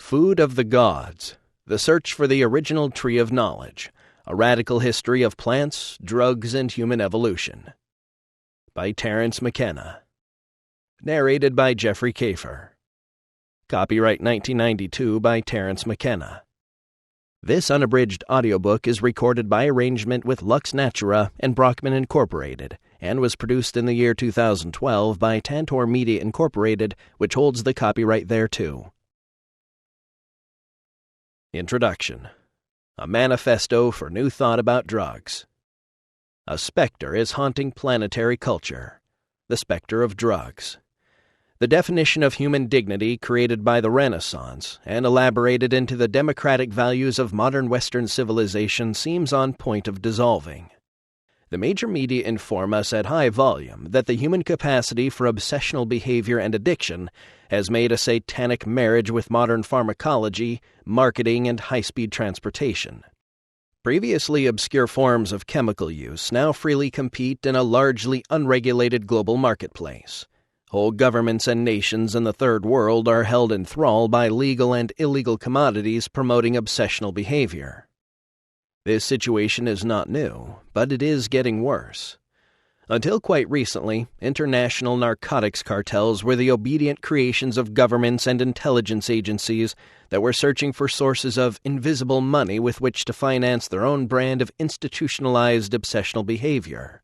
Food of the Gods, The Search for the Original Tree of Knowledge, A Radical History of Plants, Drugs, and Human Evolution. By Terence McKenna. Narrated by Jeffrey Kafer. Copyright 1992 by Terence McKenna. This unabridged audiobook is recorded by arrangement with Lux Natura and Brockman Incorporated, and was produced in the year 2012 by Tantor Media Incorporated, which holds the copyright thereto. Introduction. A Manifesto for New Thought About Drugs. A specter is haunting planetary culture. The specter of drugs. The definition of human dignity created by the Renaissance and elaborated into the democratic values of modern Western civilization seems on point of dissolving. The major media inform us at high volume that the human capacity for obsessional behavior and addiction has made a satanic marriage with modern pharmacology, marketing, and high-speed transportation. Previously obscure forms of chemical use now freely compete in a largely unregulated global marketplace. Whole governments and nations in the Third World are held in thrall by legal and illegal commodities promoting obsessional behavior. This situation is not new, but it is getting worse. Until quite recently, international narcotics cartels were the obedient creations of governments and intelligence agencies that were searching for sources of invisible money with which to finance their own brand of institutionalized obsessional behavior.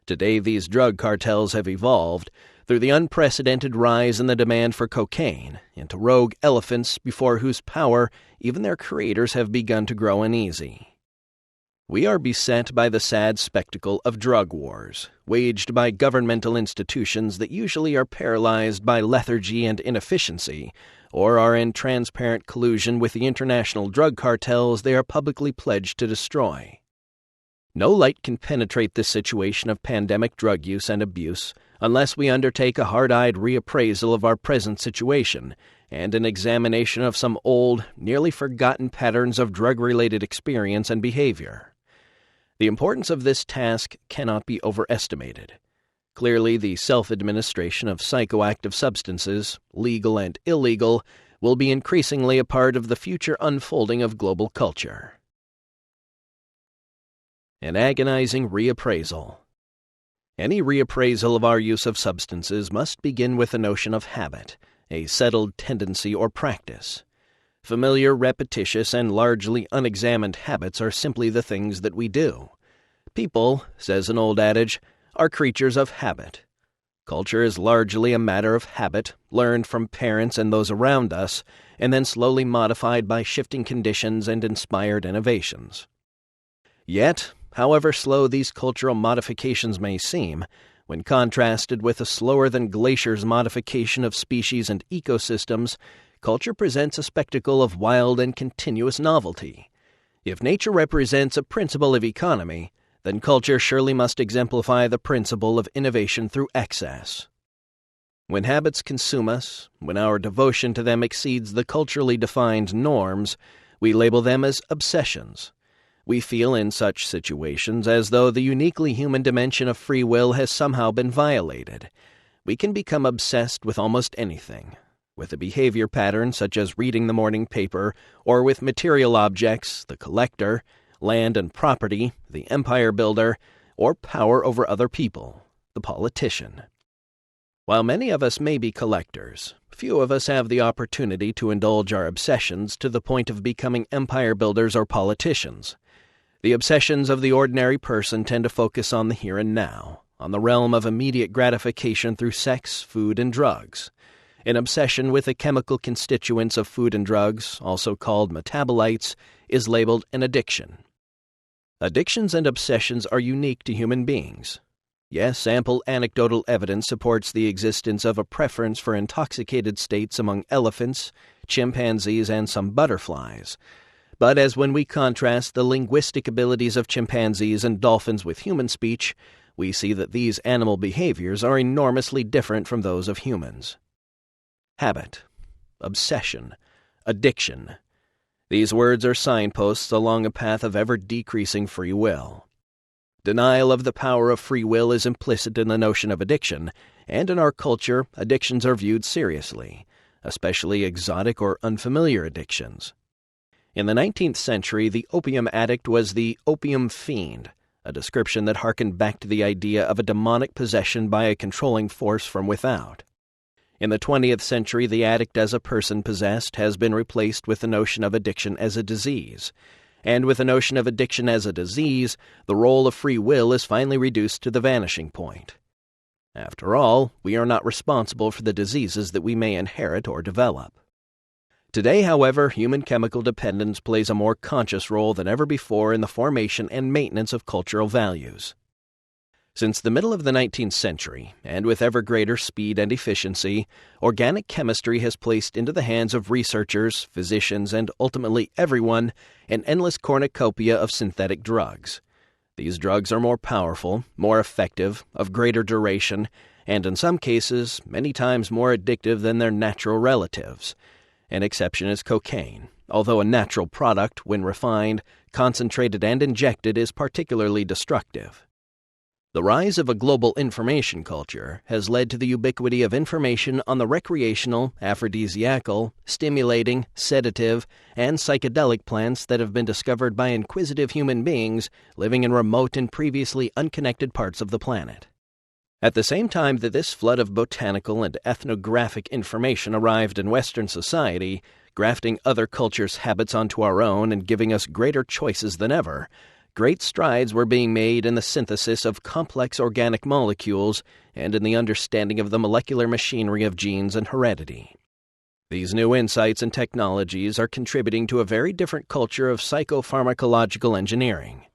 Today, these drug cartels have evolved, through the unprecedented rise in the demand for cocaine, into rogue elephants before whose power even their creators have begun to grow uneasy. We are beset by the sad spectacle of drug wars, waged by governmental institutions that usually are paralyzed by lethargy and inefficiency, or are in transparent collusion with the international drug cartels they are publicly pledged to destroy. No light can penetrate this situation of pandemic drug use and abuse unless we undertake a hard-eyed reappraisal of our present situation and an examination of some old, nearly forgotten patterns of drug-related experience and behavior. The importance of this task cannot be overestimated. Clearly, the self-administration of psychoactive substances, legal and illegal, will be increasingly a part of the future unfolding of global culture. An agonizing reappraisal. Any reappraisal of our use of substances must begin with the notion of habit, a settled tendency or practice. Familiar, repetitious, and largely unexamined habits are simply the things that we do. People, says an old adage, are creatures of habit. Culture is largely a matter of habit, learned from parents and those around us, and then slowly modified by shifting conditions and inspired innovations. Yet, however slow these cultural modifications may seem, when contrasted with a slower-than-glaciers modification of species and ecosystems, culture presents a spectacle of wild and continuous novelty. If nature represents a principle of economy, then culture surely must exemplify the principle of innovation through excess. When habits consume us, when our devotion to them exceeds the culturally defined norms, we label them as obsessions. We feel in such situations as though the uniquely human dimension of free will has somehow been violated. We can become obsessed with almost anything, with a behavior pattern such as reading the morning paper, or with material objects, the collector, land and property, the empire builder, or power over other people, the politician. While many of us may be collectors, few of us have the opportunity to indulge our obsessions to the point of becoming empire builders or politicians. The obsessions of the ordinary person tend to focus on the here and now, on the realm of immediate gratification through sex, food, and drugs. An obsession with the chemical constituents of food and drugs, also called metabolites, is labeled an addiction. Addictions and obsessions are unique to human beings. Yes, ample anecdotal evidence supports the existence of a preference for intoxicated states among elephants, chimpanzees, and some butterflies. But as when we contrast the linguistic abilities of chimpanzees and dolphins with human speech, we see that these animal behaviors are enormously different from those of humans. Habit, obsession, addiction. These words are signposts along a path of ever-decreasing free will. Denial of the power of free will is implicit in the notion of addiction, and in our culture, addictions are viewed seriously. especially exotic or unfamiliar addictions. In the 19th century, the opium addict was the opium fiend, a description that harkened back to the idea of a demonic possession by a controlling force from without. In the 20th century, the addict as a person possessed has been replaced with the notion of addiction as a disease. And with the notion of addiction as a disease, the role of free will is finally reduced to the vanishing point. After all, we are not responsible for the diseases that we may inherit or develop. Today, however, human chemical dependence plays a more conscious role than ever before in the formation and maintenance of cultural values. Since the middle of the 19th century, and with ever greater speed and efficiency, organic chemistry has placed into the hands of researchers, physicians, and ultimately everyone an endless cornucopia of synthetic drugs. These drugs are more powerful, more effective, of greater duration, and in some cases, many times more addictive than their natural relatives. An exception is cocaine, although a natural product, when refined, concentrated, and injected, is particularly destructive. The rise of a global information culture has led to the ubiquity of information on the recreational, aphrodisiacal, stimulating, sedative, and psychedelic plants that have been discovered by inquisitive human beings living in remote and previously unconnected parts of the planet. At the same time that this flood of botanical and ethnographic information arrived in Western society, grafting other cultures' habits onto our own and giving us greater choices than ever, great strides were being made in the synthesis of complex organic molecules and in the understanding of the molecular machinery of genes and heredity. These new insights and technologies are contributing to a very different culture of psychopharmacological engineering.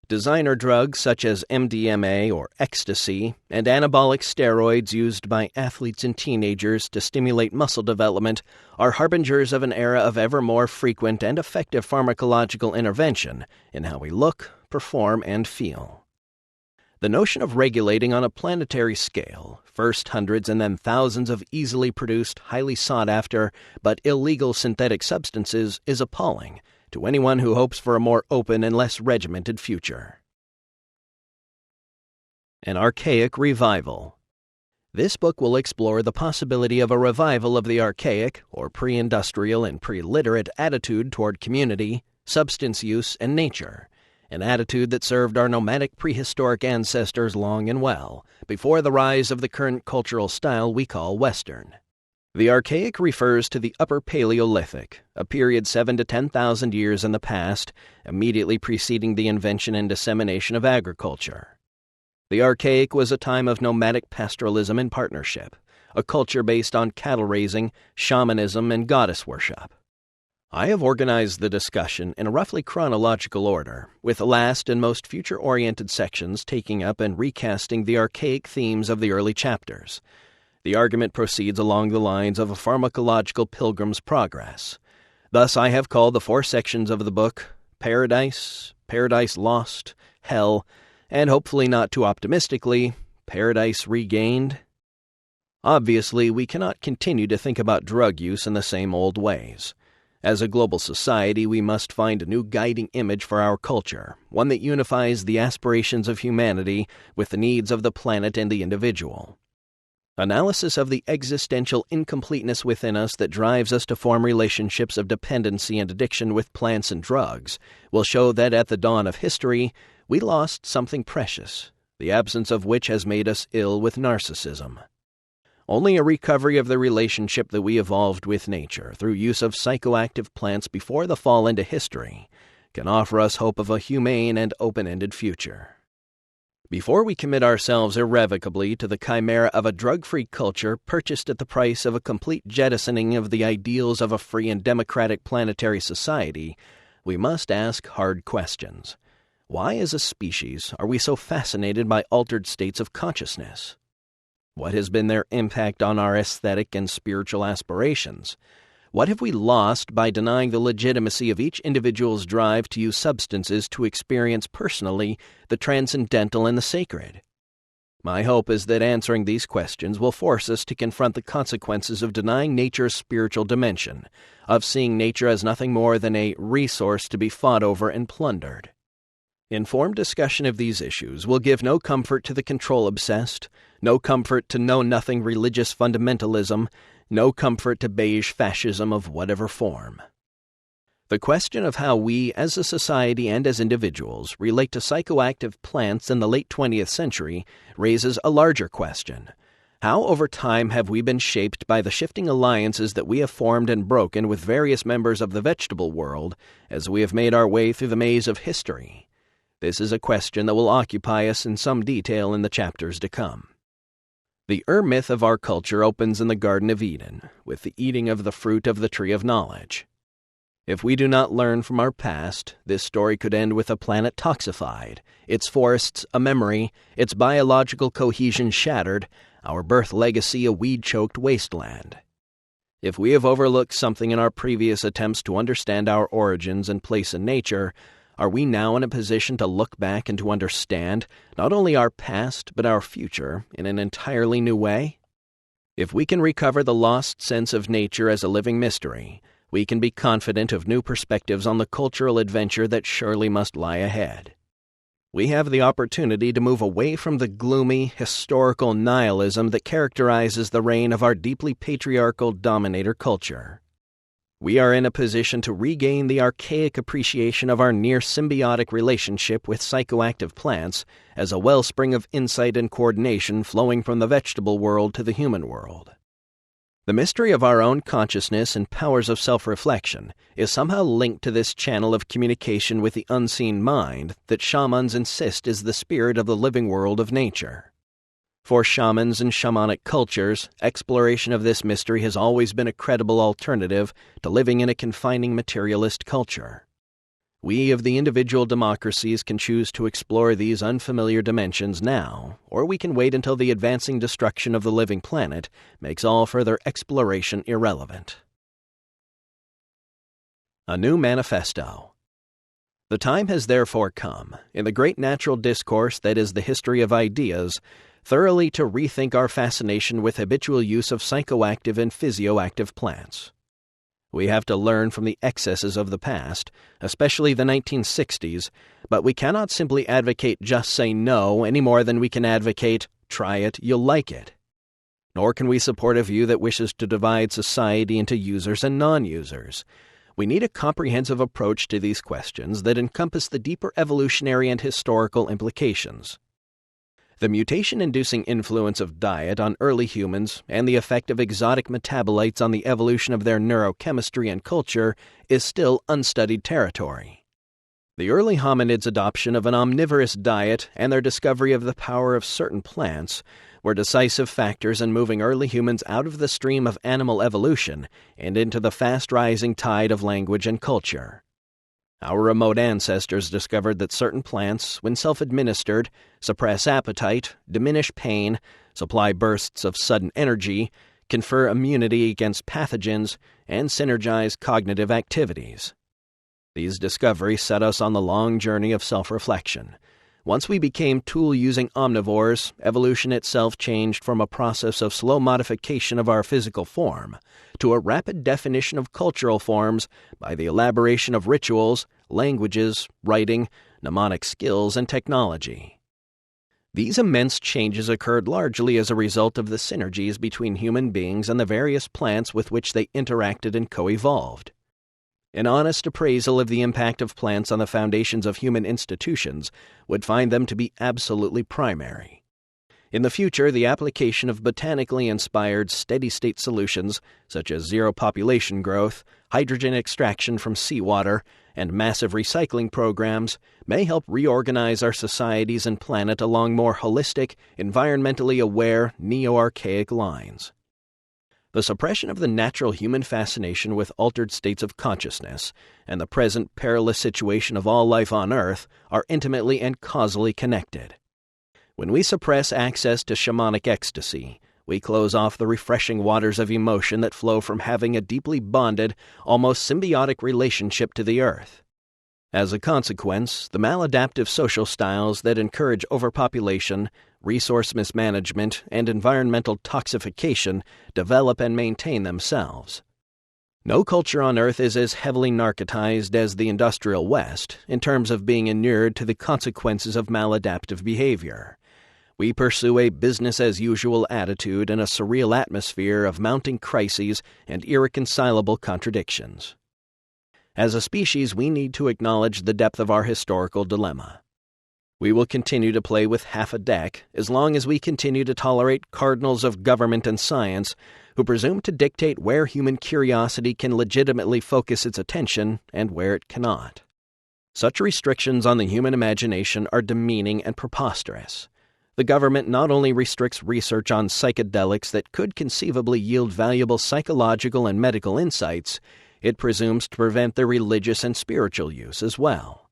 Designer drugs such as MDMA or ecstasy and anabolic steroids used by athletes and teenagers to stimulate muscle development are harbingers of an era of ever more frequent and effective pharmacological intervention in how we look, perform, and feel. The notion of regulating on a planetary scale, first hundreds and then thousands of easily produced, highly sought-after, but illegal synthetic substances is appalling to anyone who hopes for a more open and less regimented future. An Archaic Revival. This book will explore the possibility of a revival of the archaic, or pre-industrial and pre-literate attitude toward community, substance use, and nature, an attitude that served our nomadic prehistoric ancestors long and well, before the rise of the current cultural style we call Western. The archaic refers to the Upper Paleolithic, a period 7,000 to 10,000 years in the past, immediately preceding the invention and dissemination of agriculture. The archaic was a time of nomadic pastoralism and partnership, a culture based on cattle raising, shamanism, and goddess worship. I have organized the discussion in a roughly chronological order, with the last and most future-oriented sections taking up and recasting the archaic themes of the early chapters. The argument proceeds along the lines of a pharmacological pilgrim's progress. Thus I have called the 4 sections of the book Paradise, Paradise Lost, Hell, and hopefully not too optimistically, Paradise Regained. Obviously, we cannot continue to think about drug use in the same old ways. As a global society, we must find a new guiding image for our culture, one that unifies the aspirations of humanity with the needs of the planet and the individual. Analysis of the existential incompleteness within us that drives us to form relationships of dependency and addiction with plants and drugs will show that at the dawn of history, we lost something precious, the absence of which has made us ill with narcissism. Only a recovery of the relationship that we evolved with nature through use of psychoactive plants before the fall into history can offer us hope of a humane and open-ended future. Before we commit ourselves irrevocably to the chimera of a drug-free culture purchased at the price of a complete jettisoning of the ideals of a free and democratic planetary society, we must ask hard questions. Why, as a species, are we so fascinated by altered states of consciousness? What has been their impact on our aesthetic and spiritual aspirations? What have we lost by denying the legitimacy of each individual's drive to use substances to experience personally the transcendental and the sacred? My hope is that answering these questions will force us to confront the consequences of denying nature's spiritual dimension, of seeing nature as nothing more than a resource to be fought over and plundered. Informed discussion of these issues will give no comfort to the control-obsessed, no comfort to know-nothing religious fundamentalism, no comfort to beige fascism of whatever form. The question of how we, as a society and as individuals, relate to psychoactive plants in the late 20th century raises a larger question. How over time have we been shaped by the shifting alliances that we have formed and broken with various members of the vegetable world as we have made our way through the maze of history? This is a question that will occupy us in some detail in the chapters to come. The myth of our culture opens in the Garden of Eden, with the eating of the fruit of the tree of knowledge. If we do not learn from our past, this story could end with a planet toxified, its forests a memory, its biological cohesion shattered, our birth legacy a weed-choked wasteland. If we have overlooked something in our previous attempts to understand our origins and place in nature, are we now in a position to look back and to understand not only our past but our future in an entirely new way? If we can recover the lost sense of nature as a living mystery, we can be confident of new perspectives on the cultural adventure that surely must lie ahead. We have the opportunity to move away from the gloomy, historical nihilism that characterizes the reign of our deeply patriarchal dominator culture. We are in a position to regain the archaic appreciation of our near symbiotic relationship with psychoactive plants as a wellspring of insight and coordination flowing from the vegetable world to the human world. The mystery of our own consciousness and powers of self-reflection is somehow linked to this channel of communication with the unseen mind that shamans insist is the spirit of the living world of nature. For shamans and shamanic cultures, exploration of this mystery has always been a credible alternative to living in a confining materialist culture. We of the individual democracies can choose to explore these unfamiliar dimensions now, or we can wait until the advancing destruction of the living planet makes all further exploration irrelevant. A new manifesto. The time has therefore come, in the great natural discourse that is the history of ideas, thoroughly to rethink our fascination with habitual use of psychoactive and physioactive plants. We have to learn from the excesses of the past, especially the 1960s, but we cannot simply advocate just say no any more than we can advocate try it, you'll like it. Nor can we support a view that wishes to divide society into users and non-users. We need a comprehensive approach to these questions that encompass the deeper evolutionary and historical implications. The mutation-inducing influence of diet on early humans and the effect of exotic metabolites on the evolution of their neurochemistry and culture is still unstudied territory. The early hominids' adoption of an omnivorous diet and their discovery of the power of certain plants were decisive factors in moving early humans out of the stream of animal evolution and into the fast-rising tide of language and culture. Our remote ancestors discovered that certain plants, when self-administered, suppress appetite, diminish pain, supply bursts of sudden energy, confer immunity against pathogens, and synergize cognitive activities. These discoveries set us on the long journey of self-reflection. Once we became tool-using omnivores, evolution itself changed from a process of slow modification of our physical form to a rapid definition of cultural forms by the elaboration of rituals, languages, writing, mnemonic skills, and technology. These immense changes occurred largely as a result of the synergies between human beings and the various plants with which they interacted and co-evolved. An honest appraisal of the impact of plants on the foundations of human institutions would find them to be absolutely primary. In the future, the application of botanically inspired steady-state solutions, such as zero population growth, hydrogen extraction from seawater, and massive recycling programs, may help reorganize our societies and planet along more holistic, environmentally aware, neo-archaic lines. The suppression of the natural human fascination with altered states of consciousness and the present perilous situation of all life on Earth are intimately and causally connected. When we suppress access to shamanic ecstasy, we close off the refreshing waters of emotion that flow from having a deeply bonded, almost symbiotic relationship to the Earth. As a consequence, the maladaptive social styles that encourage overpopulation, resource mismanagement, and environmental toxification develop and maintain themselves. No culture on Earth is as heavily narcotized as the industrial West in terms of being inured to the consequences of maladaptive behavior. We pursue a business-as-usual attitude in a surreal atmosphere of mounting crises and irreconcilable contradictions. As a species, we need to acknowledge the depth of our historical dilemma. We will continue to play with half a deck as long as we continue to tolerate cardinals of government and science who presume to dictate where human curiosity can legitimately focus its attention and where it cannot. Such restrictions on the human imagination are demeaning and preposterous. The government not only restricts research on psychedelics that could conceivably yield valuable psychological and medical insights, it presumes to prevent their religious and spiritual use as well.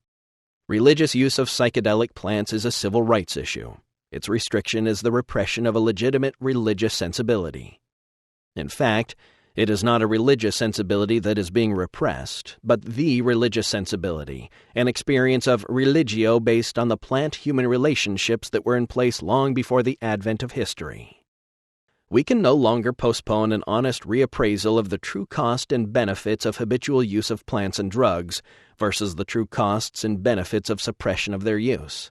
Religious use of psychedelic plants is a civil rights issue. Its restriction is the repression of a legitimate religious sensibility. In fact, it is not a religious sensibility that is being repressed, but the religious sensibility, an experience of religio based on the plant-human relationships that were in place long before the advent of history. We can no longer postpone an honest reappraisal of the true cost and benefits of habitual use of plants and drugs versus the true costs and benefits of suppression of their use.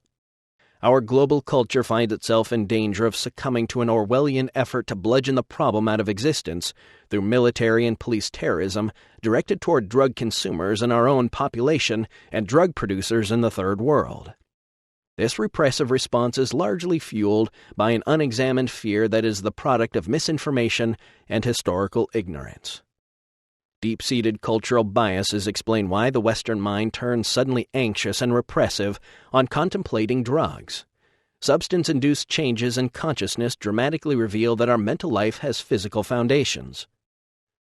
Our global culture finds itself in danger of succumbing to an Orwellian effort to bludgeon the problem out of existence through military and police terrorism directed toward drug consumers in our own population and drug producers in the Third World. This repressive response is largely fueled by an unexamined fear that is the product of misinformation and historical ignorance. Deep-seated cultural biases explain why the Western mind turns suddenly anxious and repressive on contemplating drugs. Substance-induced changes in consciousness dramatically reveal that our mental life has physical foundations.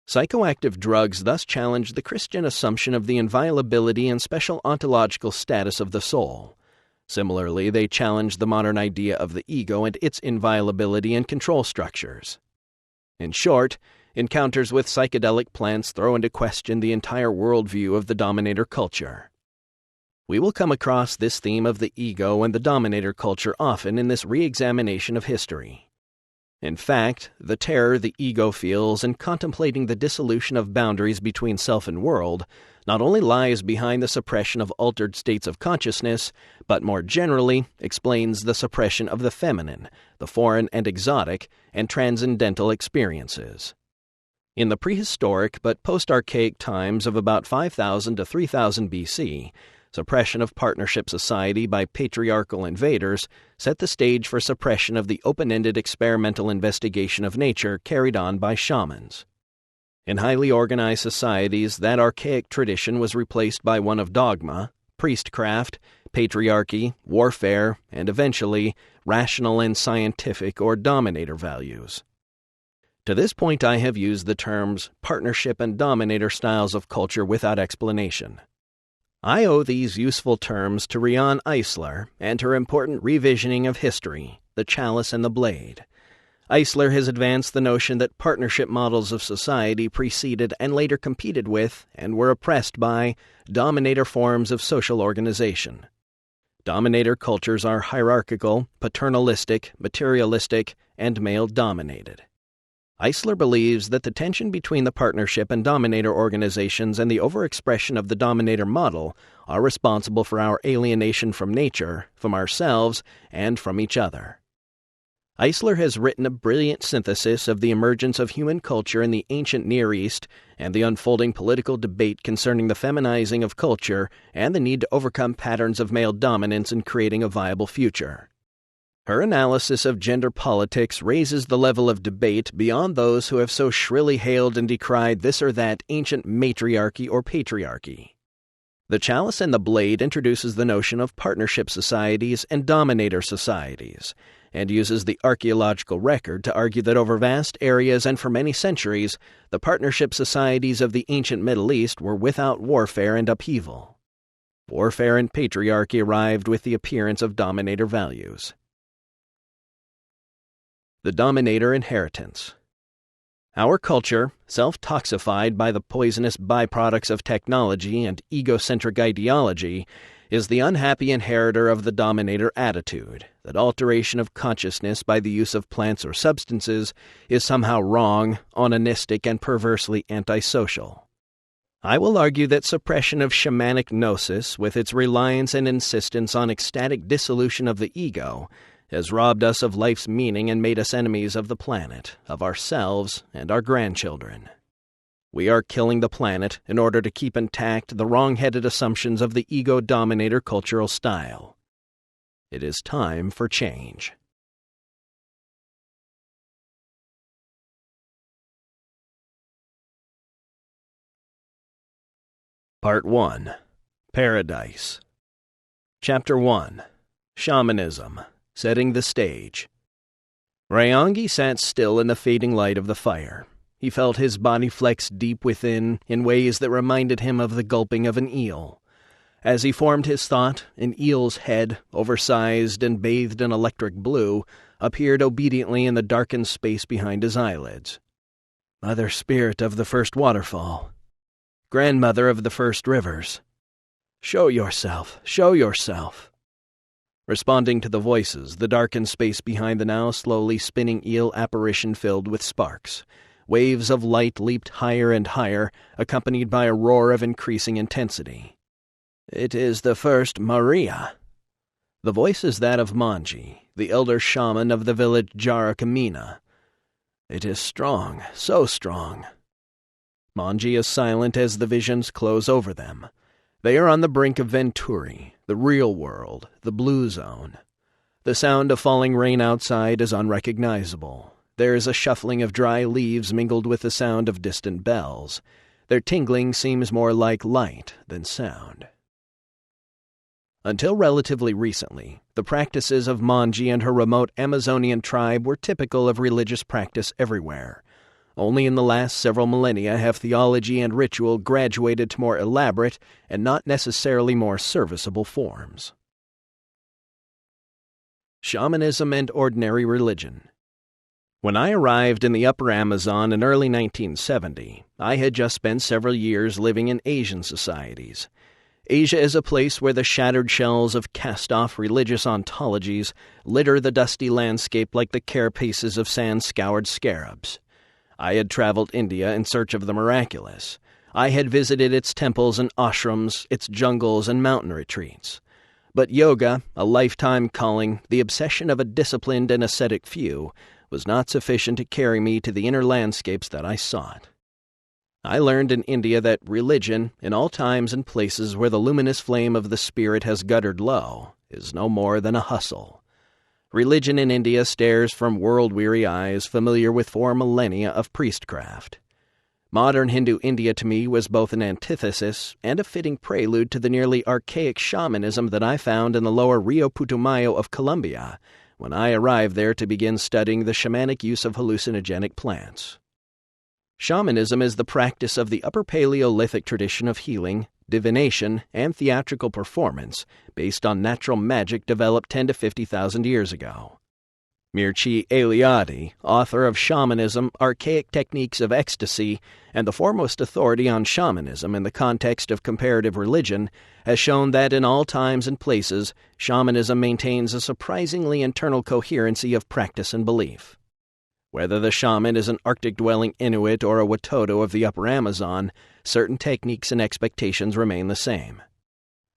Psychoactive drugs thus challenge the Christian assumption of the inviolability and special ontological status of the soul. Similarly, they challenge the modern idea of the ego and its inviolability and control structures. In short, encounters with psychedelic plants throw into question the entire worldview of the dominator culture. We will come across this theme of the ego and the dominator culture often in this re-examination of history. In fact, the terror the ego feels in contemplating the dissolution of boundaries between self and world not only lies behind the suppression of altered states of consciousness, but more generally explains the suppression of the feminine, the foreign and exotic, and transcendental experiences. In the prehistoric but post-archaic times of about 5000 to 3000 BC, suppression of partnership society by patriarchal invaders set the stage for suppression of the open-ended experimental investigation of nature carried on by shamans. In highly organized societies, that archaic tradition was replaced by one of dogma, priestcraft, patriarchy, warfare, and eventually, rational and scientific or dominator values. To this point, I have used the terms partnership and dominator styles of culture without explanation. I owe these useful terms to Riane Eisler and her important revisioning of history, The Chalice and the Blade. Eisler has advanced the notion that partnership models of society preceded and later competed with and were oppressed by dominator forms of social organization. Dominator cultures are hierarchical, paternalistic, materialistic, and male-dominated. Eisler believes that the tension between the partnership and dominator organizations and the overexpression of the dominator model are responsible for our alienation from nature, from ourselves, and from each other. Eisler has written a brilliant synthesis of the emergence of human culture in the ancient Near East and the unfolding political debate concerning the feminizing of culture and the need to overcome patterns of male dominance in creating a viable future. Her analysis of gender politics raises the level of debate beyond those who have so shrilly hailed and decried this or that ancient matriarchy or patriarchy. The Chalice and the Blade introduces the notion of partnership societies and dominator societies, and uses the archaeological record to argue that over vast areas and for many centuries, the partnership societies of the ancient Middle East were without warfare and upheaval. Warfare and patriarchy arrived with the appearance of dominator values. The dominator inheritance. Our culture, self-toxified by the poisonous byproducts of technology and egocentric ideology, is the unhappy inheritor of the dominator attitude, that alteration of consciousness by the use of plants or substances is somehow wrong, onanistic, and perversely antisocial. I will argue that suppression of shamanic gnosis, with its reliance and insistence on ecstatic dissolution of the ego, has robbed us of life's meaning and made us enemies of the planet, of ourselves, and our grandchildren. We are killing the planet in order to keep intact the wrong-headed assumptions of the ego-dominator cultural style. It is time for change. Part 1. Paradise. Chapter 1. Shamanism. Setting the stage. Ryangi sat still in the fading light of the fire. He felt his body flex deep within in ways that reminded him of the gulping of an eel. As he formed his thought, an eel's head, oversized and bathed in electric blue, appeared obediently in the darkened space behind his eyelids. Mother Spirit of the first waterfall. Grandmother of the first rivers. Show yourself, show yourself. Responding to the voices, the darkened space behind the now slowly spinning eel apparition filled with sparks. Waves of light leaped higher and higher, accompanied by a roar of increasing intensity. It is the first Maria. The voice is that of Manji, the elder shaman of the village Jarakamina. It is strong, so strong. Manji is silent as the visions close over them. They are on the brink of Venturi, the real world, the blue zone. The sound of falling rain outside is unrecognizable. There is a shuffling of dry leaves mingled with the sound of distant bells. Their tingling seems more like light than sound. Until relatively recently, the practices of Manji and her remote Amazonian tribe were typical of religious practice everywhere. Only in the last several millennia have theology and ritual graduated to more elaborate and not necessarily more serviceable forms. Shamanism and ordinary religion. When I arrived in the Upper Amazon in early 1970, I had just spent several years living in Asian societies. Asia is a place where the shattered shells of cast-off religious ontologies litter the dusty landscape like the carapaces of sand-scoured scarabs. I had traveled India in search of the miraculous. I had visited its temples and ashrams, its jungles and mountain retreats. But yoga, a lifetime calling, the obsession of a disciplined and ascetic few, was not sufficient to carry me to the inner landscapes that I sought. I learned in India that religion, in all times and places where the luminous flame of the spirit has guttered low, is no more than a hustle. Religion in India stares from world-weary eyes familiar with 4 millennia of priestcraft. Modern Hindu India to me was both an antithesis and a fitting prelude to the nearly archaic shamanism that I found in the lower Rio Putumayo of Colombia when I arrived there to begin studying the shamanic use of hallucinogenic plants. Shamanism is the practice of the Upper Paleolithic tradition of healing, divination, and theatrical performance based on natural magic developed 10 to 50,000 years ago. Mircea Eliade, author of Shamanism, Archaic Techniques of Ecstasy, and the foremost authority on shamanism in the context of comparative religion, has shown that in all times and places, shamanism maintains a surprisingly internal coherency of practice and belief. Whether the shaman is an Arctic-dwelling Inuit or a Watoto of the Upper Amazon, certain techniques and expectations remain the same.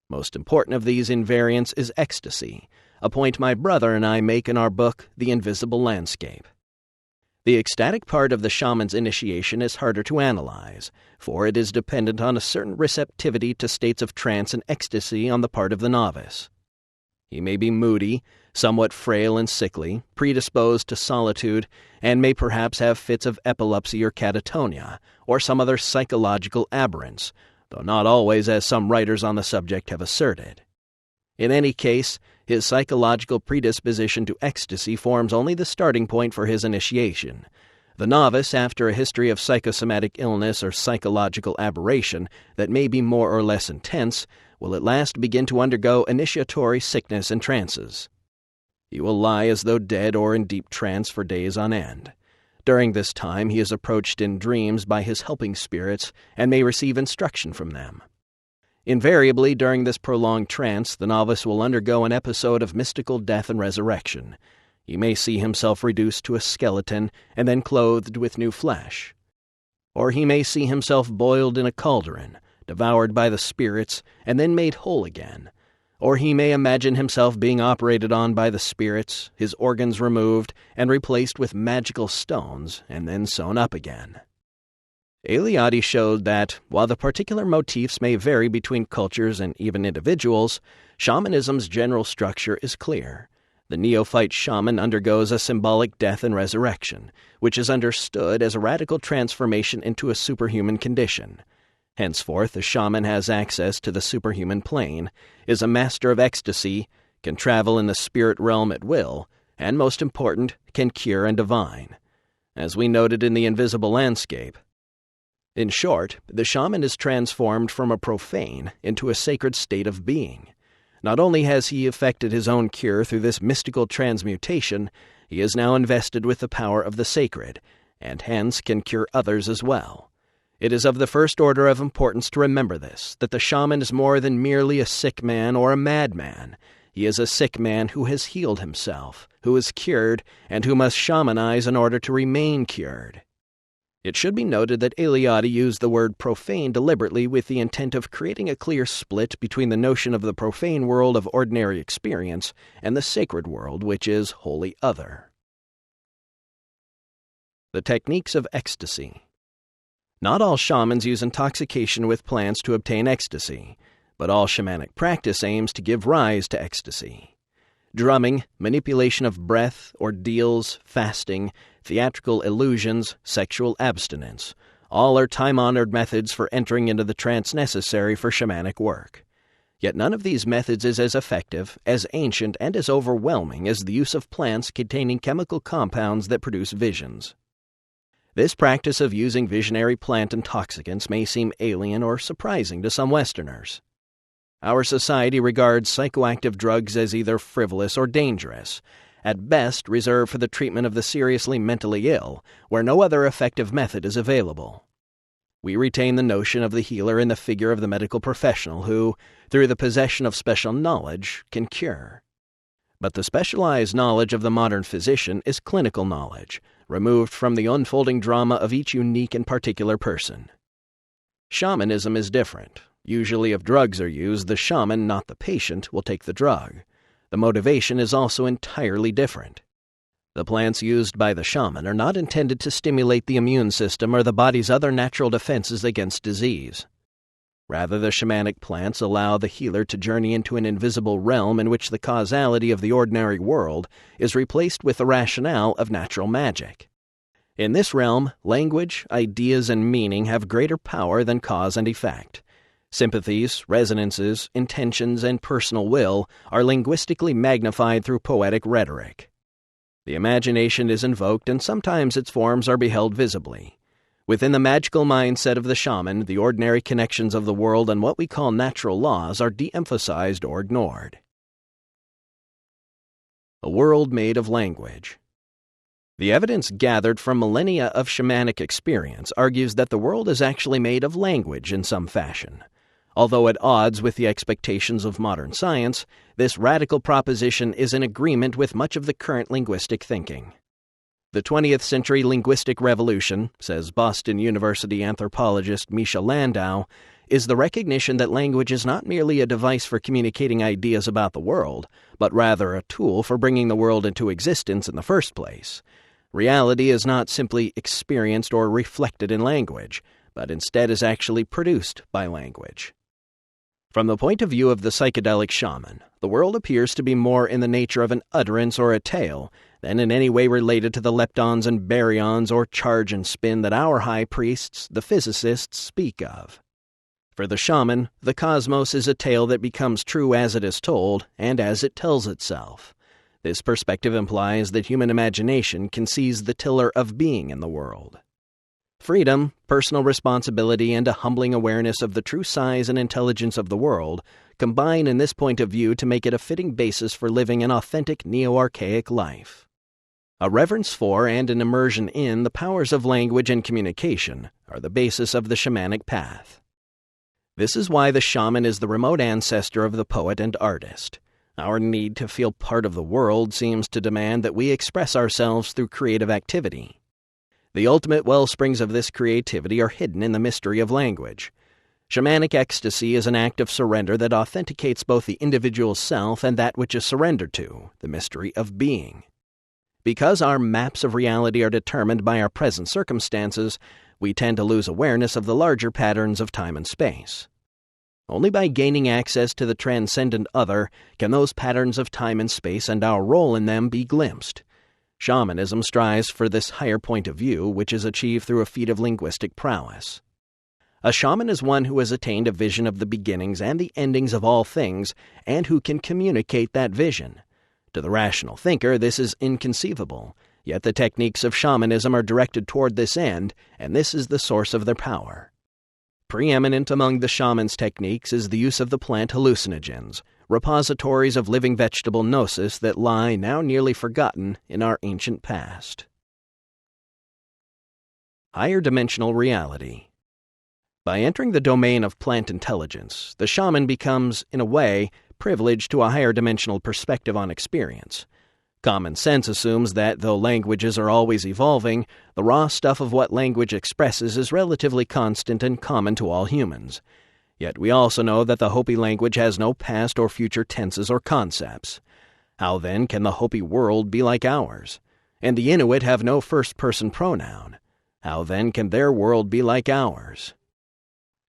Most important of these invariants is ecstasy, a point my brother and I make in our book, The Invisible Landscape. The ecstatic part of the shaman's initiation is harder to analyze, for it is dependent on a certain receptivity to states of trance and ecstasy on the part of the novice. He may be moody, somewhat frail and sickly, predisposed to solitude, and may perhaps have fits of epilepsy or catatonia, or some other psychological aberrance, though not always as some writers on the subject have asserted. In any case, his psychological predisposition to ecstasy forms only the starting point for his initiation. The novice, after a history of psychosomatic illness or psychological aberration that may be more or less intense, will at last begin to undergo initiatory sickness and trances. He will lie as though dead or in deep trance for days on end. During this time he is approached in dreams by his helping spirits and may receive instruction from them. Invariably, during this prolonged trance, the novice will undergo an episode of mystical death and resurrection. He may see himself reduced to a skeleton and then clothed with new flesh. Or he may see himself boiled in a cauldron, devoured by the spirits, and then made whole again. or he may imagine himself being operated on by the spirits, his organs removed and replaced with magical stones, and then sewn up again. Eliade showed that, while the particular motifs may vary between cultures and even individuals, shamanism's general structure is clear. The neophyte shaman undergoes a symbolic death and resurrection, which is understood as a radical transformation into a superhuman condition. Henceforth, the shaman has access to the superhuman plane, is a master of ecstasy, can travel in the spirit realm at will, and most important, can cure and divine. As we noted in the invisible landscape, in short, the shaman is transformed from a profane into a sacred state of being. Not only has he effected his own cure through this mystical transmutation, he is now invested with the power of the sacred, and hence can cure others as well. It is of the first order of importance to remember this, that the shaman is more than merely a sick man or a madman. He is a sick man who has healed himself, who is cured, and who must shamanize in order to remain cured. It should be noted that Eliade used the word profane deliberately with the intent of creating a clear split between the notion of the profane world of ordinary experience and the sacred world, which is wholly other. The techniques of ecstasy. Not all shamans use intoxication with plants to obtain ecstasy, but all shamanic practice aims to give rise to ecstasy. Drumming, manipulation of breath, ordeals, fasting, theatrical illusions, sexual abstinence, all are time-honored methods for entering into the trance necessary for shamanic work. Yet none of these methods is as effective, as ancient, and as overwhelming as the use of plants containing chemical compounds that produce visions. This practice of using visionary plant intoxicants may seem alien or surprising to some Westerners. Our society regards psychoactive drugs as either frivolous or dangerous, at best reserved for the treatment of the seriously mentally ill, where no other effective method is available. We retain the notion of the healer in the figure of the medical professional who, through the possession of special knowledge, can cure. But the specialized knowledge of the modern physician is clinical knowledge, removed from the unfolding drama of each unique and particular person. Shamanism is different. Usually if drugs are used, the shaman, not the patient, will take the drug. The motivation is also entirely different. The plants used by the shaman are not intended to stimulate the immune system or the body's other natural defenses against disease. Rather, the shamanic plants allow the healer to journey into an invisible realm in which the causality of the ordinary world is replaced with the rationale of natural magic. In this realm, language, ideas, and meaning have greater power than cause and effect. Sympathies, resonances, intentions, and personal will are linguistically magnified through poetic rhetoric. The imagination is invoked, and sometimes its forms are beheld visibly. Within the magical mindset of the shaman, the ordinary connections of the world and what we call natural laws are de-emphasized or ignored. A world made of language. The evidence gathered from millennia of shamanic experience argues that the world is actually made of language in some fashion. Although at odds with the expectations of modern science, this radical proposition is in agreement with much of the current linguistic thinking. The 20th century linguistic revolution, says Boston University anthropologist Misha Landau, is the recognition that language is not merely a device for communicating ideas about the world, but rather a tool for bringing the world into existence in the first place. Reality is not simply experienced or reflected in language, but instead is actually produced by language. From the point of view of the psychedelic shaman, the world appears to be more in the nature of an utterance or a tale than in any way related to the leptons and baryons or charge and spin that our high priests, the physicists, speak of. For the shaman, the cosmos is a tale that becomes true as it is told and as it tells itself. This perspective implies that human imagination can seize the tiller of being in the world. Freedom, personal responsibility, and a humbling awareness of the true size and intelligence of the world combine in this point of view to make it a fitting basis for living an authentic neo-archaic life. A reverence for and an immersion in the powers of language and communication are the basis of the shamanic path. This is why the shaman is the remote ancestor of the poet and artist. Our need to feel part of the world seems to demand that we express ourselves through creative activity. The ultimate wellsprings of this creativity are hidden in the mystery of language. Shamanic ecstasy is an act of surrender that authenticates both the individual self and that which is surrendered to, the mystery of being. Because our maps of reality are determined by our present circumstances, we tend to lose awareness of the larger patterns of time and space. Only by gaining access to the transcendent other can those patterns of time and space and our role in them be glimpsed. Shamanism strives for this higher point of view, which is achieved through a feat of linguistic prowess. A shaman is one who has attained a vision of the beginnings and the endings of all things, and who can communicate that vision. To the rational thinker, this is inconceivable, yet the techniques of shamanism are directed toward this end, and this is the source of their power. Preeminent among the shaman's techniques is the use of the plant hallucinogens, repositories of living vegetable gnosis that lie now nearly forgotten in our ancient past. Higher dimensional reality. By entering the domain of plant intelligence, the shaman becomes, in a way, privileged to a higher dimensional perspective on experience. Common sense assumes that, though languages are always evolving, the raw stuff of what language expresses is relatively constant and common to all humans. Yet we also know that the Hopi language has no past or future tenses or concepts. How then can the Hopi world be like ours? And the Inuit have no first-person pronoun. How then can their world be like ours?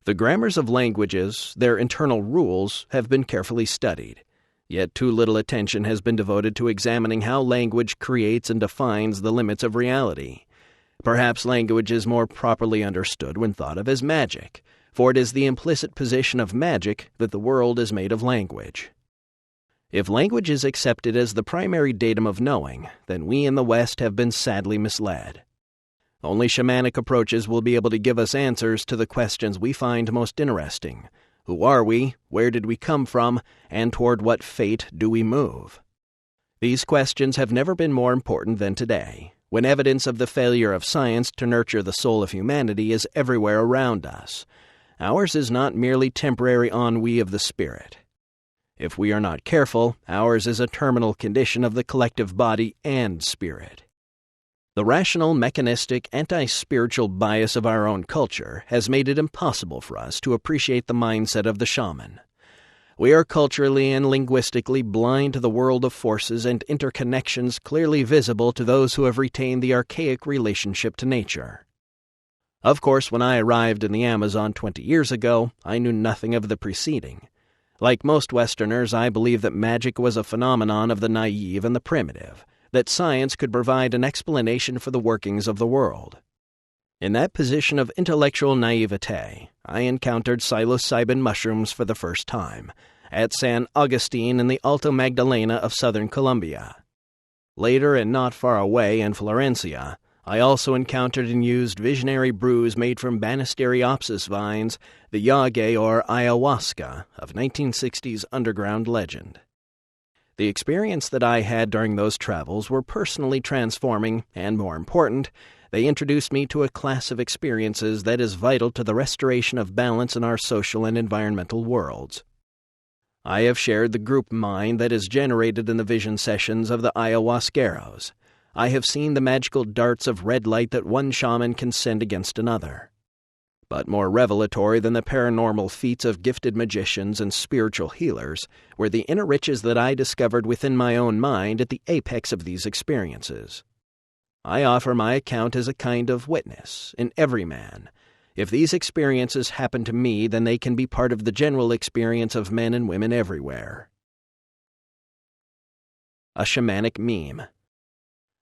The grammars of languages, their internal rules, have been carefully studied, yet too little attention has been devoted to examining how language creates and defines the limits of reality. Perhaps language is more properly understood when thought of as magic, for it is the implicit position of magic that the world is made of language. If language is accepted as the primary datum of knowing, then we in the West have been sadly misled. Only shamanic approaches will be able to give us answers to the questions we find most interesting. Who are we? Where did we come from? And toward what fate do we move? These questions have never been more important than today, when evidence of the failure of science to nurture the soul of humanity is everywhere around us. Ours is not merely temporary ennui of the spirit. If we are not careful, ours is a terminal condition of the collective body and spirit. The rational, mechanistic, anti-spiritual bias of our own culture has made it impossible for us to appreciate the mindset of the shaman. We are culturally and linguistically blind to the world of forces and interconnections clearly visible to those who have retained the archaic relationship to nature. Of course, when I arrived in the Amazon 20 years ago, I knew nothing of the preceding. Like most Westerners, I believed that magic was a phenomenon of the naive and the primitive, that science could provide an explanation for the workings of the world. In that position of intellectual naivete, I encountered psilocybin mushrooms for the first time, at San Agustin in the Alto Magdalena of southern Colombia. Later, and not far away in Florencia, I also encountered and used visionary brews made from Banisteriopsis vines, the yage or ayahuasca of 1960s underground legend. The experience that I had during those travels were personally transforming, and more important, they introduced me to a class of experiences that is vital to the restoration of balance in our social and environmental worlds. I have shared the group mind that is generated in the vision sessions of the ayahuasqueros. I have seen the magical darts of red light that one shaman can send against another. But more revelatory than the paranormal feats of gifted magicians and spiritual healers were the inner riches that I discovered within my own mind at the apex of these experiences. I offer my account as a kind of witness, an everyman. If these experiences happen to me, then they can be part of the general experience of men and women everywhere. A shamanic meme.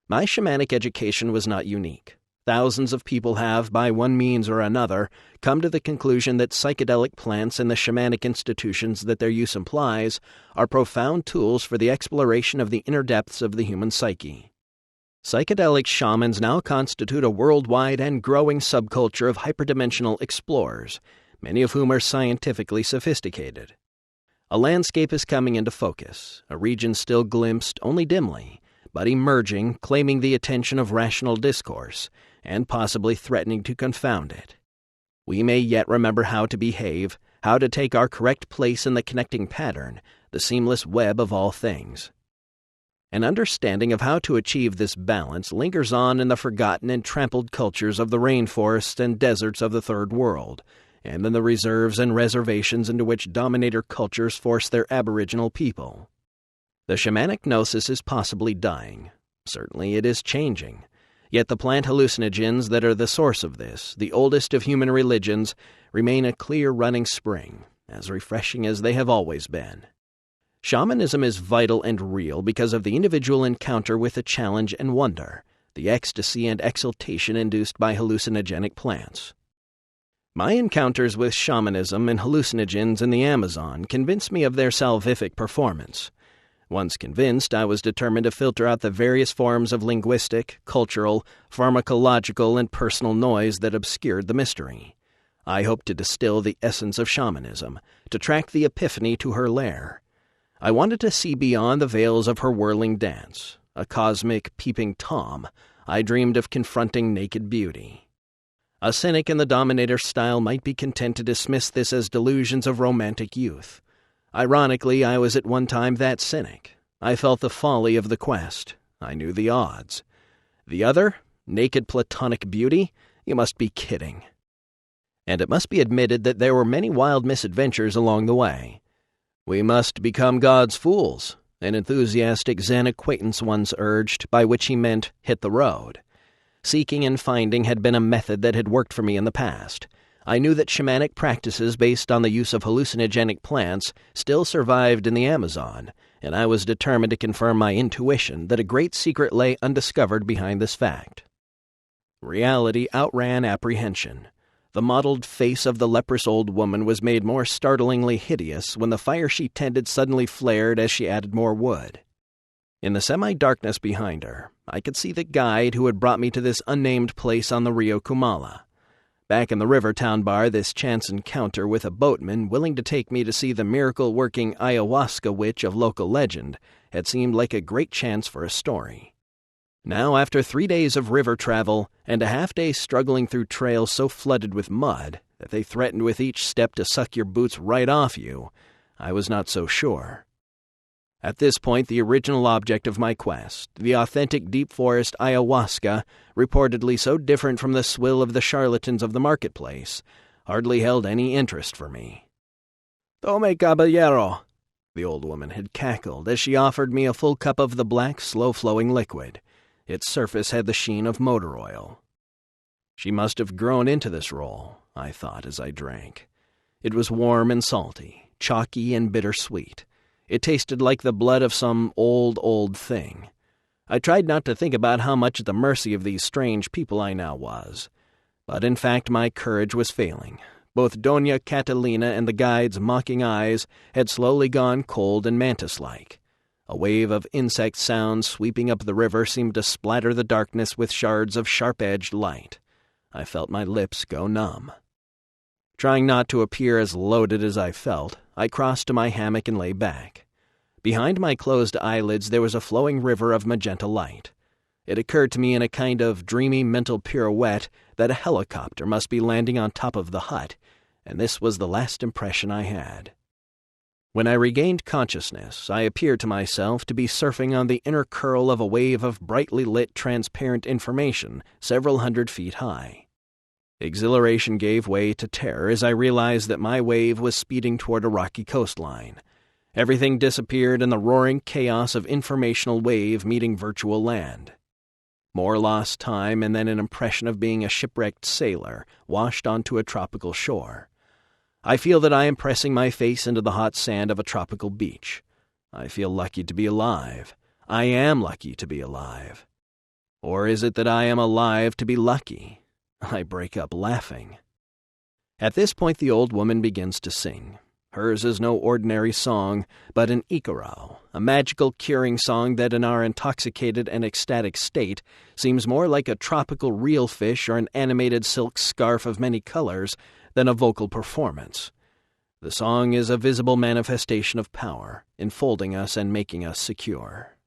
My shamanic education was not unique. Thousands of people have, by one means or another, come to the conclusion that psychedelic plants and the shamanic institutions that their use implies are profound tools for the exploration of the inner depths of the human psyche. Psychedelic shamans now constitute a worldwide and growing subculture of hyperdimensional explorers, many of whom are scientifically sophisticated. A landscape is coming into focus, a region still glimpsed only dimly, but emerging, claiming the attention of rational discourse, and possibly threatening to confound it. We may yet remember how to behave, how to take our correct place in the connecting pattern, the seamless web of all things. An understanding of how to achieve this balance lingers on in the forgotten and trampled cultures of the rainforests and deserts of the Third World, and in the reserves and reservations into which dominator cultures force their aboriginal people. The shamanic gnosis is possibly dying. Certainly it is changing. Yet the plant hallucinogens that are the source of this, the oldest of human religions, remain a clear running spring, as refreshing as they have always been. Shamanism is vital and real because of the individual encounter with the challenge and wonder, the ecstasy and exultation induced by hallucinogenic plants. My encounters with shamanism and hallucinogens in the Amazon convinced me of their salvific performance. Once convinced, I was determined to filter out the various forms of linguistic, cultural, pharmacological, and personal noise that obscured the mystery. I hoped to distill the essence of shamanism, to track the epiphany to her lair. I wanted to see beyond the veils of her whirling dance. A cosmic peeping Tom, I dreamed of confronting naked beauty. A cynic in the Dominator style might be content to dismiss this as delusions of romantic youth. Ironically, I was at one time that cynic. I felt the folly of the quest. I knew the odds. The other, naked platonic beauty? You must be kidding. And it must be admitted that there were many wild misadventures along the way. We must become God's fools, an enthusiastic Zen acquaintance once urged, by which he meant hit the road. Seeking and finding had been a method that had worked for me in the past. I knew that shamanic practices based on the use of hallucinogenic plants still survived in the Amazon, and I was determined to confirm my intuition that a great secret lay undiscovered behind this fact. Reality outran apprehension. The mottled face of the leprous old woman was made more startlingly hideous when the fire she tended suddenly flared as she added more wood. In the semi-darkness behind her, I could see the guide who had brought me to this unnamed place on the Rio Kumala. Back in the Rivertown bar, this chance encounter with a boatman willing to take me to see the miracle-working ayahuasca witch of local legend had seemed like a great chance for a story. Now, after 3 days of river travel and a half-day struggling through trails so flooded with mud that they threatened with each step to suck your boots right off you, I was not so sure. At this point, the original object of my quest, the authentic deep forest ayahuasca, reportedly so different from the swill of the charlatans of the marketplace, hardly held any interest for me. "Tome, caballero," the old woman had cackled as she offered me a full cup of the black, slow-flowing liquid. Its surface had the sheen of motor oil. She must have grown into this role, I thought as I drank. It was warm and salty, chalky and bittersweet. It tasted like the blood of some old thing. I tried not to think about how much at the mercy of these strange people I now was. But in fact my courage was failing. Both Doña Catalina and the guide's mocking eyes had slowly gone cold and mantis-like. A wave of insect sounds sweeping up the river seemed to splatter the darkness with shards of sharp-edged light. I felt my lips go numb. Trying not to appear as loaded as I felt, I crossed to my hammock and lay back. Behind my closed eyelids there was a flowing river of magenta light. It occurred to me in a kind of dreamy mental pirouette that a helicopter must be landing on top of the hut, and this was the last impression I had. When I regained consciousness, I appeared to myself to be surfing on the inner curl of a wave of brightly lit, transparent information several hundred feet high. Exhilaration gave way to terror as I realized that my wave was speeding toward a rocky coastline. Everything disappeared in the roaring chaos of informational wave meeting virtual land. More lost time and then an impression of being a shipwrecked sailor washed onto a tropical shore. I feel that I am pressing my face into the hot sand of a tropical beach. I feel lucky to be alive. I am lucky to be alive. Or is it that I am alive to be lucky? I break up laughing. At this point the old woman begins to sing. Hers is no ordinary song, but an ikaro, a magical curing song that in our intoxicated and ecstatic state seems more like a tropical reel fish or an animated silk scarf of many colors than a vocal performance. The song is a visible manifestation of power, enfolding us and making us secure.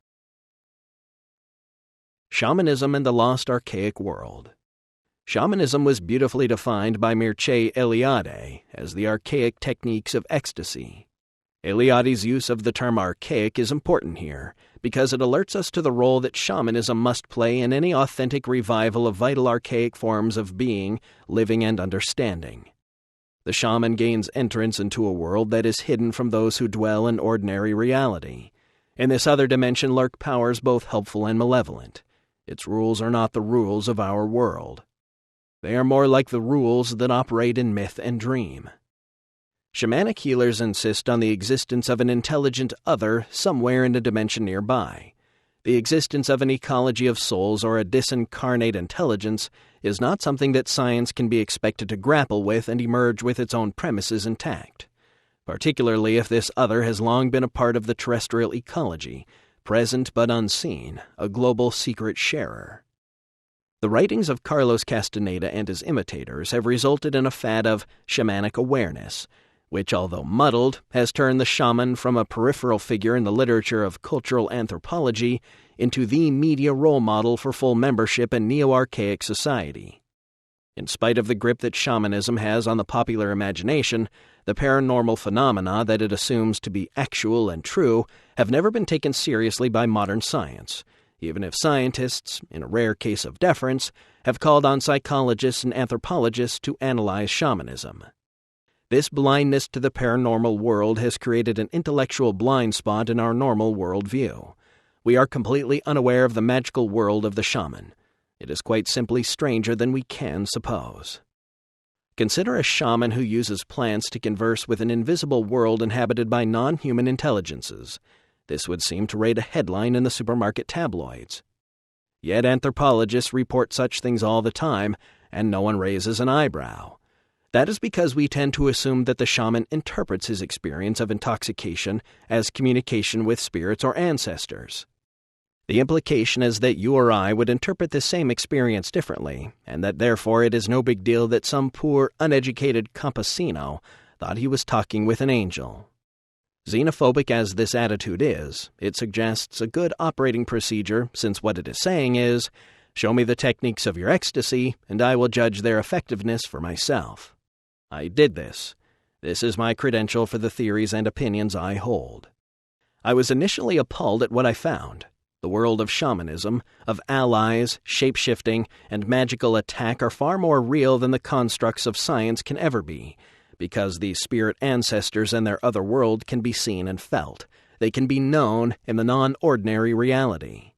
Shamanism and the Lost Archaic World. Shamanism was beautifully defined by Mircea Eliade as the archaic techniques of ecstasy. Eliade's use of the term archaic is important here because it alerts us to the role that shamanism must play in any authentic revival of vital archaic forms of being, living, and understanding. The shaman gains entrance into a world that is hidden from those who dwell in ordinary reality. In this other dimension lurk powers both helpful and malevolent. Its rules are not the rules of our world. They are more like the rules that operate in myth and dream. Shamanic healers insist on the existence of an intelligent other somewhere in a dimension nearby. The existence of an ecology of souls or a disincarnate intelligence is not something that science can be expected to grapple with and emerge with its own premises intact, particularly if this other has long been a part of the terrestrial ecology, present but unseen, a global secret sharer. The writings of Carlos Castaneda and his imitators have resulted in a fad of shamanic awareness, which, although muddled, has turned the shaman from a peripheral figure in the literature of cultural anthropology into the media role model for full membership in neo-archaic society. In spite of the grip that shamanism has on the popular imagination, the paranormal phenomena that it assumes to be actual and true have never been taken seriously by modern science, even if scientists, in a rare case of deference, have called on psychologists and anthropologists to analyze shamanism. This blindness to the paranormal world has created an intellectual blind spot in our normal worldview. We are completely unaware of the magical world of the shaman. It is quite simply stranger than we can suppose. Consider a shaman who uses plants to converse with an invisible world inhabited by non-human intelligences. This would seem to rate a headline in the supermarket tabloids. Yet anthropologists report such things all the time, and no one raises an eyebrow. That is because we tend to assume that the shaman interprets his experience of intoxication as communication with spirits or ancestors. The implication is that you or I would interpret the same experience differently, and that therefore it is no big deal that some poor, uneducated campesino thought he was talking with an angel. Xenophobic as this attitude is, it suggests a good operating procedure, since what it is saying is, show me the techniques of your ecstasy, and I will judge their effectiveness for myself. I did this. This is my credential for the theories and opinions I hold. I was initially appalled at what I found. The world of shamanism, of allies, shape-shifting, and magical attack are far more real than the constructs of science can ever be, because these spirit ancestors and their other world can be seen and felt. They can be known in the non-ordinary reality.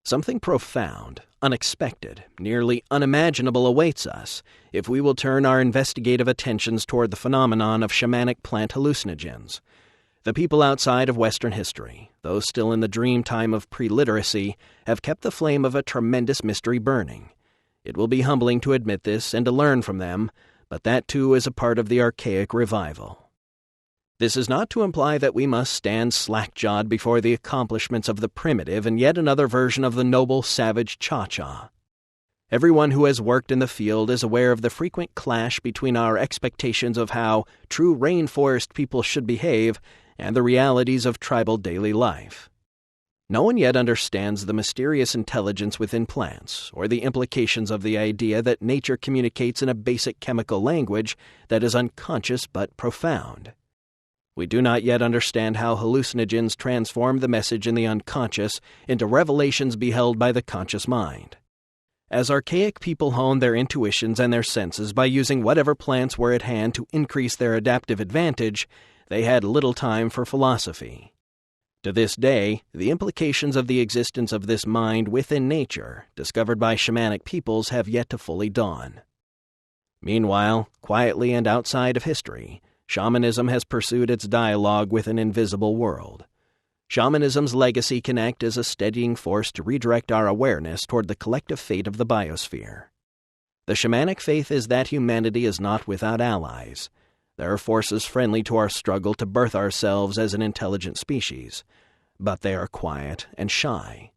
Something profound, unexpected, nearly unimaginable awaits us if we will turn our investigative attentions toward the phenomenon of shamanic plant hallucinogens. The people outside of Western history, those still in the dream time of pre-literacy, have kept the flame of a tremendous mystery burning. It will be humbling to admit this and to learn from them, but that too is a part of the archaic revival. This is not to imply that we must stand slack-jawed before the accomplishments of the primitive and yet another version of the noble savage cha-cha. Everyone who has worked in the field is aware of the frequent clash between our expectations of how true rainforest people should behave and the realities of tribal daily life. No one yet understands the mysterious intelligence within plants, or the implications of the idea that nature communicates in a basic chemical language that is unconscious but profound. We do not yet understand how hallucinogens transform the message in the unconscious into revelations beheld by the conscious mind. As archaic people honed their intuitions and their senses by using whatever plants were at hand to increase their adaptive advantage, they had little time for philosophy. To this day, the implications of the existence of this mind within nature, discovered by shamanic peoples, have yet to fully dawn. Meanwhile, quietly and outside of history, shamanism has pursued its dialogue with an invisible world. Shamanism's legacy can act as a steadying force to redirect our awareness toward the collective fate of the biosphere. The shamanic faith is that humanity is not without allies. There are forces friendly to our struggle to birth ourselves as an intelligent species, but they are quiet and shy.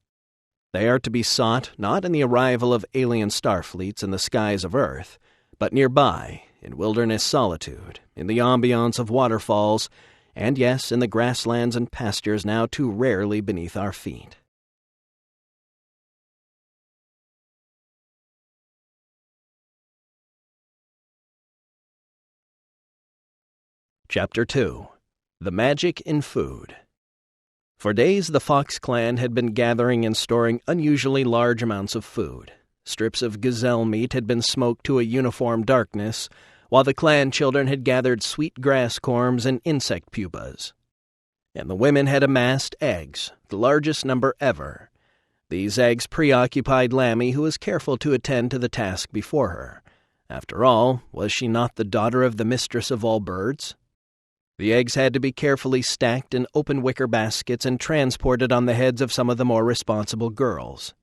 They are to be sought not in the arrival of alien starfleets in the skies of Earth, but nearby, in wilderness solitude, in the ambiance of waterfalls, and yes, in the grasslands and pastures now too rarely beneath our feet. Chapter 2. The Magic in Food. For days the Fox clan had been gathering and storing unusually large amounts of food. Strips of gazelle meat had been smoked to a uniform darkness, while the clan children had gathered sweet grass corms and insect pupas. And the women had amassed eggs, the largest number ever. These eggs preoccupied Lammy, who was careful to attend to the task before her. After all, was she not the daughter of the mistress of all birds? The eggs had to be carefully stacked in open wicker baskets and transported on the heads of some of the more responsible girls.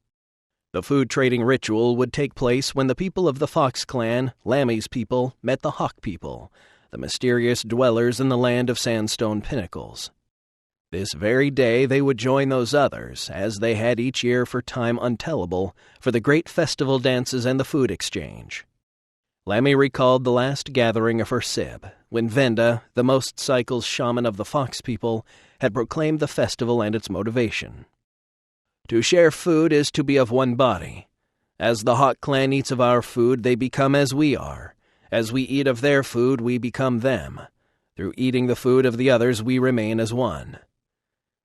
The food trading ritual would take place when the people of the Fox clan, Lammy's people, met the Hawk people, the mysterious dwellers in the land of sandstone pinnacles. This very day they would join those others, as they had each year for time untellable, for the great festival dances and the food exchange. Lammy recalled the last gathering of her Sib, when Venda, the most cycles shaman of the Fox people, had proclaimed the festival and its motivation. To share food is to be of one body. As the Hawk clan eats of our food, they become as we are. As we eat of their food, we become them. Through eating the food of the others, we remain as one.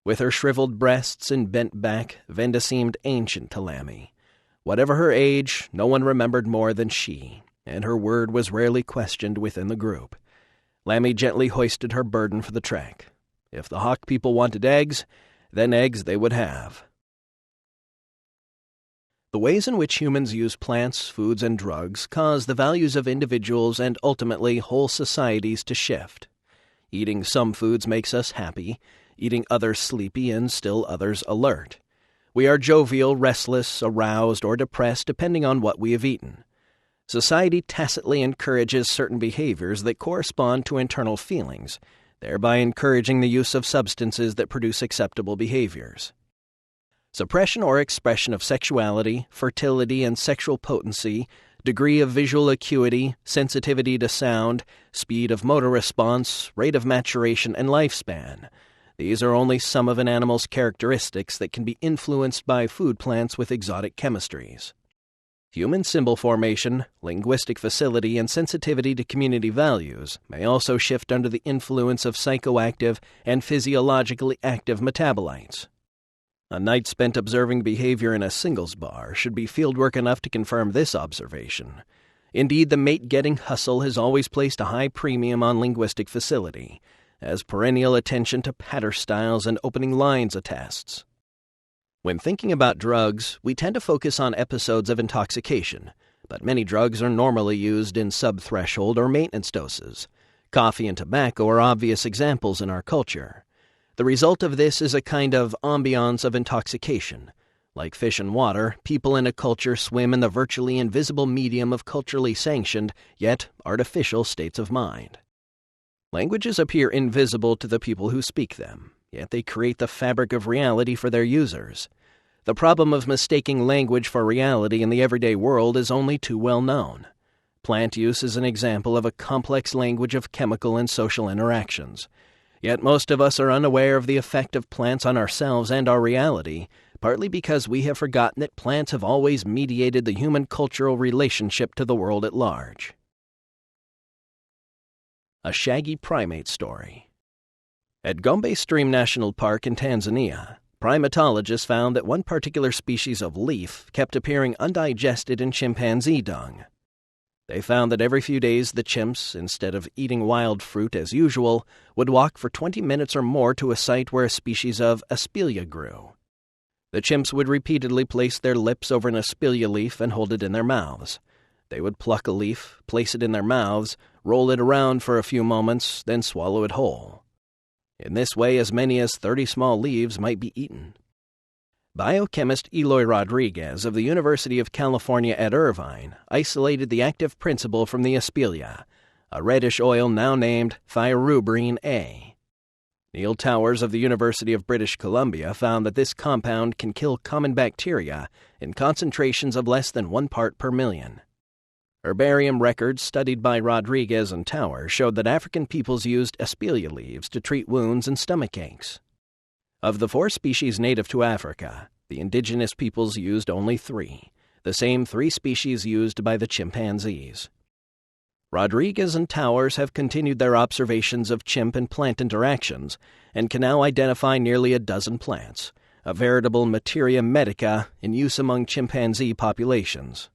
With her shriveled breasts and bent back, Venda seemed ancient to Lammy. Whatever her age, no one remembered more than she, and her word was rarely questioned within the group. Lammy gently hoisted her burden for the trek. If the Hawk people wanted eggs, then eggs they would have. The ways in which humans use plants, foods, and drugs cause the values of individuals and ultimately whole societies to shift. Eating some foods makes us happy, eating others sleepy, and still others alert. We are jovial, restless, aroused, or depressed depending on what we have eaten. Society tacitly encourages certain behaviors that correspond to internal feelings, thereby encouraging the use of substances that produce acceptable behaviors. Suppression or expression of sexuality, fertility, and sexual potency, degree of visual acuity, sensitivity to sound, speed of motor response, rate of maturation, and lifespan. These are only some of an animal's characteristics that can be influenced by food plants with exotic chemistries. Human symbol formation, linguistic facility, and sensitivity to community values may also shift under the influence of psychoactive and physiologically active metabolites. A night spent observing behavior in a singles bar should be fieldwork enough to confirm this observation. Indeed, the mate-getting hustle has always placed a high premium on linguistic facility, as perennial attention to patter styles and opening lines attests. When thinking about drugs, we tend to focus on episodes of intoxication, but many drugs are normally used in sub-threshold or maintenance doses. Coffee and tobacco are obvious examples in our culture. The result of this is a kind of ambiance of intoxication. Like fish and water, people in a culture swim in the virtually invisible medium of culturally sanctioned, yet artificial states of mind. Languages appear invisible to the people who speak them, yet they create the fabric of reality for their users. The problem of mistaking language for reality in the everyday world is only too well known. Plant use is an example of a complex language of chemical and social interactions. Yet most of us are unaware of the effect of plants on ourselves and our reality, partly because we have forgotten that plants have always mediated the human cultural relationship to the world at large. A shaggy primate story. At Gombe Stream National Park in Tanzania, primatologists found that one particular species of leaf kept appearing undigested in chimpanzee dung. They found that every few days the chimps, instead of eating wild fruit as usual, would walk for 20 minutes or more to a site where a species of aspelia grew. The chimps would repeatedly place their lips over an aspelia leaf and hold it in their mouths. They would pluck a leaf, place it in their mouths, roll it around for a few moments, then swallow it whole. In this way, as many as 30 small leaves might be eaten. Biochemist Eloy Rodriguez of the University of California at Irvine isolated the active principle from the aspelia, a reddish oil now named thiorubrine A. Neil Towers of the University of British Columbia found that this compound can kill common bacteria in concentrations of less than 1 part per million. Herbarium records studied by Rodriguez and Towers showed that African peoples used aspelia leaves to treat wounds and stomach aches. Of the 4 species native to Africa, the indigenous peoples used only 3, the same 3 species used by the chimpanzees. Rodriguez and Towers have continued their observations of chimp and plant interactions and can now identify nearly a dozen plants, a veritable materia medica in use among chimpanzee populations.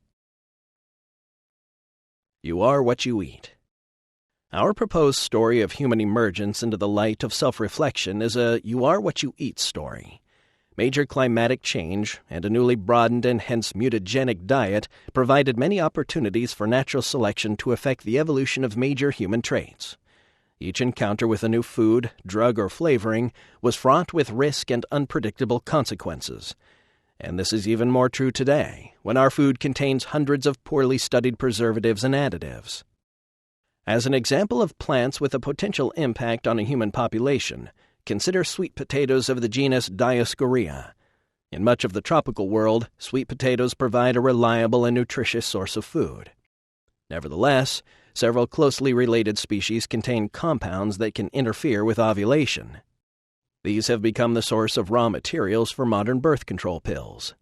You are what you eat. Our proposed story of human emergence into the light of self-reflection is a "you are what you eat" story. Major climatic change and a newly broadened and hence mutagenic diet provided many opportunities for natural selection to affect the evolution of major human traits. Each encounter with a new food, drug, or flavoring was fraught with risk and unpredictable consequences. And this is even more true today, when our food contains hundreds of poorly studied preservatives and additives. As an example of plants with a potential impact on a human population, consider sweet potatoes of the genus Dioscorea. In much of the tropical world, sweet potatoes provide a reliable and nutritious source of food. Nevertheless, several closely related species contain compounds that can interfere with ovulation. These have become the source of raw materials for modern birth control pills.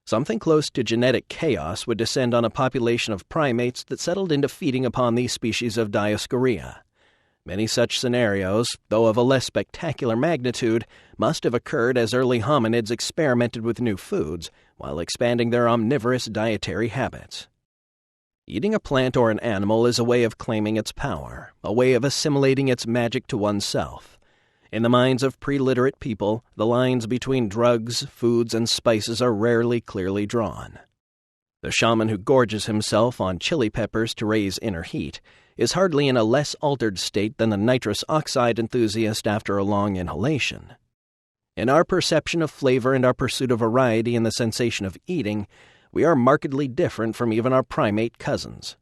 Something close to genetic chaos would descend on a population of primates that settled into feeding upon these species of Dioscorea. Many such scenarios, though of a less spectacular magnitude, must have occurred as early hominids experimented with new foods while expanding their omnivorous dietary habits. Eating a plant or an animal is a way of claiming its power, a way of assimilating its magic to oneself. In the minds of pre-literate people, the lines between drugs, foods, and spices are rarely clearly drawn. The shaman who gorges himself on chili peppers to raise inner heat is hardly in a less altered state than the nitrous oxide enthusiast after a long inhalation. In our perception of flavor and our pursuit of variety in the sensation of eating, we are markedly different from even our primate cousins.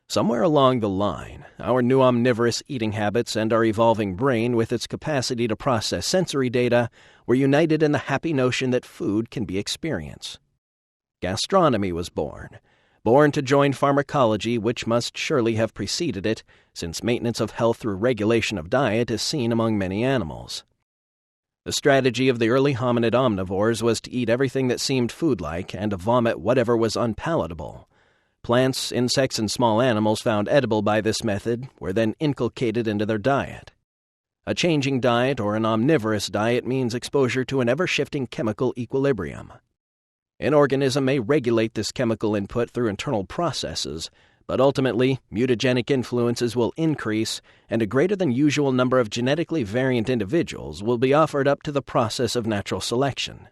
Somewhere along the line, our new omnivorous eating habits and our evolving brain with its capacity to process sensory data were united in the happy notion that food can be experienced. Gastronomy was born to join pharmacology, which must surely have preceded it, since maintenance of health through regulation of diet is seen among many animals. The strategy of the early hominid omnivores was to eat everything that seemed food-like and to vomit whatever was unpalatable. Plants, insects, and small animals found edible by this method were then inculcated into their diet. A changing diet or an omnivorous diet means exposure to an ever-shifting chemical equilibrium. An organism may regulate this chemical input through internal processes, but ultimately, mutagenic influences will increase, and a greater than usual number of genetically variant individuals will be offered up to the process of natural selection.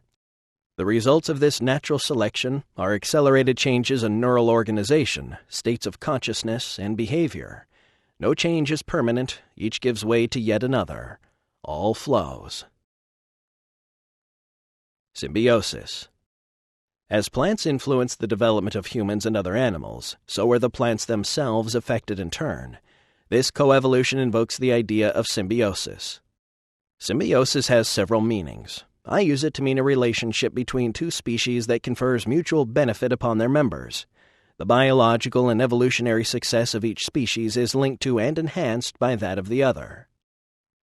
The results of this natural selection are accelerated changes in neural organization, states of consciousness, and behavior. No change is permanent, each gives way to yet another. All flows. Symbiosis. As plants influence the development of humans and other animals, so are the plants themselves affected in turn. This coevolution invokes the idea of symbiosis. Symbiosis has several meanings. I use it to mean a relationship between two species that confers mutual benefit upon their members. The biological and evolutionary success of each species is linked to and enhanced by that of the other.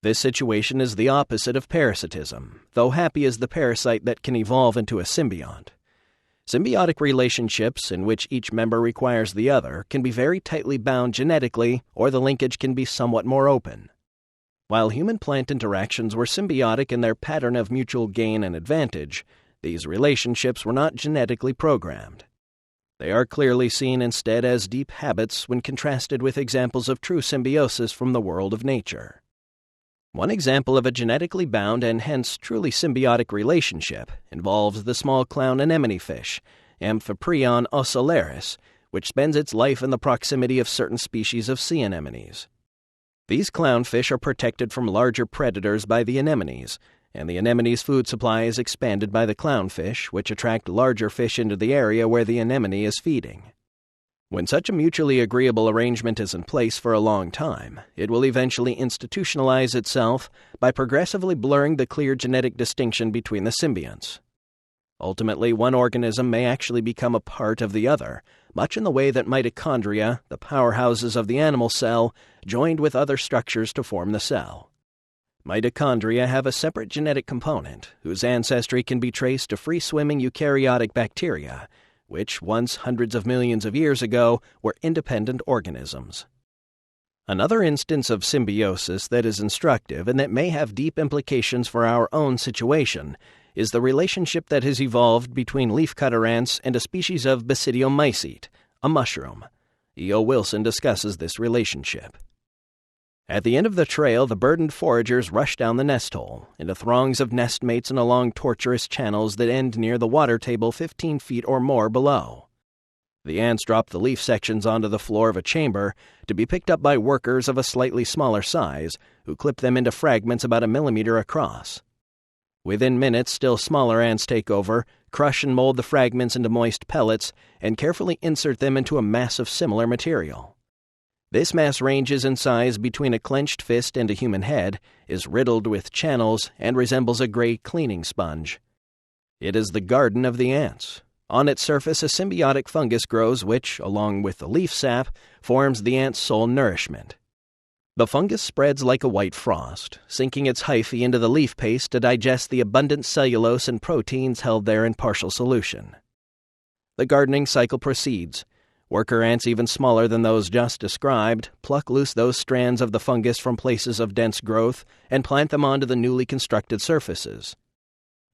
This situation is the opposite of parasitism, though happy is the parasite that can evolve into a symbiont. Symbiotic relationships, in which each member requires the other, can be very tightly bound genetically, or the linkage can be somewhat more open. While human-plant interactions were symbiotic in their pattern of mutual gain and advantage, these relationships were not genetically programmed. They are clearly seen instead as deep habits when contrasted with examples of true symbiosis from the world of nature. One example of a genetically bound and hence truly symbiotic relationship involves the small clown anemone fish, Amphiprion ocellaris, which spends its life in the proximity of certain species of sea anemones. These clownfish are protected from larger predators by the anemones, and the anemone's food supply is expanded by the clownfish, which attract larger fish into the area where the anemone is feeding. When such a mutually agreeable arrangement is in place for a long time, it will eventually institutionalize itself by progressively blurring the clear genetic distinction between the symbionts. Ultimately, one organism may actually become a part of the other, much in the way that mitochondria, the powerhouses of the animal cell, joined with other structures to form the cell. Mitochondria have a separate genetic component, whose ancestry can be traced to free-swimming eukaryotic bacteria, which once hundreds of millions of years ago were independent organisms. Another instance of symbiosis that is instructive and that may have deep implications for our own situation is the relationship that has evolved between leafcutter ants and a species of basidiomycete, a mushroom. E.O. Wilson discusses this relationship. At the end of the trail, the burdened foragers rush down the nest hole, into throngs of nestmates and along tortuous channels that end near the water table 15 feet or more below. The ants drop the leaf sections onto the floor of a chamber to be picked up by workers of a slightly smaller size, who clip them into fragments about a millimeter across. Within minutes, still smaller ants take over, crush and mold the fragments into moist pellets, and carefully insert them into a mass of similar material. This mass ranges in size between a clenched fist and a human head, is riddled with channels, and resembles a gray cleaning sponge. It is the garden of the ants. On its surface, a symbiotic fungus grows which, along with the leaf sap, forms the ant's sole nourishment. The fungus spreads like a white frost, sinking its hyphae into the leaf paste to digest the abundant cellulose and proteins held there in partial solution. The gardening cycle proceeds. Worker ants even smaller than those just described pluck loose those strands of the fungus from places of dense growth and plant them onto the newly constructed surfaces.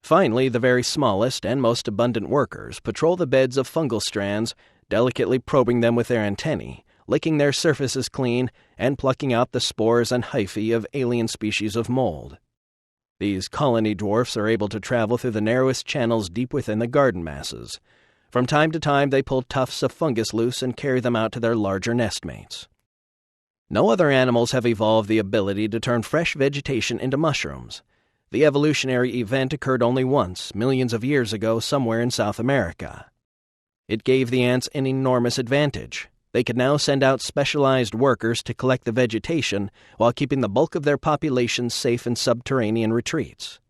Finally, the very smallest and most abundant workers patrol the beds of fungal strands, delicately probing them with their antennae, licking their surfaces clean, and plucking out the spores and hyphae of alien species of mold. These colony dwarfs are able to travel through the narrowest channels deep within the garden masses. From time to time, they pull tufts of fungus loose and carry them out to their larger nestmates. No other animals have evolved the ability to turn fresh vegetation into mushrooms. The evolutionary event occurred only once, millions of years ago, somewhere in South America. It gave the ants an enormous advantage. They could now send out specialized workers to collect the vegetation while keeping the bulk of their populations safe in subterranean retreats.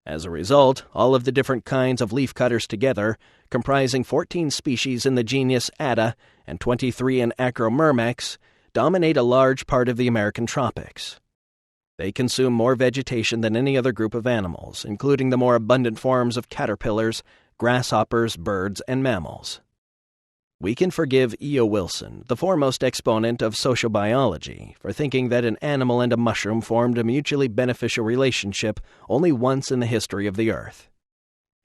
As a result, all of the different kinds of leafcutters together, comprising 14 species in the genus Atta and 23 in Acromyrmex, dominate a large part of the American tropics. They consume more vegetation than any other group of animals, including the more abundant forms of caterpillars, grasshoppers, birds, and mammals. We can forgive E.O. Wilson, the foremost exponent of sociobiology, for thinking that an animal and a mushroom formed a mutually beneficial relationship only once in the history of the Earth.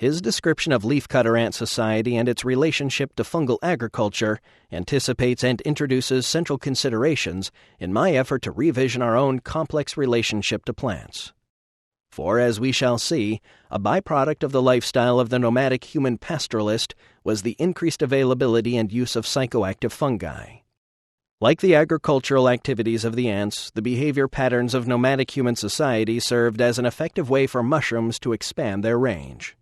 His description of leafcutter ant society and its relationship to fungal agriculture anticipates and introduces central considerations in my effort to revision our own complex relationship to plants. For, as we shall see, a byproduct of the lifestyle of the nomadic human pastoralist was the increased availability and use of psychoactive fungi. Like the agricultural activities of the ants, the behavior patterns of nomadic human society served as an effective way for mushrooms to expand their range.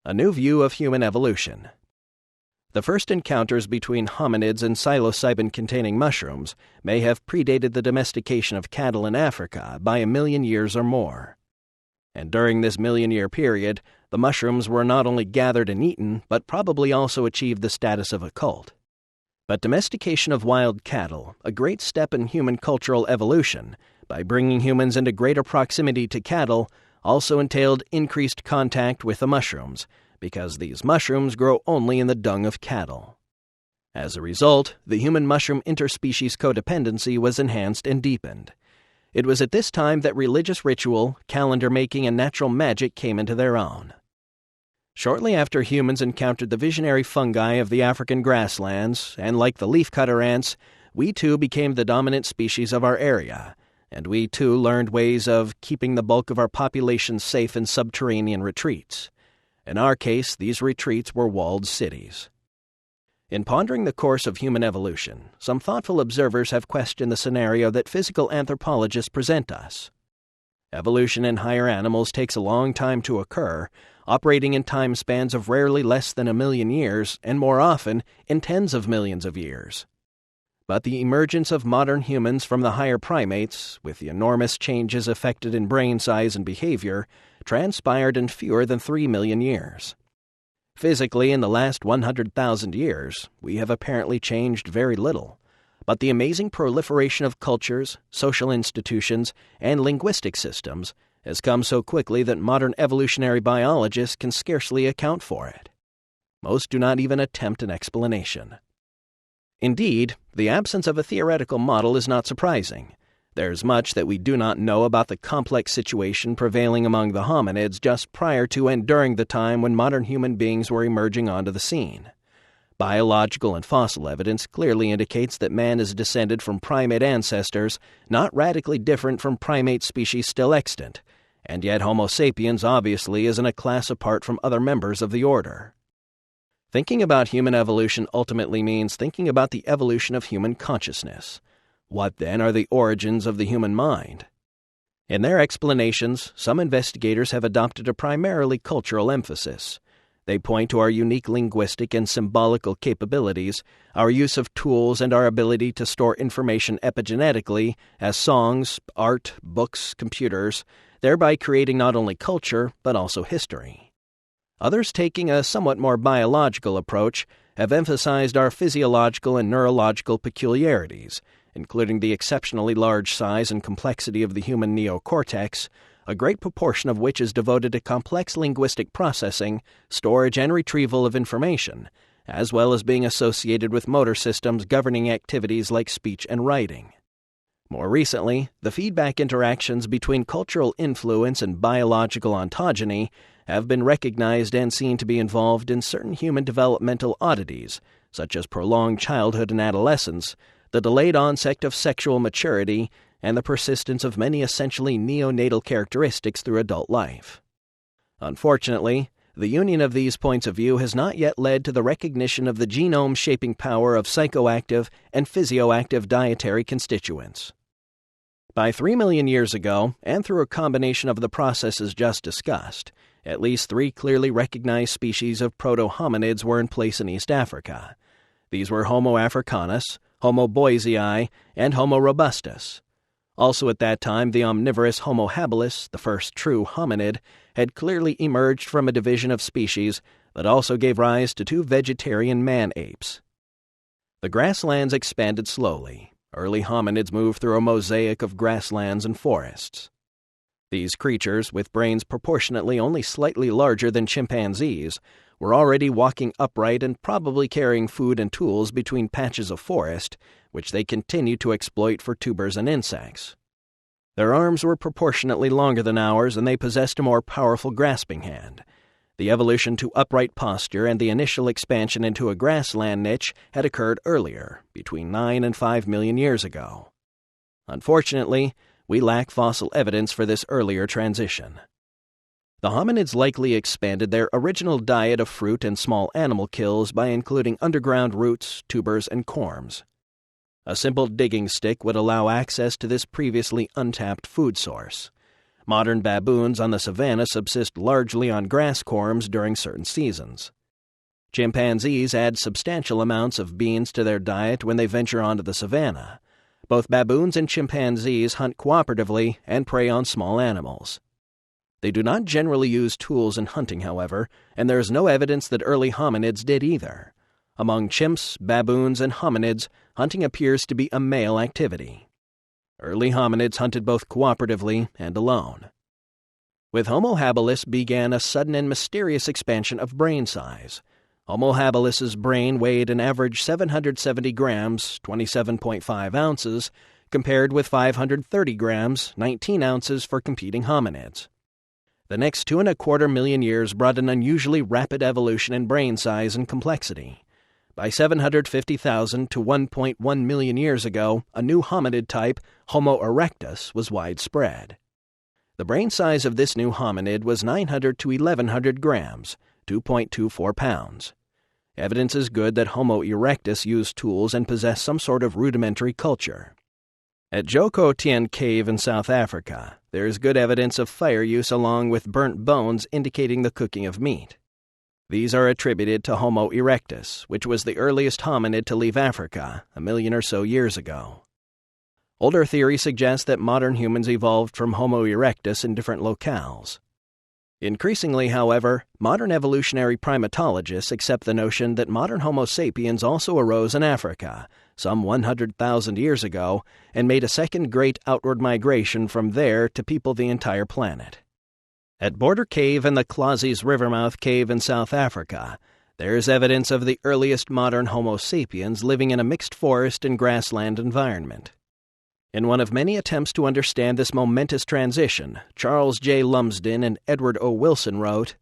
A new view of human evolution. The first encounters between hominids and psilocybin-containing mushrooms may have predated the domestication of cattle in Africa by 1 million years or more. And during this million-year period, the mushrooms were not only gathered and eaten, but probably also achieved the status of a cult. But domestication of wild cattle, a great step in human cultural evolution, by bringing humans into greater proximity to cattle, also entailed increased contact with the mushrooms, because these mushrooms grow only in the dung of cattle. As a result, the human-mushroom interspecies codependency was enhanced and deepened. It was at this time that religious ritual, calendar-making, and natural magic came into their own. Shortly after humans encountered the visionary fungi of the African grasslands, and like the leafcutter ants, we too became the dominant species of our area, and we too learned ways of keeping the bulk of our population safe in subterranean retreats. In our case, these retreats were walled cities. In pondering the course of human evolution, some thoughtful observers have questioned the scenario that physical anthropologists present us. Evolution in higher animals takes a long time to occur, operating in time spans of rarely less than 1 million years, and more often in tens of millions of years. But the emergence of modern humans from the higher primates, with the enormous changes effected in brain size and behavior, transpired in fewer than 3 million years. Physically, in the last 100,000 years, we have apparently changed very little, but the amazing proliferation of cultures, social institutions, and linguistic systems has come so quickly that modern evolutionary biologists can scarcely account for it. Most do not even attempt an explanation. Indeed, the absence of a theoretical model is not surprising. There's much that we do not know about the complex situation prevailing among the hominids just prior to and during the time when modern human beings were emerging onto the scene. Biological and fossil evidence clearly indicates that man is descended from primate ancestors not radically different from primate species still extant, and yet Homo sapiens obviously is in a class apart from other members of the order. Thinking about human evolution ultimately means thinking about the evolution of human consciousness. What, then, are the origins of the human mind? In their explanations, some investigators have adopted a primarily cultural emphasis. They point to our unique linguistic and symbolical capabilities, our use of tools, and our ability to store information epigenetically as songs, art, books, computers, thereby creating not only culture, but also history. Others, taking a somewhat more biological approach, have emphasized our physiological and neurological peculiarities, including the exceptionally large size and complexity of the human neocortex, a great proportion of which is devoted to complex linguistic processing, storage, and retrieval of information, as well as being associated with motor systems governing activities like speech and writing. More recently, the feedback interactions between cultural influence and biological ontogeny have been recognized and seen to be involved in certain human developmental oddities, such as prolonged childhood and adolescence, the delayed onset of sexual maturity, and the persistence of many essentially neonatal characteristics through adult life. Unfortunately, the union of these points of view has not yet led to the recognition of the genome-shaping power of psychoactive and physioactive dietary constituents. By 3 million years ago, and through a combination of the processes just discussed, at least 3 clearly recognized species of proto-hominids were in place in East Africa. These were Homo africanus, Homo boisei, and Homo robustus. Also at that time, the omnivorous Homo habilis, the first true hominid, had clearly emerged from a division of species that also gave rise to 2 vegetarian man-apes. The grasslands expanded slowly. Early hominids moved through a mosaic of grasslands and forests. These creatures, with brains proportionately only slightly larger than chimpanzees, were already walking upright and probably carrying food and tools between patches of forest, which they continued to exploit for tubers and insects. Their arms were proportionately longer than ours, and they possessed a more powerful grasping hand. The evolution to upright posture and the initial expansion into a grassland niche had occurred earlier, between 9 and 5 million years ago. Unfortunately, we lack fossil evidence for this earlier transition. The hominids likely expanded their original diet of fruit and small animal kills by including underground roots, tubers, and corms. A simple digging stick would allow access to this previously untapped food source. Modern baboons on the savanna subsist largely on grass corms during certain seasons. Chimpanzees add substantial amounts of beans to their diet when they venture onto the savanna. Both baboons and chimpanzees hunt cooperatively and prey on small animals. They do not generally use tools in hunting, however, and there is no evidence that early hominids did either. Among chimps, baboons, and hominids, hunting appears to be a male activity. Early hominids hunted both cooperatively and alone. With Homo habilis began a sudden and mysterious expansion of brain size. Homo habilis's brain weighed an average 770 grams, 27.5 ounces, compared with 530 grams, 19 ounces for competing hominids. The next 2.25 million years brought an unusually rapid evolution in brain size and complexity. By 750,000 to 1.1 million years ago, a new hominid type, Homo erectus, was widespread. The brain size of this new hominid was 900 to 1,100 grams, 2.24 pounds. Evidence is good that Homo erectus used tools and possessed some sort of rudimentary culture. At Joko Tien Cave in South Africa, there is good evidence of fire use along with burnt bones indicating the cooking of meat. These are attributed to Homo erectus, which was the earliest hominid to leave Africa 1 million or so years ago. Older theories suggest that modern humans evolved from Homo erectus in different locales. Increasingly, however, modern evolutionary primatologists accept the notion that modern Homo sapiens also arose in Africa, some 100,000 years ago, and made a second great outward migration from there to people the entire planet. At Border Cave and the Klazies Rivermouth Cave in South Africa, there is evidence of the earliest modern Homo sapiens living in a mixed forest and grassland environment. In one of many attempts to understand this momentous transition, Charles J. Lumsden and Edward O. Wilson wrote,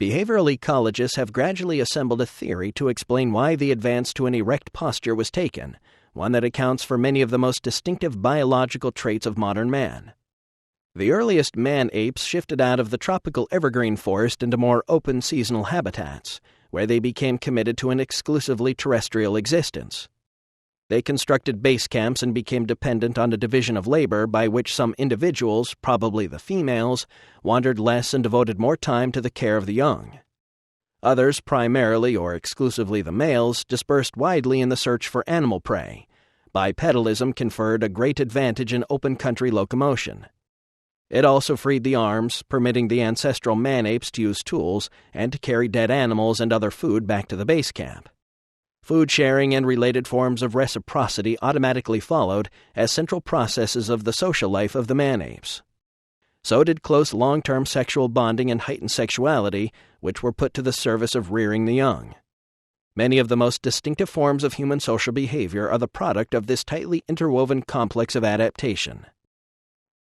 Behavioral ecologists have gradually assembled a theory to explain why the advance to an erect posture was taken, one that accounts for many of the most distinctive biological traits of modern man. The earliest man-apes shifted out of the tropical evergreen forest into more open seasonal habitats, where they became committed to an exclusively terrestrial existence. They constructed base camps and became dependent on a division of labor by which some individuals, probably the females, wandered less and devoted more time to the care of the young. Others, primarily or exclusively the males, dispersed widely in the search for animal prey. Bipedalism conferred a great advantage in open country locomotion. It also freed the arms, permitting the ancestral man-apes to use tools and to carry dead animals and other food back to the base camp. Food sharing and related forms of reciprocity automatically followed as central processes of the social life of the man-apes. So did close long-term sexual bonding and heightened sexuality, which were put to the service of rearing the young. Many of the most distinctive forms of human social behavior are the product of this tightly interwoven complex of adaptation.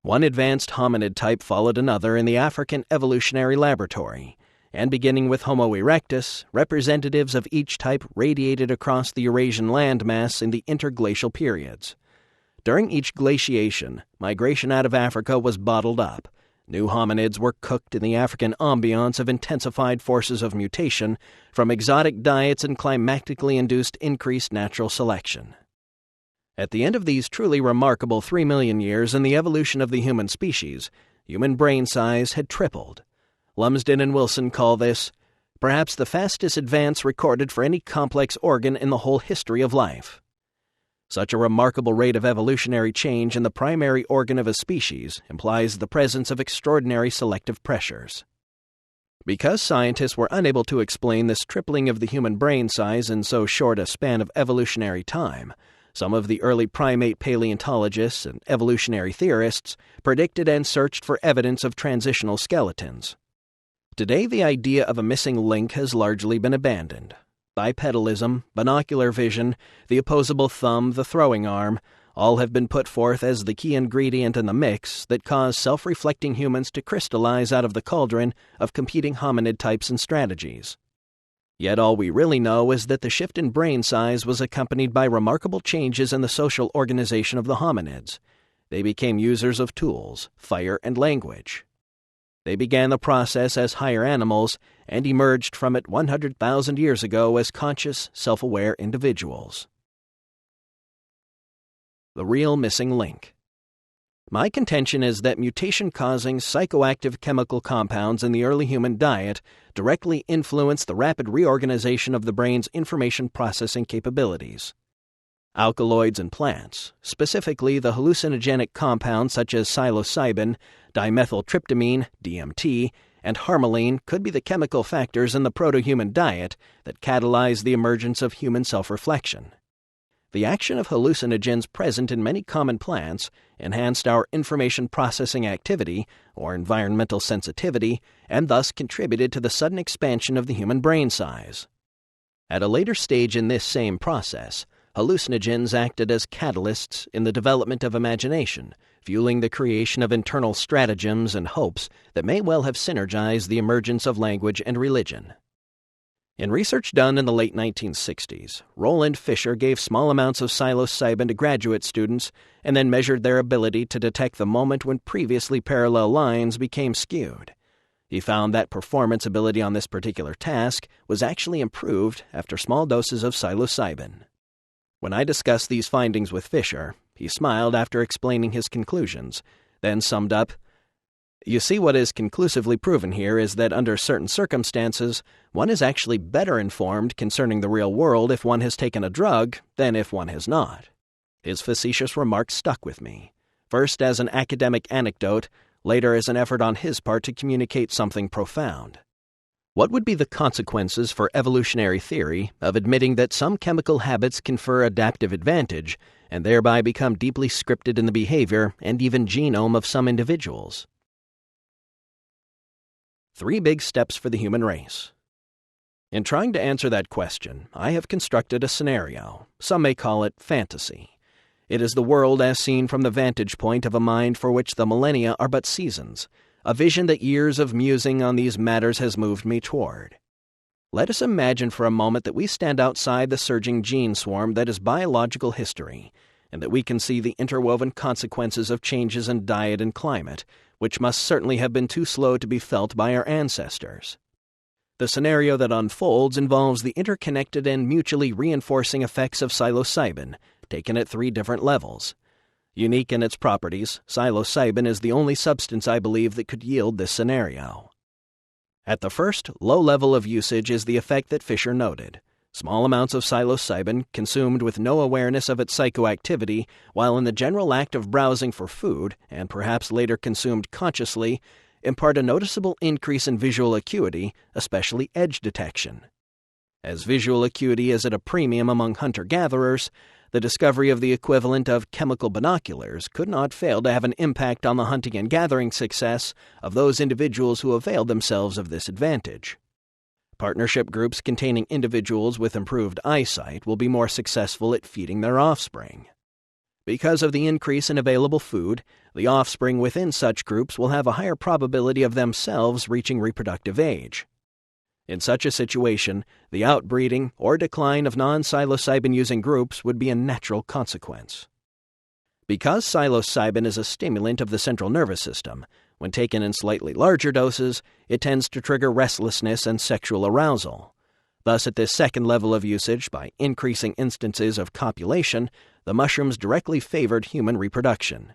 One advanced hominid type followed another in the African evolutionary laboratory, and beginning with Homo erectus, representatives of each type radiated across the Eurasian landmass in the interglacial periods. During each glaciation, migration out of Africa was bottled up. New hominids were cooked in the African ambiance of intensified forces of mutation from exotic diets and climatically induced increased natural selection. At the end of these truly remarkable 3 million years in the evolution of the human species, human brain size had tripled. Lumsden and Wilson call this, perhaps the fastest advance recorded for any complex organ in the whole history of life. Such a remarkable rate of evolutionary change in the primary organ of a species implies the presence of extraordinary selective pressures. Because scientists were unable to explain this tripling of the human brain size in so short a span of evolutionary time, some of the early primate paleontologists and evolutionary theorists predicted and searched for evidence of transitional skeletons. Today, the idea of a missing link has largely been abandoned. Bipedalism, binocular vision, the opposable thumb, the throwing arm, all have been put forth as the key ingredient in the mix that caused self-reflecting humans to crystallize out of the cauldron of competing hominid types and strategies. Yet all we really know is that the shift in brain size was accompanied by remarkable changes in the social organization of the hominids. They became users of tools, fire, and language. They began the process as higher animals and emerged from it 100,000 years ago as conscious, self-aware individuals. The real missing link. My contention is that mutation-causing psychoactive chemical compounds in the early human diet directly influenced the rapid reorganization of the brain's information processing capabilities. Alkaloids in plants, specifically the hallucinogenic compounds such as psilocybin, dimethyltryptamine, DMT, and harmaline could be the chemical factors in the proto-human diet that catalyzed the emergence of human self-reflection. The action of hallucinogens present in many common plants enhanced our information processing activity, or environmental sensitivity, and thus contributed to the sudden expansion of the human brain size. At a later stage in this same process, hallucinogens acted as catalysts in the development of imagination, fueling the creation of internal stratagems and hopes that may well have synergized the emergence of language and religion. In research done in the late 1960s, Roland Fisher gave small amounts of psilocybin to graduate students and then measured their ability to detect the moment when previously parallel lines became skewed. He found that performance ability on this particular task was actually improved after small doses of psilocybin. When I discussed these findings with Fisher, he smiled after explaining his conclusions, then summed up, "You see, what is conclusively proven here is that under certain circumstances, one is actually better informed concerning the real world if one has taken a drug than if one has not." His facetious remark stuck with me, first as an academic anecdote, later as an effort on his part to communicate something profound. What would be the consequences for evolutionary theory of admitting that some chemical habits confer adaptive advantage and thereby become deeply scripted in the behavior and even genome of some individuals? 3 big steps for the human race. In trying to answer that question, I have constructed a scenario. Some may call it fantasy. It is the world as seen from the vantage point of a mind for which the millennia are but seasons, a vision that years of musing on these matters has moved me toward. Let us imagine for a moment that we stand outside the surging gene swarm that is biological history, and that we can see the interwoven consequences of changes in diet and climate, which must certainly have been too slow to be felt by our ancestors. The scenario that unfolds involves the interconnected and mutually reinforcing effects of psilocybin, taken at 3 different levels. Unique in its properties, psilocybin is the only substance I believe that could yield this scenario. At the first, low level of usage is the effect that Fisher noted. Small amounts of psilocybin, consumed with no awareness of its psychoactivity, while in the general act of browsing for food, and perhaps later consumed consciously, impart a noticeable increase in visual acuity, especially edge detection. As visual acuity is at a premium among hunter-gatherers, the discovery of the equivalent of chemical binoculars could not fail to have an impact on the hunting and gathering success of those individuals who availed themselves of this advantage. Partnership groups containing individuals with improved eyesight will be more successful at feeding their offspring. Because of the increase in available food, the offspring within such groups will have a higher probability of themselves reaching reproductive age. In such a situation, the outbreeding or decline of non-psilocybin-using groups would be a natural consequence. Because psilocybin is a stimulant of the central nervous system, when taken in slightly larger doses, it tends to trigger restlessness and sexual arousal. Thus, at this second level of usage, by increasing instances of copulation, the mushrooms directly favored human reproduction.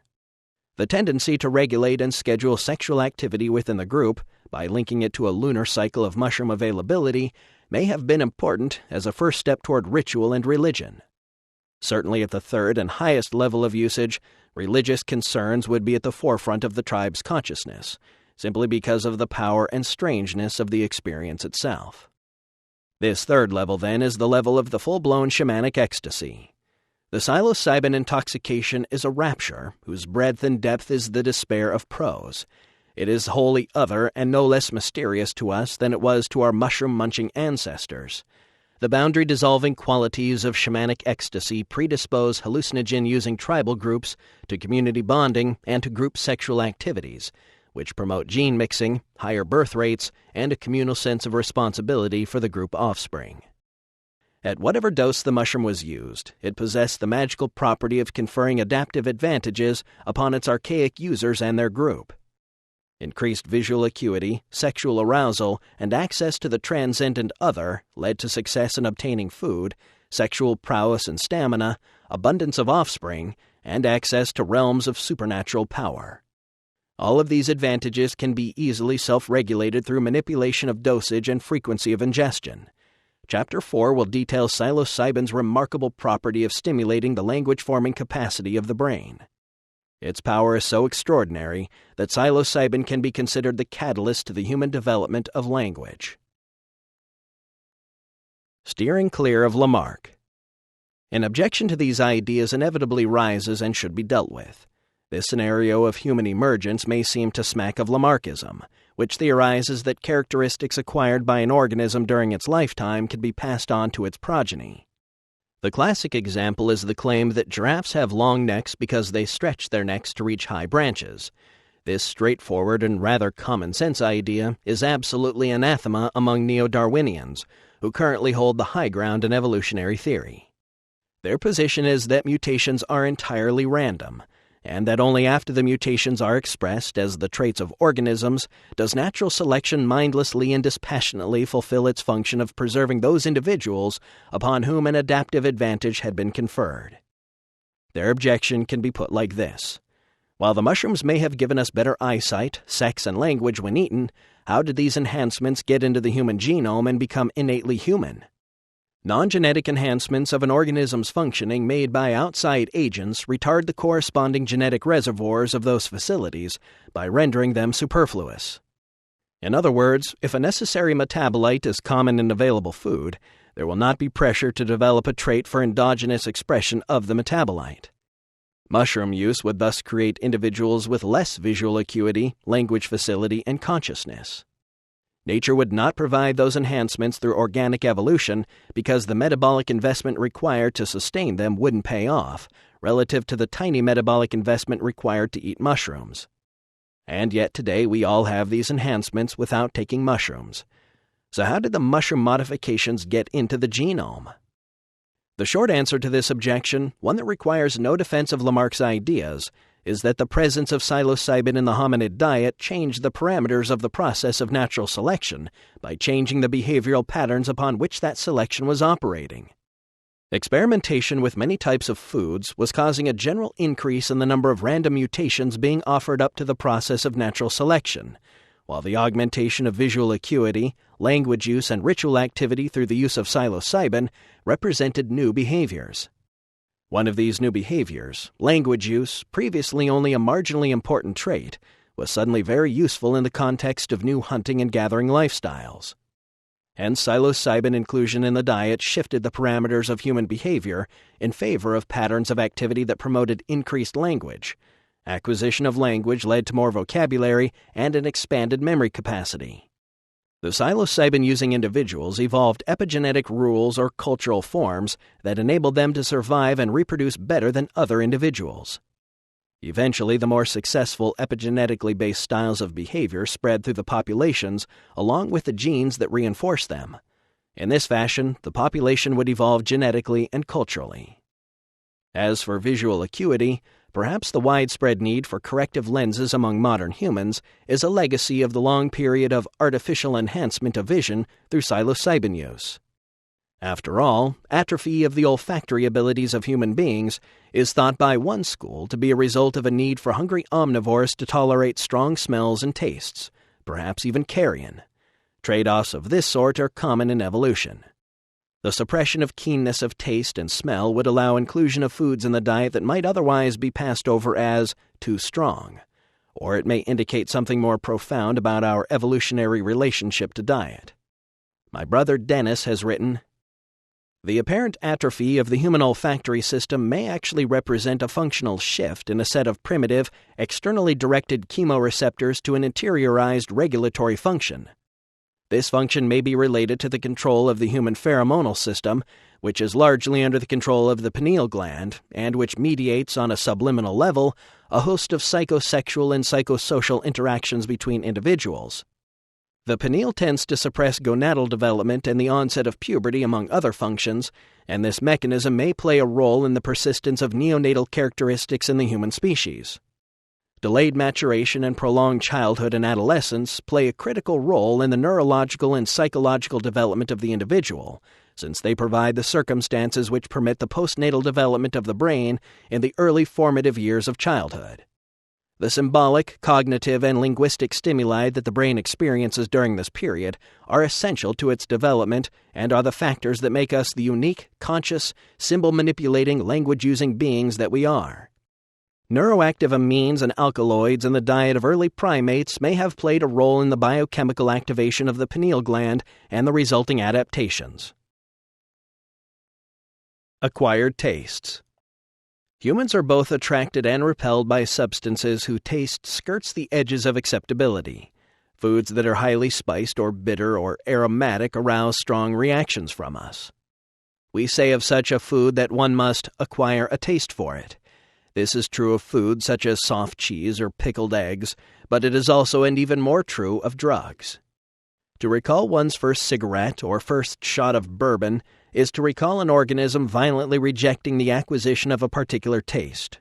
The tendency to regulate and schedule sexual activity within the group, by linking it to a lunar cycle of mushroom availability, may have been important as a first step toward ritual and religion. Certainly at the third and highest level of usage, religious concerns would be at the forefront of the tribe's consciousness, simply because of the power and strangeness of the experience itself. This third level, then, is the level of the full-blown shamanic ecstasy. The psilocybin intoxication is a rapture whose breadth and depth is the despair of prose. It is wholly other and no less mysterious to us than it was to our mushroom-munching ancestors. The boundary-dissolving qualities of shamanic ecstasy predispose hallucinogen-using tribal groups to community bonding and to group sexual activities, which promote gene mixing, higher birth rates, and a communal sense of responsibility for the group offspring. At whatever dose the mushroom was used, it possessed the magical property of conferring adaptive advantages upon its archaic users and their group. Increased visual acuity, sexual arousal, and access to the transcendent other led to success in obtaining food, sexual prowess and stamina, abundance of offspring, and access to realms of supernatural power. All of these advantages can be easily self-regulated through manipulation of dosage and frequency of ingestion. Chapter 4 will detail psilocybin's remarkable property of stimulating the language-forming capacity of the brain. Its power is so extraordinary that psilocybin can be considered the catalyst to the human development of language. Steering clear of Lamarck. An objection to these ideas inevitably rises and should be dealt with. This scenario of human emergence may seem to smack of Lamarckism, which theorizes that characteristics acquired by an organism during its lifetime can be passed on to its progeny. The classic example is the claim that giraffes have long necks because they stretch their necks to reach high branches. This straightforward and rather common-sense idea is absolutely anathema among neo-Darwinians, who currently hold the high ground in evolutionary theory. Their position is that mutations are entirely random, and that only after the mutations are expressed as the traits of organisms does natural selection mindlessly and dispassionately fulfill its function of preserving those individuals upon whom an adaptive advantage had been conferred. Their objection can be put like this. While the mushrooms may have given us better eyesight, sex, and language when eaten, how did these enhancements get into the human genome and become innately human? Non-genetic enhancements of an organism's functioning made by outside agents retard the corresponding genetic reservoirs of those facilities by rendering them superfluous. In other words, if a necessary metabolite is common in available food, there will not be pressure to develop a trait for endogenous expression of the metabolite. Mushroom use would thus create individuals with less visual acuity, language facility, and consciousness. Nature would not provide those enhancements through organic evolution because the metabolic investment required to sustain them wouldn't pay off, relative to the tiny metabolic investment required to eat mushrooms. And yet today we all have these enhancements without taking mushrooms. So how did the mushroom modifications get into the genome? The short answer to this objection, one that requires no defense of Lamarck's ideas, is that the presence of psilocybin in the hominid diet changed the parameters of the process of natural selection by changing the behavioral patterns upon which that selection was operating. Experimentation with many types of foods was causing a general increase in the number of random mutations being offered up to the process of natural selection, while the augmentation of visual acuity, language use, and ritual activity through the use of psilocybin represented new behaviors. One of these new behaviors, language use, previously only a marginally important trait, was suddenly very useful in the context of new hunting and gathering lifestyles. Hence, psilocybin inclusion in the diet shifted the parameters of human behavior in favor of patterns of activity that promoted increased language. Acquisition of language led to more vocabulary and an expanded memory capacity. The psilocybin-using individuals evolved epigenetic rules or cultural forms that enabled them to survive and reproduce better than other individuals. Eventually, the more successful epigenetically based styles of behavior spread through the populations along with the genes that reinforce them. In this fashion, the population would evolve genetically and culturally. As for visual acuity, perhaps the widespread need for corrective lenses among modern humans is a legacy of the long period of artificial enhancement of vision through psilocybin use. After all, atrophy of the olfactory abilities of human beings is thought by one school to be a result of a need for hungry omnivores to tolerate strong smells and tastes, perhaps even carrion. Trade-offs of this sort are common in evolution. The suppression of keenness of taste and smell would allow inclusion of foods in the diet that might otherwise be passed over as too strong, or it may indicate something more profound about our evolutionary relationship to diet. My brother Dennis has written, "The apparent atrophy of the human olfactory system may actually represent a functional shift in a set of primitive, externally directed chemoreceptors to an interiorized regulatory function. This function may be related to the control of the human pheromonal system, which is largely under the control of the pineal gland, and which mediates on a subliminal level a host of psychosexual and psychosocial interactions between individuals. The pineal tends to suppress gonadal development and the onset of puberty, among other functions, and this mechanism may play a role in the persistence of neonatal characteristics in the human species. Delayed maturation and prolonged childhood and adolescence play a critical role in the neurological and psychological development of the individual, since they provide the circumstances which permit the postnatal development of the brain in the early formative years of childhood. The symbolic, cognitive, and linguistic stimuli that the brain experiences during this period are essential to its development and are the factors that make us the unique, conscious, symbol-manipulating, language-using beings that we are. Neuroactive amines and alkaloids in the diet of early primates may have played a role in the biochemical activation of the pineal gland and the resulting adaptations. Acquired tastes. Humans are both attracted and repelled by substances whose taste skirts the edges of acceptability. Foods that are highly spiced or bitter or aromatic arouse strong reactions from us. We say of such a food that one must acquire a taste for it. This is true of food such as soft cheese or pickled eggs, but it is also and even more true of drugs. To recall one's first cigarette or first shot of bourbon is to recall an organism violently rejecting the acquisition of a particular taste.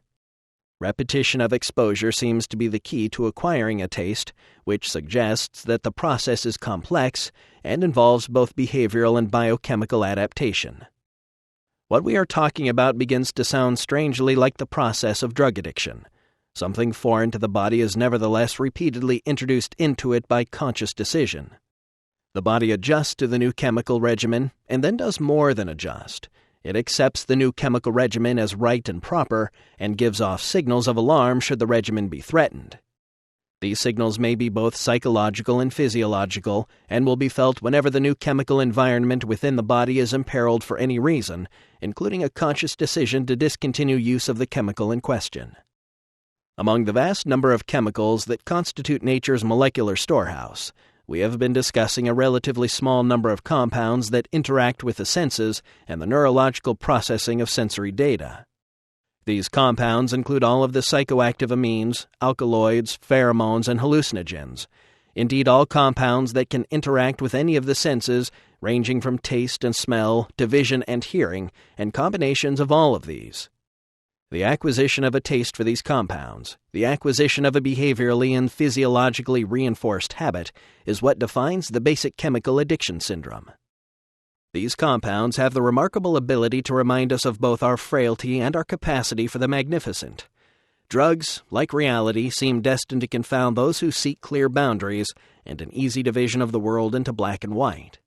Repetition of exposure seems to be the key to acquiring a taste, which suggests that the process is complex and involves both behavioral and biochemical adaptation. What we are talking about begins to sound strangely like the process of drug addiction. Something foreign to the body is nevertheless repeatedly introduced into it by conscious decision. The body adjusts to the new chemical regimen and then does more than adjust. It accepts the new chemical regimen as right and proper and gives off signals of alarm should the regimen be threatened. These signals may be both psychological and physiological and will be felt whenever the new chemical environment within the body is imperiled for any reason, including a conscious decision to discontinue use of the chemical in question. Among the vast number of chemicals that constitute nature's molecular storehouse, we have been discussing a relatively small number of compounds that interact with the senses and the neurological processing of sensory data. These compounds include all of the psychoactive amines, alkaloids, pheromones, and hallucinogens. Indeed, all compounds that can interact with any of the senses, ranging from taste and smell to vision and hearing, and combinations of all of these. The acquisition of a taste for these compounds, the acquisition of a behaviorally and physiologically reinforced habit, is what defines the basic chemical addiction syndrome. These compounds have the remarkable ability to remind us of both our frailty and our capacity for the magnificent. Drugs, like reality, seem destined to confound those who seek clear boundaries and an easy division of the world into black and white.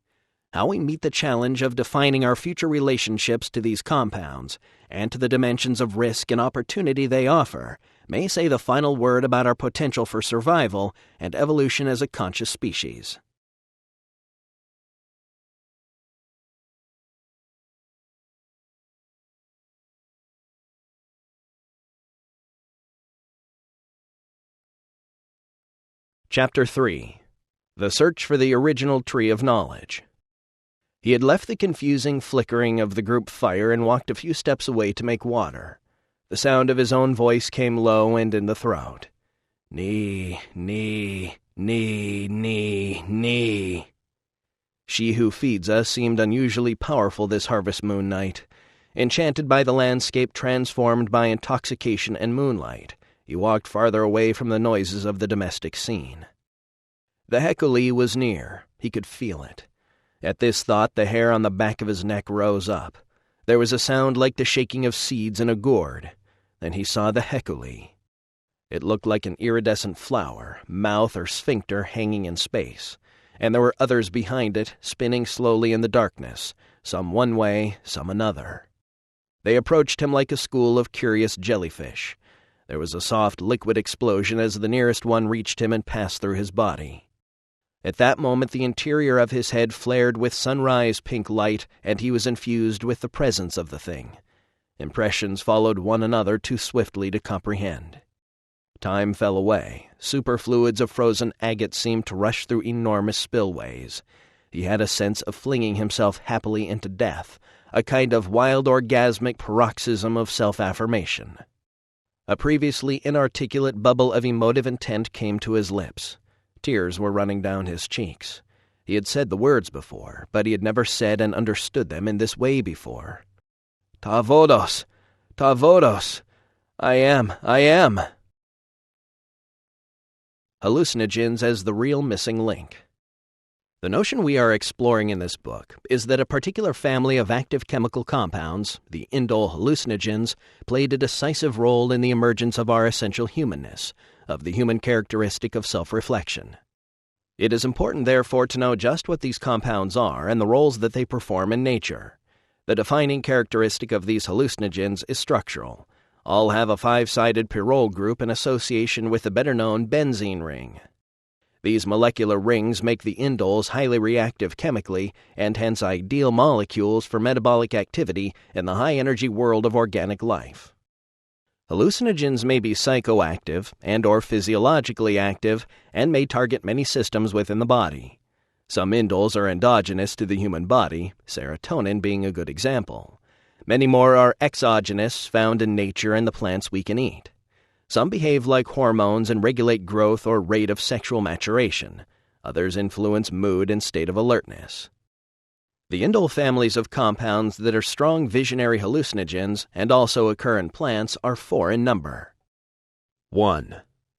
How we meet the challenge of defining our future relationships to these compounds and to the dimensions of risk and opportunity they offer may say the final word about our potential for survival and evolution as a conscious species. Chapter 3. The Search for the Original Tree of Knowledge. He had left the confusing flickering of the group fire and walked a few steps away to make water. The sound of his own voice came low and in the throat. Nee, nee, nee, nee, nee. She who feeds us seemed unusually powerful this harvest moon night. Enchanted by the landscape transformed by intoxication and moonlight, he walked farther away from the noises of the domestic scene. The Hecule was near. He could feel it. At this thought, the hair on the back of his neck rose up. There was a sound like the shaking of seeds in a gourd. Then he saw the Hecule. It looked like an iridescent flower, mouth or sphincter hanging in space, and there were others behind it, spinning slowly in the darkness, some one way, some another. They approached him like a school of curious jellyfish. There was a soft liquid explosion as the nearest one reached him and passed through his body. At that moment the interior of his head flared with sunrise pink light, and he was infused with the presence of the thing. Impressions followed one another too swiftly to comprehend. Time fell away. Superfluids of frozen agate seemed to rush through enormous spillways. He had a sense of flinging himself happily into death, a kind of wild orgasmic paroxysm of self-affirmation. A previously inarticulate bubble of emotive intent came to his lips. Tears were running down his cheeks. He had said the words before, but he had never said and understood them in this way before. Ta vodos! Ta vodos! I am! Hallucinogens as the real missing link. The notion we are exploring in this book is that a particular family of active chemical compounds, the indole hallucinogens, played a decisive role in the emergence of our essential humanness, of the human characteristic of self-reflection. It is important, therefore, to know just what these compounds are and the roles that they perform in nature. The defining characteristic of these hallucinogens is structural. All have a 5-sided pyrrole group in association with the better-known benzene ring. These molecular rings make the indoles highly reactive chemically and hence ideal molecules for metabolic activity in the high-energy world of organic life. Hallucinogens may be psychoactive and or physiologically active and may target many systems within the body. Some indoles are endogenous to the human body, serotonin being a good example. Many more are exogenous, found in nature and the plants we can eat. Some behave like hormones and regulate growth or rate of sexual maturation. Others influence mood and state of alertness. The indole families of compounds that are strong visionary hallucinogens and also occur in plants are 4 in number. 1.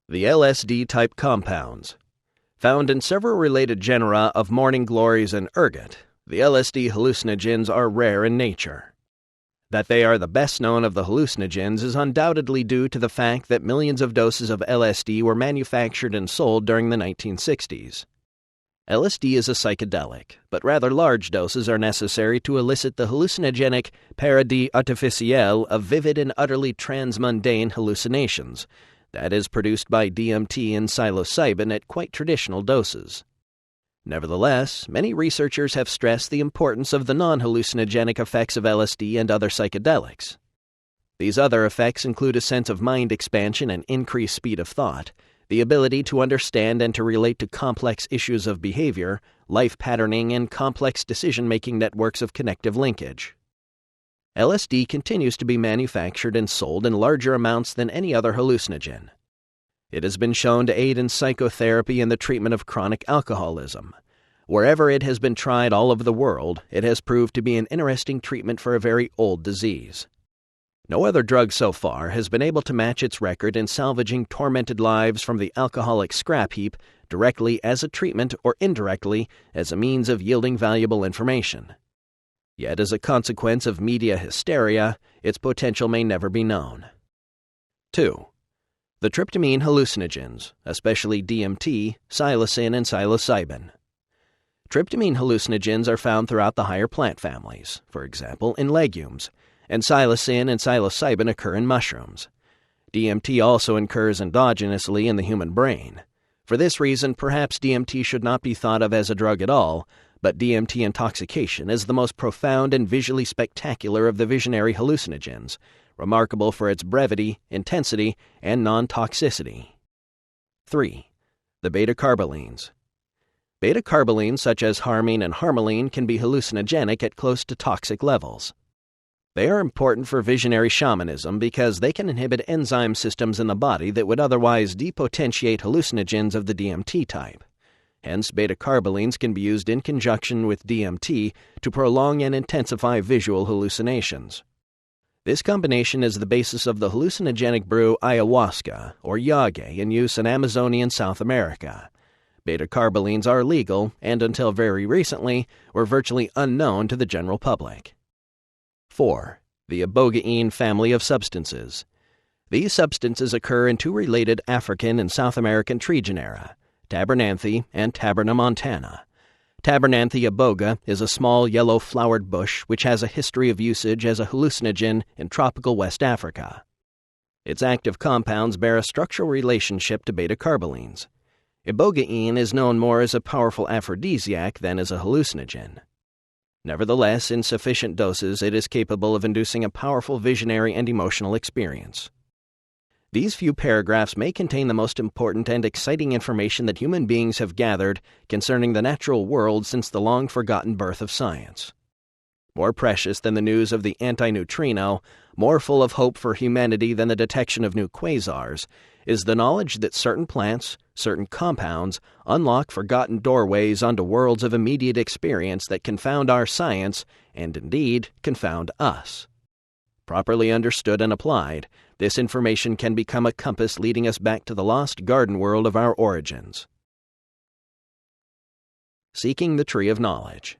The LSD-type compounds. Found in several related genera of morning glories and ergot, the LSD hallucinogens are rare in nature. That they are the best known of the hallucinogens is undoubtedly due to the fact that millions of doses of LSD were manufactured and sold during the 1960s. LSD is a psychedelic, but rather large doses are necessary to elicit the hallucinogenic paradis artificiel of vivid and utterly transmundane hallucinations, that is produced by DMT and psilocybin at quite traditional doses. Nevertheless, many researchers have stressed the importance of the non-hallucinogenic effects of LSD and other psychedelics. These other effects include a sense of mind expansion and increased speed of thought, the ability to understand and to relate to complex issues of behavior, life patterning, and complex decision-making networks of connective linkage. LSD continues to be manufactured and sold in larger amounts than any other hallucinogen. It has been shown to aid in psychotherapy and the treatment of chronic alcoholism. Wherever it has been tried all over the world, it has proved to be an interesting treatment for a very old disease. No other drug so far has been able to match its record in salvaging tormented lives from the alcoholic scrap heap directly as a treatment or indirectly as a means of yielding valuable information. Yet as a consequence of media hysteria, its potential may never be known. 2. The tryptamine hallucinogens, especially DMT, psilocin, and psilocybin. Tryptamine hallucinogens are found throughout the higher plant families, for example in legumes, and psilocin and psilocybin occur in mushrooms. DMT also occurs endogenously in the human brain. For this reason, perhaps DMT should not be thought of as a drug at all, but DMT intoxication is the most profound and visually spectacular of the visionary hallucinogens, remarkable for its brevity, intensity, and non-toxicity. 3. The beta-carbolines. Beta-carbolines such as harmine and harmaline can be hallucinogenic at close to toxic levels. They are important for visionary shamanism because they can inhibit enzyme systems in the body that would otherwise depotentiate hallucinogens of the DMT type. Hence, beta-carbolines can be used in conjunction with DMT to prolong and intensify visual hallucinations. This combination is the basis of the hallucinogenic brew ayahuasca, or yage, in use in Amazonian South America. Beta-carbolines are legal and, until very recently, were virtually unknown to the general public. 4. The ibogaine family of substances. These substances occur in two related African and South American tree genera, Tabernanthe and Taberna montana. Tabernanthe iboga is a small yellow-flowered bush which has a history of usage as a hallucinogen in tropical West Africa. Its active compounds bear a structural relationship to beta-carbolines. Ibogaine is known more as a powerful aphrodisiac than as a hallucinogen. Nevertheless, in sufficient doses, it is capable of inducing a powerful visionary and emotional experience. These few paragraphs may contain the most important and exciting information that human beings have gathered concerning the natural world since the long-forgotten birth of science. More precious than the news of the antineutrino, more full of hope for humanity than the detection of new quasars, is the knowledge that certain plants, certain compounds, unlock forgotten doorways onto worlds of immediate experience that confound our science and, indeed, confound us. Properly understood and applied, this information can become a compass leading us back to the lost garden world of our origins. Seeking the Tree of Knowledge.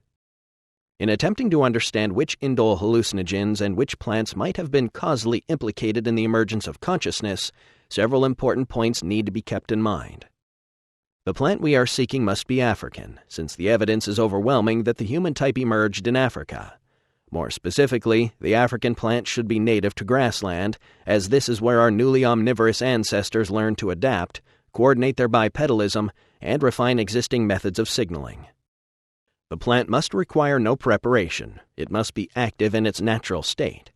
In attempting to understand which indole hallucinogens and which plants might have been causally implicated in the emergence of consciousness, several important points need to be kept in mind. The plant we are seeking must be African, since the evidence is overwhelming that the human type emerged in Africa. More specifically, the African plant should be native to grassland, as this is where our newly omnivorous ancestors learned to adapt, coordinate their bipedalism, and refine existing methods of signaling. The plant must require no preparation. It must be active in its natural state.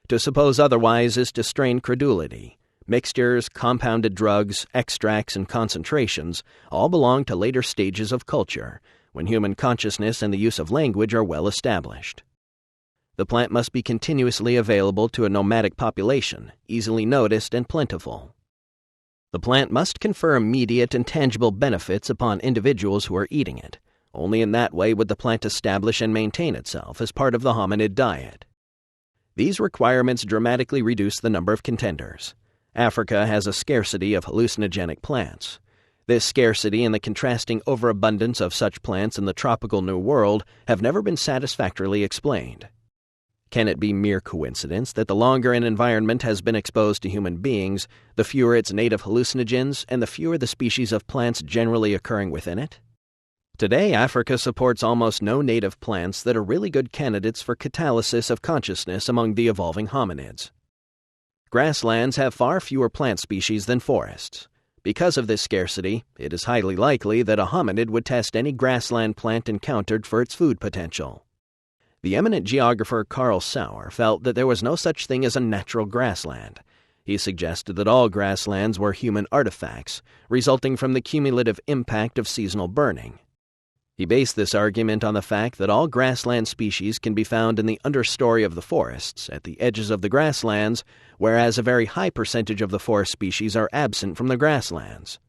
To suppose otherwise is to strain credulity. Mixtures, compounded drugs, extracts, and concentrations all belong to later stages of culture, when human consciousness and the use of language are well established. The plant must be continuously available to a nomadic population, easily noticed and plentiful. The plant must confer immediate and tangible benefits upon individuals who are eating it. Only in that way would the plant establish and maintain itself as part of the hominid diet. These requirements dramatically reduce the number of contenders. Africa has a scarcity of hallucinogenic plants. This scarcity and the contrasting overabundance of such plants in the tropical New World have never been satisfactorily explained. Can it be mere coincidence that the longer an environment has been exposed to human beings, the fewer its native hallucinogens and the fewer the species of plants generally occurring within it? Today, Africa supports almost no native plants that are really good candidates for catalysis of consciousness among the evolving hominids. Grasslands have far fewer plant species than forests. Because of this scarcity, it is highly likely that a hominid would test any grassland plant encountered for its food potential. The eminent geographer Carl Sauer felt that there was no such thing as a natural grassland. He suggested that all grasslands were human artifacts, resulting from the cumulative impact of seasonal burning. He based this argument on the fact that all grassland species can be found in the understory of the forests, at the edges of the grasslands, whereas a very high percentage of the forest species are absent from the grasslands.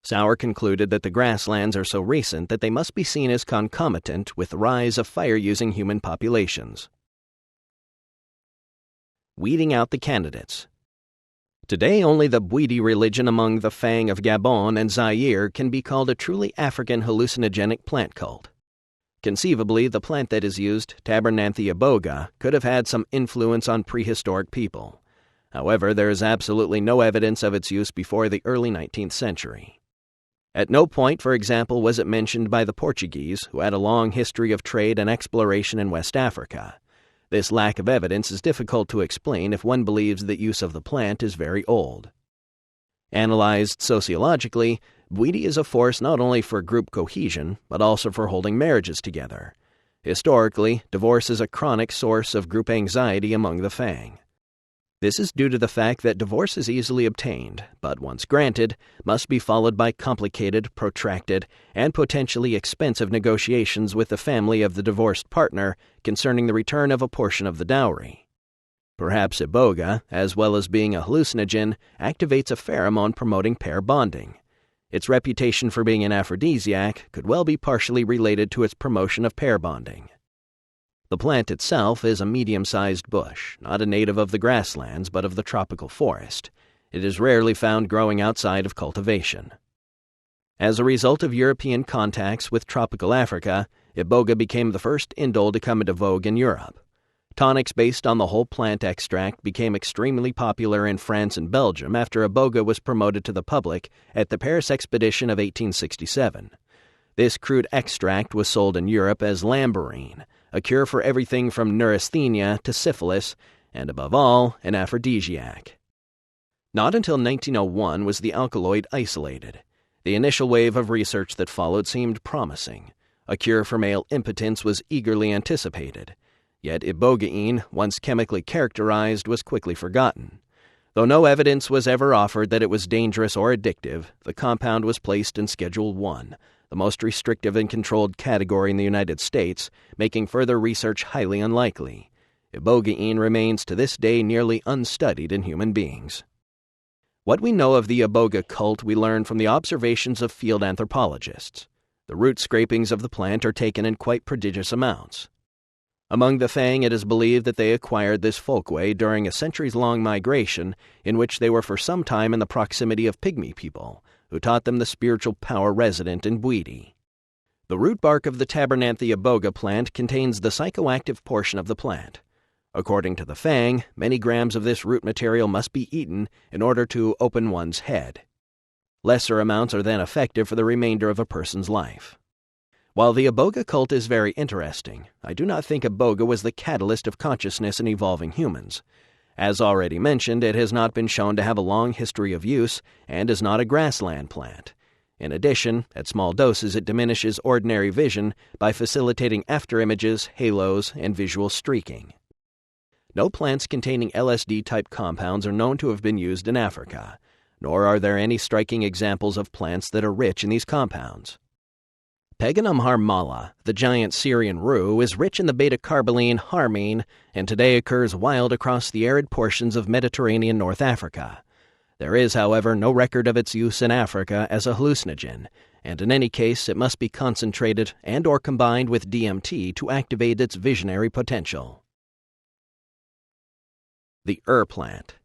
Sauer concluded that the grasslands are so recent that they must be seen as concomitant with the rise of fire-using human populations. Weeding out the candidates. Today, only the Bwiti religion among the Fang of Gabon and Zaire can be called a truly African hallucinogenic plant cult. Conceivably, the plant that is used, Tabernanthe iboga, could have had some influence on prehistoric people. However, there is absolutely no evidence of its use before the early 19th century. At no point, for example, was it mentioned by the Portuguese, who had a long history of trade and exploration in West Africa. This lack of evidence is difficult to explain if one believes the use of the plant is very old. Analyzed sociologically, Bwiti is a force not only for group cohesion, but also for holding marriages together. Historically, divorce is a chronic source of group anxiety among the Fang. This is due to the fact that divorce is easily obtained, but once granted, must be followed by complicated, protracted, and potentially expensive negotiations with the family of the divorced partner concerning the return of a portion of the dowry. Perhaps iboga, as well as being a hallucinogen, activates a pheromone promoting pair bonding. Its reputation for being an aphrodisiac could well be partially related to its promotion of pair bonding. The plant itself is a medium-sized bush, not a native of the grasslands but of the tropical forest. It is rarely found growing outside of cultivation. As a result of European contacts with tropical Africa, iboga became the first indole to come into vogue in Europe. Tonics based on the whole plant extract became extremely popular in France and Belgium after iboga was promoted to the public at the Paris Expedition of 1867. This crude extract was sold in Europe as lambarene, a cure for everything from neurasthenia to syphilis, and above all, an aphrodisiac. Not until 1901 was the alkaloid isolated. The initial wave of research that followed seemed promising. A cure for male impotence was eagerly anticipated. Yet ibogaine, once chemically characterized, was quickly forgotten. Though no evidence was ever offered that it was dangerous or addictive, the compound was placed in Schedule 1, the most restrictive and controlled category in the United States, making further research highly unlikely. Ibogaine remains to this day nearly unstudied in human beings. What we know of the iboga cult we learn from the observations of field anthropologists. The root scrapings of the plant are taken in quite prodigious amounts. Among the Fang, it is believed that they acquired this folkway during a centuries-long migration in which they were for some time in the proximity of pygmy people, who taught them the spiritual power resident in Bwiti. The root bark of the Tabernanthe iboga plant contains the psychoactive portion of the plant. According to the Fang, many grams of this root material must be eaten in order to open one's head. Lesser amounts are then effective for the remainder of a person's life. While the iboga cult is very interesting, I do not think iboga was the catalyst of consciousness in evolving humans. As already mentioned, it has not been shown to have a long history of use and is not a grassland plant. In addition, at small doses it diminishes ordinary vision by facilitating afterimages, halos, and visual streaking. No plants containing LSD-type compounds are known to have been used in Africa, nor are there any striking examples of plants that are rich in these compounds. Peganum harmala, the giant Syrian rue, is rich in the beta-carboline harmine and today occurs wild across the arid portions of Mediterranean North Africa. There is, however, no record of its use in Africa as a hallucinogen, and in any case it must be concentrated and or combined with DMT to activate its visionary potential. The plant.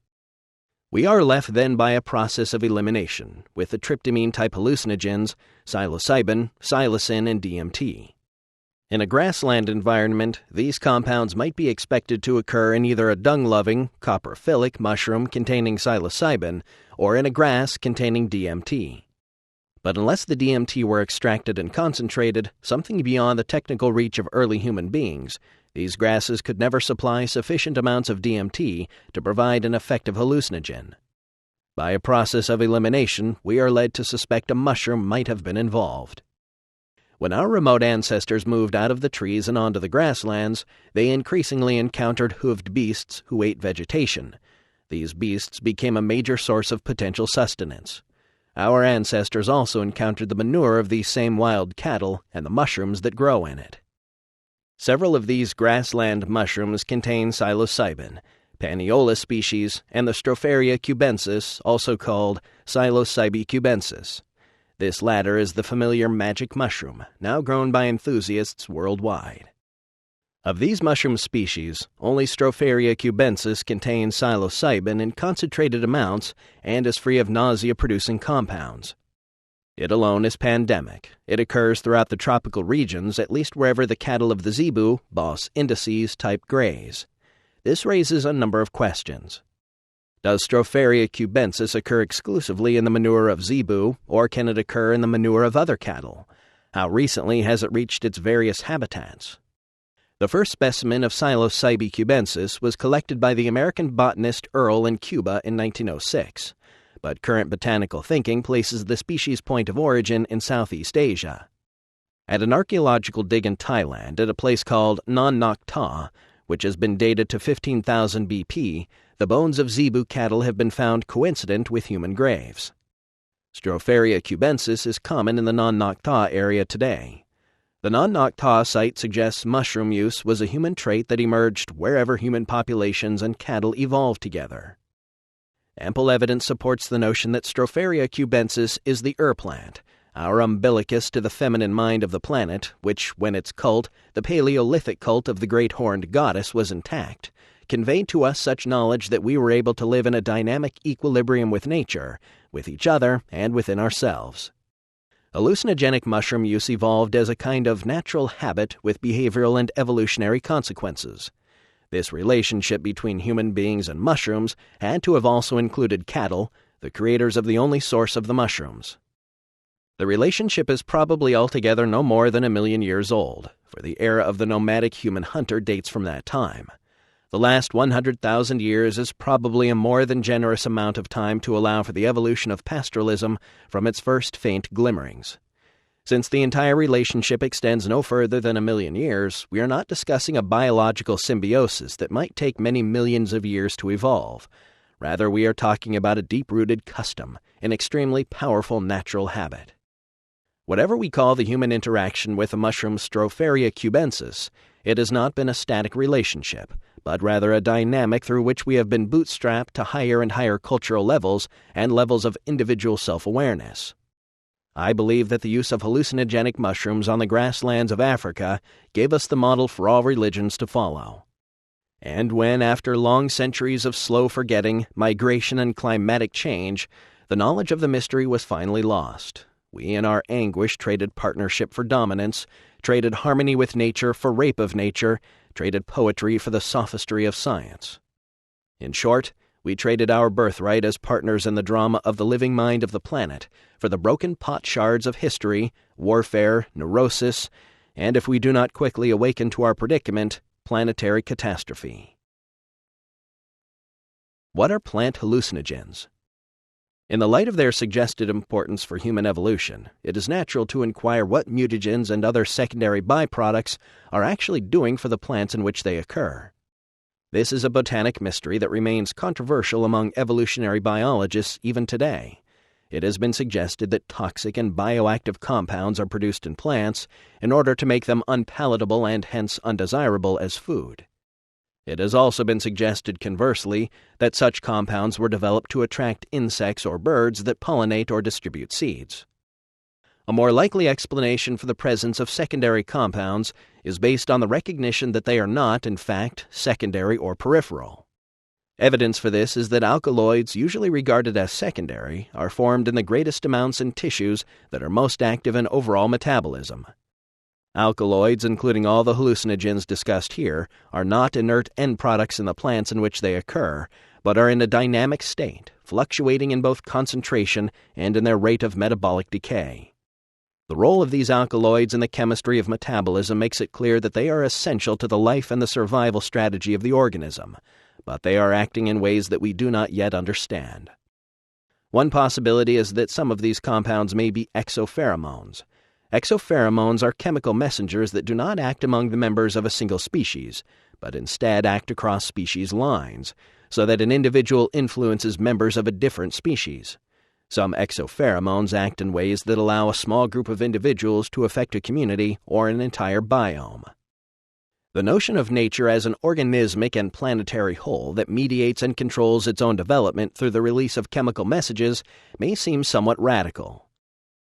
We are left then by a process of elimination, with the tryptamine-type hallucinogens, psilocybin, psilocin, and DMT. In a grassland environment, these compounds might be expected to occur in either a dung-loving, coprophilic mushroom containing psilocybin or in a grass containing DMT. But unless the DMT were extracted and concentrated, something beyond the technical reach of early human beings, these grasses could never supply sufficient amounts of DMT to provide an effective hallucinogen. By a process of elimination, we are led to suspect a mushroom might have been involved. When our remote ancestors moved out of the trees and onto the grasslands, they increasingly encountered hoofed beasts who ate vegetation. These beasts became a major source of potential sustenance. Our ancestors also encountered the manure of these same wild cattle and the mushrooms that grow in it. Several of these grassland mushrooms contain psilocybin, Paniola species, and the Stropharia cubensis, also called Psilocybe cubensis. This latter is the familiar magic mushroom, now grown by enthusiasts worldwide. Of these mushroom species, only Stropharia cubensis contains psilocybin in concentrated amounts and is free of nausea-producing compounds. It alone is pandemic. It occurs throughout the tropical regions, at least wherever the cattle of the zebu, Bos indices type, graze. This raises a number of questions. Does Stropharia cubensis occur exclusively in the manure of zebu, or can it occur in the manure of other cattle? How recently has it reached its various habitats? The first specimen of Psilocybe cubensis was collected by the American botanist Earle in Cuba in 1906, but current botanical thinking places the species' point of origin in Southeast Asia. At an archaeological dig in Thailand at a place called Non Nok Ta, which has been dated to 15,000 BP, the bones of zebu cattle have been found coincident with human graves. Stropharia cubensis is common in the Non Nok Ta area today. The Non Nok Ta site suggests mushroom use was a human trait that emerged wherever human populations and cattle evolved together. Ample evidence supports the notion that Stropharia cubensis is the plant, our umbilicus to the feminine mind of the planet, which, when its cult, the Paleolithic cult of the great horned goddess, was intact, conveyed to us such knowledge that we were able to live in a dynamic equilibrium with nature, with each other, and within ourselves. Hallucinogenic mushroom use evolved as a kind of natural habit with behavioral and evolutionary consequences. This relationship between human beings and mushrooms had to have also included cattle, the creators of the only source of the mushrooms. The relationship is probably altogether no more than 1 million years old, for the era of the nomadic human hunter dates from that time. The last 100,000 years is probably a more than generous amount of time to allow for the evolution of pastoralism from its first faint glimmerings. Since the entire relationship extends no further than 1 million years, we are not discussing a biological symbiosis that might take many millions of years to evolve. Rather, we are talking about a deep-rooted custom, an extremely powerful natural habit. Whatever we call the human interaction with the mushroom Stropharia cubensis, it has not been a static relationship, but rather a dynamic through which we have been bootstrapped to higher and higher cultural levels and levels of individual self-awareness. I believe that the use of hallucinogenic mushrooms on the grasslands of Africa gave us the model for all religions to follow. And when, after long centuries of slow forgetting, migration, and climatic change, the knowledge of the mystery was finally lost, we in our anguish traded partnership for dominance, traded harmony with nature for rape of nature, traded poetry for the sophistry of science. In short, we traded our birthright as partners in the drama of the living mind of the planet for the broken pot shards of history, warfare, neurosis, and if we do not quickly awaken to our predicament, planetary catastrophe. What are plant hallucinogens? In the light of their suggested importance for human evolution, it is natural to inquire what mutagens and other secondary byproducts are actually doing for the plants in which they occur. This is a botanic mystery that remains controversial among evolutionary biologists even today. It has been suggested that toxic and bioactive compounds are produced in plants in order to make them unpalatable and hence undesirable as food. It has also been suggested, conversely, that such compounds were developed to attract insects or birds that pollinate or distribute seeds. A more likely explanation for the presence of secondary compounds is based on the recognition that they are not, in fact, secondary or peripheral. Evidence for this is that alkaloids, usually regarded as secondary, are formed in the greatest amounts in tissues that are most active in overall metabolism. Alkaloids, including all the hallucinogens discussed here, are not inert end products in the plants in which they occur, but are in a dynamic state, fluctuating in both concentration and in their rate of metabolic decay. The role of these alkaloids in the chemistry of metabolism makes it clear that they are essential to the life and the survival strategy of the organism, but they are acting in ways that we do not yet understand. One possibility is that some of these compounds may be exopheromones. Exopheromones are chemical messengers that do not act among the members of a single species, but instead act across species lines, so that an individual influences members of a different species. Some exopheromones act in ways that allow a small group of individuals to affect a community or an entire biome. The notion of nature as an organismic and planetary whole that mediates and controls its own development through the release of chemical messages may seem somewhat radical.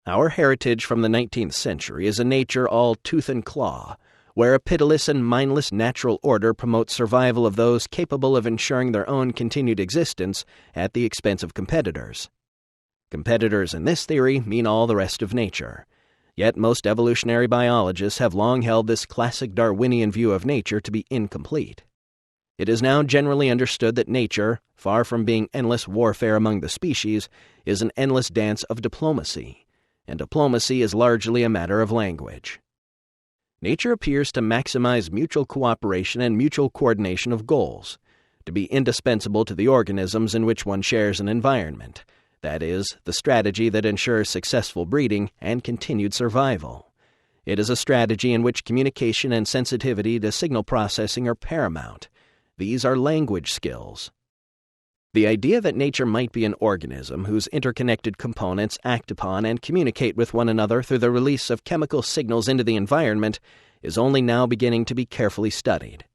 Our heritage from the 19th century is a nature all tooth and claw, where a pitiless and mindless natural order promotes survival of those capable of ensuring their own continued existence at the expense of competitors. Competitors in this theory mean all the rest of nature. Yet most evolutionary biologists have long held this classic Darwinian view of nature to be incomplete. It is now generally understood that nature, far from being endless warfare among the species, is an endless dance of diplomacy, and diplomacy is largely a matter of language. Nature appears to maximize mutual cooperation and mutual coordination of goals, to be indispensable to the organisms in which one shares an environment. That is, the strategy that ensures successful breeding and continued survival. It is a strategy in which communication and sensitivity to signal processing are paramount. These are language skills. The idea that nature might be an organism whose interconnected components act upon and communicate with one another through the release of chemical signals into the environment is only now beginning to be carefully studied.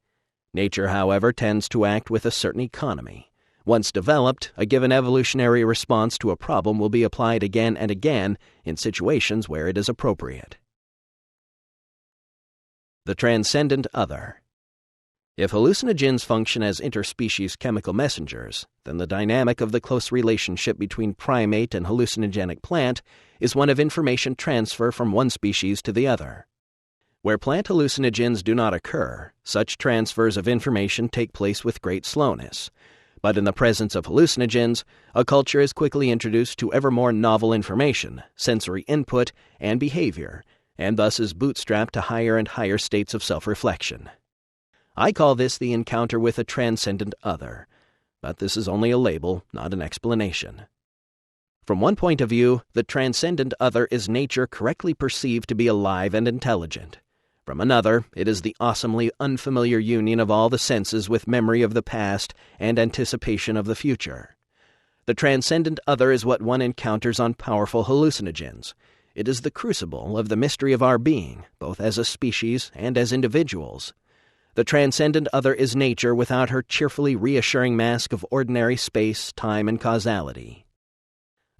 Nature, however, tends to act with a certain economy. Once developed, a given evolutionary response to a problem will be applied again and again in situations where it is appropriate. The transcendent other. If hallucinogens function as interspecies chemical messengers, then the dynamic of the close relationship between primate and hallucinogenic plant is one of information transfer from one species to the other. Where plant hallucinogens do not occur, such transfers of information take place with great slowness. But in the presence of hallucinogens, a culture is quickly introduced to ever more novel information, sensory input, and behavior, and thus is bootstrapped to higher and higher states of self-reflection. I call this the encounter with a transcendent other, but this is only a label, not an explanation. From one point of view, the transcendent other is nature correctly perceived to be alive and intelligent. From another, it is the awesomely unfamiliar union of all the senses with memory of the past and anticipation of the future. The transcendent other is what one encounters on powerful hallucinogens. It is the crucible of the mystery of our being, both as a species and as individuals. The transcendent other is nature without her cheerfully reassuring mask of ordinary space, time, and causality.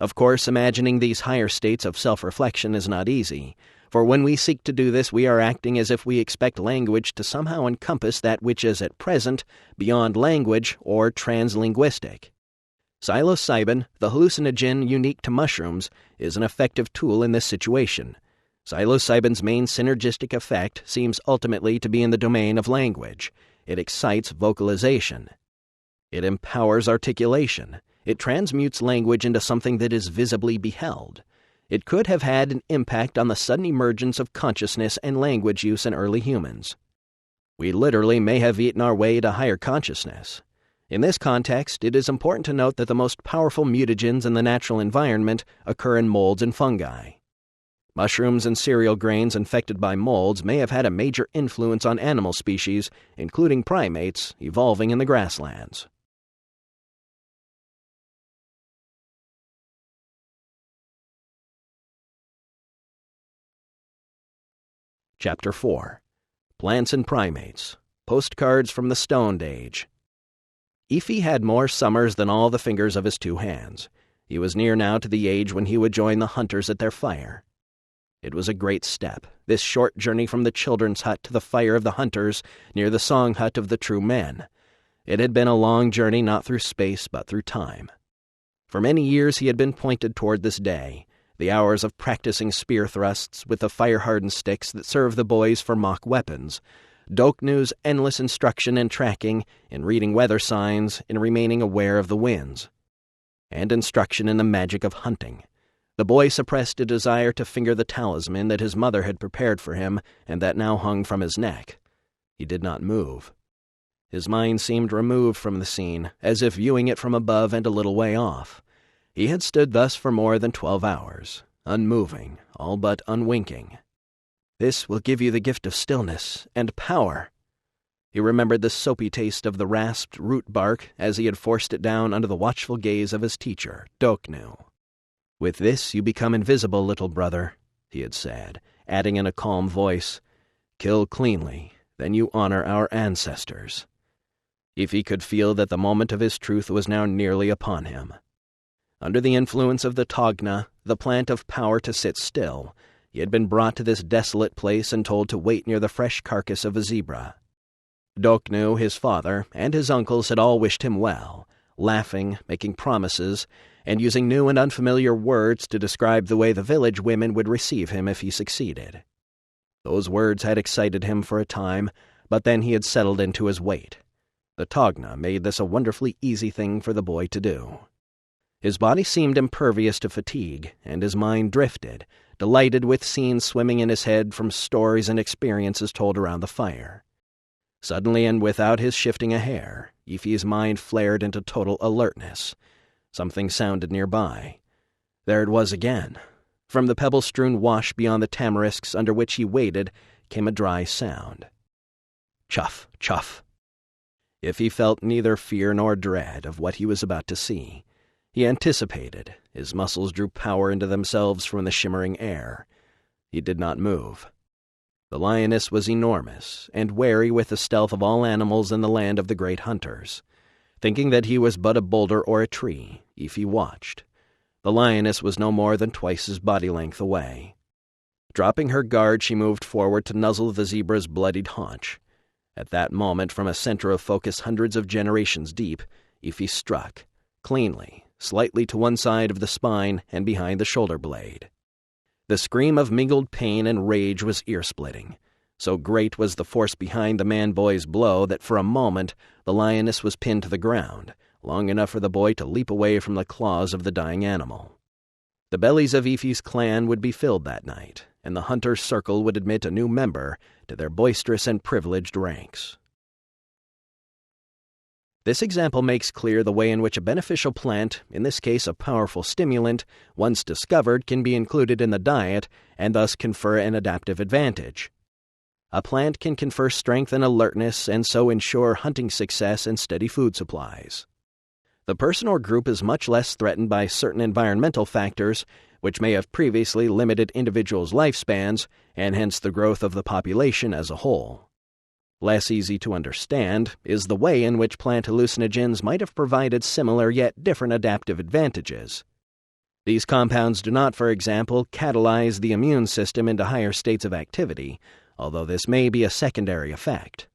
Of course, imagining these higher states of self-reflection is not easy. For when we seek to do this, we are acting as if we expect language to somehow encompass that which is at present beyond language or translinguistic. Psilocybin, the hallucinogen unique to mushrooms, is an effective tool in this situation. Psilocybin's main synergistic effect seems ultimately to be in the domain of language. It excites vocalization. It empowers articulation. It transmutes language into something that is visibly beheld. It could have had an impact on the sudden emergence of consciousness and language use in early humans. We literally may have eaten our way to higher consciousness. In this context, it is important to note that the most powerful mutagens in the natural environment occur in molds and fungi. Mushrooms and cereal grains infected by molds may have had a major influence on animal species, including primates, evolving in the grasslands. Chapter 4. Plants and Primates. Postcards from the Stone Age. Efi had more summers than all the fingers of his two hands. He was near now to the age when he would join the hunters at their fire. It was a great step, this short journey from the children's hut to the fire of the hunters near the song hut of the true men. It had been a long journey not through space but through time. For many years he had been pointed toward this day, the hours of practicing spear thrusts with the fire-hardened sticks that serve the boys for mock weapons, Doknu's endless instruction and tracking, in reading weather signs, in remaining aware of the winds, and instruction in the magic of hunting. The boy suppressed a desire to finger the talisman that his mother had prepared for him and that now hung from his neck. He did not move. His mind seemed removed from the scene, as if viewing it from above and a little way off. He had stood thus for more than 12 hours, unmoving, all but unwinking. This will give you the gift of stillness and power. He remembered the soapy taste of the rasped root bark as he had forced it down under the watchful gaze of his teacher, Doknu. "With this you become invisible, little brother," he had said, adding in a calm voice, "Kill cleanly, then you honor our ancestors." Ify could feel that the moment of his truth was now nearly upon him. Under the influence of the Togna, the plant of power to sit still, he had been brought to this desolate place and told to wait near the fresh carcass of a zebra. Doknu, his father, and his uncles had all wished him well, laughing, making promises, and using new and unfamiliar words to describe the way the village women would receive him if he succeeded. Those words had excited him for a time, but then he had settled into his weight. The Togna made this a wonderfully easy thing for the boy to do. His body seemed impervious to fatigue, and his mind drifted, delighted with scenes swimming in his head from stories and experiences told around the fire. Suddenly, and without his shifting a hair, Ify's mind flared into total alertness. Something sounded nearby. There it was again. From the pebble-strewn wash beyond the tamarisks under which he waded came a dry sound. Chuff, chuff. Ify felt neither fear nor dread of what he was about to see. He anticipated. His muscles drew power into themselves from the shimmering air. He did not move. The lioness was enormous, and wary with the stealth of all animals in the land of the great hunters. Thinking that he was but a boulder or a tree, Ify watched. The lioness was no more than twice his body length away. Dropping her guard, she moved forward to nuzzle the zebra's bloodied haunch. At that moment, from a center of focus hundreds of generations deep, Ify struck, cleanly, slightly to one side of the spine and behind the shoulder blade. The scream of mingled pain and rage was ear-splitting. So great was the force behind the man-boy's blow that for a moment the lioness was pinned to the ground, long enough for the boy to leap away from the claws of the dying animal. The bellies of Ify's clan would be filled that night, and the hunter's circle would admit a new member to their boisterous and privileged ranks. This example makes clear the way in which a beneficial plant, in this case a powerful stimulant, once discovered can be included in the diet and thus confer an adaptive advantage. A plant can confer strength and alertness and so ensure hunting success and steady food supplies. The person or group is much less threatened by certain environmental factors which may have previously limited individuals' lifespans and hence the growth of the population as a whole. Less easy to understand is the way in which plant hallucinogens might have provided similar yet different adaptive advantages. These compounds do not, for example, catalyze the immune system into higher states of activity, although this may be a secondary effect.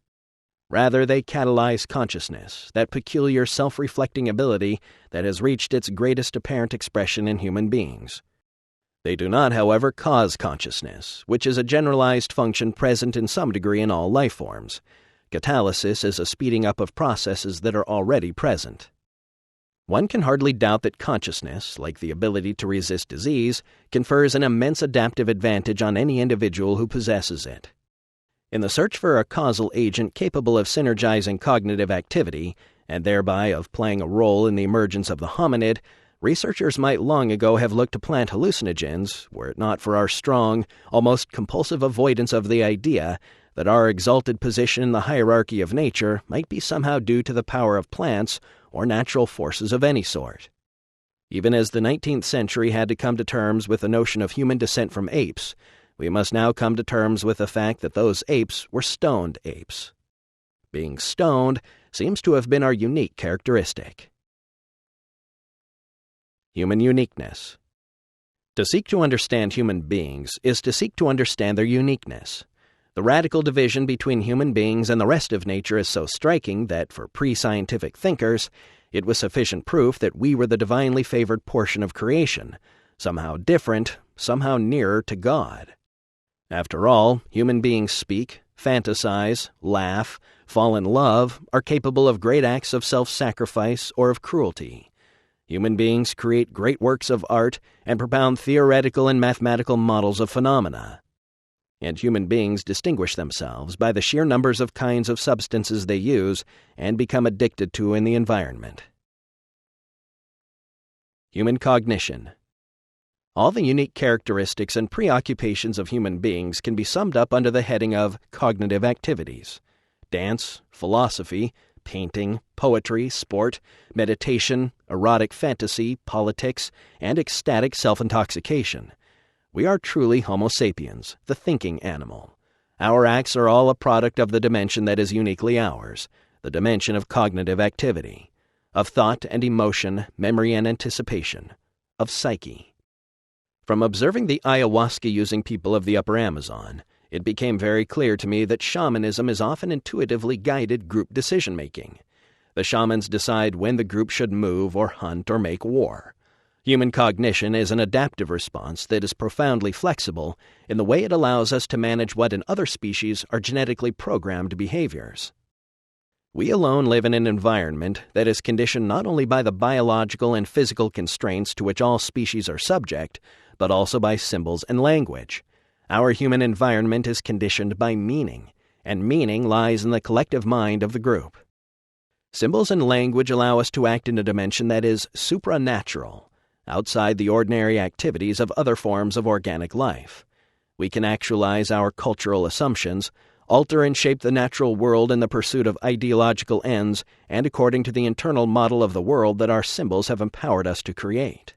Rather, they catalyze consciousness, that peculiar self-reflecting ability that has reached its greatest apparent expression in human beings. They do not, however, cause consciousness, which is a generalized function present in some degree in all life forms. Catalysis is a speeding up of processes that are already present. One can hardly doubt that consciousness, like the ability to resist disease, confers an immense adaptive advantage on any individual who possesses it. In the search for a causal agent capable of synergizing cognitive activity, and thereby of playing a role in the emergence of the hominid, researchers might long ago have looked to plant hallucinogens, were it not for our strong, almost compulsive avoidance of the idea that our exalted position in the hierarchy of nature might be somehow due to the power of plants or natural forces of any sort. Even as the 19th century had to come to terms with the notion of human descent from apes, we must now come to terms with the fact that those apes were stoned apes. Being stoned seems to have been our unique characteristic. Human uniqueness. To seek to understand human beings is to seek to understand their uniqueness. The radical division between human beings and the rest of nature is so striking that, for pre-scientific thinkers, it was sufficient proof that we were the divinely favored portion of creation, somehow different, somehow nearer to God. After all, human beings speak, fantasize, laugh, fall in love, are capable of great acts of self-sacrifice or of cruelty. Human beings create great works of art and propound theoretical and mathematical models of phenomena. And human beings distinguish themselves by the sheer numbers of kinds of substances they use and become addicted to in the environment. Human cognition. All the unique characteristics and preoccupations of human beings can be summed up under the heading of cognitive activities. Dance, philosophy, painting, poetry, sport, meditation, erotic fantasy, politics, and ecstatic self-intoxication. We are truly Homo sapiens, the thinking animal. Our acts are all a product of the dimension that is uniquely ours, the dimension of cognitive activity, of thought and emotion, memory and anticipation, of psyche. From observing the ayahuasca-using people of the Upper Amazon, it became very clear to me that shamanism is often intuitively guided group decision-making. The shamans decide when the group should move or hunt or make war. Human cognition is an adaptive response that is profoundly flexible in the way it allows us to manage what in other species are genetically programmed behaviors. We alone live in an environment that is conditioned not only by the biological and physical constraints to which all species are subject, but also by symbols and language. Our human environment is conditioned by meaning, and meaning lies in the collective mind of the group. Symbols and language allow us to act in a dimension that is supranatural, outside the ordinary activities of other forms of organic life. We can actualize our cultural assumptions, alter and shape the natural world in the pursuit of ideological ends and according to the internal model of the world that our symbols have empowered us to create.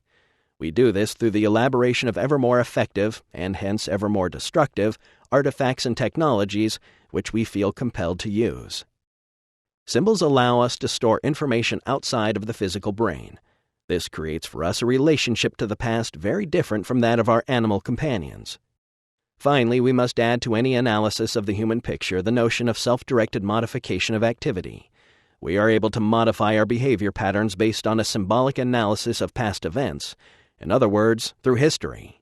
We do this through the elaboration of ever more effective, and hence ever more destructive, artifacts and technologies which we feel compelled to use. Symbols allow us to store information outside of the physical brain. This creates for us a relationship to the past very different from that of our animal companions. Finally, we must add to any analysis of the human picture the notion of self-directed modification of activity. We are able to modify our behavior patterns based on a symbolic analysis of past events, in other words, through history.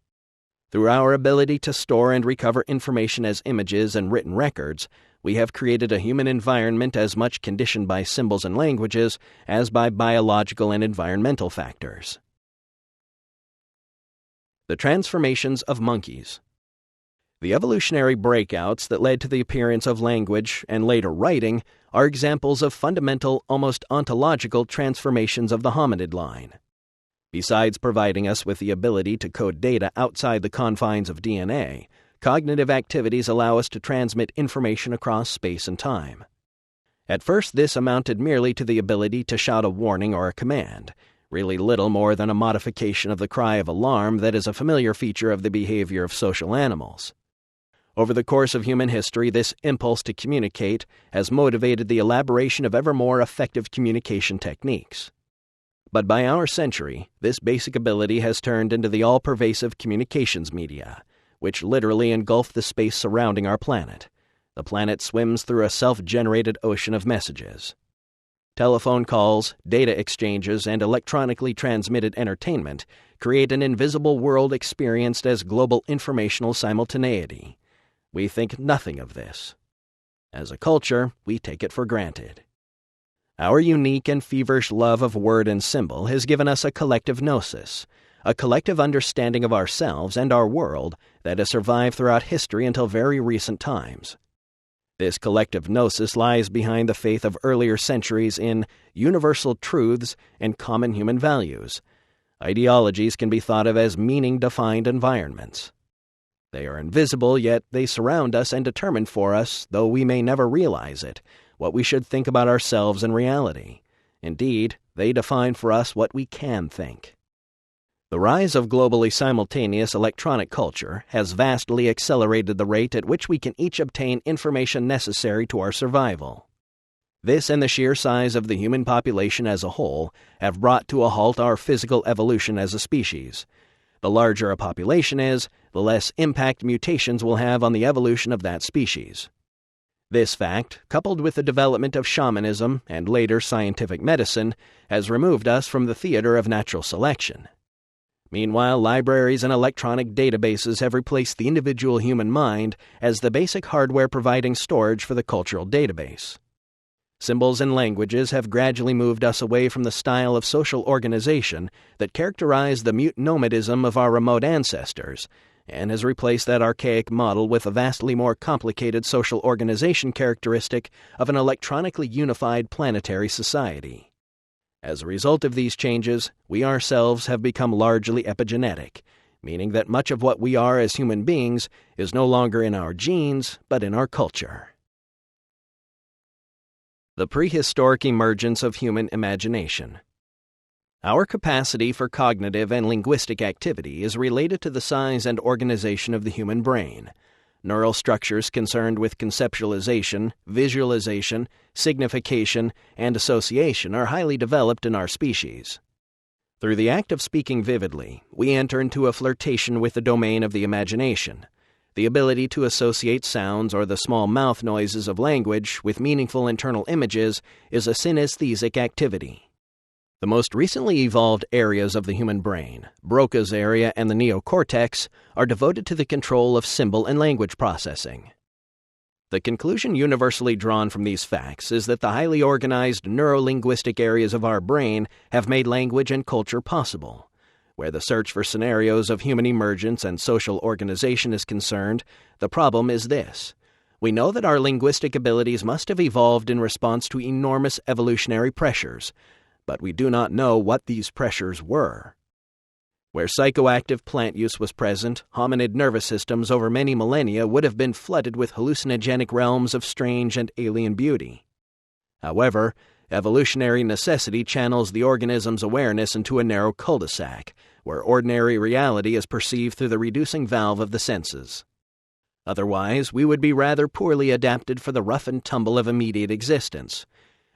Through our ability to store and recover information as images and written records, we have created a human environment as much conditioned by symbols and languages as by biological and environmental factors. The transformations of monkeys. The evolutionary breakouts that led to the appearance of language and later writing are examples of fundamental, almost ontological transformations of the hominid line. Besides providing us with the ability to code data outside the confines of DNA, cognitive activities allow us to transmit information across space and time. At first, this amounted merely to the ability to shout a warning or a command, really little more than a modification of the cry of alarm that is a familiar feature of the behavior of social animals. Over the course of human history, this impulse to communicate has motivated the elaboration of ever more effective communication techniques. But by our century, this basic ability has turned into the all-pervasive communications media, which literally engulf the space surrounding our planet. The planet swims through a self-generated ocean of messages. Telephone calls, data exchanges, and electronically transmitted entertainment create an invisible world experienced as global informational simultaneity. We think nothing of this. As a culture, we take it for granted. Our unique and feverish love of word and symbol has given us a collective gnosis, a collective understanding of ourselves and our world that has survived throughout history until very recent times. This collective gnosis lies behind the faith of earlier centuries in universal truths and common human values. Ideologies can be thought of as meaning-defined environments. They are invisible, yet they surround us and determine for us, though we may never realize it, what we should think about ourselves in reality. Indeed, they define for us what we can think. The rise of globally simultaneous electronic culture has vastly accelerated the rate at which we can each obtain information necessary to our survival. This and the sheer size of the human population as a whole have brought to a halt our physical evolution as a species. The larger a population is, the less impact mutations will have on the evolution of that species. This fact, coupled with the development of shamanism and later scientific medicine, has removed us from the theater of natural selection. Meanwhile, libraries and electronic databases have replaced the individual human mind as the basic hardware providing storage for the cultural database. Symbols and languages have gradually moved us away from the style of social organization that characterized the mute nomadism of our remote ancestors, and has replaced that archaic model with a vastly more complicated social organization characteristic of an electronically unified planetary society. As a result of these changes, we ourselves have become largely epigenetic, meaning that much of what we are as human beings is no longer in our genes, but in our culture. The prehistoric emergence of human imagination. Our capacity for cognitive and linguistic activity is related to the size and organization of the human brain. Neural structures concerned with conceptualization, visualization, signification, and association are highly developed in our species. Through the act of speaking vividly, we enter into a flirtation with the domain of the imagination. The ability to associate sounds or the small mouth noises of language with meaningful internal images is a synesthetic activity. The most recently evolved areas of the human brain, Broca's area and the neocortex, are devoted to the control of symbol and language processing. The conclusion universally drawn from these facts is that the highly organized neurolinguistic areas of our brain have made language and culture possible. Where the search for scenarios of human emergence and social organization is concerned, the problem is this. We know that our linguistic abilities must have evolved in response to enormous evolutionary pressures, but we do not know what these pressures were. Where psychoactive plant use was present, hominid nervous systems over many millennia would have been flooded with hallucinogenic realms of strange and alien beauty. However, evolutionary necessity channels the organism's awareness into a narrow cul-de-sac, where ordinary reality is perceived through the reducing valve of the senses. Otherwise, we would be rather poorly adapted for the rough and tumble of immediate existence.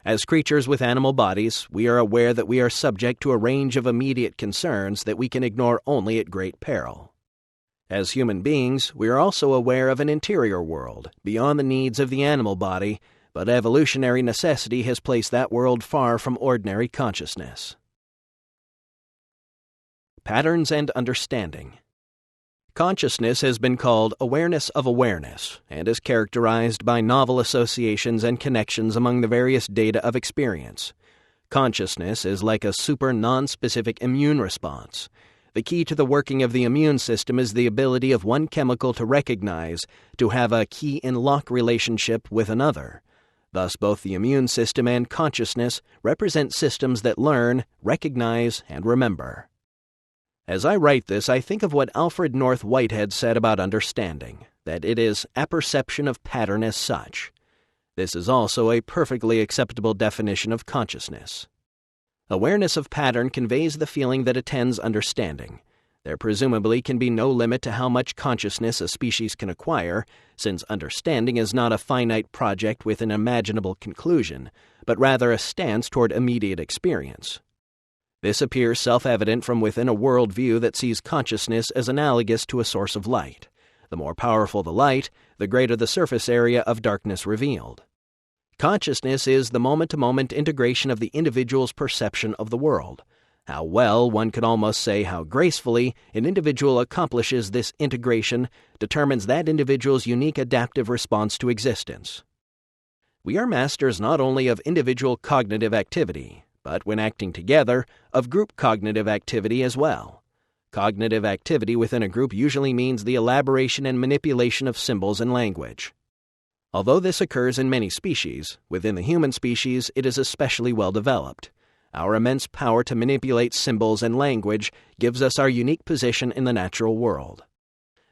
As creatures with animal bodies, we are aware that we are subject to a range of immediate concerns that we can ignore only at great peril. As human beings, we are also aware of an interior world, beyond the needs of the animal body, but evolutionary necessity has placed that world far from ordinary consciousness. Patterns and understanding. Consciousness has been called awareness of awareness and is characterized by novel associations and connections among the various data of experience. Consciousness is like a super non-specific immune response. The key to the working of the immune system is the ability of one chemical to recognize, to have a key-in-lock relationship with another. Thus, both the immune system and consciousness represent systems that learn, recognize, and remember. As I write this, I think of what Alfred North Whitehead said about understanding, that it is apperception of pattern as such. This is also a perfectly acceptable definition of consciousness. Awareness of pattern conveys the feeling that attends understanding. There presumably can be no limit to how much consciousness a species can acquire, since understanding is not a finite project with an imaginable conclusion, but rather a stance toward immediate experience. This appears self-evident from within a worldview that sees consciousness as analogous to a source of light. The more powerful the light, the greater the surface area of darkness revealed. Consciousness is the moment-to-moment integration of the individual's perception of the world. How well, one could almost say how gracefully, an individual accomplishes this integration determines that individual's unique adaptive response to existence. We are masters not only of individual cognitive activity, but when acting together, of group cognitive activity as well. Cognitive activity within a group usually means the elaboration and manipulation of symbols and language. Although this occurs in many species, within the human species it is especially well developed. Our immense power to manipulate symbols and language gives us our unique position in the natural world.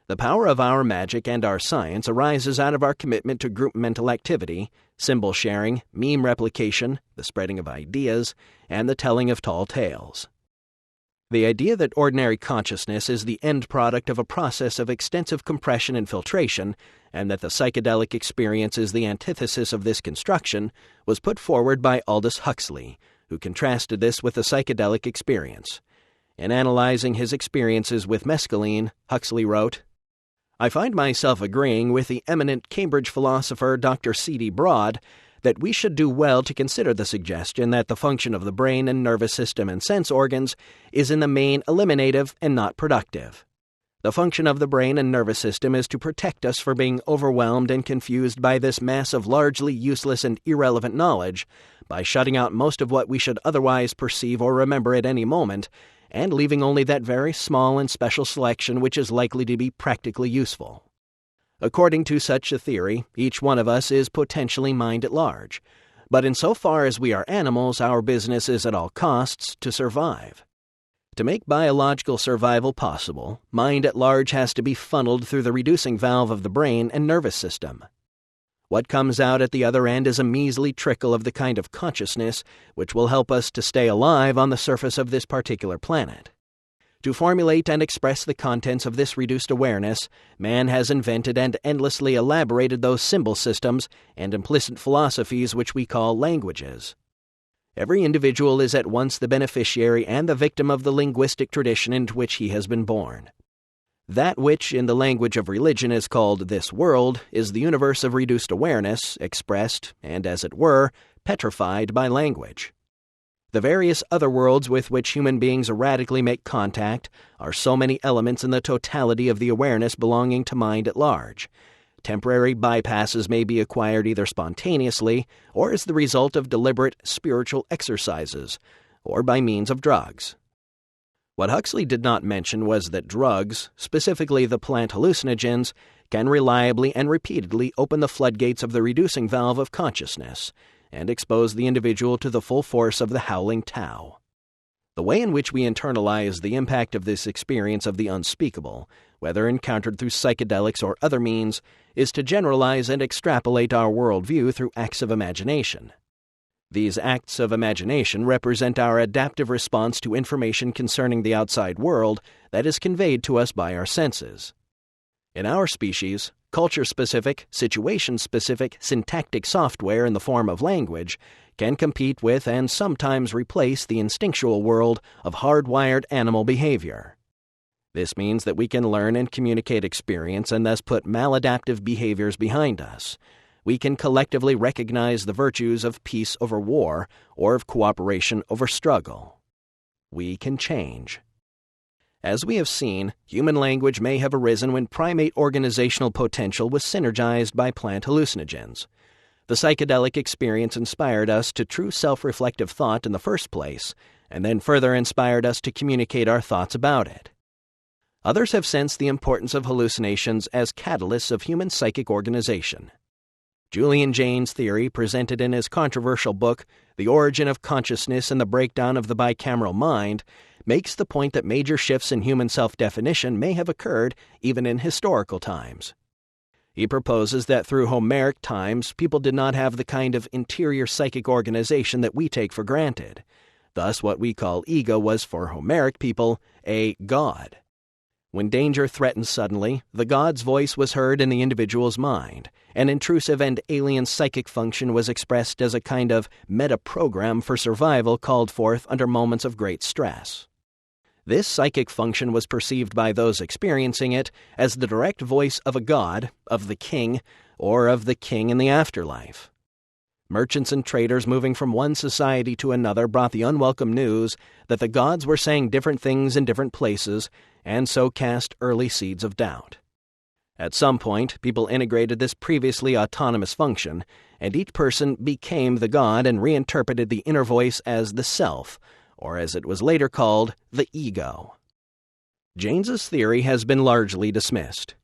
The power of our magic and our science arises out of our commitment to group mental activity, symbol sharing, meme replication, the spreading of ideas, and the telling of tall tales. The idea that ordinary consciousness is the end product of a process of extensive compression and filtration, and that the psychedelic experience is the antithesis of this construction, was put forward by Aldous Huxley, who contrasted this with the psychedelic experience. In analyzing his experiences with mescaline, Huxley wrote, "I find myself agreeing with the eminent Cambridge philosopher Dr. C.D. Broad that we should do well to consider the suggestion that the function of the brain and nervous system and sense organs is in the main eliminative and not productive. The function of the brain and nervous system is to protect us from being overwhelmed and confused by this mass of largely useless and irrelevant knowledge, by shutting out most of what we should otherwise perceive or remember at any moment, and leaving only that very small and special selection which is likely to be practically useful. According to such a theory, each one of us is potentially mind at large, but insofar as we are animals, our business is at all costs to survive. To make biological survival possible, mind at large has to be funneled through the reducing valve of the brain and nervous system. What comes out at the other end is a measly trickle of the kind of consciousness which will help us to stay alive on the surface of this particular planet. To formulate and express the contents of this reduced awareness, man has invented and endlessly elaborated those symbol systems and implicit philosophies which we call languages. Every individual is at once the beneficiary and the victim of the linguistic tradition into which he has been born. That which, in the language of religion, is called this world is the universe of reduced awareness, expressed, and, as it were, petrified by language. The various other worlds with which human beings erratically make contact are so many elements in the totality of the awareness belonging to mind at large. Temporary bypasses may be acquired either spontaneously or as the result of deliberate spiritual exercises, or by means of drugs. What Huxley did not mention was that drugs, specifically the plant hallucinogens, can reliably and repeatedly open the floodgates of the reducing valve of consciousness and expose the individual to the full force of the howling Tao. The way in which we internalize the impact of this experience of the unspeakable, whether encountered through psychedelics or other means, is to generalize and extrapolate our worldview through acts of imagination. These acts of imagination represent our adaptive response to information concerning the outside world that is conveyed to us by our senses. In our species, culture-specific, situation-specific syntactic software in the form of language can compete with and sometimes replace the instinctual world of hardwired animal behavior. This means that we can learn and communicate experience and thus put maladaptive behaviors behind us. We can collectively recognize the virtues of peace over war or of cooperation over struggle. We can change. As we have seen, human language may have arisen when primate organizational potential was synergized by plant hallucinogens. The psychedelic experience inspired us to true self-reflective thought in the first place, and then further inspired us to communicate our thoughts about it. Others have sensed the importance of hallucinations as catalysts of human psychic organization. Julian Jaynes' theory, presented in his controversial book, The Origin of Consciousness and the Breakdown of the Bicameral Mind, makes the point that major shifts in human self-definition may have occurred even in historical times. He proposes that through Homeric times, people did not have the kind of interior psychic organization that we take for granted. Thus, what we call ego was, for Homeric people, a god. When danger threatened suddenly, the god's voice was heard in the individual's mind. An intrusive and alien psychic function was expressed as a kind of meta-program for survival called forth under moments of great stress. This psychic function was perceived by those experiencing it as the direct voice of a god, of the king, or of the king in the afterlife. Merchants and traders moving from one society to another brought the unwelcome news that the gods were saying different things in different places, and so cast early seeds of doubt. At some point, people integrated this previously autonomous function, and each person became the god and reinterpreted the inner voice as the self, or as it was later called, the ego. Jaynes's theory has been largely dismissed.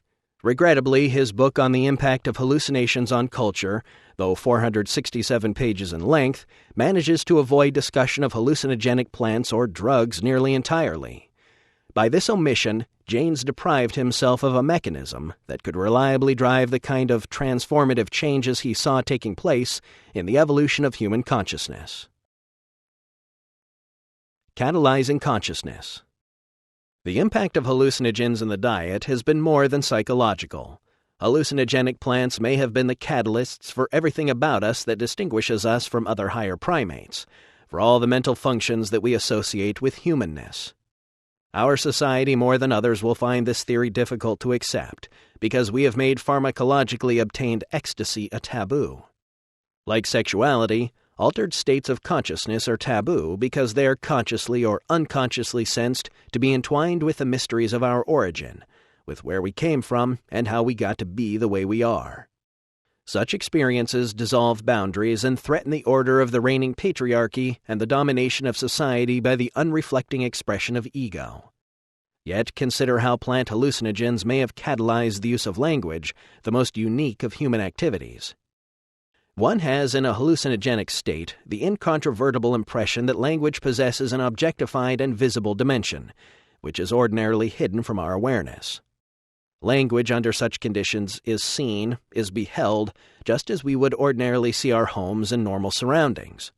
Regrettably, his book on the impact of hallucinations on culture, though 467 pages in length, manages to avoid discussion of hallucinogenic plants or drugs nearly entirely. By this omission, Jaynes deprived himself of a mechanism that could reliably drive the kind of transformative changes he saw taking place in the evolution of human consciousness. Catalyzing consciousness. The impact of hallucinogens in the diet has been more than psychological. Hallucinogenic plants may have been the catalysts for everything about us that distinguishes us from other higher primates, for all the mental functions that we associate with humanness. Our society, more than others, will find this theory difficult to accept, because we have made pharmacologically obtained ecstasy a taboo. Like sexuality, altered states of consciousness are taboo because they are consciously or unconsciously sensed to be entwined with the mysteries of our origin, with where we came from and how we got to be the way we are. Such experiences dissolve boundaries and threaten the order of the reigning patriarchy and the domination of society by the unreflecting expression of ego. Yet consider how plant hallucinogens may have catalyzed the use of language, the most unique of human activities. One has, in a hallucinogenic state, the incontrovertible impression that language possesses an objectified and visible dimension, which is ordinarily hidden from our awareness. Language under such conditions is seen, is beheld, just as we would ordinarily see our homes and normal surroundings.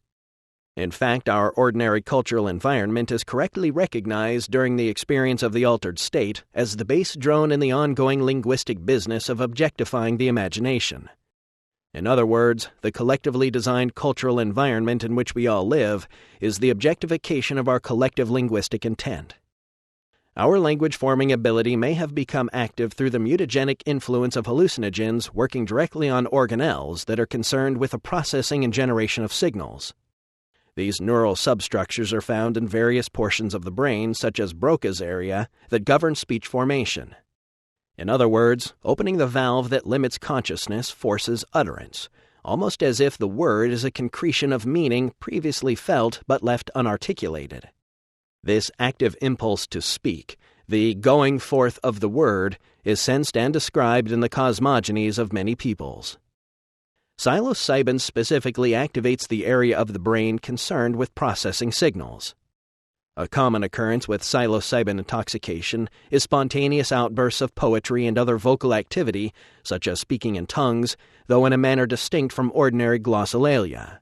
In fact, our ordinary cultural environment is correctly recognized during the experience of the altered state as the base drone in the ongoing linguistic business of objectifying the imagination. In other words, the collectively designed cultural environment in which we all live is the objectification of our collective linguistic intent. Our language-forming ability may have become active through the mutagenic influence of hallucinogens working directly on organelles that are concerned with the processing and generation of signals. These neural substructures are found in various portions of the brain, such as Broca's area, that govern speech formation. In other words, opening the valve that limits consciousness forces utterance, almost as if the word is a concretion of meaning previously felt but left unarticulated. This active impulse to speak, the going forth of the word, is sensed and described in the cosmogonies of many peoples. Psilocybin specifically activates the area of the brain concerned with processing signals. A common occurrence with psilocybin intoxication is spontaneous outbursts of poetry and other vocal activity, such as speaking in tongues, though in a manner distinct from ordinary glossolalia.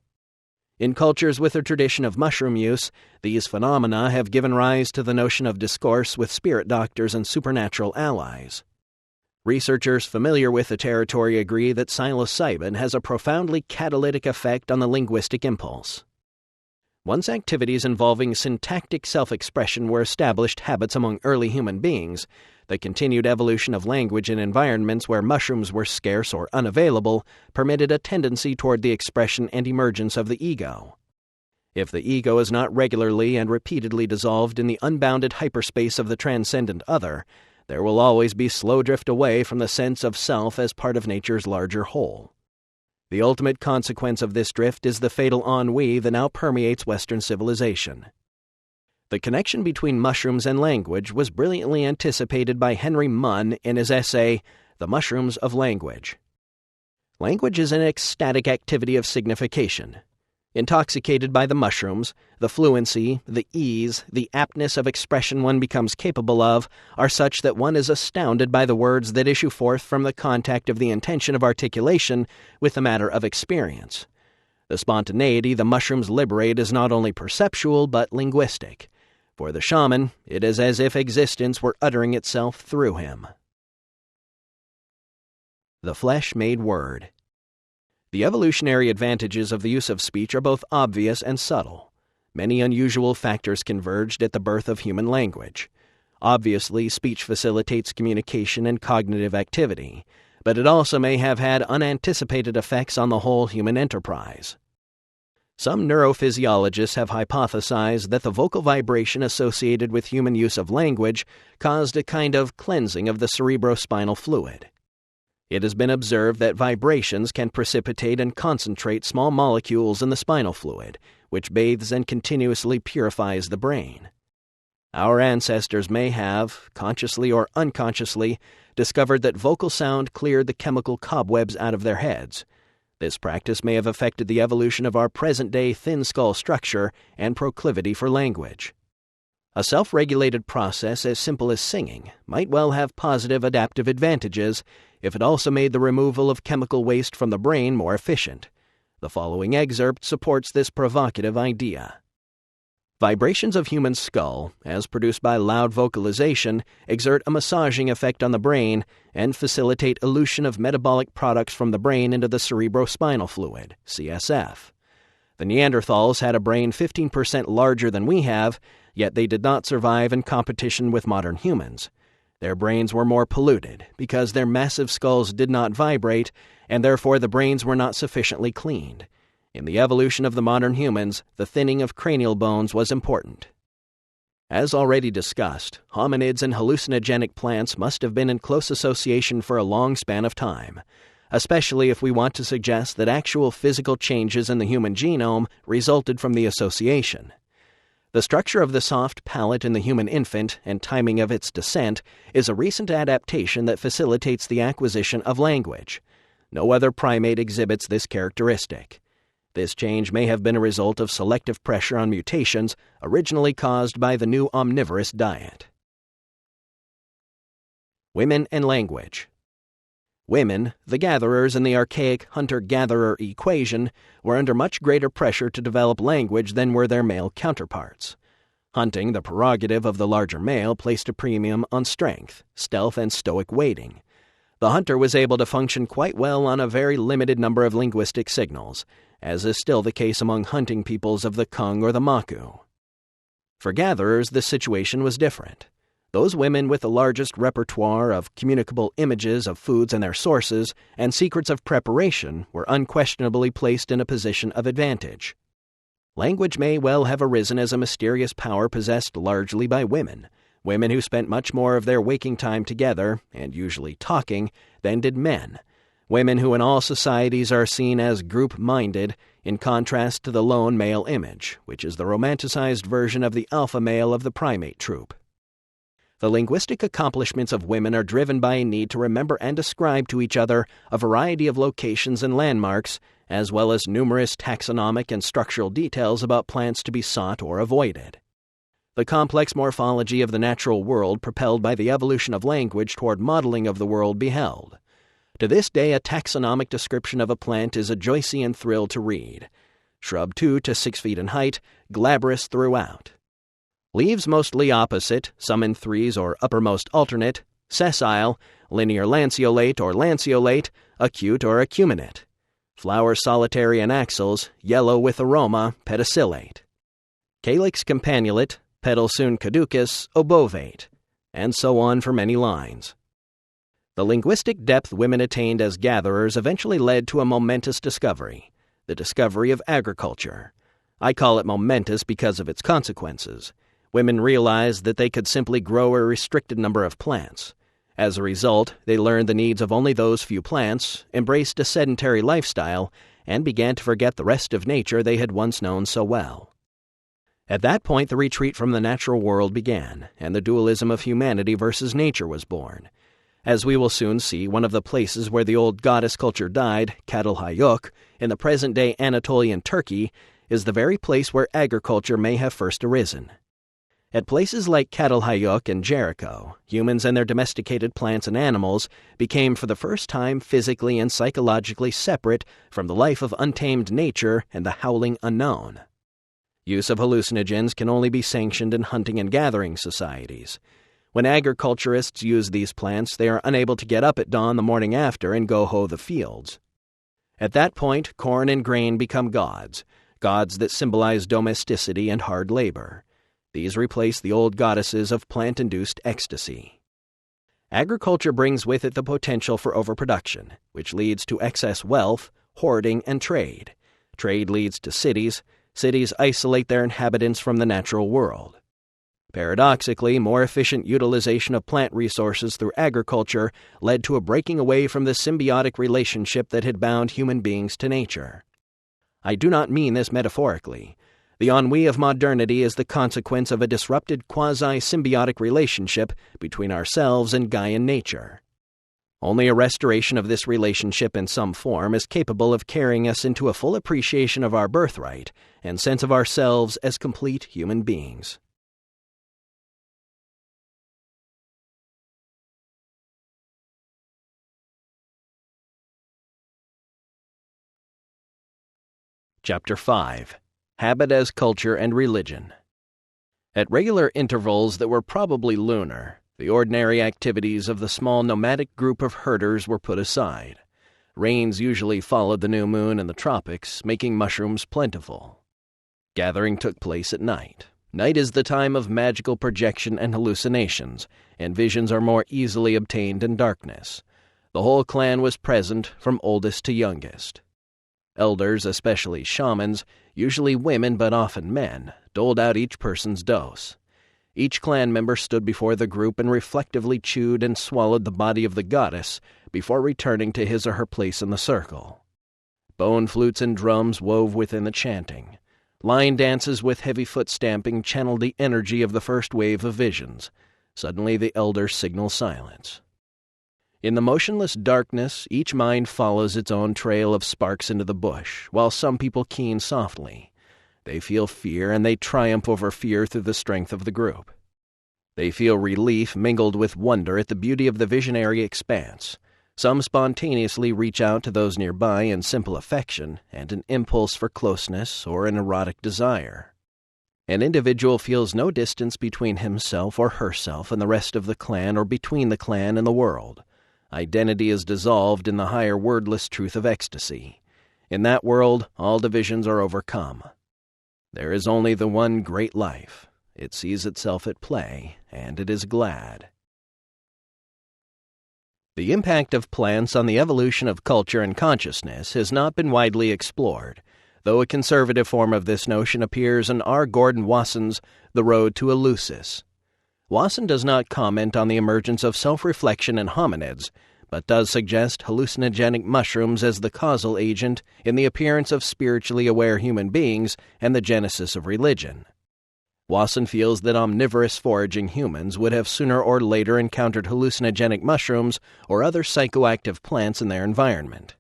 In cultures with a tradition of mushroom use, these phenomena have given rise to the notion of discourse with spirit doctors and supernatural allies. Researchers familiar with the territory agree that psilocybin has a profoundly catalytic effect on the linguistic impulse. Once activities involving syntactic self-expression were established habits among early human beings, the continued evolution of language in environments where mushrooms were scarce or unavailable permitted a tendency toward the expression and emergence of the ego. If the ego is not regularly and repeatedly dissolved in the unbounded hyperspace of the transcendent other, there will always be slow drift away from the sense of self as part of nature's larger whole. The ultimate consequence of this drift is the fatal ennui that now permeates Western civilization. The connection between mushrooms and language was brilliantly anticipated by Henry Munn in his essay, The Mushrooms of Language. Language is an ecstatic activity of signification. Intoxicated by the mushrooms, the fluency, the ease, the aptness of expression one becomes capable of are such that one is astounded by the words that issue forth from the contact of the intention of articulation with the matter of experience. The spontaneity the mushrooms liberate is not only perceptual but linguistic. For the shaman, it is as if existence were uttering itself through him. The flesh-made word. The evolutionary advantages of the use of speech are both obvious and subtle. Many unusual factors converged at the birth of human language. Obviously, speech facilitates communication and cognitive activity, but it also may have had unanticipated effects on the whole human enterprise. Some neurophysiologists have hypothesized that the vocal vibration associated with human use of language caused a kind of cleansing of the cerebrospinal fluid. It has been observed that vibrations can precipitate and concentrate small molecules in the spinal fluid, which bathes and continuously purifies the brain. Our ancestors may have, consciously or unconsciously, discovered that vocal sound cleared the chemical cobwebs out of their heads. This practice may have affected the evolution of our present-day thin skull structure and proclivity for language. A self-regulated process as simple as singing might well have positive adaptive advantages if it also made the removal of chemical waste from the brain more efficient. The following excerpt supports this provocative idea. Vibrations of human skull, as produced by loud vocalization, exert a massaging effect on the brain and facilitate elution of metabolic products from the brain into the cerebrospinal fluid, CSF. The Neanderthals had a brain 15% larger than we have, yet they did not survive in competition with modern humans. Their brains were more polluted because their massive skulls did not vibrate, and therefore the brains were not sufficiently cleaned. In the evolution of the modern humans, the thinning of cranial bones was important. As already discussed, hominids and hallucinogenic plants must have been in close association for a long span of time, especially if we want to suggest that actual physical changes in the human genome resulted from the association. The structure of the soft palate in the human infant and timing of its descent is a recent adaptation that facilitates the acquisition of language. No other primate exhibits this characteristic. This change may have been a result of selective pressure on mutations originally caused by the new omnivorous diet. Women and language. Women, the gatherers in the archaic hunter-gatherer equation, were under much greater pressure to develop language than were their male counterparts. Hunting, the prerogative of the larger male, placed a premium on strength, stealth, and stoic waiting. The hunter was able to function quite well on a very limited number of linguistic signals, as is still the case among hunting peoples of the Kung or the Maku. For gatherers, the situation was different. Those women with the largest repertoire of communicable images of foods and their sources and secrets of preparation were unquestionably placed in a position of advantage. Language may well have arisen as a mysterious power possessed largely by women who spent much more of their waking time together, and usually talking, than did men, women who in all societies are seen as group-minded, in contrast to the lone male image, which is the romanticized version of the alpha male of the primate troop. The linguistic accomplishments of women are driven by a need to remember and ascribe to each other a variety of locations and landmarks, as well as numerous taxonomic and structural details about plants to be sought or avoided. The complex morphology of the natural world propelled by the evolution of language toward modeling of the world beheld. To this day, a taxonomic description of a plant is a Joycean thrill to read. Shrub 2 to 6 feet in height, glabrous throughout. Leaves mostly opposite, some in threes or uppermost alternate, sessile, linear lanceolate or lanceolate, acute or acuminate. Flowers solitary and axils, yellow with aroma, pedicellate. Calyx campanulate, petal soon caducous, obovate, and so on for many lines. The linguistic depth women attained as gatherers eventually led to a momentous discovery, the discovery of agriculture. I call it momentous because of its consequences. Women realized that they could simply grow a restricted number of plants. As a result, they learned the needs of only those few plants, embraced a sedentary lifestyle, and began to forget the rest of nature they had once known so well. At that point, the retreat from the natural world began, and the dualism of humanity versus nature was born. As we will soon see, one of the places where the old goddess culture died, Çatalhöyük, in the present-day Anatolian Turkey, is the very place where agriculture may have first arisen. At places like Çatalhöyük and Jericho, humans and their domesticated plants and animals became for the first time physically and psychologically separate from the life of untamed nature and the howling unknown. Use of hallucinogens can only be sanctioned in hunting and gathering societies. When agriculturists use these plants, they are unable to get up at dawn the morning after and go hoe the fields. At that point, corn and grain become gods that symbolize domesticity and hard labor. These replace the old goddesses of plant-induced ecstasy. Agriculture brings with it the potential for overproduction, which leads to excess wealth, hoarding, and trade. Trade leads to cities. Cities isolate their inhabitants from the natural world. Paradoxically, more efficient utilization of plant resources through agriculture led to a breaking away from the symbiotic relationship that had bound human beings to nature. I do not mean this metaphorically. The ennui of modernity is the consequence of a disrupted quasi-symbiotic relationship between ourselves and Gaian nature. Only a restoration of this relationship in some form is capable of carrying us into a full appreciation of our birthright and sense of ourselves as complete human beings. Chapter 5. Habit as Culture and Religion. At regular intervals that were probably lunar, the ordinary activities of the small nomadic group of herders were put aside. Rains usually followed the new moon in the tropics, making mushrooms plentiful. Gathering took place at night. Night is the time of magical projection and hallucinations, and visions are more easily obtained in darkness. The whole clan was present, from oldest to youngest. Elders, especially shamans, usually women but often men, doled out each person's dose. Each clan member stood before the group and reflectively chewed and swallowed the body of the goddess before returning to his or her place in the circle. Bone flutes and drums wove within the chanting. Line dances with heavy foot stamping channeled the energy of the first wave of visions. Suddenly the elders signal silence. In the motionless darkness, each mind follows its own trail of sparks into the bush, while some people keen softly. They feel fear, and they triumph over fear through the strength of the group. They feel relief mingled with wonder at the beauty of the visionary expanse. Some spontaneously reach out to those nearby in simple affection and an impulse for closeness or an erotic desire. An individual feels no distance between himself or herself and the rest of the clan or between the clan and the world. Identity is dissolved in the higher wordless truth of ecstasy. In that world, all divisions are overcome. There is only the one great life. It sees itself at play, and it is glad. The impact of plants on the evolution of culture and consciousness has not been widely explored, though a conservative form of this notion appears in R. Gordon Wasson's The Road to Eleusis. Wasson does not comment on the emergence of self-reflection in hominids, but does suggest hallucinogenic mushrooms as the causal agent in the appearance of spiritually aware human beings and the genesis of religion. Wasson feels that omnivorous foraging humans would have sooner or later encountered hallucinogenic mushrooms or other psychoactive plants in their environment.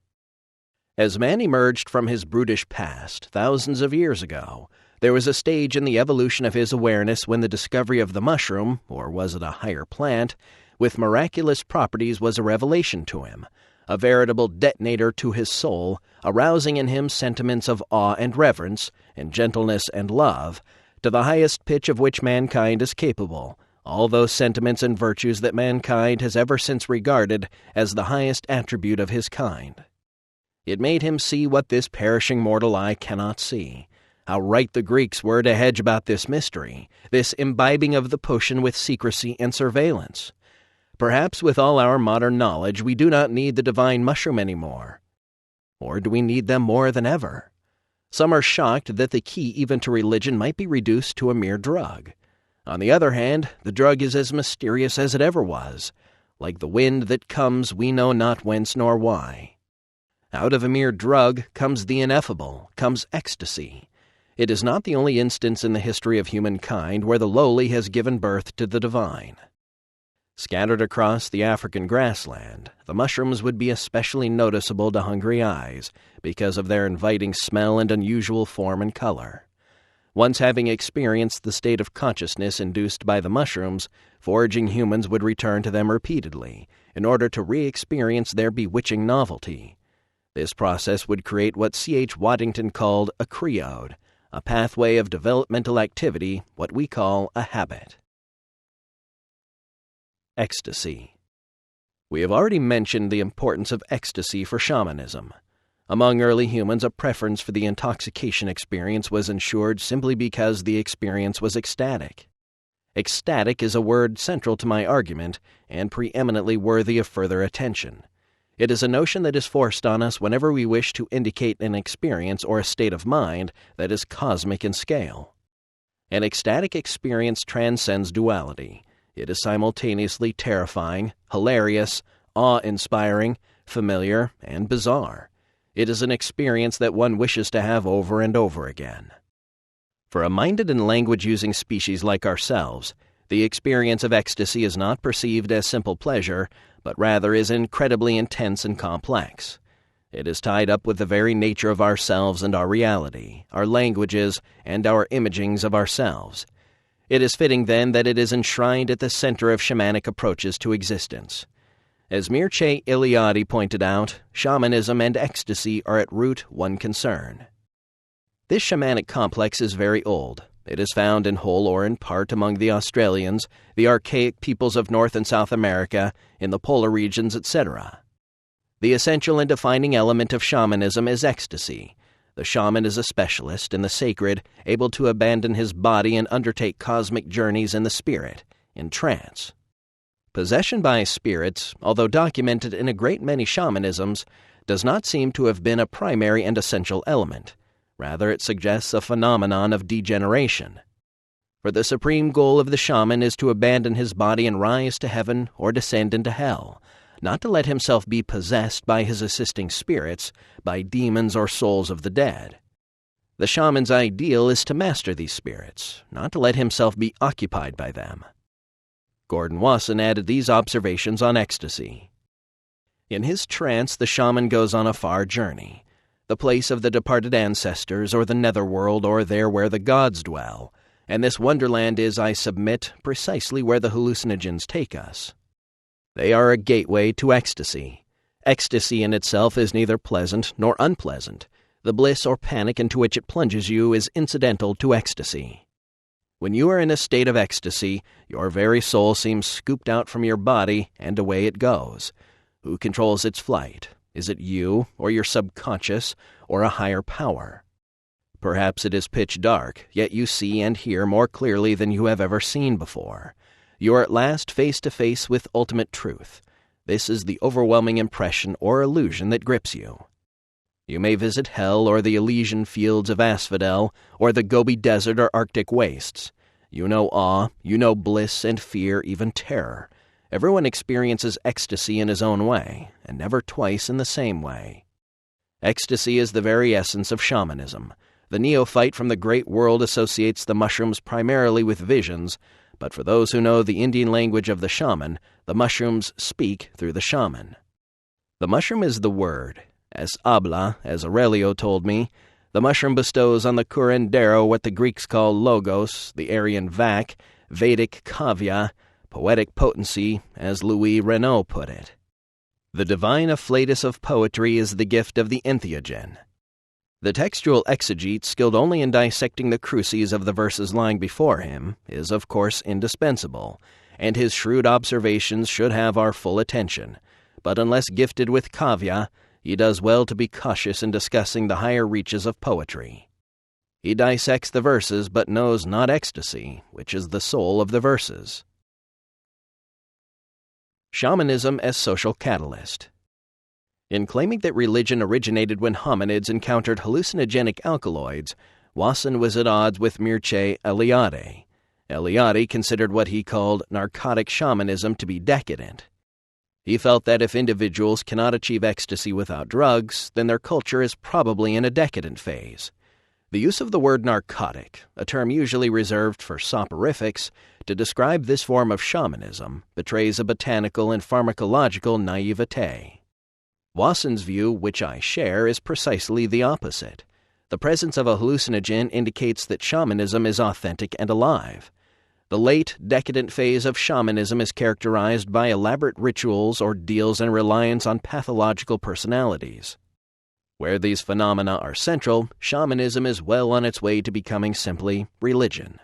As man emerged from his brutish past thousands of years ago, there was a stage in the evolution of his awareness when the discovery of the mushroom, or was it a higher plant, with miraculous properties was a revelation to him, a veritable detonator to his soul, arousing in him sentiments of awe and reverence, and gentleness and love, to the highest pitch of which mankind is capable, all those sentiments and virtues that mankind has ever since regarded as the highest attribute of his kind. It made him see what this perishing mortal eye cannot see. How right the Greeks were to hedge about this mystery, this imbibing of the potion with secrecy and surveillance. Perhaps with all our modern knowledge we do not need the divine mushroom anymore. Or do we need them more than ever? Some are shocked that the key even to religion might be reduced to a mere drug. On the other hand, the drug is as mysterious as it ever was. Like the wind that comes we know not whence nor why. Out of a mere drug comes the ineffable, comes ecstasy. It is not the only instance in the history of humankind where the lowly has given birth to the divine. Scattered across the African grassland, the mushrooms would be especially noticeable to hungry eyes because of their inviting smell and unusual form and color. Once having experienced the state of consciousness induced by the mushrooms, foraging humans would return to them repeatedly in order to re-experience their bewitching novelty. This process would create what C.H. Waddington called a creode, a pathway of developmental activity, what we call a habit. Ecstasy. We have already mentioned the importance of ecstasy for shamanism. Among early humans, a preference for the intoxication experience was ensured simply because the experience was ecstatic. Ecstatic is a word central to my argument and preeminently worthy of further attention. It is a notion that is forced on us whenever we wish to indicate an experience or a state of mind that is cosmic in scale. An ecstatic experience transcends duality. It is simultaneously terrifying, hilarious, awe-inspiring, familiar, and bizarre. It is an experience that one wishes to have over and over again. For a minded and language-using species like ourselves, the experience of ecstasy is not perceived as simple pleasure, but rather is incredibly intense and complex. It is tied up with the very nature of ourselves and our reality, our languages, and our imagings of ourselves. It is fitting, then, that it is enshrined at the center of shamanic approaches to existence. As Mircea Eliade pointed out, shamanism and ecstasy are at root one concern. This shamanic complex is very old. It is found in whole or in part among the Australians, the archaic peoples of North and South America, in the polar regions, etc. The essential and defining element of shamanism is ecstasy. The shaman is a specialist in the sacred, able to abandon his body and undertake cosmic journeys in the spirit, in trance. Possession by spirits, although documented in a great many shamanisms, does not seem to have been a primary and essential element. Rather, it suggests a phenomenon of degeneration. For the supreme goal of the shaman is to abandon his body and rise to heaven or descend into hell, not to let himself be possessed by his assisting spirits, by demons or souls of the dead. The shaman's ideal is to master these spirits, not to let himself be occupied by them. Gordon Wasson added these observations on ecstasy. In his trance, the shaman goes on a far journey, the place of the departed ancestors or the netherworld or there where the gods dwell, and this wonderland is, I submit, precisely where the hallucinogens take us. They are a gateway to ecstasy. Ecstasy in itself is neither pleasant nor unpleasant. The bliss or panic into which it plunges you is incidental to ecstasy. When you are in a state of ecstasy, your very soul seems scooped out from your body, and away it goes. Who controls its flight? Is it you, or your subconscious, or a higher power? Perhaps it is pitch dark, yet you see and hear more clearly than you have ever seen before. You are at last face to face with ultimate truth. This is the overwhelming impression or illusion that grips you. You may visit hell or the Elysian fields of Asphodel, or the Gobi Desert or Arctic wastes. You know awe, you know bliss and fear, even terror. Everyone experiences ecstasy in his own way, and never twice in the same way. Ecstasy is the very essence of shamanism. The neophyte from the great world associates the mushrooms primarily with visions, but for those who know the Indian language of the shaman, the mushrooms speak through the shaman. The mushroom is the word. As Aurelio told me, the mushroom bestows on the curandero what the Greeks call logos, the Aryan vac, Vedic kavya, poetic potency, as Louis Renaud put it. The divine afflatus of poetry is the gift of the entheogen. The textual exegete, skilled only in dissecting the cruces of the verses lying before him, is of course indispensable, and his shrewd observations should have our full attention. But unless gifted with kavya, he does well to be cautious in discussing the higher reaches of poetry. He dissects the verses but knows not ecstasy, which is the soul of the verses. Shamanism as social catalyst. In claiming that religion originated when hominids encountered hallucinogenic alkaloids, Wasson was at odds with Mircea Eliade. Eliade considered what he called narcotic shamanism to be decadent. He felt that if individuals cannot achieve ecstasy without drugs, then their culture is probably in a decadent phase. The use of the word narcotic, a term usually reserved for soporifics, to describe this form of shamanism, betrays a botanical and pharmacological naivete. Wasson's view, which I share, is precisely the opposite. The presence of a hallucinogen indicates that shamanism is authentic and alive. The late, decadent phase of shamanism is characterized by elaborate rituals, ordeals, and reliance on pathological personalities. Where these phenomena are central, shamanism is well on its way to becoming simply religion.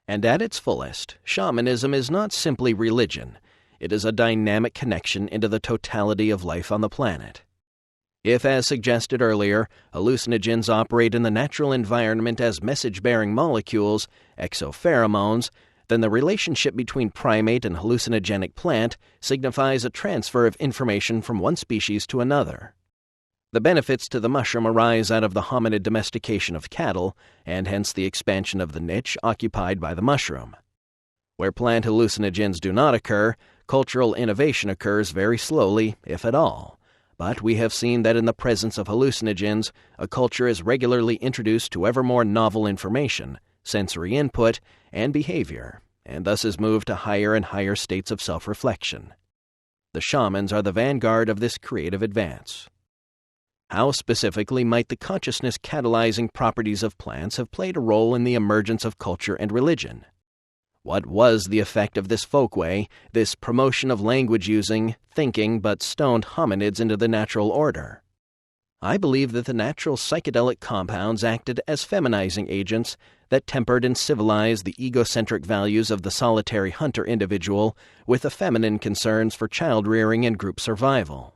And at its fullest, shamanism is not simply religion. It is a dynamic connection into the totality of life on the planet. If, as suggested earlier, hallucinogens operate in the natural environment as message-bearing molecules, exopheromones, then the relationship between primate and hallucinogenic plant signifies a transfer of information from one species to another. The benefits to the mushroom arise out of the hominid domestication of cattle, and hence the expansion of the niche occupied by the mushroom. Where plant hallucinogens do not occur, cultural innovation occurs very slowly, if at all. But we have seen that in the presence of hallucinogens, a culture is regularly introduced to ever more novel information, sensory input, and behavior, and thus is moved to higher and higher states of self-reflection. The shamans are the vanguard of this creative advance. How specifically might the consciousness-catalyzing properties of plants have played a role in the emergence of culture and religion? What was the effect of this folkway, this promotion of language-using, thinking but stoned hominids into the natural order? I believe that the natural psychedelic compounds acted as feminizing agents that tempered and civilized the egocentric values of the solitary hunter individual with the feminine concerns for child-rearing and group survival.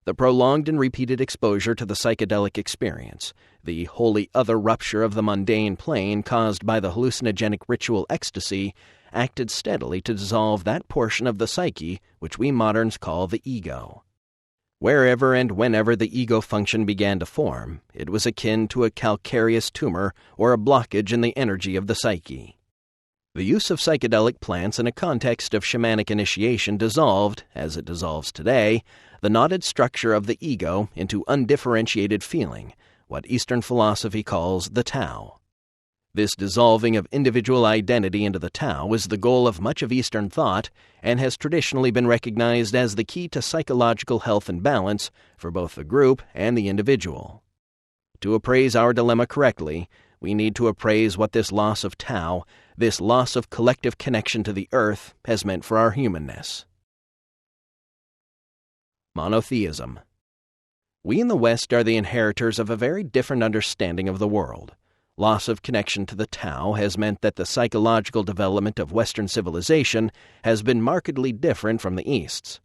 The prolonged and repeated exposure to the psychedelic experience, the wholly other rupture of the mundane plane caused by the hallucinogenic ritual ecstasy, acted steadily to dissolve that portion of the psyche which we moderns call the ego. Wherever and whenever the ego function began to form, it was akin to a calcareous tumor or a blockage in the energy of the psyche. The use of psychedelic plants in a context of shamanic initiation dissolved, as it dissolves today, the knotted structure of the ego into undifferentiated feeling, what Eastern philosophy calls the Tao. This dissolving of individual identity into the Tao is the goal of much of Eastern thought and has traditionally been recognized as the key to psychological health and balance for both the group and the individual. To appraise our dilemma correctly, we need to appraise what this loss of Tao, this loss of collective connection to the earth, has meant for our humanness. Monotheism. We in the West are the inheritors of a very different understanding of the world. Loss of connection to the Tao has meant that the psychological development of Western civilization has been markedly different from the East's.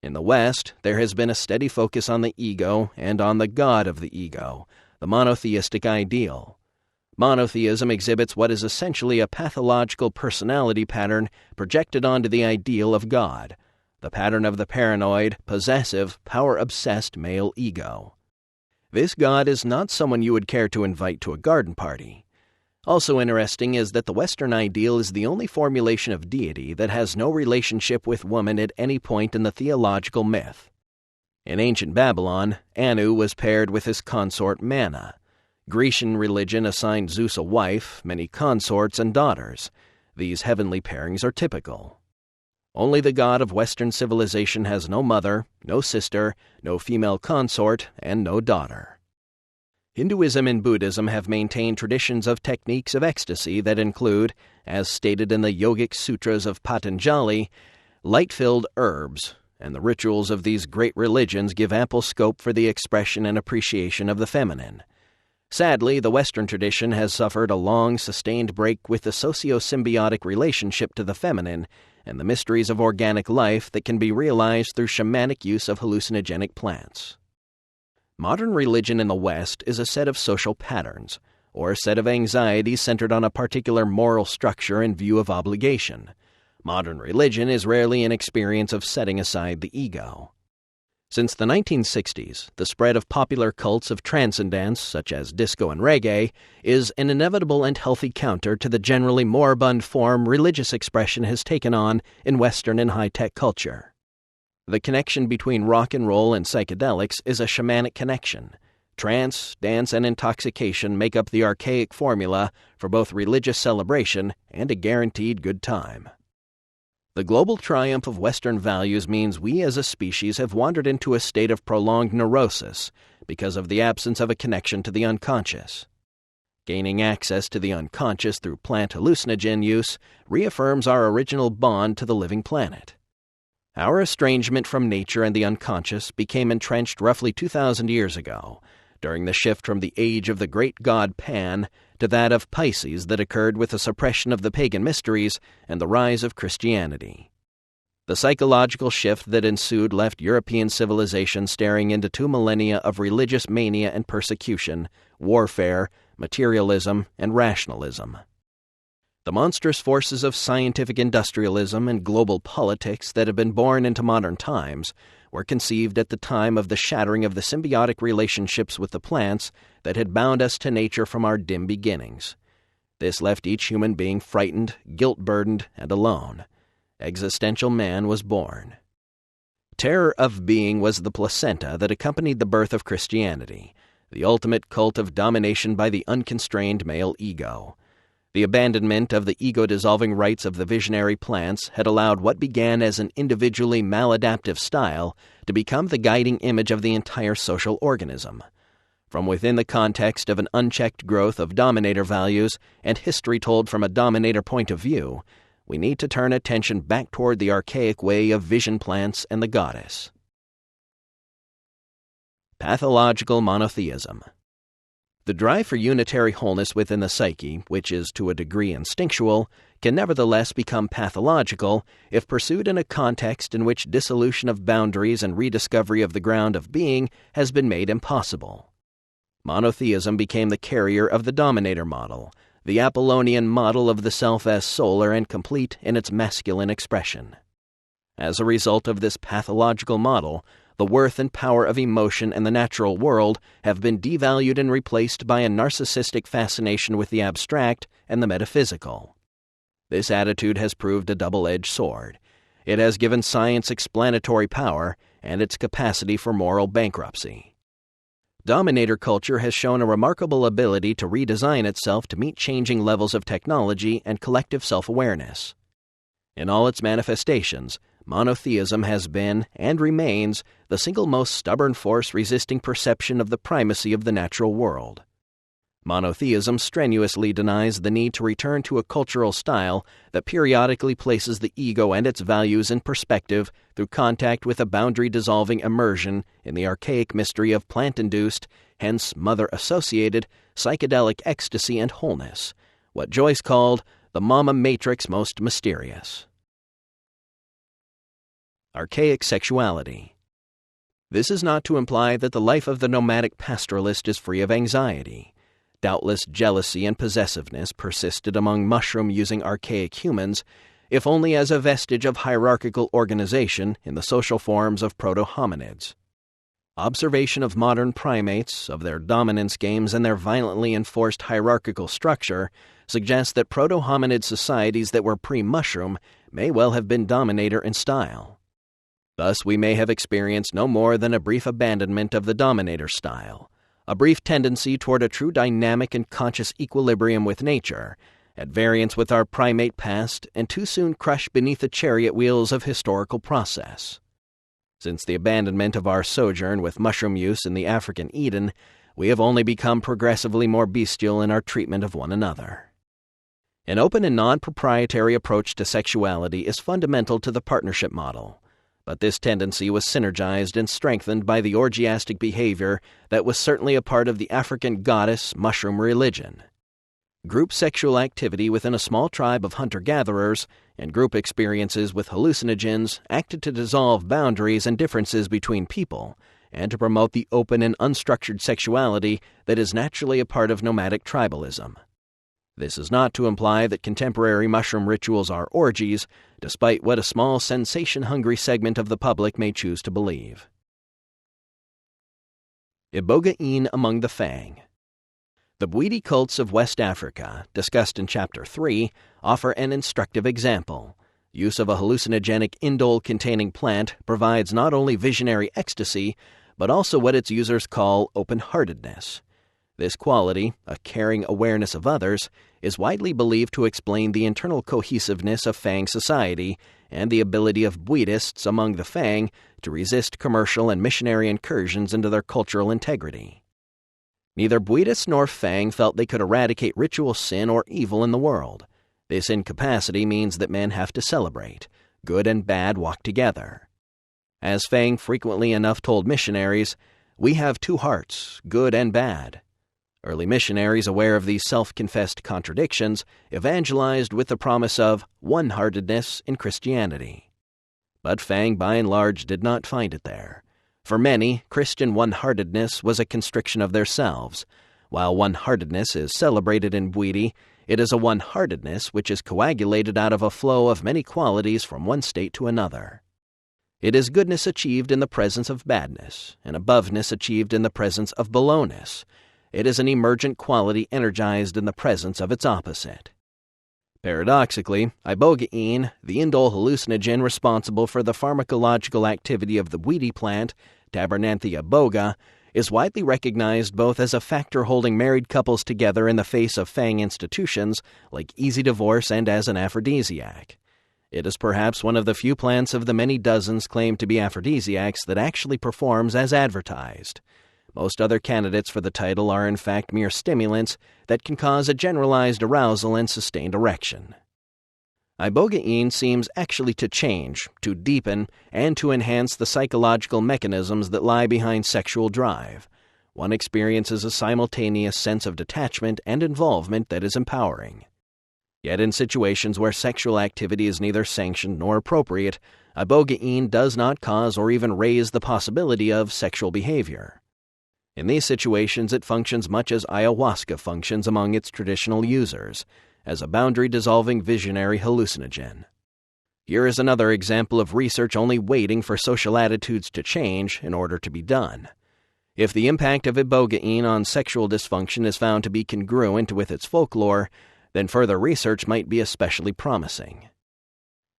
In the West, there has been a steady focus on the ego and on the God of the ego, the monotheistic ideal. Monotheism exhibits what is essentially a pathological personality pattern projected onto the ideal of God, the pattern of the paranoid, possessive, power-obsessed male ego. This God is not someone you would care to invite to a garden party. Also interesting is that the Western ideal is the only formulation of deity that has no relationship with woman at any point in the theological myth. In ancient Babylon, Anu was paired with his consort Manna. Grecian religion assigned Zeus a wife, many consorts, and daughters. These heavenly pairings are typical. Only the god of Western civilization has no mother, no sister, no female consort, and no daughter. Hinduism and Buddhism have maintained traditions of techniques of ecstasy that include, as stated in the Yogic Sutras of Patanjali, light-filled herbs, and the rituals of these great religions give ample scope for the expression and appreciation of the feminine. Sadly, the Western tradition has suffered a long, sustained break with the socio-symbiotic relationship to the feminine and the mysteries of organic life that can be realized through shamanic use of hallucinogenic plants. Modern religion in the West is a set of social patterns, or a set of anxieties centered on a particular moral structure in view of obligation. Modern religion is rarely an experience of setting aside the ego. Since the 1960s, the spread of popular cults of transcendence, such as disco and reggae, is an inevitable and healthy counter to the generally moribund form religious expression has taken on in Western and high-tech culture. The connection between rock and roll and psychedelics is a shamanic connection. Trance, dance, and intoxication make up the archaic formula for both religious celebration and a guaranteed good time. The global triumph of Western values means we as a species have wandered into a state of prolonged neurosis because of the absence of a connection to the unconscious. Gaining access to the unconscious through plant hallucinogen use reaffirms our original bond to the living planet. Our estrangement from nature and the unconscious became entrenched roughly 2,000 years ago, during the shift from the age of the great god Pan to that of Pisces that occurred with the suppression of the pagan mysteries and the rise of Christianity. The psychological shift that ensued left European civilization staring into 2 millennia of religious mania and persecution, warfare, materialism, and rationalism. The monstrous forces of scientific industrialism and global politics that have been born into modern times were conceived at the time of the shattering of the symbiotic relationships with the plants that had bound us to nature from our dim beginnings. This left each human being frightened, guilt-burdened, and alone. Existential man was born. Terror of being was the placenta that accompanied the birth of Christianity, the ultimate cult of domination by the unconstrained male ego. The abandonment of the ego-dissolving rites of the visionary plants had allowed what began as an individually maladaptive style to become the guiding image of the entire social organism. From within the context of an unchecked growth of dominator values and history told from a dominator point of view, we need to turn attention back toward the archaic way of vision plants and the goddess. Pathological monotheism. The drive for unitary wholeness within the psyche, which is to a degree instinctual, can nevertheless become pathological if pursued in a context in which dissolution of boundaries and rediscovery of the ground of being has been made impossible. Monotheism became the carrier of the dominator model, the Apollonian model of the self as solar and complete in its masculine expression. As a result of this pathological model, the worth and power of emotion and the natural world have been devalued and replaced by a narcissistic fascination with the abstract and the metaphysical. This attitude has proved a double-edged sword. It has given science explanatory power and its capacity for moral bankruptcy. Dominator culture has shown a remarkable ability to redesign itself to meet changing levels of technology and collective self-awareness. In all its manifestations, monotheism has been, and remains, the single most stubborn force resisting perception of the primacy of the natural world. Monotheism strenuously denies the need to return to a cultural style that periodically places the ego and its values in perspective through contact with a boundary-dissolving immersion in the archaic mystery of plant-induced, hence mother-associated, psychedelic ecstasy and wholeness, what Joyce called the mama matrix most mysterious. Archaic sexuality. This is not to imply that the life of the nomadic pastoralist is free of anxiety. Doubtless jealousy and possessiveness persisted among mushroom-using archaic humans, if only as a vestige of hierarchical organization in the social forms of proto-hominids. Observation of modern primates, of their dominance games and their violently enforced hierarchical structure, suggests that proto-hominid societies that were pre-mushroom may well have been dominator in style. Thus, we may have experienced no more than a brief abandonment of the dominator style, a brief tendency toward a true dynamic and conscious equilibrium with nature, at variance with our primate past and too soon crushed beneath the chariot wheels of historical process. Since the abandonment of our sojourn with mushroom use in the African Eden, we have only become progressively more bestial in our treatment of one another. An open and non-proprietary approach to sexuality is fundamental to the partnership model, but this tendency was synergized and strengthened by the orgiastic behavior that was certainly a part of the African goddess mushroom religion. Group sexual activity within a small tribe of hunter-gatherers and group experiences with hallucinogens acted to dissolve boundaries and differences between people and to promote the open and unstructured sexuality that is naturally a part of nomadic tribalism. This is not to imply that contemporary mushroom rituals are orgies, despite what a small sensation-hungry segment of the public may choose to believe. Ibogaine among the Fang. The Bwiti cults of West Africa, discussed in Chapter 3, offer an instructive example. Use of a hallucinogenic indole-containing plant provides not only visionary ecstasy, but also what its users call open-heartedness. This quality, a caring awareness of others, is widely believed to explain the internal cohesiveness of Fang society and the ability of Bwitists among the Fang to resist commercial and missionary incursions into their cultural integrity. Neither Bwitists nor Fang felt they could eradicate ritual sin or evil in the world. This incapacity means that men have to celebrate. Good and bad walk together. As Fang frequently enough told missionaries, "We have two hearts, good and bad." Early missionaries, aware of these self-confessed contradictions, evangelized with the promise of one-heartedness in Christianity. But Fang, by and large, did not find it there. For many, Christian one-heartedness was a constriction of their selves. While one-heartedness is celebrated in Bwiti, it is a one-heartedness which is coagulated out of a flow of many qualities from one state to another. It is goodness achieved in the presence of badness, and aboveness achieved in the presence of belowness. It is an emergent quality energized in the presence of its opposite. Paradoxically, ibogaine, the indole hallucinogen responsible for the pharmacological activity of the Bwiti plant, Tabernanthia boga, is widely recognized both as a factor holding married couples together in the face of Fang institutions like easy divorce and as an aphrodisiac. It is perhaps one of the few plants of the many dozens claimed to be aphrodisiacs that actually performs as advertised. Most other candidates for the title are in fact mere stimulants that can cause a generalized arousal and sustained erection. Ibogaine seems actually to change, to deepen, and to enhance the psychological mechanisms that lie behind sexual drive. One experiences a simultaneous sense of detachment and involvement that is empowering. Yet in situations where sexual activity is neither sanctioned nor appropriate, ibogaine does not cause or even raise the possibility of sexual behavior. In these situations, it functions much as ayahuasca functions among its traditional users, as a boundary-dissolving visionary hallucinogen. Here is another example of research only waiting for social attitudes to change in order to be done. If the impact of ibogaine on sexual dysfunction is found to be congruent with its folklore, then further research might be especially promising.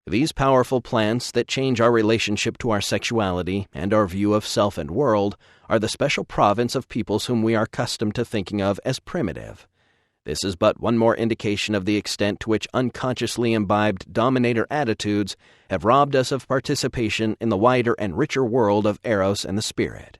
These powerful plants that change our relationship to our sexuality and our view of self and world are the special province of peoples whom we are accustomed to thinking of as primitive. This is but one more indication of the extent to which unconsciously imbibed dominator attitudes have robbed us of participation in the wider and richer world of Eros and the spirit.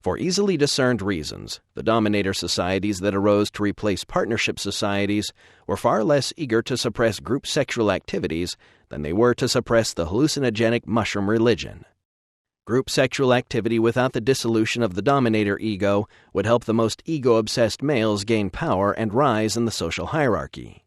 For easily discerned reasons, the dominator societies that arose to replace partnership societies were far less eager to suppress group sexual activities than they were to suppress the hallucinogenic mushroom religion. Group sexual activity without the dissolution of the dominator ego would help the most ego-obsessed males gain power and rise in the social hierarchy.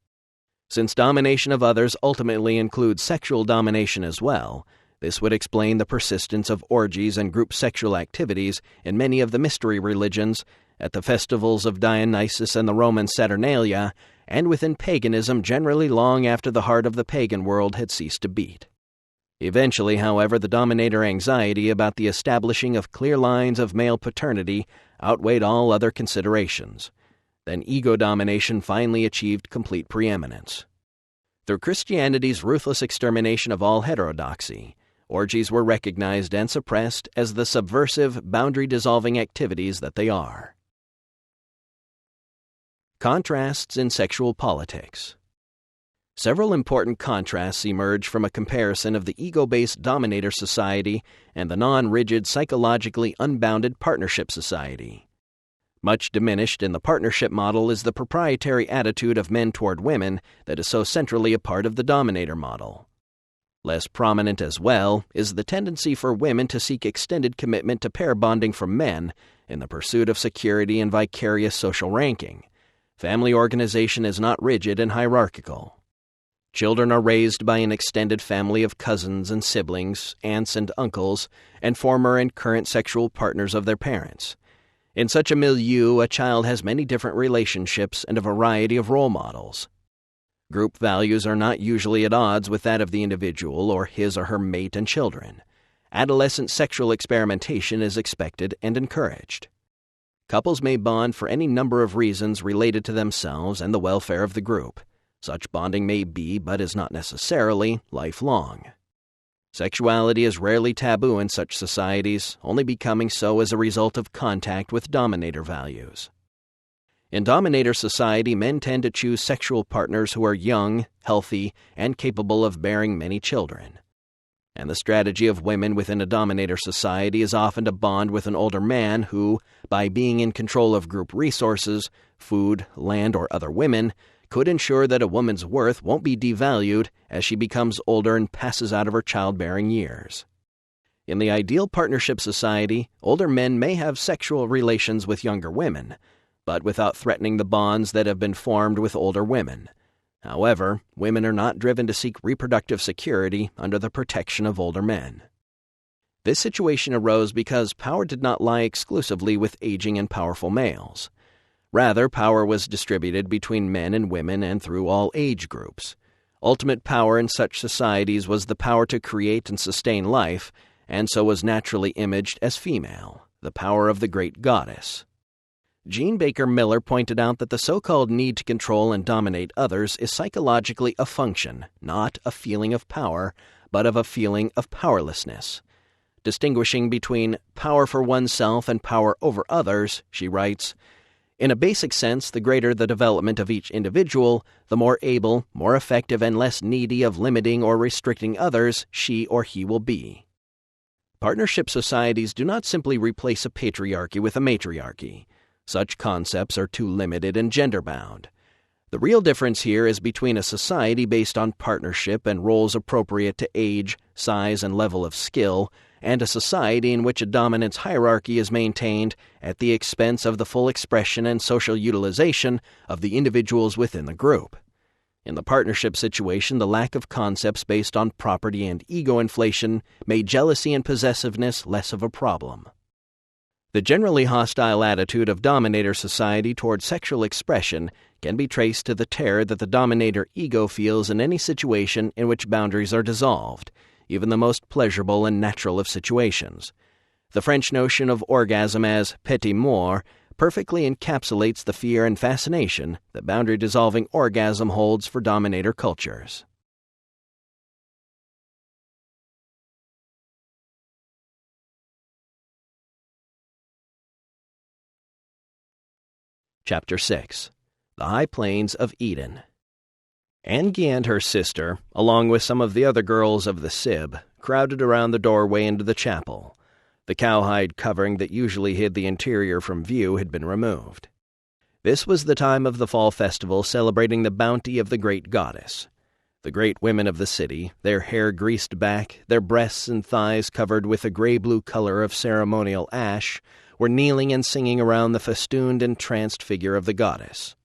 Since domination of others ultimately includes sexual domination as well, this would explain the persistence of orgies and group sexual activities in many of the mystery religions, at the festivals of Dionysus and the Roman Saturnalia, and within paganism generally long after the heart of the pagan world had ceased to beat. Eventually, however, the dominator anxiety about the establishing of clear lines of male paternity outweighed all other considerations. Then ego domination finally achieved complete preeminence. Through Christianity's ruthless extermination of all heterodoxy, orgies were recognized and suppressed as the subversive, boundary-dissolving activities that they are. Contrasts in sexual politics. Several important contrasts emerge from a comparison of the ego-based dominator society and the non-rigid, psychologically unbounded partnership society. Much diminished in the partnership model is the proprietary attitude of men toward women that is so centrally a part of the dominator model. Less prominent as well is the tendency for women to seek extended commitment to pair bonding from men in the pursuit of security and vicarious social ranking. Family organization is not rigid and hierarchical. Children are raised by an extended family of cousins and siblings, aunts and uncles, and former and current sexual partners of their parents. In such a milieu, a child has many different relationships and a variety of role models. Group values are not usually at odds with that of the individual or his or her mate and children. Adolescent sexual experimentation is expected and encouraged. Couples may bond for any number of reasons related to themselves and the welfare of the group. Such bonding may be, but is not necessarily, lifelong. Sexuality is rarely taboo in such societies, only becoming so as a result of contact with dominator values. In dominator society, men tend to choose sexual partners who are young, healthy, and capable of bearing many children. And the strategy of women within a dominator society is often to bond with an older man who, by being in control of group resources, food, land, or other women, could ensure that a woman's worth won't be devalued as she becomes older and passes out of her childbearing years. In the ideal partnership society, older men may have sexual relations with younger women, but without threatening the bonds that have been formed with older women. However, women are not driven to seek reproductive security under the protection of older men. This situation arose because power did not lie exclusively with aging and powerful males. Rather, power was distributed between men and women and through all age groups. Ultimate power in such societies was the power to create and sustain life, and so was naturally imaged as female, the power of the great goddess. Jean Baker Miller pointed out that the so-called need to control and dominate others is psychologically a function, not a feeling of power, but of a feeling of powerlessness. Distinguishing between power for oneself and power over others, she writes, "In a basic sense, the greater the development of each individual, the more able, more effective, and less needy of limiting or restricting others she or he will be." Partnership societies do not simply replace a patriarchy with a matriarchy. Such concepts are too limited and gender-bound. The real difference here is between a society based on partnership and roles appropriate to age, size, and level of skill, and a society in which a dominance hierarchy is maintained at the expense of the full expression and social utilization of the individuals within the group. In the partnership situation, the lack of concepts based on property and ego inflation made jealousy and possessiveness less of a problem. The generally hostile attitude of dominator society toward sexual expression can be traced to the terror that the dominator ego feels in any situation in which boundaries are dissolved, even the most pleasurable and natural of situations. The French notion of orgasm as petit mort perfectly encapsulates the fear and fascination that boundary-dissolving orgasm holds for dominator cultures. Chapter 6. The High Plains of Eden. Angie and her sister, along with some of the other girls of the Sib, crowded around the doorway into the chapel. The cowhide covering that usually hid the interior from view had been removed. This was the time of the fall festival celebrating the bounty of the great goddess. The great women of the city, their hair greased back, their breasts and thighs covered with a gray-blue color of ceremonial ash, were kneeling and singing around the festooned and tranced figure of the goddess.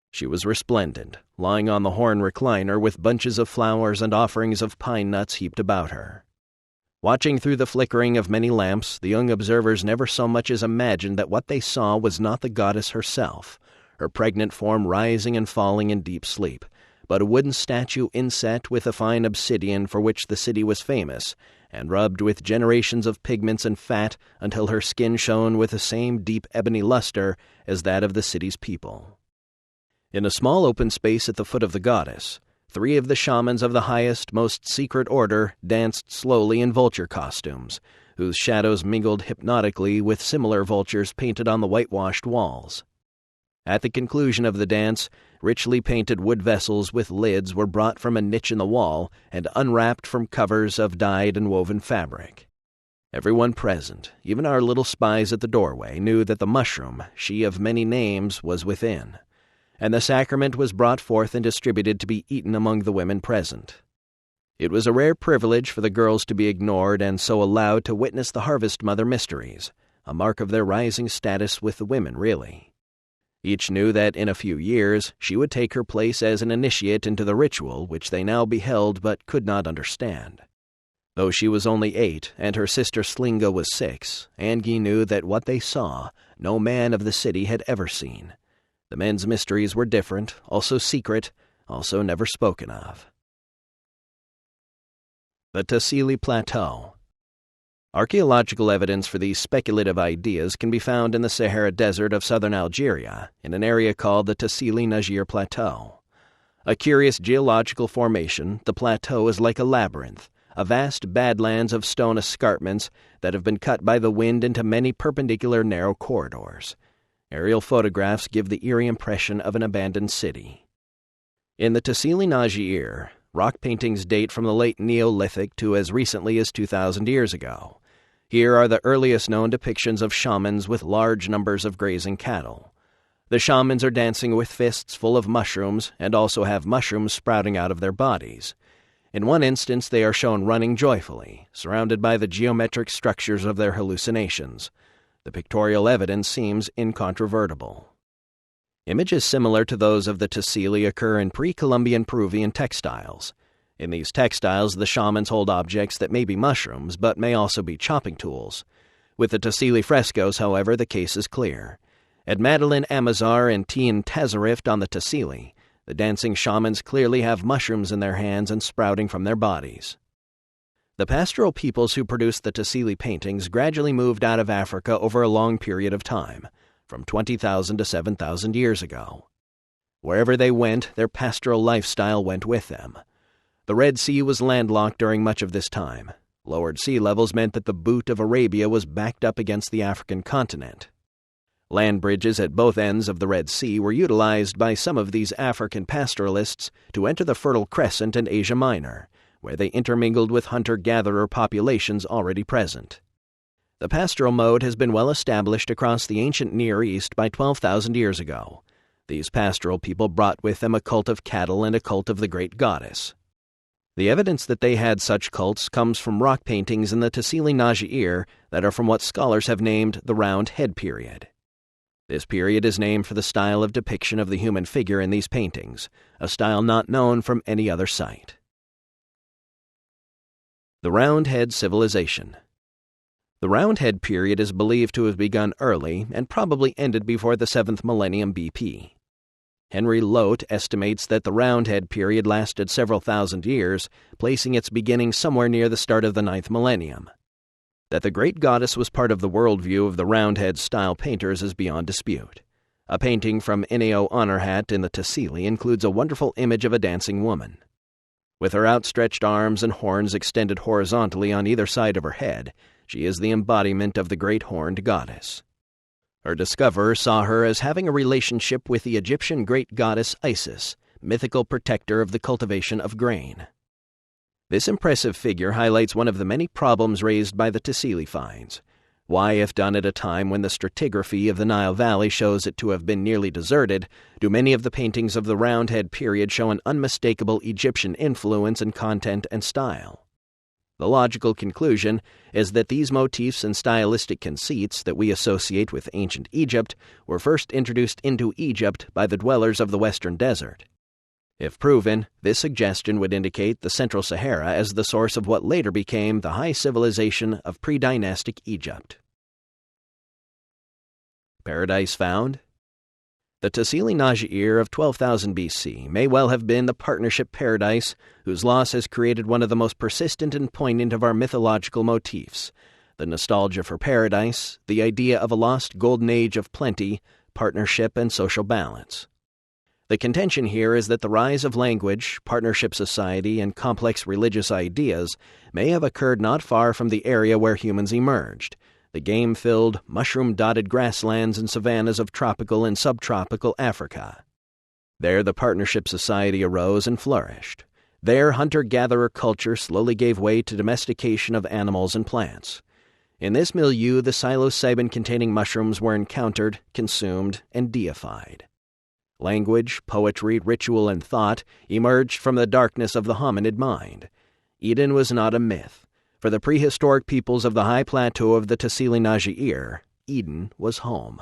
She was resplendent, lying on the horn recliner with bunches of flowers and offerings of pine nuts heaped about her. Watching through the flickering of many lamps, the young observers never so much as imagined that what they saw was not the goddess herself, her pregnant form rising and falling in deep sleep, but a wooden statue inset with a fine obsidian for which the city was famous, and rubbed with generations of pigments and fat until her skin shone with the same deep ebony luster as that of the city's people. In a small open space at the foot of the goddess, 3 of the shamans of the highest, most secret order danced slowly in vulture costumes, whose shadows mingled hypnotically with similar vultures painted on the whitewashed walls. At the conclusion of the dance, richly painted wood vessels with lids were brought from a niche in the wall and unwrapped from covers of dyed and woven fabric. Everyone present, even our little spies at the doorway, knew that the mushroom, she of many names, was within, and the sacrament was brought forth and distributed to be eaten among the women present. It was a rare privilege for the girls to be ignored and so allowed to witness the Harvest Mother mysteries, a mark of their rising status with the women, really. Each knew that in a few years she would take her place as an initiate into the ritual which they now beheld but could not understand. Though she was only 8 and her sister Slinga was 6, Angie knew that what they saw no man of the city had ever seen. The men's mysteries were different, also secret, also never spoken of. The Tassili Plateau. Archaeological evidence for these speculative ideas can be found in the Sahara Desert of southern Algeria, in an area called the Tassili Najir Plateau. A curious geological formation, the plateau is like a labyrinth, a vast badlands of stone escarpments that have been cut by the wind into many perpendicular narrow corridors. Aerial photographs give the eerie impression of an abandoned city. In the Tassili Najir, rock paintings date from the late Neolithic to as recently as 2,000 years ago. Here are the earliest known depictions of shamans with large numbers of grazing cattle. The shamans are dancing with fists full of mushrooms and also have mushrooms sprouting out of their bodies. In one instance, they are shown running joyfully, surrounded by the geometric structures of their hallucinations. The pictorial evidence seems incontrovertible. Images similar to those of the Tassili occur in pre-Columbian Peruvian textiles. In these textiles, the shamans hold objects that may be mushrooms, but may also be chopping tools. With the Tassili frescoes, however, the case is clear. At Madeleine Amazar and Tien Tazarift on the Tassili, the dancing shamans clearly have mushrooms in their hands and sprouting from their bodies. The pastoral peoples who produced the Tassili paintings gradually moved out of Africa over a long period of time, from 20,000 to 7,000 years ago. Wherever they went, their pastoral lifestyle went with them. The Red Sea was landlocked during much of this time. Lowered sea levels meant that the boot of Arabia was backed up against the African continent. Land bridges at both ends of the Red Sea were utilized by some of these African pastoralists to enter the Fertile Crescent and Asia Minor, where they intermingled with hunter-gatherer populations already present. The pastoral mode has been well established across the ancient Near East by 12,000 years ago. These pastoral people brought with them a cult of cattle and a cult of the great goddess. The evidence that they had such cults comes from rock paintings in the Tassili Najir that are from what scholars have named the Round Head period. This period is named for the style of depiction of the human figure in these paintings, a style not known from any other site. The Roundhead Civilization. The Roundhead period is believed to have begun early and probably ended before the 7th millennium BP. Henry Lote estimates that the Roundhead period lasted several thousand years, placing its beginning somewhere near the start of the 9th millennium. That the great goddess was part of the worldview of the Roundhead-style painters is beyond dispute. A painting from Ineo Honorhat in the Tassili includes a wonderful image of a dancing woman. With her outstretched arms and horns extended horizontally on either side of her head, she is the embodiment of the great horned goddess. Her discoverer saw her as having a relationship with the Egyptian great goddess Isis, mythical protector of the cultivation of grain. This impressive figure highlights one of the many problems raised by the Tassili finds, Why, if done at a time when the stratigraphy of the Nile Valley shows it to have been nearly deserted, do many of the paintings of the Roundhead period show an unmistakable Egyptian influence in content and style? The logical conclusion is that these motifs and stylistic conceits that we associate with ancient Egypt were first introduced into Egypt by the dwellers of the Western Desert. If proven, this suggestion would indicate the Central Sahara as the source of what later became the high civilization of pre-dynastic Egypt. Paradise found? The Tassili Najir of 12,000 BC may well have been the partnership paradise whose loss has created one of the most persistent and poignant of our mythological motifs, the nostalgia for paradise, the idea of a lost golden age of plenty, partnership, and social balance. The contention here is that the rise of language, partnership society, and complex religious ideas may have occurred not far from the area where humans emerged, the game-filled, mushroom-dotted grasslands and savannas of tropical and subtropical Africa. There the partnership society arose and flourished. There hunter-gatherer culture slowly gave way to domestication of animals and plants. In this milieu the psilocybin-containing mushrooms were encountered, consumed, and deified. Language, poetry, ritual, and thought emerged from the darkness of the hominid mind. Eden was not a myth. For the prehistoric peoples of the high plateau of the Tassili Najir, Eden was home.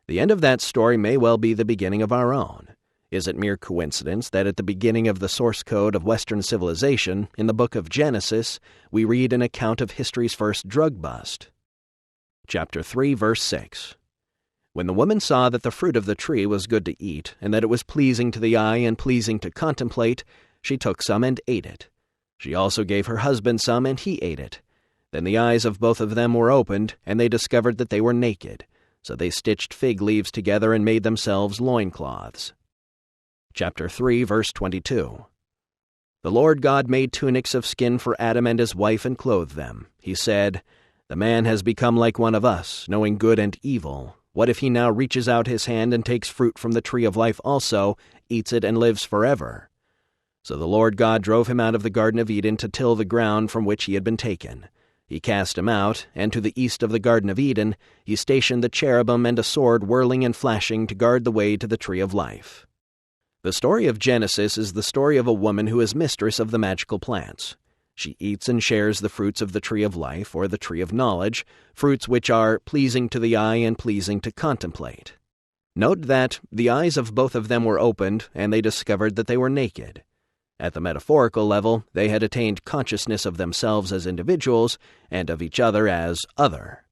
The end of that story may well be the beginning of our own. Is it mere coincidence that at the beginning of the source code of Western civilization, in the book of Genesis, we read an account of history's first drug bust? Chapter 3, verse 6. When the woman saw that the fruit of the tree was good to eat, and that it was pleasing to the eye and pleasing to contemplate, she took some and ate it. She also gave her husband some, and he ate it. Then the eyes of both of them were opened, and they discovered that they were naked. So they stitched fig leaves together and made themselves loincloths. Chapter 3, verse 22. The Lord God made tunics of skin for Adam and his wife and clothed them. He said, "The man has become like one of us, knowing good and evil. What if he now reaches out his hand and takes fruit from the tree of life also, eats it, and lives forever?" So the Lord God drove him out of the Garden of Eden to till the ground from which he had been taken. He cast him out, and to the east of the Garden of Eden he stationed the cherubim and a sword whirling and flashing to guard the way to the tree of life. The story of Genesis is the story of a woman who is mistress of the magical plants. She eats and shares the fruits of the tree of life, or the tree of knowledge, fruits which are pleasing to the eye and pleasing to contemplate. Note that the eyes of both of them were opened, and they discovered that they were naked. At the metaphorical level, they had attained consciousness of themselves as individuals, and of each other as other.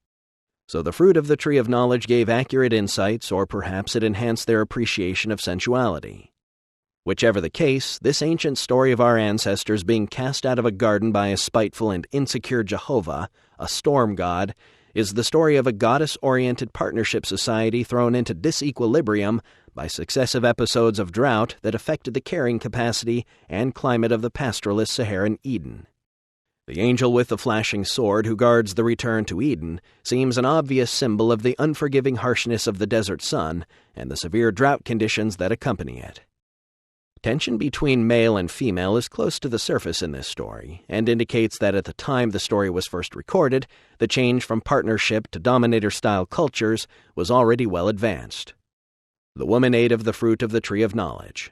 So the fruit of the tree of knowledge gave accurate insights, or perhaps it enhanced their appreciation of sensuality. Whichever the case, this ancient story of our ancestors being cast out of a garden by a spiteful and insecure Jehovah, a storm god, is the story of a goddess-oriented partnership society thrown into disequilibrium by successive episodes of drought that affected the carrying capacity and climate of the pastoralist Saharan Eden. The angel with the flashing sword who guards the return to Eden seems an obvious symbol of the unforgiving harshness of the desert sun and the severe drought conditions that accompany it. Tension between male and female is close to the surface in this story, and indicates that at the time the story was first recorded, the change from partnership to dominator-style cultures was already well advanced. The woman ate of the fruit of the tree of knowledge.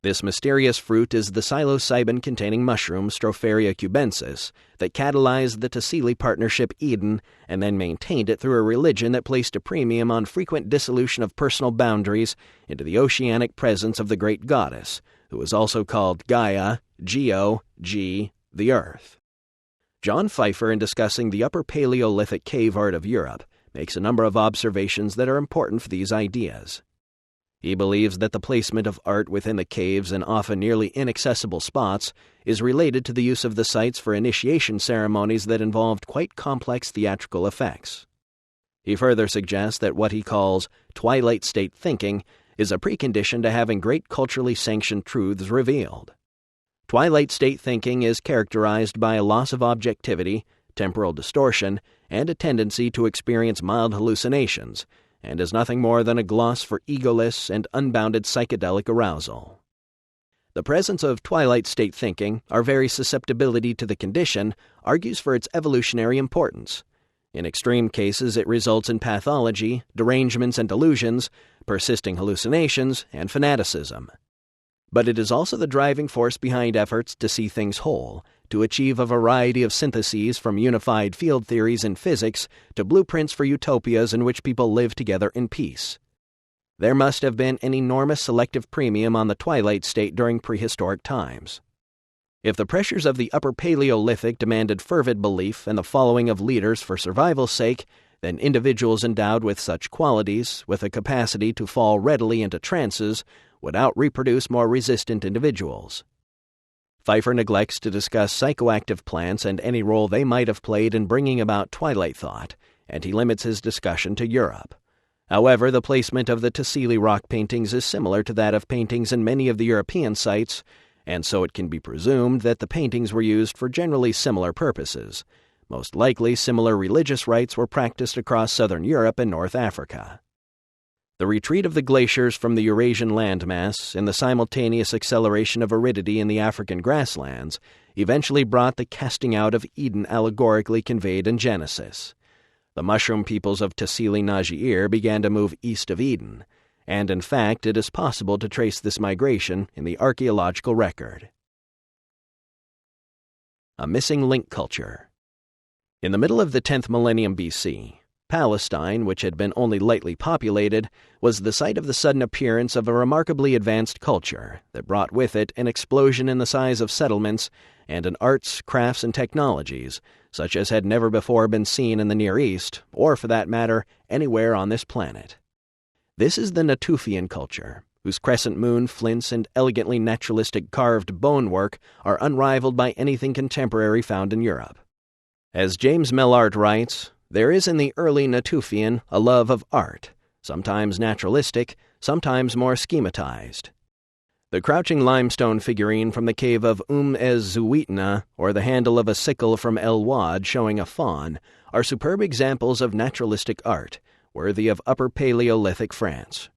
This mysterious fruit is the psilocybin-containing mushroom Stropharia cubensis that catalyzed the Tassili partnership Eden and then maintained it through a religion that placed a premium on frequent dissolution of personal boundaries into the oceanic presence of the great goddess, who is also called Gaia, G, the Earth. John Pfeiffer, in discussing the Upper Paleolithic cave art of Europe, makes a number of observations that are important for these ideas. He believes that the placement of art within the caves in often nearly inaccessible spots is related to the use of the sites for initiation ceremonies that involved quite complex theatrical effects. He further suggests that what he calls twilight state thinking is a precondition to having great culturally sanctioned truths revealed. Twilight state thinking is characterized by a loss of objectivity, temporal distortion, and a tendency to experience mild hallucinations, and is nothing more than a gloss for egoless and unbounded psychedelic arousal. The presence of twilight state thinking, our very susceptibility to the condition, argues for its evolutionary importance. In extreme cases, it results in pathology, derangements and delusions, persisting hallucinations, and fanaticism. But it is also the driving force behind efforts to see things whole, to achieve a variety of syntheses from unified field theories in physics to blueprints for utopias in which people live together in peace. There must have been an enormous selective premium on the twilight state during prehistoric times. If the pressures of the Upper Paleolithic demanded fervid belief and the following of leaders for survival's sake, then individuals endowed with such qualities, with a capacity to fall readily into trances, would out-reproduce more resistant individuals. Pfeiffer neglects to discuss psychoactive plants and any role they might have played in bringing about twilight thought, and he limits his discussion to Europe. However, the placement of the Tassili rock paintings is similar to that of paintings in many of the European sites, and so it can be presumed that the paintings were used for generally similar purposes. Most likely, similar religious rites were practiced across southern Europe and North Africa. The retreat of the glaciers from the Eurasian landmass and the simultaneous acceleration of aridity in the African grasslands eventually brought the casting out of Eden allegorically conveyed in Genesis. The mushroom peoples of Tassili Najiir began to move east of Eden, and in fact it is possible to trace this migration in the archaeological record. A missing link culture. In the middle of the 10th millennium BC, Palestine, which had been only lightly populated, was the site of the sudden appearance of a remarkably advanced culture that brought with it an explosion in the size of settlements and in arts, crafts, and technologies, such as had never before been seen in the Near East, or for that matter, anywhere on this planet. This is the Natufian culture, whose crescent moon flints and elegantly naturalistic carved bonework are unrivaled by anything contemporary found in Europe. As James Mellart writes, there is in the early Natufian a love of art, sometimes naturalistic, sometimes more schematized. The crouching limestone figurine from the cave of ez-Zuwitna, or the handle of a sickle from El Wad showing a fawn, are superb examples of naturalistic art, worthy of Upper Paleolithic France.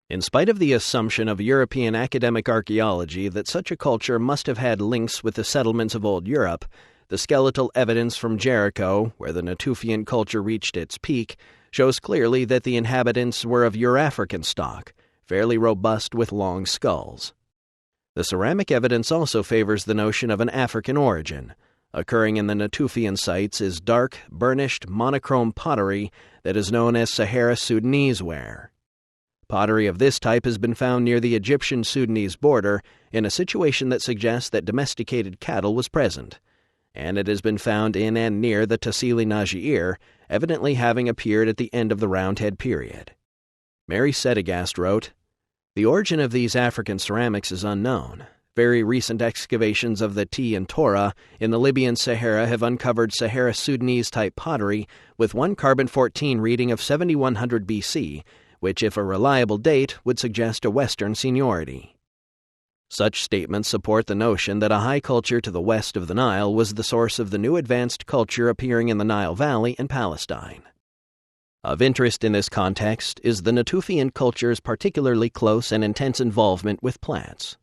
In spite of the assumption of European academic archaeology that such a culture must have had links with the settlements of old Europe, the skeletal evidence from Jericho, where the Natufian culture reached its peak, shows clearly that the inhabitants were of Eurafrican stock, fairly robust with long skulls. The ceramic evidence also favors the notion of an African origin. Occurring in the Natufian sites is dark, burnished, monochrome pottery that is known as Sahara Sudanese ware. Pottery of this type has been found near the Egyptian-Sudanese border in a situation that suggests that domesticated cattle was present, and it has been found in and near the Tassili Najiir, evidently having appeared at the end of the Roundhead period. Mary Sedegast wrote, "The origin of these African ceramics is unknown. Very recent excavations of the T and Tora in the Libyan Sahara have uncovered Sahara Sudanese-type pottery with one carbon-14 reading of 7100 BC, which, if a reliable date, would suggest a Western seniority." Such statements support the notion that a high culture to the west of the Nile was the source of the new advanced culture appearing in the Nile Valley and Palestine. Of interest in this context is the Natufian culture's particularly close and intense involvement with plants.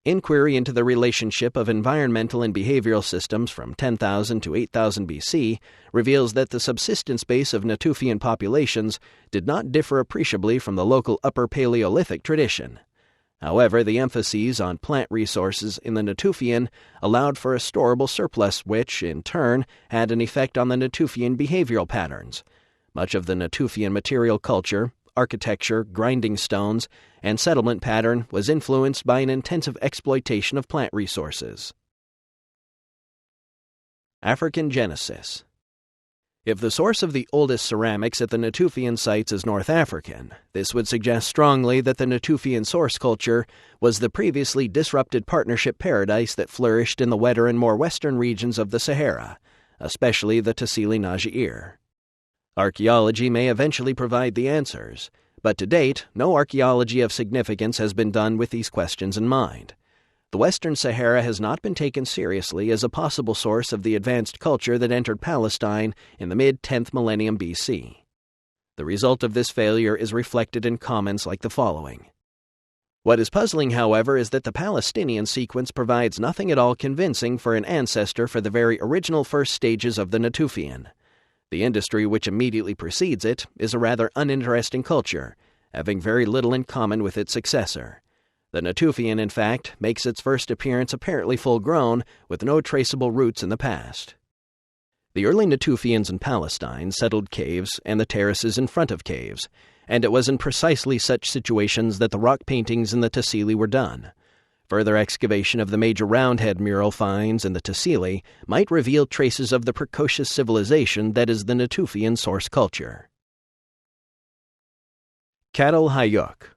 Inquiry into the relationship of environmental and behavioral systems from 10,000 to 8,000 BC reveals that the subsistence base of Natufian populations did not differ appreciably from the local Upper Paleolithic tradition. However, the emphases on plant resources in the Natufian allowed for a storable surplus which, in turn, had an effect on the Natufian behavioral patterns. Much of the Natufian material culture, architecture, grinding stones, and settlement pattern was influenced by an intensive exploitation of plant resources. African Genesis. If the source of the oldest ceramics at the Natufian sites is North African, this would suggest strongly that the Natufian source culture was the previously disrupted partnership paradise that flourished in the wetter and more western regions of the Sahara, especially the Tassili Najiir. Archaeology may eventually provide the answers, but to date, no archaeology of significance has been done with these questions in mind. The Western Sahara has not been taken seriously as a possible source of the advanced culture that entered Palestine in the mid-10th millennium BC. The result of this failure is reflected in comments like the following. What is puzzling, however, is that the Palestinian sequence provides nothing at all convincing for an ancestor for the very original first stages of the Natufian. The industry which immediately precedes it is a rather uninteresting culture, having very little in common with its successor. The Natufian, in fact, makes its first appearance apparently full-grown, with no traceable roots in the past. The early Natufians in Palestine settled caves and the terraces in front of caves, and it was in precisely such situations that the rock paintings in the Tassili were done. Further excavation of the major roundhead mural finds in the Tassili might reveal traces of the precocious civilization that is the Natufian source culture. Cattle Hayuk.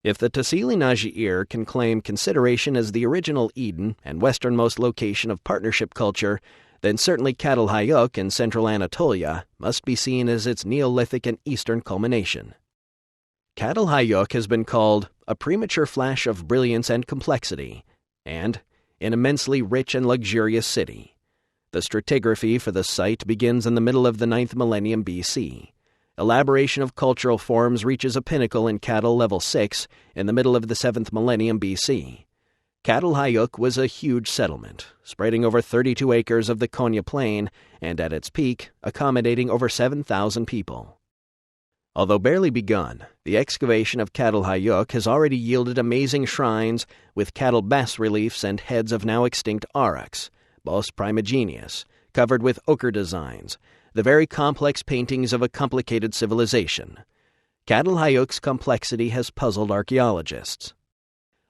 If the Tassili Najir can claim consideration as the original Eden and westernmost location of partnership culture, then certainly Cattle Hayuk in central Anatolia must be seen as its Neolithic and Eastern culmination. Cattle Hayuk has been called a premature flash of brilliance and complexity, and an immensely rich and luxurious city. The stratigraphy for the site begins in the middle of the 9th millennium BC. Elaboration of cultural forms reaches a pinnacle in Cattle Level 6 in the middle of the 7th millennium BC. Cattle Hayuk was a huge settlement, spreading over 32 acres of the Konya Plain and, at its peak, accommodating over 7,000 people. Although barely begun, the excavation of Cattle Hayuk has already yielded amazing shrines with cattle bas-reliefs and heads of now extinct aurochs, Bos primigenius, covered with ochre designs, the very complex paintings of a complicated civilization. Cattle Hayuk's complexity has puzzled archaeologists.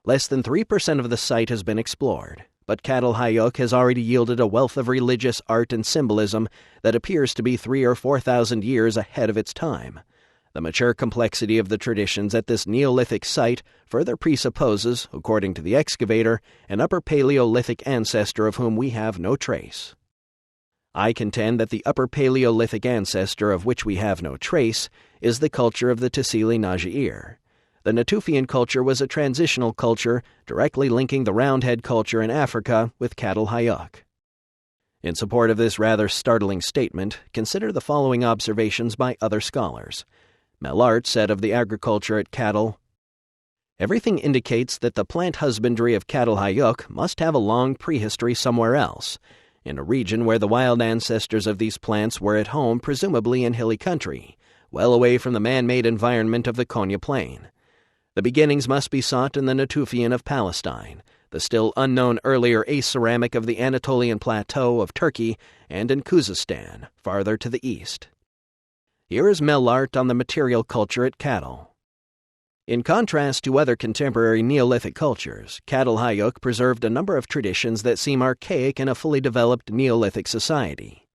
Less than 3% of the site has been explored, but Cattle Hayuk has already yielded a wealth of religious art and symbolism that appears to be 3,000 or 4,000 years ahead of its time. The mature complexity of the traditions at this Neolithic site further presupposes, according to the excavator, an Upper Paleolithic ancestor of whom we have no trace. I contend that the Upper Paleolithic ancestor of which we have no trace is the culture of the Tassili Najir. The Natufian culture was a transitional culture directly linking the Roundhead culture in Africa with Cattle Hayuk. In support of this rather startling statement, consider the following observations by other scholars. Mellart said of the agriculture at Cattle, "Everything indicates that the plant husbandry of Cattle Hayuk must have a long prehistory somewhere else, in a region where the wild ancestors of these plants were at home, presumably in hilly country, well away from the man-made environment of the Konya Plain. The beginnings must be sought in the Natufian of Palestine, the still unknown earlier aceramic of the Anatolian Plateau of Turkey, and in Khuzestan, farther to the east." Here is Mellart on the material culture at Cattle. In contrast to other contemporary Neolithic cultures, Cattle Hayuk preserved a number of traditions that seem archaic in a fully developed Neolithic society.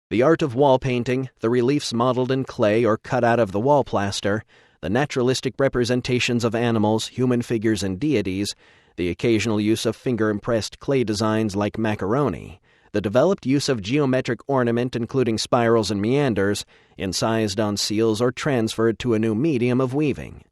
The art of wall painting, the reliefs modeled in clay or cut out of the wall plaster, the naturalistic representations of animals, human figures, and deities, the occasional use of finger-impressed clay designs like macaroni, the developed use of geometric ornament including spirals and meanders, incised on seals or transferred to a new medium of weaving.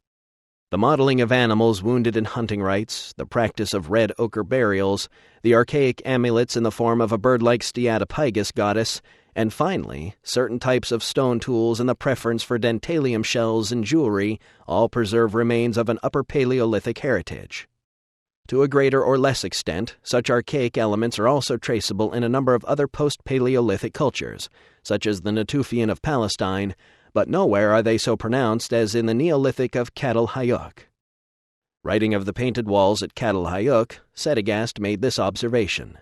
The modeling of animals wounded in hunting rites, the practice of red ochre burials, the archaic amulets in the form of a bird-like Steatopygus goddess, and finally, certain types of stone tools and the preference for dentalium shells and jewelry all preserve remains of an Upper Paleolithic heritage. To a greater or less extent, such archaic elements are also traceable in a number of other post-Paleolithic cultures, such as the Natufian of Palestine, but nowhere are they so pronounced as in the Neolithic of Cattle Hayuk. Writing of the painted walls at Cattle Hayuk, Sedagast made this observation.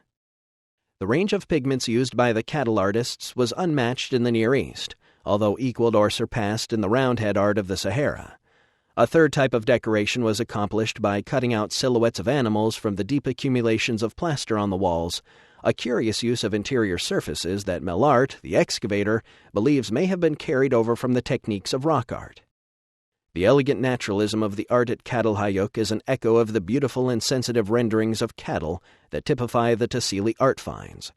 The range of pigments used by the cattle artists was unmatched in the Near East, although equaled or surpassed in the Roundhead art of the Sahara. A third type of decoration was accomplished by cutting out silhouettes of animals from the deep accumulations of plaster on the walls, a curious use of interior surfaces that Mellart, the excavator, believes may have been carried over from the techniques of rock art. The elegant naturalism of the art at Cattle Hayuk is an echo of the beautiful and sensitive renderings of cattle that typify the Tassili art finds.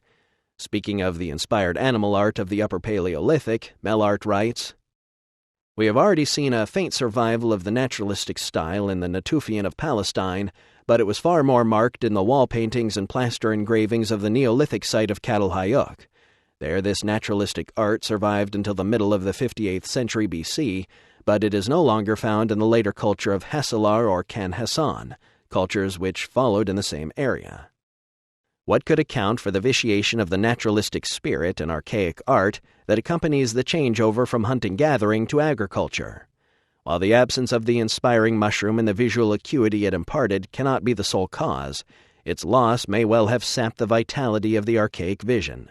Speaking of the inspired animal art of the Upper Paleolithic, Mellart writes, "We have already seen a faint survival of the naturalistic style in the Natufian of Palestine, but it was far more marked in the wall paintings and plaster engravings of the Neolithic site of Cattle Hayuk. There this naturalistic art survived until the middle of the 58th century BC, but it is no longer found in the later culture of Hassilar or Can Hassan, cultures which followed in the same area." What could account for the vitiation of the naturalistic spirit and archaic art that accompanies the changeover from hunting-gathering to agriculture? While the absence of the inspiring mushroom and the visual acuity it imparted cannot be the sole cause, its loss may well have sapped the vitality of the archaic vision.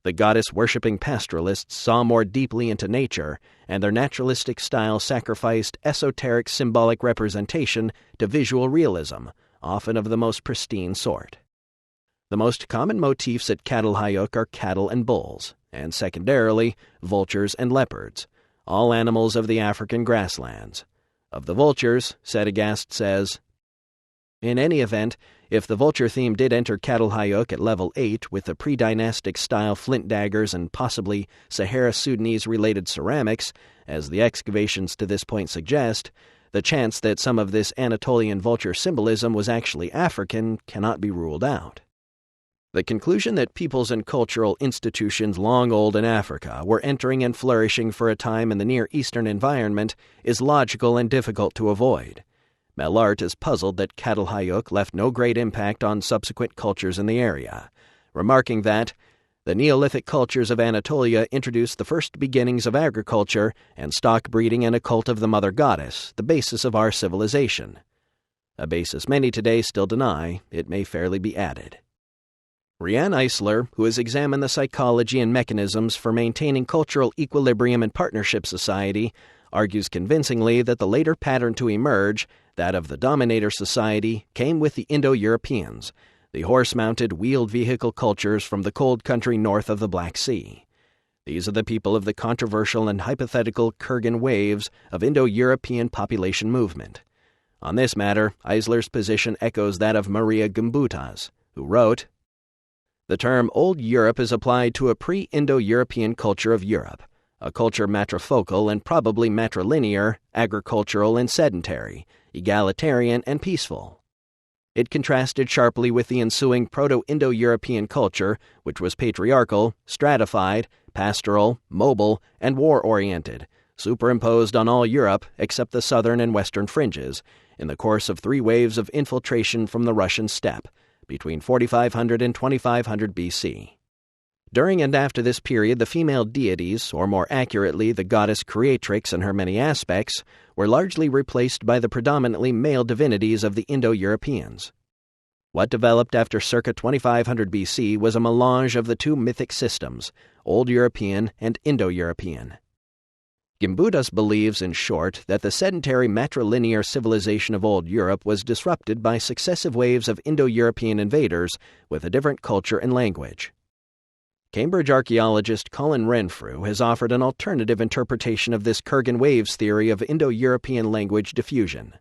The goddess-worshipping pastoralists saw more deeply into nature, and their naturalistic style sacrificed esoteric symbolic representation to visual realism, often of the most pristine sort. The most common motifs at Catalhayuk are cattle and bulls, and secondarily, vultures and leopards, all animals of the African grasslands. Of the vultures, Sedagast says, "In any event, if the vulture theme did enter Catalhayuk at level 8 with the pre-dynastic style flint daggers and possibly Sahara-Sudanese-related ceramics, as the excavations to this point suggest, the chance that some of this Anatolian vulture symbolism was actually African cannot be ruled out." The conclusion that peoples and cultural institutions long old in Africa were entering and flourishing for a time in the Near Eastern environment is logical and difficult to avoid. Mellart is puzzled that Catalhayuk left no great impact on subsequent cultures in the area, remarking that the Neolithic cultures of Anatolia introduced the first beginnings of agriculture and stock breeding and a cult of the mother goddess, the basis of our civilization. A basis many today still deny, it may fairly be added. Rianne Eisler, who has examined the psychology and mechanisms for maintaining cultural equilibrium in partnership society, argues convincingly that the later pattern to emerge, that of the dominator society, came with the Indo-Europeans, the horse-mounted wheeled vehicle cultures from the cold country north of the Black Sea. These are the people of the controversial and hypothetical Kurgan waves of Indo-European population movement. On this matter, Eisler's position echoes that of Maria Gimbutas, who wrote, "The term Old Europe is applied to a pre-Indo-European culture of Europe, a culture matrifocal and probably matrilinear, agricultural and sedentary, egalitarian and peaceful. It contrasted sharply with the ensuing Proto-Indo-European culture, which was patriarchal, stratified, pastoral, mobile, and war-oriented, superimposed on all Europe except the southern and western fringes, in the course of 3 waves of infiltration from the Russian steppe, between 4500 and 2500 BC. During and after this period, the female deities, or more accurately the goddess creatrix in her many aspects, were largely replaced by the predominantly male divinities of the Indo-Europeans. What developed after circa 2500 BC was a melange of the 2 mythic systems, Old European and Indo-European. Gimbutas believes, in short, that the sedentary matrilinear civilization of Old Europe was disrupted by successive waves of Indo-European invaders with a different culture and language. Cambridge archaeologist Colin Renfrew has offered an alternative interpretation of this Kurgan waves theory of Indo-European language diffusion.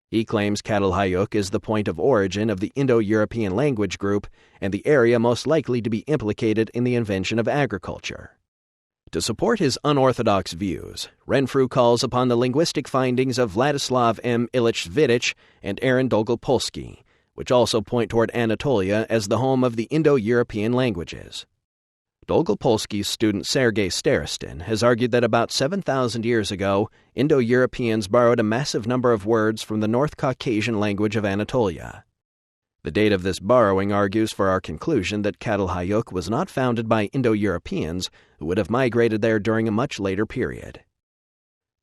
He claims Catalhayuk is the point of origin of the Indo-European language group and the area most likely to be implicated in the invention of agriculture. To support his unorthodox views, Renfrew calls upon the linguistic findings of Vladislav M. Ilyich Vidic and Aaron Dolgopolsky, which also point toward Anatolia as the home of the Indo-European languages. Dolgopolsky's student Sergei Starostin has argued that about 7,000 years ago, Indo-Europeans borrowed a massive number of words from the North Caucasian language of Anatolia. The date of this borrowing argues for our conclusion that Catalhayuk was not founded by Indo-Europeans who would have migrated there during a much later period.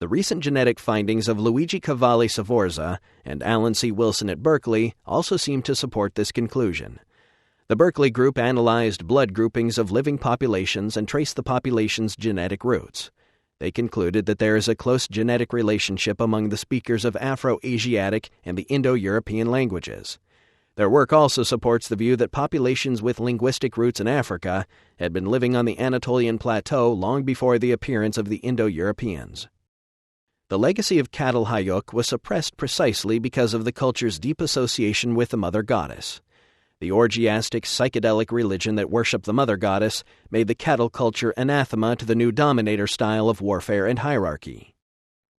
The recent genetic findings of Luigi Cavalli Sforza and Alan C. Wilson at Berkeley also seem to support this conclusion. The Berkeley group analyzed blood groupings of living populations and traced the population's genetic roots. They concluded that there is a close genetic relationship among the speakers of Afro-Asiatic and the Indo-European languages. Their work also supports the view that populations with linguistic roots in Africa had been living on the Anatolian plateau long before the appearance of the Indo-Europeans. The legacy of Catalhayuk was suppressed precisely because of the culture's deep association with the mother goddess. The orgiastic, psychedelic religion that worshipped the mother goddess made the cattle culture anathema to the new dominator style of warfare and hierarchy.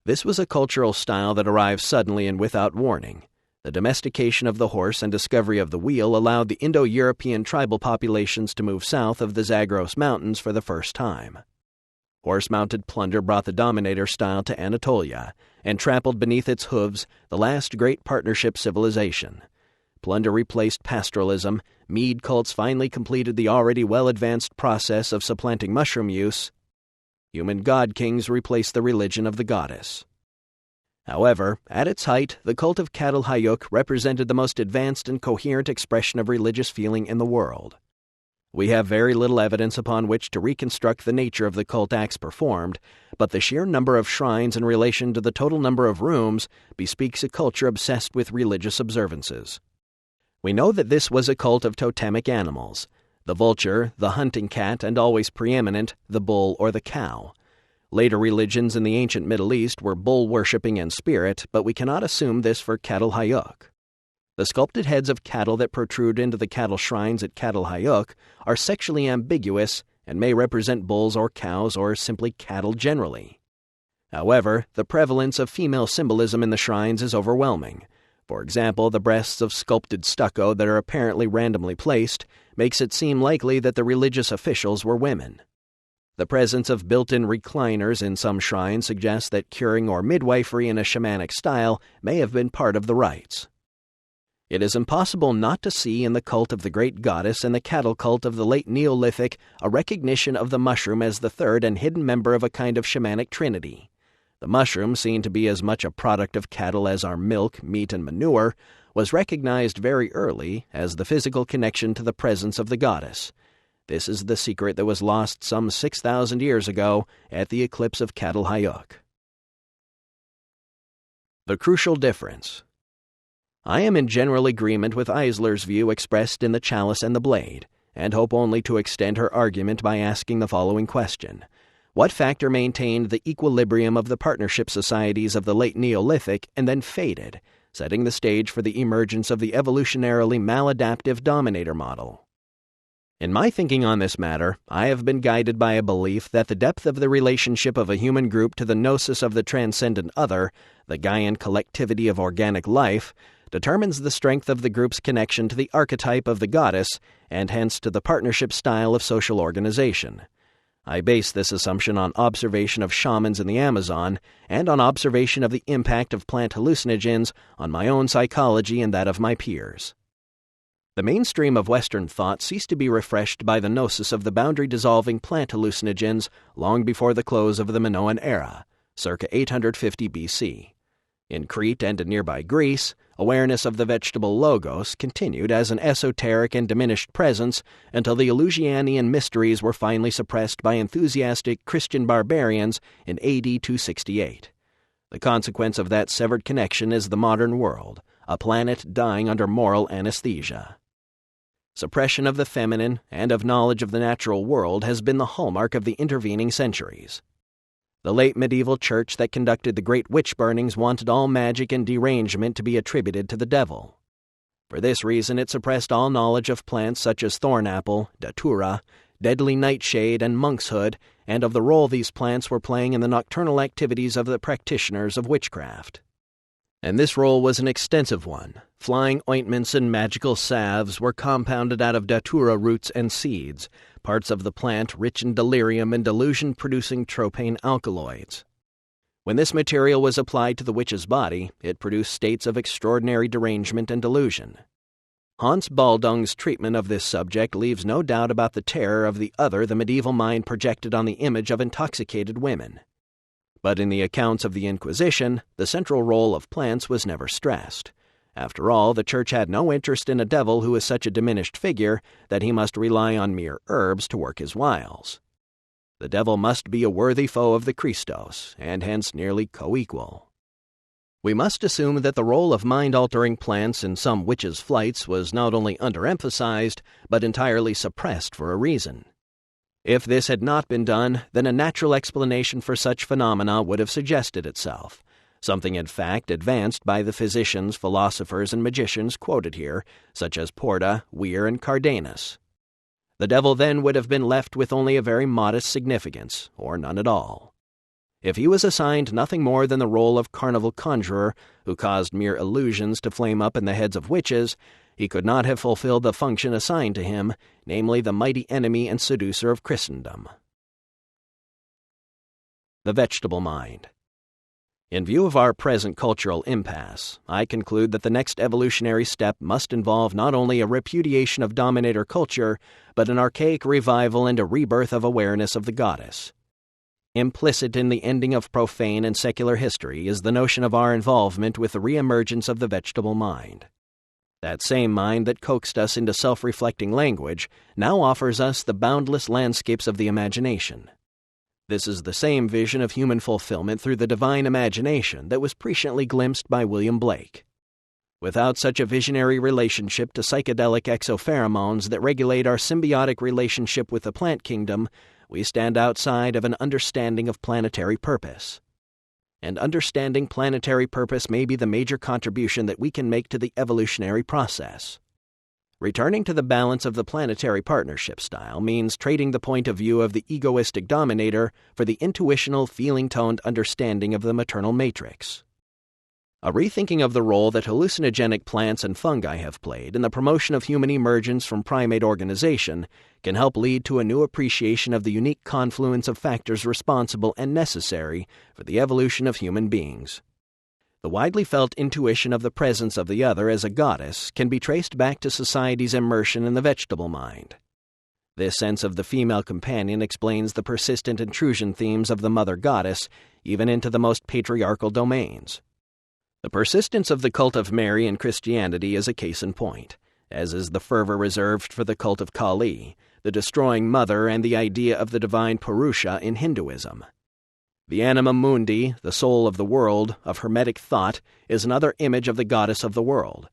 This was a cultural style that arrived suddenly and without warning. The domestication of the horse and discovery of the wheel allowed the Indo-European tribal populations to move south of the Zagros Mountains for the first time. Horse-mounted plunder brought the dominator style to Anatolia and trampled beneath its hooves the last great partnership civilization. plunder replaced pastoralism, mead cults finally completed the already well-advanced process of supplanting mushroom use, human god kings replaced the religion of the goddess. However, at its height, the cult of Cattle Hayuk represented the most advanced and coherent expression of religious feeling in the world. We have very little evidence upon which to reconstruct the nature of the cult acts performed, but the sheer number of shrines in relation to the total number of rooms bespeaks a culture obsessed with religious observances. We know that this was a cult of totemic animals: the vulture, the hunting cat, and always preeminent, the bull or the cow. Later religions in the ancient Middle East were bull-worshipping in spirit, but we cannot assume this for Cattle Hayuk. The sculpted heads of cattle that protrude into the cattle shrines at Cattle Hayuk are sexually ambiguous and may represent bulls or cows or simply cattle generally. However, the prevalence of female symbolism in the shrines is overwhelming. For example, the breasts of sculpted stucco that are apparently randomly placed makes it seem likely that the religious officials were women. The presence of built-in recliners in some shrines suggests that curing or midwifery in a shamanic style may have been part of the rites. It is impossible not to see in the cult of the great goddess and the cattle cult of the late Neolithic a recognition of the mushroom as the third and hidden member of a kind of shamanic trinity. The mushroom, seen to be as much a product of cattle as are milk, meat, and manure, was recognized very early as the physical connection to the presence of the goddess. This is the secret that was lost some 6,000 years ago at the eclipse of Cattle Hayuk. The crucial difference. I am in general agreement with Eisler's view expressed in The Chalice and the Blade, and hope only to extend her argument by asking the following question. What factor maintained the equilibrium of the partnership societies of the late Neolithic and then faded, setting the stage for the emergence of the evolutionarily maladaptive dominator model? In my thinking on this matter, I have been guided by a belief that the depth of the relationship of a human group to the gnosis of the transcendent other, the Gaian collectivity of organic life, determines the strength of the group's connection to the archetype of the goddess and hence to the partnership style of social organization. I base this assumption on observation of shamans in the Amazon and on observation of the impact of plant hallucinogens on my own psychology and that of my peers. The mainstream of Western thought ceased to be refreshed by the gnosis of the boundary-dissolving plant hallucinogens long before the close of the Minoan era, circa 850 BC. In Crete and in nearby Greece, awareness of the vegetable logos continued as an esoteric and diminished presence until the Eleusinian mysteries were finally suppressed by enthusiastic Christian barbarians in AD 268. The consequence of that severed connection is the modern world, a planet dying under moral anesthesia. Suppression of the feminine and of knowledge of the natural world has been the hallmark of the intervening centuries. The late medieval church that conducted the great witch burnings wanted all magic and derangement to be attributed to the devil. For this reason, it suppressed all knowledge of plants such as thornapple, datura, deadly nightshade, and monkshood, and of the role these plants were playing in the nocturnal activities of the practitioners of witchcraft. And this role was an extensive one. Flying ointments and magical salves were compounded out of datura roots and seeds, parts of the plant rich in delirium and delusion-producing tropane alkaloids. When this material was applied to the witch's body, it produced states of extraordinary derangement and delusion. Hans Baldung's treatment of this subject leaves no doubt about the terror of the medieval mind projected on the image of intoxicated women. But in the accounts of the Inquisition, the central role of plants was never stressed. After all, the Church had no interest in a devil who was such a diminished figure that he must rely on mere herbs to work his wiles. The devil must be a worthy foe of the Christos, and hence nearly co-equal. We must assume that the role of mind-altering plants in some witches' flights was not only underemphasized, but entirely suppressed for a reason. If this had not been done, then a natural explanation for such phenomena would have suggested itself, something in fact advanced by the physicians, philosophers, and magicians quoted here, such as Porta, Weir, and Cardanus. The devil then would have been left with only a very modest significance, or none at all. If he was assigned nothing more than the role of carnival conjurer who caused mere illusions to flame up in the heads of witches, he could not have fulfilled the function assigned to him, namely the mighty enemy and seducer of Christendom. The vegetable mind. In view of our present cultural impasse, I conclude that the next evolutionary step must involve not only a repudiation of dominator culture, but an archaic revival and a rebirth of awareness of the goddess. Implicit in the ending of profane and secular history is the notion of our involvement with the reemergence of the vegetable mind. That same mind that coaxed us into self-reflecting language now offers us the boundless landscapes of the imagination. This is the same vision of human fulfillment through the divine imagination that was presciently glimpsed by William Blake. Without such a visionary relationship to psychedelic exopheromones that regulate our symbiotic relationship with the plant kingdom, we stand outside of an understanding of planetary purpose. And understanding planetary purpose may be the major contribution that we can make to the evolutionary process. Returning to the balance of the planetary partnership style means trading the point of view of the egoistic dominator for the intuitional, feeling-toned understanding of the maternal matrix. A rethinking of the role that hallucinogenic plants and fungi have played in the promotion of human emergence from primate organization can help lead to a new appreciation of the unique confluence of factors responsible and necessary for the evolution of human beings. The widely felt intuition of the presence of the other as a goddess can be traced back to society's immersion in the vegetable mind. This sense of the female companion explains the persistent intrusion themes of the mother goddess even into the most patriarchal domains. The persistence of the cult of Mary in Christianity is a case in point, as is the fervor reserved for the cult of Kali, the destroying mother, and the idea of the divine Purusha in Hinduism. The anima mundi, the soul of the world, of Hermetic thought, is another image of the goddess of the world.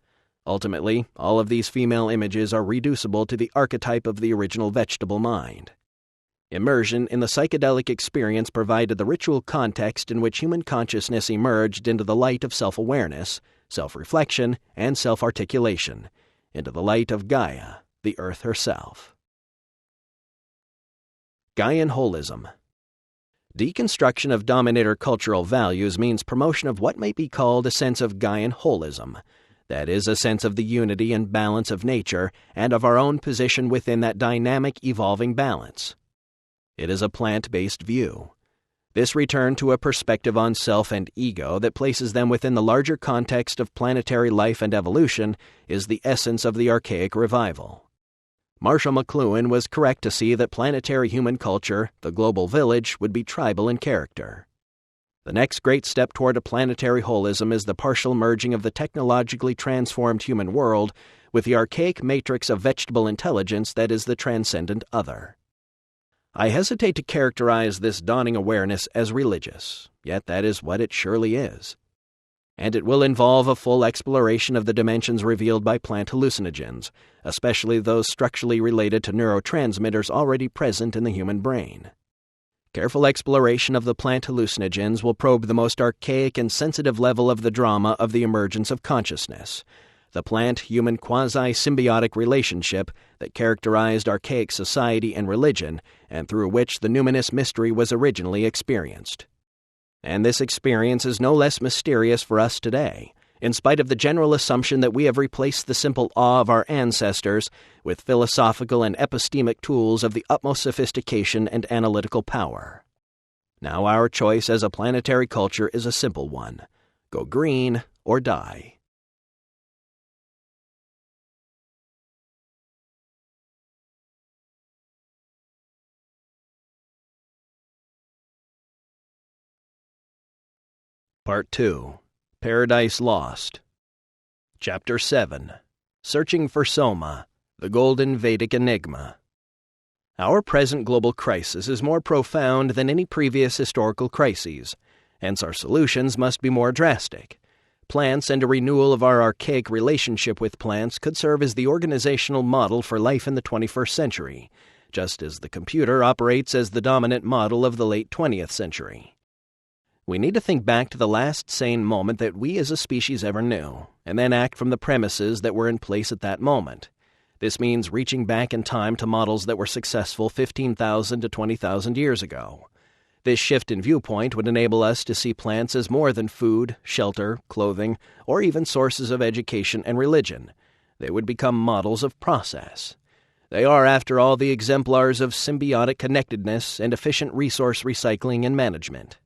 Ultimately, all of these female images are reducible to the archetype of the original vegetable mind. Immersion in the psychedelic experience provided the ritual context in which human consciousness emerged into the light of self-awareness, self-reflection, and self-articulation, into the light of Gaia, the earth herself. Gaian holism. Deconstruction of dominator cultural values means promotion of what might be called a sense of Gaian holism, that is, a sense of the unity and balance of nature and of our own position within that dynamic, evolving balance. It is a plant-based view. This return to a perspective on self and ego that places them within the larger context of planetary life and evolution is the essence of the archaic revival. Marshall McLuhan was correct to see that planetary human culture, the global village, would be tribal in character. The next great step toward a planetary holism is the partial merging of the technologically transformed human world with the archaic matrix of vegetable intelligence that is the transcendent other. I hesitate to characterize this dawning awareness as religious, yet that is what it surely is. And it will involve a full exploration of the dimensions revealed by plant hallucinogens, especially those structurally related to neurotransmitters already present in the human brain. Careful exploration of the plant hallucinogens will probe the most archaic and sensitive level of the drama of the emergence of consciousness, the plant-human quasi-symbiotic relationship that characterized archaic society and religion, and through which the numinous mystery was originally experienced. And this experience is no less mysterious for us today, in spite of the general assumption that we have replaced the simple awe of our ancestors with philosophical and epistemic tools of the utmost sophistication and analytical power. Now our choice as a planetary culture is a simple one: go green or die. Part 2. Paradise Lost. Chapter 7. Searching for Soma, the Golden Vedic Enigma. Our present global crisis is more profound than any previous historical crises, hence our solutions must be more drastic. Plants and a renewal of our archaic relationship with plants could serve as the organizational model for life in the 21st century, just as the computer operates as the dominant model of the late 20th century. We need to think back to the last sane moment that we as a species ever knew, and then act from the premises that were in place at that moment. This means reaching back in time to models that were successful 15,000 to 20,000 years ago. This shift in viewpoint would enable us to see plants as more than food, shelter, clothing, or even sources of education and religion. They would become models of process. They are, after all, the exemplars of symbiotic connectedness and efficient resource recycling and management.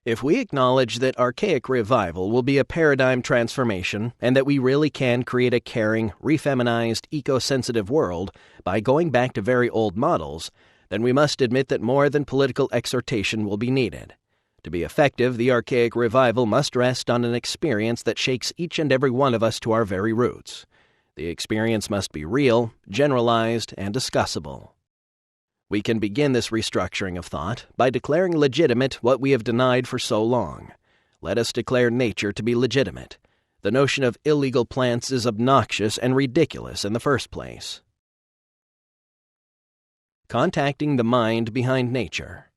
If we acknowledge that archaic revival will be a paradigm transformation and that we really can create a caring, refeminized, eco-sensitive world by going back to very old models, then we must admit that more than political exhortation will be needed. To be effective, the archaic revival must rest on an experience that shakes each and every one of us to our very roots. The experience must be real, generalized, and discussable. We can begin this restructuring of thought by declaring legitimate what we have denied for so long. Let us declare nature to be legitimate. The notion of illegal plants is obnoxious and ridiculous in the first place. Contacting the mind behind nature.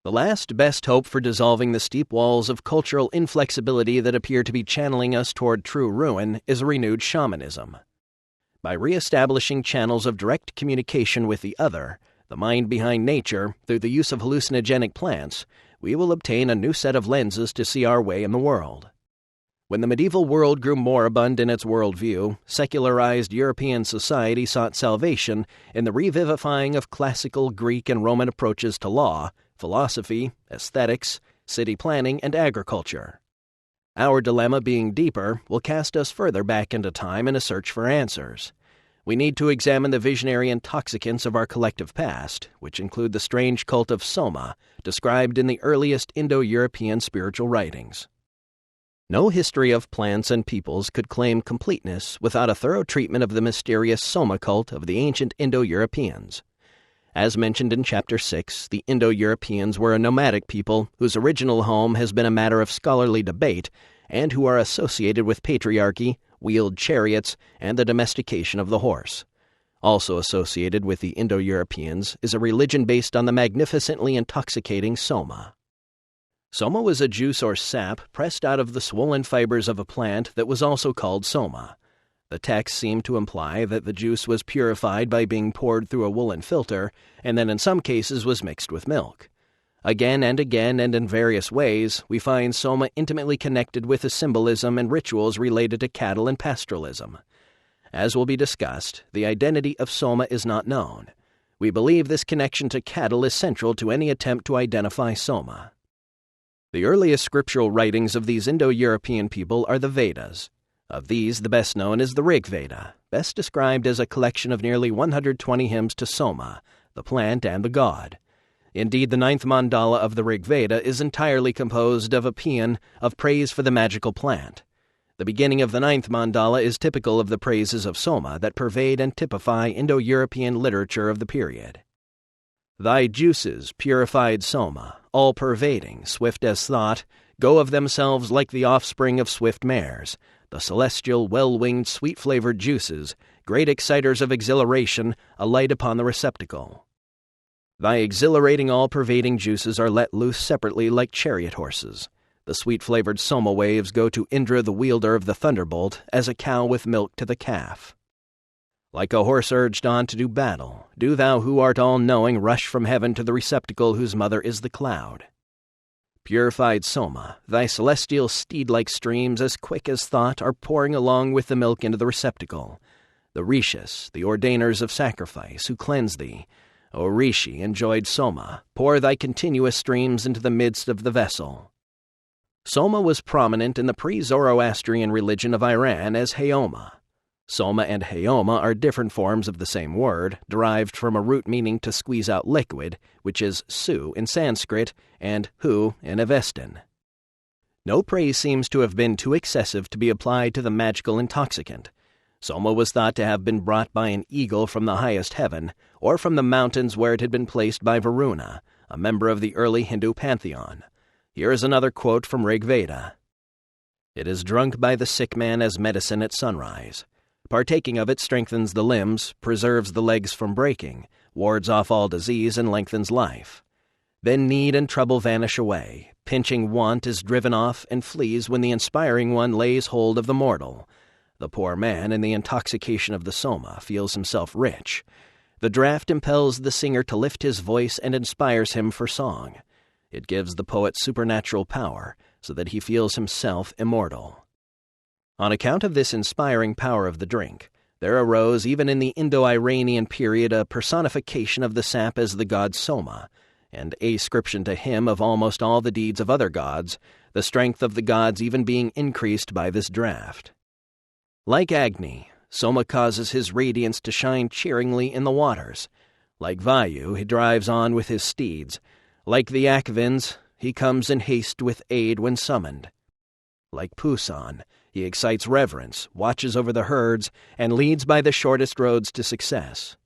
The last best hope for dissolving the steep walls of cultural inflexibility that appear to be channeling us toward true ruin is a renewed shamanism. By re-establishing channels of direct communication with the other, the mind behind nature, through the use of hallucinogenic plants, we will obtain a new set of lenses to see our way in the world. When the medieval world grew moribund in its worldview, secularized European society sought salvation in the revivifying of classical Greek and Roman approaches to law, philosophy, aesthetics, city planning, and agriculture. Our dilemma, being deeper, will cast us further back into time in a search for answers. We need to examine the visionary intoxicants of our collective past, which include the strange cult of Soma, described in the earliest Indo-European spiritual writings. No history of plants and peoples could claim completeness without a thorough treatment of the mysterious Soma cult of the ancient Indo-Europeans. As mentioned in Chapter 6, the Indo-Europeans were a nomadic people whose original home has been a matter of scholarly debate and who are associated with patriarchy, wheeled chariots, and the domestication of the horse. Also associated with the Indo-Europeans is a religion based on the magnificently intoxicating Soma. Soma was a juice or sap pressed out of the swollen fibers of a plant that was also called Soma. The text seemed to imply that the juice was purified by being poured through a woolen filter, and then in some cases was mixed with milk. Again and in various ways, we find Soma intimately connected with the symbolism and rituals related to cattle and pastoralism. As will be discussed, the identity of Soma is not known. We believe this connection to cattle is central to any attempt to identify Soma. The earliest scriptural writings of these Indo-European people are the Vedas. Of these, the best known is the Rig Veda, best described as a collection of nearly 120 hymns to Soma, the plant and the god. Indeed, the 9th mandala of the Rig Veda is entirely composed of a paean of praise for the magical plant. The beginning of the 9th mandala is typical of the praises of Soma that pervade and typify Indo-European literature of the period. Thy juices, purified Soma, all-pervading, swift as thought, go of themselves like the offspring of swift mares, the celestial, well-winged, sweet-flavored juices, great exciters of exhilaration, alight upon the receptacle. Thy exhilarating, all-pervading juices are let loose separately like chariot horses. The sweet-flavored Soma waves go to Indra, the wielder of the thunderbolt, as a cow with milk to the calf. Like a horse urged on to do battle, do thou who art all-knowing rush from heaven to the receptacle whose mother is the cloud. Purified Soma, thy celestial steed-like streams, as quick as thought, are pouring along with the milk into the receptacle. The Rishis, the ordainers of sacrifice, who cleanse thee, O Rishi, enjoyed Soma, pour thy continuous streams into the midst of the vessel. Soma was prominent in the pre-Zoroastrian religion of Iran as Haoma. Soma and Haoma are different forms of the same word, derived from a root meaning to squeeze out liquid, which is su in Sanskrit and hu in Avestan. No praise seems to have been too excessive to be applied to the magical intoxicant. Soma was thought to have been brought by an eagle from the highest heaven, or from the mountains where it had been placed by Varuna, a member of the early Hindu pantheon. Here is another quote from Rig Veda. It is drunk by the sick man as medicine at sunrise. Partaking of it strengthens the limbs, preserves the legs from breaking, wards off all disease, and lengthens life. Then need and trouble vanish away. Pinching want is driven off and flees when the inspiring one lays hold of the mortal. The poor man, in the intoxication of the Soma, feels himself rich. The draught impels the singer to lift his voice and inspires him for song. It gives the poet supernatural power, so that he feels himself immortal. On account of this inspiring power of the drink, there arose even in the Indo-Iranian period a personification of the sap as the god Soma, and ascription to him of almost all the deeds of other gods, the strength of the gods even being increased by this draught. Like Agni, Soma causes his radiance to shine cheeringly in the waters. Like Vayu, he drives on with his steeds. Like the Akvins, he comes in haste with aid when summoned. Like Pusan, he excites reverence, watches over the herds, and leads by the shortest roads to success.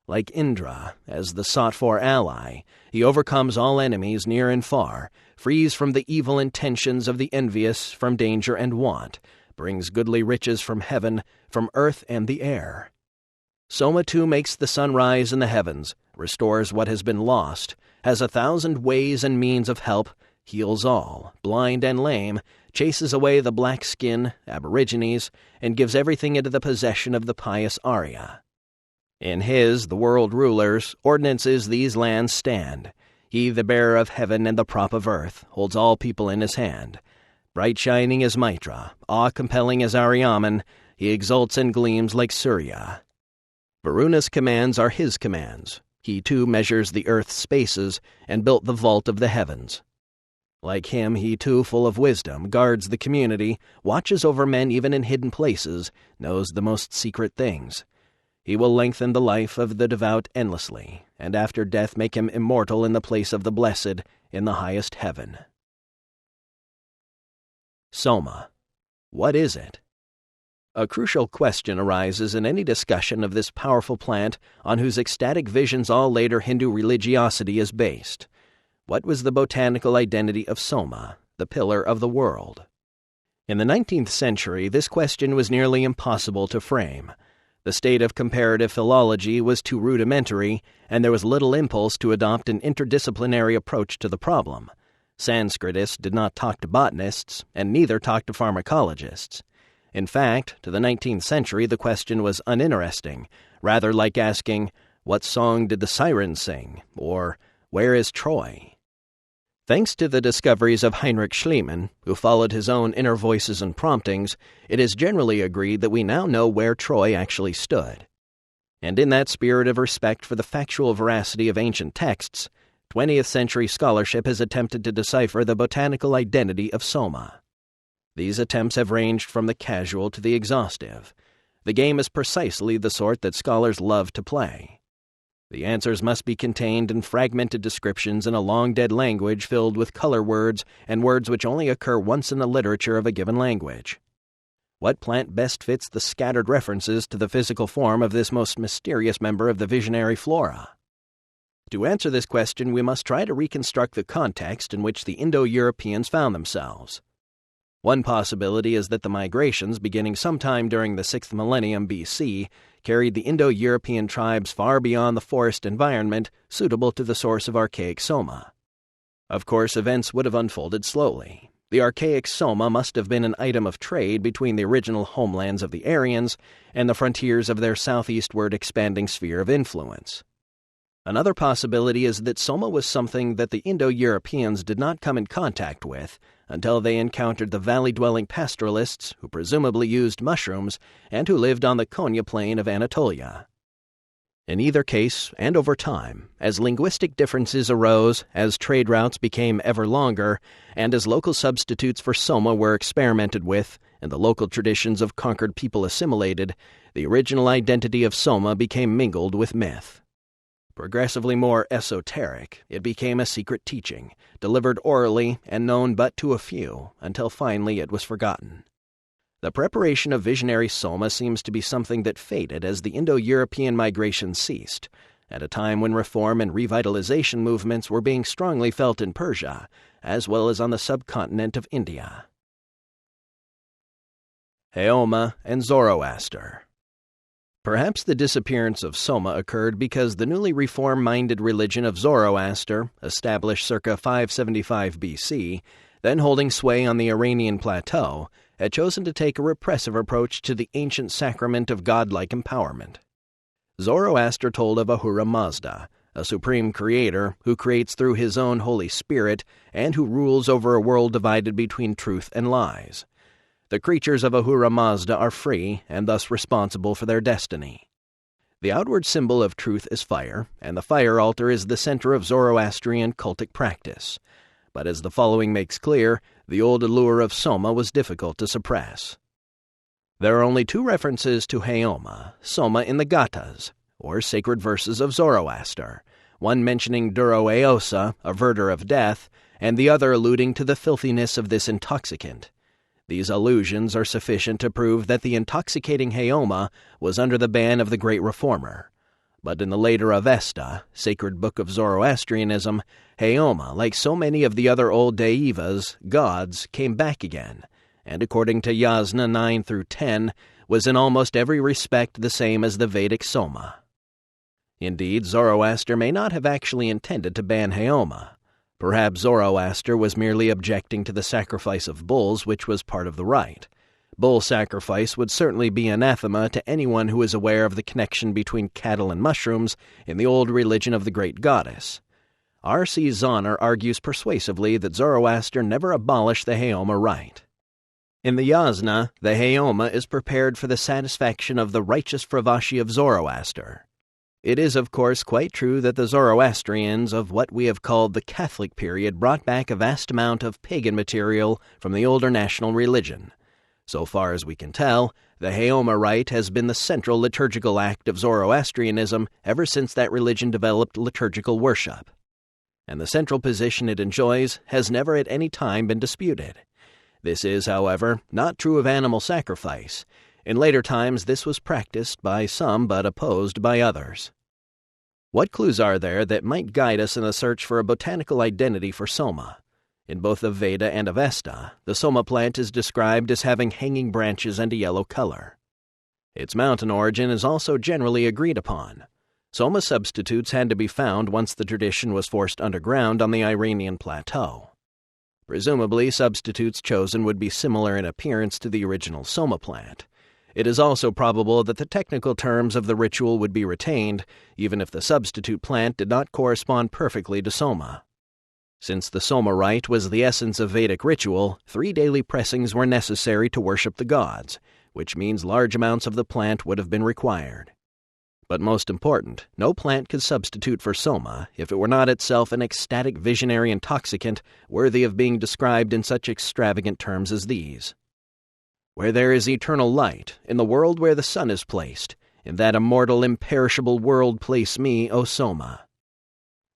Like Indra, as the sought-for ally, he overcomes all enemies near and far, frees from the evil intentions of the envious, from danger and want, brings goodly riches from heaven, from earth and the air. Soma too makes the sun rise in the heavens, restores what has been lost, has 1,000 ways and means of help, heals all, blind and lame, chases away the black skin, aborigines, and gives everything into the possession of the pious Arya. In his, the world ruler's, ordinances these lands stand. He, the bearer of heaven and the prop of earth, holds all people in his hand. Bright shining as Mitra, awe-compelling as Ariaman, he exults and gleams like Surya. Varuna's commands are his commands. He too measures the earth's spaces and built the vault of the heavens. Like him, he too, full of wisdom, guards the community, watches over men even in hidden places, knows the most secret things. He will lengthen the life of the devout endlessly, and after death make him immortal in the place of the blessed, in the highest heaven. Soma. What is it? A crucial question arises in any discussion of this powerful plant on whose ecstatic visions all later Hindu religiosity is based. What was the botanical identity of Soma, the pillar of the world? In the 19th century, this question was nearly impossible to frame. The state of comparative philology was too rudimentary, and there was little impulse to adopt an interdisciplinary approach to the problem. Sanskritists did not talk to botanists, and neither talked to pharmacologists. In fact, to the 19th century the question was uninteresting, rather like asking, "What song did the sirens sing?" or "Where is Troy?" Thanks to the discoveries of Heinrich Schliemann, who followed his own inner voices and promptings, it is generally agreed that we now know where Troy actually stood. And in that spirit of respect for the factual veracity of ancient texts, 20th century scholarship has attempted to decipher the botanical identity of Soma. These attempts have ranged from the casual to the exhaustive. The game is precisely the sort that scholars love to play. The answers must be contained in fragmented descriptions in a long-dead language filled with color words and words which only occur once in the literature of a given language. What plant best fits the scattered references to the physical form of this most mysterious member of the visionary flora? To answer this question, we must try to reconstruct the context in which the Indo-Europeans found themselves. One possibility is that the migrations, beginning sometime during the 6th millennium BC, carried the Indo-European tribes far beyond the forest environment suitable to the source of archaic Soma. Of course, events would have unfolded slowly. The archaic Soma must have been an item of trade between the original homelands of the Aryans and the frontiers of their southeastward expanding sphere of influence. Another possibility is that Soma was something that the Indo-Europeans did not come in contact with until they encountered the valley-dwelling pastoralists who presumably used mushrooms and who lived on the Konya plain of Anatolia. In either case, and over time, as linguistic differences arose, as trade routes became ever longer, and as local substitutes for Soma were experimented with, and the local traditions of conquered people assimilated, the original identity of Soma became mingled with myth. Progressively more esoteric, it became a secret teaching, delivered orally and known but to a few, until finally it was forgotten. The preparation of visionary Soma seems to be something that faded as the Indo-European migration ceased, at a time when reform and revitalization movements were being strongly felt in Persia, as well as on the subcontinent of India. Heoma and Zoroaster. Perhaps the disappearance of Soma occurred because the newly reform-minded religion of Zoroaster, established circa 575 BC, then holding sway on the Iranian plateau, had chosen to take a repressive approach to the ancient sacrament of godlike empowerment. Zoroaster told of Ahura Mazda, a supreme creator who creates through his own Holy Spirit and who rules over a world divided between truth and lies. The creatures of Ahura Mazda are free and thus responsible for their destiny. The outward symbol of truth is fire, and the fire altar is the center of Zoroastrian cultic practice. But as the following makes clear, the old allure of Soma was difficult to suppress. There are only 2 references to Haoma, Soma in the Gathas, or sacred verses of Zoroaster, one mentioning Duro Eosa, averter of death, and the other alluding to the filthiness of this intoxicant. These allusions are sufficient to prove that the intoxicating Haoma was under the ban of the great reformer. But in the later Avesta, sacred book of Zoroastrianism, Haoma, like so many of the other old Daivas, gods, came back again, and according to Yasna 9-10, was in almost every respect the same as the Vedic Soma. Indeed, Zoroaster may not have actually intended to ban Haoma. Perhaps Zoroaster was merely objecting to the sacrifice of bulls, which was part of the rite. Bull sacrifice would certainly be anathema to anyone who is aware of the connection between cattle and mushrooms in the old religion of the great goddess. R.C. Zahner argues persuasively that Zoroaster never abolished the Haoma rite. In the Yasna, the Haoma is prepared for the satisfaction of the righteous Fravashi of Zoroaster. It is, of course, quite true that the Zoroastrians of what we have called the Catholic period brought back a vast amount of pagan material from the older national religion. So far as we can tell, the Haoma rite has been the central liturgical act of Zoroastrianism ever since that religion developed liturgical worship. And the central position it enjoys has never at any time been disputed. This is, however, not true of animal sacrifice. In later times this was practiced by some but opposed by others. What clues are there that might guide us in the search for a botanical identity for Soma? In both the Veda and Avesta, the Soma plant is described as having hanging branches and a yellow color. Its mountain origin is also generally agreed upon. Soma substitutes had to be found once the tradition was forced underground on the Iranian plateau. Presumably, substitutes chosen would be similar in appearance to the original Soma plant. It is also probable that the technical terms of the ritual would be retained, even if the substitute plant did not correspond perfectly to Soma. Since the Soma rite was the essence of Vedic ritual, 3 daily pressings were necessary to worship the gods, which means large amounts of the plant would have been required. But most important, no plant could substitute for Soma if it were not itself an ecstatic visionary intoxicant worthy of being described in such extravagant terms as these. Where there is eternal light, in the world where the sun is placed, in that immortal, imperishable world place me, O Soma.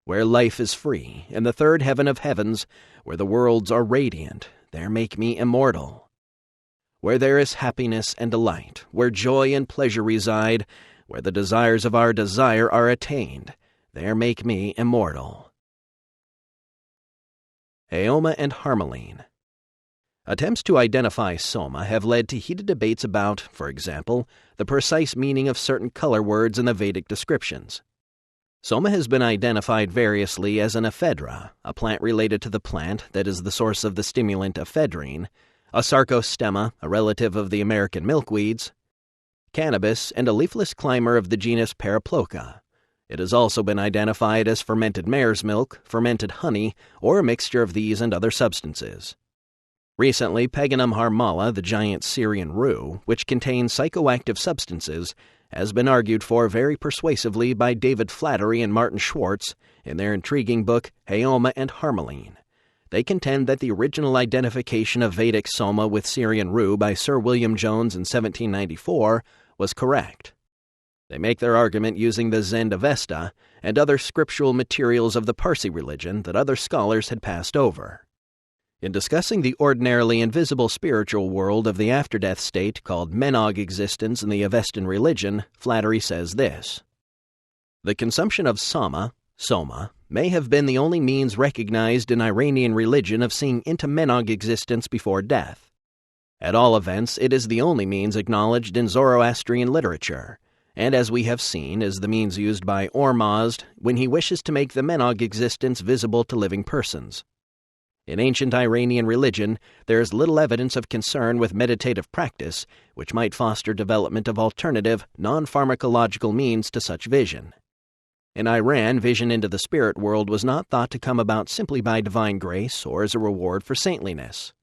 Where life is free, in the 3rd heaven of heavens, where the worlds are radiant, there make me immortal. Where there is happiness and delight, where joy and pleasure reside, where the desires of our desire are attained, there make me immortal. Haoma and Harmaline. Attempts to identify Soma have led to heated debates about, for example, the precise meaning of certain color words in the Vedic descriptions. Soma has been identified variously as an ephedra, a plant related to the plant that is the source of the stimulant ephedrine, a sarcostemma, a relative of the American milkweeds, cannabis, and a leafless climber of the genus Paraploca. It has also been identified as fermented mare's milk, fermented honey, or a mixture of these and other substances. Recently, Peganum harmala, the giant Syrian rue, which contains psychoactive substances, has been argued for very persuasively by David Flattery and Martin Schwartz in their intriguing book Haoma and Harmaline. They contend that the original identification of Vedic Soma with Syrian rue by Sir William Jones in 1794 was correct. They make their argument using the Zend Avesta and other scriptural materials of the Parsi religion that other scholars had passed over. In discussing the ordinarily invisible spiritual world of the after-death state called Menog existence in the Avestan religion, Flattery says this: the consumption of Soma, may have been the only means recognized in Iranian religion of seeing into Menog existence before death. At all events, it is the only means acknowledged in Zoroastrian literature, and as we have seen, is the means used by Ormazd when he wishes to make the Menog existence visible to living persons. In ancient Iranian religion, there is little evidence of concern with meditative practice, which might foster development of alternative, non-pharmacological means to such vision. In Iran, vision into the spirit world was not thought to come about simply by divine grace or as a reward for saintliness.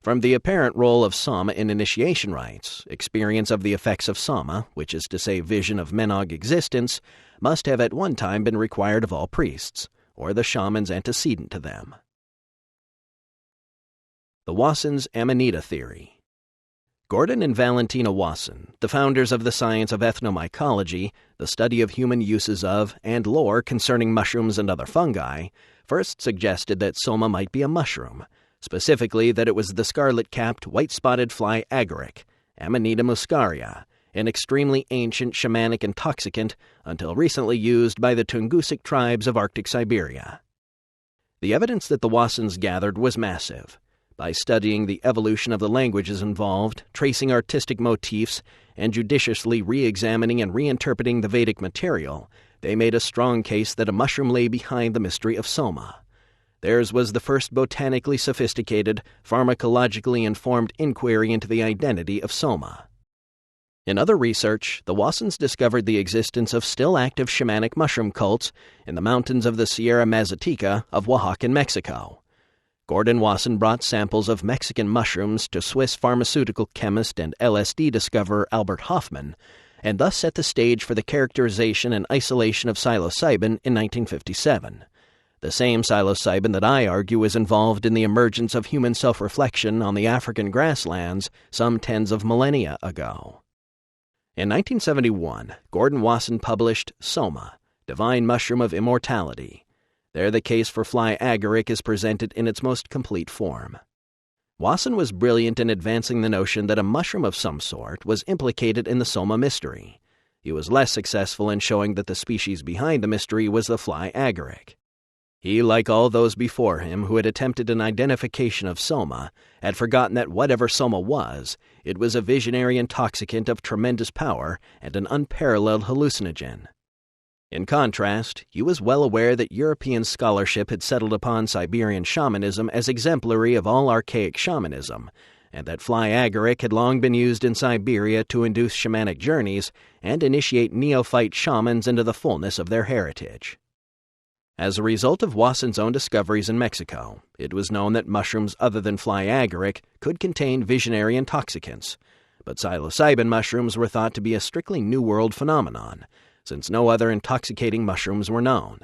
From the apparent role of soma in initiation rites, experience of the effects of soma, which is to say vision of Menog existence, must have at one time been required of all priests, or the shamans antecedent to them. The Wasson's Amanita Theory. Gordon and Valentina Wasson, the founders of the science of ethnomycology, the study of human uses of and lore concerning mushrooms and other fungi, first suggested that soma might be a mushroom, specifically that it was the scarlet-capped, white-spotted fly agaric, Amanita muscaria, an extremely ancient shamanic intoxicant until recently used by the Tungusic tribes of Arctic Siberia. The evidence that the Wassons gathered was massive. By studying the evolution of the languages involved, tracing artistic motifs, and judiciously re-examining and reinterpreting the Vedic material, they made a strong case that a mushroom lay behind the mystery of soma. Theirs was the first botanically sophisticated, pharmacologically informed inquiry into the identity of soma. In other research, the Wassons discovered the existence of still-active shamanic mushroom cults in the mountains of the Sierra Mazateca of Oaxaca, Mexico. Gordon Wasson brought samples of Mexican mushrooms to Swiss pharmaceutical chemist and LSD discoverer Albert Hofmann, and thus set the stage for the characterization and isolation of psilocybin in 1957. The same psilocybin that I argue is involved in the emergence of human self-reflection on the African grasslands some tens of millennia ago. In 1971, Gordon Wasson published Soma, Divine Mushroom of Immortality. There the case for fly agaric is presented in its most complete form. Wasson was brilliant in advancing the notion that a mushroom of some sort was implicated in the soma mystery. He was less successful in showing that the species behind the mystery was the fly agaric. He, like all those before him who had attempted an identification of soma, had forgotten that whatever soma was, it was a visionary intoxicant of tremendous power and an unparalleled hallucinogen. In contrast, he was well aware that European scholarship had settled upon Siberian shamanism as exemplary of all archaic shamanism, and that fly agaric had long been used in Siberia to induce shamanic journeys and initiate neophyte shamans into the fullness of their heritage. As a result of Wasson's own discoveries in Mexico, it was known that mushrooms other than fly agaric could contain visionary intoxicants, but psilocybin mushrooms were thought to be a strictly New World phenomenon, since no other intoxicating mushrooms were known.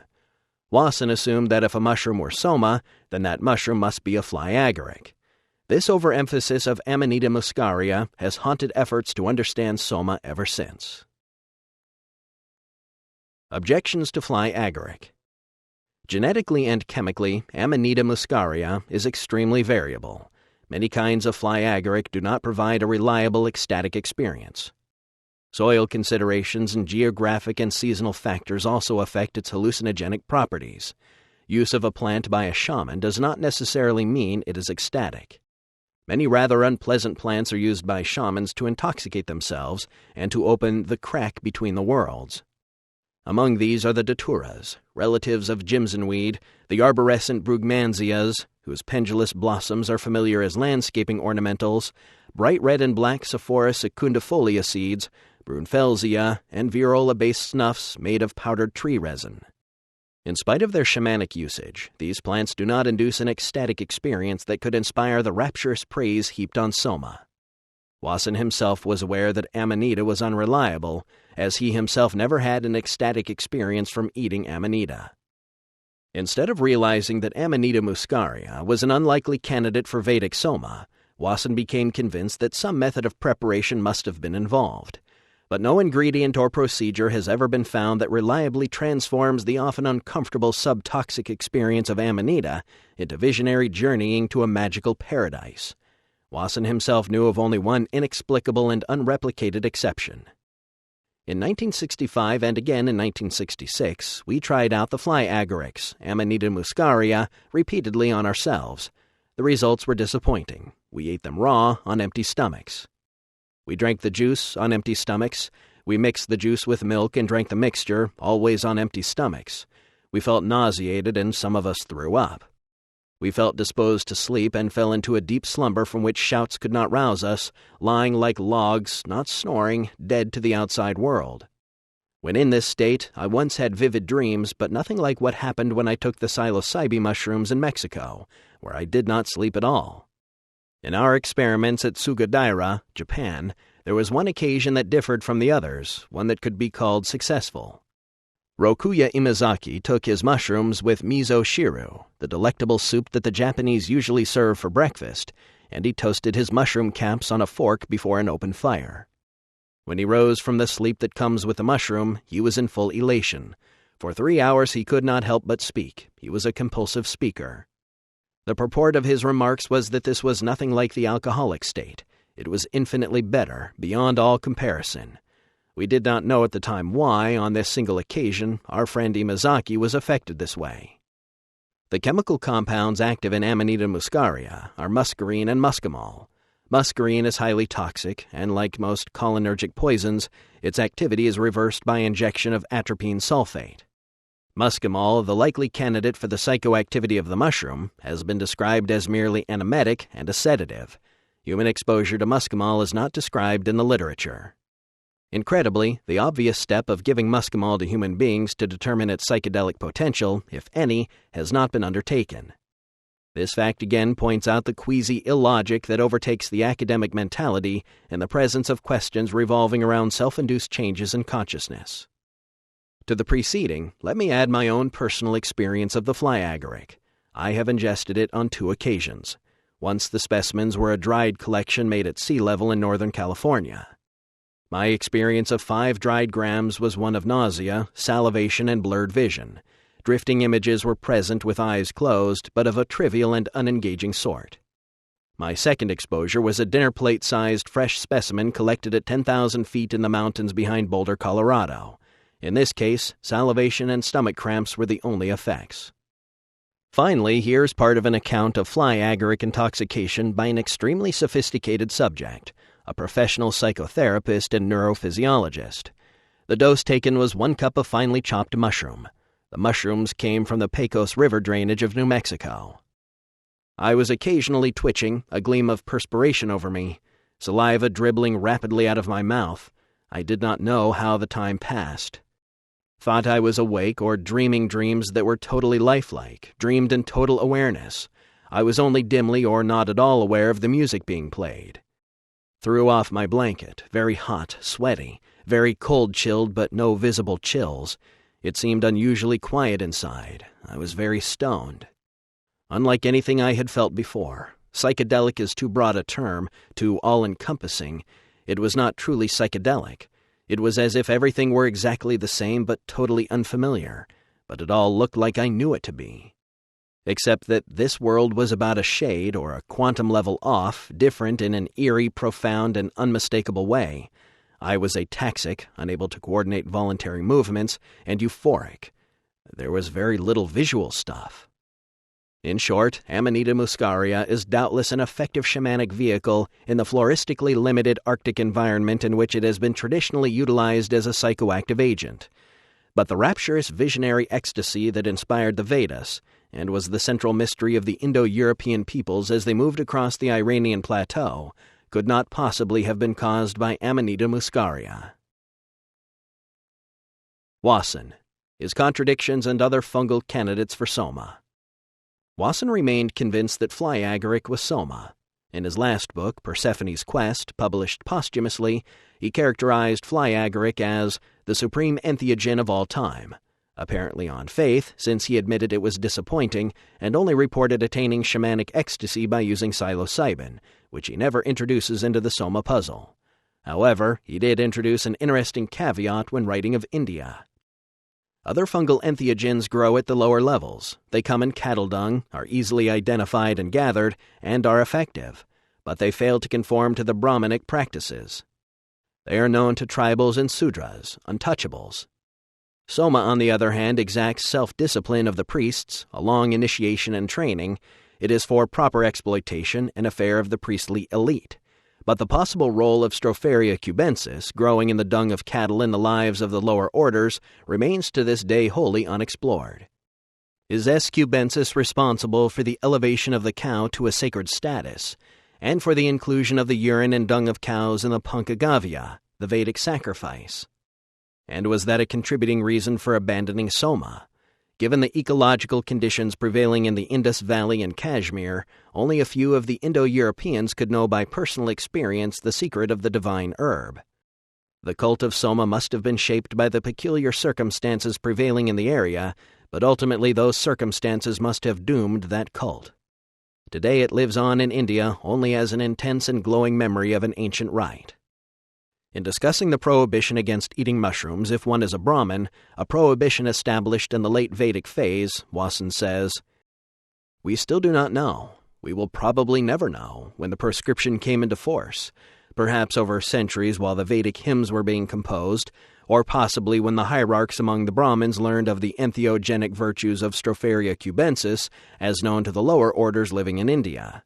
Wasson assumed that if a mushroom were soma, then that mushroom must be a fly agaric. This overemphasis of Amanita muscaria has haunted efforts to understand soma ever since. Objections to fly agaric. Genetically and chemically, Amanita muscaria is extremely variable. Many kinds of fly agaric do not provide a reliable ecstatic experience. Soil considerations and geographic and seasonal factors also affect its hallucinogenic properties. Use of a plant by a shaman does not necessarily mean it is ecstatic. Many rather unpleasant plants are used by shamans to intoxicate themselves and to open the crack between the worlds. Among these are the daturas, relatives of jimsonweed, the arborescent brugmansias, whose pendulous blossoms are familiar as landscaping ornamentals, bright red and black Sephora secundifolia seeds, brunfelsia, and viola-based snuffs made of powdered tree resin. In spite of their shamanic usage, these plants do not induce an ecstatic experience that could inspire the rapturous praise heaped on soma. Wasson himself was aware that Amanita was unreliable, as he himself never had an ecstatic experience from eating Amanita. Instead of realizing that Amanita muscaria was an unlikely candidate for Vedic soma, Wasson became convinced that some method of preparation must have been involved. But no ingredient or procedure has ever been found that reliably transforms the often uncomfortable subtoxic experience of Amanita into visionary journeying to a magical paradise. Wasson himself knew of only one inexplicable and unreplicated exception. In 1965 and again in 1966, we tried out the fly agarics, Amanita muscaria, repeatedly on ourselves. The results were disappointing. We ate them raw on empty stomachs. We drank the juice on empty stomachs. We mixed the juice with milk and drank the mixture, always on empty stomachs. We felt nauseated and some of us threw up. We felt disposed to sleep and fell into a deep slumber from which shouts could not rouse us, lying like logs, not snoring, dead to the outside world. When in this state, I once had vivid dreams, but nothing like what happened when I took the psilocybin mushrooms in Mexico, where I did not sleep at all. In our experiments at Sugadaira, Japan, there was one occasion that differed from the others, one that could be called successful. Rokuya Imazaki took his mushrooms with miso shiru, the delectable soup that the Japanese usually serve for breakfast, and he toasted his mushroom caps on a fork before an open fire. When he rose from the sleep that comes with the mushroom, he was in full elation. For 3 hours he could not help but speak. He was a compulsive speaker. The purport of his remarks was that this was nothing like the alcoholic state. It was infinitely better, beyond all comparison. We did not know at the time why, on this single occasion, our friend Imazaki was affected this way. The chemical compounds active in Amanita muscaria are muscarine and muscimol. Muscarine is highly toxic, and like most cholinergic poisons, its activity is reversed by injection of atropine sulfate. Muscimol, the likely candidate for the psychoactivity of the mushroom, has been described as merely an emetic and a sedative. Human exposure to muscimol is not described in the literature. Incredibly, the obvious step of giving muscimol to human beings to determine its psychedelic potential, if any, has not been undertaken. This fact again points out the queasy illogic that overtakes the academic mentality in the presence of questions revolving around self-induced changes in consciousness. To the preceding, let me add my own personal experience of the fly agaric. I have ingested it on 2 occasions. Once the specimens were a dried collection made at sea level in Northern California. My experience of 5 dried grams was one of nausea, salivation, and blurred vision. Drifting images were present with eyes closed, but of a trivial and unengaging sort. My second exposure was a dinner plate-sized fresh specimen collected at 10,000 feet in the mountains behind Boulder, Colorado. In this case, salivation and stomach cramps were the only effects. Finally, here's part of an account of fly agaric intoxication by an extremely sophisticated subject, a professional psychotherapist and neurophysiologist. The dose taken was 1 cup of finely chopped mushroom. The mushrooms came from the Pecos River drainage of New Mexico. I was occasionally twitching, a gleam of perspiration over me, saliva dribbling rapidly out of my mouth. I did not know how the time passed. Thought I was awake or dreaming dreams that were totally lifelike, dreamed in total awareness. I was only dimly or not at all aware of the music being played. Threw off my blanket, very hot, sweaty, very cold-chilled but no visible chills. It seemed unusually quiet inside. I was very stoned. Unlike anything I had felt before, psychedelic is too broad a term, too all-encompassing. It was not truly psychedelic. It was as if everything were exactly the same but totally unfamiliar, but it all looked like I knew it to be. Except that this world was about a shade or a quantum level off, different in an eerie, profound, and unmistakable way. I was ataxic, unable to coordinate voluntary movements, and euphoric. There was very little visual stuff. In short, Amanita muscaria is doubtless an effective shamanic vehicle in the floristically limited Arctic environment in which it has been traditionally utilized as a psychoactive agent. But the rapturous visionary ecstasy that inspired the Vedas, and was the central mystery of the Indo-European peoples as they moved across the Iranian plateau, could not possibly have been caused by Amanita muscaria. Wasson, his contradictions and other fungal candidates for soma. Wasson remained convinced that fly agaric was soma. In his last book, Persephone's Quest, published posthumously, he characterized fly agaric as the supreme entheogen of all time, apparently on faith, since he admitted it was disappointing and only reported attaining shamanic ecstasy by using psilocybin, which he never introduces into the soma puzzle. However, he did introduce an interesting caveat when writing of India. Other fungal entheogens grow at the lower levels. They come in cattle dung, are easily identified and gathered, and are effective, but they fail to conform to the Brahmanic practices. They are known to tribals and sudras, untouchables. Soma, on the other hand, exacts self-discipline of the priests, a long initiation and training. It is for proper exploitation, an affair of the priestly elite. But the possible role of Stropharia cubensis, growing in the dung of cattle in the lives of the lower orders, remains to this day wholly unexplored. Is S. cubensis responsible for the elevation of the cow to a sacred status, and for the inclusion of the urine and dung of cows in the Pankagavya, the Vedic sacrifice? And was that a contributing reason for abandoning soma? Given the ecological conditions prevailing in the Indus Valley and Kashmir, only a few of the Indo-Europeans could know by personal experience the secret of the divine herb. The cult of Soma must have been shaped by the peculiar circumstances prevailing in the area, but ultimately those circumstances must have doomed that cult. Today it lives on in India only as an intense and glowing memory of an ancient rite. In discussing the prohibition against eating mushrooms if one is a Brahmin, a prohibition established in the late Vedic phase, Wasson says, "We still do not know. We will probably never know when the prescription came into force, perhaps over centuries while the Vedic hymns were being composed, or possibly when the hierarchs among the Brahmins learned of the entheogenic virtues of Stropharia cubensis as known to the lower orders living in India."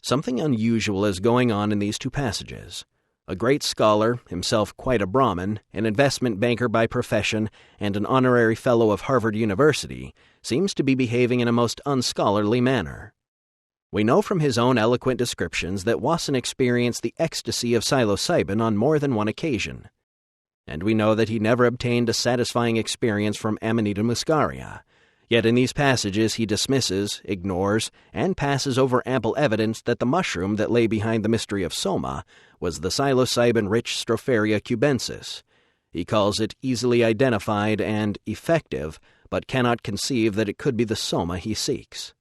Something unusual is going on in these two passages. A great scholar, himself quite a Brahmin, an investment banker by profession, and an honorary fellow of Harvard University, seems to be behaving in a most unscholarly manner. We know from his own eloquent descriptions that Wasson experienced the ecstasy of psilocybin on more than one occasion. And we know that he never obtained a satisfying experience from Amanita muscaria. Yet in these passages he dismisses, ignores, and passes over ample evidence that the mushroom that lay behind the mystery of Soma was the psilocybin-rich Stropharia cubensis. He calls it easily identified and effective, but cannot conceive that it could be the Soma he seeks.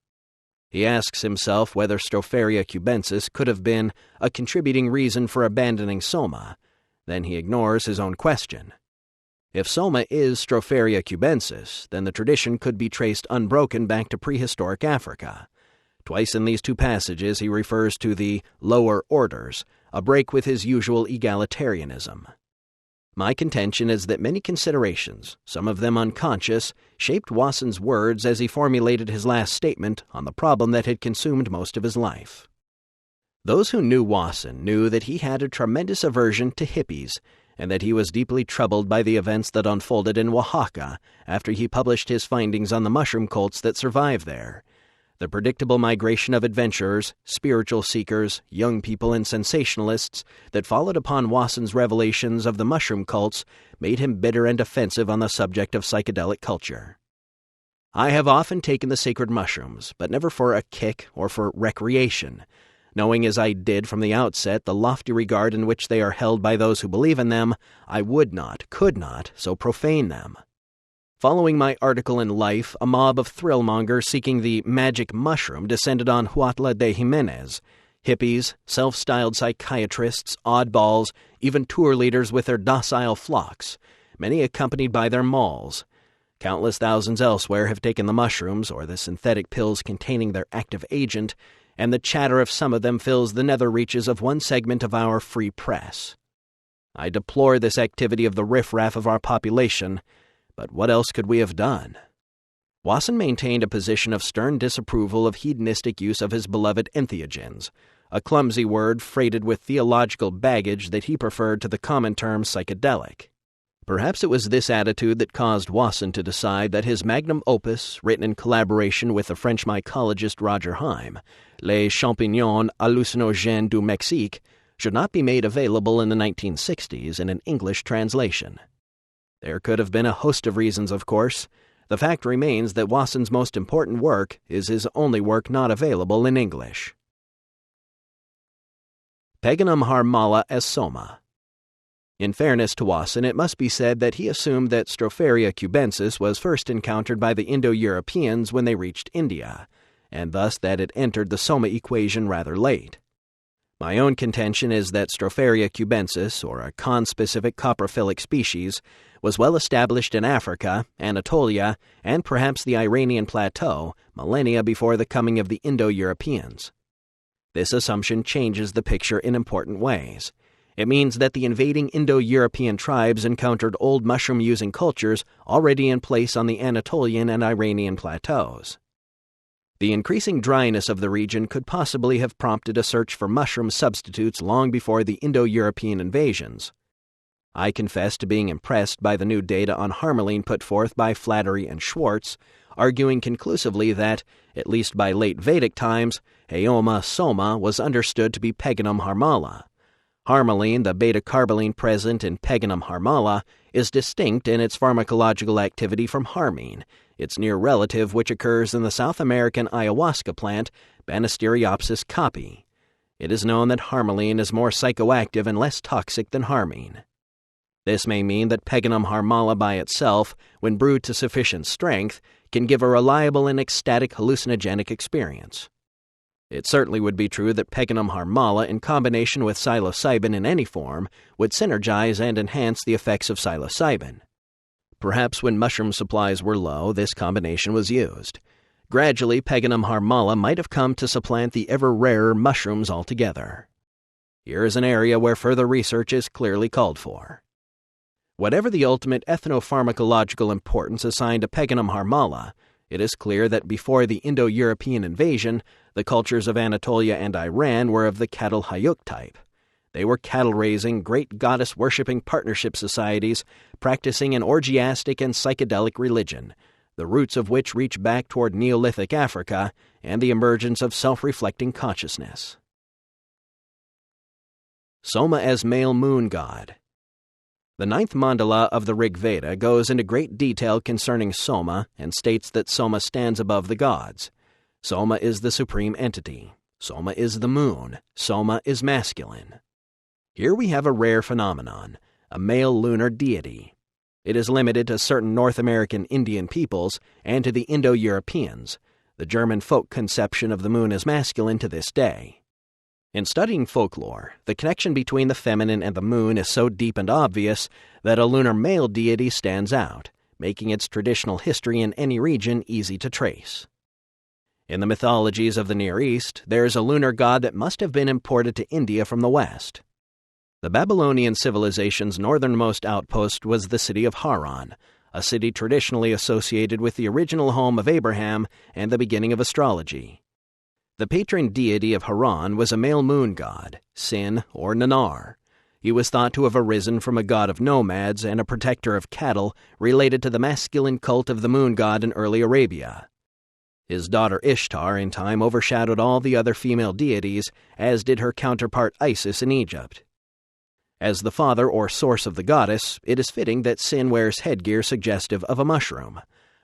He asks himself whether Stropharia cubensis could have been a contributing reason for abandoning Soma. Then he ignores his own question. If Soma is Stropharia cubensis, then the tradition could be traced unbroken back to prehistoric Africa. Twice in these two passages he refers to the lower orders, a break with his usual egalitarianism. My contention is that many considerations, some of them unconscious, shaped Wasson's words as he formulated his last statement on the problem that had consumed most of his life. Those who knew Wasson knew that he had a tremendous aversion to hippies, and that he was deeply troubled by the events that unfolded in Oaxaca after he published his findings on the mushroom cults that survive there. The predictable migration of adventurers, spiritual seekers, young people, and sensationalists that followed upon Wasson's revelations of the mushroom cults made him bitter and offensive on the subject of psychedelic culture. "I have often taken the sacred mushrooms, but never for a kick or for recreation. Knowing as I did from the outset the lofty regard in which they are held by those who believe in them, I would not, could not, so profane them." Following my article in Life, a mob of thrillmongers seeking the magic mushroom descended on Huatla de Jimenez. Hippies, self-styled psychiatrists, oddballs, even tour leaders with their docile flocks, many accompanied by their moles. Countless thousands elsewhere have taken the mushrooms or the synthetic pills containing their active agent, and the chatter of some of them fills the nether reaches of one segment of our free press. I deplore this activity of the riffraff of our population, but what else could we have done? Wasson maintained a position of stern disapproval of hedonistic use of his beloved entheogens, a clumsy word freighted with theological baggage that he preferred to the common term psychedelic. Perhaps it was this attitude that caused Wasson to decide that his magnum opus, written in collaboration with the French mycologist Roger Heim, Les Champignons hallucinogènes du Mexique, should not be made available in the 1960s in an English translation. There could have been a host of reasons, of course. The fact remains that Wasson's most important work is his only work not available in English. Peganum harmala as Soma. In fairness to Wasson, it must be said that he assumed that Stropharia cubensis was first encountered by the Indo-Europeans when they reached India, and thus that it entered the Soma equation rather late. My own contention is that Stropharia cubensis, or a conspecific coprophilic species, was well established in Africa, Anatolia, and perhaps the Iranian plateau, millennia before the coming of the Indo-Europeans. This assumption changes the picture in important ways. It means that the invading Indo-European tribes encountered old mushroom-using cultures already in place on the Anatolian and Iranian plateaus. The increasing dryness of the region could possibly have prompted a search for mushroom substitutes long before the Indo-European invasions. I confess to being impressed by the new data on harmaline put forth by Flattery and Schwartz, arguing conclusively that, at least by late Vedic times, Haoma Soma was understood to be Peganum harmala. Harmaline, the beta-carboline present in Peganum harmala, is distinct in its pharmacological activity from harmine, its near relative which occurs in the South American ayahuasca plant Banisteriopsis caapi. It is known that harmaline is more psychoactive and less toxic than harmine. This may mean that Peganum harmala by itself, when brewed to sufficient strength, can give a reliable and ecstatic hallucinogenic experience. It certainly would be true that Peganum harmala in combination with psilocybin in any form would synergize and enhance the effects of psilocybin. Perhaps when mushroom supplies were low, this combination was used. Gradually, Peganum harmala might have come to supplant the ever-rarer mushrooms altogether. Here is an area where further research is clearly called for. Whatever the ultimate ethnopharmacological importance assigned to Peganum harmala, it is clear that before the Indo-European invasion, the cultures of Anatolia and Iran were of the cattle hayuk type. They were cattle-raising, great goddess-worshipping partnership societies practicing an orgiastic and psychedelic religion, the roots of which reach back toward Neolithic Africa and the emergence of self-reflecting consciousness. Soma as male moon god. The ninth mandala of the Rig Veda goes into great detail concerning Soma and states that Soma stands above the gods. Soma is the supreme entity. Soma is the moon. Soma is masculine. Here we have a rare phenomenon, a male lunar deity. It is limited to certain North American Indian peoples and to the Indo-Europeans. The German folk conception of the moon as masculine to this day. In studying folklore, the connection between the feminine and the moon is so deep and obvious that a lunar male deity stands out, making its traditional history in any region easy to trace. In the mythologies of the Near East, there is a lunar god that must have been imported to India from the West. The Babylonian civilization's northernmost outpost was the city of Haran, a city traditionally associated with the original home of Abraham and the beginning of astrology. The patron deity of Haran was a male moon god, Sin or Nanar. He was thought to have arisen from a god of nomads and a protector of cattle related to the masculine cult of the moon god in early Arabia. His daughter Ishtar in time overshadowed all the other female deities, as did her counterpart Isis in Egypt. As the father or source of the goddess, it is fitting that Sin wears headgear suggestive of a mushroom.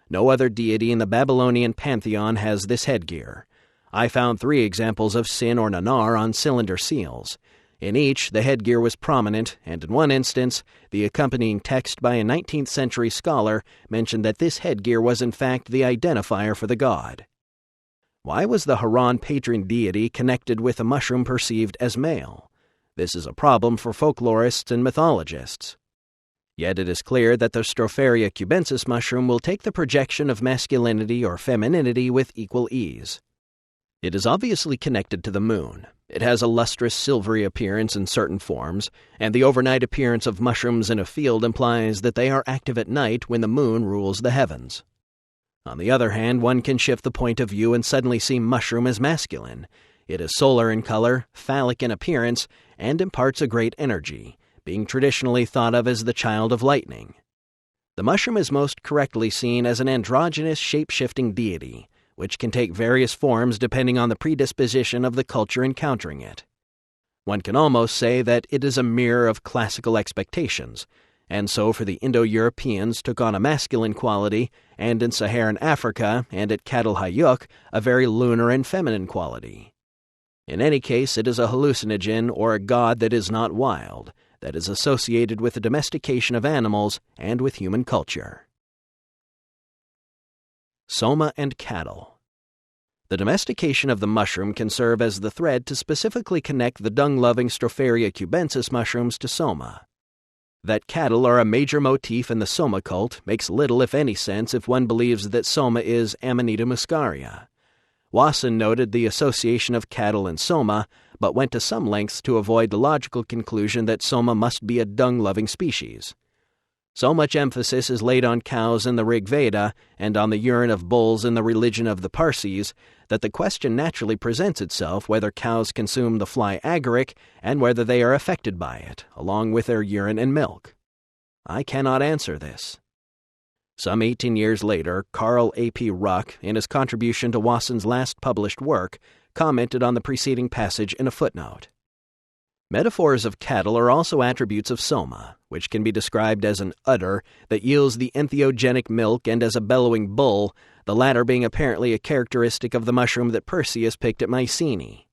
No other deity in the Babylonian pantheon has this headgear. I found 3 examples of Sin or Nanar on cylinder seals. In each, the headgear was prominent, and in one instance, the accompanying text by a 19th century scholar mentioned that this headgear was in fact the identifier for the god. Why was the Haran patron deity connected with a mushroom perceived as male? This is a problem for folklorists and mythologists. Yet it is clear that the Stropharia cubensis mushroom will take the projection of masculinity or femininity with equal ease. It is obviously connected to the moon. It has a lustrous silvery appearance in certain forms, and the overnight appearance of mushrooms in a field implies that they are active at night when the moon rules the heavens. On the other hand, one can shift the point of view and suddenly see mushroom as masculine. It is solar in color, phallic in appearance, and imparts a great energy, being traditionally thought of as the child of lightning. The mushroom is most correctly seen as an androgynous shape-shifting deity, which can take various forms depending on the predisposition of the culture encountering it. One can almost say that it is a mirror of classical expectations, and so for the Indo-Europeans took on a masculine quality, and in Saharan Africa and at Cattle Hayuk, a very lunar and feminine quality. In any case, it is a hallucinogen or a god that is not wild, that is associated with the domestication of animals and with human culture. Soma and cattle. The domestication of the mushroom can serve as the thread to specifically connect the dung-loving Stropharia cubensis mushrooms to Soma. That cattle are a major motif in the Soma cult makes little if any sense if one believes that Soma is Amanita muscaria. Wasson noted the association of cattle and Soma, but went to some lengths to avoid the logical conclusion that Soma must be a dung-loving species. So much emphasis is laid on cows in the Rig Veda and on the urine of bulls in the religion of the Parsis that the question naturally presents itself whether cows consume the fly agaric and whether they are affected by it, along with their urine and milk. I cannot answer this. Some 18 years later, Carl A.P. Ruck, in his contribution to Wasson's last published work, commented on the preceding passage in a footnote. Metaphors of cattle are also attributes of soma, which can be described as an udder that yields the entheogenic milk and as a bellowing bull, the latter being apparently a characteristic of the mushroom that Perseus picked at Mycenae.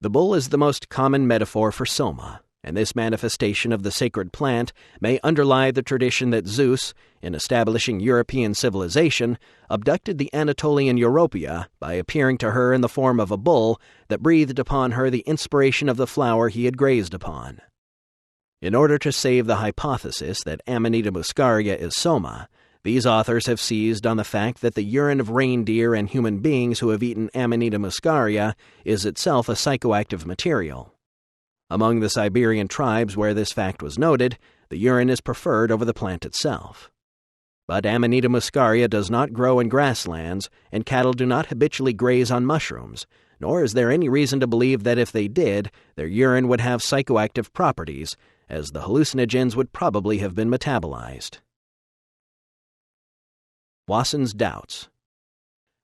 The bull is the most common metaphor for soma, and this manifestation of the sacred plant may underlie the tradition that Zeus, in establishing European civilization, abducted the Anatolian Europea by appearing to her in the form of a bull that breathed upon her the inspiration of the flower he had grazed upon. In order to save the hypothesis that Amanita muscaria is soma, these authors have seized on the fact that the urine of reindeer and human beings who have eaten Amanita muscaria is itself a psychoactive material. Among the Siberian tribes where this fact was noted, the urine is preferred over the plant itself. But Amanita muscaria does not grow in grasslands, and cattle do not habitually graze on mushrooms, nor is there any reason to believe that if they did, their urine would have psychoactive properties, as the hallucinogens would probably have been metabolized. Wasson's doubts.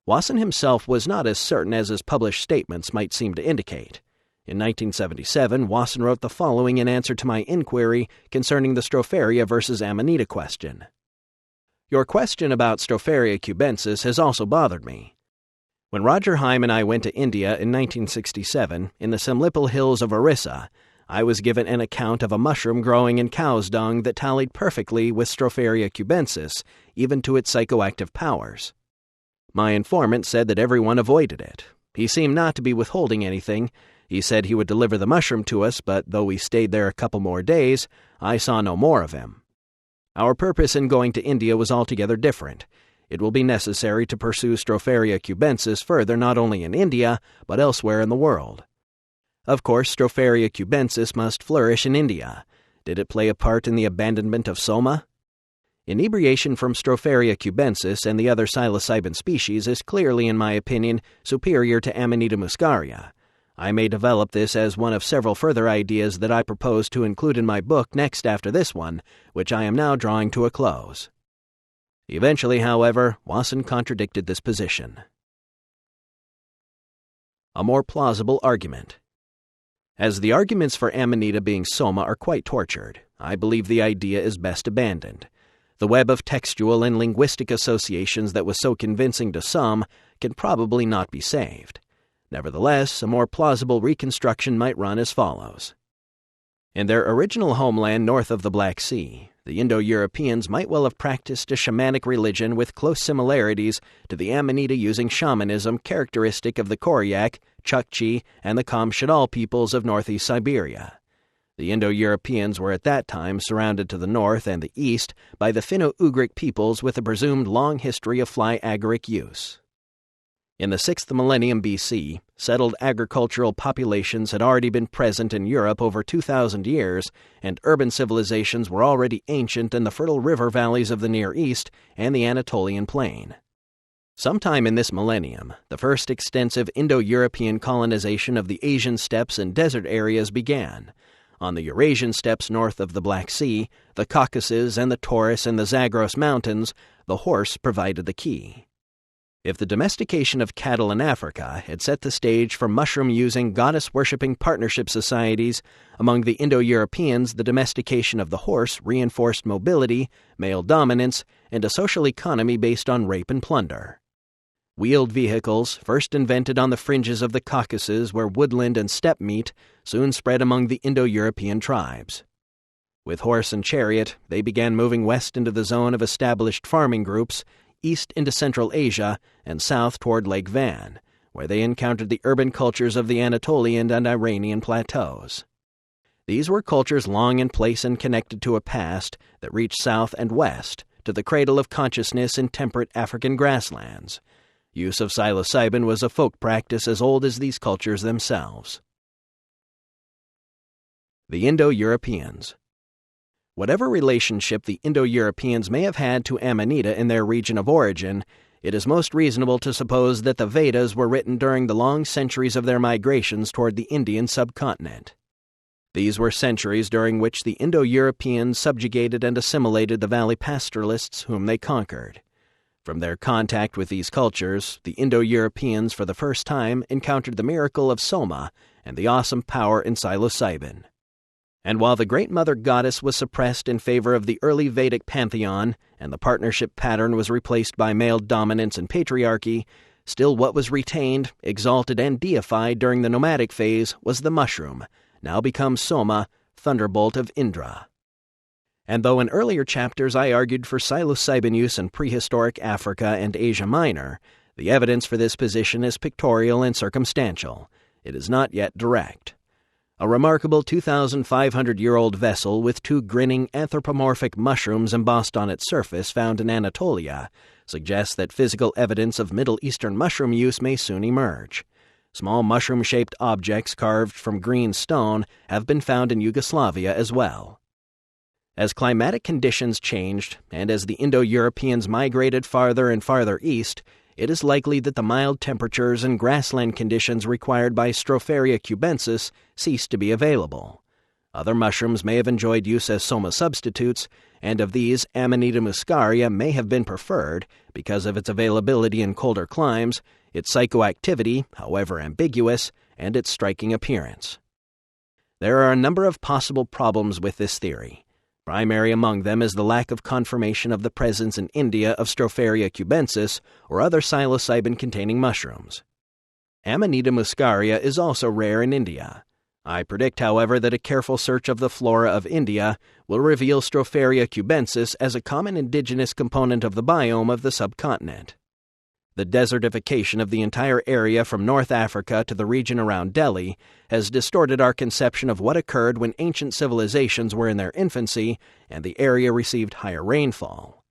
Wasson himself was not as certain as his published statements might seem to indicate. In 1977, Wasson wrote the following in answer to my inquiry concerning the Stropharia versus Amanita question. Your question about Stropharia cubensis has also bothered me. When Roger Heim and I went to India in 1967, in the Simlipal hills of Orissa, I was given an account of a mushroom growing in cow's dung that tallied perfectly with Stropharia cubensis, even to its psychoactive powers. My informant said that everyone avoided it. He seemed not to be withholding anything. He said he would deliver the mushroom to us, but though we stayed there a couple more days, I saw no more of him. Our purpose in going to India was altogether different. It will be necessary to pursue Stropharia cubensis further not only in India, but elsewhere in the world. Of course, Stropharia cubensis must flourish in India. Did it play a part in the abandonment of soma? Inebriation from Stropharia cubensis and the other psilocybin species is clearly, in my opinion, superior to Amanita muscaria. I may develop this as one of several further ideas that I propose to include in my book next after this one, which I am now drawing to a close. Eventually, however, Wasson contradicted this position. A more plausible argument. As the arguments for Amanita being soma are quite tortured, I believe the idea is best abandoned. The web of textual and linguistic associations that was so convincing to some can probably not be saved. Nevertheless, a more plausible reconstruction might run as follows. In their original homeland north of the Black Sea, the Indo-Europeans might well have practiced a shamanic religion with close similarities to the Amanita-using shamanism characteristic of the Koryak, Chukchi, and the Kamchadal peoples of northeast Siberia. The Indo-Europeans were at that time surrounded to the north and the east by the Finno-Ugric peoples with a presumed long history of fly agaric use. In the 6th millennium BC, settled agricultural populations had already been present in Europe over 2,000 years, and urban civilizations were already ancient in the fertile river valleys of the Near East and the Anatolian plain. Sometime in this millennium, the first extensive Indo-European colonization of the Asian steppes and desert areas began. On the Eurasian steppes north of the Black Sea, the Caucasus and the Taurus and the Zagros Mountains, the horse provided the key. If the domestication of cattle in Africa had set the stage for mushroom-using, goddess-worshipping partnership societies, among the Indo-Europeans the domestication of the horse reinforced mobility, male dominance, and a social economy based on rape and plunder. Wheeled vehicles, first invented on the fringes of the Caucasus where woodland and steppe meet, soon spread among the Indo-European tribes. With horse and chariot, they began moving west into the zone of established farming groups, east into Central Asia, and south toward Lake Van, where they encountered the urban cultures of the Anatolian and Iranian plateaus. These were cultures long in place and connected to a past that reached south and west, to the cradle of consciousness in temperate African grasslands. Use of psilocybin was a folk practice as old as these cultures themselves. The Indo-Europeans. Whatever relationship the Indo-Europeans may have had to Amanita in their region of origin, it is most reasonable to suppose that the Vedas were written during the long centuries of their migrations toward the Indian subcontinent. These were centuries during which the Indo-Europeans subjugated and assimilated the valley pastoralists whom they conquered. From their contact with these cultures, the Indo-Europeans for the first time encountered the miracle of soma and the awesome power in psilocybin. And while the Great Mother Goddess was suppressed in favor of the early Vedic pantheon, and the partnership pattern was replaced by male dominance and patriarchy, still what was retained, exalted, and deified during the nomadic phase was the mushroom, now become Soma, thunderbolt of Indra. And though in earlier chapters I argued for psilocybin use in prehistoric Africa and Asia Minor, the evidence for this position is pictorial and circumstantial. It is not yet direct. A remarkable 2,500-year-old vessel with 2 grinning anthropomorphic mushrooms embossed on its surface found in Anatolia suggests that physical evidence of Middle Eastern mushroom use may soon emerge. Small mushroom-shaped objects carved from green stone have been found in Yugoslavia as well. As climatic conditions changed, and as the Indo-Europeans migrated farther and farther east, it is likely that the mild temperatures and grassland conditions required by Stropharia cubensis ceased to be available. Other mushrooms may have enjoyed use as soma substitutes, and of these, Amanita muscaria may have been preferred because of its availability in colder climes, its psychoactivity, however ambiguous, and its striking appearance. There are a number of possible problems with this theory. Primary among them is the lack of confirmation of the presence in India of Stropharia cubensis or other psilocybin-containing mushrooms. Amanita muscaria is also rare in India. I predict, however, that a careful search of the flora of India will reveal Stropharia cubensis as a common indigenous component of the biome of the subcontinent. The desertification of the entire area from North Africa to the region around Delhi has distorted our conception of what occurred when ancient civilizations were in their infancy and the area received higher rainfall.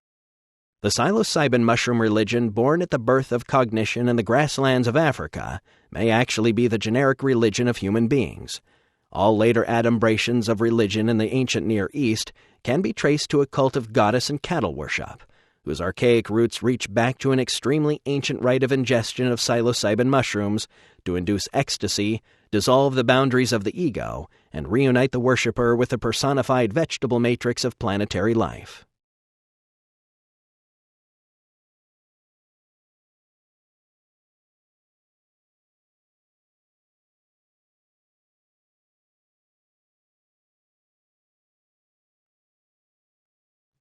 The psilocybin mushroom religion born at the birth of cognition in the grasslands of Africa may actually be the generic religion of human beings. All later adumbrations of religion in the ancient Near East can be traced to a cult of goddess and cattle worship, whose archaic roots reach back to an extremely ancient rite of ingestion of psilocybin mushrooms to induce ecstasy, dissolve the boundaries of the ego, and reunite the worshipper with the personified vegetable matrix of planetary life.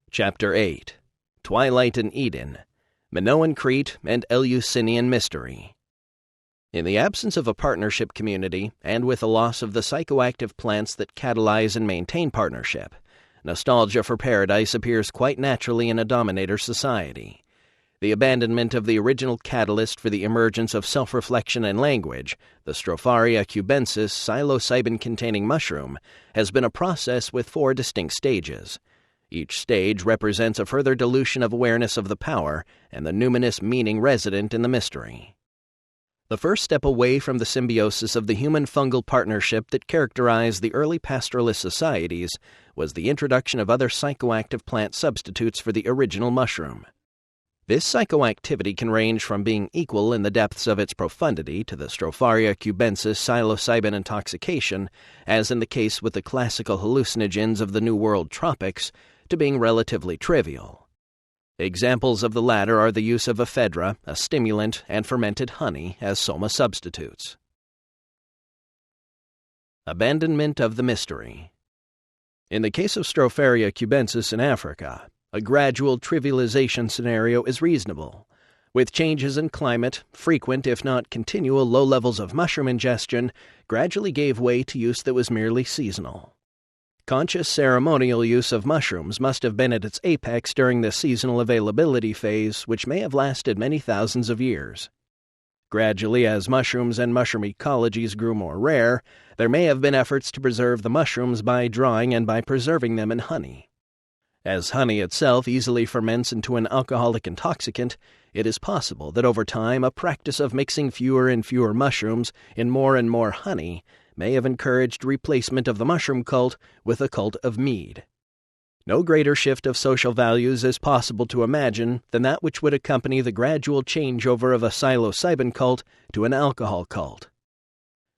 Chapter 8. Twilight in Eden, Minoan Crete, and Eleusinian Mystery. In the absence of a partnership community, and with the loss of the psychoactive plants that catalyze and maintain partnership, nostalgia for paradise appears quite naturally in a dominator society. The abandonment of the original catalyst for the emergence of self-reflection and language, the Stropharia cubensis psilocybin-containing mushroom, has been a process with 4 distinct stages. Each stage represents a further dilution of awareness of the power and the numinous meaning resident in the mystery. The first step away from the symbiosis of the human-fungal partnership that characterized the early pastoralist societies was the introduction of other psychoactive plant substitutes for the original mushroom. This psychoactivity can range from being equal in the depths of its profundity to the Stropharia cubensis psilocybin intoxication, as in the case with the classical hallucinogens of the New World tropics, to being relatively trivial. Examples of the latter are the use of ephedra, a stimulant, and fermented honey as soma substitutes. Abandonment of the mystery. In the case of Stropharia cubensis in Africa, a gradual trivialization scenario is reasonable. With changes in climate, frequent if not continual low levels of mushroom ingestion gradually gave way to use that was merely seasonal. Conscious ceremonial use of mushrooms must have been at its apex during the seasonal availability phase, which may have lasted many thousands of years. Gradually, as mushrooms and mushroom ecologies grew more rare, there may have been efforts to preserve the mushrooms by drying and by preserving them in honey. As honey itself easily ferments into an alcoholic intoxicant, it is possible that over time a practice of mixing fewer and fewer mushrooms in more and more honey may have encouraged replacement of the mushroom cult with a cult of mead. No greater shift of social values is possible to imagine than that which would accompany the gradual changeover of a psilocybin cult to an alcohol cult.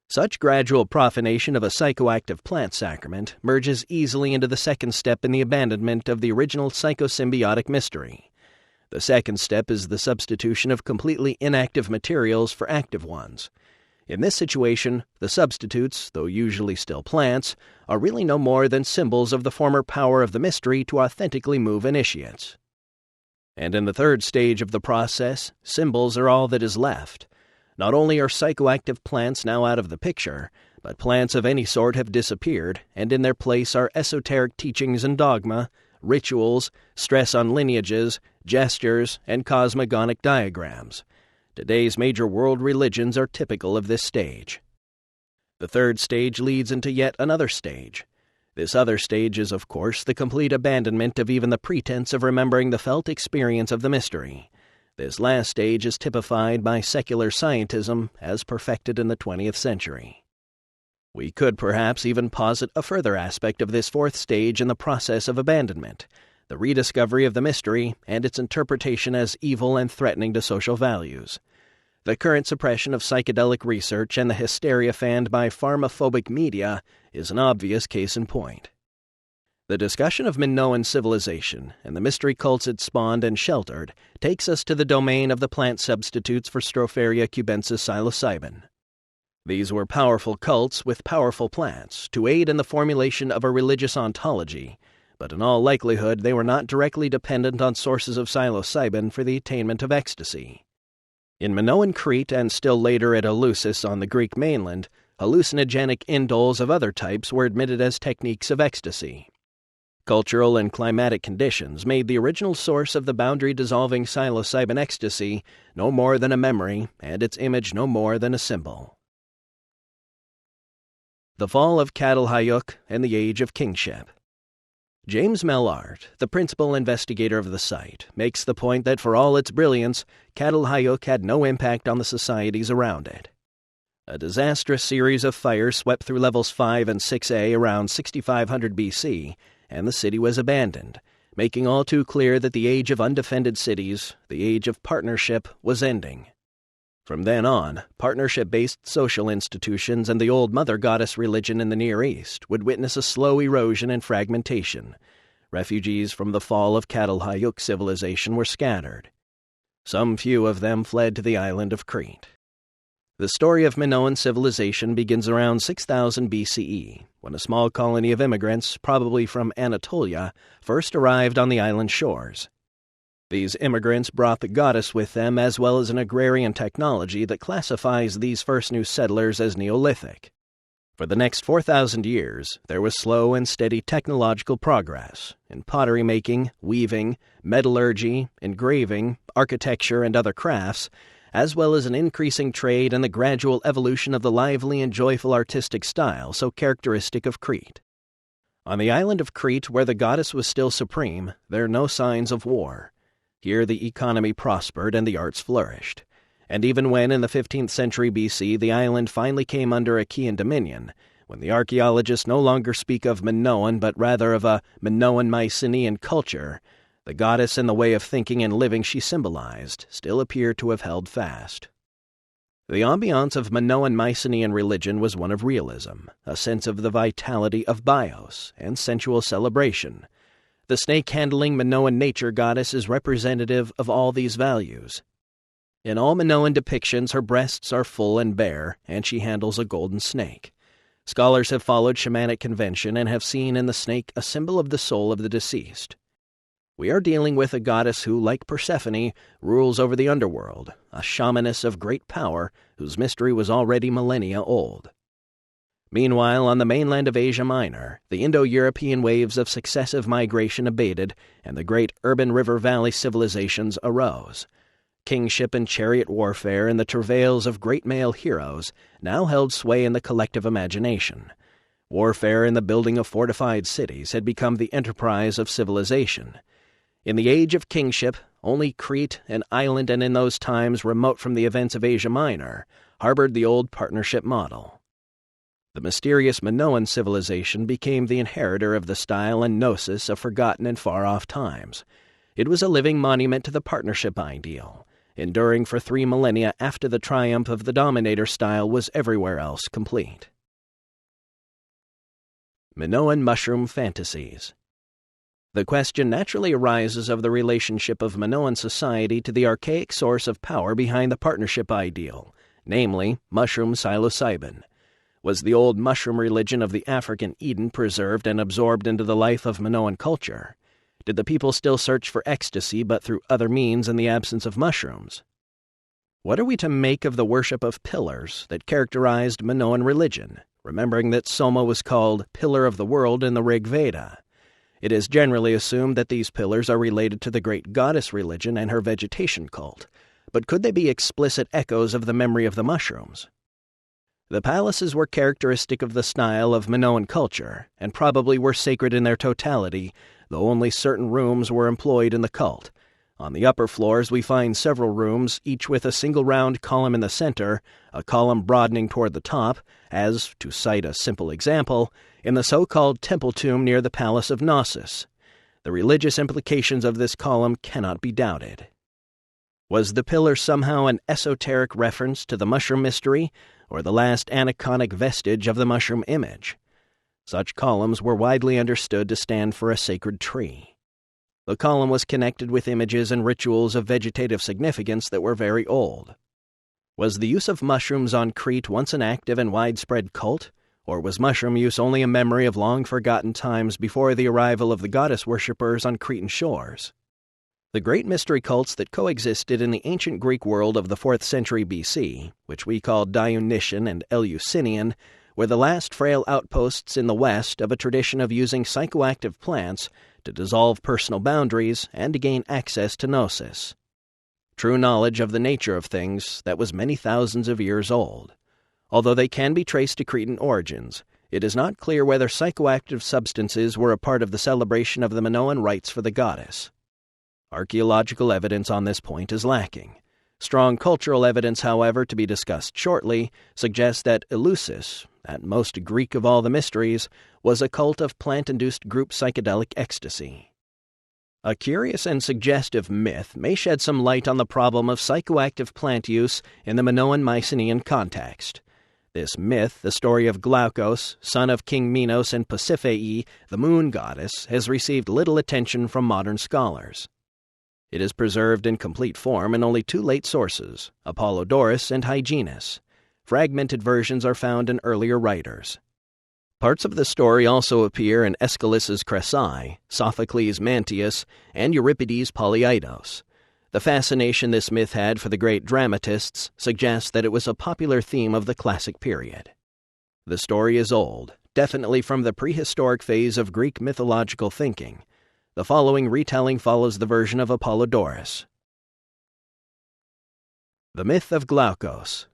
Such gradual profanation of a psychoactive plant sacrament merges easily into the second step in the abandonment of the original psychosymbiotic mystery. The second step is the substitution of completely inactive materials for active ones. In this situation, the substitutes, though usually still plants, are really no more than symbols of the former power of the mystery to authentically move initiates. And in the third stage of the process, symbols are all that is left. Not only are psychoactive plants now out of the picture, but plants of any sort have disappeared, and in their place are esoteric teachings and dogma, rituals, stress on lineages, gestures, and cosmogonic diagrams. Today's major world religions are typical of this stage. The third stage leads into yet another stage. This other stage is, of course, the complete abandonment of even the pretense of remembering the felt experience of the mystery. This last stage is typified by secular scientism as perfected in the 20th century. We could perhaps even posit a further aspect of this fourth stage in the process of abandonment, the rediscovery of the mystery and its interpretation as evil and threatening to social values. The current suppression of psychedelic research and the hysteria fanned by pharmaphobic media is an obvious case in point. The discussion of Minoan civilization and the mystery cults it spawned and sheltered takes us to the domain of the plant substitutes for Stropharia cubensis psilocybin. These were powerful cults with powerful plants to aid in the formulation of a religious ontology, but in all likelihood they were not directly dependent on sources of psilocybin for the attainment of ecstasy. In Minoan Crete and still later at Eleusis on the Greek mainland, hallucinogenic indoles of other types were admitted as techniques of ecstasy. Cultural and climatic conditions made the original source of the boundary-dissolving psilocybin ecstasy no more than a memory and its image no more than a symbol. The Fall of Catalhayuk and the Age of Kingship. James Mellart, the principal investigator of the site, makes the point that for all its brilliance, Catalhayuk had no impact on the societies around it. A disastrous series of fires swept through levels 5 and 6A around 6500 BC, and the city was abandoned, making all too clear that the age of undefended cities, the age of partnership, was ending. From then on, partnership-based social institutions and the old mother goddess religion in the Near East would witness a slow erosion and fragmentation. Refugees from the fall of Catalhayuk civilization were scattered. Some few of them fled to the island of Crete. The story of Minoan civilization begins around 6000 BCE, when a small colony of immigrants, probably from Anatolia, first arrived on the island shores. These immigrants brought the goddess with them as well as an agrarian technology that classifies these first new settlers as Neolithic. For the next 4,000 years, there was slow and steady technological progress in pottery making, weaving, metallurgy, engraving, architecture, and other crafts, as well as an increasing trade and the gradual evolution of the lively and joyful artistic style so characteristic of Crete. On the island of Crete, where the goddess was still supreme, there are no signs of war. Here the economy prospered and the arts flourished. And even when, in the 15th century BC, the island finally came under Achaean dominion, when the archaeologists no longer speak of Minoan but rather of a Minoan-Mycenaean culture, the goddess and the way of thinking and living she symbolized still appear to have held fast. The ambiance of Minoan-Mycenaean religion was one of realism, a sense of the vitality of bios, and sensual celebration. The snake-handling Minoan nature goddess is representative of all these values. In all Minoan depictions, her breasts are full and bare, and she handles a golden snake. Scholars have followed shamanic convention and have seen in the snake a symbol of the soul of the deceased. We are dealing with a goddess who, like Persephone, rules over the underworld, a shamaness of great power whose mystery was already millennia old. Meanwhile, on the mainland of Asia Minor, the Indo-European waves of successive migration abated, and the great urban river valley civilizations arose. Kingship and chariot warfare and the travails of great male heroes now held sway in the collective imagination. Warfare and the building of fortified cities had become the enterprise of civilization. In the age of kingship, only Crete, an island and in those times remote from the events of Asia Minor, harbored the old partnership model. The mysterious Minoan civilization became the inheritor of the style and gnosis of forgotten and far-off times. It was a living monument to the partnership ideal, enduring for 3 millennia after the triumph of the dominator style was everywhere else complete. Minoan mushroom fantasies. The question naturally arises of the relationship of Minoan society to the archaic source of power behind the partnership ideal, namely mushroom psilocybin. Was the old mushroom religion of the African Eden preserved and absorbed into the life of Minoan culture? Did the people still search for ecstasy but through other means in the absence of mushrooms? What are we to make of the worship of pillars that characterized Minoan religion, remembering that Soma was called Pillar of the World in the Rig Veda? It is generally assumed that these pillars are related to the great goddess religion and her vegetation cult, but could they be explicit echoes of the memory of the mushrooms? The palaces were characteristic of the style of Minoan culture, and probably were sacred in their totality, though only certain rooms were employed in the cult. On the upper floors we find several rooms, each with a single round column in the center, a column broadening toward the top, as, to cite a simple example, in the so-called temple tomb near the Palace of Knossos. The religious implications of this column cannot be doubted. Was the pillar somehow an esoteric reference to the mushroom mystery, or the last aniconic vestige of the mushroom image? Such columns were widely understood to stand for a sacred tree. The column was connected with images and rituals of vegetative significance that were very old. Was the use of mushrooms on Crete once an active and widespread cult, or was mushroom use only a memory of long-forgotten times before the arrival of the goddess worshippers on Cretan shores? The great mystery cults that coexisted in the ancient Greek world of the 4th century BC, which we call Dionysian and Eleusinian, were the last frail outposts in the West of a tradition of using psychoactive plants to dissolve personal boundaries and to gain access to gnosis. True knowledge of the nature of things that was many thousands of years old. Although they can be traced to Cretan origins, it is not clear whether psychoactive substances were a part of the celebration of the Minoan rites for the goddess. Archaeological evidence on this point is lacking. Strong cultural evidence, however, to be discussed shortly, suggests that Eleusis, that most Greek of all the mysteries, was a cult of plant-induced group psychedelic ecstasy. A curious and suggestive myth may shed some light on the problem of psychoactive plant use in the Minoan Mycenaean context. This myth, the story of Glaukos, son of King Minos and Pasiphae, the moon goddess, has received little attention from modern scholars. It is preserved in complete form in only 2 late sources, Apollodorus and Hyginus. Fragmented versions are found in earlier writers. Parts of the story also appear in Aeschylus's Cressae, Sophocles' Mantius, and Euripides' Polyeidos. The fascination this myth had for the great dramatists suggests that it was a popular theme of the classic period. The story is old, definitely from the prehistoric phase of Greek mythological thinking. The following retelling follows the version of Apollodorus. The Myth of Glaukos.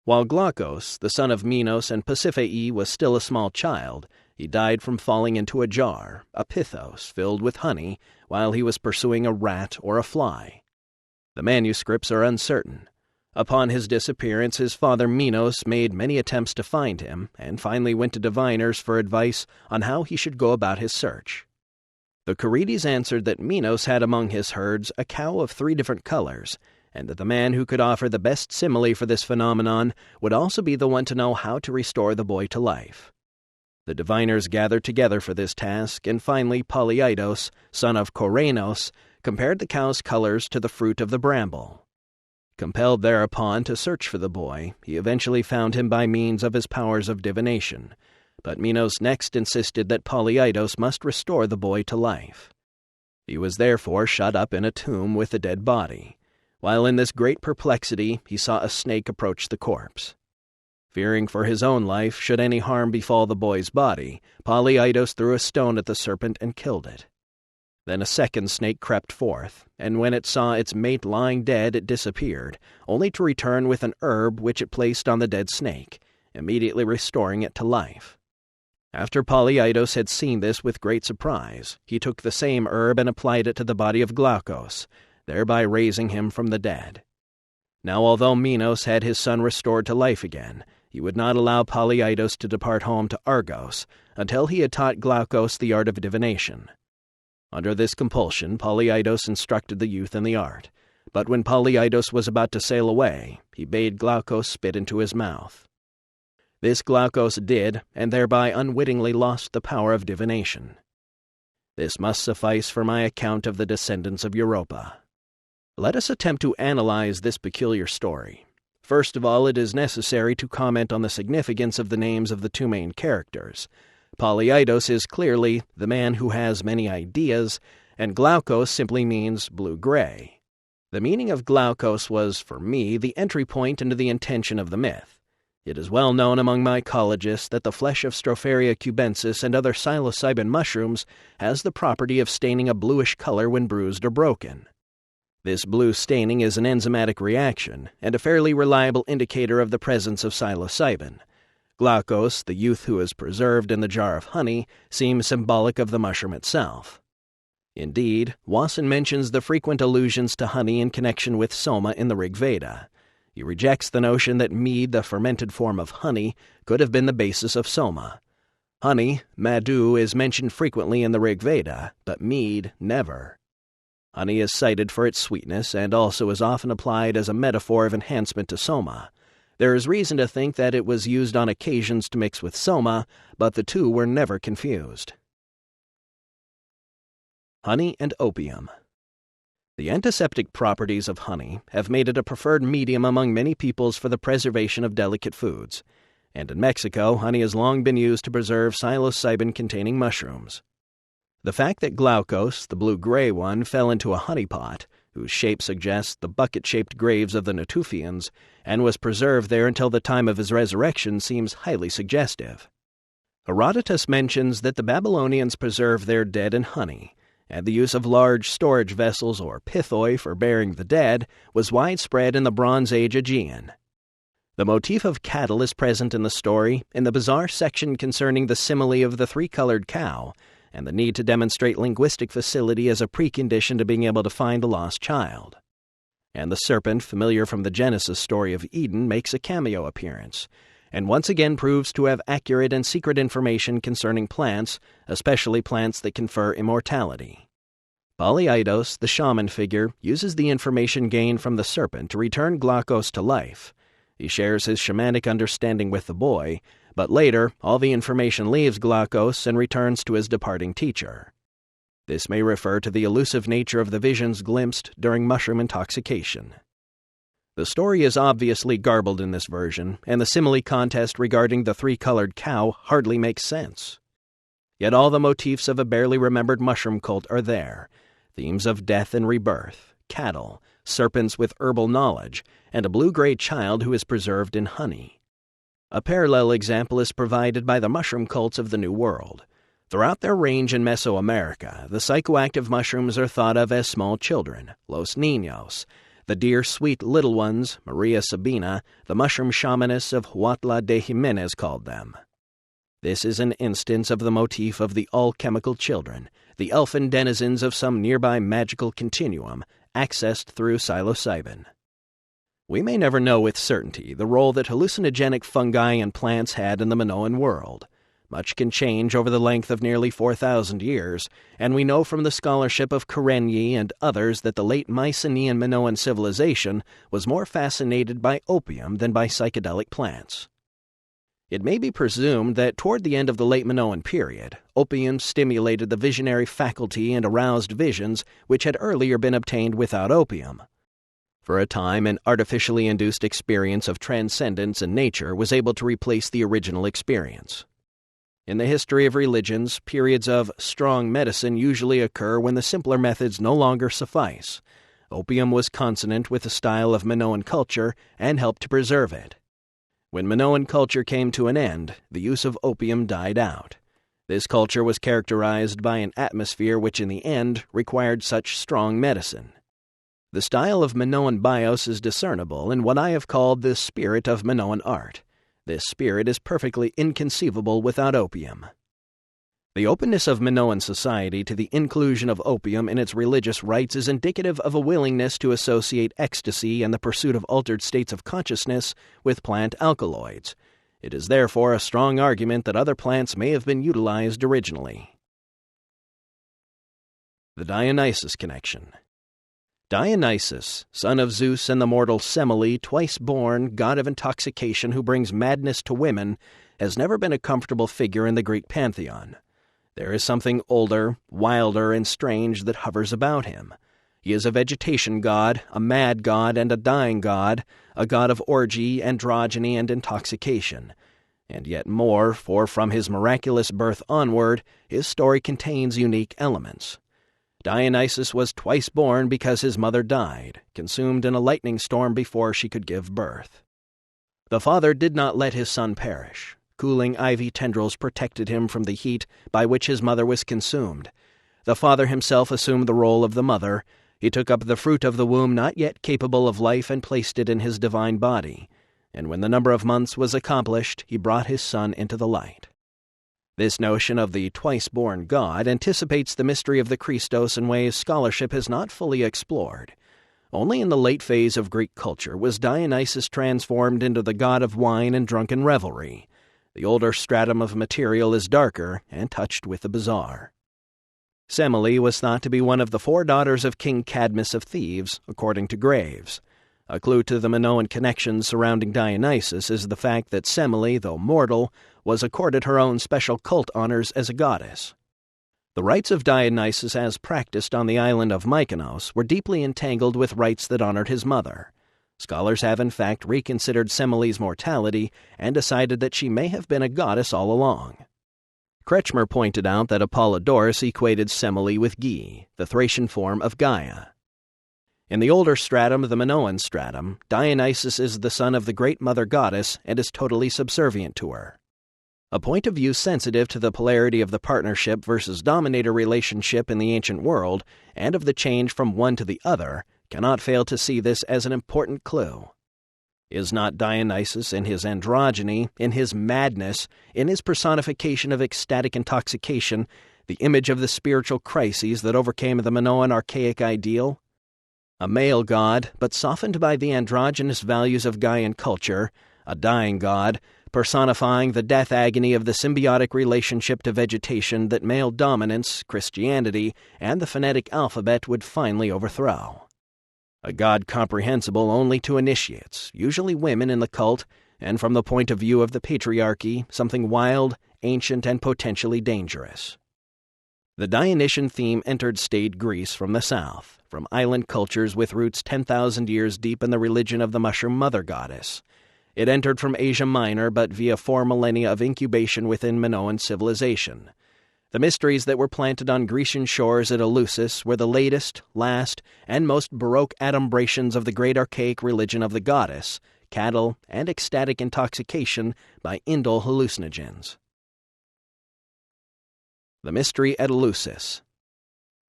While Glaukos, the son of Minos and Pasiphae, was still a small child, he died from falling into a jar, a pithos, filled with honey, while he was pursuing a rat or a fly. The manuscripts are uncertain. Upon his disappearance, his father Minos made many attempts to find him, and finally went to diviners for advice on how he should go about his search. The Carides answered that Minos had among his herds a cow of 3 different colors, and that the man who could offer the best simile for this phenomenon would also be the one to know how to restore the boy to life. The diviners gathered together for this task, and finally Polyeidos, son of Korenos, compared the cow's colors to the fruit of the bramble. Compelled thereupon to search for the boy, he eventually found him by means of his powers of divination, but Minos next insisted that Polyeidos must restore the boy to life. He was therefore shut up in a tomb with the dead body. While in this great perplexity, he saw a snake approach the corpse. Fearing for his own life should any harm befall the boy's body, Polyeidos threw a stone at the serpent and killed it. Then a second snake crept forth, and when it saw its mate lying dead, it disappeared, only to return with an herb which it placed on the dead snake, immediately restoring it to life. After Polyeidos had seen this with great surprise, he took the same herb and applied it to the body of Glaukos, thereby raising him from the dead. Now, although Minos had his son restored to life again, he would not allow Polyeidos to depart home to Argos until he had taught Glaukos the art of divination. Under this compulsion, Polyeidos instructed the youth in the art, but when Polyeidos was about to sail away, he bade Glaukos spit into his mouth. This Glaukos did, and thereby unwittingly lost the power of divination. This must suffice for my account of the descendants of Europa. Let us attempt to analyze this peculiar story. First of all, it is necessary to comment on the significance of the names of the two main characters. Polyeidos is clearly the man who has many ideas, and Glaukos simply means blue-gray. The meaning of Glaukos was, for me, the entry point into the intention of the myth. It is well known among mycologists that the flesh of Stropharia cubensis and other psilocybin mushrooms has the property of staining a bluish color when bruised or broken. This blue staining is an enzymatic reaction and a fairly reliable indicator of the presence of psilocybin. Glaukos, the youth who is preserved in the jar of honey, seems symbolic of the mushroom itself. Indeed, Wasson mentions the frequent allusions to honey in connection with soma in the Rig Veda. He rejects the notion that mead, the fermented form of honey, could have been the basis of soma. Honey, madhu, is mentioned frequently in the Rig Veda, but mead never. Honey is cited for its sweetness and also is often applied as a metaphor of enhancement to soma. There is reason to think that it was used on occasions to mix with soma, but the two were never confused. Honey and opium. The antiseptic properties of honey have made it a preferred medium among many peoples for the preservation of delicate foods, and in Mexico, honey has long been used to preserve psilocybin-containing mushrooms. The fact that Glaukos, the blue-gray one, fell into a honeypot, whose shape suggests the bucket-shaped graves of the Natufians, and was preserved there until the time of his resurrection seems highly suggestive. Herodotus mentions that the Babylonians preserved their dead in honey, and the use of large storage vessels or pithoi for burying the dead was widespread in the Bronze Age Aegean. The motif of cattle is present in the story in the bizarre section concerning the simile of the three-colored cow, and the need to demonstrate linguistic facility as a precondition to being able to find a lost child. And the serpent, familiar from the Genesis story of Eden, makes a cameo appearance, and once again proves to have accurate and secret information concerning plants, especially plants that confer immortality. Polyeidos, the shaman figure, uses the information gained from the serpent to return Glaukos to life. He shares his shamanic understanding with the boy, but later, all the information leaves Glaukos and returns to his departing teacher. This may refer to the elusive nature of the visions glimpsed during mushroom intoxication. The story is obviously garbled in this version, and the simile contest regarding the three-colored cow hardly makes sense. Yet all the motifs of a barely remembered mushroom cult are there, themes of death and rebirth, cattle, serpents with herbal knowledge, and a blue-gray child who is preserved in honey. A parallel example is provided by the mushroom cults of the New World. Throughout their range in Mesoamerica, the psychoactive mushrooms are thought of as small children, los niños, the dear sweet little ones, Maria Sabina, the mushroom shamaness of Huautla de Jimenez called them. This is an instance of the motif of the alchemical children, the elfin denizens of some nearby magical continuum, accessed through psilocybin. We may never know with certainty the role that hallucinogenic fungi and plants had in the Minoan world. Much can change over the length of nearly 4,000 years, and we know from the scholarship of Karenyi and others that the late Mycenaean Minoan civilization was more fascinated by opium than by psychedelic plants. It may be presumed that toward the end of the late Minoan period, opium stimulated the visionary faculty and aroused visions which had earlier been obtained without opium. For a time, an artificially induced experience of transcendence in nature was able to replace the original experience. In the history of religions, periods of strong medicine usually occur when the simpler methods no longer suffice. Opium was consonant with the style of Minoan culture and helped to preserve it. When Minoan culture came to an end, the use of opium died out. This culture was characterized by an atmosphere which in the end required such strong medicine. The style of Minoan bios is discernible in what I have called the spirit of Minoan art. This spirit is perfectly inconceivable without opium. The openness of Minoan society to the inclusion of opium in its religious rites is indicative of a willingness to associate ecstasy and the pursuit of altered states of consciousness with plant alkaloids. It is therefore a strong argument that other plants may have been utilized originally. The Dionysus connection. Dionysus, son of Zeus and the mortal Semele, twice born, god of intoxication who brings madness to women, has never been a comfortable figure in the Greek pantheon. There is something older, wilder, and strange that hovers about him. He is a vegetation god, a mad god, and a dying god, a god of orgy, androgyny, and intoxication. And yet more, for from his miraculous birth onward, his story contains unique elements. Dionysus was twice born because his mother died, consumed in a lightning storm before she could give birth. The father did not let his son perish. Cooling ivy tendrils protected him from the heat by which his mother was consumed. The father himself assumed the role of the mother. He took up the fruit of the womb not yet capable of life and placed it in his divine body. And when the number of months was accomplished, he brought his son into the light. This notion of the twice-born god anticipates the mystery of the Christos in ways scholarship has not fully explored. Only in the late phase of Greek culture was Dionysus transformed into the god of wine and drunken revelry. The older stratum of material is darker and touched with the bizarre. Semele was thought to be one of the 4 daughters of King Cadmus of Thebes, according to Graves. A clue to the Minoan connections surrounding Dionysus is the fact that Semele, though mortal, was accorded her own special cult honors as a goddess. The rites of Dionysus as practiced on the island of Mykonos were deeply entangled with rites that honored his mother. Scholars have in fact reconsidered Semele's mortality and decided that she may have been a goddess all along. Kretschmer pointed out that Apollodorus equated Semele with Ge, the Thracian form of Gaia. In the older stratum, the Minoan stratum, Dionysus is the son of the great mother goddess and is totally subservient to her. A point of view sensitive to the polarity of the partnership versus dominator relationship in the ancient world and of the change from one to the other cannot fail to see this as an important clue. Is not Dionysus, in his androgyny, in his madness, in his personification of ecstatic intoxication, the image of the spiritual crises that overcame the Minoan archaic ideal? A male god, but softened by the androgynous values of Gaian culture, a dying god, personifying the death agony of the symbiotic relationship to vegetation that male dominance, Christianity, and the phonetic alphabet would finally overthrow. A god comprehensible only to initiates, usually women in the cult, and from the point of view of the patriarchy, something wild, ancient, and potentially dangerous. The Dionysian theme entered staid Greece from the south, from island cultures with roots 10,000 years deep in the religion of the mushroom mother goddess. It entered from Asia Minor, but via 4 millennia of incubation within Minoan civilization. The mysteries that were planted on Grecian shores at Eleusis were the latest, last, and most baroque adumbrations of the great archaic religion of the goddess, cattle, and ecstatic intoxication by indole hallucinogens. The Mystery at Eleusis.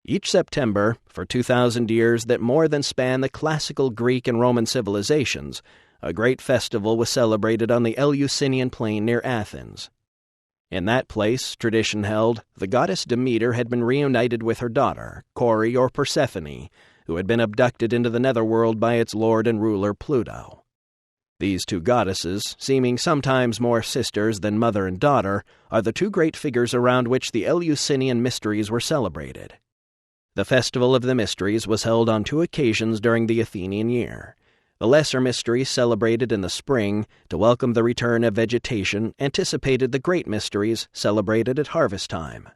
Each September, for 2,000 years that more than span the classical Greek and Roman civilizations, a great festival was celebrated on the Eleusinian plain near Athens. In that place, tradition held, the goddess Demeter had been reunited with her daughter, Kore or Persephone, who had been abducted into the netherworld by its lord and ruler Pluto. These 2 goddesses, seeming sometimes more sisters than mother and daughter, are the 2 great figures around which the Eleusinian mysteries were celebrated. The Festival of the Mysteries was held on 2 occasions during the Athenian year. The lesser mysteries celebrated in the spring to welcome the return of vegetation anticipated the great mysteries celebrated at harvest time.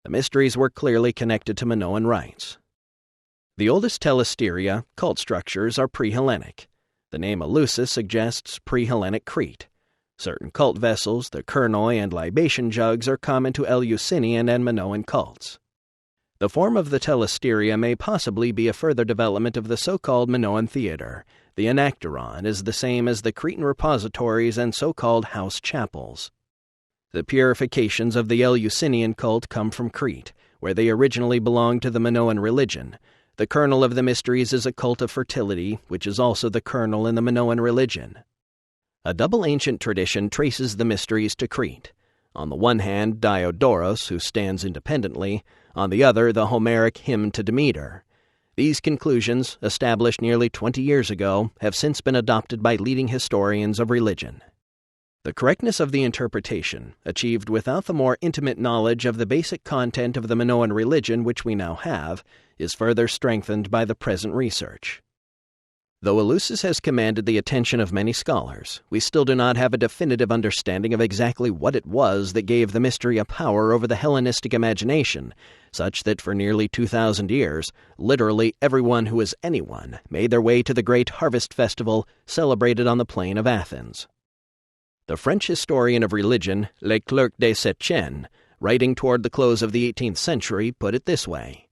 The mysteries were clearly connected to Minoan rites. The oldest telesteria, cult structures, are pre-Hellenic. The name Eleusis suggests pre-Hellenic Crete. Certain cult vessels, the kernoi and libation jugs, are common to Eleusinian and Minoan cults. The form of the telesteria may possibly be a further development of the so-called Minoan theater. The anacteron is the same as the Cretan repositories and so-called house chapels. The purifications of the Eleusinian cult come from Crete, where they originally belonged to the Minoan religion. The kernel of the mysteries is a cult of fertility, which is also the kernel in the Minoan religion. A double ancient tradition traces the mysteries to Crete. On the one hand, Diodoros, who stands independently, on the other, the Homeric hymn to Demeter. These conclusions, established nearly 20 years ago, have since been adopted by leading historians of religion. The correctness of the interpretation, achieved without the more intimate knowledge of the basic content of the Minoan religion which we now have, is further strengthened by the present research. Though Eleusis has commanded the attention of many scholars, we still do not have a definitive understanding of exactly what it was that gave the mystery a power over the Hellenistic imagination, such that for nearly 2,000 years, literally everyone who is anyone made their way to the great harvest festival celebrated on the plain of Athens. The French historian of religion, Leclerc de Setien, writing toward the close of the 18th century, put it this way.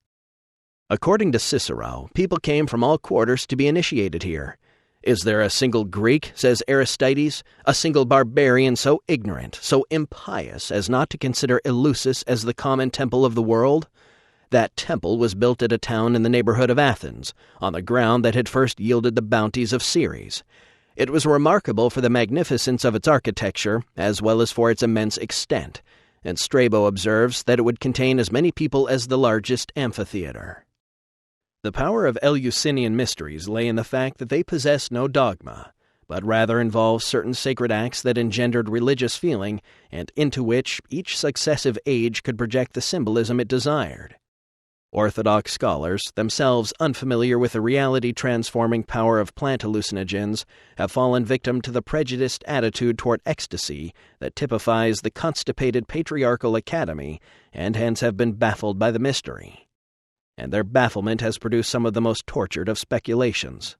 According to Cicero, people came from all quarters to be initiated here. Is there a single Greek, says Aristides, a single barbarian so ignorant, so impious as not to consider Eleusis as the common temple of the world? That temple was built at a town in the neighborhood of Athens, on the ground that had first yielded the bounties of Ceres. It was remarkable for the magnificence of its architecture, as well as for its immense extent, and Strabo observes that it would contain as many people as the largest amphitheater. The power of Eleusinian mysteries lay in the fact that they possessed no dogma, but rather involved certain sacred acts that engendered religious feeling and into which each successive age could project the symbolism it desired. Orthodox scholars, themselves unfamiliar with the reality-transforming power of plant hallucinogens, have fallen victim to the prejudiced attitude toward ecstasy that typifies the constipated patriarchal academy and hence have been baffled by the mystery. And their bafflement has produced some of the most tortured of speculations.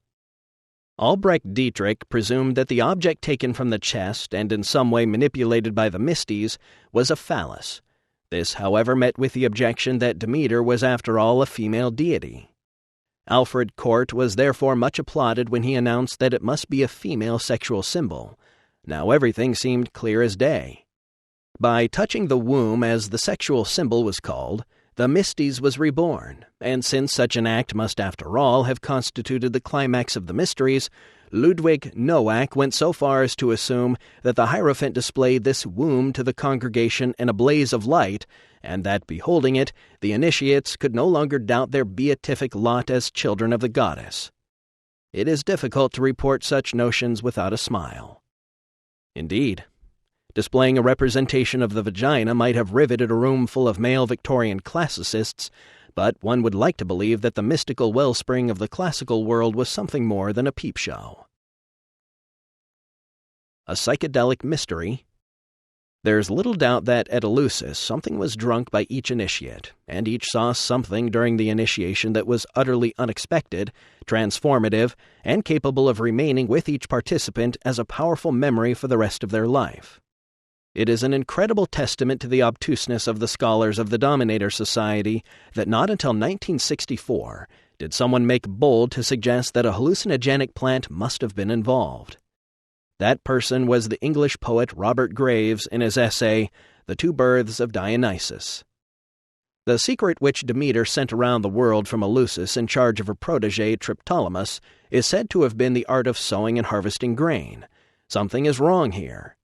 Albrecht Dietrich presumed that the object taken from the chest and in some way manipulated by the Mystes was a phallus. This, however, met with the objection that Demeter was after all a female deity. Alfred Corot was therefore much applauded when he announced that it must be a female sexual symbol. Now everything seemed clear as day. By touching the womb, as the sexual symbol was called, the Mystes was reborn, and since such an act must after all have constituted the climax of the mysteries, Ludwig Noack went so far as to assume that the Hierophant displayed this womb to the congregation in a blaze of light, and that, beholding it, the initiates could no longer doubt their beatific lot as children of the goddess. It is difficult to report such notions without a smile. Indeed, displaying a representation of the vagina might have riveted a room full of male Victorian classicists, but one would like to believe that the mystical wellspring of the classical world was something more than a peep show. A psychedelic mystery. There's little doubt that at Eleusis something was drunk by each initiate, and each saw something during the initiation that was utterly unexpected, transformative, and capable of remaining with each participant as a powerful memory for the rest of their life. It is an incredible testament to the obtuseness of the scholars of the Dominator Society that not until 1964 did someone make bold to suggest that a hallucinogenic plant must have been involved. That person was the English poet Robert Graves in his essay, The Two Births of Dionysus. The secret which Demeter sent around the world from Eleusis in charge of her protege Triptolemus is said to have been the art of sowing and harvesting grain. Something is wrong here.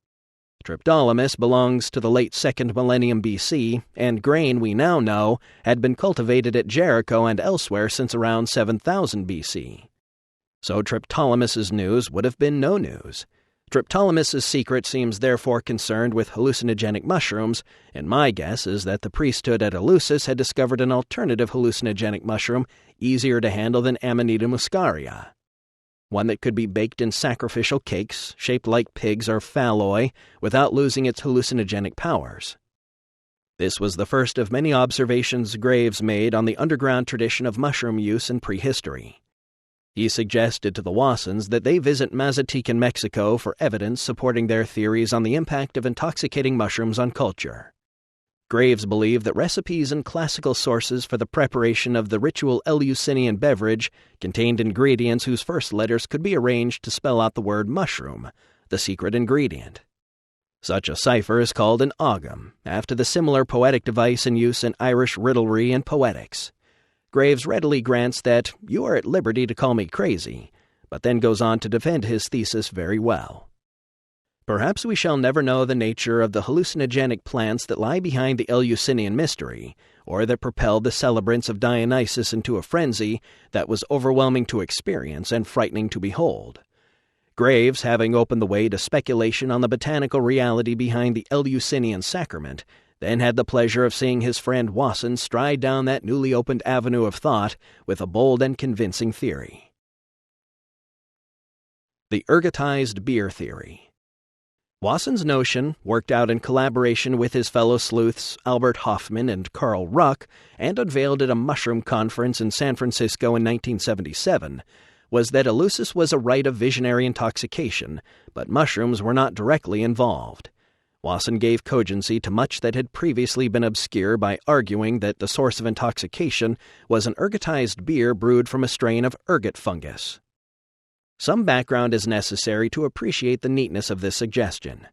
Triptolemus belongs to the late 2nd millennium BC, and grain, we now know, had been cultivated at Jericho and elsewhere since around 7000 BC. So Triptolemus's news would have been no news. Triptolemus's secret seems therefore concerned with hallucinogenic mushrooms, and my guess is that the priesthood at Eleusis had discovered an alternative hallucinogenic mushroom easier to handle than Amanita muscaria. One that could be baked in sacrificial cakes, shaped like pigs or phalloi, without losing its hallucinogenic powers. This was the first of many observations Graves made on the underground tradition of mushroom use in prehistory. He suggested to the Wassons that they visit Mazatecan, Mexico for evidence supporting their theories on the impact of intoxicating mushrooms on culture. Graves believed that recipes and classical sources for the preparation of the ritual Eleusinian beverage contained ingredients whose first letters could be arranged to spell out the word mushroom, the secret ingredient. Such a cipher is called an ogham, after the similar poetic device in use in Irish riddlery and poetics. Graves readily grants that you are at liberty to call me crazy, but then goes on to defend his thesis very well. Perhaps we shall never know the nature of the hallucinogenic plants that lie behind the Eleusinian mystery, or that propelled the celebrants of Dionysus into a frenzy that was overwhelming to experience and frightening to behold. Graves, having opened the way to speculation on the botanical reality behind the Eleusinian sacrament, then had the pleasure of seeing his friend Wasson stride down that newly opened avenue of thought with a bold and convincing theory. The ergotized beer theory. Wasson's notion, worked out in collaboration with his fellow sleuths Albert Hofmann and Carl Ruck, and unveiled at a mushroom conference in San Francisco in 1977, was that eleusis was a rite of visionary intoxication, but mushrooms were not directly involved. Wasson gave cogency to much that had previously been obscure by arguing that the source of intoxication was an ergotized beer brewed from a strain of ergot fungus. Some background is necessary to appreciate the neatness of this suggestion.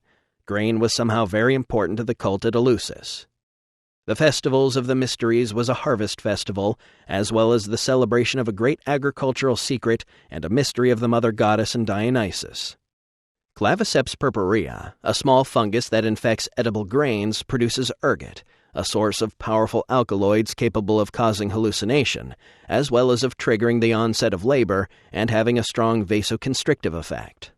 Grain was somehow very important to the cult at Eleusis. The Festivals of the Mysteries was a harvest festival, as well as the celebration of a great agricultural secret and a mystery of the mother goddess and Dionysus. Claviceps purpurea, a small fungus that infects edible grains, produces ergot, a source of powerful alkaloids capable of causing hallucination, as well as of triggering the onset of labor and having a strong vasoconstrictive effect.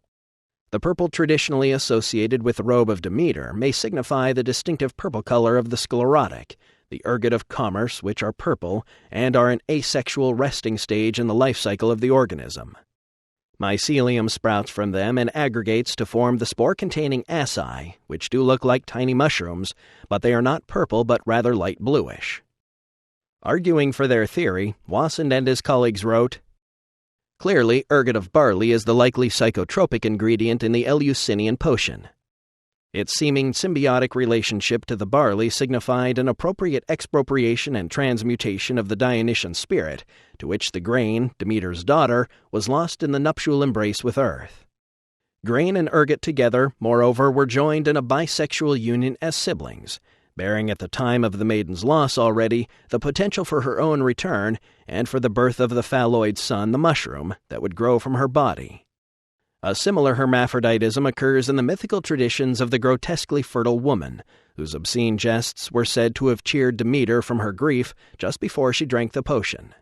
The purple traditionally associated with the robe of Demeter may signify the distinctive purple color of the sclerotic, the ergot of commerce, which are purple and are an asexual resting stage in the life cycle of the organism. Mycelium sprouts from them and aggregates to form the spore-containing acai, which do look like tiny mushrooms, but they are not purple but rather light bluish. Arguing for their theory, Wasson and his colleagues wrote, "Clearly, ergot of barley is the likely psychotropic ingredient in the Eleusinian potion. Its seeming symbiotic relationship to the barley signified an appropriate expropriation and transmutation of the Dionysian spirit, to which the grain, Demeter's daughter, was lost in the nuptial embrace with earth. Grain and ergot together, moreover, were joined in a bisexual union as siblings, bearing at the time of the maiden's loss already the potential for her own return and for the birth of the phalloid son, the mushroom, that would grow from her body. A similar hermaphroditism occurs in the mythical traditions of the grotesquely fertile woman, whose obscene jests were said to have cheered Demeter from her grief just before she drank the potion."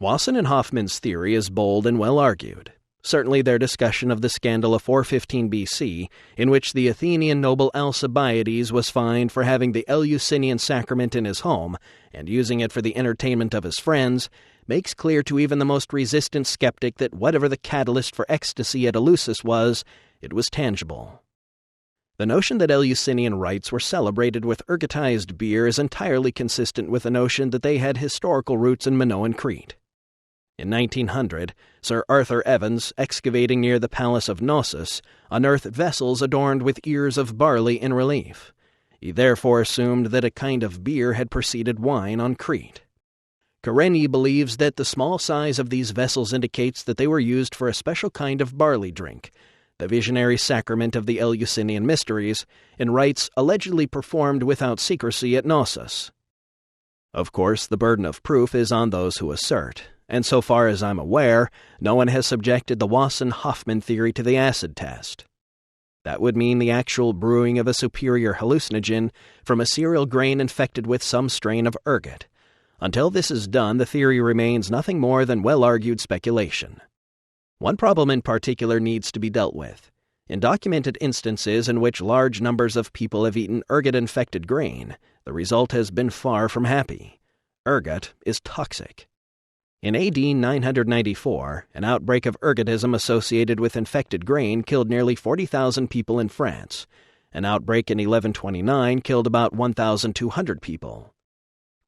Wasson and Hofmann's theory is bold and well argued. Certainly their discussion of the scandal of 415 BC, in which the Athenian noble Alcibiades was fined for having the Eleusinian sacrament in his home and using it for the entertainment of his friends, makes clear to even the most resistant skeptic that whatever the catalyst for ecstasy at Eleusis was, it was tangible. The notion that Eleusinian rites were celebrated with ergotized beer is entirely consistent with the notion that they had historical roots in Minoan Crete. In 1900, Sir Arthur Evans, excavating near the Palace of Knossos, unearthed vessels adorned with ears of barley in relief. He therefore assumed that a kind of beer had preceded wine on Crete. Karenyi believes that the small size of these vessels indicates that they were used for a special kind of barley drink, the visionary sacrament of the Eleusinian mysteries, in rites allegedly performed without secrecy at Knossos. Of course, the burden of proof is on those who assert, and so far as I'm aware, no one has subjected the Wasson-Hofmann theory to the acid test. That would mean the actual brewing of a superior hallucinogen from a cereal grain infected with some strain of ergot. Until this is done, the theory remains nothing more than well-argued speculation. One problem in particular needs to be dealt with. In documented instances in which large numbers of people have eaten ergot-infected grain, the result has been far from happy. Ergot is toxic. In AD 994, an outbreak of ergotism associated with infected grain killed nearly 40,000 people in France. An outbreak in 1129 killed about 1,200 people.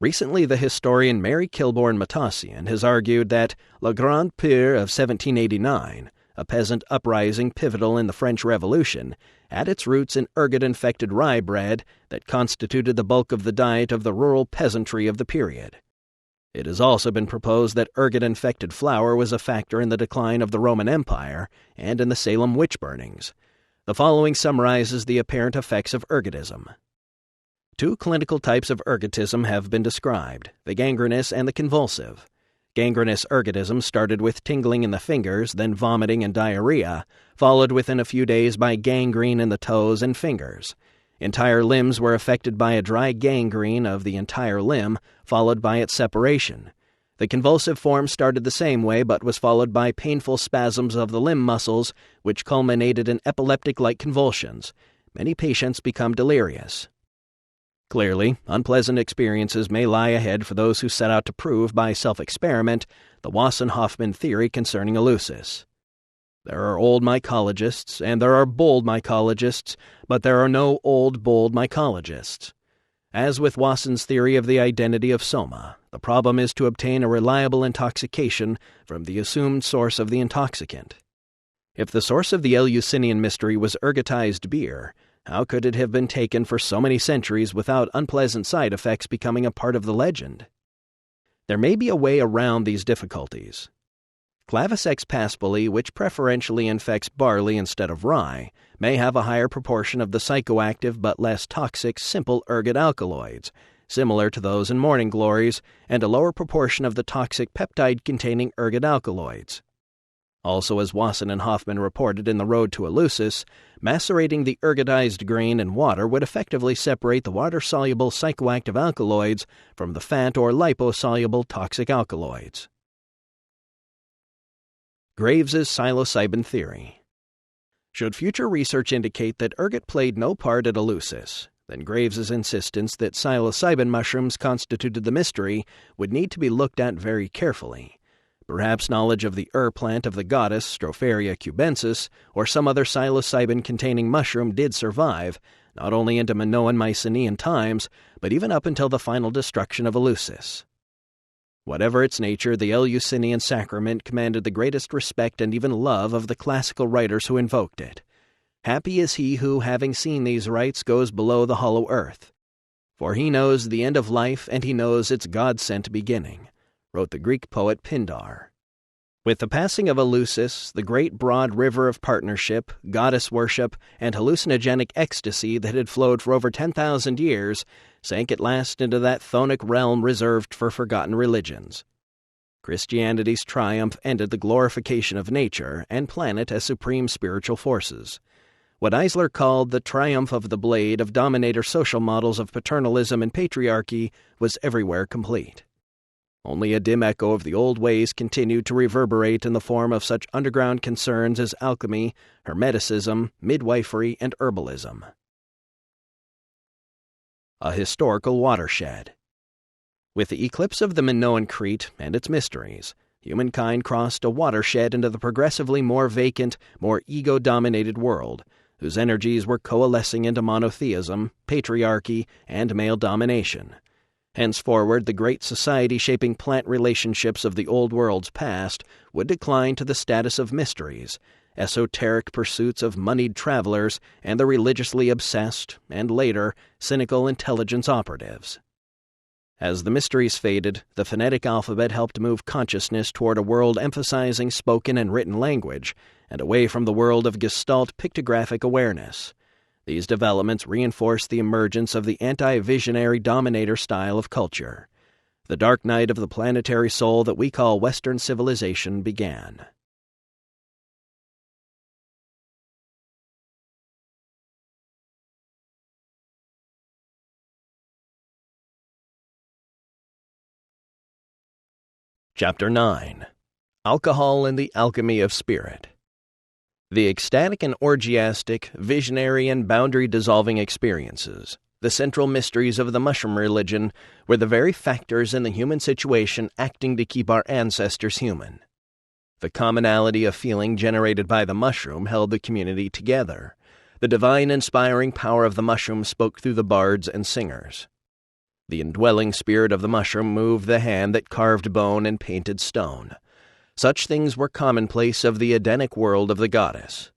Recently, the historian Mary Kilbourne Matassian has argued that La Grande Peur of 1789, a peasant uprising pivotal in the French Revolution, had its roots in ergot-infected rye bread that constituted the bulk of the diet of the rural peasantry of the period. It has also been proposed that ergot-infected flour was a factor in the decline of the Roman Empire and in the Salem witch burnings. The following summarizes the apparent effects of ergotism. Two clinical types of ergotism have been described, the gangrenous and the convulsive. Gangrenous ergotism started with tingling in the fingers, then vomiting and diarrhea, followed within a few days by gangrene in the toes and fingers. Entire limbs were affected by a dry gangrene of the entire limb, followed by its separation. The convulsive form started the same way but was followed by painful spasms of the limb muscles, which culminated in epileptic-like convulsions. Many patients become delirious. Clearly, unpleasant experiences may lie ahead for those who set out to prove by self-experiment the Wasson-Hofmann theory concerning Eleusis. There are old mycologists, and there are bold mycologists, but there are no old, bold mycologists. As with Wasson's theory of the identity of soma, the problem is to obtain a reliable intoxication from the assumed source of the intoxicant. If the source of the Eleusinian mystery was ergotized beer, how could it have been taken for so many centuries without unpleasant side effects becoming a part of the legend? There may be a way around these difficulties. Claviceps paspali, which preferentially infects barley instead of rye, may have a higher proportion of the psychoactive but less toxic simple ergot alkaloids, similar to those in morning glories, and a lower proportion of the toxic peptide-containing ergot alkaloids. Also, as Wasson and Hoffman reported in The Road to Eleusis, macerating the ergotized grain in water would effectively separate the water-soluble psychoactive alkaloids from the fat or liposoluble toxic alkaloids. Graves's psilocybin theory. Should future research indicate that ergot played no part at Eleusis, then Graves's insistence that psilocybin mushrooms constituted the mystery would need to be looked at very carefully. Perhaps knowledge of the plant of the goddess, Stropharia cubensis, or some other psilocybin-containing mushroom did survive, not only into Minoan Mycenaean times, but even up until the final destruction of Eleusis. Whatever its nature, the Eleusinian sacrament commanded the greatest respect and even love of the classical writers who invoked it. Happy is he who, having seen these rites, goes below the hollow earth. For he knows the end of life, and he knows its God-sent beginning, wrote the Greek poet Pindar. With the passing of Eleusis, the great broad river of partnership, goddess worship, and hallucinogenic ecstasy that had flowed for over 10,000 years sank at last into that chthonic realm reserved for forgotten religions. Christianity's triumph ended the glorification of nature and planet as supreme spiritual forces. What Eisler called the triumph of the blade of dominator social models of paternalism and patriarchy was everywhere complete. Only a dim echo of the old ways continued to reverberate in the form of such underground concerns as alchemy, hermeticism, midwifery, and herbalism. A historical watershed. With the eclipse of the Minoan Crete and its mysteries, humankind crossed a watershed into the progressively more vacant, more ego-dominated world, whose energies were coalescing into monotheism, patriarchy, and male domination. Henceforward, the great society-shaping plant relationships of the old world's past would decline to the status of mysteries, esoteric pursuits of moneyed travelers, and the religiously obsessed, and later, cynical intelligence operatives. As the mysteries faded, the phonetic alphabet helped move consciousness toward a world emphasizing spoken and written language, and away from the world of Gestalt pictographic awareness. These developments reinforced the emergence of the anti-visionary dominator style of culture. The dark night of the planetary soul that we call Western civilization began. Chapter 9. Alcohol and the Alchemy of Spirit. The ecstatic and orgiastic, visionary and boundary-dissolving experiences, the central mysteries of the mushroom religion, were the very factors in the human situation acting to keep our ancestors human. The commonality of feeling generated by the mushroom held the community together. The divine inspiring power of the mushroom spoke through the bards and singers. The indwelling spirit of the mushroom moved the hand that carved bone and painted stone. Such things were commonplace of the Edenic world of the goddess.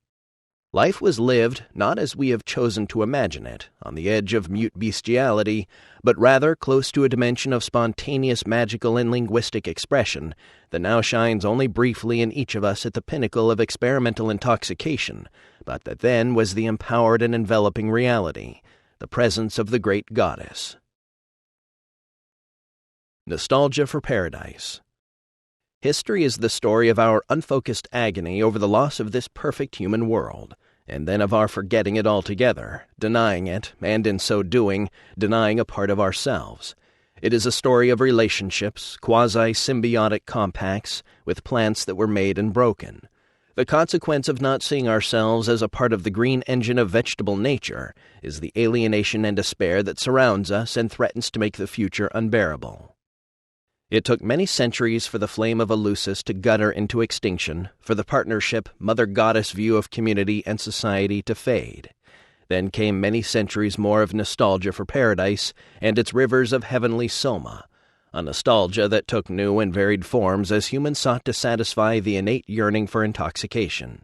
Life was lived, not as we have chosen to imagine it, on the edge of mute bestiality, but rather close to a dimension of spontaneous magical and linguistic expression that now shines only briefly in each of us at the pinnacle of experimental intoxication, but that then was the empowered and enveloping reality, the presence of the great goddess. Nostalgia for Paradise. History is the story of our unfocused agony over the loss of this perfect human world, and then of our forgetting it altogether, denying it, and in so doing, denying a part of ourselves. It is a story of relationships, quasi-symbiotic compacts, with plants that were made and broken. The consequence of not seeing ourselves as a part of the green engine of vegetable nature is the alienation and despair that surrounds us and threatens to make the future unbearable. It took many centuries for the flame of Eleusis to gutter into extinction, for the partnership, mother-goddess view of community and society to fade. Then came many centuries more of nostalgia for paradise and its rivers of heavenly soma, a nostalgia that took new and varied forms as humans sought to satisfy the innate yearning for intoxication.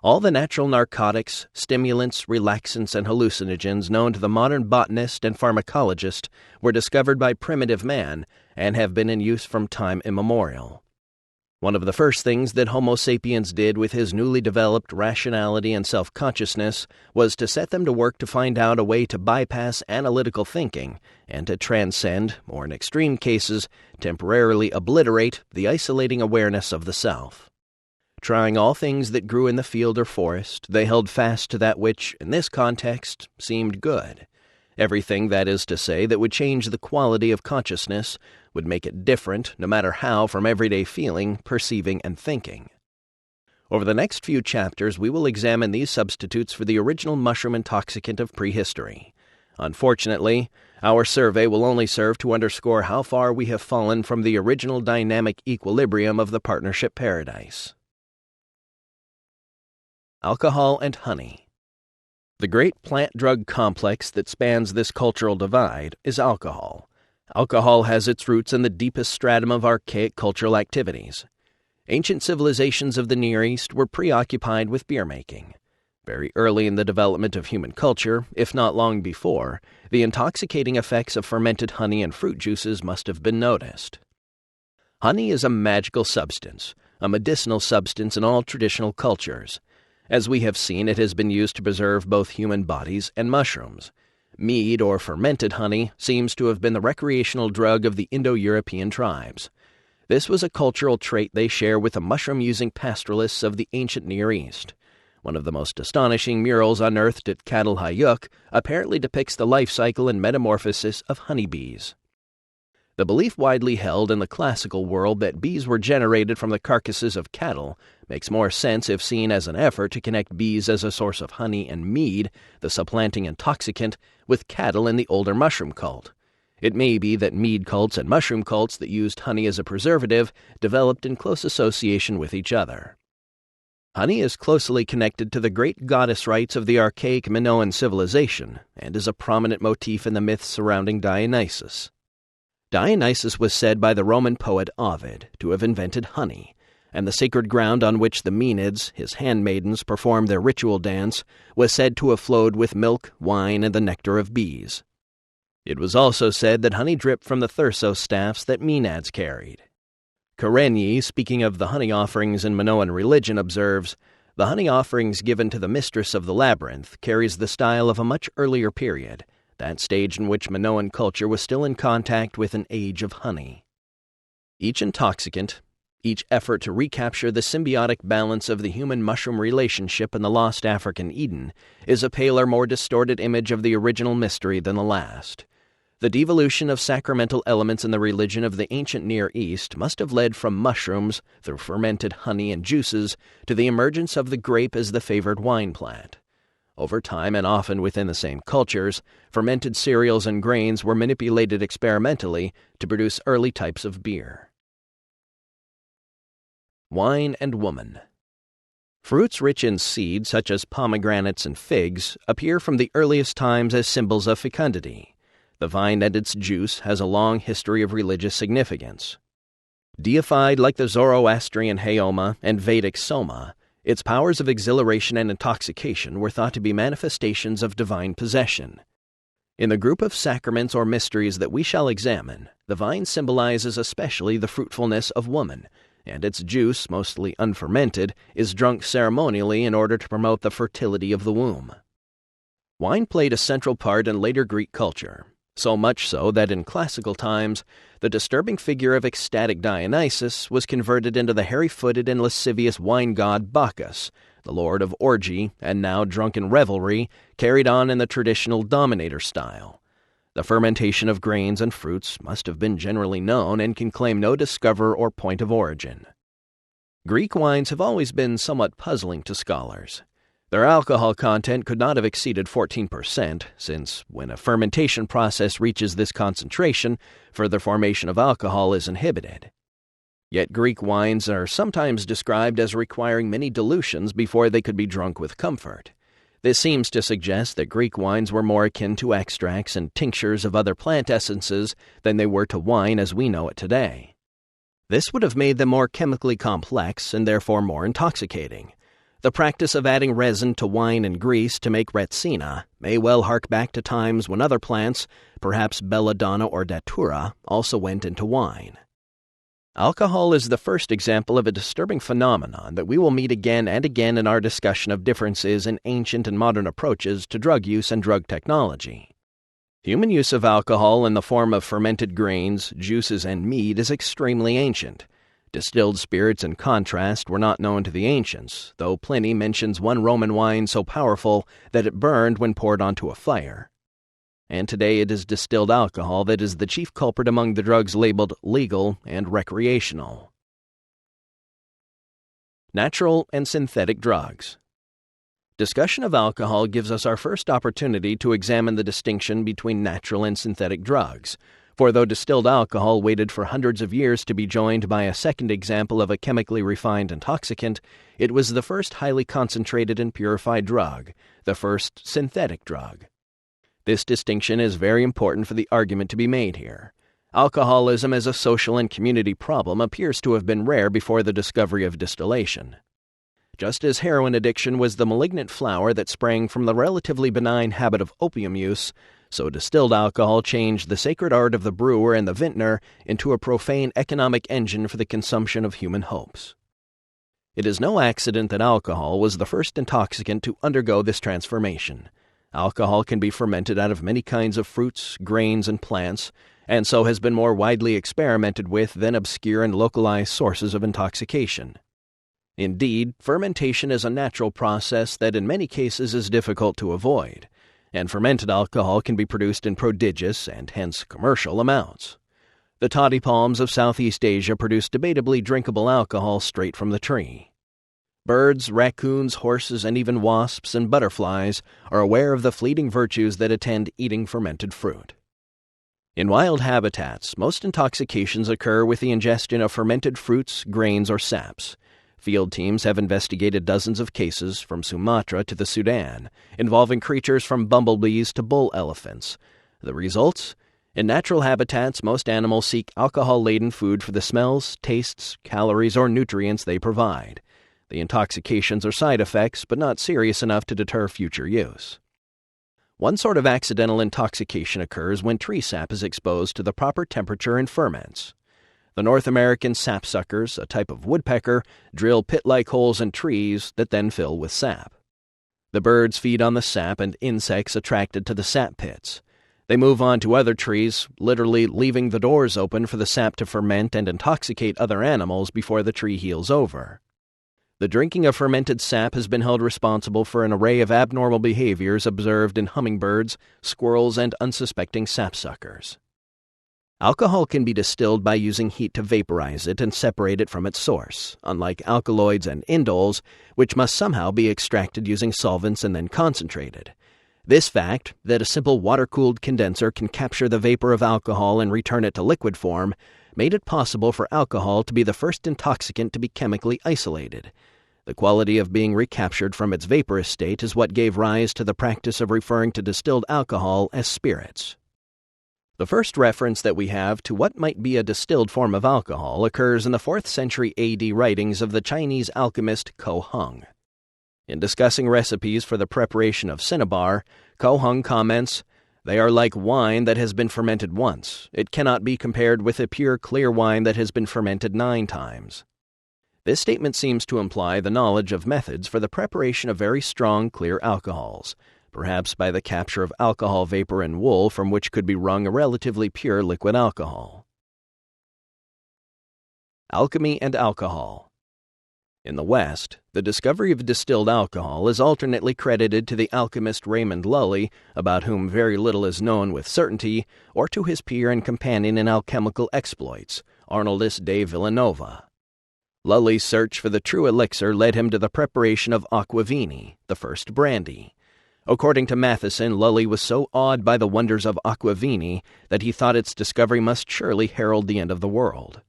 All the natural narcotics, stimulants, relaxants, and hallucinogens known to the modern botanist and pharmacologist were discovered by primitive man and have been in use from time immemorial. One of the first things that Homo sapiens did with his newly developed rationality and self-consciousness was to set them to work to find out a way to bypass analytical thinking and to transcend, or in extreme cases, temporarily obliterate the isolating awareness of the self. Trying all things that grew in the field or forest, they held fast to that which, in this context, seemed good. Everything, that is to say, that would change the quality of consciousness, would make it different, no matter how, from everyday feeling, perceiving, and thinking. Over the next few chapters, we will examine these substitutes for the original mushroom intoxicant of prehistory. Unfortunately, our survey will only serve to underscore how far we have fallen from the original dynamic equilibrium of the partnership paradise. Alcohol and honey. The great plant-drug complex that spans this cultural divide is alcohol. Alcohol has its roots in the deepest stratum of archaic cultural activities. Ancient civilizations of the Near East were preoccupied with beer-making. Very early in the development of human culture, if not long before, the intoxicating effects of fermented honey and fruit juices must have been noticed. Honey is a magical substance, a medicinal substance in all traditional cultures. As we have seen, it has been used to preserve both human bodies and mushrooms. Mead, or fermented honey, seems to have been the recreational drug of the Indo-European tribes. This was a cultural trait they share with the mushroom-using pastoralists of the ancient Near East. One of the most astonishing murals unearthed at Kadal Hayuk apparently depicts the life cycle and metamorphosis of honeybees. The belief widely held in the classical world that bees were generated from the carcasses of cattle makes more sense if seen as an effort to connect bees as a source of honey and mead, the supplanting intoxicant, with cattle in the older mushroom cult. It may be that mead cults and mushroom cults that used honey as a preservative developed in close association with each other. Honey is closely connected to the great goddess rites of the archaic Minoan civilization and is a prominent motif in the myths surrounding Dionysus. Dionysus was said by the Roman poet Ovid to have invented honey, and the sacred ground on which the Maenads, his handmaidens, performed their ritual dance, was said to have flowed with milk, wine, and the nectar of bees. It was also said that honey dripped from the thyrso staffs that Maenads carried. Karenyi, speaking of the honey offerings in Minoan religion, observes, "The honey offerings given to the mistress of the labyrinth carries the style of a much earlier period, that stage in which Minoan culture was still in contact with an age of honey." Each intoxicant, each effort to recapture the symbiotic balance of the human-mushroom relationship in the lost African Eden, is a paler, more distorted image of the original mystery than the last. The devolution of sacramental elements in the religion of the ancient Near East must have led from mushrooms, through fermented honey and juices, to the emergence of the grape as the favored wine plant. Over time, and often within the same cultures, fermented cereals and grains were manipulated experimentally to produce early types of beer. Wine and woman. Fruits rich in seed, such as pomegranates and figs, appear from the earliest times as symbols of fecundity. The vine and its juice has a long history of religious significance. Deified like the Zoroastrian Haoma and Vedic Soma, its powers of exhilaration and intoxication were thought to be manifestations of divine possession. In the group of sacraments or mysteries that we shall examine, the vine symbolizes especially the fruitfulness of woman, and its juice, mostly unfermented, is drunk ceremonially in order to promote the fertility of the womb. Wine played a central part in later Greek culture, so much so that in classical times, the disturbing figure of ecstatic Dionysus was converted into the hairy-footed and lascivious wine god Bacchus, the lord of orgy and now drunken revelry, carried on in the traditional dominator style. The fermentation of grains and fruits must have been generally known and can claim no discoverer or point of origin. Greek wines have always been somewhat puzzling to scholars. Their alcohol content could not have exceeded 14%, since when a fermentation process reaches this concentration, further formation of alcohol is inhibited. Yet Greek wines are sometimes described as requiring many dilutions before they could be drunk with comfort. This seems to suggest that Greek wines were more akin to extracts and tinctures of other plant essences than they were to wine as we know it today. This would have made them more chemically complex and therefore more intoxicating. The practice of adding resin to wine and Greece to make retsina may well hark back to times when other plants, perhaps belladonna or datura, also went into wine. Alcohol is the first example of a disturbing phenomenon that we will meet again and again in our discussion of differences in ancient and modern approaches to drug use and drug technology. Human use of alcohol in the form of fermented grains, juices, and mead is extremely ancient. Distilled spirits, in contrast, were not known to the ancients, though Pliny mentions one Roman wine so powerful that it burned when poured onto a fire. And today it is distilled alcohol that is the chief culprit among the drugs labeled legal and recreational. Natural and synthetic drugs. Discussion of alcohol gives us our first opportunity to examine the distinction between natural and synthetic drugs, for though distilled alcohol waited for hundreds of years to be joined by a second example of a chemically refined intoxicant, it was the first highly concentrated and purified drug, the first synthetic drug. This distinction is very important for the argument to be made here. Alcoholism as a social and community problem appears to have been rare before the discovery of distillation. Just as heroin addiction was the malignant flower that sprang from the relatively benign habit of opium use, so distilled alcohol changed the sacred art of the brewer and the vintner into a profane economic engine for the consumption of human hopes. It is no accident that alcohol was the first intoxicant to undergo this transformation. Alcohol can be fermented out of many kinds of fruits, grains, and plants, and so has been more widely experimented with than obscure and localized sources of intoxication. Indeed, fermentation is a natural process that in many cases is difficult to avoid, and fermented alcohol can be produced in prodigious and hence commercial amounts. The toddy palms of Southeast Asia produce debatably drinkable alcohol straight from the tree. Birds, raccoons, horses, and even wasps and butterflies are aware of the fleeting virtues that attend eating fermented fruit. In wild habitats, most intoxications occur with the ingestion of fermented fruits, grains, or saps. Field teams have investigated dozens of cases, from Sumatra to the Sudan, involving creatures from bumblebees to bull elephants. The results? In natural habitats, most animals seek alcohol-laden food for the smells, tastes, calories, or nutrients they provide. The intoxications are side effects, but not serious enough to deter future use. One sort of accidental intoxication occurs when tree sap is exposed to the proper temperature and ferments. The North American sapsuckers, a type of woodpecker, drill pit-like holes in trees that then fill with sap. The birds feed on the sap and insects attracted to the sap pits. They move on to other trees, literally leaving the doors open for the sap to ferment and intoxicate other animals before the tree heals over. The drinking of fermented sap has been held responsible for an array of abnormal behaviors observed in hummingbirds, squirrels, and unsuspecting sapsuckers. Alcohol can be distilled by using heat to vaporize it and separate it from its source, unlike alkaloids and indoles, which must somehow be extracted using solvents and then concentrated. This fact, that a simple water-cooled condenser can capture the vapor of alcohol and return it to liquid form, made it possible for alcohol to be the first intoxicant to be chemically isolated. The quality of being recaptured from its vaporous state is what gave rise to the practice of referring to distilled alcohol as spirits. The first reference that we have to what might be a distilled form of alcohol occurs in the 4th century AD writings of the Chinese alchemist Ko Hung. In discussing recipes for the preparation of cinnabar, Ko Hung comments, "They are like wine that has been fermented once. It cannot be compared with a pure clear wine that has been fermented 9 times. This statement seems to imply the knowledge of methods for the preparation of very strong, clear alcohols, perhaps by the capture of alcohol vapor in wool from which could be wrung a relatively pure liquid alcohol. Alchemy and alcohol. In the West, the discovery of distilled alcohol is alternately credited to the alchemist Raymond Lully, about whom very little is known with certainty, or to his peer and companion in alchemical exploits, Arnoldus de Villanova. Lully's search for the true elixir led him to the preparation of aquavini, the first brandy. According to Matheson, Lully was so awed by the wonders of aquavini that he thought its discovery must surely herald the end of the world.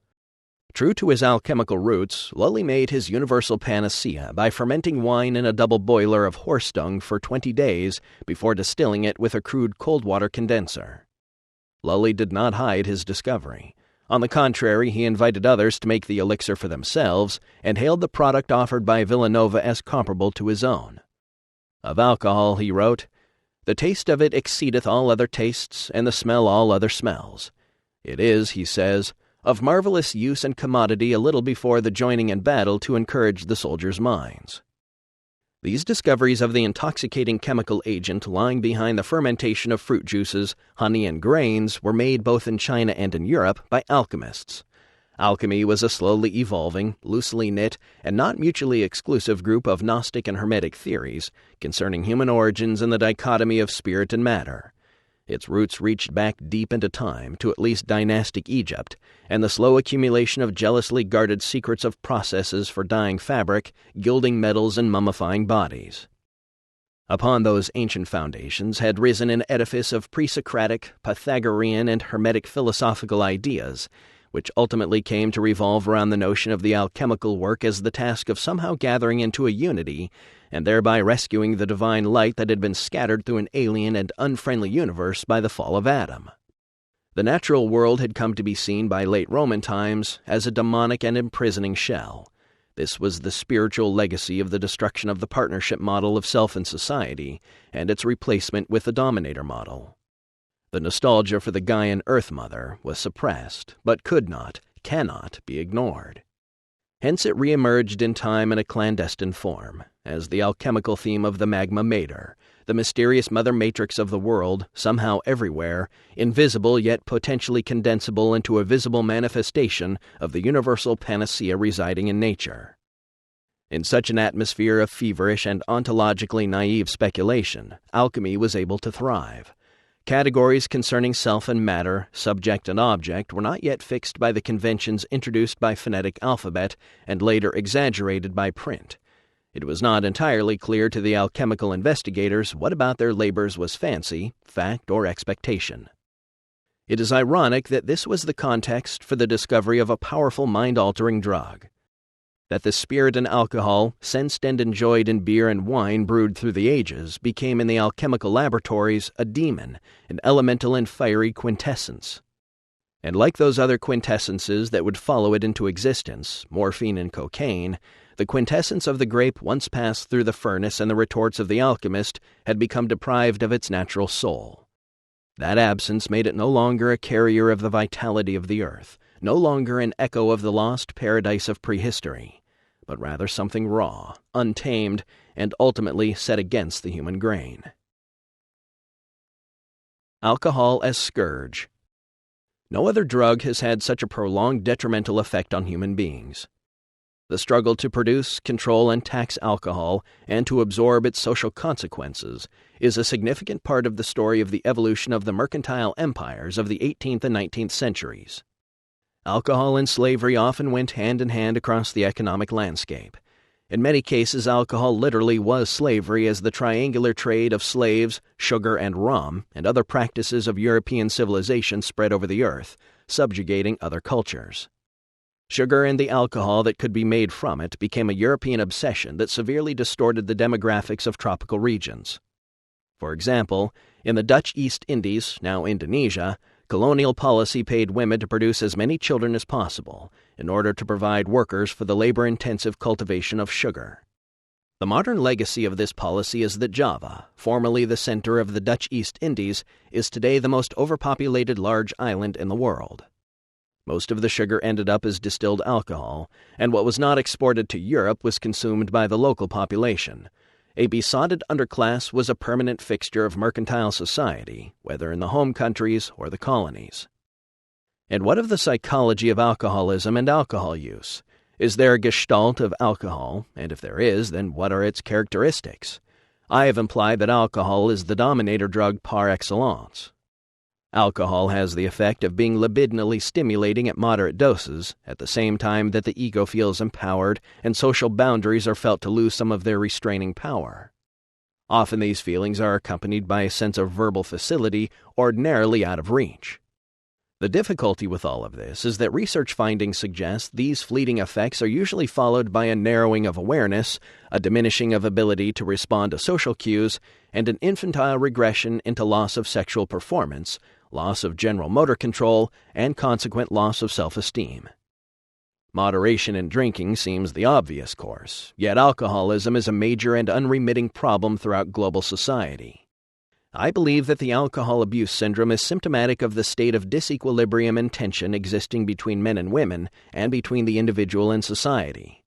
True to his alchemical roots, Lully made his universal panacea by fermenting wine in a double boiler of horse dung for 20 days before distilling it with a crude cold water condenser. Lully did not hide his discovery. On the contrary, he invited others to make the elixir for themselves and hailed the product offered by Villanova as comparable to his own. Of alcohol, he wrote, "The taste of it exceedeth all other tastes, and the smell all other smells. It is," he says, "of marvelous use and commodity a little before the joining in battle to encourage the soldiers' minds." These discoveries of the intoxicating chemical agent lying behind the fermentation of fruit juices, honey, and grains were made both in China and in Europe by alchemists. Alchemy was a slowly evolving, loosely knit, and not mutually exclusive group of Gnostic and Hermetic theories concerning human origins and the dichotomy of spirit and matter. Its roots reached back deep into time to at least dynastic Egypt, and the slow accumulation of jealously guarded secrets of processes for dyeing fabric, gilding metals, and mummifying bodies. Upon those ancient foundations had risen an edifice of pre-Socratic, Pythagorean, and Hermetic philosophical ideas, which ultimately came to revolve around the notion of the alchemical work as the task of somehow gathering into a unity and thereby rescuing the divine light that had been scattered through an alien and unfriendly universe by the fall of Adam. The natural world had come to be seen by late Roman times as a demonic and imprisoning shell. This was the spiritual legacy of the destruction of the partnership model of self and society and its replacement with the dominator model. The nostalgia for the Gaian Earth Mother was suppressed, but cannot be ignored. Hence it reemerged in time in a clandestine form, as the alchemical theme of the magma mater, the mysterious mother matrix of the world, somehow everywhere, invisible yet potentially condensable into a visible manifestation of the universal panacea residing in nature. In such an atmosphere of feverish and ontologically naive speculation, alchemy was able to thrive. Categories concerning self and matter, subject and object, were not yet fixed by the conventions introduced by phonetic alphabet and later exaggerated by print. It was not entirely clear to the alchemical investigators what about their labors was fancy, fact, or expectation. It is ironic that this was the context for the discovery of a powerful mind-altering drug. That the spirit in alcohol, sensed and enjoyed in beer and wine brewed through the ages, became in the alchemical laboratories a demon, an elemental and fiery quintessence. And like those other quintessences that would follow it into existence, morphine and cocaine, the quintessence of the grape once passed through the furnace and the retorts of the alchemist had become deprived of its natural soul. That absence made it no longer a carrier of the vitality of the earth, no longer an echo of the lost paradise of prehistory, but rather something raw, untamed, and ultimately set against the human grain. Alcohol as scourge. No other drug has had such a prolonged detrimental effect on human beings. The struggle to produce, control, and tax alcohol, and to absorb its social consequences, is a significant part of the story of the evolution of the mercantile empires of the 18th and 19th centuries. Alcohol and slavery often went hand in hand across the economic landscape. In many cases, alcohol literally was slavery, as the triangular trade of slaves, sugar, and rum, and other practices of European civilization spread over the earth, subjugating other cultures. Sugar and the alcohol that could be made from it became a European obsession that severely distorted the demographics of tropical regions. For example, in the Dutch East Indies, now Indonesia, colonial policy paid women to produce as many children as possible in order to provide workers for the labor-intensive cultivation of sugar. The modern legacy of this policy is that Java, formerly the center of the Dutch East Indies, is today the most overpopulated large island in the world. Most of the sugar ended up as distilled alcohol, and what was not exported to Europe was consumed by the local population. A besotted underclass was a permanent fixture of mercantile society, whether in the home countries or the colonies. And what of the psychology of alcoholism and alcohol use? Is there a gestalt of alcohol, and if there is, then what are its characteristics? I have implied that alcohol is the dominator drug par excellence. Alcohol has the effect of being libidinally stimulating at moderate doses, at the same time that the ego feels empowered and social boundaries are felt to lose some of their restraining power. Often these feelings are accompanied by a sense of verbal facility ordinarily out of reach. The difficulty with all of this is that research findings suggest these fleeting effects are usually followed by a narrowing of awareness, a diminishing of ability to respond to social cues, and an infantile regression into loss of sexual performance, loss of general motor control, and consequent loss of self-esteem. Moderation in drinking seems the obvious course, yet alcoholism is a major and unremitting problem throughout global society. I believe that the alcohol abuse syndrome is symptomatic of the state of disequilibrium and tension existing between men and women and between the individual and society.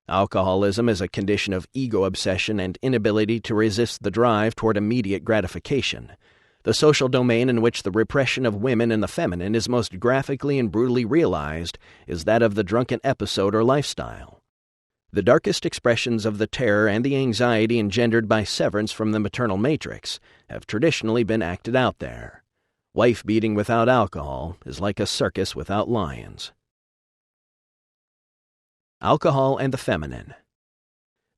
Alcoholism is a condition of ego obsession and inability to resist the drive toward immediate gratification. The social domain in which the repression of women and the feminine is most graphically and brutally realized is that of the drunken episode or lifestyle. The darkest expressions of the terror and the anxiety engendered by severance from the maternal matrix have traditionally been acted out there. Wife-beating without alcohol is like a circus without lions. Alcohol and the feminine.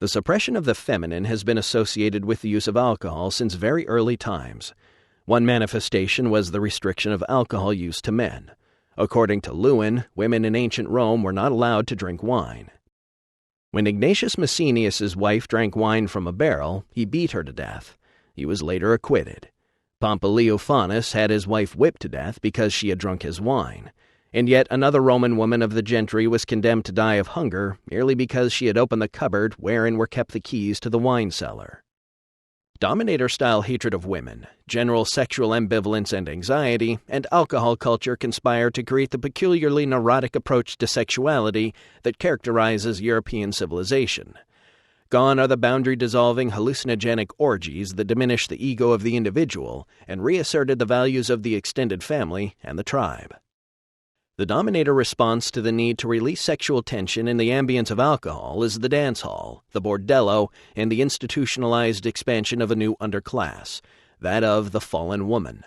The suppression of the feminine has been associated with the use of alcohol since very early times. One manifestation was the restriction of alcohol use to men. According to Lewin, women in ancient Rome were not allowed to drink wine. When Ignatius Maecenas' wife drank wine from a barrel, he beat her to death. He was later acquitted. Pompilio Faunus had his wife whipped to death because she had drunk his wine. And yet another Roman woman of the gentry was condemned to die of hunger merely because she had opened the cupboard wherein were kept the keys to the wine cellar. Dominator-style hatred of women, general sexual ambivalence and anxiety, and alcohol culture conspire to create the peculiarly neurotic approach to sexuality that characterizes European civilization. Gone are the boundary-dissolving hallucinogenic orgies that diminish the ego of the individual and reasserted the values of the extended family and the tribe. The dominator response to the need to release sexual tension in the ambience of alcohol is the dance hall, the bordello, and the institutionalized expansion of a new underclass, that of the fallen woman.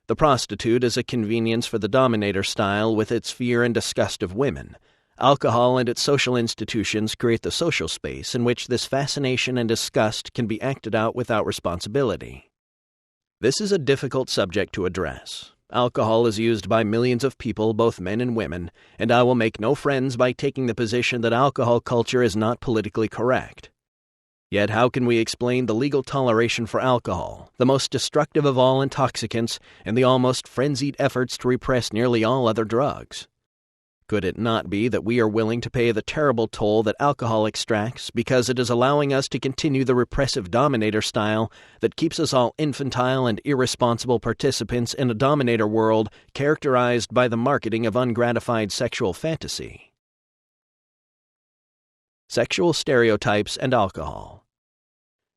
The prostitute is a convenience for the dominator style with its fear and disgust of women. Alcohol and its social institutions create the social space in which this fascination and disgust can be acted out without responsibility. This is a difficult subject to address. Alcohol is used by millions of people, both men and women, and I will make no friends by taking the position that alcohol culture is not politically correct. Yet how can we explain the legal toleration for alcohol, the most destructive of all intoxicants, and the almost frenzied efforts to repress nearly all other drugs? Could it not be that we are willing to pay the terrible toll that alcohol extracts because it is allowing us to continue the repressive dominator style that keeps us all infantile and irresponsible participants in a dominator world characterized by the marketing of ungratified sexual fantasy? Sexual stereotypes and alcohol.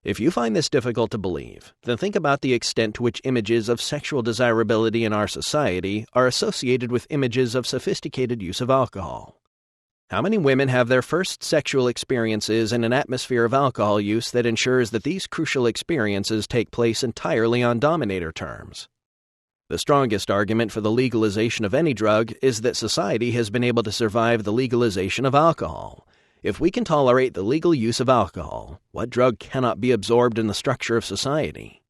If you find this difficult to believe, then think about the extent to which images of sexual desirability in our society are associated with images of sophisticated use of alcohol. How many women have their first sexual experiences in an atmosphere of alcohol use that ensures that these crucial experiences take place entirely on dominator terms? The strongest argument for the legalization of any drug is that society has been able to survive the legalization of alcohol. If we can tolerate the legal use of alcohol, what drug cannot be absorbed in the structure of society?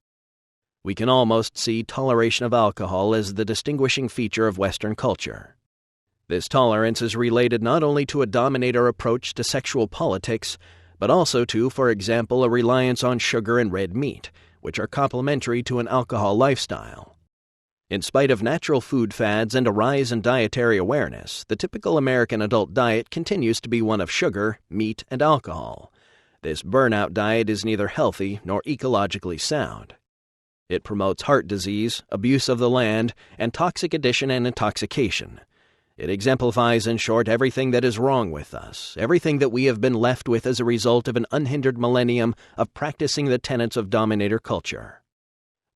We can almost see toleration of alcohol as the distinguishing feature of Western culture. This tolerance is related not only to a dominator approach to sexual politics, but also to, for example, a reliance on sugar and red meat, which are complementary to an alcohol lifestyle. In spite of natural food fads and a rise in dietary awareness, the typical American adult diet continues to be one of sugar, meat, and alcohol. This burnout diet is neither healthy nor ecologically sound. It promotes heart disease, abuse of the land, and toxic addiction and intoxication. It exemplifies, in short, everything that is wrong with us, everything that we have been left with as a result of an unhindered millennium of practicing the tenets of dominator culture.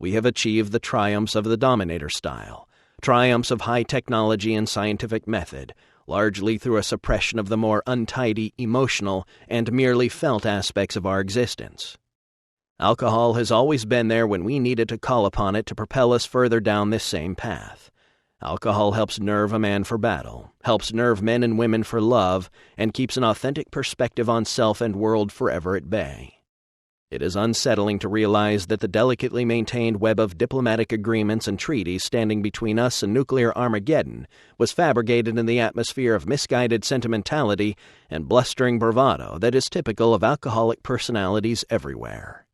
We have achieved the triumphs of the dominator style, triumphs of high technology and scientific method, largely through a suppression of the more untidy, emotional, and merely felt aspects of our existence. Alcohol has always been there when we needed to call upon it to propel us further down this same path. Alcohol helps nerve a man for battle, helps nerve men and women for love, and keeps an authentic perspective on self and world forever at bay. It is unsettling to realize that the delicately maintained web of diplomatic agreements and treaties standing between us and nuclear Armageddon was fabricated in the atmosphere of misguided sentimentality and blustering bravado that is typical of alcoholic personalities everywhere.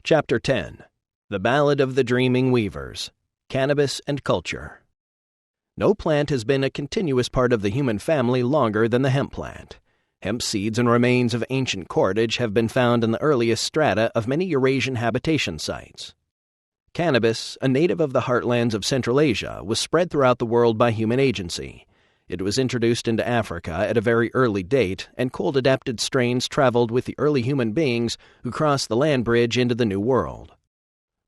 Chapter 10. The Ballad of the Dreaming Weavers, Cannabis and Culture. No plant has been a continuous part of the human family longer than the hemp plant. Hemp seeds and remains of ancient cordage have been found in the earliest strata of many Eurasian habitation sites. Cannabis, a native of the heartlands of Central Asia, was spread throughout the world by human agency. It was introduced into Africa at a very early date, and cold-adapted strains traveled with the early human beings who crossed the land bridge into the New World.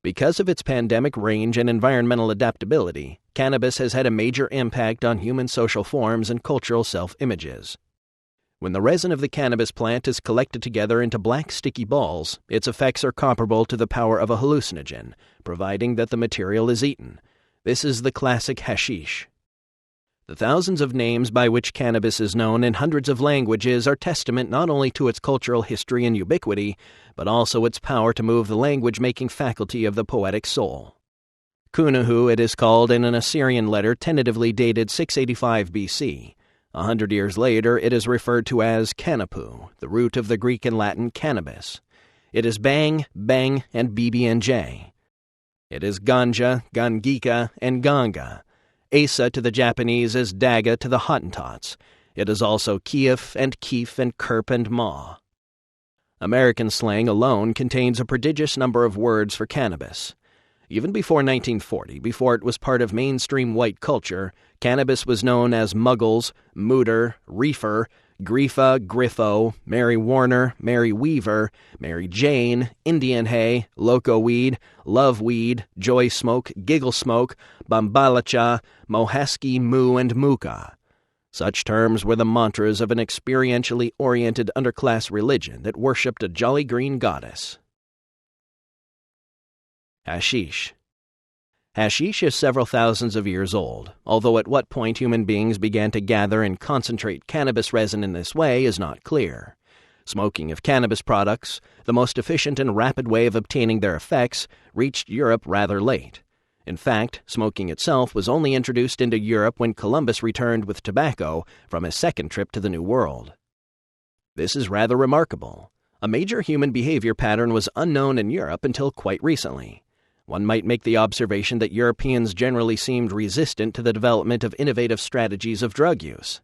Because of its pandemic range and environmental adaptability, cannabis has had a major impact on human social forms and cultural self-images. When the resin of the cannabis plant is collected together into black sticky balls, its effects are comparable to the power of a hallucinogen, providing that the material is eaten. This is the classic hashish. The thousands of names by which cannabis is known in hundreds of languages are testament not only to its cultural history and ubiquity, but also its power to move the language-making faculty of the poetic soul. Kunuhu, it is called in an Assyrian letter tentatively dated 685 BC. 100 years later, it is referred to as Kanapu, the root of the Greek and Latin cannabis. It is bang, bang, and BB&J. It is ganja, gangika, and ganga. Asa to the Japanese is daga to the Hottentots. It is also Kiev and Keef and Kerp and Ma. American slang alone contains a prodigious number of words for cannabis. Even before 1940, before it was part of mainstream white culture, cannabis was known as muggles, mooter, reefer, griefa, griffo, Mary Warner, Mary Weaver, Mary Jane, Indian hay, loco weed, love weed, joy smoke, giggle smoke, bambalacha, mohaski, moo, and mooka. Such terms were the mantras of an experientially oriented underclass religion that worshipped a jolly green goddess. Hashish. Hashish is several thousands of years old, although at what point human beings began to gather and concentrate cannabis resin in this way is not clear. Smoking of cannabis products, the most efficient and rapid way of obtaining their effects, reached Europe rather late. In fact, smoking itself was only introduced into Europe when Columbus returned with tobacco from his second trip to the New World. This is rather remarkable. A major human behavior pattern was unknown in Europe until quite recently. One might make the observation that Europeans generally seemed resistant to the development of innovative strategies of drug use.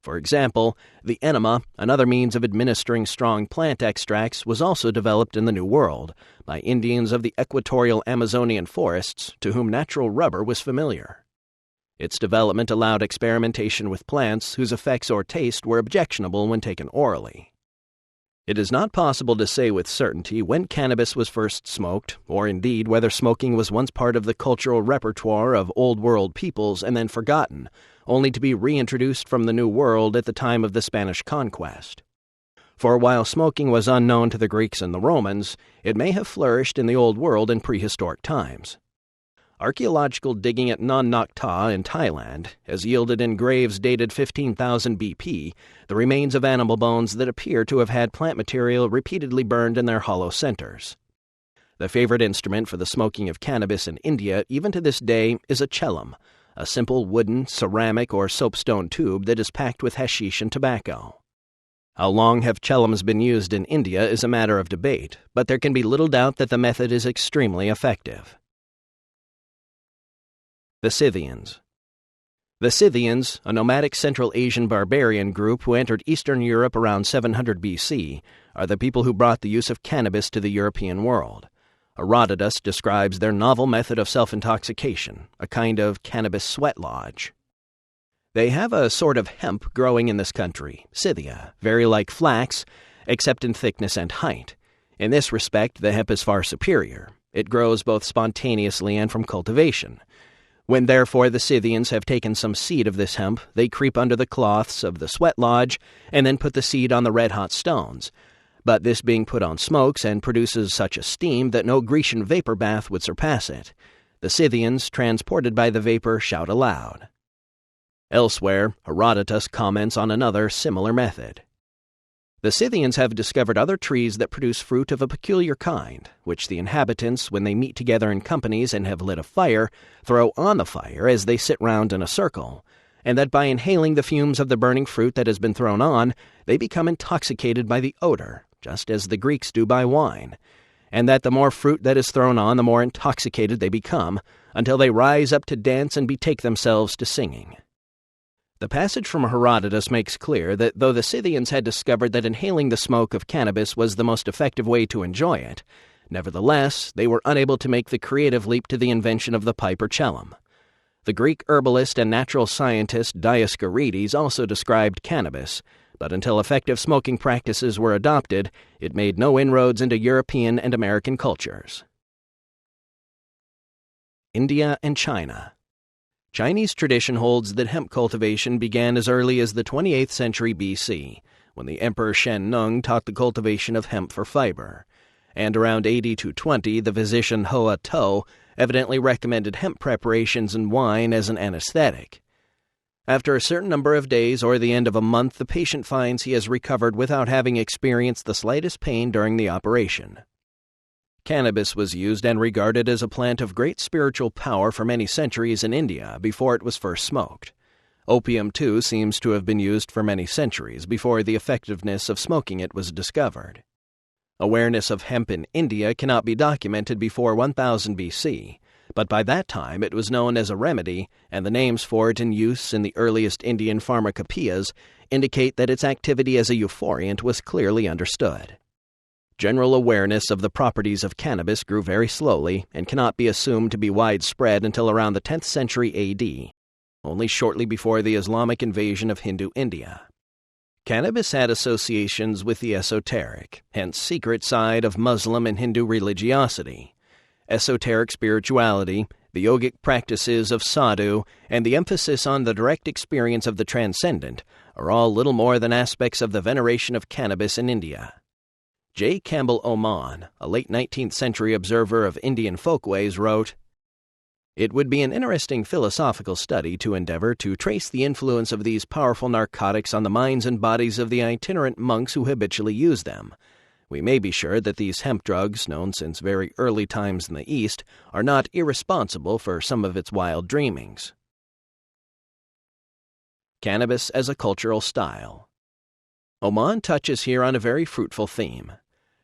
For example, the enema, another means of administering strong plant extracts, was also developed in the New World by Indians of the equatorial Amazonian forests to whom natural rubber was familiar. Its development allowed experimentation with plants whose effects or taste were objectionable when taken orally. It is not possible to say with certainty when cannabis was first smoked, or indeed whether smoking was once part of the cultural repertoire of Old World peoples and then forgotten, only to be reintroduced from the New World at the time of the Spanish conquest. For while smoking was unknown to the Greeks and the Romans, it may have flourished in the Old World in prehistoric times. Archaeological digging at Non Nok Ta in Thailand has yielded in graves dated 15,000 BP the remains of animal bones that appear to have had plant material repeatedly burned in their hollow centers. The favorite instrument for the smoking of cannabis in India, even to this day, is a chellam, a simple wooden, ceramic, or soapstone tube that is packed with hashish and tobacco. How long have chellams been used in India is a matter of debate, but there can be little doubt that the method is extremely effective. The Scythians. The Scythians, a nomadic Central Asian barbarian group who entered Eastern Europe around 700 BC, are the people who brought the use of cannabis to the European world. Herodotus describes their novel method of self-intoxication, a kind of cannabis sweat lodge. They have a sort of hemp growing in this country, Scythia, very like flax, except in thickness and height. In this respect, the hemp is far superior. It grows both spontaneously and from cultivation. When therefore the Scythians have taken some seed of this hemp, they creep under the cloths of the sweat lodge, and then put the seed on the red-hot stones. But this being put on smokes and produces such a steam that no Grecian vapor bath would surpass it. The Scythians, transported by the vapor, shout aloud. Elsewhere, Herodotus comments on another similar method. The Scythians have discovered other trees that produce fruit of a peculiar kind, which the inhabitants, when they meet together in companies and have lit a fire, throw on the fire as they sit round in a circle, and that by inhaling the fumes of the burning fruit that has been thrown on, they become intoxicated by the odor, just as the Greeks do by wine, and that the more fruit that is thrown on, the more intoxicated they become, until they rise up to dance and betake themselves to singing. The passage from Herodotus makes clear that though the Scythians had discovered that inhaling the smoke of cannabis was the most effective way to enjoy it, nevertheless, they were unable to make the creative leap to the invention of the pipe or cellum. The Greek herbalist and natural scientist Dioscorides also described cannabis, but until effective smoking practices were adopted, it made no inroads into European and American cultures. India and China. Chinese tradition holds that hemp cultivation began as early as the 28th century BC, when the Emperor Shen Nung taught the cultivation of hemp for fiber, and around AD 220 the physician Hoa To evidently recommended hemp preparations in wine as an anesthetic. After a certain number of days or the end of a month, the patient finds he has recovered without having experienced the slightest pain during the operation. Cannabis was used and regarded as a plant of great spiritual power for many centuries in India before it was first smoked. Opium, too, seems to have been used for many centuries before the effectiveness of smoking it was discovered. Awareness of hemp in India cannot be documented before 1000 BC, but by that time it was known as a remedy, and the names for it in use in the earliest Indian pharmacopoeias indicate that its activity as a euphoriant was clearly understood. General awareness of the properties of cannabis grew very slowly and cannot be assumed to be widespread until around the 10th century AD, only shortly before the Islamic invasion of Hindu India. Cannabis had associations with the esoteric, hence secret side of Muslim and Hindu religiosity. Esoteric spirituality, the yogic practices of sadhu, and the emphasis on the direct experience of the transcendent are all little more than aspects of the veneration of cannabis in India. J. Campbell Oman, a late 19th century observer of Indian folkways, wrote, "It would be an interesting philosophical study to endeavor to trace the influence of these powerful narcotics on the minds and bodies of the itinerant monks who habitually use them. We may be sure that these hemp drugs, known since very early times in the East, are not irresponsible for some of its wild dreamings." Cannabis as a cultural style. Oman touches here on a very fruitful theme.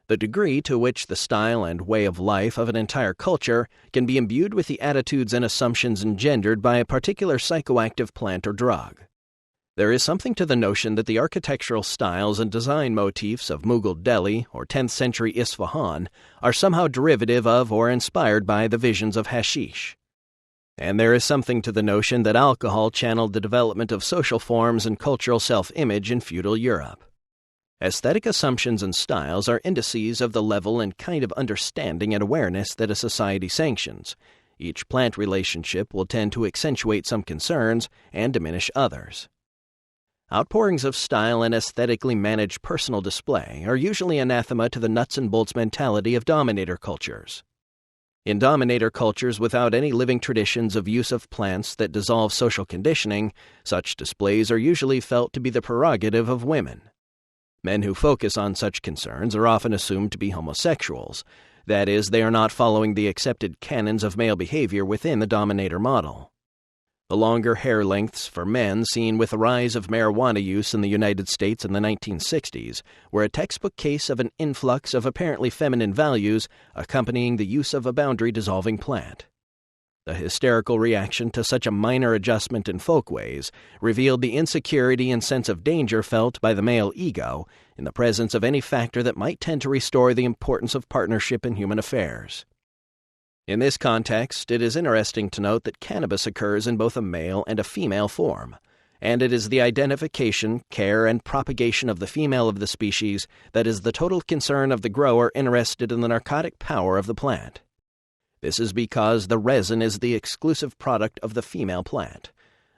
The degree to which the style and way of life of an entire culture can be imbued with the attitudes and assumptions engendered by a particular psychoactive plant or drug. There is something to the notion that the architectural styles and design motifs of Mughal Delhi or 10th century Isfahan are somehow derivative of or inspired by the visions of hashish. And there is something to the notion that alcohol channeled the development of social forms and cultural self-image in feudal Europe. Aesthetic assumptions and styles are indices of the level and kind of understanding and awareness that a society sanctions. Each plant relationship will tend to accentuate some concerns and diminish others. Outpourings of style and aesthetically managed personal display are usually anathema to the nuts and bolts mentality of dominator cultures. In dominator cultures without any living traditions of use of plants that dissolve social conditioning, such displays are usually felt to be the prerogative of women. Men who focus on such concerns are often assumed to be homosexuals. That is, they are not following the accepted canons of male behavior within the dominator model. The longer hair lengths for men seen with the rise of marijuana use in the United States in the 1960s were a textbook case of an influx of apparently feminine values accompanying the use of a boundary-dissolving plant. The hysterical reaction to such a minor adjustment in folkways revealed the insecurity and sense of danger felt by the male ego in the presence of any factor that might tend to restore the importance of partnership in human affairs. In this context, it is interesting to note that cannabis occurs in both a male and a female form, and it is the identification, care, and propagation of the female of the species that is the total concern of the grower interested in the narcotic power of the plant. This is because the resin is the exclusive product of the female plant.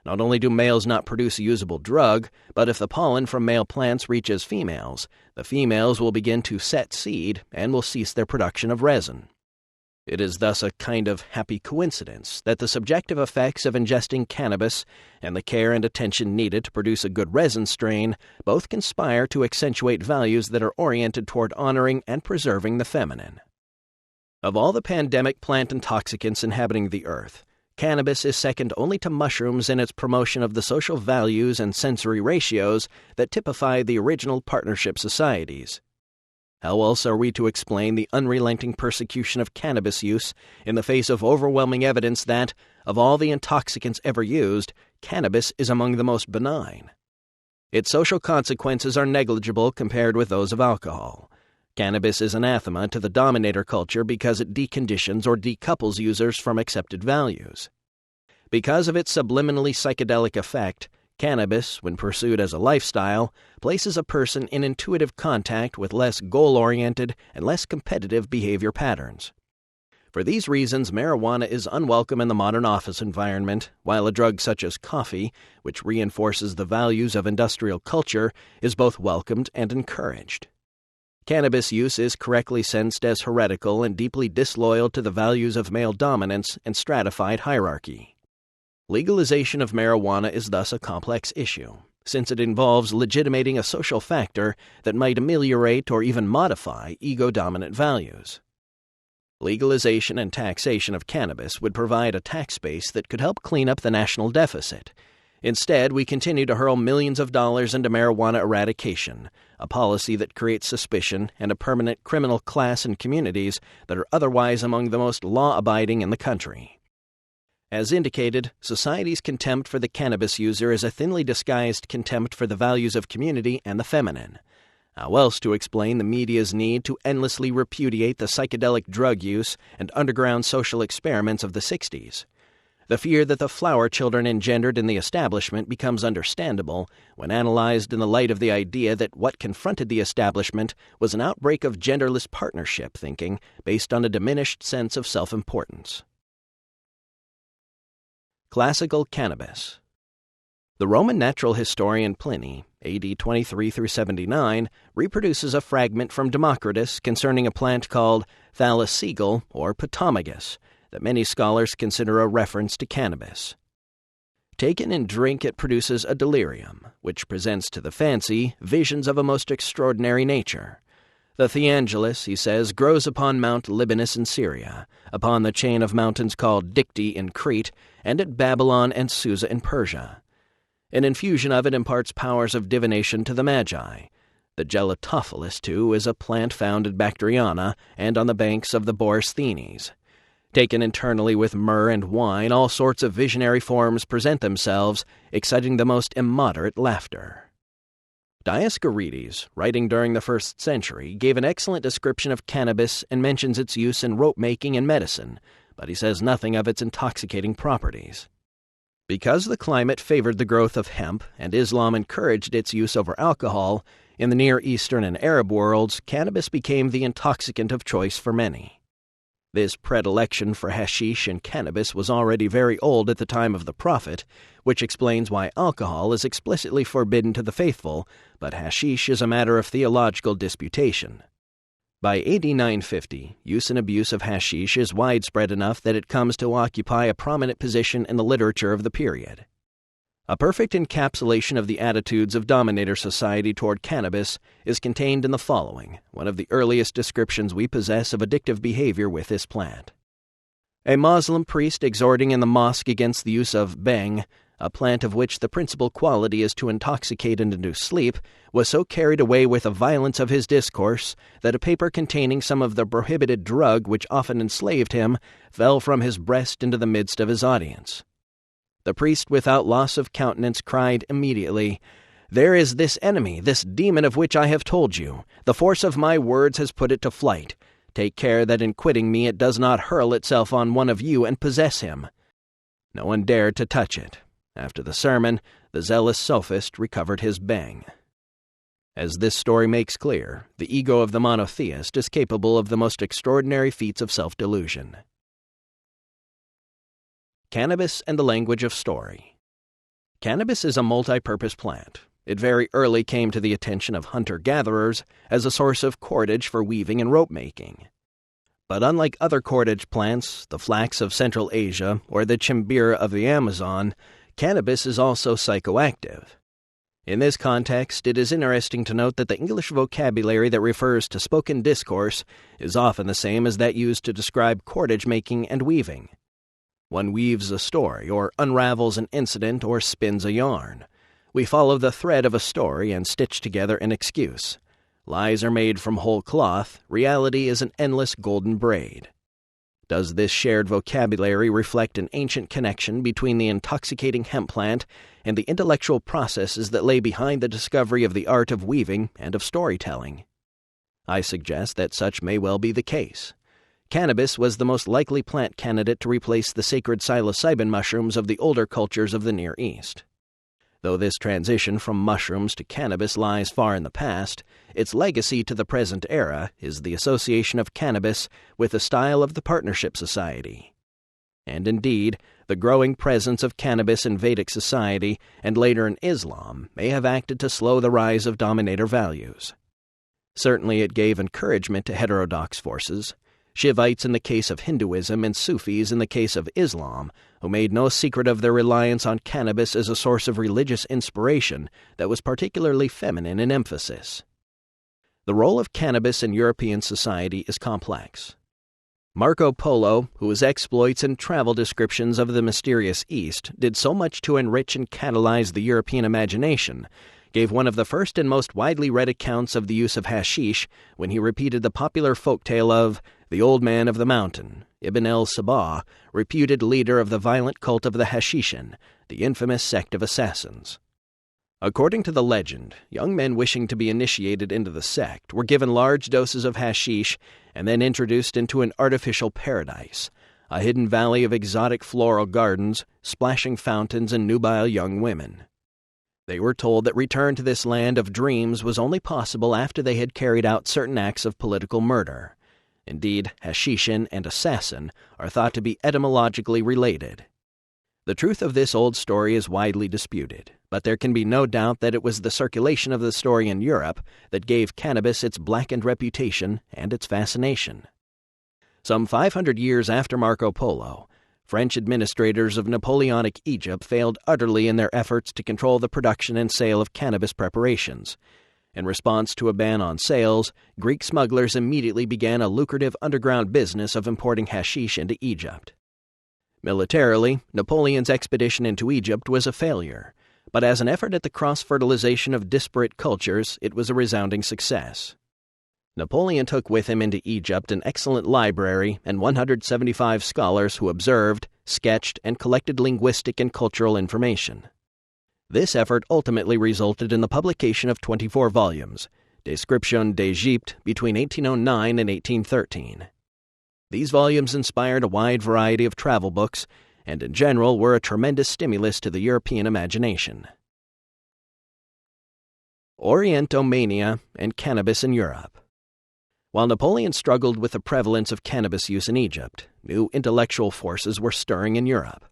Not only do males not produce a usable drug, but if the pollen from male plants reaches females, the females will begin to set seed and will cease their production of resin. It is thus a kind of happy coincidence that the subjective effects of ingesting cannabis and the care and attention needed to produce a good resin strain both conspire to accentuate values that are oriented toward honoring and preserving the feminine. Of all the pandemic plant intoxicants inhabiting the earth, cannabis is second only to mushrooms in its promotion of the social values and sensory ratios that typify the original partnership societies. How else are we to explain the unrelenting persecution of cannabis use in the face of overwhelming evidence that, of all the intoxicants ever used, cannabis is among the most benign? Its social consequences are negligible compared with those of alcohol. Cannabis is anathema to the dominator culture because it deconditions or decouples users from accepted values. Because of its subliminally psychedelic effect, cannabis, when pursued as a lifestyle, places a person in intuitive contact with less goal-oriented and less competitive behavior patterns. For these reasons, marijuana is unwelcome in the modern office environment, while a drug such as coffee, which reinforces the values of industrial culture, is both welcomed and encouraged. Cannabis use is correctly sensed as heretical and deeply disloyal to the values of male dominance and stratified hierarchy. Legalization of marijuana is thus a complex issue, since it involves legitimating a social factor that might ameliorate or even modify ego-dominant values. Legalization and taxation of cannabis would provide a tax base that could help clean up the national deficit. Instead, we continue to hurl millions of dollars into marijuana eradication, a policy that creates suspicion and a permanent criminal class in communities that are otherwise among the most law-abiding in the country. As indicated, society's contempt for the cannabis user is a thinly disguised contempt for the values of community and the feminine. How else to explain the media's need to endlessly repudiate the psychedelic drug use and underground social experiments of the 60s? The fear that the flower children engendered in the establishment becomes understandable when analyzed in the light of the idea that what confronted the establishment was an outbreak of genderless partnership thinking based on a diminished sense of self-importance. Classical cannabis. The Roman natural historian Pliny, AD 23-79, reproduces a fragment from Democritus concerning a plant called thalassigal or potamogus, that many scholars consider a reference to cannabis. Taken in drink, it produces a delirium, which presents to the fancy visions of a most extraordinary nature. The Theangelus, he says, grows upon Mount Libanus in Syria, upon the chain of mountains called Dicte in Crete, and at Babylon and Susa in Persia. An infusion of it imparts powers of divination to the Magi. The Gelatophilus, too, is a plant found in Bactriana and on the banks of the Borysthenes. Taken internally with myrrh and wine, all sorts of visionary forms present themselves, exciting the most immoderate laughter. Dioscorides, writing during the 1st century, gave an excellent description of cannabis and mentions its use in rope-making and medicine, but he says nothing of its intoxicating properties. Because the climate favored the growth of hemp and Islam encouraged its use over alcohol, in the Near Eastern and Arab worlds, cannabis became the intoxicant of choice for many. This predilection for hashish and cannabis was already very old at the time of the Prophet, which explains why alcohol is explicitly forbidden to the faithful, but hashish is a matter of theological disputation. By AD 950, use and abuse of hashish is widespread enough that it comes to occupy a prominent position in the literature of the period. A perfect encapsulation of the attitudes of dominator society toward cannabis is contained in the following, one of the earliest descriptions we possess of addictive behavior with this plant. A Muslim priest exhorting in the mosque against the use of bhang, a plant of which the principal quality is to intoxicate and induce sleep, was so carried away with the violence of his discourse that a paper containing some of the prohibited drug which often enslaved him fell from his breast into the midst of his audience. The priest, without loss of countenance, cried immediately, "There is this enemy, this demon of which I have told you. The force of my words has put it to flight. Take care that in quitting me it does not hurl itself on one of you and possess him." No one dared to touch it. After the sermon, the zealous sophist recovered his bhang. As this story makes clear, the ego of the monotheist is capable of the most extraordinary feats of self-delusion. Cannabis and the Language of Story. Cannabis is a multi-purpose plant. It very early came to the attention of hunter-gatherers as a source of cordage for weaving and rope-making. But unlike other cordage plants, the flax of Central Asia or the chimbira of the Amazon, cannabis is also psychoactive. In this context, it is interesting to note that the English vocabulary that refers to spoken discourse is often the same as that used to describe cordage making and weaving. One weaves a story, or unravels an incident, or spins a yarn. We follow the thread of a story and stitch together an excuse. Lies are made from whole cloth. Reality is an endless golden braid. Does this shared vocabulary reflect an ancient connection between the intoxicating hemp plant and the intellectual processes that lay behind the discovery of the art of weaving and of storytelling? I suggest that such may well be the case. Cannabis was the most likely plant candidate to replace the sacred psilocybin mushrooms of the older cultures of the Near East. Though this transition from mushrooms to cannabis lies far in the past, its legacy to the present era is the association of cannabis with the style of the partnership society. And indeed, the growing presence of cannabis in Vedic society and later in Islam may have acted to slow the rise of dominator values. Certainly it gave encouragement to heterodox forces, Shivites in the case of Hinduism and Sufis in the case of Islam, who made no secret of their reliance on cannabis as a source of religious inspiration that was particularly feminine in emphasis. The role of cannabis in European society is complex. Marco Polo, whose exploits and travel descriptions of the mysterious East did so much to enrich and catalyze the European imagination, gave one of the first and most widely read accounts of the use of hashish when he repeated the popular folktale of the Old Man of the Mountain, Ibn el-Sabah, reputed leader of the violent cult of the Hashishin, the infamous sect of assassins. According to the legend, young men wishing to be initiated into the sect were given large doses of hashish and then introduced into an artificial paradise, a hidden valley of exotic floral gardens, splashing fountains, and nubile young women. They were told that return to this land of dreams was only possible after they had carried out certain acts of political murder. Indeed, Hashishin and assassin are thought to be etymologically related. The truth of this old story is widely disputed, but there can be no doubt that it was the circulation of the story in Europe that gave cannabis its blackened reputation and its fascination. Some 500 years after Marco Polo, French administrators of Napoleonic Egypt failed utterly in their efforts to control the production and sale of cannabis preparations. In response to a ban on sales, Greek smugglers immediately began a lucrative underground business of importing hashish into Egypt. Militarily, Napoleon's expedition into Egypt was a failure, but as an effort at the cross-fertilization of disparate cultures, it was a resounding success. Napoleon took with him into Egypt an excellent library and 175 scholars who observed, sketched, and collected linguistic and cultural information. This effort ultimately resulted in the publication of 24 volumes, Description d'Égypte, between 1809 and 1813. These volumes inspired a wide variety of travel books, and in general were a tremendous stimulus to the European imagination. Orientomania and cannabis in Europe. While Napoleon struggled with the prevalence of cannabis use in Egypt, new intellectual forces were stirring in Europe.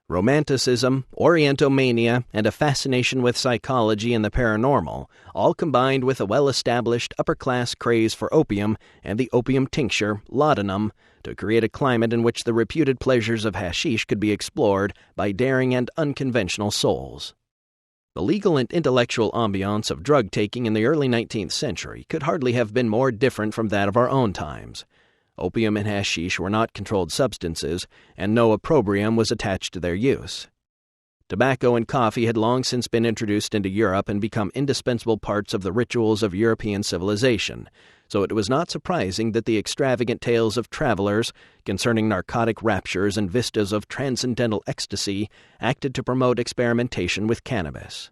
Romanticism, Orientomania, and a fascination with psychology and the paranormal all combined with a well-established upper-class craze for opium and the opium tincture, laudanum, to create a climate in which the reputed pleasures of hashish could be explored by daring and unconventional souls. The legal and intellectual ambiance of drug-taking in the early 19th century could hardly have been more different from that of our own times. Opium and hashish were not controlled substances, and no opprobrium was attached to their use. Tobacco and coffee had long since been introduced into Europe and become indispensable parts of the rituals of European civilization, so it was not surprising that the extravagant tales of travelers concerning narcotic raptures and vistas of transcendental ecstasy acted to promote experimentation with cannabis.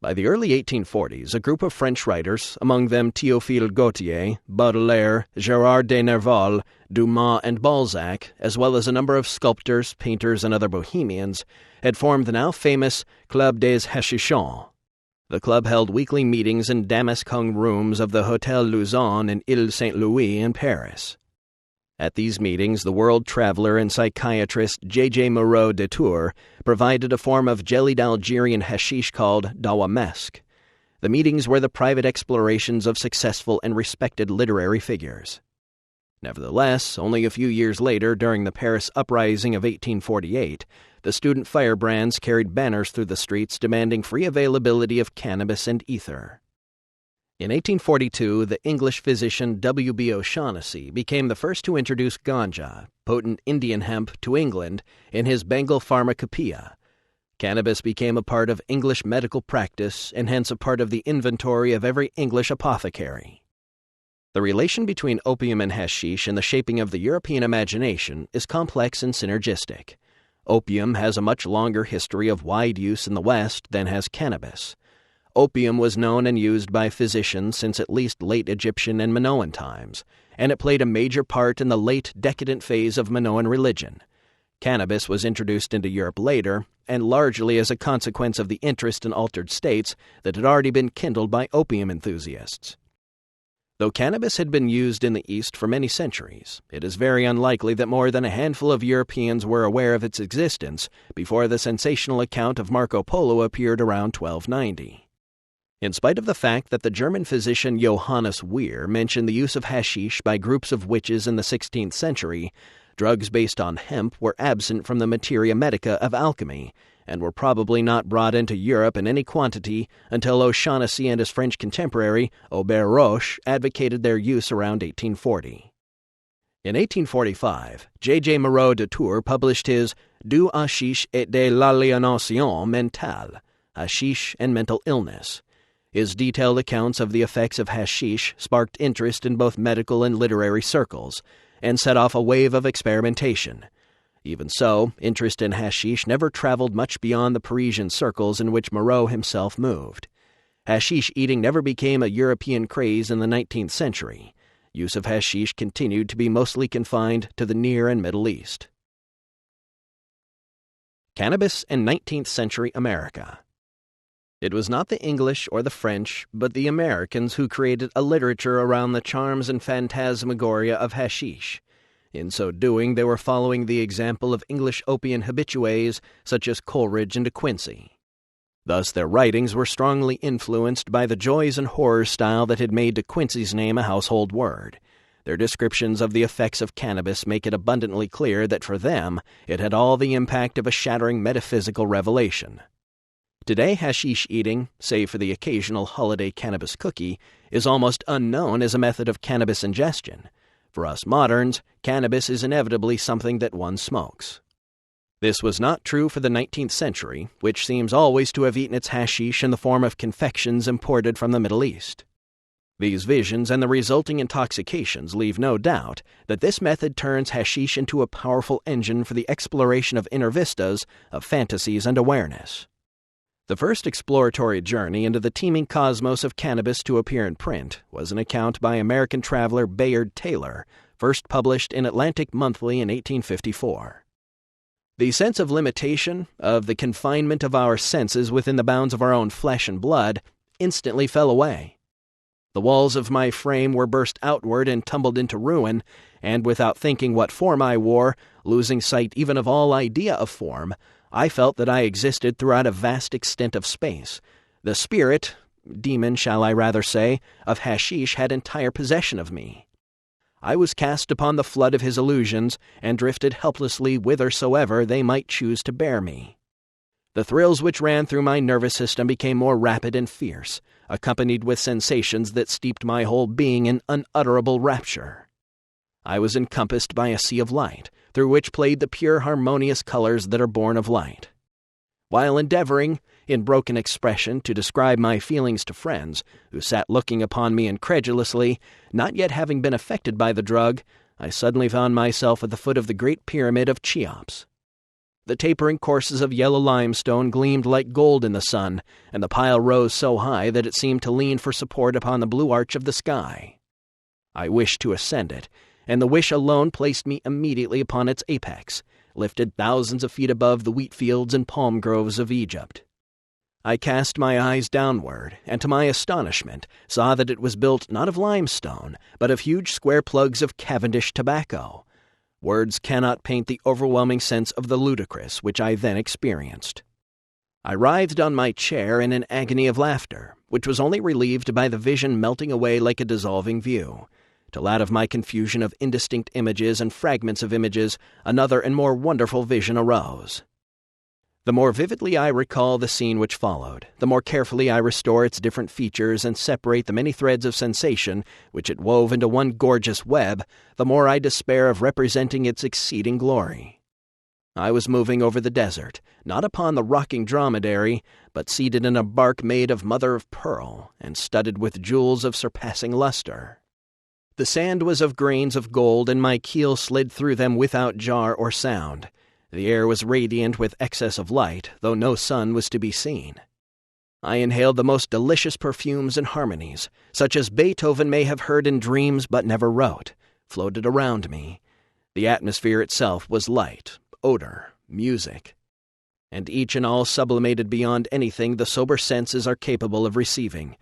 By the early 1840s, a group of French writers, among them Théophile Gautier, Baudelaire, Gérard de Nerval, Dumas, and Balzac, as well as a number of sculptors, painters, and other bohemians, had formed the now famous Club des Hashichons. The club held weekly meetings in damask-hung rooms of the Hôtel Luzon in Ile Saint-Louis in Paris. At these meetings, the world traveler and psychiatrist J.J. Moreau de Tours provided a form of jellied Algerian hashish called dawamesk. The meetings were the private explorations of successful and respected literary figures. Nevertheless, only a few years later, during the Paris Uprising of 1848, the student firebrands carried banners through the streets demanding free availability of cannabis and ether. In 1842, the English physician W.B. O'Shaughnessy became the first to introduce ganja, potent Indian hemp, to England in his Bengal Pharmacopoeia. Cannabis became a part of English medical practice and hence a part of the inventory of every English apothecary. The relation between opium and hashish in the shaping of the European imagination is complex and synergistic. Opium has a much longer history of wide use in the West than has cannabis. Opium was known and used by physicians since at least late Egyptian and Minoan times, and it played a major part in the late decadent phase of Minoan religion. Cannabis was introduced into Europe later, and largely as a consequence of the interest in altered states that had already been kindled by opium enthusiasts. Though cannabis had been used in the East for many centuries, it is very unlikely that more than a handful of Europeans were aware of its existence before the sensational account of Marco Polo appeared around 1290. In spite of the fact that the German physician Johannes Weir mentioned the use of hashish by groups of witches in the 16th century, drugs based on hemp were absent from the materia medica of alchemy, and were probably not brought into Europe in any quantity until O'Shaughnessy and his French contemporary, Aubert Roche, advocated their use around 1840. In 1845, J.J. Moreau de Tours published his Du hashish et de l'aliénation mentale, Hashish and Mental Illness. His detailed accounts of the effects of hashish sparked interest in both medical and literary circles, and set off a wave of experimentation. Even so, interest in hashish never traveled much beyond the Parisian circles in which Moreau himself moved. Hashish eating never became a European craze in the 19th century. Use of hashish continued to be mostly confined to the Near and Middle East. Cannabis in 19th century America. It was not the English or the French, but the Americans who created a literature around the charms and phantasmagoria of hashish. In so doing, they were following the example of English opium habitués such as Coleridge and De Quincey. Thus, their writings were strongly influenced by the joys and horrors style that had made De Quincey's name a household word. Their descriptions of the effects of cannabis make it abundantly clear that for them, it had all the impact of a shattering metaphysical revelation. Today, hashish eating, save for the occasional holiday cannabis cookie, is almost unknown as a method of cannabis ingestion. For us moderns, cannabis is inevitably something that one smokes. This was not true for the 19th century, which seems always to have eaten its hashish in the form of confections imported from the Middle East. These visions and the resulting intoxications leave no doubt that this method turns hashish into a powerful engine for the exploration of inner vistas, of fantasies and awareness. The first exploratory journey into the teeming cosmos of cannabis to appear in print was an account by American traveler Bayard Taylor, first published in Atlantic Monthly in 1854. The sense of limitation, of the confinement of our senses within the bounds of our own flesh and blood, instantly fell away. The walls of my frame were burst outward and tumbled into ruin, and without thinking what form I wore, losing sight even of all idea of form, I felt that I existed throughout a vast extent of space. The spirit, demon shall I rather say, of hashish had entire possession of me. I was cast upon the flood of his illusions and drifted helplessly whithersoever they might choose to bear me. The thrills which ran through my nervous system became more rapid and fierce, accompanied with sensations that steeped my whole being in unutterable rapture. I was encompassed by a sea of light, through which played the pure harmonious colors that are born of light. While endeavoring, in broken expression, to describe my feelings to friends, who sat looking upon me incredulously, not yet having been affected by the drug, I suddenly found myself at the foot of the great pyramid of Cheops. The tapering courses of yellow limestone gleamed like gold in the sun, and the pile rose so high that it seemed to lean for support upon the blue arch of the sky. I wished to ascend it, and the wish alone placed me immediately upon its apex, lifted thousands of feet above the wheat fields and palm groves of Egypt. I cast my eyes downward, and to my astonishment saw that it was built not of limestone, but of huge square plugs of Cavendish tobacco, Words cannot paint the overwhelming sense of the ludicrous which I then experienced. I writhed on my chair in an agony of laughter, which was only relieved by the vision melting away like a dissolving view, till out of my confusion of indistinct images and fragments of images, another and more wonderful vision arose. The more vividly I recall the scene which followed, the more carefully I restore its different features and separate the many threads of sensation which it wove into one gorgeous web, the more I despair of representing its exceeding glory. I was moving over the desert, not upon the rocking dromedary, but seated in a bark made of mother-of-pearl and studded with jewels of surpassing luster. The sand was of grains of gold, and my keel slid through them without jar or sound. The air was radiant with excess of light, though no sun was to be seen. I inhaled the most delicious perfumes and harmonies, such as Beethoven may have heard in dreams but never wrote, floated around me. The atmosphere itself was light, odor, music, and each and all sublimated beyond anything the sober senses are capable of receiving.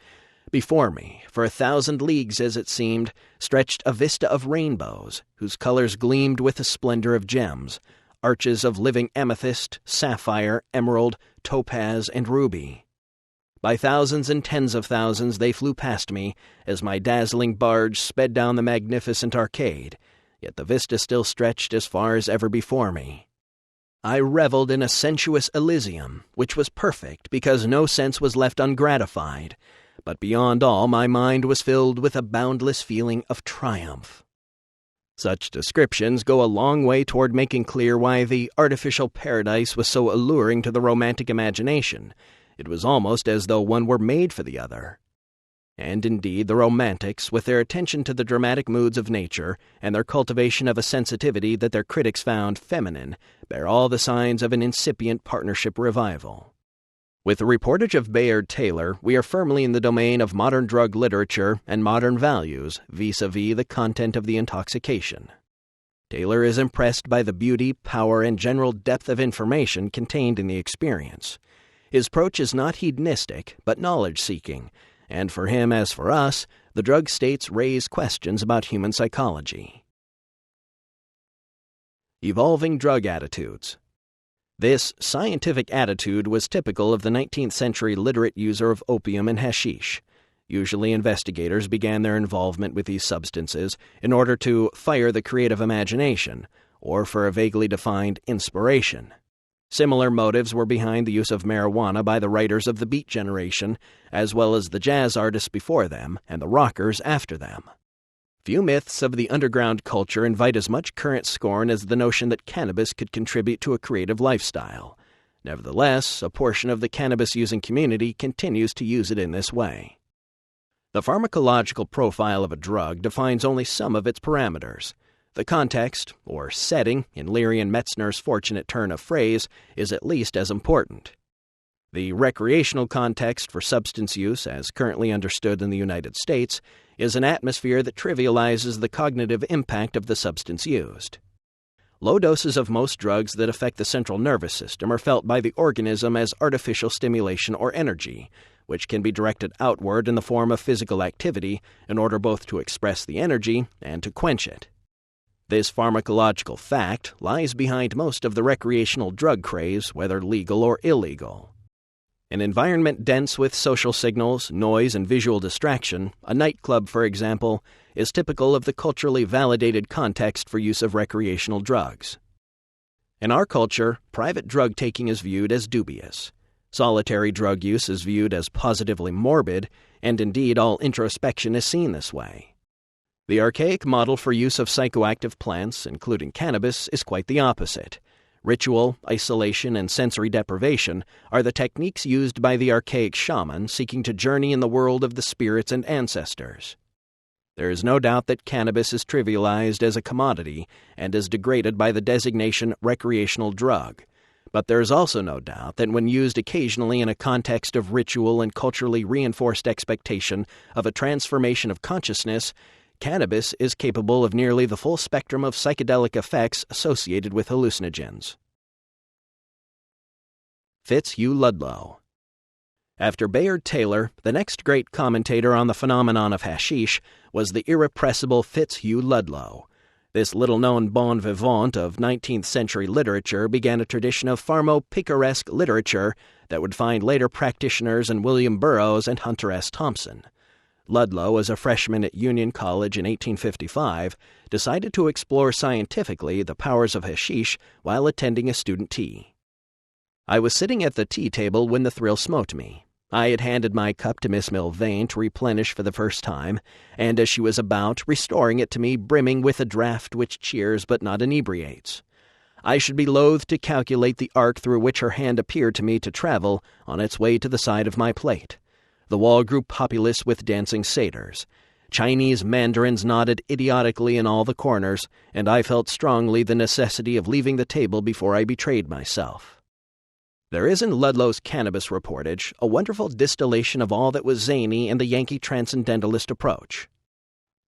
Before me, for 1,000 leagues as it seemed, stretched a vista of rainbows, whose colors gleamed with the splendor of gems, arches of living amethyst, sapphire, emerald, topaz, and ruby. By thousands and tens of thousands they flew past me as my dazzling barge sped down the magnificent arcade, yet the vista still stretched as far as ever before me. I reveled in a sensuous Elysium, which was perfect because no sense was left ungratified, but beyond all my mind was filled with a boundless feeling of triumph. Such descriptions go a long way toward making clear why the artificial paradise was so alluring to the romantic imagination. It was almost as though one were made for the other. And indeed, the romantics, with their attention to the dramatic moods of nature and their cultivation of a sensitivity that their critics found feminine, bear all the signs of an incipient partnership revival. With the reportage of Bayard Taylor, we are firmly in the domain of modern drug literature and modern values vis-a-vis the content of the intoxication. Taylor is impressed by the beauty, power, and general depth of information contained in the experience. His approach is not hedonistic, but knowledge-seeking, and for him, as for us, the drug states raise questions about human psychology. Evolving drug attitudes. This scientific attitude was typical of the 19th century literate user of opium and hashish. Usually investigators began their involvement with these substances in order to fire the creative imagination, or for a vaguely defined inspiration. Similar motives were behind the use of marijuana by the writers of the Beat generation, as well as the jazz artists before them and the rockers after them. Few myths of the underground culture invite as much current scorn as the notion that cannabis could contribute to a creative lifestyle. Nevertheless, a portion of the cannabis-using community continues to use it in this way. The pharmacological profile of a drug defines only some of its parameters. The context, or setting, in Leary and Metzner's fortunate turn of phrase, is at least as important. The recreational context for substance use, as currently understood in the United States, is an atmosphere that trivializes the cognitive impact of the substance used. Low doses of most drugs that affect the central nervous system are felt by the organism as artificial stimulation or energy, which can be directed outward in the form of physical activity in order both to express the energy and to quench it. This pharmacological fact lies behind most of the recreational drug craze, whether legal or illegal. An environment dense with social signals, noise, and visual distraction, a nightclub, for example, is typical of the culturally validated context for use of recreational drugs. In our culture, private drug taking is viewed as dubious. Solitary drug use is viewed as positively morbid, and indeed all introspection is seen this way. The archaic model for use of psychoactive plants, including cannabis, is quite the opposite. Ritual, isolation, and sensory deprivation are the techniques used by the archaic shaman seeking to journey in the world of the spirits and ancestors. There is no doubt that cannabis is trivialized as a commodity and is degraded by the designation recreational drug. But there is also no doubt that when used occasionally in a context of ritual and culturally reinforced expectation of a transformation of consciousness, cannabis is capable of nearly the full spectrum of psychedelic effects associated with hallucinogens. Fitzhugh Ludlow. After Bayard Taylor, the next great commentator on the phenomenon of hashish was the irrepressible Fitzhugh Ludlow. This little-known bon vivant of 19th century literature began a tradition of pharmo-picaresque literature that would find later practitioners in William Burroughs and Hunter S. Thompson. Ludlow, as a freshman at Union College in 1855, decided to explore scientifically the powers of hashish while attending a student tea. I was sitting at the tea table when the thrill smote me. I had handed my cup to Miss Milvain to replenish for the first time, and as she was about, restoring it to me brimming with a draught which cheers but not inebriates. I should be loath to calculate the arc through which her hand appeared to me to travel on its way to the side of my plate. The wall grew populous with dancing satyrs. Chinese mandarins nodded idiotically in all the corners, and I felt strongly the necessity of leaving the table before I betrayed myself. There is in Ludlow's cannabis reportage a wonderful distillation of all that was zany in the Yankee transcendentalist approach.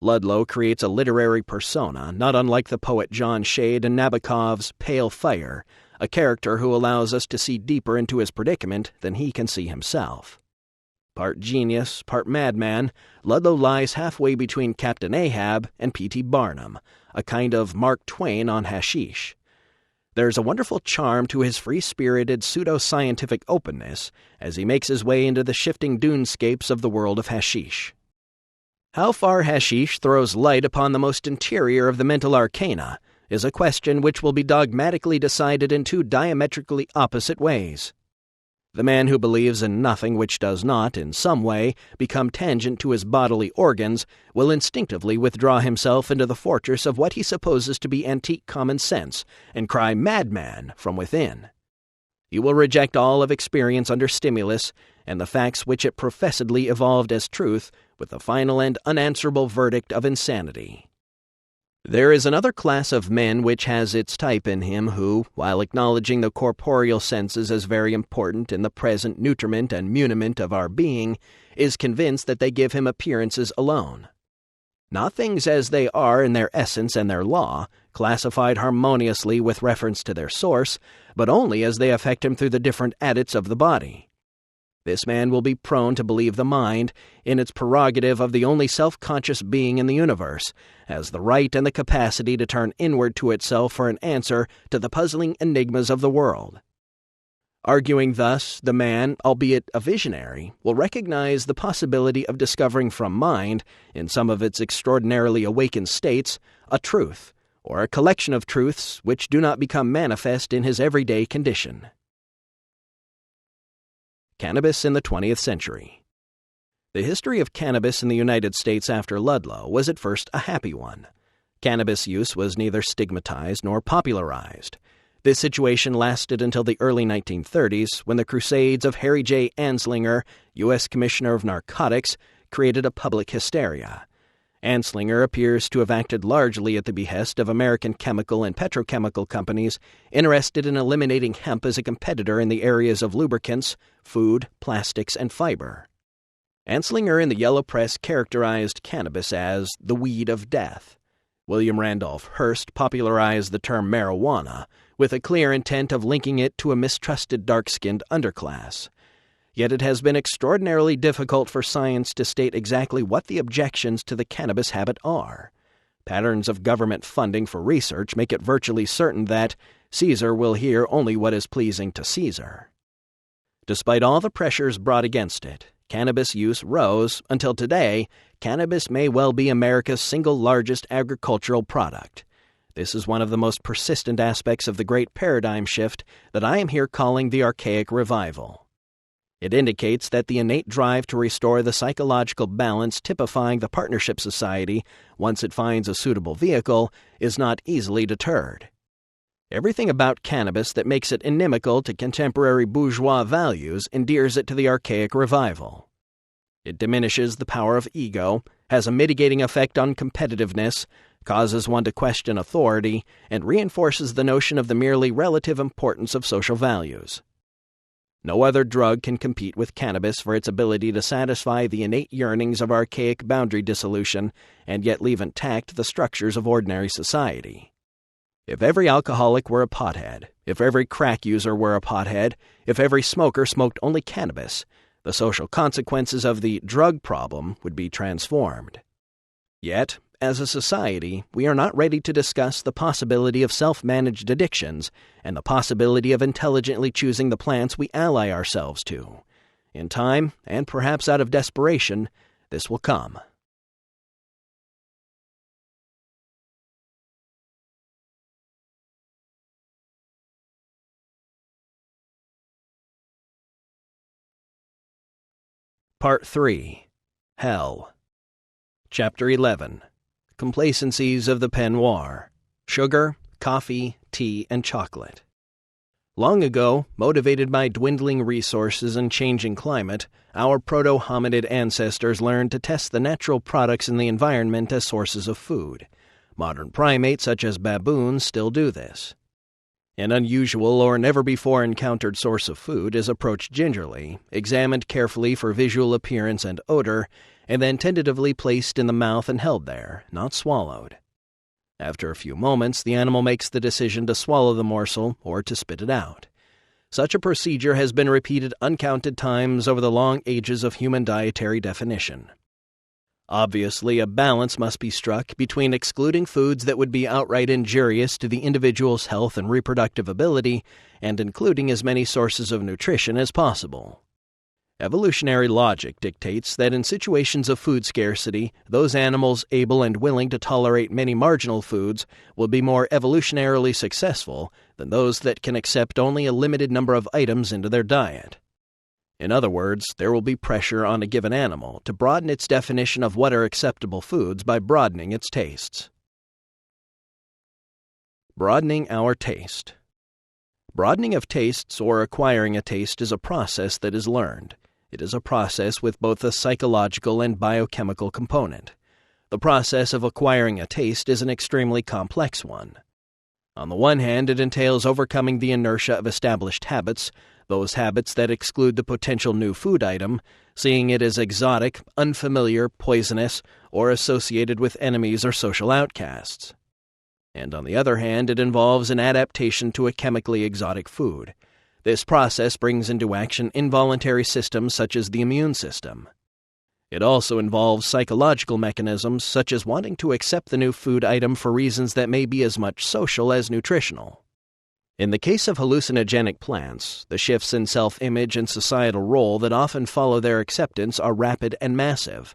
Ludlow creates a literary persona not unlike the poet John Shade in Nabokov's Pale Fire, a character who allows us to see deeper into his predicament than he can see himself. Part genius, part madman, Ludlow lies halfway between Captain Ahab and P.T. Barnum, a kind of Mark Twain on hashish. There's a wonderful charm to his free-spirited, pseudo-scientific openness as he makes his way into the shifting dunescapes of the world of hashish. How far hashish throws light upon the most interior of the mental arcana is a question which will be dogmatically decided in two diametrically opposite ways. The man who believes in nothing which does not, in some way, become tangent to his bodily organs will instinctively withdraw himself into the fortress of what he supposes to be antique common sense and cry "madman" from within. He will reject all of experience under stimulus and the facts which it professedly evolved as truth with the final and unanswerable verdict of insanity. There is another class of men which has its type in him who, while acknowledging the corporeal senses as very important in the present nutriment and muniment of our being, is convinced that they give him appearances alone. Not things as they are in their essence and their law, classified harmoniously with reference to their source, but only as they affect him through the different adits of the body. This man will be prone to believe the mind, in its prerogative of the only self-conscious being in the universe, has the right and the capacity to turn inward to itself for an answer to the puzzling enigmas of the world. Arguing thus, the man, albeit a visionary, will recognize the possibility of discovering from mind, in some of its extraordinarily awakened states, a truth, or a collection of truths which do not become manifest in his everyday condition. Cannabis in the 20th century. The history of cannabis in the United States after Ludlow was at first a happy one. Cannabis use was neither stigmatized nor popularized. This situation lasted until the early 1930s, when the crusades of Harry J. Anslinger, U.S. Commissioner of Narcotics, created a public hysteria. Anslinger appears to have acted largely at the behest of American chemical and petrochemical companies interested in eliminating hemp as a competitor in the areas of lubricants, food, plastics, and fiber. Anslinger in the yellow press characterized cannabis as the weed of death. William Randolph Hearst popularized the term marijuana, with a clear intent of linking it to a mistrusted dark-skinned underclass. Yet it has been extraordinarily difficult for science to state exactly what the objections to the cannabis habit are. Patterns of government funding for research make it virtually certain that Caesar will hear only what is pleasing to Caesar. Despite all the pressures brought against it, cannabis use rose until today. Cannabis may well be America's single largest agricultural product. This is one of the most persistent aspects of the great paradigm shift that I am here calling the archaic revival. It indicates that the innate drive to restore the psychological balance typifying the partnership society, once it finds a suitable vehicle, is not easily deterred. Everything about cannabis that makes it inimical to contemporary bourgeois values endears it to the archaic revival. It diminishes the power of ego, has a mitigating effect on competitiveness, causes one to question authority, and reinforces the notion of the merely relative importance of social values. No other drug can compete with cannabis for its ability to satisfy the innate yearnings of archaic boundary dissolution and yet leave intact the structures of ordinary society. If every alcoholic were a pothead, if every crack user were a pothead, if every smoker smoked only cannabis, the social consequences of the drug problem would be transformed. Yet, as a society, we are not ready to discuss the possibility of self-managed addictions and the possibility of intelligently choosing the plants we ally ourselves to. In time, and perhaps out of desperation, this will come. Part 3. Hell. Chapter 11. Complacencies of the peignoir. Sugar, coffee, tea, and chocolate. Long ago, motivated by dwindling resources and changing climate, our proto-hominid ancestors learned to test the natural products in the environment as sources of food. Modern primates such as baboons still do this. An unusual or never-before-encountered source of food is approached gingerly, examined carefully for visual appearance and odor, and then tentatively placed in the mouth and held there, not swallowed. After a few moments, the animal makes the decision to swallow the morsel or to spit it out. Such a procedure has been repeated uncounted times over the long ages of human dietary definition. Obviously, a balance must be struck between excluding foods that would be outright injurious to the individual's health and reproductive ability and including as many sources of nutrition as possible. Evolutionary logic dictates that in situations of food scarcity, those animals able and willing to tolerate many marginal foods will be more evolutionarily successful than those that can accept only a limited number of items into their diet. In other words, there will be pressure on a given animal to broaden its definition of what are acceptable foods by broadening its tastes. Broadening our taste. Broadening of tastes or acquiring a taste is a process that is learned. It is a process with both a psychological and biochemical component. The process of acquiring a taste is an extremely complex one. On the one hand, it entails overcoming the inertia of established habits, those habits that exclude the potential new food item, seeing it as exotic, unfamiliar, poisonous, or associated with enemies or social outcasts. And on the other hand, it involves an adaptation to a chemically exotic food. This process brings into action involuntary systems such as the immune system. It also involves psychological mechanisms such as wanting to accept the new food item for reasons that may be as much social as nutritional. In the case of hallucinogenic plants, the shifts in self-image and societal role that often follow their acceptance are rapid and massive.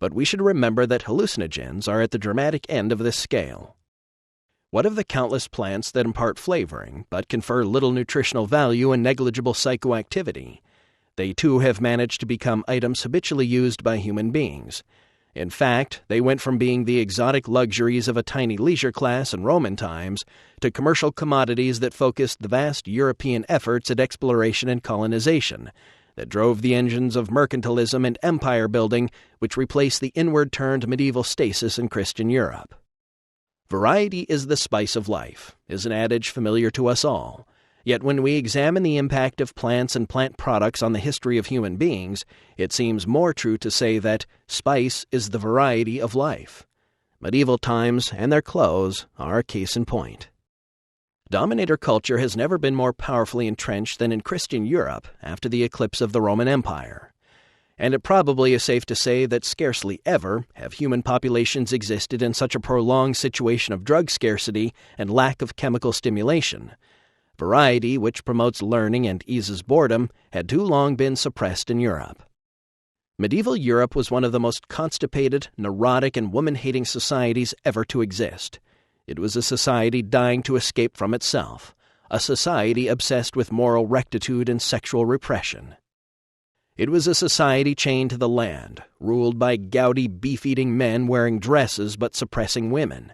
But we should remember that hallucinogens are at the dramatic end of this scale. What of the countless plants that impart flavoring, but confer little nutritional value and negligible psychoactivity? They too have managed to become items habitually used by human beings. In fact, they went from being the exotic luxuries of a tiny leisure class in Roman times to commercial commodities that focused the vast European efforts at exploration and colonization, that drove the engines of mercantilism and empire building, which replaced the inward-turned medieval stasis in Christian Europe. Variety is the spice of life, is an adage familiar to us all. Yet when we examine the impact of plants and plant products on the history of human beings, it seems more true to say that spice is the variety of life. Medieval times and their close are a case in point. Dominator culture has never been more powerfully entrenched than in Christian Europe after the eclipse of the Roman Empire. And it probably is safe to say that scarcely ever have human populations existed in such a prolonged situation of drug scarcity and lack of chemical stimulation. Variety, which promotes learning and eases boredom, had too long been suppressed in Europe. Medieval Europe was one of the most constipated, neurotic, and woman-hating societies ever to exist. It was a society dying to escape from itself, a society obsessed with moral rectitude and sexual repression. It was a society chained to the land, ruled by gouty, beef-eating men wearing dresses but suppressing women.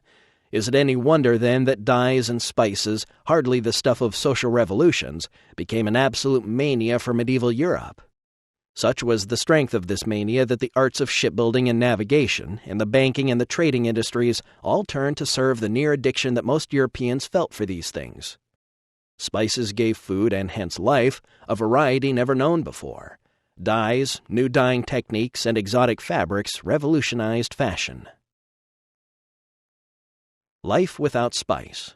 Is it any wonder, then, that dyes and spices, hardly the stuff of social revolutions, became an absolute mania for medieval Europe? Such was the strength of this mania that the arts of shipbuilding and navigation, and the banking and the trading industries all turned to serve the near addiction that most Europeans felt for these things. Spices gave food, and hence life, a variety never known before. Dyes, new dyeing techniques, and exotic fabrics revolutionized fashion. Life without spice.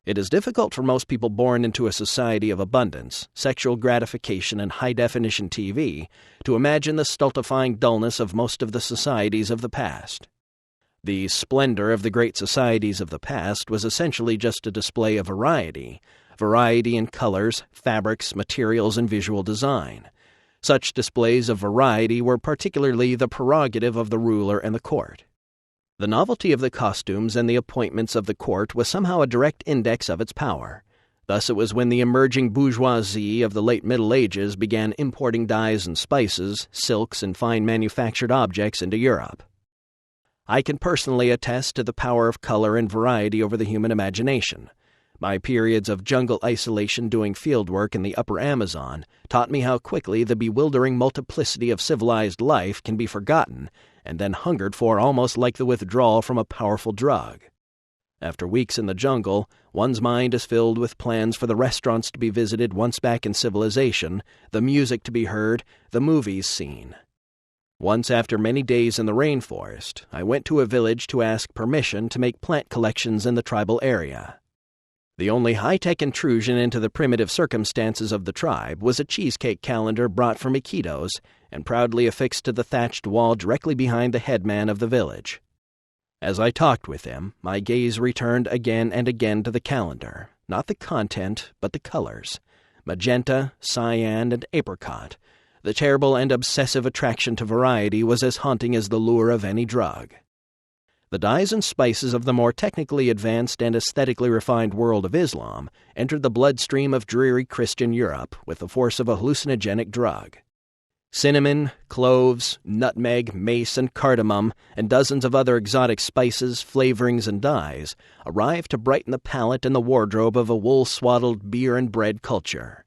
It is difficult for most people born into a society of abundance, sexual gratification, and high-definition TV to imagine the stultifying dullness of most of the societies of the past. The splendor of the great societies of the past was essentially just a display of variety in colors, fabrics, materials, and visual design. Such displays of variety were particularly the prerogative of the ruler and the court. The novelty of the costumes and the appointments of the court was somehow a direct index of its power. Thus it was when the emerging bourgeoisie of the late Middle Ages began importing dyes and spices, silks, and fine manufactured objects into Europe. I can personally attest to the power of color and variety over the human imagination. My periods of jungle isolation doing field work in the upper Amazon taught me how quickly the bewildering multiplicity of civilized life can be forgotten and then hungered for almost like the withdrawal from a powerful drug. After weeks in the jungle, one's mind is filled with plans for the restaurants to be visited once back in civilization, the music to be heard, the movies seen. Once after many days in the rainforest, I went to a village to ask permission to make plant collections in the tribal area. The only high-tech intrusion into the primitive circumstances of the tribe was a cheesecake calendar brought from Iquitos and proudly affixed to the thatched wall directly behind the headman of the village. As I talked with him, my gaze returned again and again to the calendar, not the content, but the colors: magenta, cyan, and apricot. The terrible and obsessive attraction to variety was as haunting as the lure of any drug. The dyes and spices of the more technically advanced and aesthetically refined world of Islam entered the bloodstream of dreary Christian Europe with the force of a hallucinogenic drug. Cinnamon, cloves, nutmeg, mace, and cardamom, and dozens of other exotic spices, flavorings, and dyes arrived to brighten the palate and the wardrobe of a wool-swaddled beer and bread culture.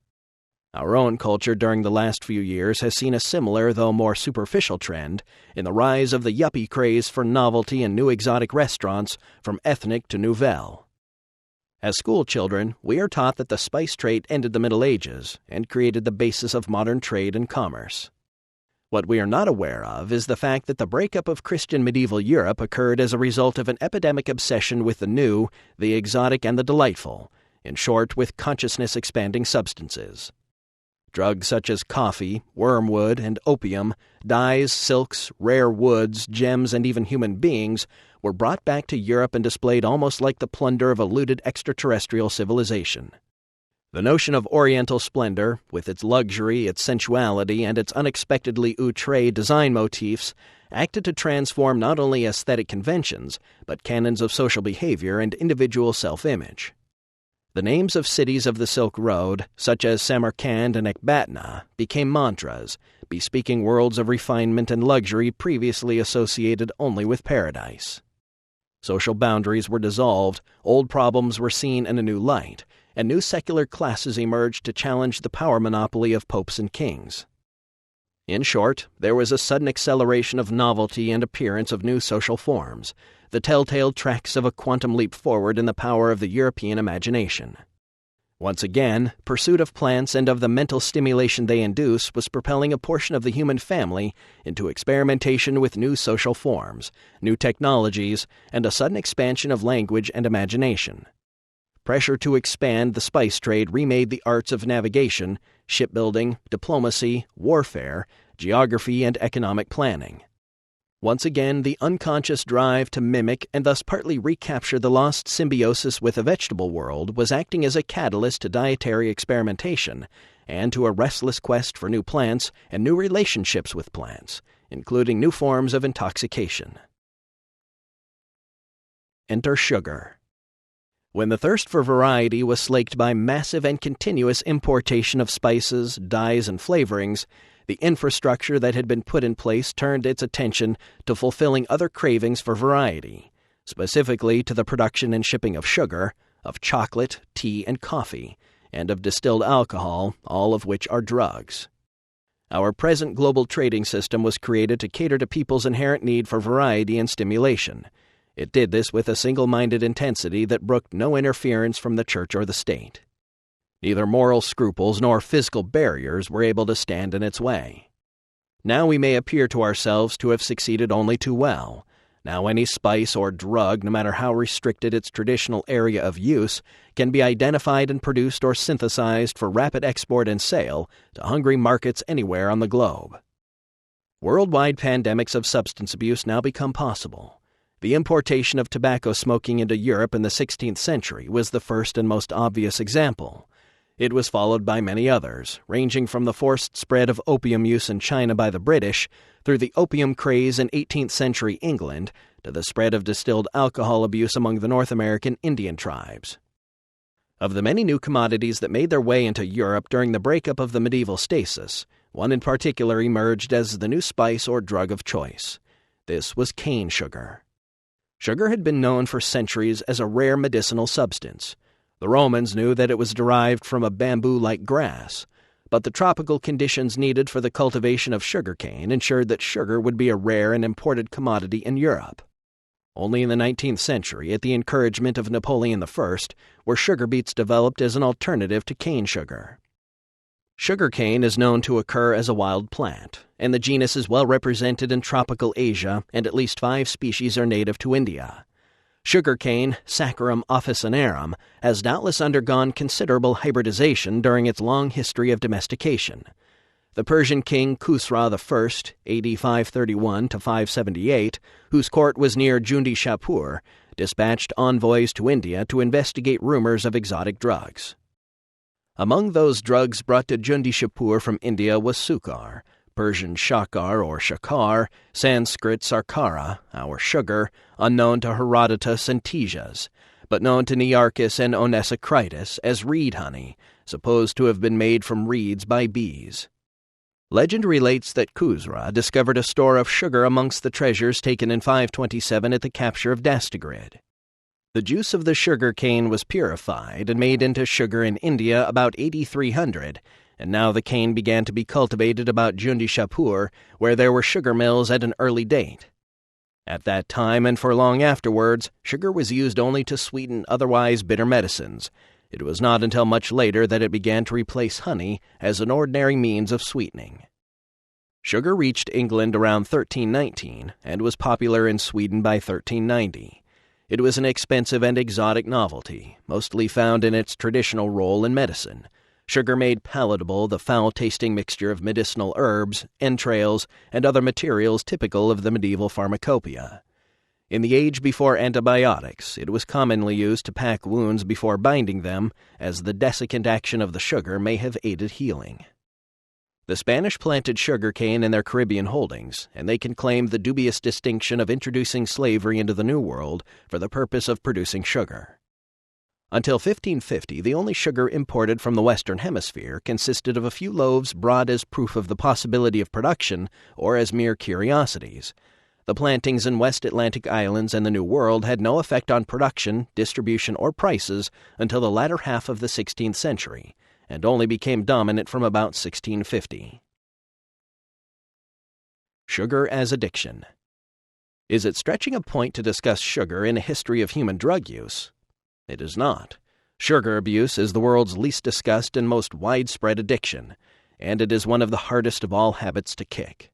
Our own culture during the last few years has seen a similar, though more superficial trend in the rise of the yuppie craze for novelty and new exotic restaurants from ethnic to nouvelle. As school children, we are taught that the spice trade ended the Middle Ages and created the basis of modern trade and commerce. What we are not aware of is the fact that the breakup of Christian medieval Europe occurred as a result of an epidemic obsession with the new, the exotic, and the delightful, in short, with consciousness-expanding substances. Drugs such as coffee, wormwood, and opium, dyes, silks, rare woods, gems, and even human beings were brought back to Europe and displayed almost like the plunder of a looted extraterrestrial civilization. The notion of Oriental splendor, with its luxury, its sensuality, and its unexpectedly outre design motifs, acted to transform not only aesthetic conventions, but canons of social behavior and individual self-image. The names of cities of the Silk Road, such as Samarkand and Ecbatana, became mantras, bespeaking worlds of refinement and luxury previously associated only with paradise. Social boundaries were dissolved, old problems were seen in a new light, and new secular classes emerged to challenge the power monopoly of popes and kings. In short, there was a sudden acceleration of novelty and appearance of new social forms, the telltale tracks of a quantum leap forward in the power of the European imagination. Once again, pursuit of plants and of the mental stimulation they induce was propelling a portion of the human family into experimentation with new social forms, new technologies, and a sudden expansion of language and imagination. Pressure to expand the spice trade remade the arts of navigation, shipbuilding, diplomacy, warfare, geography, and economic planning. Once again, the unconscious drive to mimic and thus partly recapture the lost symbiosis with the vegetable world was acting as a catalyst to dietary experimentation and to a restless quest for new plants and new relationships with plants, including new forms of intoxication. Enter sugar. When the thirst for variety was slaked by massive and continuous importation of spices, dyes, and flavorings, the infrastructure that had been put in place turned its attention to fulfilling other cravings for variety, specifically to the production and shipping of sugar, of chocolate, tea, and coffee, and of distilled alcohol, all of which are drugs. Our present global trading system was created to cater to people's inherent need for variety and stimulation. It did this with a single-minded intensity that brooked no interference from the church or the state. Neither moral scruples nor physical barriers were able to stand in its way. Now we may appear to ourselves to have succeeded only too well. Now any spice or drug, no matter how restricted its traditional area of use, can be identified and produced or synthesized for rapid export and sale to hungry markets anywhere on the globe. Worldwide pandemics of substance abuse now become possible. The importation of tobacco smoking into Europe in the 16th century was the first and most obvious example. It was followed by many others, ranging from the forced spread of opium use in China by the British, through the opium craze in 18th century England, to the spread of distilled alcohol abuse among the North American Indian tribes. Of the many new commodities that made their way into Europe during the breakup of the medieval stasis, one in particular emerged as the new spice or drug of choice. This was cane sugar. Sugar had been known for centuries as a rare medicinal substance. The Romans knew that it was derived from a bamboo-like grass, but the tropical conditions needed for the cultivation of sugarcane ensured that sugar would be a rare and imported commodity in Europe. Only in the 19th century, at the encouragement of Napoleon I, were sugar beets developed as an alternative to cane sugar. Sugarcane is known to occur as a wild plant, and the genus is well represented in tropical Asia, and at least 5 species are native to India. Sugarcane, Saccharum officinarum, has doubtless undergone considerable hybridization during its long history of domestication. The Persian king Khusra I, AD 531 to 578, whose court was near Jundi Shapur, dispatched envoys to India to investigate rumors of exotic drugs. Among those drugs brought to Jundi Shapur from India was sukar, Persian shakar or shakar, Sanskrit sarkara, our sugar, unknown to Herodotus and Tijas, but known to Nearchus and Onesicritus as reed honey, supposed to have been made from reeds by bees. Legend relates that Khusra discovered a store of sugar amongst the treasures taken in 527 at the capture of Dastagrid. The juice of the sugar cane was purified and made into sugar in India about 8300, and now the cane began to be cultivated about Jundi Shapur, where there were sugar mills at an early date. At that time and for long afterwards, sugar was used only to sweeten otherwise bitter medicines. It was not until much later that it began to replace honey as an ordinary means of sweetening. Sugar reached England around 1319 and was popular in Sweden by 1390. It was an expensive and exotic novelty, mostly found in its traditional role in medicine. Sugar made palatable the foul-tasting mixture of medicinal herbs, entrails, and other materials typical of the medieval pharmacopoeia. In the age before antibiotics, it was commonly used to pack wounds before binding them, as the desiccant action of the sugar may have aided healing. The Spanish planted sugarcane in their Caribbean holdings, and they can claim the dubious distinction of introducing slavery into the New World for the purpose of producing sugar. Until 1550, the only sugar imported from the Western Hemisphere consisted of a few loaves brought as proof of the possibility of production or as mere curiosities. The plantings in West Atlantic islands and the New World had no effect on production, distribution, or prices until the latter half of the 16th century, and only became dominant from about 1650. Sugar as addiction. Is it stretching a point to discuss sugar in a history of human drug use? It is not. Sugar abuse is the world's least discussed and most widespread addiction, and it is one of the hardest of all habits to kick.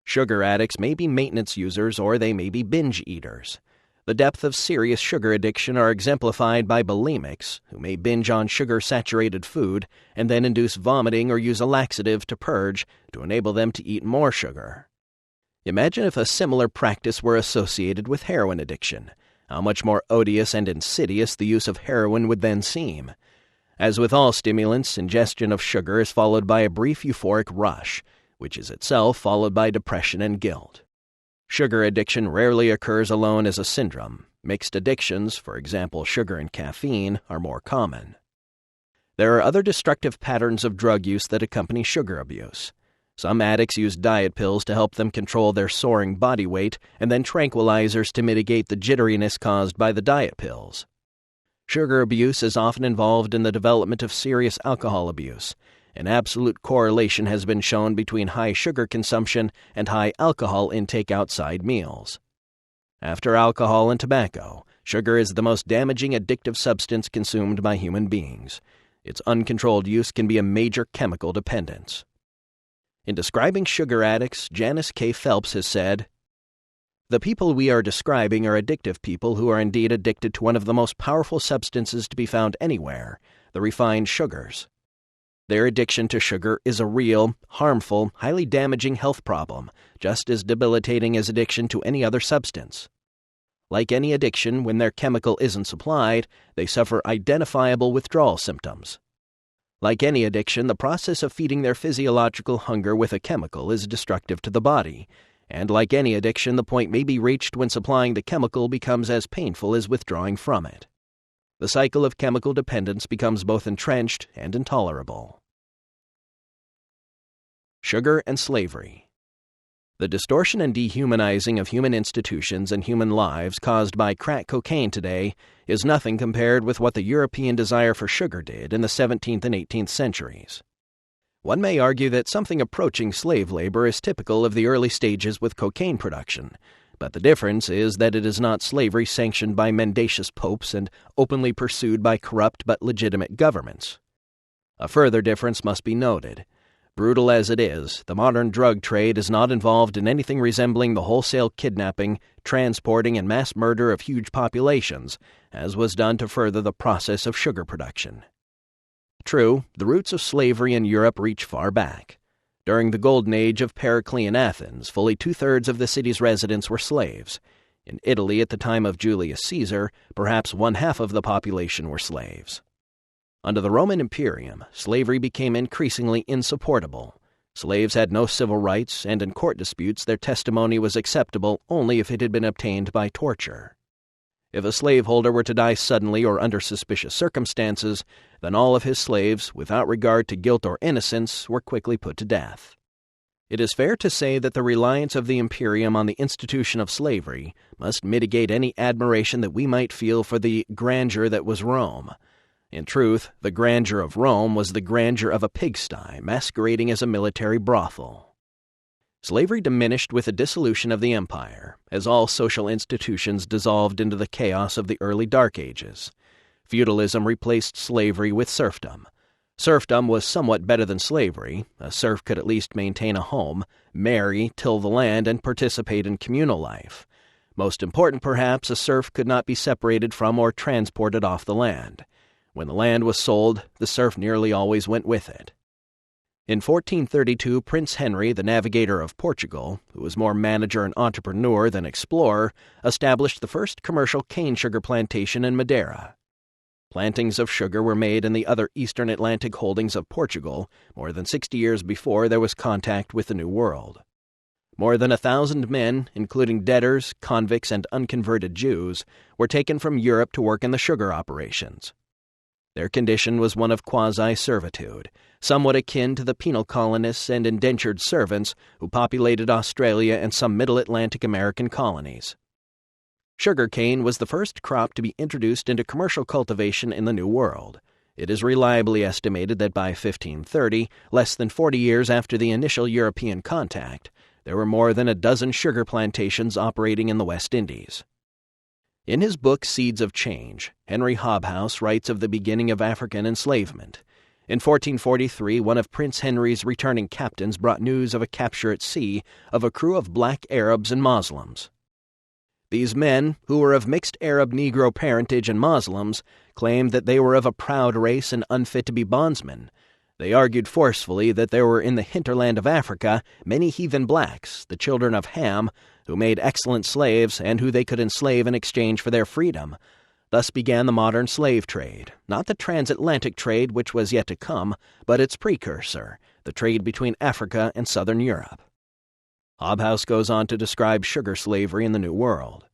Sugar addicts may be maintenance users or they may be binge eaters. The depth of serious sugar addiction are exemplified by bulimics, who may binge on sugar-saturated food and then induce vomiting or use a laxative to purge to enable them to eat more sugar. Imagine if a similar practice were associated with heroin addiction. How much more odious and insidious the use of heroin would then seem. As with all stimulants, ingestion of sugar is followed by a brief euphoric rush, which is itself followed by depression and guilt. Sugar addiction rarely occurs alone as a syndrome. Mixed addictions, for example sugar and caffeine, are more common. There are other destructive patterns of drug use that accompany sugar abuse. Some addicts use diet pills to help them control their soaring body weight and then tranquilizers to mitigate the jitteriness caused by the diet pills. Sugar abuse is often involved in the development of serious alcohol abuse. An absolute correlation has been shown between high sugar consumption and high alcohol intake outside meals. After alcohol and tobacco, sugar is the most damaging addictive substance consumed by human beings. Its uncontrolled use can be a major chemical dependence. In describing sugar addicts, Janice K. Phelps has said, "The people we are describing are addictive people who are indeed addicted to one of the most powerful substances to be found anywhere, the refined sugars. Their addiction to sugar is a real, harmful, highly damaging health problem, just as debilitating as addiction to any other substance. Like any addiction, when their chemical isn't supplied, they suffer identifiable withdrawal symptoms. Like any addiction, the process of feeding their physiological hunger with a chemical is destructive to the body, and like any addiction, the point may be reached when supplying the chemical becomes as painful as withdrawing from it. The cycle of chemical dependence becomes both entrenched and intolerable. Sugar and slavery. The distortion and dehumanizing of human institutions and human lives caused by crack cocaine today is nothing compared with what the European desire for sugar did in the 17th and 18th centuries. One may argue that something approaching slave labor is typical of the early stages with cocaine production, but the difference is that it is not slavery sanctioned by mendacious popes and openly pursued by corrupt but legitimate governments. A further difference must be noted. Brutal as it is, the modern drug trade is not involved in anything resembling the wholesale kidnapping, transporting, and mass murder of huge populations, as was done to further the process of sugar production. True, the roots of slavery in Europe reach far back. During the golden age of Periclean Athens, fully two-thirds of the city's residents were slaves. In Italy at the time of Julius Caesar, perhaps one-half of the population were slaves. Under the Roman Imperium, slavery became increasingly insupportable. Slaves had no civil rights, and in court disputes their testimony was acceptable only if it had been obtained by torture. If a slaveholder were to die suddenly or under suspicious circumstances, then all of his slaves, without regard to guilt or innocence, were quickly put to death. It is fair to say that the reliance of the Imperium on the institution of slavery must mitigate any admiration that we might feel for the grandeur that was Rome. In truth, the grandeur of Rome was the grandeur of a pigsty masquerading as a military brothel. Slavery diminished with the dissolution of the empire, as all social institutions dissolved into the chaos of the early Dark Ages. Feudalism replaced slavery with serfdom. Serfdom was somewhat better than slavery. A serf could at least maintain a home, marry, till the land, and participate in communal life. Most important, perhaps, a serf could not be separated from or transported off the land. When the land was sold, the serf nearly always went with it. In 1432, Prince Henry, the navigator of Portugal, who was more manager and entrepreneur than explorer, established the first commercial cane sugar plantation in Madeira. Plantings of sugar were made in the other eastern Atlantic holdings of Portugal more than 60 years before there was contact with the New World. More than 1,000 men, including debtors, convicts, and unconverted Jews, were taken from Europe to work in the sugar operations. Their condition was one of quasi-servitude, somewhat akin to the penal colonists and indentured servants who populated Australia and some middle Atlantic American colonies. Sugar cane was the first crop to be introduced into commercial cultivation in the New World. It is reliably estimated that by 1530, less than 40 years after the initial European contact, there were more than a dozen sugar plantations operating in the West Indies. In his book Seeds of Change, Henry Hobhouse writes of the beginning of African enslavement. In 1443, one of Prince Henry's returning captains brought news of a capture at sea of a crew of black Arabs and Moslems. These men, who were of mixed Arab-Negro parentage and Moslems, claimed that they were of a proud race and unfit to be bondsmen. They argued forcefully that there were in the hinterland of Africa many heathen blacks, the children of Ham, who made excellent slaves and who they could enslave in exchange for their freedom. Thus began the modern slave trade, not the transatlantic trade which was yet to come, but its precursor, the trade between Africa and southern Europe. Hobhouse goes on to describe sugar slavery in the New World.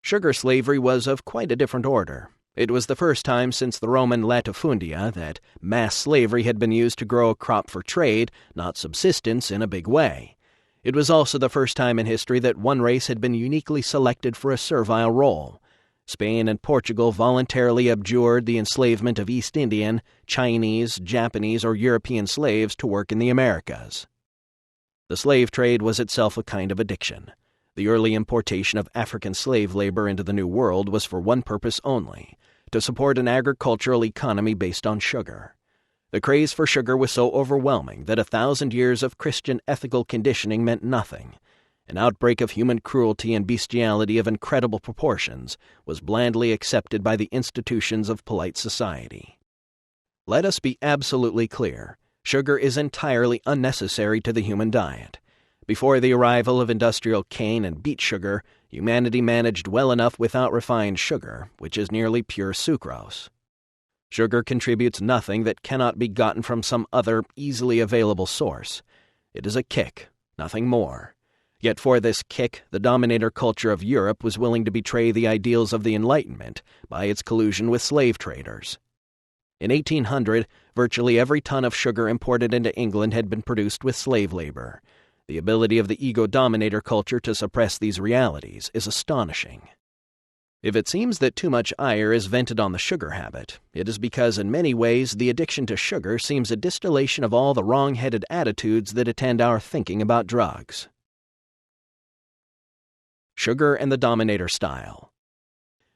Sugar slavery was of quite a different order. It was the first time since the Roman latifundia that mass slavery had been used to grow a crop for trade, not subsistence, in a big way. It was also the first time in history that one race had been uniquely selected for a servile role. Spain and Portugal voluntarily abjured the enslavement of East Indian, Chinese, Japanese, or European slaves to work in the Americas. The slave trade was itself a kind of addiction. The early importation of African slave labor into the New World was for one purpose only, to support an agricultural economy based on sugar. The craze for sugar was so overwhelming that 1,000 years of Christian ethical conditioning meant nothing. An outbreak of human cruelty and bestiality of incredible proportions was blandly accepted by the institutions of polite society. Let us be absolutely clear. Sugar is entirely unnecessary to the human diet. Before the arrival of industrial cane and beet sugar, humanity managed well enough without refined sugar, which is nearly pure sucrose. Sugar contributes nothing that cannot be gotten from some other easily available source. It is a kick, nothing more. Yet for this kick, the dominator culture of Europe was willing to betray the ideals of the Enlightenment by its collusion with slave traders. In 1800, virtually every ton of sugar imported into England had been produced with slave labor. The ability of the ego-dominator culture to suppress these realities is astonishing. If it seems that too much ire is vented on the sugar habit, it is because in many ways the addiction to sugar seems a distillation of all the wrong-headed attitudes that attend our thinking about drugs. Sugar and the dominator style.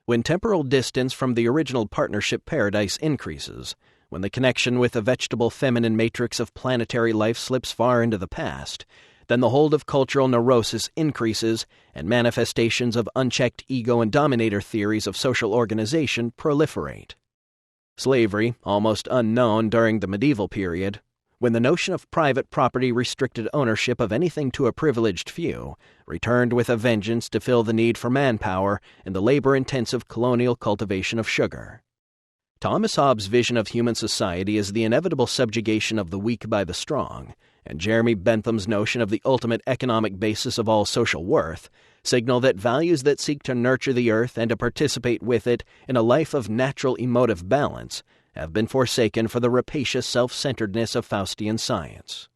When temporal distance from the original partnership paradise increases, when the connection with the vegetable feminine matrix of planetary life slips far into the past, then the hold of cultural neurosis increases and manifestations of unchecked ego and dominator theories of social organization proliferate. Slavery, almost unknown during the medieval period, when the notion of private property restricted ownership of anything to a privileged few, returned with a vengeance to fill the need for manpower in the labor-intensive colonial cultivation of sugar. Thomas Hobbes' vision of human society as the inevitable subjugation of the weak by the strong, and Jeremy Bentham's notion of the ultimate economic basis of all social worth, signal that values that seek to nurture the earth and to participate with it in a life of natural emotive balance have been forsaken for the rapacious self-centeredness of Faustian science.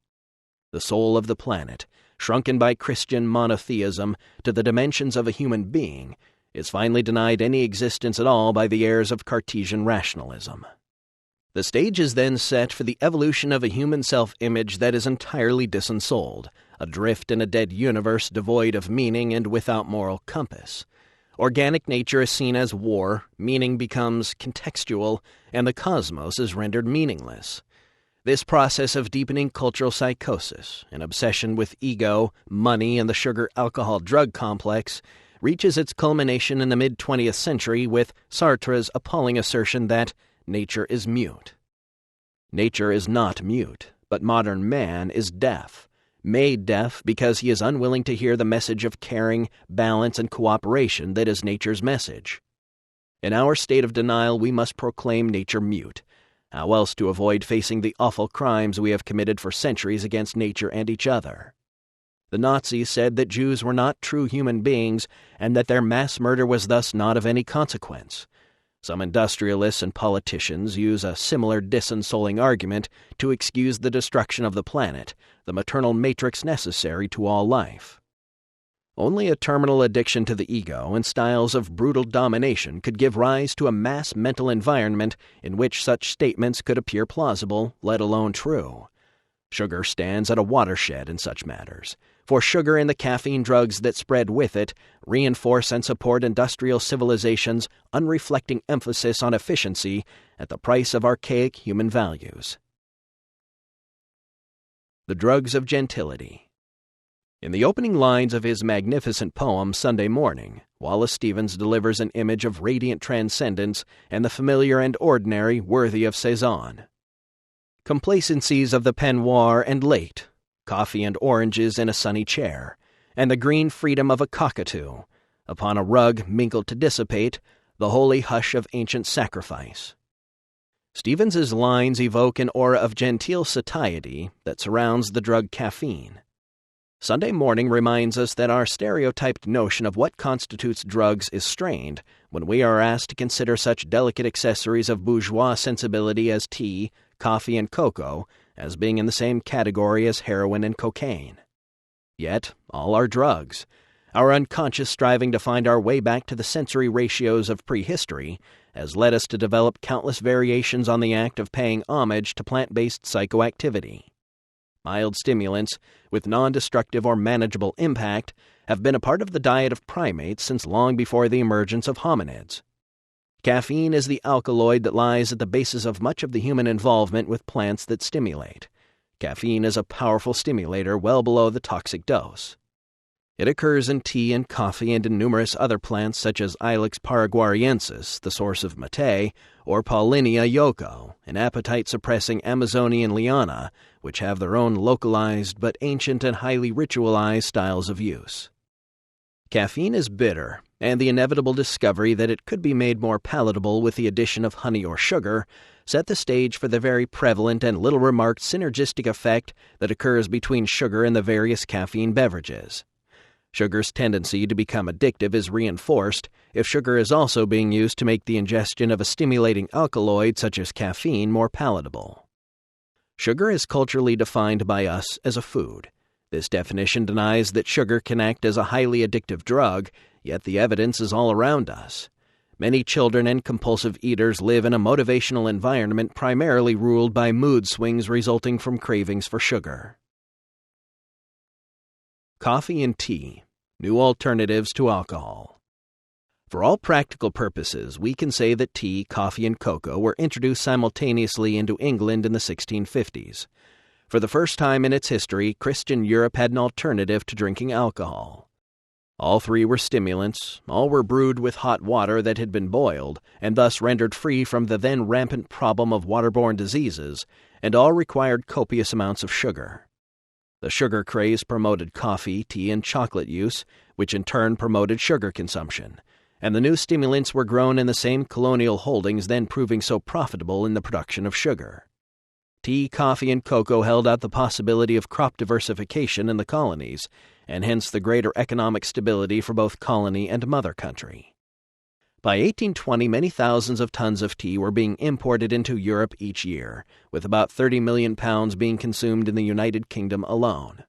The soul of the planet, shrunken by Christian monotheism to the dimensions of a human being, is finally denied any existence at all by the heirs of Cartesian rationalism. The stage is then set for the evolution of a human self-image that is entirely disensouled, adrift in a dead universe devoid of meaning and without moral compass. Organic nature is seen as war, meaning becomes contextual, and the cosmos is rendered meaningless. This process of deepening cultural psychosis, an obsession with ego, money, and the sugar-alcohol-drug complex, reaches its culmination in the mid-20th century with Sartre's appalling assertion that nature is mute. Nature is not mute, but modern man is deaf. Made deaf because he is unwilling to hear the message of caring, balance, and cooperation that is nature's message. In our state of denial, we must proclaim nature mute. How else to avoid facing the awful crimes we have committed for centuries against nature and each other? The Nazis said that Jews were not true human beings and that their mass murder was thus not of any consequence. Some industrialists and politicians use a similar disensouling argument to excuse the destruction of the planet, the maternal matrix necessary to all life. Only a terminal addiction to the ego and styles of brutal domination could give rise to a mass mental environment in which such statements could appear plausible, let alone true. Sugar stands at a watershed in such matters, for sugar and the caffeine drugs that spread with it reinforce and support industrial civilization's unreflecting emphasis on efficiency at the price of archaic human values. The Drugs of Gentility. In the opening lines of his magnificent poem Sunday Morning, Wallace Stevens delivers an image of radiant transcendence and the familiar and ordinary worthy of Cezanne. Complacencies of the peignoir and late, coffee and oranges in a sunny chair, and the green freedom of a cockatoo, upon a rug mingled to dissipate the holy hush of ancient sacrifice. Stevens's lines evoke an aura of genteel satiety that surrounds the drug caffeine. Sunday Morning reminds us that our stereotyped notion of what constitutes drugs is strained when we are asked to consider such delicate accessories of bourgeois sensibility as tea, coffee, and cocoa as being in the same category as heroin and cocaine. Yet, all are drugs. Our unconscious striving to find our way back to the sensory ratios of prehistory has led us to develop countless variations on the act of paying homage to plant-based psychoactivity. Mild stimulants, with non-destructive or manageable impact, have been a part of the diet of primates since long before the emergence of hominids. Caffeine is the alkaloid that lies at the basis of much of the human involvement with plants that stimulate. Caffeine is a powerful stimulator well below the toxic dose. It occurs in tea and coffee and in numerous other plants such as Ilex paraguariensis, the source of mate, or Paulinia yoko, an appetite-suppressing Amazonian liana, which have their own localized but ancient and highly ritualized styles of use. Caffeine is bitter, and the inevitable discovery that it could be made more palatable with the addition of honey or sugar set the stage for the very prevalent and little-remarked synergistic effect that occurs between sugar and the various caffeine beverages. Sugar's tendency to become addictive is reinforced if sugar is also being used to make the ingestion of a stimulating alkaloid such as caffeine more palatable. Sugar is culturally defined by us as a food. This definition denies that sugar can act as a highly addictive drug, yet the evidence is all around us. Many children and compulsive eaters live in a motivational environment primarily ruled by mood swings resulting from cravings for sugar. Coffee and tea, new alternatives to alcohol. For all practical purposes, we can say that tea, coffee, and cocoa were introduced simultaneously into England in the 1650s. For the first time in its history, Christian Europe had an alternative to drinking alcohol. All three were stimulants, all were brewed with hot water that had been boiled, and thus rendered free from the then rampant problem of waterborne diseases, and all required copious amounts of sugar. The sugar craze promoted coffee, tea, and chocolate use, which in turn promoted sugar consumption, and the new stimulants were grown in the same colonial holdings then proving so profitable in the production of sugar. Tea, coffee, and cocoa held out the possibility of crop diversification in the colonies, and hence the greater economic stability for both colony and mother country. By 1820, many thousands of tons of tea were being imported into Europe each year, with about 30 million pounds being consumed in the United Kingdom alone.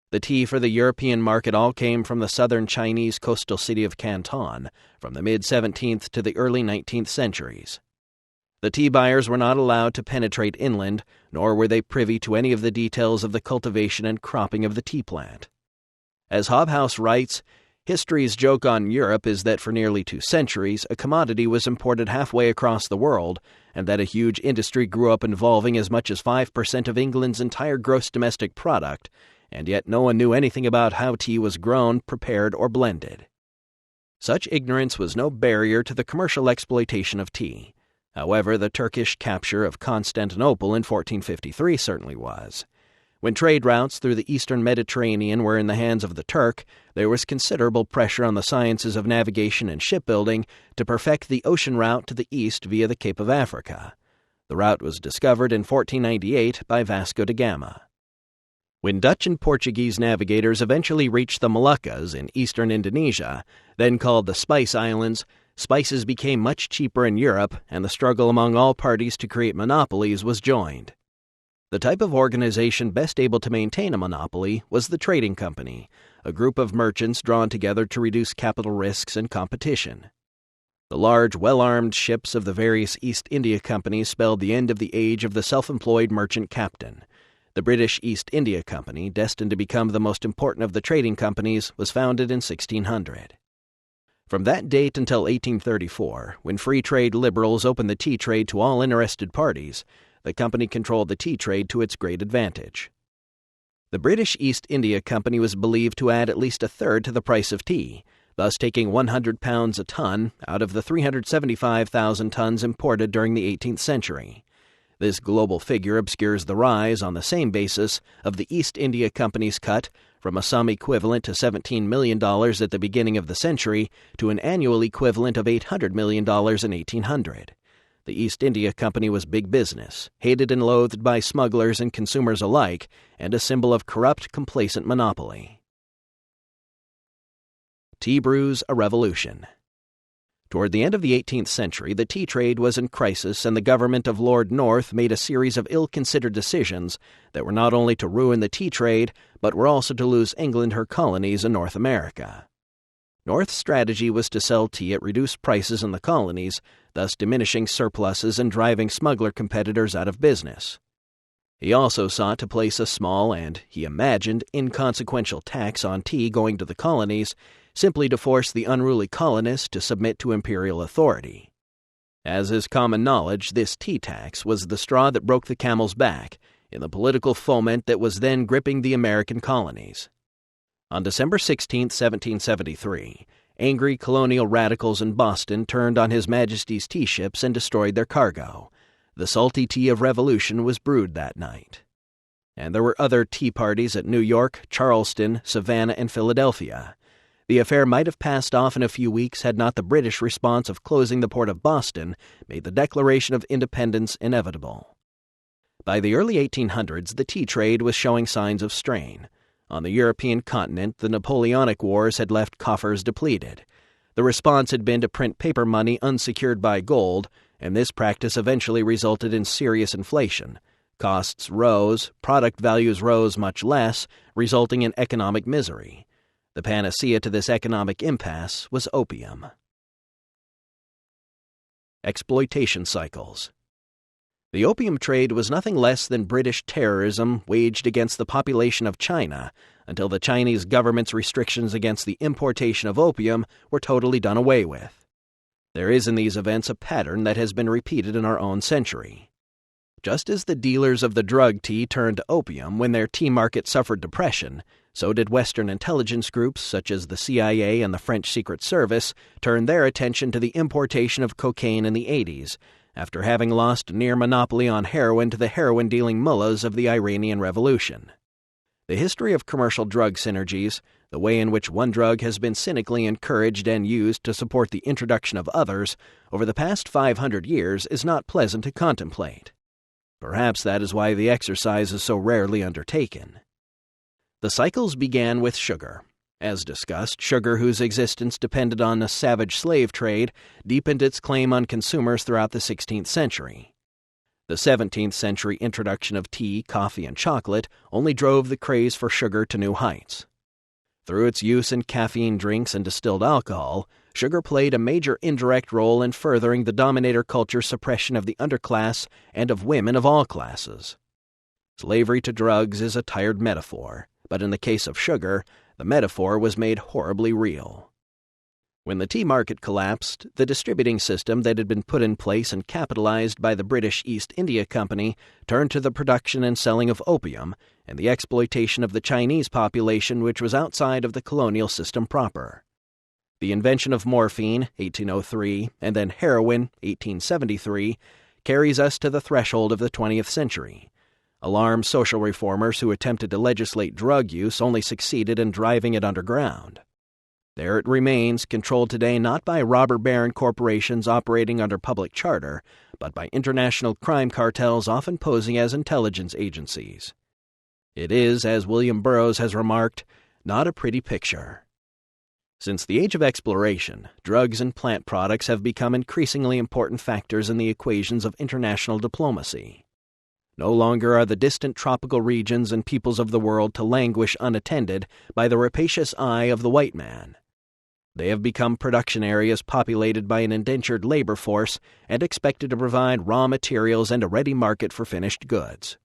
The tea for the European market all came from the southern Chinese coastal city of Canton, from the mid-17th to the early 19th centuries. The tea buyers were not allowed to penetrate inland, nor were they privy to any of the details of the cultivation and cropping of the tea plant. As Hobhouse writes, history's joke on Europe is that for nearly 2 centuries, a commodity was imported halfway across the world, and that a huge industry grew up involving as much as 5% of England's entire gross domestic product, and yet no one knew anything about how tea was grown, prepared, or blended. Such ignorance was no barrier to the commercial exploitation of tea. However, the Turkish capture of Constantinople in 1453 certainly was. When trade routes through the eastern Mediterranean were in the hands of the Turk, there was considerable pressure on the sciences of navigation and shipbuilding to perfect the ocean route to the east via the Cape of Africa. The route was discovered in 1498 by Vasco da Gama. When Dutch and Portuguese navigators eventually reached the Moluccas in eastern Indonesia, then called the Spice Islands, spices became much cheaper in Europe, and the struggle among all parties to create monopolies was joined. The type of organization best able to maintain a monopoly was the trading company, a group of merchants drawn together to reduce capital risks and competition. The large, well-armed ships of the various East India Companies spelled the end of the age of the self-employed merchant captain. The British East India Company, destined to become the most important of the trading companies, was founded in 1600. From that date until 1834, when free trade liberals opened the tea trade to all interested parties, the company controlled the tea trade to its great advantage. The British East India Company was believed to add at least a third to the price of tea, thus taking £100 a ton out of the 375,000 tons imported during the 18th century. This global figure obscures the rise, on the same basis, of the East India Company's cut from a sum equivalent to $17 million at the beginning of the century to an annual equivalent of $800 million in 1800. The East India Company was big business, hated and loathed by smugglers and consumers alike, and a symbol of corrupt, complacent monopoly. Tea brews a revolution. Toward the end of the 18th century, the tea trade was in crisis, and the government of Lord North made a series of ill-considered decisions that were not only to ruin the tea trade, but were also to lose England her colonies in North America. North's strategy was to sell tea at reduced prices in the colonies, thus diminishing surpluses and driving smuggler competitors out of business. He also sought to place a small and, he imagined, inconsequential tax on tea going to the colonies, simply to force the unruly colonists to submit to imperial authority. As is common knowledge, this tea tax was the straw that broke the camel's back in the political foment that was then gripping the American colonies. On December 16, 1773, angry colonial radicals in Boston turned on His Majesty's tea ships and destroyed their cargo. The salty tea of revolution was brewed that night. And there were other tea parties at New York, Charleston, Savannah, and Philadelphia. The affair might have passed off in a few weeks had not the British response of closing the port of Boston made the Declaration of Independence inevitable. By the early 1800s, the tea trade was showing signs of strain. On the European continent, the Napoleonic Wars had left coffers depleted. The response had been to print paper money unsecured by gold, and this practice eventually resulted in serious inflation. Costs rose, product values rose much less, resulting in economic misery. The panacea to this economic impasse was opium. Exploitation cycles. The opium trade was nothing less than British terrorism waged against the population of China until the Chinese government's restrictions against the importation of opium were totally done away with. There is in these events a pattern that has been repeated in our own century. Just as the dealers of the drug tea turned to opium when their tea market suffered depression, so did Western intelligence groups such as the CIA and the French Secret Service turn their attention to the importation of cocaine in the 80s, after having lost near monopoly on heroin to the heroin-dealing mullahs of the Iranian Revolution. The history of commercial drug synergies, the way in which one drug has been cynically encouraged and used to support the introduction of others over the past 500 years, is not pleasant to contemplate. Perhaps that is why the exercise is so rarely undertaken. The cycles began with sugar. As discussed, sugar, whose existence depended on a savage slave trade, deepened its claim on consumers throughout the 16th century. The 17th century introduction of tea, coffee, and chocolate only drove the craze for sugar to new heights. Through its use in caffeine drinks and distilled alcohol, sugar played a major indirect role in furthering the dominator culture's suppression of the underclass and of women of all classes. Slavery to drugs is a tired metaphor, but in the case of sugar, the metaphor was made horribly real. When the tea market collapsed, the distributing system that had been put in place and capitalized by the British East India Company turned to the production and selling of opium and the exploitation of the Chinese population, which was outside of the colonial system proper. The invention of morphine, 1803, and then heroin, 1873, carries us to the threshold of the 20th century. Alarmed social reformers who attempted to legislate drug use only succeeded in driving it underground. There it remains, controlled today not by robber baron corporations operating under public charter, but by international crime cartels often posing as intelligence agencies. It is, as William Burroughs has remarked, not a pretty picture. Since the age of exploration, drugs and plant products have become increasingly important factors in the equations of international diplomacy. No longer are the distant tropical regions and peoples of the world to languish unattended by the rapacious eye of the white man. They have become production areas populated by an indentured labor force and expected to provide raw materials and a ready market for finished goods.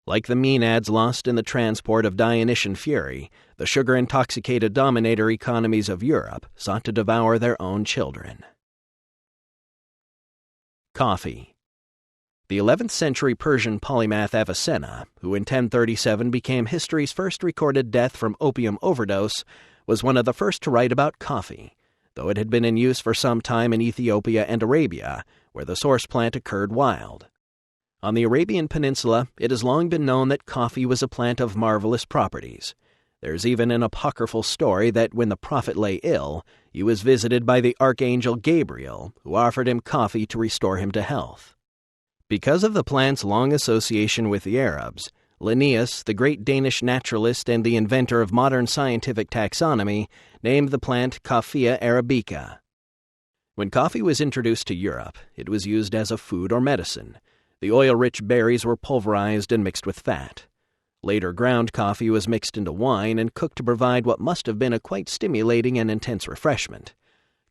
Like the Maenads lost in the transport of Dionysian fury, the sugar-intoxicated dominator economies of Europe sought to devour their own children. Coffee. The 11th century Persian polymath Avicenna, who in 1037 became history's first recorded death from opium overdose, was one of the first to write about coffee, though it had been in use for some time in Ethiopia and Arabia, where the source plant occurred wild. On the Arabian Peninsula, it has long been known that coffee was a plant of marvelous properties. There's even an apocryphal story that when the prophet lay ill, he was visited by the archangel Gabriel, who offered him coffee to restore him to health. Because of the plant's long association with the Arabs, Linnaeus, the great Danish naturalist and the inventor of modern scientific taxonomy, named the plant Coffea arabica. When coffee was introduced to Europe, it was used as a food or medicine. The oil-rich berries were pulverized and mixed with fat. Later, ground coffee was mixed into wine and cooked to provide what must have been a quite stimulating and intense refreshment.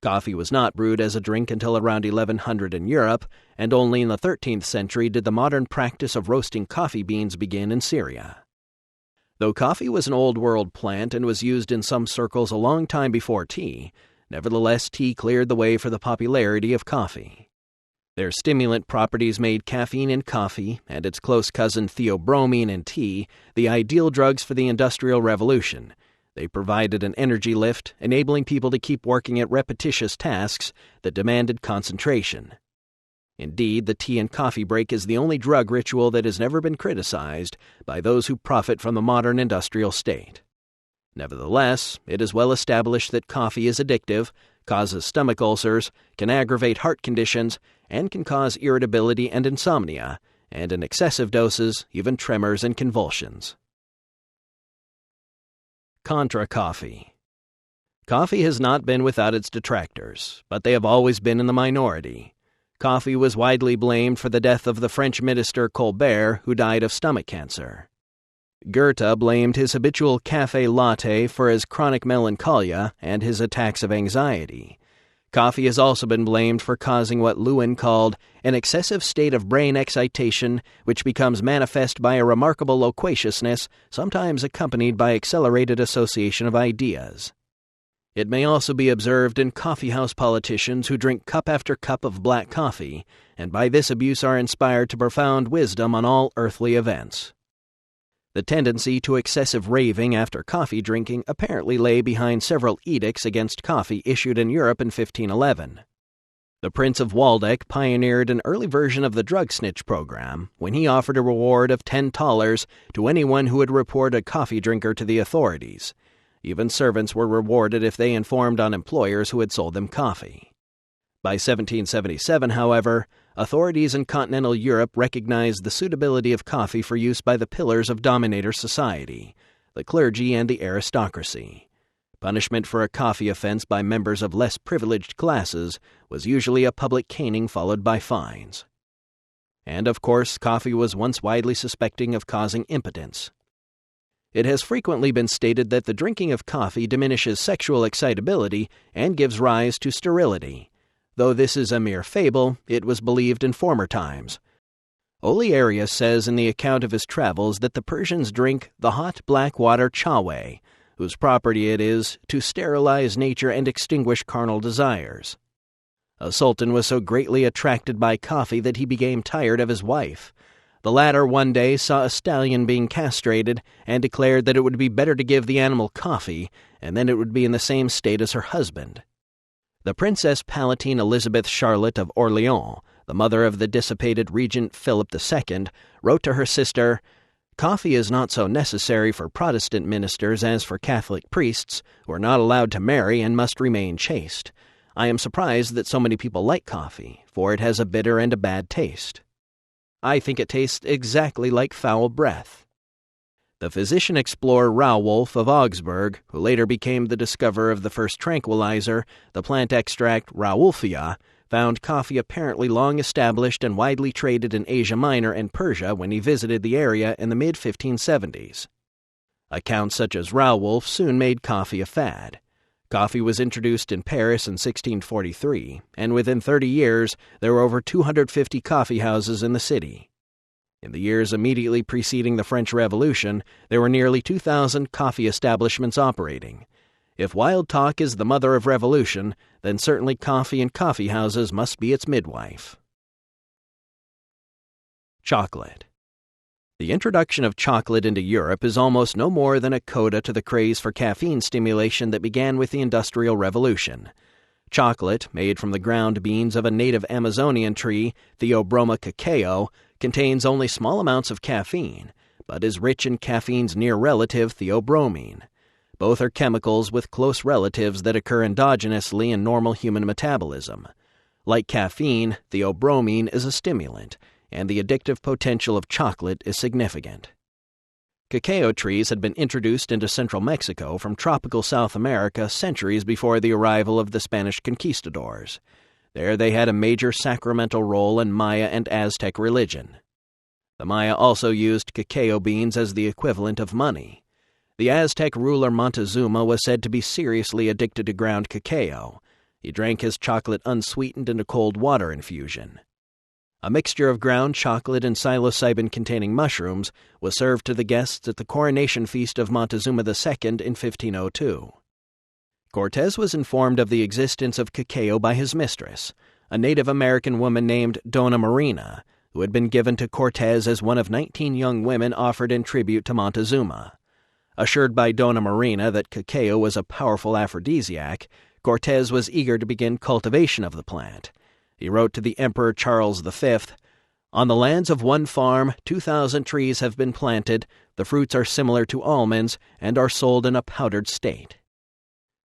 Coffee was not brewed as a drink until around 1100 in Europe, and only in the 13th century did the modern practice of roasting coffee beans begin in Syria. Though coffee was an old-world plant and was used in some circles a long time before tea, nevertheless tea cleared the way for the popularity of coffee. Their stimulant properties made caffeine in coffee, and its close cousin theobromine in tea, the ideal drugs for the Industrial Revolution. They provided an energy lift, enabling people to keep working at repetitious tasks that demanded concentration. Indeed, the tea and coffee break is the only drug ritual that has never been criticized by those who profit from the modern industrial state. Nevertheless, it is well established that coffee is addictive, causes stomach ulcers, can aggravate heart conditions, and can cause irritability and insomnia, and in excessive doses, even tremors and convulsions. Contra coffee. Coffee has not been without its detractors, but they have always been in the minority. Coffee was widely blamed for the death of the French minister Colbert, who died of stomach cancer. Goethe blamed his habitual café latte for his chronic melancholia and his attacks of anxiety. Coffee has also been blamed for causing what Lewin called an excessive state of brain excitation, which becomes manifest by a remarkable loquaciousness, sometimes accompanied by accelerated association of ideas. It may also be observed in coffeehouse politicians who drink cup after cup of black coffee, and by this abuse are inspired to profound wisdom on all earthly events. The tendency to excessive raving after coffee drinking apparently lay behind several edicts against coffee issued in Europe in 1511. The Prince of Waldeck pioneered an early version of the drug snitch program when he offered a reward of $10 to anyone who would report a coffee drinker to the authorities. Even servants were rewarded if they informed on employers who had sold them coffee. By 1777, however, authorities in continental Europe recognized the suitability of coffee for use by the pillars of dominator society, the clergy and the aristocracy. Punishment for a coffee offense by members of less privileged classes was usually a public caning followed by fines. And, of course, coffee was once widely suspected of causing impotence. It has frequently been stated that the drinking of coffee diminishes sexual excitability and gives rise to sterility. Though this is a mere fable, it was believed in former times. Olearius says in the account of his travels that the Persians drink the hot black water chaweh, whose property it is to sterilize nature and extinguish carnal desires. A sultan was so greatly attracted by coffee that he became tired of his wife. The latter one day saw a stallion being castrated and declared that it would be better to give the animal coffee, and then it would be in the same state as her husband. The Princess Palatine Elizabeth Charlotte of Orleans, the mother of the dissipated Regent Philip II, wrote to her sister, "Coffee is not so necessary for Protestant ministers as for Catholic priests, who are not allowed to marry and must remain chaste. I am surprised that so many people like coffee, for it has a bitter and a bad taste. I think it tastes exactly like foul breath." The physician-explorer Rauwolf of Augsburg, who later became the discoverer of the first tranquilizer, the plant extract Rauwolfia, found coffee apparently long established and widely traded in Asia Minor and Persia when he visited the area in the mid-1570s. Accounts such as Rauwolf soon made coffee a fad. Coffee was introduced in Paris in 1643, and within 30 years there were over 250 coffee houses in the city. In the years immediately preceding the French Revolution, there were nearly 2,000 coffee establishments operating. If wild talk is the mother of revolution, then certainly coffee and coffee houses must be its midwife. Chocolate. The introduction of chocolate into Europe is almost no more than a coda to the craze for caffeine stimulation that began with the Industrial Revolution. Chocolate, made from the ground beans of a native Amazonian tree, Theobroma cacao, contains only small amounts of caffeine, but is rich in caffeine's near relative theobromine. Both are chemicals with close relatives that occur endogenously in normal human metabolism. Like caffeine, theobromine is a stimulant, and the addictive potential of chocolate is significant. Cacao trees had been introduced into central Mexico from tropical South America centuries before the arrival of the Spanish conquistadors. There they had a major sacramental role in Maya and Aztec religion. The Maya also used cacao beans as the equivalent of money. The Aztec ruler Montezuma was said to be seriously addicted to ground cacao. He drank his chocolate unsweetened in a cold water infusion. A mixture of ground chocolate and psilocybin-containing mushrooms was served to the guests at the coronation feast of Montezuma II in 1502. Cortez was informed of the existence of cacao by his mistress, a Native American woman named Dona Marina, who had been given to Cortez as one of 19 young women offered in tribute to Montezuma. Assured by Dona Marina that cacao was a powerful aphrodisiac, Cortez was eager to begin cultivation of the plant. He wrote to the Emperor Charles V, On the lands of one farm, 2,000 trees have been planted, the fruits are similar to almonds, and are sold in a powdered state.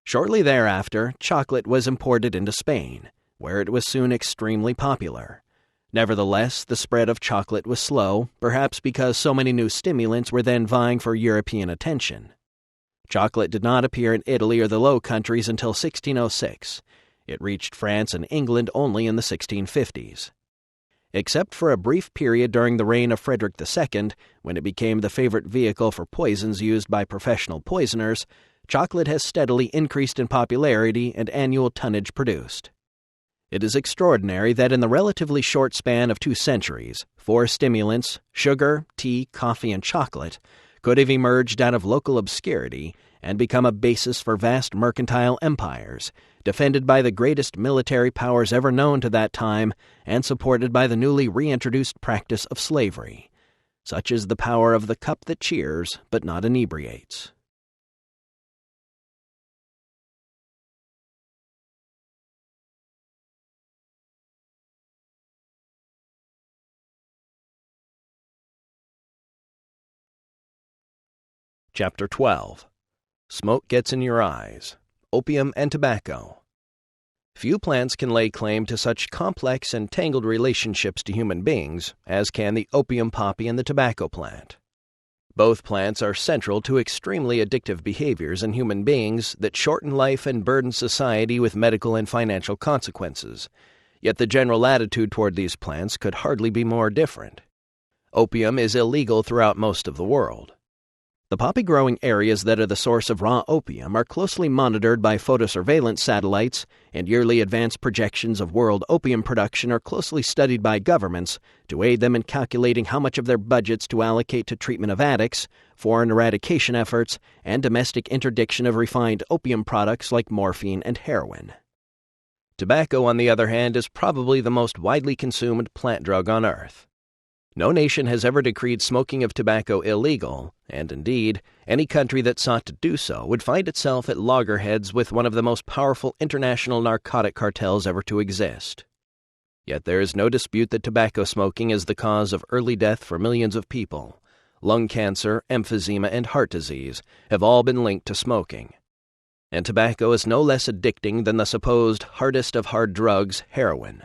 Shortly thereafter, chocolate was imported into Spain, where it was soon extremely popular. Nevertheless, the spread of chocolate was slow, perhaps because so many new stimulants were then vying for European attention. Chocolate did not appear in Italy or the Low Countries until 1606. It reached France and England only in the 1650s. Except for a brief period during the reign of Frederick II, when it became the favorite vehicle for poisons used by professional poisoners, chocolate has steadily increased in popularity and annual tonnage produced. It is extraordinary that in the relatively short span of 2 centuries, 4 stimulants, sugar, tea, coffee, and chocolate, could have emerged out of local obscurity and become a basis for vast mercantile empires, defended by the greatest military powers ever known to that time and supported by the newly reintroduced practice of slavery. Such is the power of the cup that cheers but not inebriates. Chapter 12. Smoke Gets in Your Eyes. Opium and Tobacco. Few plants can lay claim to such complex and tangled relationships to human beings as can the opium poppy and the tobacco plant. Both plants are central to extremely addictive behaviors in human beings that shorten life and burden society with medical and financial consequences, yet the general attitude toward these plants could hardly be more different. Opium is illegal throughout most of the world. The poppy-growing areas that are the source of raw opium are closely monitored by photosurveillance satellites, and yearly advanced projections of world opium production are closely studied by governments to aid them in calculating how much of their budgets to allocate to treatment of addicts, foreign eradication efforts, and domestic interdiction of refined opium products like morphine and heroin. Tobacco, on the other hand, is probably the most widely consumed plant drug on Earth. No nation has ever decreed smoking of tobacco illegal, and indeed, any country that sought to do so would find itself at loggerheads with one of the most powerful international narcotic cartels ever to exist. Yet there is no dispute that tobacco smoking is the cause of early death for millions of people. Lung cancer, emphysema, and heart disease have all been linked to smoking. And tobacco is no less addicting than the supposed hardest of hard drugs, heroin.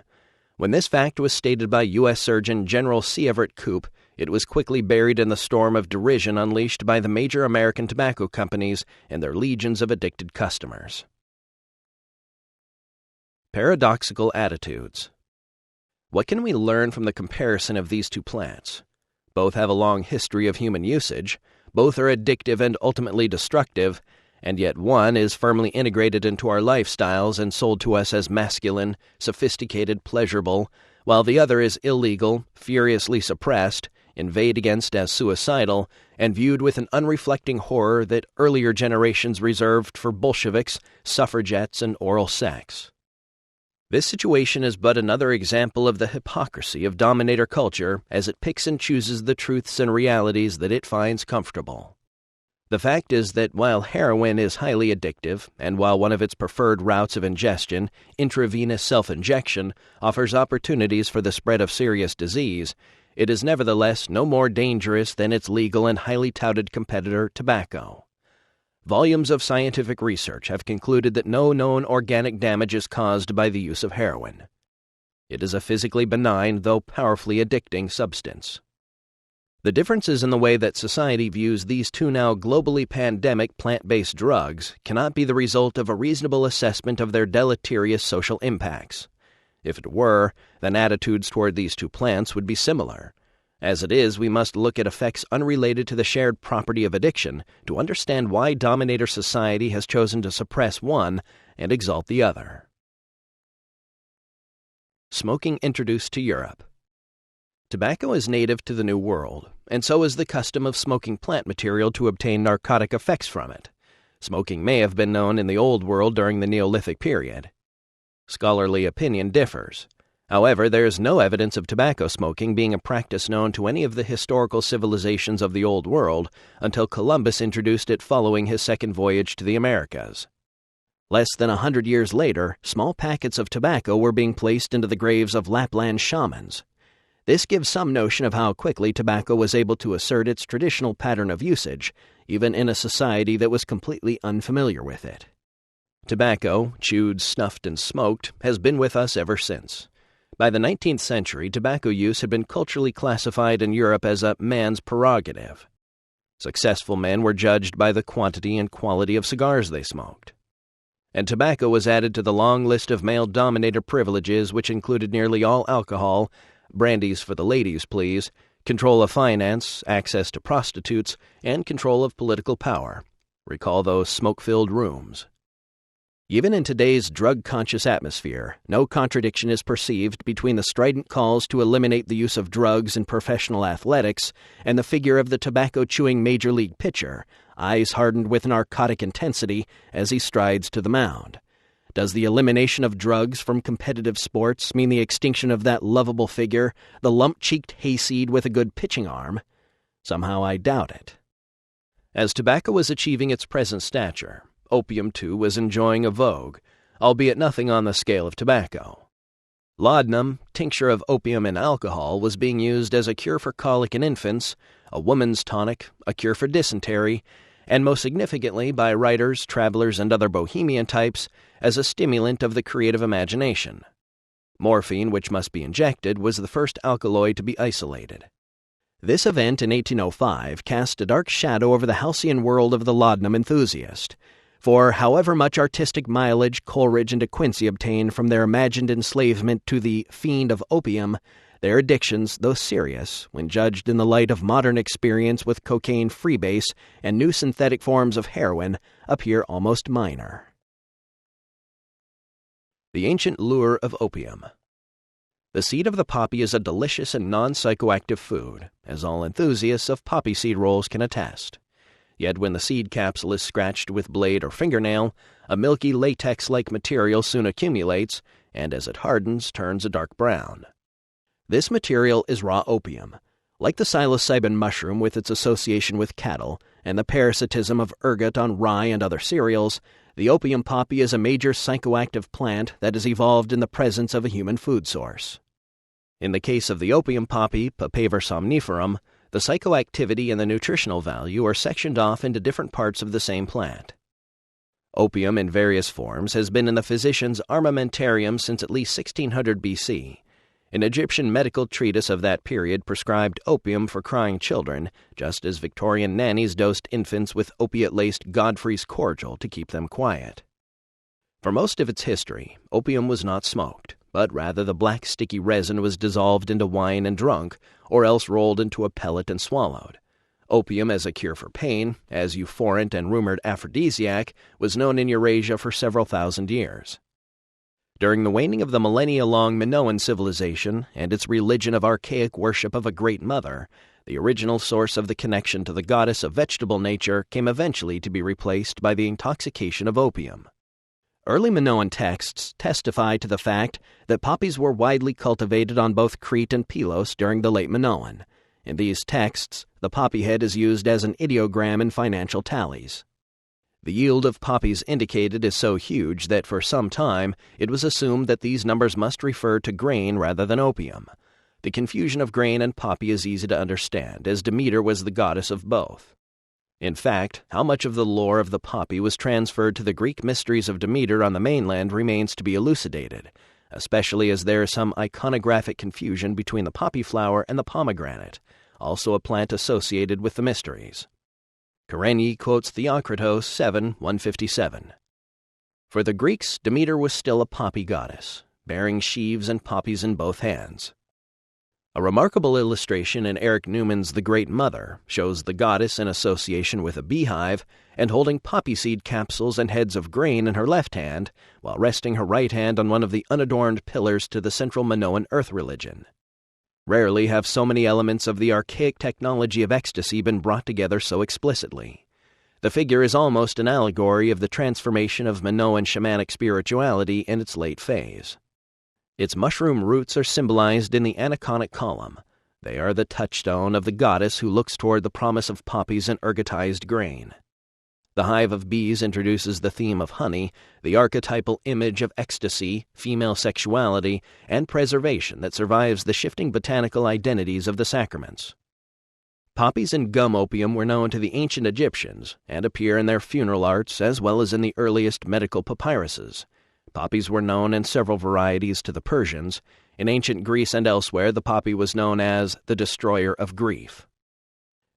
When this fact was stated by U.S. Surgeon General C. Everett Koop, it was quickly buried in the storm of derision unleashed by the major American tobacco companies and their legions of addicted customers. Paradoxical attitudes. What can we learn from the comparison of these two plants? Both have a long history of human usage, both are addictive and ultimately destructive, and yet one is firmly integrated into our lifestyles and sold to us as masculine, sophisticated, pleasurable, while the other is illegal, furiously suppressed, inveighed against as suicidal, and viewed with an unreflecting horror that earlier generations reserved for Bolsheviks, suffragettes, and oral sex. This situation is but another example of the hypocrisy of dominator culture as it picks and chooses the truths and realities that it finds comfortable. The fact is that while heroin is highly addictive, and while one of its preferred routes of ingestion, intravenous self-injection, offers opportunities for the spread of serious disease, it is nevertheless no more dangerous than its legal and highly touted competitor, tobacco. Volumes of scientific research have concluded that no known organic damage is caused by the use of heroin. It is a physically benign, though powerfully addicting substance. The differences in the way that society views these two now globally pandemic plant-based drugs cannot be the result of a reasonable assessment of their deleterious social impacts. If it were, then attitudes toward these two plants would be similar. As it is, we must look at effects unrelated to the shared property of addiction to understand why dominator society has chosen to suppress one and exalt the other. Smoking introduced to Europe. Tobacco is native to the New World, and so is the custom of smoking plant material to obtain narcotic effects from it. Smoking may have been known in the Old World during the Neolithic period. Scholarly opinion differs. However, there is no evidence of tobacco smoking being a practice known to any of the historical civilizations of the Old World until Columbus introduced it following his second voyage to the Americas. Less than 100 years later, small packets of tobacco were being placed into the graves of Lapland shamans. This gives some notion of how quickly tobacco was able to assert its traditional pattern of usage, even in a society that was completely unfamiliar with it. Tobacco, chewed, snuffed, and smoked, has been with us ever since. By the 19th century, tobacco use had been culturally classified in Europe as a man's prerogative. Successful men were judged by the quantity and quality of cigars they smoked. And tobacco was added to the long list of male-dominator privileges which included nearly all alcohol, brandies for the ladies, please, control of finance, access to prostitutes, and control of political power. Recall those smoke-filled rooms. Even in today's drug-conscious atmosphere, no contradiction is perceived between the strident calls to eliminate the use of drugs in professional athletics and the figure of the tobacco-chewing major league pitcher, eyes hardened with narcotic intensity as he strides to the mound. Does the elimination of drugs from competitive sports mean the extinction of that lovable figure, the lump-cheeked hayseed with a good pitching arm? Somehow I doubt it. As tobacco was achieving its present stature, opium, too, was enjoying a vogue, albeit nothing on the scale of tobacco. Laudanum, tincture of opium and alcohol, was being used as a cure for colic in infants, a woman's tonic, a cure for dysentery, and most significantly by writers, travelers, and other bohemian types, as a stimulant of the creative imagination. Morphine, which must be injected, was the first alkaloid to be isolated. This event in 1805 cast a dark shadow over the halcyon world of the laudanum enthusiast, for however much artistic mileage Coleridge and De Quincey obtained from their imagined enslavement to the fiend of opium, their addictions, though serious, when judged in the light of modern experience with cocaine freebase and new synthetic forms of heroin, appear almost minor. The ancient lure of opium. The seed of the poppy is a delicious and non-psychoactive food, as all enthusiasts of poppy seed rolls can attest. Yet when the seed capsule is scratched with blade or fingernail, a milky latex-like material soon accumulates, and as it hardens, turns a dark brown. This material is raw opium. Like the psilocybin mushroom with its association with cattle, and the parasitism of ergot on rye and other cereals, the opium poppy is a major psychoactive plant that has evolved in the presence of a human food source. In the case of the opium poppy, Papaver somniferum, the psychoactivity and the nutritional value are sectioned off into different parts of the same plant. Opium in various forms has been in the physician's armamentarium since at least 1600 BC. An Egyptian medical treatise of that period prescribed opium for crying children, just as Victorian nannies dosed infants with opiate-laced Godfrey's cordial to keep them quiet. For most of its history, opium was not smoked, but rather the black sticky resin was dissolved into wine and drunk, or else rolled into a pellet and swallowed. Opium as a cure for pain, as euphorant and rumored aphrodisiac, was known in Eurasia for several thousand years. During the waning of the millennia-long Minoan civilization and its religion of archaic worship of a great mother, the original source of the connection to the goddess of vegetable nature came eventually to be replaced by the intoxication of opium. Early Minoan texts testify to the fact that poppies were widely cultivated on both Crete and Pylos during the late Minoan. In these texts, the poppy head is used as an ideogram in financial tallies. The yield of poppies indicated is so huge that for some time it was assumed that these numbers must refer to grain rather than opium. The confusion of grain and poppy is easy to understand, as Demeter was the goddess of both. In fact, how much of the lore of the poppy was transferred to the Greek mysteries of Demeter on the mainland remains to be elucidated, especially as there is some iconographic confusion between the poppy flower and the pomegranate, also a plant associated with the mysteries. Karenyi quotes Theocritos 7:157. For the Greeks, Demeter was still a poppy goddess, bearing sheaves and poppies in both hands. A remarkable illustration in Eric Newman's The Great Mother shows the goddess in association with a beehive and holding poppy seed capsules and heads of grain in her left hand, while resting her right hand on one of the unadorned pillars to the central Minoan earth religion. Rarely have so many elements of the archaic technology of ecstasy been brought together so explicitly. The figure is almost an allegory of the transformation of Minoan shamanic spirituality in its late phase. Its mushroom roots are symbolized in the aniconic column. They are the touchstone of the goddess who looks toward the promise of poppies and ergotized grain. The hive of bees introduces the theme of honey, the archetypal image of ecstasy, female sexuality, and preservation that survives the shifting botanical identities of the sacraments. Poppies and gum opium were known to the ancient Egyptians and appear in their funeral arts as well as in the earliest medical papyruses. Poppies were known in several varieties to the Persians. In ancient Greece and elsewhere, the poppy was known as the destroyer of grief.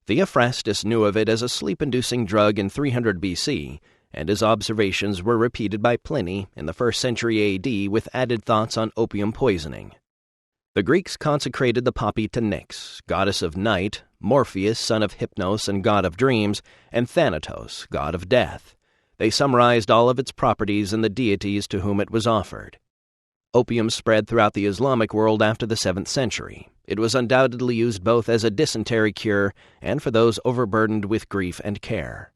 Theophrastus knew of it as a sleep-inducing drug in 300 BC, and his observations were repeated by Pliny in the 1st century AD with added thoughts on opium poisoning. The Greeks consecrated the poppy to Nyx, goddess of night, Morpheus, son of Hypnos and god of dreams, and Thanatos, god of death. They summarized all of its properties and the deities to whom it was offered. Opium spread throughout the Islamic world after the 7th century. It was undoubtedly used both as a dysentery cure and for those overburdened with grief and care.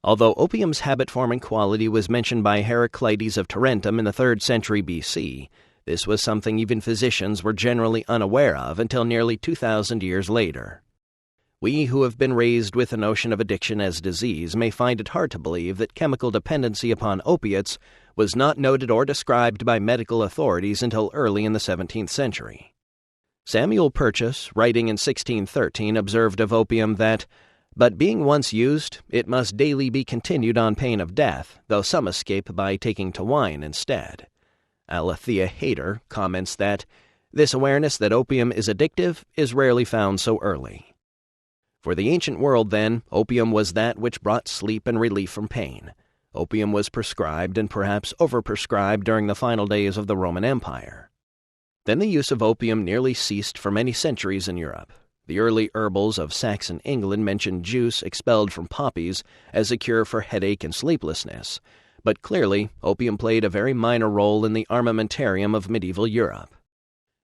Although opium's habit-forming quality was mentioned by Heraclides of Tarentum in the 3rd century BC, this was something even physicians were generally unaware of until nearly 2,000 years later. We who have been raised with the notion of addiction as disease may find it hard to believe that chemical dependency upon opiates was not noted or described by medical authorities until early in the 17th century. Samuel Purchas, writing in 1613, observed of opium that, "But being once used, it must daily be continued on pain of death, though some escape by taking to wine instead." Alethea Hayter comments that, "This awareness that opium is addictive is rarely found so early." For the ancient world, then, opium was that which brought sleep and relief from pain. Opium was prescribed and perhaps overprescribed during the final days of the Roman Empire. Then the use of opium nearly ceased for many centuries in Europe. The early herbals of Saxon England mentioned juice expelled from poppies as a cure for headache and sleeplessness, but clearly opium played a very minor role in the armamentarium of medieval Europe.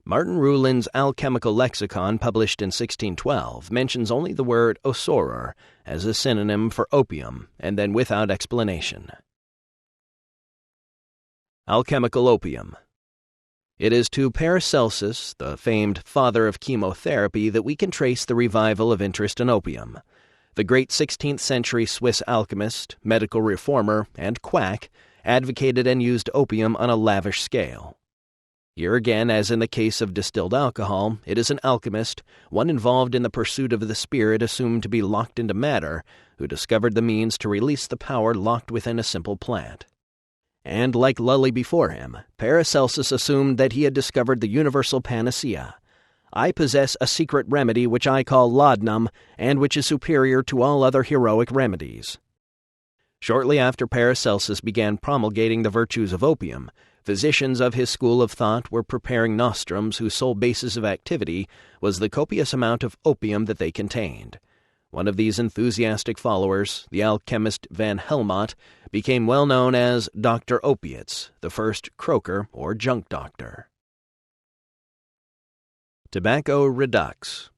Martin Ruhlen's Alchemical Lexicon, published in 1612, mentions only the word osoror as a synonym for opium, and then without explanation. Alchemical opium. It is to Paracelsus, the famed father of chemotherapy, that we can trace the revival of interest in opium. The great 16th century Swiss alchemist, medical reformer, and quack advocated and used opium on a lavish scale. Here again, as in the case of distilled alcohol, it is an alchemist, one involved in the pursuit of the spirit assumed to be locked into matter, who discovered the means to release the power locked within a simple plant. And like Lully before him, Paracelsus assumed that he had discovered the universal panacea. "I possess a secret remedy which I call laudanum, and which is superior to all other heroic remedies." Shortly after Paracelsus began promulgating the virtues of opium, physicians of his school of thought were preparing nostrums whose sole basis of activity was the copious amount of opium that they contained. One of these enthusiastic followers, the alchemist Van Helmont, became well known as Dr. Opiates, the first croaker or junk doctor. Tobacco redux.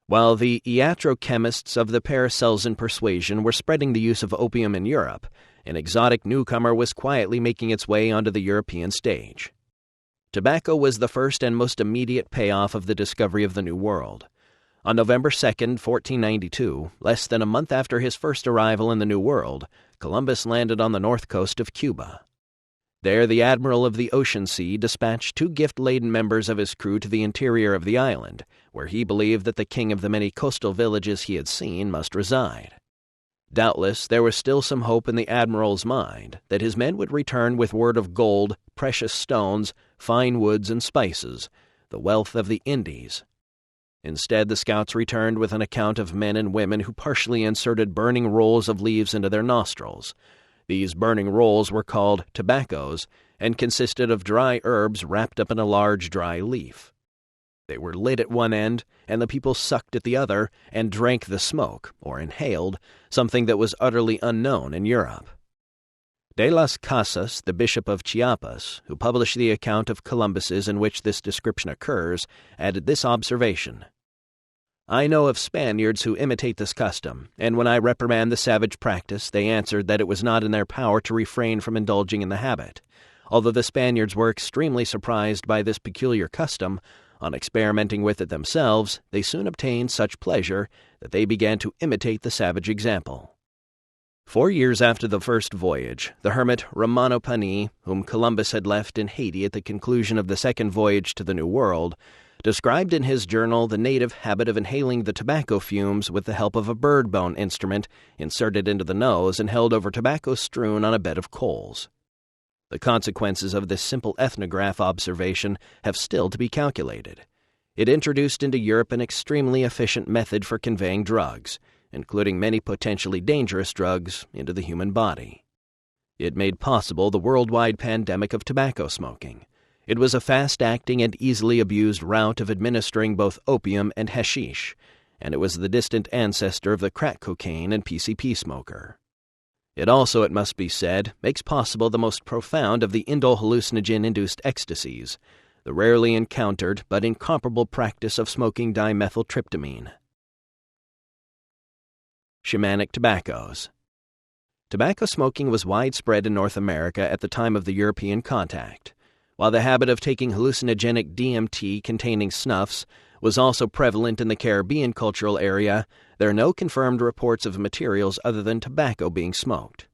While the iatrochemists of the Paracelsian persuasion were spreading the use of opium in Europe, an exotic newcomer was quietly making its way onto the European stage. Tobacco was the first and most immediate payoff of the discovery of the New World. On November 2, 1492, less than a month after his first arrival in the New World, Columbus landed on the north coast of Cuba. There, the admiral of the Ocean Sea dispatched 2 gift-laden members of his crew to the interior of the island, where he believed that the king of the many coastal villages he had seen must reside. Doubtless, there was still some hope in the admiral's mind that his men would return with word of gold, precious stones, fine woods, and spices, the wealth of the Indies. Instead, the scouts returned with an account of men and women who partially inserted burning rolls of leaves into their nostrils. These burning rolls were called tobaccos and consisted of dry herbs wrapped up in a large dry leaf. They were lit at one end, and the people sucked at the other and drank the smoke, or inhaled, something that was utterly unknown in Europe. De las Casas, the bishop of Chiapas, who published the account of Columbus's in which this description occurs, added this observation: "I know of Spaniards who imitate this custom, and when I reprimand the savage practice, they answered that it was not in their power to refrain from indulging in the habit. Although the Spaniards were extremely surprised by this peculiar custom, on experimenting with it themselves, they soon obtained such pleasure that they began to imitate the savage example." 4 years after the first voyage, the hermit Romano Pani, whom Columbus had left in Haiti at the conclusion of the second voyage to the New World, described in his journal the native habit of inhaling the tobacco fumes with the help of a bird bone instrument inserted into the nose and held over tobacco strewn on a bed of coals. The consequences of this simple ethnograph observation have still to be calculated. It introduced into Europe an extremely efficient method for conveying drugs, including many potentially dangerous drugs, into the human body. It made possible the worldwide pandemic of tobacco smoking. It was a fast-acting and easily abused route of administering both opium and hashish, and it was the distant ancestor of the crack cocaine and PCP smoker. It also, it must be said, makes possible the most profound of the indole hallucinogen-induced ecstasies, the rarely encountered but incomparable practice of smoking dimethyltryptamine. Shamanic tobaccos. Tobacco smoking was widespread in North America at the time of the European contact. While the habit of taking hallucinogenic DMT-containing snuffs was also prevalent in the Caribbean cultural area, there are no confirmed reports of materials other than tobacco being smoked.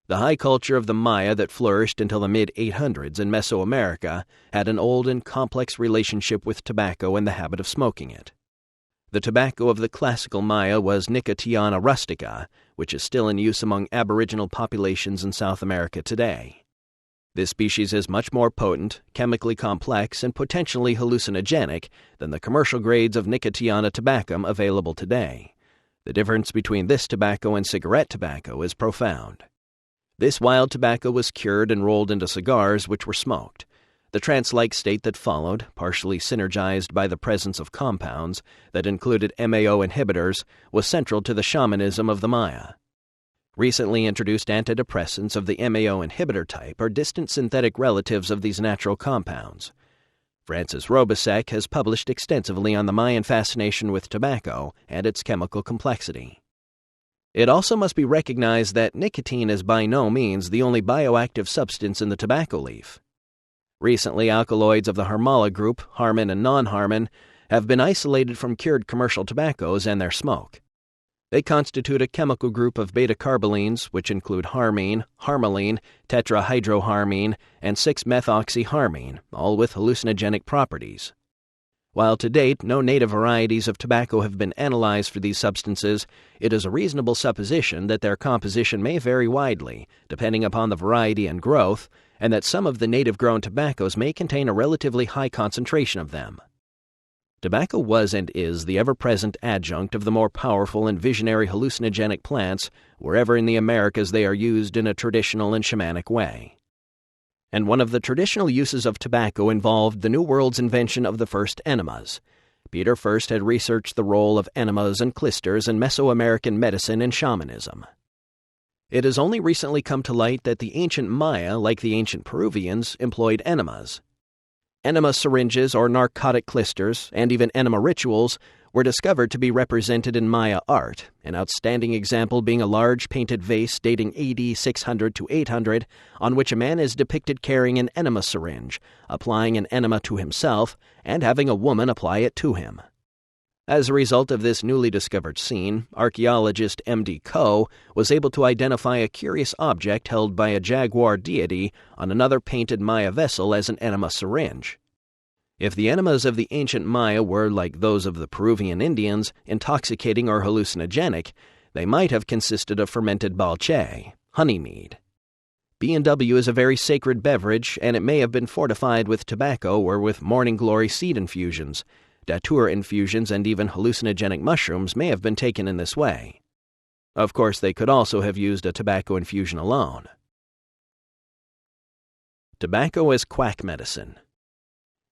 The high culture of the Maya that flourished until the mid-800s in Mesoamerica had an old and complex relationship with tobacco and the habit of smoking it. The tobacco of the classical Maya was Nicotiana rustica, which is still in use among aboriginal populations in South America today. This species is much more potent, chemically complex, and potentially hallucinogenic than the commercial grades of Nicotiana tabacum available today. The difference between this tobacco and cigarette tobacco is profound. This wild tobacco was cured and rolled into cigars which were smoked. The trance-like state that followed, partially synergized by the presence of compounds that included MAO inhibitors, was central to the shamanism of the Maya. Recently introduced antidepressants of the MAO inhibitor type are distant synthetic relatives of these natural compounds. Francis Robišek has published extensively on the Mayan fascination with tobacco and its chemical complexity. It also must be recognized that nicotine is by no means the only bioactive substance in the tobacco leaf. Recently, alkaloids of the Harmala group, Harman and non-Harman, have been isolated from cured commercial tobaccos and their smoke. They constitute a chemical group of beta-carbolines, which include harmine, harmaline, tetrahydroharmine, and 6-methoxyharmine, all with hallucinogenic properties. While to date no native varieties of tobacco have been analyzed for these substances, it is a reasonable supposition that their composition may vary widely, depending upon the variety and growth, and that some of the native-grown tobaccos may contain a relatively high concentration of them. Tobacco was and is the ever-present adjunct of the more powerful and visionary hallucinogenic plants wherever in the Americas they are used in a traditional and shamanic way. And one of the traditional uses of tobacco involved the New World's invention of the first enemas. Peter first had researched the role of enemas and clysters in Mesoamerican medicine and shamanism. It has only recently come to light that the ancient Maya, like the ancient Peruvians, employed enemas. Enema syringes or narcotic clysters, and even enema rituals, were discovered to be represented in Maya art, an outstanding example being a large painted vase dating AD 600 to 800, on which a man is depicted carrying an enema syringe, applying an enema to himself, and having a woman apply it to him. As a result of this newly discovered scene, archaeologist M.D. Coe was able to identify a curious object held by a jaguar deity on another painted Maya vessel as an enema syringe. If the enemas of the ancient Maya were, like those of the Peruvian Indians, intoxicating or hallucinogenic, they might have consisted of fermented balche, honey mead. B&W is a very sacred beverage, and it may have been fortified with tobacco or with morning glory seed infusions. Datura infusions and even hallucinogenic mushrooms may have been taken in this way. Of course, they could also have used a tobacco infusion alone. Tobacco as quack medicine.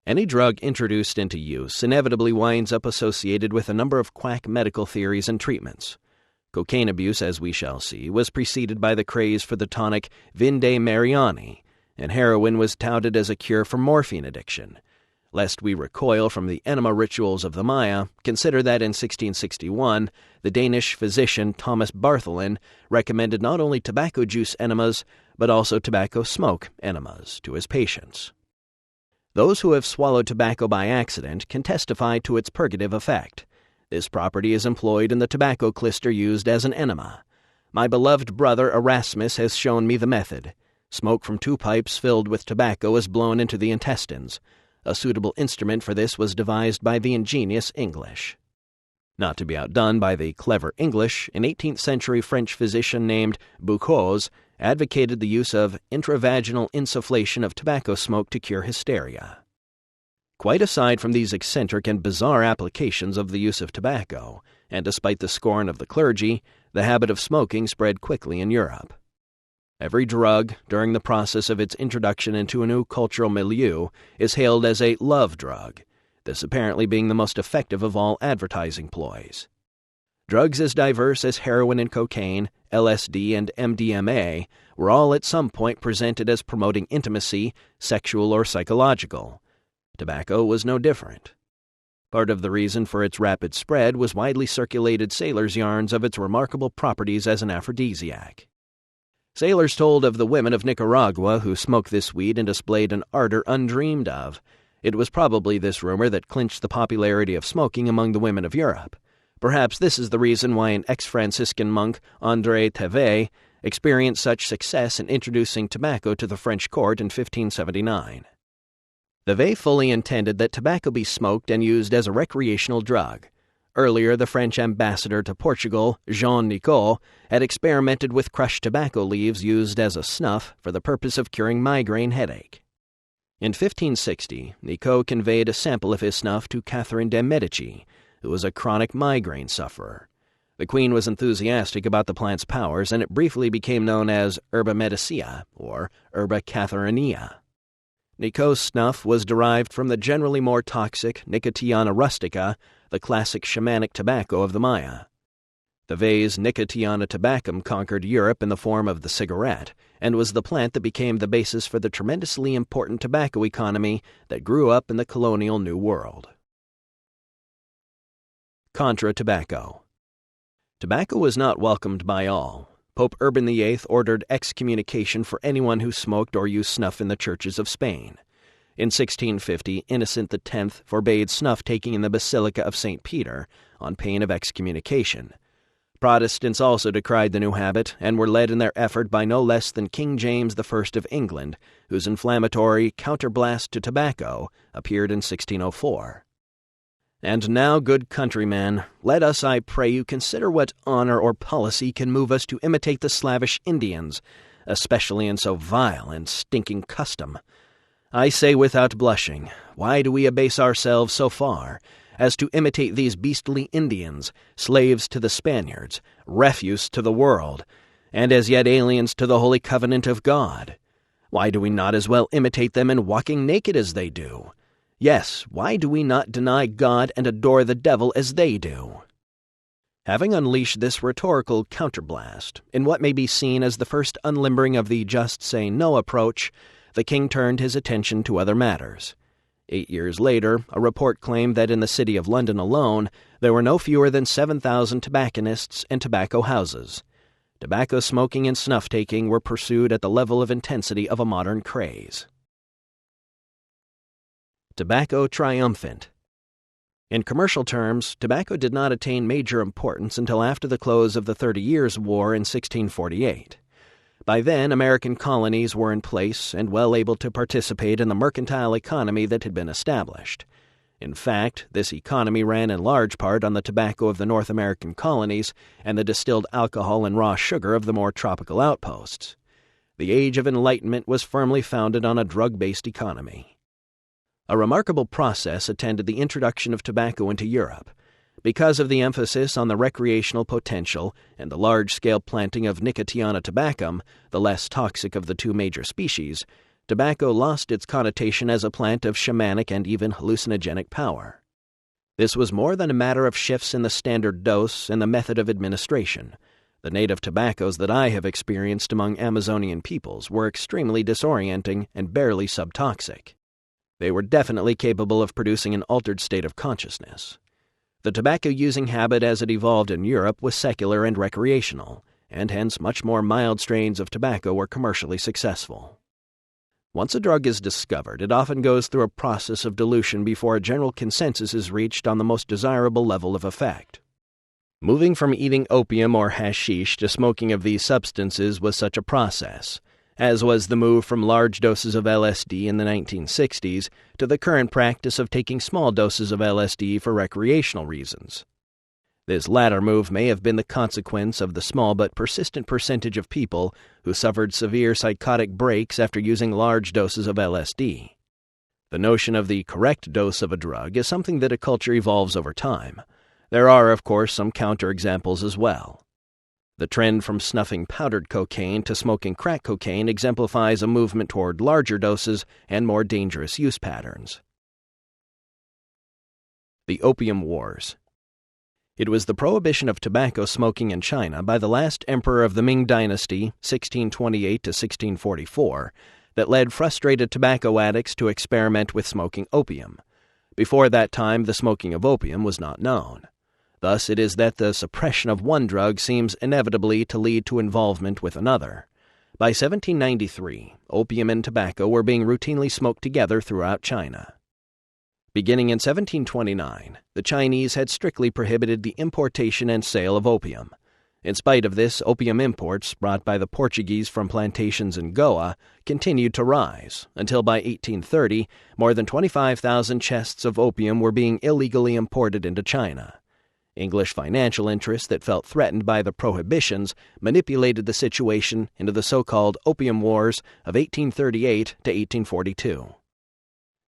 Any drug introduced into use inevitably winds up associated with a number of quack medical theories and treatments. Cocaine abuse, as we shall see, was preceded by the craze for the tonic Vinde Mariani, and heroin was touted as a cure for morphine addiction. Lest we recoil from the enema rituals of the Maya, consider that in 1661, the Danish physician Thomas Bartholin recommended not only tobacco juice enemas, but also tobacco smoke enemas to his patients. Those who have swallowed tobacco by accident can testify to its purgative effect. This property is employed in the tobacco clyster used as an enema. My beloved brother Erasmus has shown me the method. Smoke from 2 pipes filled with tobacco is blown into the intestines. A suitable instrument for this was devised by the ingenious English. Not to be outdone by the clever English, an 18th-century French physician named Buchoz advocated the use of intravaginal insufflation of tobacco smoke to cure hysteria. Quite aside from these eccentric and bizarre applications of the use of tobacco, and despite the scorn of the clergy, the habit of smoking spread quickly in Europe. Every drug, during the process of its introduction into a new cultural milieu, is hailed as a love drug, this apparently being the most effective of all advertising ploys. Drugs as diverse as heroin and cocaine, LSD and MDMA were all at some point presented as promoting intimacy, sexual or psychological. Tobacco was no different. Part of the reason for its rapid spread was widely circulated sailors' yarns of its remarkable properties as an aphrodisiac. Sailors told of the women of Nicaragua who smoked this weed and displayed an ardor undreamed of. It was probably this rumor that clinched the popularity of smoking among the women of Europe. Perhaps this is the reason why an ex-Franciscan monk, André Thevet, experienced such success in introducing tobacco to the French court in 1579. Thevet fully intended that tobacco be smoked and used as a recreational drug. Earlier, the French ambassador to Portugal, Jean Nicot, had experimented with crushed tobacco leaves used as a snuff for the purpose of curing migraine headache. In 1560, Nicot conveyed a sample of his snuff to Catherine de' Medici, who was a chronic migraine sufferer. The queen was enthusiastic about the plant's powers, and it briefly became known as Herba Medicea, or Herba Catherinea. Nicot's snuff was derived from the generally more toxic Nicotiana rustica, the classic shamanic tobacco of the Maya. Thevet's Nicotiana tabacum conquered Europe in the form of the cigarette, and was the plant that became the basis for the tremendously important tobacco economy that grew up in the colonial New World. Contra tobacco. Tobacco was not welcomed by all. Pope Urban VIII ordered excommunication for anyone who smoked or used snuff in the churches of Spain. In 1650, Innocent X forbade snuff-taking in the Basilica of St. Peter on pain of excommunication. Protestants also decried the new habit and were led in their effort by no less than King James I of England, whose inflammatory Counterblast to Tobacco appeared in 1604. And now, good countrymen, let us, I pray you, consider what honor or policy can move us to imitate the Slavish Indians, especially in so vile and stinking custom. I say without blushing, why do we abase ourselves so far as to imitate these beastly Indians, slaves to the Spaniards, refuse to the world, and as yet aliens to the holy covenant of God? Why do we not as well imitate them in walking naked as they do? Yes, why do we not deny God and adore the devil as they do? Having unleashed this rhetorical counterblast, in what may be seen as the first unlimbering of the just say no approach, the king turned his attention to other matters. 8 years later, a report claimed that in the city of London alone, there were no fewer than 7,000 tobacconists and tobacco houses. Tobacco smoking and snuff-taking were pursued at the level of intensity of a modern craze. Tobacco triumphant. In commercial terms, tobacco did not attain major importance until after the close of the 30 Years' War in 1648. By then, American colonies were in place and well able to participate in the mercantile economy that had been established. In fact, this economy ran in large part on the tobacco of the North American colonies and the distilled alcohol and raw sugar of the more tropical outposts. The Age of Enlightenment was firmly founded on a drug-based economy. A remarkable process attended the introduction of tobacco into Europe. Because of the emphasis on the recreational potential and the large-scale planting of Nicotiana tabacum, the less toxic of the two major species, tobacco lost its connotation as a plant of shamanic and even hallucinogenic power. This was more than a matter of shifts in the standard dose and the method of administration. The native tobaccos that I have experienced among Amazonian peoples were extremely disorienting and barely subtoxic. They were definitely capable of producing an altered state of consciousness. The tobacco-using habit as it evolved in Europe was secular and recreational, and hence much more mild strains of tobacco were commercially successful. Once a drug is discovered, it often goes through a process of dilution before a general consensus is reached on the most desirable level of effect. Moving from eating opium or hashish to smoking of these substances was such a process, as was the move from large doses of LSD in the 1960s to the current practice of taking small doses of LSD for recreational reasons. This latter move may have been the consequence of the small but persistent percentage of people who suffered severe psychotic breaks after using large doses of LSD. The notion of the correct dose of a drug is something that a culture evolves over time. There are, of course, some counterexamples as well. The trend from snuffing powdered cocaine to smoking crack cocaine exemplifies a movement toward larger doses and more dangerous use patterns. The Opium Wars. It was the prohibition of tobacco smoking in China by the last emperor of the Ming Dynasty, 1628 to 1644, that led frustrated tobacco addicts to experiment with smoking opium. Before that time, the smoking of opium was not known. Thus it is that the suppression of one drug seems inevitably to lead to involvement with another. By 1793, opium and tobacco were being routinely smoked together throughout China. Beginning in 1729, the Chinese had strictly prohibited the importation and sale of opium. In spite of this, opium imports, brought by the Portuguese from plantations in Goa, continued to rise, until by 1830, more than 25,000 chests of opium were being illegally imported into China. English financial interests that felt threatened by the prohibitions manipulated the situation into the so-called Opium Wars of 1838 to 1842.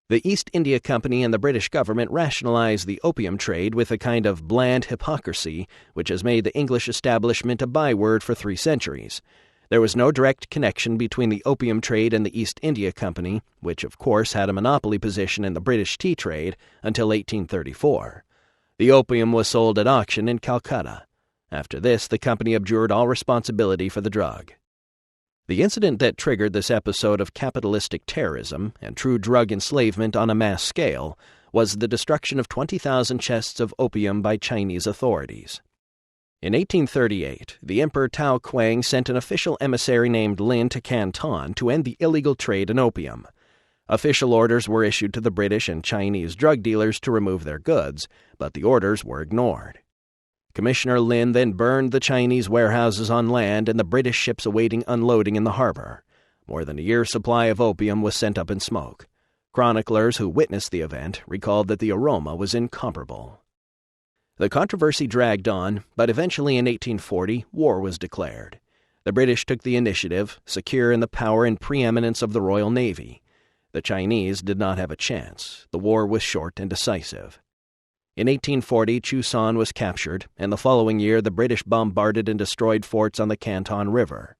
The East India Company and the British government rationalized the opium trade with a kind of bland hypocrisy which has made the English establishment a byword for 3 centuries. There was no direct connection between the opium trade and the East India Company, which of course had a monopoly position in the British tea trade, until 1834. The opium was sold at auction in Calcutta. After this, the company abjured all responsibility for the drug. The incident that triggered this episode of capitalistic terrorism and true drug enslavement on a mass scale was the destruction of 20,000 chests of opium by Chinese authorities. In 1838, the Emperor Tao Kuang sent an official emissary named Lin to Canton to end the illegal trade in opium. Official orders were issued to the British and Chinese drug dealers to remove their goods, but the orders were ignored. Commissioner Lin then burned the Chinese warehouses on land and the British ships awaiting unloading in the harbor. More than a year's supply of opium was sent up in smoke. Chroniclers who witnessed the event recalled that the aroma was incomparable. The controversy dragged on, but eventually in 1840, war was declared. The British took the initiative, secure in the power and preeminence of the Royal Navy. The Chinese did not have a chance. The war was short and decisive. In 1840, Chusan was captured, and the following year the British bombarded and destroyed forts on the Canton River.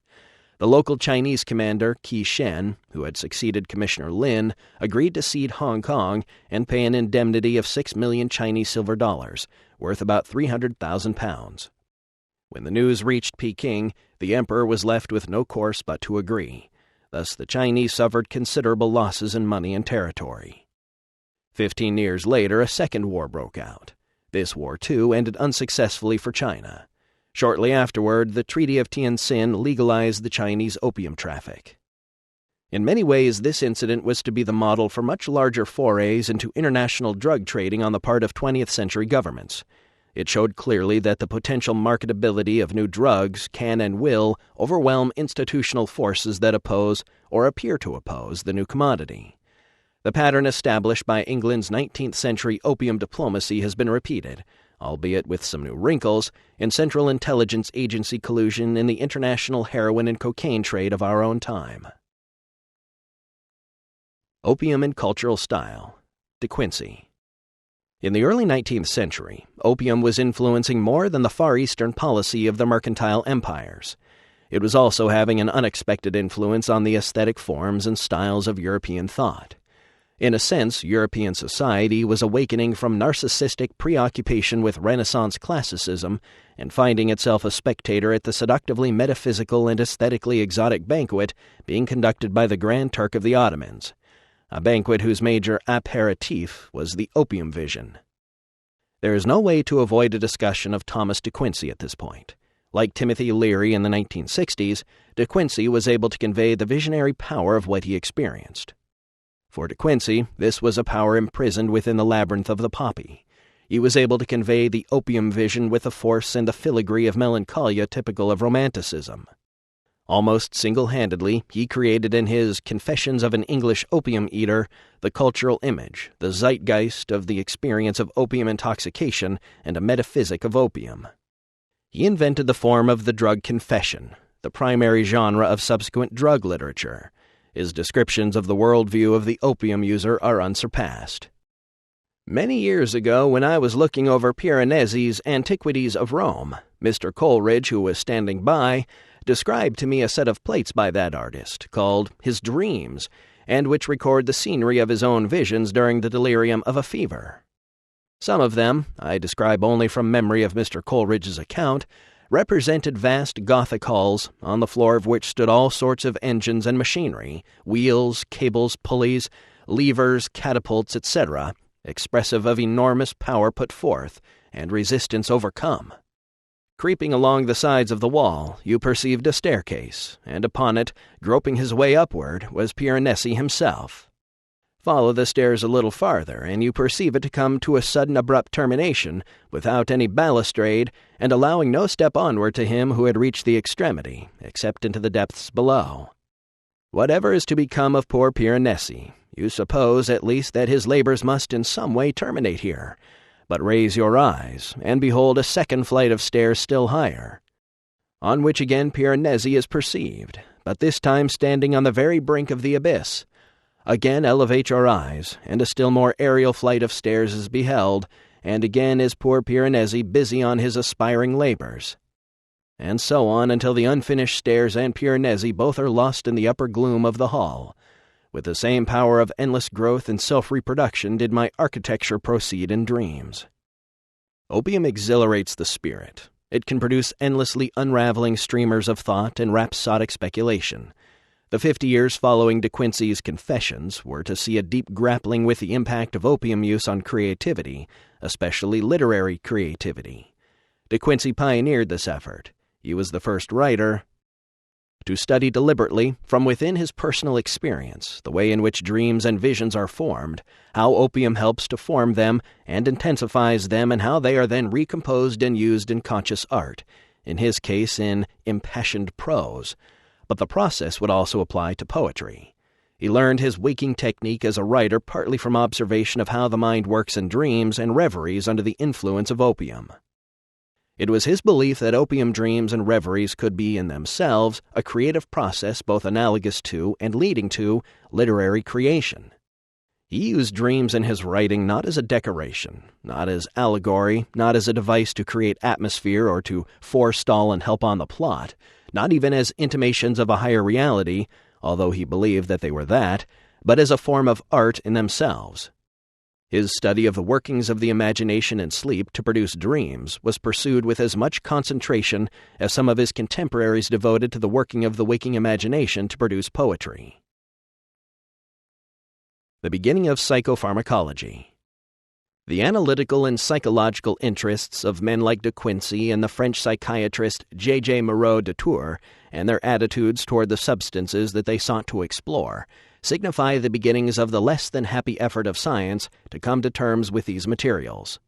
The local Chinese commander, Qi Shen, who had succeeded Commissioner Lin, agreed to cede Hong Kong and pay an indemnity of 6 million Chinese silver dollars, worth about 300,000 pounds. When the news reached Peking, the emperor was left with no course but to agree. Thus the Chinese suffered considerable losses in money and territory. 15 years later, a second war broke out. This war, too, ended unsuccessfully for China. Shortly afterward, the Treaty of Tientsin legalized the Chinese opium traffic. In many ways, this incident was to be the model for much larger forays into international drug trading on the part of 20th century governments. It showed clearly that the potential marketability of new drugs can and will overwhelm institutional forces that oppose or appear to oppose the new commodity. The pattern established by England's 19th century opium diplomacy has been repeated, albeit with some new wrinkles, in Central Intelligence Agency collusion in the international heroin and cocaine trade of our own time. Opium and Cultural Style. De Quincey. In the early 19th century, opium was influencing more than the Far Eastern policy of the mercantile empires. It was also having an unexpected influence on the aesthetic forms and styles of European thought. In a sense, European society was awakening from narcissistic preoccupation with Renaissance classicism and finding itself a spectator at the seductively metaphysical and aesthetically exotic banquet being conducted by the Grand Turk of the Ottomans, a banquet whose major aperitif was the opium vision. There is no way to avoid a discussion of Thomas de Quincey at this point. Like Timothy Leary in the 1960s, de Quincey was able to convey the visionary power of what he experienced. For de Quincey, this was a power imprisoned within the labyrinth of the poppy. He was able to convey the opium vision with the force and the filigree of melancholia typical of Romanticism. Almost single-handedly, he created in his Confessions of an English Opium Eater the cultural image, the zeitgeist of the experience of opium intoxication and a metaphysic of opium. He invented the form of the drug confession, the primary genre of subsequent drug literature. His descriptions of the worldview of the opium user are unsurpassed. Many years ago, when I was looking over Piranesi's Antiquities of Rome, Mr. Coleridge, who was standing by, described to me a set of plates by that artist, called His Dreams, and which record the scenery of his own visions during the delirium of a fever. Some of them, I describe only from memory of Mr. Coleridge's account, represented vast Gothic halls, on the floor of which stood all sorts of engines and machinery, wheels, cables, pulleys, levers, catapults, etc., expressive of enormous power put forth, and resistance overcome. Creeping along the sides of the wall, you perceived a staircase, and upon it, groping his way upward, was Piranesi himself. Follow the stairs a little farther, and you perceive it to come to a sudden abrupt termination, without any balustrade, and allowing no step onward to him who had reached the extremity, except into the depths below. Whatever is to become of poor Piranesi, you suppose at least that his labors must in some way terminate here, but raise your eyes, and behold a second flight of stairs still higher, on which again Piranesi is perceived, but this time standing on the very brink of the abyss. Again elevate your eyes, and a still more aerial flight of stairs is beheld, and again is poor Piranesi busy on his aspiring labors. And so on until the unfinished stairs and Piranesi both are lost in the upper gloom of the hall. With the same power of endless growth and self-reproduction did my architecture proceed in dreams. Opium exhilarates the spirit. It can produce endlessly unraveling streamers of thought and rhapsodic speculation. The 50 years following De Quincey's Confessions were to see a deep grappling with the impact of opium use on creativity, especially literary creativity. De Quincey pioneered this effort. He was the first writer to study deliberately, from within his personal experience, the way in which dreams and visions are formed, how opium helps to form them and intensifies them, and how they are then recomposed and used in conscious art, in his case in impassioned prose. But the process would also apply to poetry. He learned his waking technique as a writer partly from observation of how the mind works in dreams and reveries under the influence of opium. It was his belief that opium dreams and reveries could be in themselves a creative process both analogous to and leading to literary creation. He used dreams in his writing not as a decoration, not as allegory, not as a device to create atmosphere or to forestall and help on the plot, not even as intimations of a higher reality, although he believed that they were that, but as a form of art in themselves. His study of the workings of the imagination in sleep to produce dreams was pursued with as much concentration as some of his contemporaries devoted to the working of the waking imagination to produce poetry. The beginning of psychopharmacology. The analytical and psychological interests of men like De Quincey and the French psychiatrist J. Moreau de Tours, and their attitudes toward the substances that they sought to explore, signify the beginnings of the less than happy effort of science to come to terms with these materials.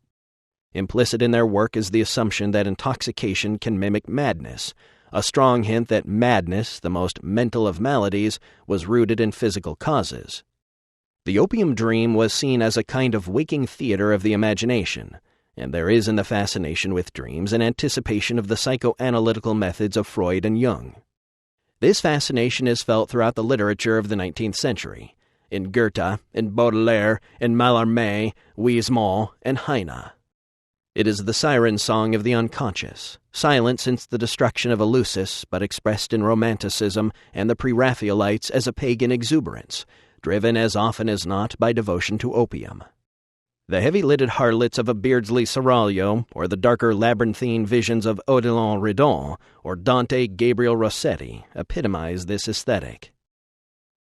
Implicit in their work is the assumption that intoxication can mimic madness, a strong hint that madness, the most mental of maladies, was rooted in physical causes. The opium dream was seen as a kind of waking theater of the imagination, and there is in the fascination with dreams an anticipation of the psychoanalytical methods of Freud and Jung. This fascination is felt throughout the literature of the 19th century, in Goethe, in Baudelaire, in Mallarmé, Huysmans, and Heine. It is the siren song of the unconscious, silent since the destruction of Eleusis, but expressed in Romanticism and the Pre-Raphaelites as a pagan exuberance, driven as often as not by devotion to opium. The heavy-lidded harlots of a Beardsley Seraglio, or the darker labyrinthine visions of Odilon Redon, or Dante Gabriel Rossetti, epitomize this aesthetic.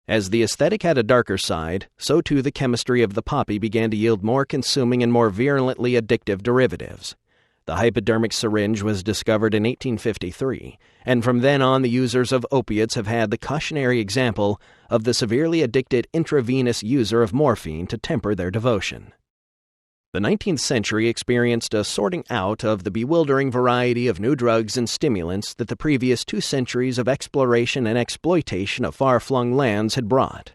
As the aesthetic had a darker side, so too the chemistry of the poppy began to yield more consuming and more virulently addictive derivatives. The hypodermic syringe was discovered in 1853, and from then on the users of opiates have had the cautionary example of the severely addicted intravenous user of morphine to temper their devotion. The 19th century experienced a sorting out of the bewildering variety of new drugs and stimulants that the previous 2 centuries of exploration and exploitation of far-flung lands had brought.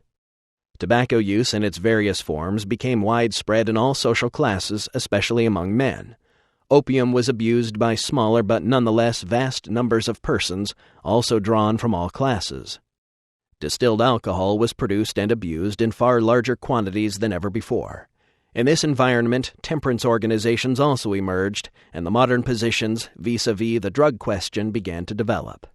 Tobacco use in its various forms became widespread in all social classes, especially among men. Opium was abused by smaller but nonetheless vast numbers of persons, also drawn from all classes. Distilled alcohol was produced and abused in far larger quantities than ever before. In this environment, temperance organizations also emerged, and the modern positions vis-a-vis the drug question began to develop.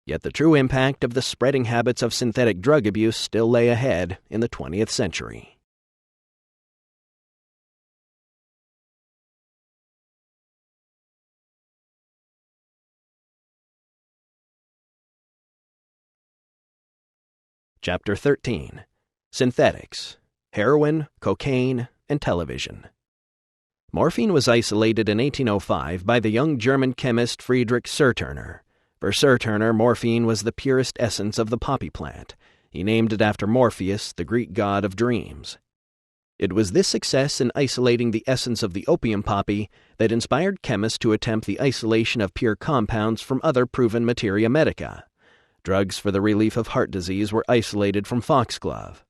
Yet the true impact of the spreading habits of synthetic drug abuse still lay ahead in the 20th century. Chapter 13. Synthetics: Heroin, Cocaine, and Television. Morphine was isolated in 1805 by the young German chemist Friedrich Serturner. For Serturner, morphine was the purest essence of the poppy plant. He named it after Morpheus, the Greek god of dreams. It was this success in isolating the essence of the opium poppy that inspired chemists to attempt the isolation of pure compounds from other proven materia medica. Drugs for the relief of heart disease were isolated from foxglove.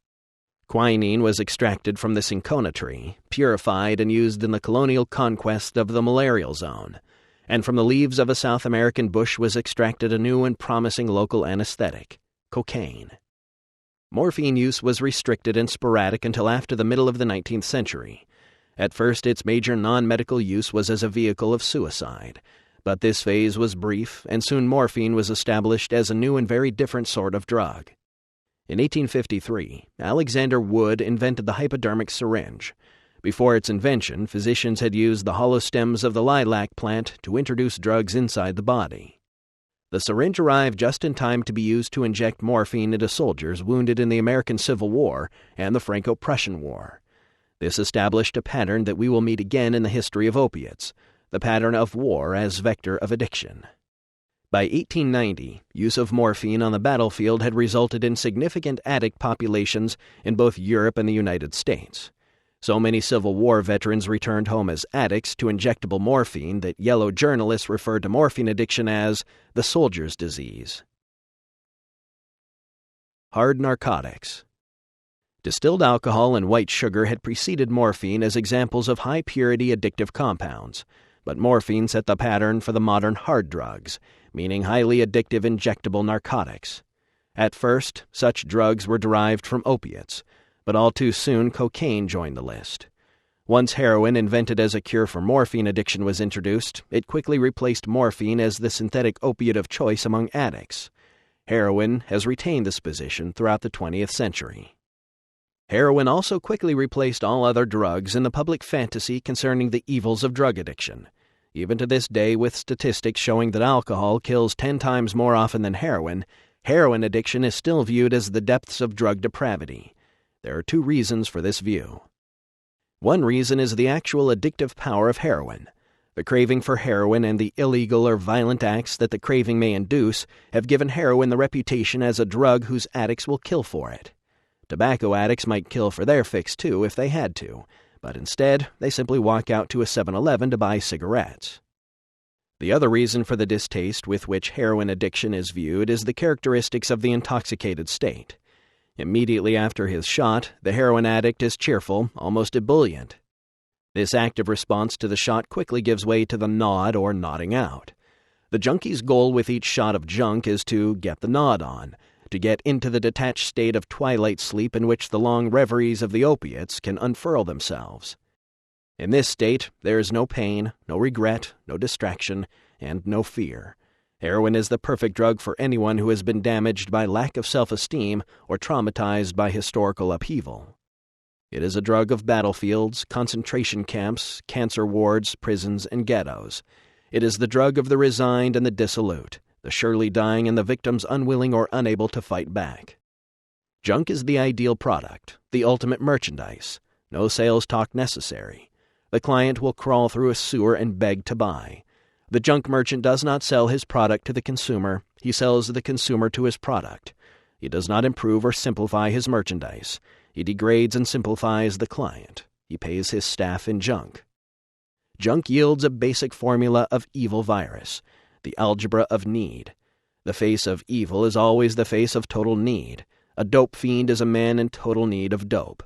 Quinine was extracted from the cinchona tree, purified and used in the colonial conquest of the malarial zone, and from the leaves of a South American bush was extracted a new and promising local anesthetic, cocaine. Morphine use was restricted and sporadic until after the middle of the 19th century. At first, its major non-medical use was as a vehicle of suicide, but this phase was brief, and soon morphine was established as a new and very different sort of drug. In 1853, Alexander Wood invented the hypodermic syringe. Before its invention, physicians had used the hollow stems of the lilac plant to introduce drugs inside the body. The syringe arrived just in time to be used to inject morphine into soldiers wounded in the American Civil War and the Franco-Prussian War. This established a pattern that we will meet again in the history of opiates, the pattern of war as vector of addiction. By 1890, use of morphine on the battlefield had resulted in significant addict populations in both Europe and the United States. So many Civil War veterans returned home as addicts to injectable morphine that yellow journalists referred to morphine addiction as the soldier's disease. Hard narcotics. Distilled alcohol and white sugar had preceded morphine as examples of high-purity addictive compounds, but morphine set the pattern for the modern hard drugs, meaning highly addictive injectable narcotics. At first, such drugs were derived from opiates, but all too soon cocaine joined the list. Once heroin, invented as a cure for morphine addiction, was introduced, it quickly replaced morphine as the synthetic opiate of choice among addicts. Heroin has retained this position throughout the 20th century. Heroin also quickly replaced all other drugs in the public fantasy concerning the evils of drug addiction. Even to this day, with statistics showing that alcohol kills 10 times more often than heroin addiction is still viewed as the depths of drug depravity. There are 2 reasons for this view. One reason is the actual addictive power of heroin. The craving for heroin and the illegal or violent acts that the craving may induce have given heroin the reputation as a drug whose addicts will kill for it. Tobacco addicts might kill for their fix too if they had to, but instead they simply walk out to a 7-Eleven to buy cigarettes. The other reason for the distaste with which heroin addiction is viewed is the characteristics of the intoxicated state. Immediately after his shot, the heroin addict is cheerful, almost ebullient. This active response to the shot quickly gives way to the nod or nodding out. The junkie's goal with each shot of junk is to get the nod on, to get into the detached state of twilight sleep in which the long reveries of the opiates can unfurl themselves. In this state, there is no pain, no regret, no distraction, and no fear. Heroin is the perfect drug for anyone who has been damaged by lack of self-esteem or traumatized by historical upheaval. It is a drug of battlefields, concentration camps, cancer wards, prisons, and ghettos. It is the drug of the resigned and the dissolute, the surely dying and the victims unwilling or unable to fight back. Junk is the ideal product, the ultimate merchandise. No sales talk necessary. The client will crawl through a sewer and beg to buy. The junk merchant does not sell his product to the consumer, he sells the consumer to his product. He does not improve or simplify his merchandise. He degrades and simplifies the client. he pays his staff in junk. Junk yields a basic formula of evil virus, the algebra of need. The face of evil is always the face of total need. A dope fiend is a man in total need of dope.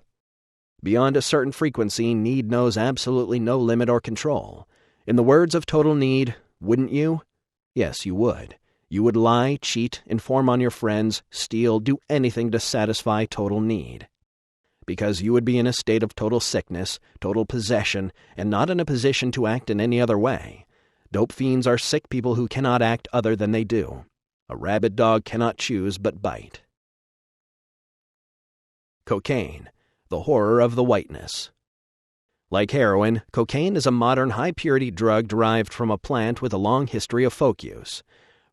Beyond a certain frequency, need knows absolutely no limit or control. In the words of Total Need, wouldn't you? Yes, you would. You would lie, cheat, inform on your friends, steal, do anything to satisfy total need. Because you would be in a state of total sickness, total possession, and not in a position to act in any other way. Dope fiends are sick people who cannot act other than they do. A rabid dog cannot choose but bite. Cocaine, the horror of the whiteness. Like heroin, cocaine is a modern high-purity drug derived from a plant with a long history of folk use.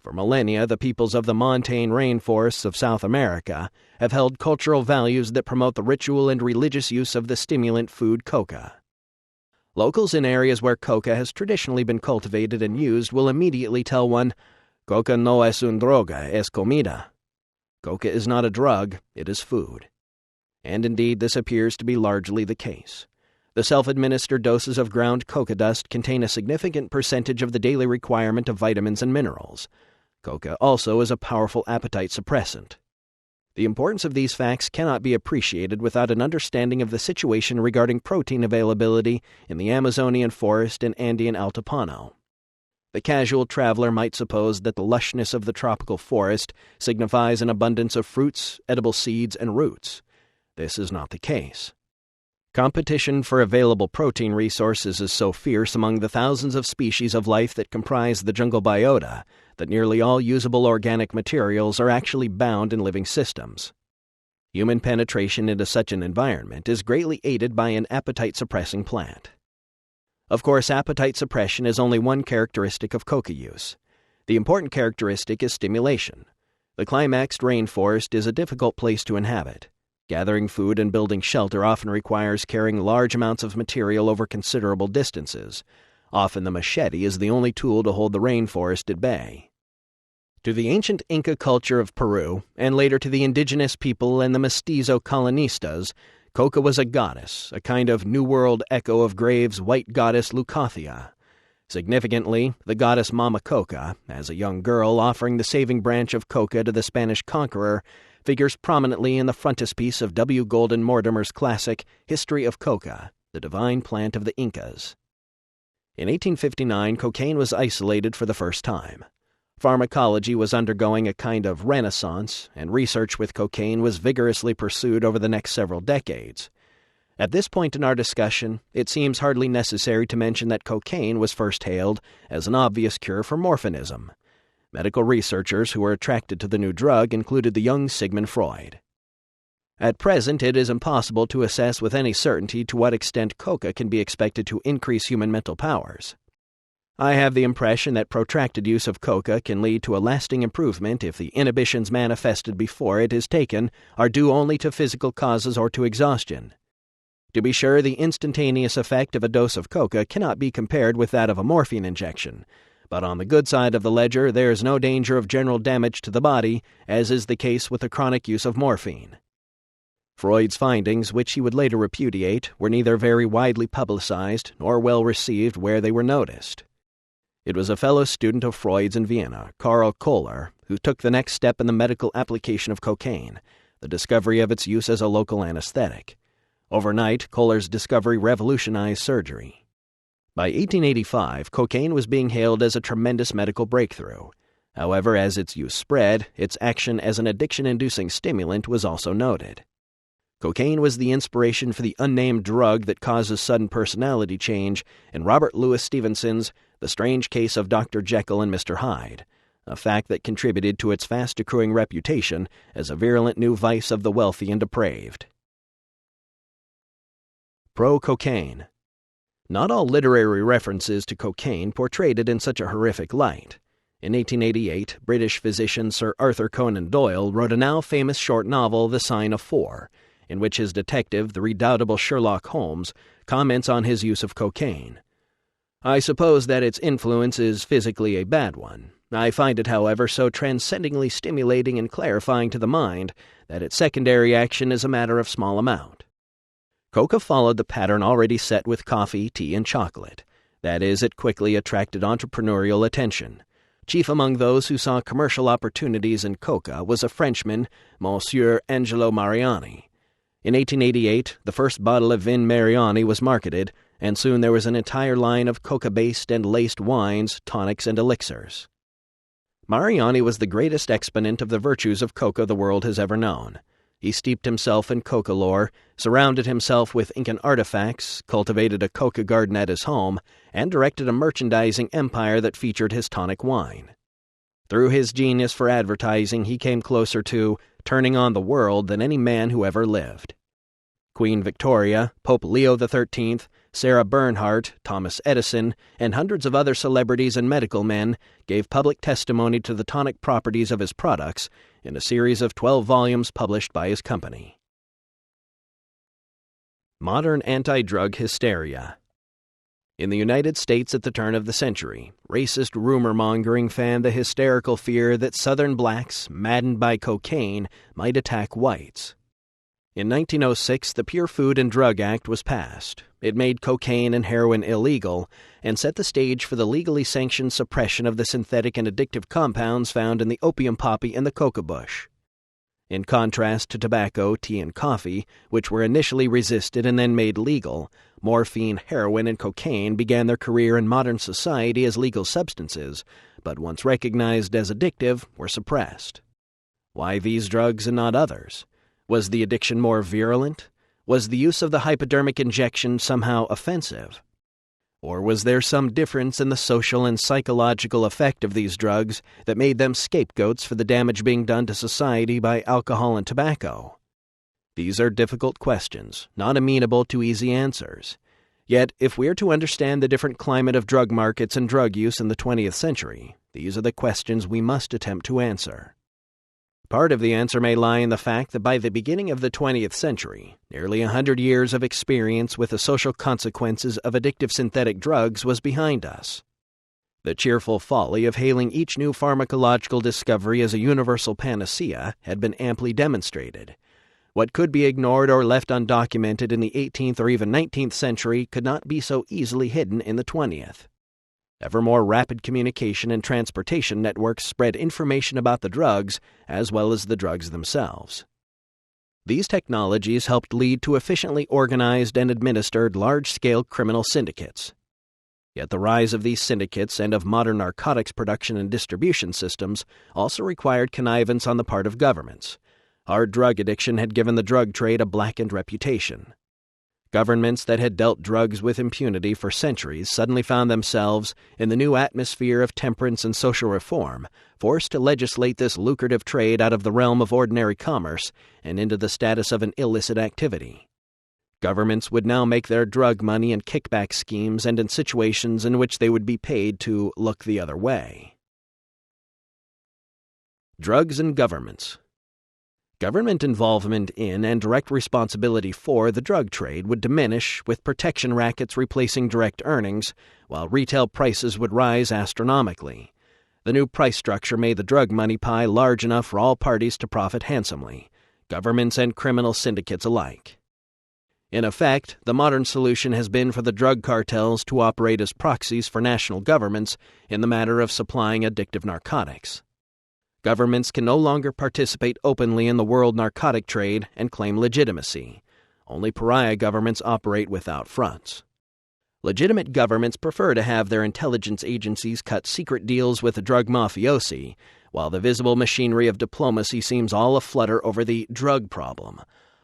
For millennia, the peoples of the montane rainforests of South America have held cultural values that promote the ritual and religious use of the stimulant food coca. Locals in areas where coca has traditionally been cultivated and used will immediately tell one, "Coca no es un droga, es comida." Coca is not a drug, it is food. And indeed, this appears to be largely the case. The self-administered doses of ground coca dust contain a significant percentage of the daily requirement of vitamins and minerals. Coca also is a powerful appetite suppressant. The importance of these facts cannot be appreciated without an understanding of the situation regarding protein availability in the Amazonian forest and Andean Altipano. The casual traveler might suppose that the lushness of the tropical forest signifies an abundance of fruits, edible seeds, and roots. This is not the case. Competition for available protein resources is so fierce among the thousands of species of life that comprise the jungle biota that nearly all usable organic materials are actually bound in living systems. Human penetration into such an environment is greatly aided by an appetite-suppressing plant. Of course, appetite suppression is only one characteristic of coca use. The important characteristic is stimulation. The climaxed rainforest is a difficult place to inhabit. Gathering food and building shelter often requires carrying large amounts of material over considerable distances. Often the machete is the only tool to hold the rainforest at bay. To the ancient Inca culture of Peru, and later to the indigenous people and the mestizo colonistas, coca was a goddess, a kind of New World echo of Graves' white goddess Leucothea. Significantly, the goddess Mama Coca, as a young girl offering the saving branch of coca to the Spanish conqueror, figures prominently in the frontispiece of W. Golden Mortimer's classic History of Coca, the divine plant of the Incas. In 1859, cocaine was isolated for the first time. Pharmacology was undergoing a kind of renaissance, and research with cocaine was vigorously pursued over the next several decades. At this point in our discussion, it seems hardly necessary to mention that cocaine was first hailed as an obvious cure for morphinism. Medical researchers who were attracted to the new drug included the young Sigmund Freud. At present, it is impossible to assess with any certainty to what extent coca can be expected to increase human mental powers. I have the impression that protracted use of coca can lead to a lasting improvement if the inhibitions manifested before it is taken are due only to physical causes or to exhaustion. To be sure, the instantaneous effect of a dose of coca cannot be compared with that of a morphine injection, but on the good side of the ledger, there is no danger of general damage to the body, as is the case with the chronic use of morphine. Freud's findings, which he would later repudiate, were neither very widely publicized nor well received where they were noticed. It was a fellow student of Freud's in Vienna, Karl Kohler, who took the next step in the medical application of cocaine, the discovery of its use as a local anesthetic. Overnight, Kohler's discovery revolutionized surgery. By 1885, cocaine was being hailed as a tremendous medical breakthrough. However, as its use spread, its action as an addiction-inducing stimulant was also noted. Cocaine was the inspiration for the unnamed drug that causes sudden personality change in Robert Louis Stevenson's The Strange Case of Dr. Jekyll and Mr. Hyde, a fact that contributed to its fast-accruing reputation as a virulent new vice of the wealthy and depraved. Pro-cocaine. Not all literary references to cocaine portrayed it in such a horrific light. In 1888, British physician Sir Arthur Conan Doyle wrote a now famous short novel, The Sign of Four, in which his detective, the redoubtable Sherlock Holmes, comments on his use of cocaine. I suppose that its influence is physically a bad one. I find it, however, so transcendingly stimulating and clarifying to the mind that its secondary action is a matter of small amount. Coca followed the pattern already set with coffee, tea, and chocolate. That is, it quickly attracted entrepreneurial attention. Chief among those who saw commercial opportunities in coca was a Frenchman, Monsieur Angelo Mariani. In 1888, the first bottle of Vin Mariani was marketed, and soon there was an entire line of coca-based and laced wines, tonics, and elixirs. Mariani was the greatest exponent of the virtues of coca the world has ever known. He steeped himself in coca lore, surrounded himself with Incan artifacts, cultivated a coca garden at his home, and directed a merchandising empire that featured his tonic wine. Through his genius for advertising, he came closer to turning on the world than any man who ever lived. Queen Victoria, Pope Leo XIII, Sarah Bernhardt, Thomas Edison, and hundreds of other celebrities and medical men gave public testimony to the tonic properties of his products in a series of 12 volumes published by his company. Modern anti-drug hysteria. In the United States at the turn of the century, racist rumor-mongering fanned the hysterical fear that Southern blacks, maddened by cocaine, might attack whites. In 1906, the Pure Food and Drug Act was passed. It made cocaine and heroin illegal and set the stage for the legally sanctioned suppression of the synthetic and addictive compounds found in the opium poppy and the coca bush. In contrast to tobacco, tea, and coffee, which were initially resisted and then made legal, morphine, heroin, and cocaine began their career in modern society as legal substances, but once recognized as addictive, were suppressed. Why these drugs and not others? Was the addiction more virulent? Was the use of the hypodermic injection somehow offensive? Or was there some difference in the social and psychological effect of these drugs that made them scapegoats for the damage being done to society by alcohol and tobacco? These are difficult questions, not amenable to easy answers. Yet, if we are to understand the different climate of drug markets and drug use in the 20th century, these are the questions we must attempt to answer. Part of the answer may lie in the fact that by the beginning of the 20th century, nearly 100 years of experience with the social consequences of addictive synthetic drugs was behind us. The cheerful folly of hailing each new pharmacological discovery as a universal panacea had been amply demonstrated. What could be ignored or left undocumented in the 18th or even 19th century could not be so easily hidden in the 20th. Ever more rapid communication and transportation networks spread information about the drugs as well as the drugs themselves. These technologies helped lead to efficiently organized and administered large-scale criminal syndicates. Yet the rise of these syndicates and of modern narcotics production and distribution systems also required connivance on the part of governments. Hard drug addiction had given the drug trade a blackened reputation. Governments that had dealt drugs with impunity for centuries suddenly found themselves, in the new atmosphere of temperance and social reform, forced to legislate this lucrative trade out of the realm of ordinary commerce and into the status of an illicit activity. Governments would now make their drug money in kickback schemes and in situations in which they would be paid to look the other way. Drugs and governments. Government involvement in and direct responsibility for the drug trade would diminish, with protection rackets replacing direct earnings, while retail prices would rise astronomically. The new price structure made the drug money pie large enough for all parties to profit handsomely, governments and criminal syndicates alike. In effect, the modern solution has been for the drug cartels to operate as proxies for national governments in the matter of supplying addictive narcotics. Governments can no longer participate openly in the world narcotic trade and claim legitimacy. Only pariah governments operate without fronts. Legitimate governments prefer to have their intelligence agencies cut secret deals with the drug mafiosi, while the visible machinery of diplomacy seems all aflutter over the drug problem,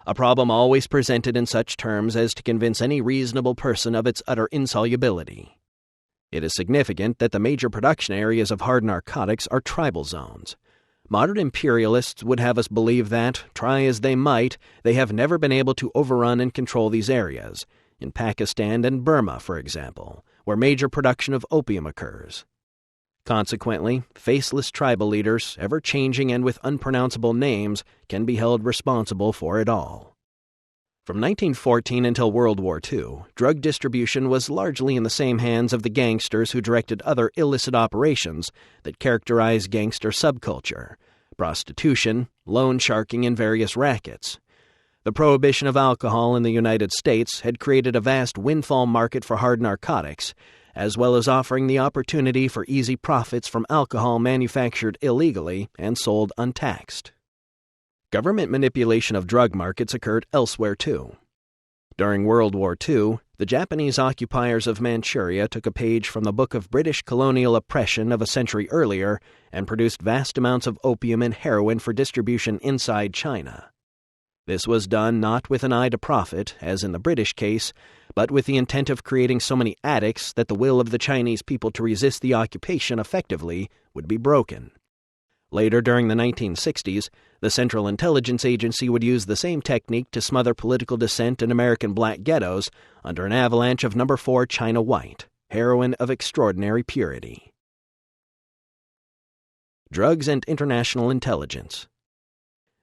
a problem always presented in such terms as to convince any reasonable person of its utter insolubility. It is significant that the major production areas of hard narcotics are tribal zones. Modern imperialists would have us believe that, try as they might, they have never been able to overrun and control these areas, in Pakistan and Burma, for example, where major production of opium occurs. Consequently, faceless tribal leaders, ever changing and with unpronounceable names, can be held responsible for it all. From 1914 until World War II, drug distribution was largely in the same hands of the gangsters who directed other illicit operations that characterize gangster subculture: prostitution, loan sharking, and various rackets. The prohibition of alcohol in the United States had created a vast windfall market for hard narcotics, as well as offering the opportunity for easy profits from alcohol manufactured illegally and sold untaxed. Government manipulation of drug markets occurred elsewhere too. During World War II, the Japanese occupiers of Manchuria took a page from the book of British colonial oppression of a century earlier and produced vast amounts of opium and heroin for distribution inside China. This was done not with an eye to profit, as in the British case, but with the intent of creating so many addicts that the will of the Chinese people to resist the occupation effectively would be broken. Later, during the 1960s, the Central Intelligence Agency would use the same technique to smother political dissent in American black ghettos under an avalanche of No. 4 China White, heroin of extraordinary purity. Drugs and international intelligence.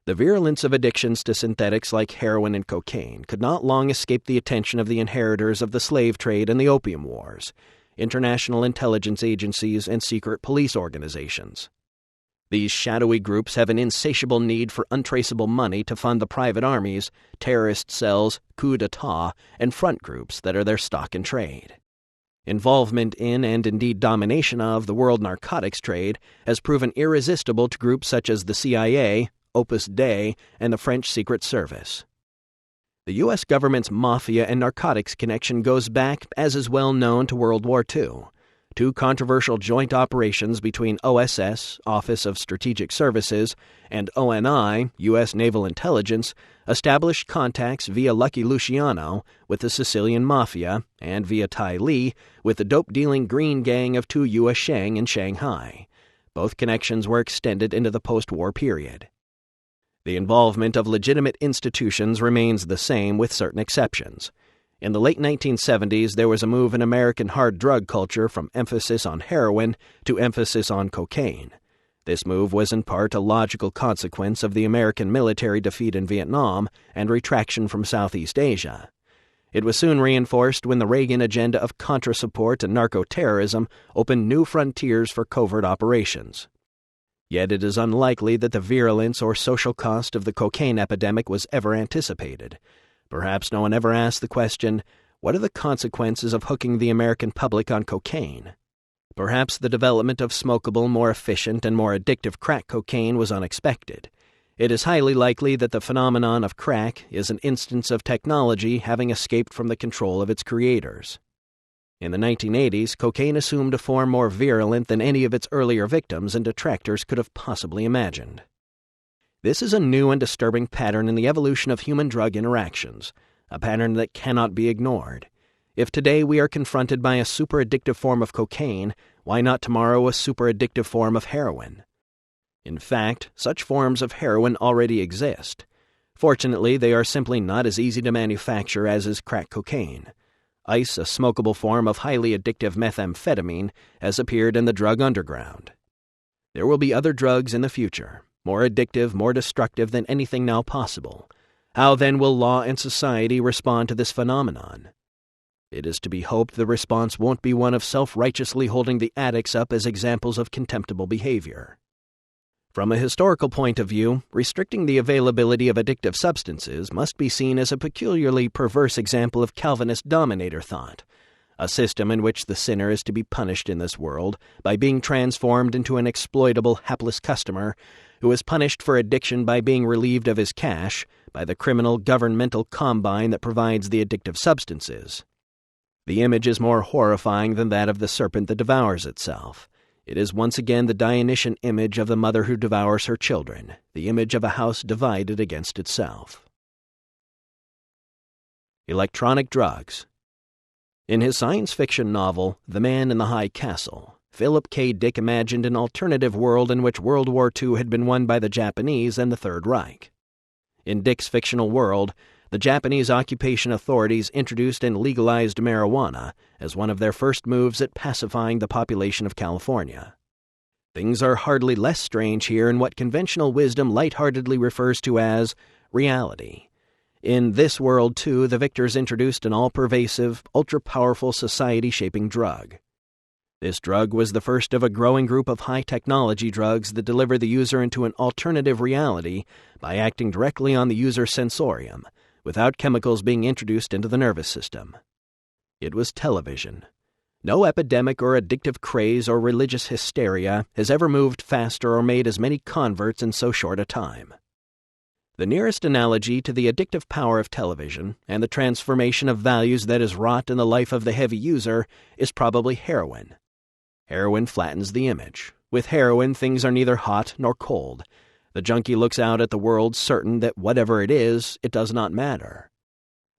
The virulence of addictions to synthetics like heroin and cocaine could not long escape the attention of the inheritors of the slave trade and the opium wars, international intelligence agencies, and secret police organizations. These shadowy groups have an insatiable need for untraceable money to fund the private armies, terrorist cells, coup d'etat, and front groups that are their stock in trade. Involvement in and indeed domination of the world narcotics trade has proven irresistible to groups such as the CIA, Opus Dei, and the French Secret Service. The U.S. government's mafia and narcotics connection goes back, as is well known, to World War II. Two controversial joint operations between OSS, Office of Strategic Services, and ONI, U.S. Naval Intelligence, established contacts via Lucky Luciano with the Sicilian Mafia and via Tai Li with the dope-dealing Green Gang of Tu Yue Sheng in Shanghai. Both connections were extended into the post-war period. The involvement of legitimate institutions remains the same with certain exceptions. In the late 1970s, there was a move in American hard drug culture from emphasis on heroin to emphasis on cocaine. This move was in part a logical consequence of the American military defeat in Vietnam and retraction from Southeast Asia. It was soon reinforced when the Reagan agenda of Contra support and narco-terrorism opened new frontiers for covert operations. Yet it is unlikely that the virulence or social cost of the cocaine epidemic was ever anticipated. Perhaps no one ever asked the question, what are the consequences of hooking the American public on cocaine? Perhaps the development of smokable, more efficient, and more addictive crack cocaine was unexpected. It is highly likely that the phenomenon of crack is an instance of technology having escaped from the control of its creators. In the 1980s, cocaine assumed a form more virulent than any of its earlier victims and detractors could have possibly imagined. This is a new and disturbing pattern in the evolution of human drug interactions, a pattern that cannot be ignored. If today we are confronted by a super-addictive form of cocaine, why not tomorrow a super-addictive form of heroin? In fact, such forms of heroin already exist. Fortunately, they are simply not as easy to manufacture as is crack cocaine. Ice, a smokable form of highly addictive methamphetamine, has appeared in the drug underground. There will be other drugs in the future, more addictive, more destructive than anything now possible. How then will law and society respond to this phenomenon? It is to be hoped the response won't be one of self-righteously holding the addicts up as examples of contemptible behavior. From a historical point of view, restricting the availability of addictive substances must be seen as a peculiarly perverse example of Calvinist dominator thought, a system in which the sinner is to be punished in this world by being transformed into an exploitable, hapless customer who is punished for addiction by being relieved of his cash by the criminal governmental combine that provides the addictive substances. The image is more horrifying than that of the serpent that devours itself. It is once again the Dionysian image of the mother who devours her children, the image of a house divided against itself. Electronic drugs. In his science fiction novel, The Man in the High Castle, Philip K. Dick imagined an alternative world in which World War II had been won by the Japanese and the Third Reich. In Dick's fictional world, the Japanese occupation authorities introduced and legalized marijuana as one of their first moves at pacifying the population of California. Things are hardly less strange here in what conventional wisdom lightheartedly refers to as reality. In this world, too, the victors introduced an all-pervasive, ultra-powerful society-shaping drug. This drug was the first of a growing group of high-technology drugs that deliver the user into an alternative reality by acting directly on the user's sensorium, without chemicals being introduced into the nervous system. It was television. No epidemic or addictive craze or religious hysteria has ever moved faster or made as many converts in so short a time. The nearest analogy to the addictive power of television and the transformation of values that is wrought in the life of the heavy user is probably heroin. Heroin flattens the image. With heroin, things are neither hot nor cold. The junkie looks out at the world certain that whatever it does not matter.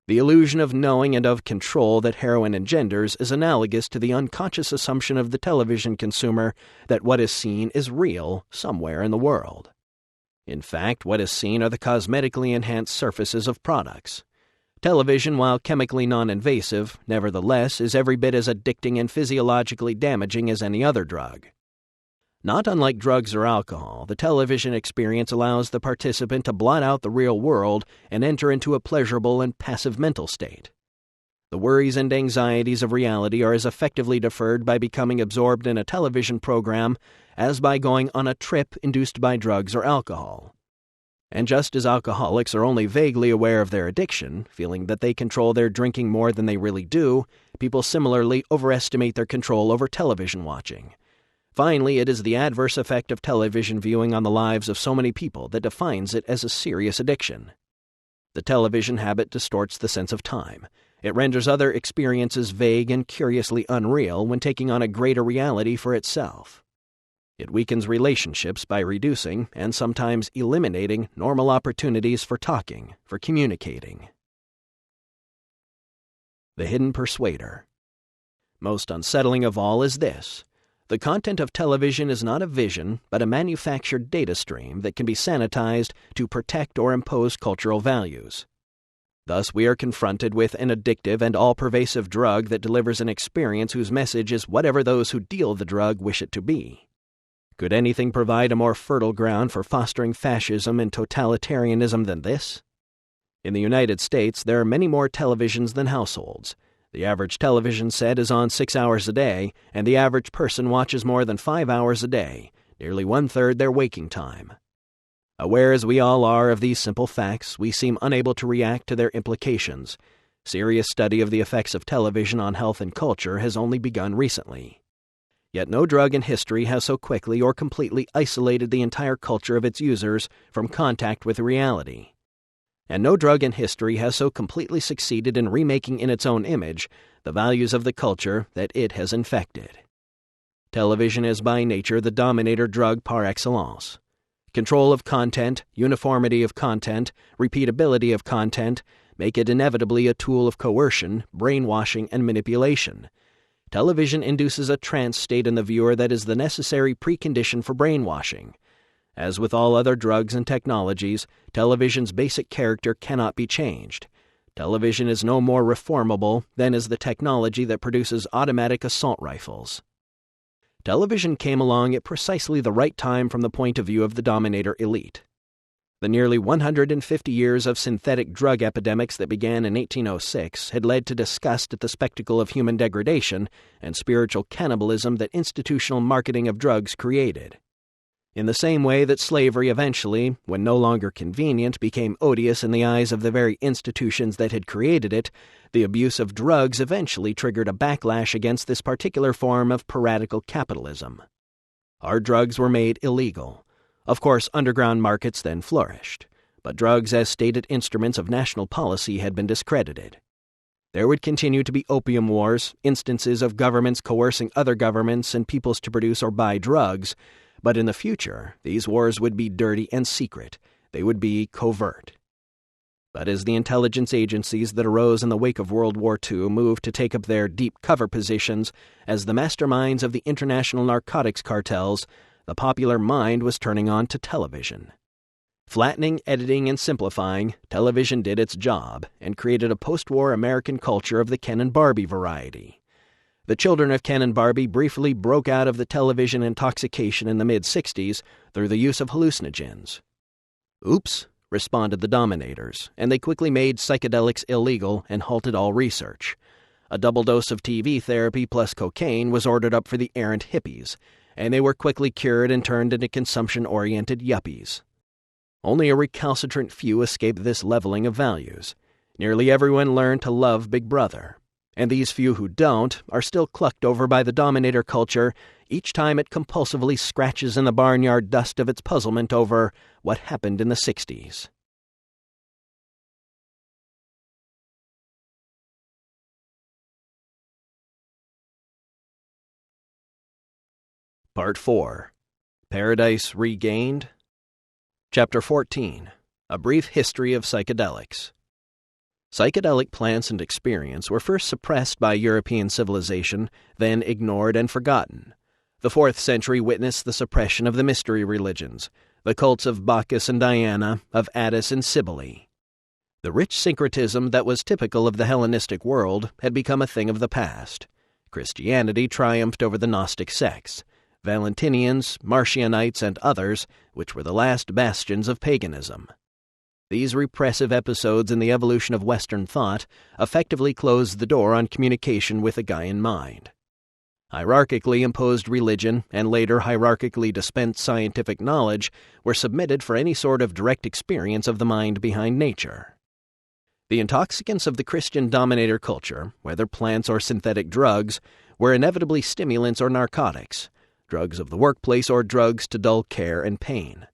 The illusion of knowing and of control that heroin engenders is analogous to the unconscious assumption of the television consumer that what is seen is real somewhere in the world. In fact, what is seen are the cosmetically enhanced surfaces of products. Television, while chemically non-invasive, nevertheless is every bit as addicting and physiologically damaging as any other drug. Not unlike drugs or alcohol, the television experience allows the participant to blot out the real world and enter into a pleasurable and passive mental state. The worries and anxieties of reality are as effectively deferred by becoming absorbed in a television program as by going on a trip induced by drugs or alcohol. And just as alcoholics are only vaguely aware of their addiction, feeling that they control their drinking more than they really do, people similarly overestimate their control over television watching. Finally, it is the adverse effect of television viewing on the lives of so many people that defines it as a serious addiction. The television habit distorts the sense of time. It renders other experiences vague and curiously unreal when taking on a greater reality for itself. It weakens relationships by reducing and sometimes eliminating normal opportunities for talking, for communicating. The hidden persuader. Most unsettling of all is this. The content of television is not a vision, but a manufactured data stream that can be sanitized to protect or impose cultural values. Thus, we are confronted with an addictive and all-pervasive drug that delivers an experience whose message is whatever those who deal the drug wish it to be. Could anything provide a more fertile ground for fostering fascism and totalitarianism than this? In the United States, there are many more televisions than households. The average television set is on 6 hours a day, and the average person watches more than 5 hours a day, nearly one-third their waking time. Aware as we all are of these simple facts, we seem unable to react to their implications. Serious study of the effects of television on health and culture has only begun recently. Yet no drug in history has so quickly or completely isolated the entire culture of its users from contact with reality. And no drug in history has so completely succeeded in remaking in its own image the values of the culture that it has infected. Television is by nature the dominator drug par excellence. Control of content, uniformity of content, repeatability of content make it inevitably a tool of coercion, brainwashing, and manipulation. Television induces a trance state in the viewer that is the necessary precondition for brainwashing. As with all other drugs and technologies, television's basic character cannot be changed. Television is no more reformable than is the technology that produces automatic assault rifles. Television came along at precisely the right time from the point of view of the dominator elite. The nearly 150 years of synthetic drug epidemics that began in 1806 had led to disgust at the spectacle of human degradation and spiritual cannibalism that institutional marketing of drugs created. In the same way that slavery eventually, when no longer convenient, became odious in the eyes of the very institutions that had created it, the abuse of drugs eventually triggered a backlash against this particular form of piratical capitalism. Our drugs were made illegal. Of course, underground markets then flourished, but drugs as stated instruments of national policy had been discredited. There would continue to be opium wars, instances of governments coercing other governments and peoples to produce or buy drugs, but in the future, these wars would be dirty and secret. They would be covert. But as the intelligence agencies that arose in the wake of World War II moved to take up their deep cover positions as the masterminds of the international narcotics cartels, the popular mind was turning on to television. Flattening, editing, and simplifying, television did its job and created a post-war American culture of the Ken and Barbie variety. The children of Ken and Barbie briefly broke out of the television intoxication in the mid-60s through the use of hallucinogens. "Oops," responded the dominators, and they quickly made psychedelics illegal and halted all research. A double dose of TV therapy plus cocaine was ordered up for the errant hippies, and they were quickly cured and turned into consumption-oriented yuppies. Only a recalcitrant few escaped this leveling of values. Nearly everyone learned to love Big Brother, and these few who don't are still clucked over by the dominator culture each time it compulsively scratches in the barnyard dust of its puzzlement over what happened in the 60s. Part 4. Paradise Regained. Chapter 14. A Brief History of Psychedelics. Psychedelic plants and experience were first suppressed by European civilization, then ignored and forgotten. The 4th century witnessed the suppression of the mystery religions, the cults of Bacchus and Diana, of Attis and Cybele. The rich syncretism that was typical of the Hellenistic world had become a thing of the past. Christianity triumphed over the Gnostic sects, Valentinians, Marcionites, and others, which were the last bastions of paganism. These repressive episodes in the evolution of Western thought effectively closed the door on communication with a Gaian mind. Hierarchically imposed religion and later hierarchically dispensed scientific knowledge were submitted for any sort of direct experience of the mind behind nature. The intoxicants of the Christian dominator culture, whether plants or synthetic drugs, were inevitably stimulants or narcotics, drugs of the workplace or drugs to dull care and pain.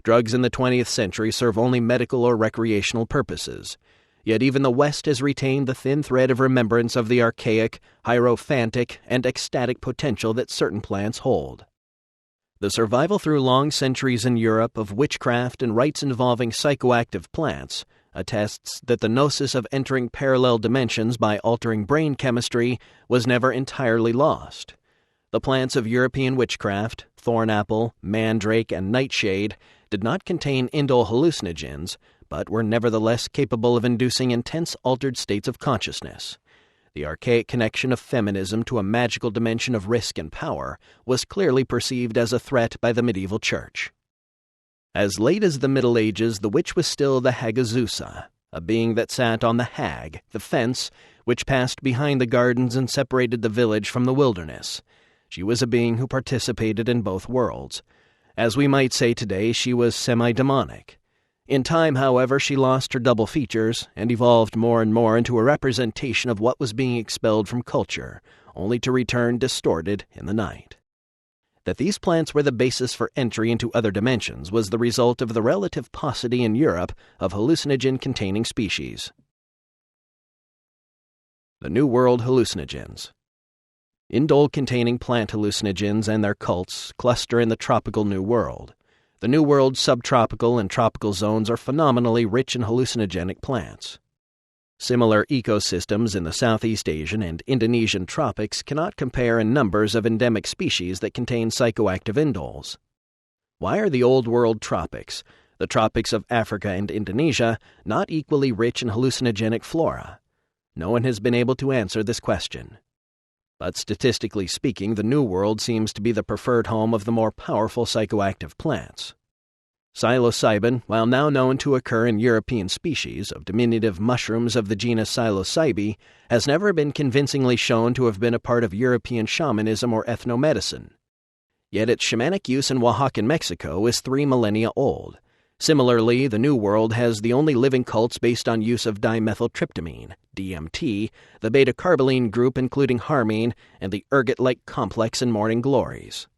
Drugs in the 20th century serve only medical or recreational purposes, yet even the West has retained the thin thread of remembrance of the archaic, hierophantic, and ecstatic potential that certain plants hold. The survival through long centuries in Europe of witchcraft and rites involving psychoactive plants attests that the gnosis of entering parallel dimensions by altering brain chemistry was never entirely lost. The plants of European witchcraft, thornapple, mandrake, and nightshade, did not contain indole hallucinogens, but were nevertheless capable of inducing intense altered states of consciousness. The archaic connection of feminism to a magical dimension of risk and power was clearly perceived as a threat by the medieval church. As late as the Middle Ages, the witch was still the Hagazusa, a being that sat on the hag, the fence, which passed behind the gardens and separated the village from the wilderness. She was a being who participated in both worlds. As we might say today, she was semi-demonic. In time, however, she lost her double features and evolved more and more into a representation of what was being expelled from culture, only to return distorted in the night. That these plants were the basis for entry into other dimensions was the result of the relative paucity in Europe of hallucinogen-containing species. The New World hallucinogens. Indole-containing plant hallucinogens and their cults cluster in the tropical New World. The New World subtropical and tropical zones are phenomenally rich in hallucinogenic plants. Similar ecosystems in the Southeast Asian and Indonesian tropics cannot compare in numbers of endemic species that contain psychoactive indoles. Why are the Old World tropics, the tropics of Africa and Indonesia, not equally rich in hallucinogenic flora? No one has been able to answer this question. But statistically speaking, the New World seems to be the preferred home of the more powerful psychoactive plants. Psilocybin, while now known to occur in European species of diminutive mushrooms of the genus Psilocybe, has never been convincingly shown to have been a part of European shamanism or ethnomedicine. Yet its shamanic use in Oaxaca, Mexico, is 3 millennia old. Similarly, the New World has the only living cults based on use of dimethyltryptamine, DMT, the beta-carboline group including harmine, and the ergot-like complex in Morning Glories.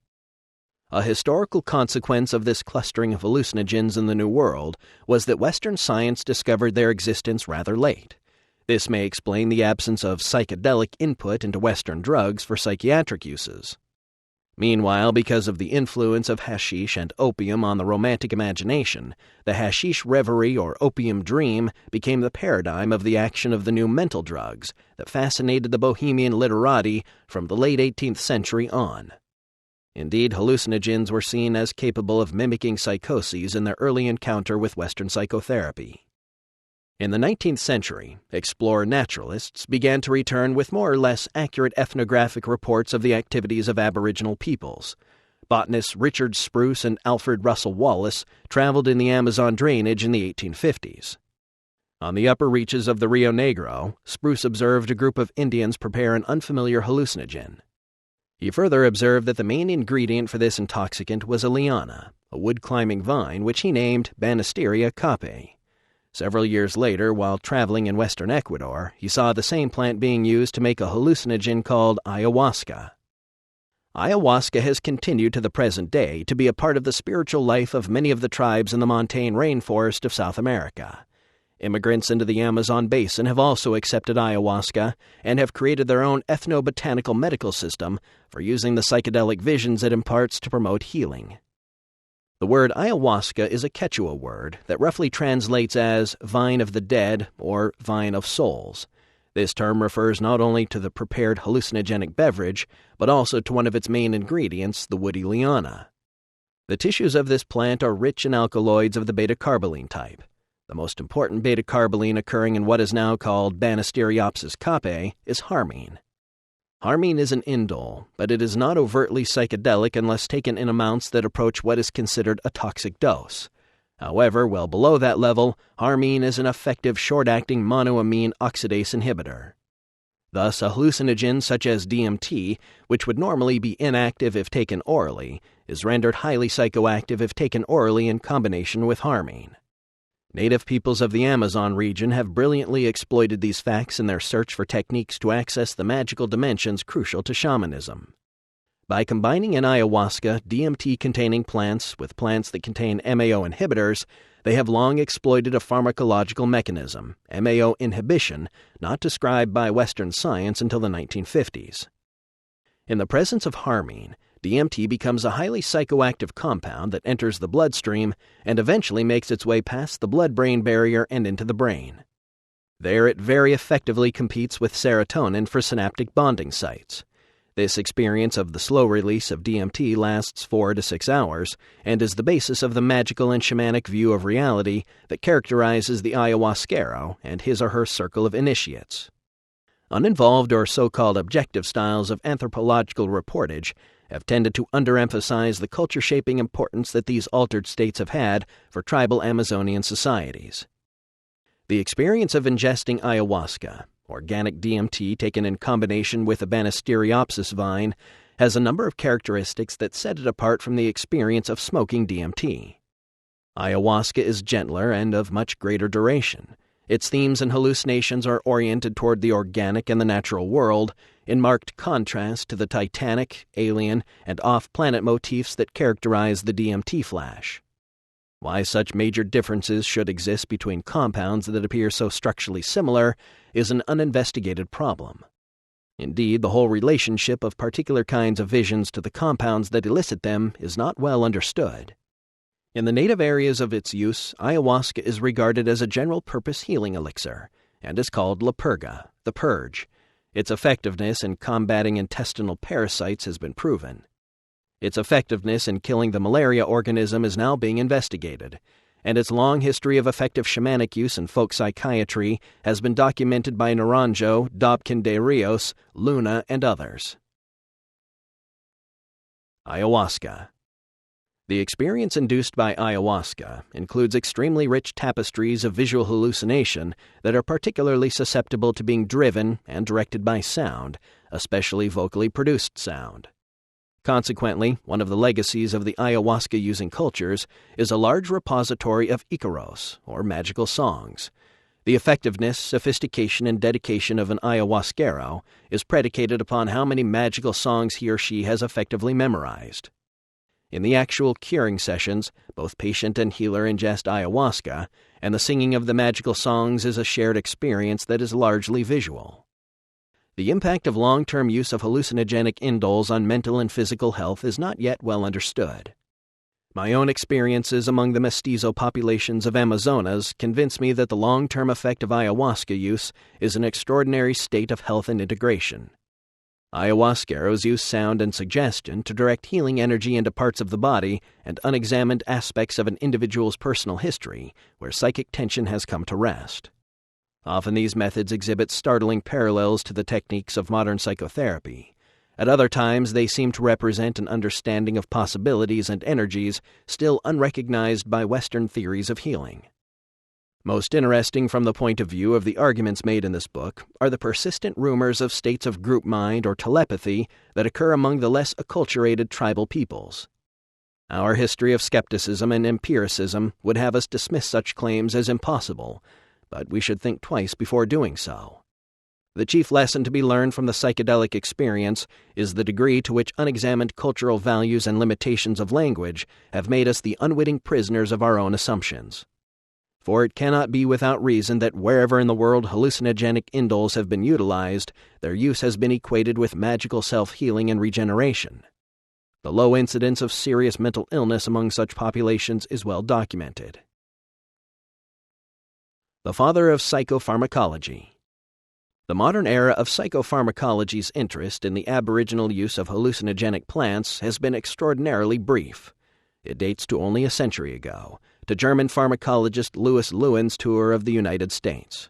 A historical consequence of this clustering of hallucinogens in the New World was that Western science discovered their existence rather late. This may explain the absence of psychedelic input into Western drugs for psychiatric uses. Meanwhile, because of the influence of hashish and opium on the romantic imagination, the hashish reverie or opium dream became the paradigm of the action of the new mental drugs that fascinated the bohemian literati from the late 18th century on. Indeed, hallucinogens were seen as capable of mimicking psychoses in their early encounter with Western psychotherapy. In the 19th century, explorer naturalists began to return with more or less accurate ethnographic reports of the activities of Aboriginal peoples. Botanists Richard Spruce and Alfred Russel Wallace traveled in the Amazon drainage in the 1850s. On the upper reaches of the Rio Negro, Spruce observed a group of Indians prepare an unfamiliar hallucinogen. He further observed that the main ingredient for this intoxicant was a liana, a wood-climbing vine which he named Banisteria cape. Several years later, while traveling in western Ecuador, he saw the same plant being used to make a hallucinogen called ayahuasca. Ayahuasca has continued to the present day to be a part of the spiritual life of many of the tribes in the montane rainforest of South America. Immigrants into the Amazon basin have also accepted ayahuasca and have created their own ethnobotanical medical system for using the psychedelic visions it imparts to promote healing. The word ayahuasca is a Quechua word that roughly translates as vine of the dead or vine of souls. This term refers not only to the prepared hallucinogenic beverage, but also to one of its main ingredients, the woody liana. The tissues of this plant are rich in alkaloids of the beta-carboline type. The most important beta-carboline occurring in what is now called Banisteriopsis cape is harmine. Harmine is an indole, but it is not overtly psychedelic unless taken in amounts that approach what is considered a toxic dose. However, well below that level, harmine is an effective short-acting monoamine oxidase inhibitor. Thus, a hallucinogen such as DMT, which would normally be inactive if taken orally, is rendered highly psychoactive if taken orally in combination with harmine. Native peoples of the Amazon region have brilliantly exploited these facts in their search for techniques to access the magical dimensions crucial to shamanism. By combining in ayahuasca DMT-containing plants with plants that contain MAO inhibitors, they have long exploited a pharmacological mechanism, MAO inhibition, not described by Western science until the 1950s. In the presence of harmine, DMT becomes a highly psychoactive compound that enters the bloodstream and eventually makes its way past the blood-brain barrier and into the brain. There it very effectively competes with serotonin for synaptic bonding sites. This experience of the slow release of DMT lasts 4 to 6 hours and is the basis of the magical and shamanic view of reality that characterizes the ayahuasquero and his or her circle of initiates. Uninvolved or so-called objective styles of anthropological reportage have tended to underemphasize the culture-shaping importance that these altered states have had for tribal Amazonian societies. The experience of ingesting ayahuasca, organic DMT taken in combination with a Banisteriopsis vine, has a number of characteristics that set it apart from the experience of smoking DMT. Ayahuasca is gentler and of much greater duration. Its themes and hallucinations are oriented toward the organic and the natural world, in marked contrast to the titanic, alien, and off-planet motifs that characterize the DMT flash. Why such major differences should exist between compounds that appear so structurally similar is an uninvestigated problem. Indeed, the whole relationship of particular kinds of visions to the compounds that elicit them is not well understood. In the native areas of its use, ayahuasca is regarded as a general-purpose healing elixir, and is called la purga, the purge. Its effectiveness in combating intestinal parasites has been proven. Its effectiveness in killing the malaria organism is now being investigated, and its long history of effective shamanic use in folk psychiatry has been documented by Naranjo, Dobkin de Rios, Luna, and others. Ayahuasca. The experience induced by ayahuasca includes extremely rich tapestries of visual hallucination that are particularly susceptible to being driven and directed by sound, especially vocally produced sound. Consequently, one of the legacies of the ayahuasca-using cultures is a large repository of icaros, or magical songs. The effectiveness, sophistication, and dedication of an ayahuasquero is predicated upon how many magical songs he or she has effectively memorized. In the actual curing sessions, both patient and healer ingest ayahuasca, and the singing of the magical songs is a shared experience that is largely visual. The impact of long-term use of hallucinogenic indoles on mental and physical health is not yet well understood. My own experiences among the mestizo populations of Amazonas convince me that the long-term effect of ayahuasca use is an extraordinary state of health and integration. Ayahuasqueros use sound and suggestion to direct healing energy into parts of the body and unexamined aspects of an individual's personal history where psychic tension has come to rest. Often these methods exhibit startling parallels to the techniques of modern psychotherapy. At other times, they seem to represent an understanding of possibilities and energies still unrecognized by Western theories of healing. Most interesting from the point of view of the arguments made in this book are the persistent rumors of states of group mind or telepathy that occur among the less acculturated tribal peoples. Our history of skepticism and empiricism would have us dismiss such claims as impossible, but we should think twice before doing so. The chief lesson to be learned from the psychedelic experience is the degree to which unexamined cultural values and limitations of language have made us the unwitting prisoners of our own assumptions. For it cannot be without reason that wherever in the world hallucinogenic indoles have been utilized, their use has been equated with magical self-healing and regeneration. The low incidence of serious mental illness among such populations is well documented. The father of psychopharmacology. The modern era of psychopharmacology's interest in the aboriginal use of hallucinogenic plants has been extraordinarily brief. It dates to only a century ago, to German pharmacologist Louis Lewin's tour of the United States.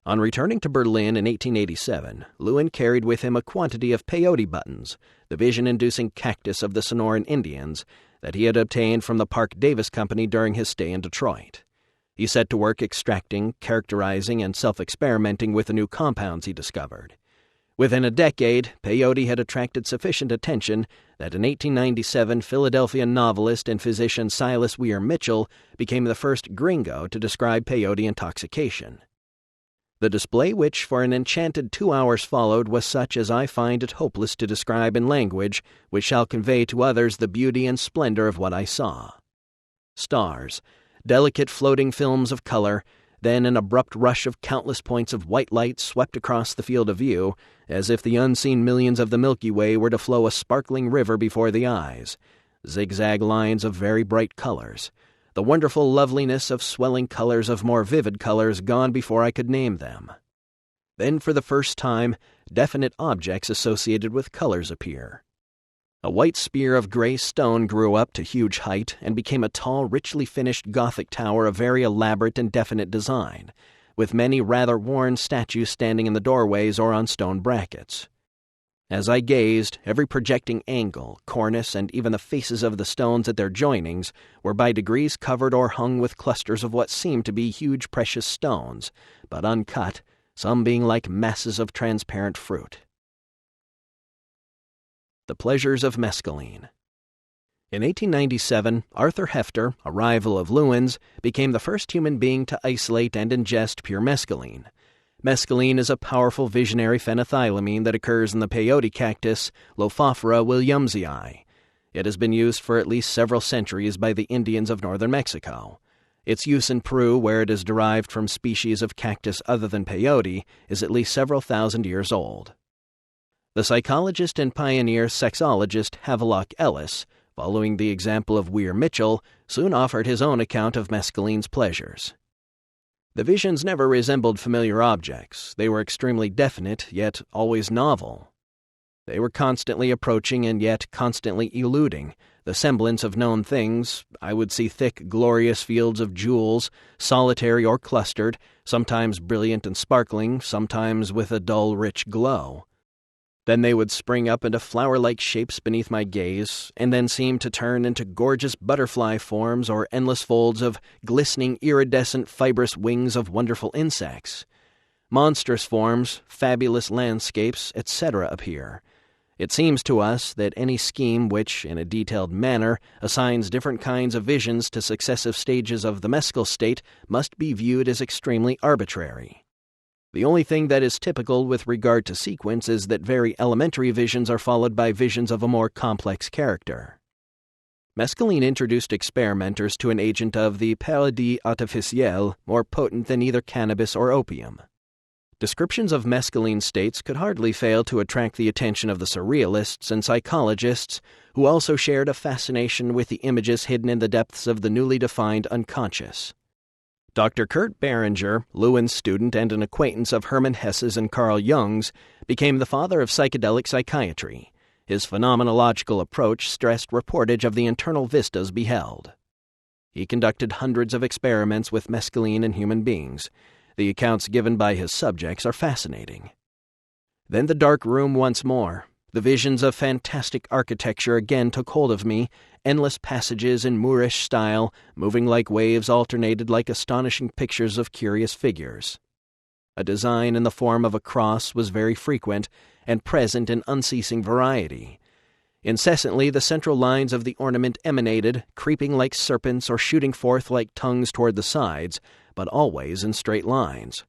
On returning to Berlin in 1887, Lewin carried with him a quantity of peyote buttons, the vision-inducing cactus of the Sonoran Indians, that he had obtained from the Park Davis Company during his stay in Detroit. He set to work extracting, characterizing, and self-experimenting with the new compounds he discovered. Within a decade, peyote had attracted sufficient attention that in 1897 Philadelphia novelist and physician Silas Weir Mitchell became the first gringo to describe peyote intoxication. The display which for an enchanted 2 hours followed was such as I find it hopeless to describe in language which shall convey to others the beauty and splendor of what I saw. Stars, delicate floating films of color, then an abrupt rush of countless points of white light swept across the field of view, as if the unseen millions of the Milky Way were to flow a sparkling river before the eyes, zigzag lines of very bright colors, the wonderful loveliness of swelling colors of more vivid colors gone before I could name them. Then for the first time, definite objects associated with colors appear. A white spear of gray stone grew up to huge height and became a tall, richly finished Gothic tower of very elaborate and definite design, with many rather worn statues standing in the doorways or on stone brackets. As I gazed, every projecting angle, cornice, and even the faces of the stones at their joinings were by degrees covered or hung with clusters of what seemed to be huge precious stones, but uncut, some being like masses of transparent fruit. The pleasures of mescaline. In 1897, Arthur Hefter, a rival of Lewin's, became the first human being to isolate and ingest pure mescaline. Mescaline is a powerful visionary phenethylamine that occurs in the peyote cactus, Lophophora williamsii. It has been used for at least several centuries by the Indians of northern Mexico. Its use in Peru, where it is derived from species of cactus other than peyote, is at least several thousand years old. The psychologist and pioneer sexologist Havelock Ellis, following the example of Weir Mitchell, soon offered his own account of mescaline's pleasures. The visions never resembled familiar objects. They were extremely definite, yet always novel. They were constantly approaching and yet constantly eluding the semblance of known things. I would see thick, glorious fields of jewels, solitary or clustered, sometimes brilliant and sparkling, sometimes with a dull, rich glow. Then they would spring up into flower-like shapes beneath my gaze, and then seem to turn into gorgeous butterfly forms or endless folds of glistening, iridescent, fibrous wings of wonderful insects. Monstrous forms, fabulous landscapes, etc. appear. It seems to us that any scheme which, in a detailed manner, assigns different kinds of visions to successive stages of the mescal state must be viewed as extremely arbitrary. The only thing that is typical with regard to sequence is that very elementary visions are followed by visions of a more complex character. Mescaline introduced experimenters to an agent of the paradis artificiel more potent than either cannabis or opium. Descriptions of mescaline states could hardly fail to attract the attention of the surrealists and psychologists, who also shared a fascination with the images hidden in the depths of the newly defined unconscious. Dr. Kurt Behringer, Lewin's student and an acquaintance of Hermann Hesse's and Carl Jung's, became the father of psychedelic psychiatry. His phenomenological approach stressed reportage of the internal vistas beheld. He conducted hundreds of experiments with mescaline in human beings. The accounts given by his subjects are fascinating. Then the dark room once more. The visions of fantastic architecture again took hold of me, endless passages in Moorish style, moving like waves alternated like astonishing pictures of curious figures. A design in the form of a cross was very frequent and present in unceasing variety. Incessantly the central lines of the ornament emanated, creeping like serpents or shooting forth like tongues toward the sides, but always in straight lines.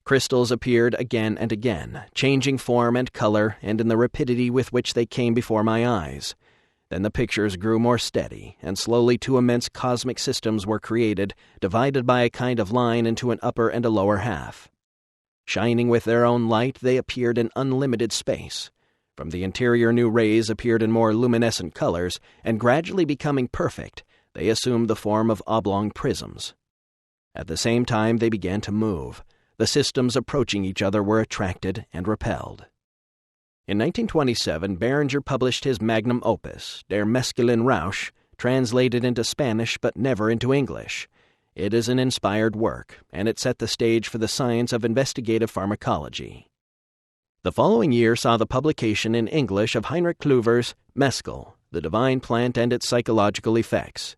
Crystals appeared again and again, changing form and color, and in the rapidity with which they came before my eyes. Then the pictures grew more steady, and slowly two immense cosmic systems were created, divided by a kind of line into an upper and a lower half. Shining with their own light, they appeared in unlimited space. From the interior new rays appeared in more luminescent colors, and gradually becoming perfect, they assumed the form of oblong prisms. At the same time they began to move. The systems approaching each other were attracted and repelled. In 1927, Barringer published his magnum opus, Der Mescalin Rausch, translated into Spanish but never into English. It is an inspired work, and it set the stage for the science of investigative pharmacology. The following year saw the publication in English of Heinrich Klüver's Mescal, the Divine Plant and its Psychological Effects.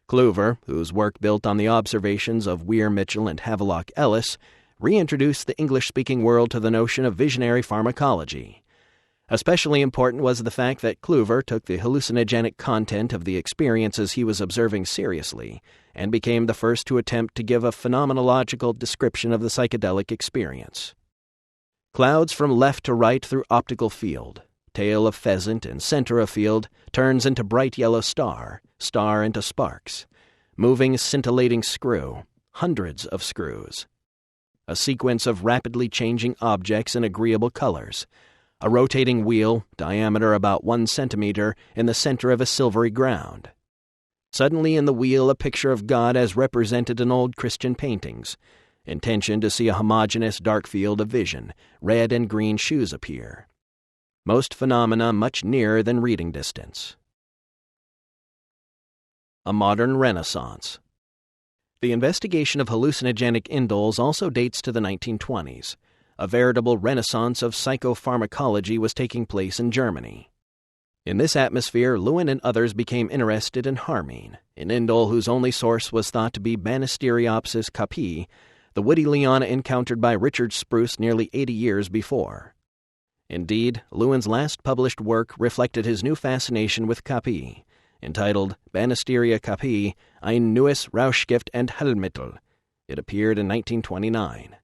Klüver, whose work built on the observations of Weir Mitchell and Havelock Ellis, reintroduced the English-speaking world to the notion of visionary pharmacology. Especially important was the fact that Klüver took the hallucinogenic content of the experiences he was observing seriously and became the first to attempt to give a phenomenological description of the psychedelic experience. Clouds from left to right through optical field, tail of pheasant and center of field turns into bright yellow star, star into sparks, moving scintillating screw, hundreds of screws. A sequence of rapidly changing objects in agreeable colors, a rotating wheel, diameter about 1 centimeter, in the center of a silvery ground. Suddenly in the wheel a picture of God as represented in old Christian paintings. Intention to see a homogeneous dark field of vision, red and green shoes appear. Most phenomena much nearer than reading distance. A modern renaissance. The investigation of hallucinogenic indoles also dates to the 1920s. A veritable renaissance of psychopharmacology was taking place in Germany. In this atmosphere, Lewin and others became interested in harmine, an indole whose only source was thought to be Banisteriopsis capi, the woody liana encountered by Richard Spruce nearly 80 years before. Indeed, Lewin's last published work reflected his new fascination with capi, entitled Banisteria capi, ein neues Rauschgift and Heilmittel. It appeared in 1929.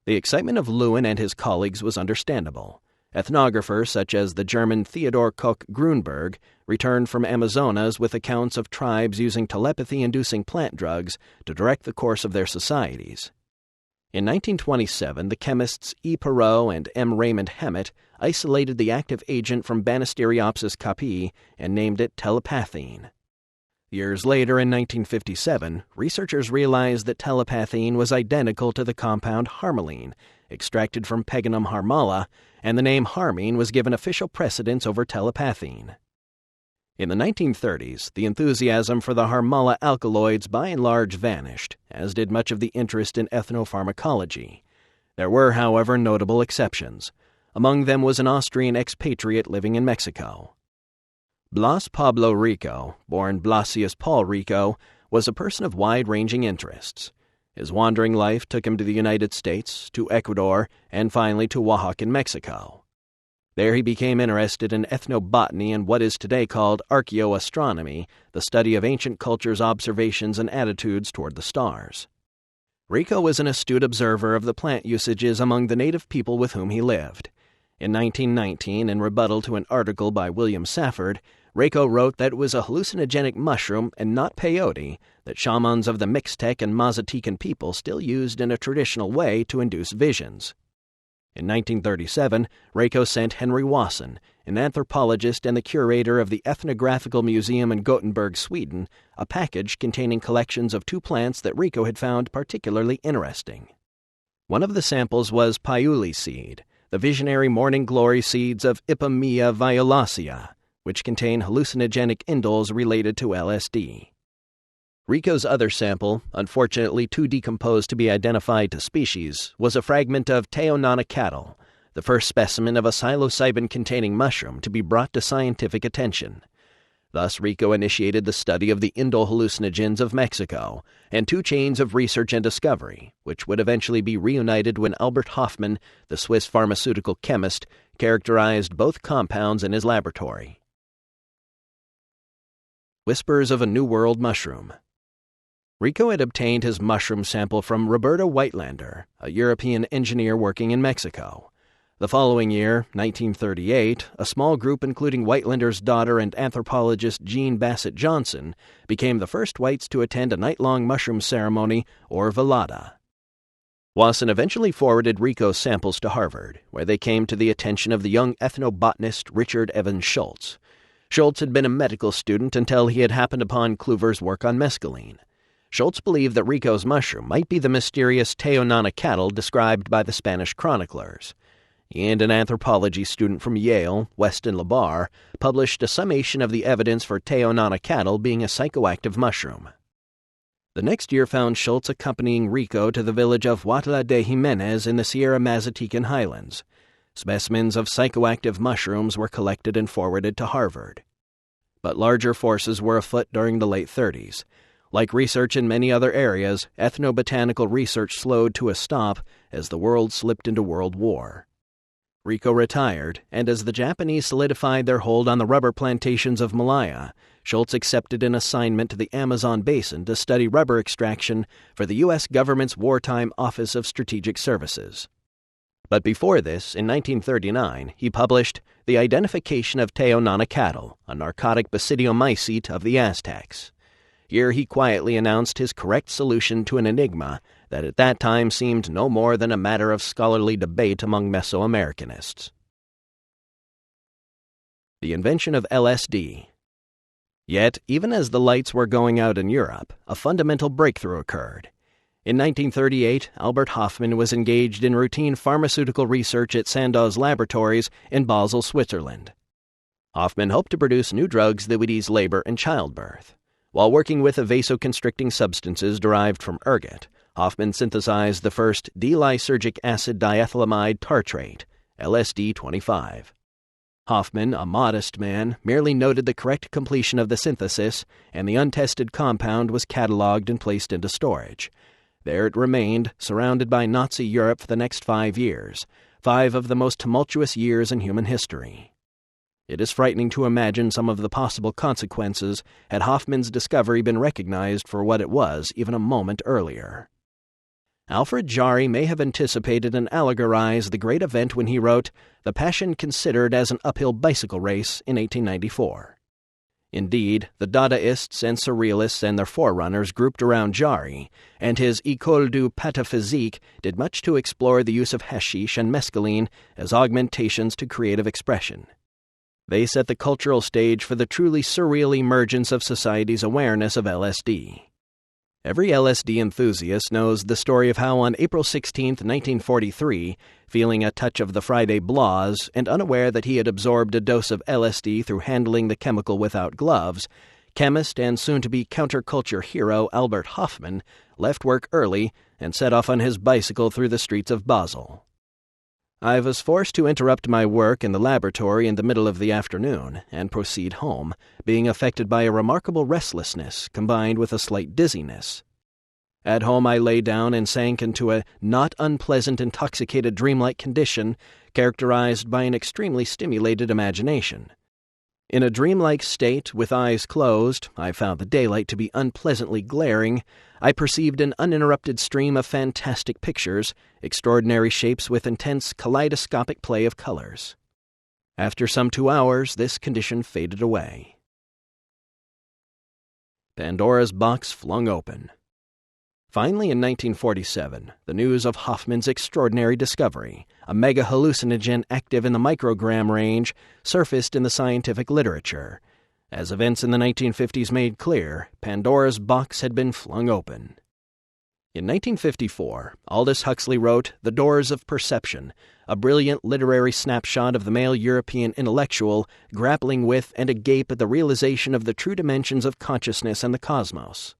The excitement of Lewin and his colleagues was understandable. Ethnographers such as the German Theodor Koch Grunberg returned from Amazonas with accounts of tribes using telepathy-inducing plant drugs to direct the course of their societies. In 1927, the chemists E. Perot and M. Raymond Hammett isolated the active agent from Banisteriopsis capi and named it telepathine. Years later, in 1957, researchers realized that telepathine was identical to the compound harmaline, extracted from Peganum harmala, and the name harmine was given official precedence over telepathine. In the 1930s, the enthusiasm for the harmala alkaloids by and large vanished, as did much of the interest in ethnopharmacology. There were, however, notable exceptions. Among them was an Austrian expatriate living in Mexico. Blas Pablo Rico, born Blasius Paul Rico, was a person of wide-ranging interests. His wandering life took him to the United States, to Ecuador, and finally to Oaxaca in Mexico. There he became interested in ethnobotany and what is today called archaeoastronomy, the study of ancient cultures' observations and attitudes toward the stars. Rico was an astute observer of the plant usages among the native people with whom he lived. In 1919, in rebuttal to an article by William Safford, Rico wrote that it was a hallucinogenic mushroom and not peyote that shamans of the Mixtec and Mazatecan people still used in a traditional way to induce visions. In 1937, Rico sent Henry Wasson, an anthropologist and the curator of the Ethnographical Museum in Gothenburg, Sweden, a package containing collections of 2 plants that Rico had found particularly interesting. One of the samples was Paiuli seed, the visionary morning glory seeds of Ipomoea violacea, which contain hallucinogenic indoles related to LSD. Rico's other sample, unfortunately too decomposed to be identified to species, was a fragment of Teonana cattle, the first specimen of a psilocybin-containing mushroom to be brought to scientific attention. Thus, Rico initiated the study of the indole hallucinogens of Mexico and two chains of research and discovery, which would eventually be reunited when Albert Hofmann, the Swiss pharmaceutical chemist, characterized both compounds in his laboratory. Whispers of a New World mushroom. Rico had obtained his mushroom sample from Roberto Weitlander, a European engineer working in Mexico. The following year, 1938, a small group including Weitlander's daughter and anthropologist Jean Bassett Johnson became the first whites to attend a night-long mushroom ceremony, or velada. Wasson eventually forwarded Rico's samples to Harvard, where they came to the attention of the young ethnobotanist Richard Evans Schultz. Schultz had been a medical student until he had happened upon Kluver's work on mescaline. Schultz believed that Rico's mushroom might be the mysterious teonanacatl described by the Spanish chroniclers. And an anthropology student from Yale, Weston LaBarre, published a summation of the evidence for teonanacatl being a psychoactive mushroom. The next year found Schultz accompanying Rico to the village of Huatla de Jimenez in the Sierra Mazatecan highlands. Specimens of psychoactive mushrooms were collected and forwarded to Harvard. But larger forces were afoot during the late 30s. Like research in many other areas, ethnobotanical research slowed to a stop as the world slipped into World War. Rico retired, and as the Japanese solidified their hold on the rubber plantations of Malaya, Schultz accepted an assignment to the Amazon basin to study rubber extraction for the U.S. government's wartime Office of Strategic Services. But before this, in 1939, he published The Identification of Teonanacatl, a narcotic basidiomycete of the Aztecs. Here he quietly announced his correct solution to an enigma that at that time seemed no more than a matter of scholarly debate among Mesoamericanists. The invention of LSD. Yet, even as the lights were going out in Europe, a fundamental breakthrough occurred. In 1938, Albert Hofmann was engaged in routine pharmaceutical research at Sandoz Laboratories in Basel, Switzerland. Hofmann hoped to produce new drugs that would ease labor and childbirth. While working with vasoconstricting substances derived from ergot, Hofmann synthesized the first D-lysergic acid diethylamide tartrate, LSD-25. Hofmann, a modest man, merely noted the correct completion of the synthesis, and the untested compound was catalogued and placed into storage. There it remained, surrounded by Nazi Europe for the next 5 years, 5 of the most tumultuous years in human history. It is frightening to imagine some of the possible consequences had Hofmann's discovery been recognized for what it was even a moment earlier. Alfred Jarry may have anticipated and allegorized the great event when he wrote The Passion Considered as an Uphill Bicycle Race in 1894. Indeed, the Dadaists and Surrealists and their forerunners grouped around Jarry, and his École du Pataphysique did much to explore the use of hashish and mescaline as augmentations to creative expression. They set the cultural stage for the truly surreal emergence of society's awareness of LSD. Every LSD enthusiast knows the story of how on April 16, 1943, feeling a touch of the Friday blahs and unaware that he had absorbed a dose of LSD through handling the chemical without gloves, chemist and soon-to-be counterculture hero Albert Hofmann left work early and set off on his bicycle through the streets of Basel. I was forced to interrupt my work in the laboratory in the middle of the afternoon and proceed home, being affected by a remarkable restlessness combined with a slight dizziness. At home I lay down and sank into a not unpleasant intoxicated dreamlike condition characterized by an extremely stimulated imagination. In a dreamlike state, with eyes closed, I found the daylight to be unpleasantly glaring. I perceived an uninterrupted stream of fantastic pictures, extraordinary shapes with intense kaleidoscopic play of colors. After some 2 hours, this condition faded away. Pandora's box flung open. Finally, in 1947, the news of Hofmann's extraordinary discovery, a mega-hallucinogen active in the microgram range, surfaced in the scientific literature. As events in the 1950s made clear, Pandora's box had been flung open. In 1954, Aldous Huxley wrote The Doors of Perception, a brilliant literary snapshot of the male European intellectual grappling with and agape at the realization of the true dimensions of consciousness and the cosmos.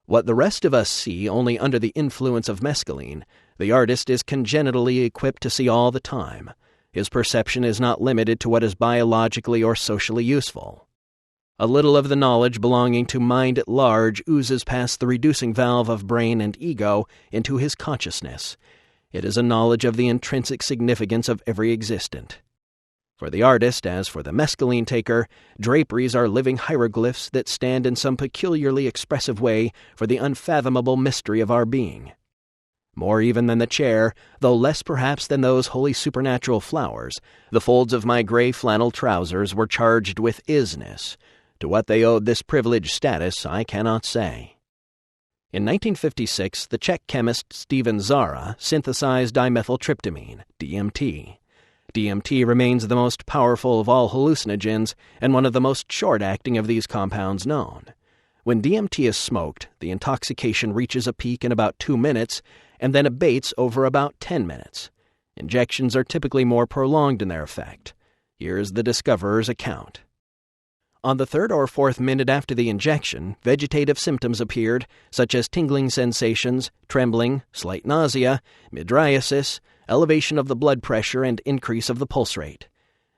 What the rest of us see only under the influence of mescaline, The artist is congenitally equipped to see all the time. His perception is not limited to what is biologically or socially useful. A little of the knowledge belonging to mind at large oozes past the reducing valve of brain and ego into his consciousness. It is a knowledge of the intrinsic significance of every existent. For the artist, as for the mescaline taker, draperies are living hieroglyphs that stand in some peculiarly expressive way for the unfathomable mystery of our being. More even than the chair, though less perhaps than those wholly supernatural flowers, the folds of my gray flannel trousers were charged with isness. To what they owed this privileged status, I cannot say. In 1956, the Czech chemist Stephen Zara synthesized dimethyltryptamine, DMT. DMT remains the most powerful of all hallucinogens and one of the most short-acting of these compounds known. When DMT is smoked, the intoxication reaches a peak in about 2 minutes and then abates over about 10 minutes. Injections are typically more prolonged in their effect. Here is the discoverer's account. On the 3rd or 4th minute after the injection, vegetative symptoms appeared, such as tingling sensations, trembling, slight nausea, mydriasis, elevation of the blood pressure, and increase of the pulse rate.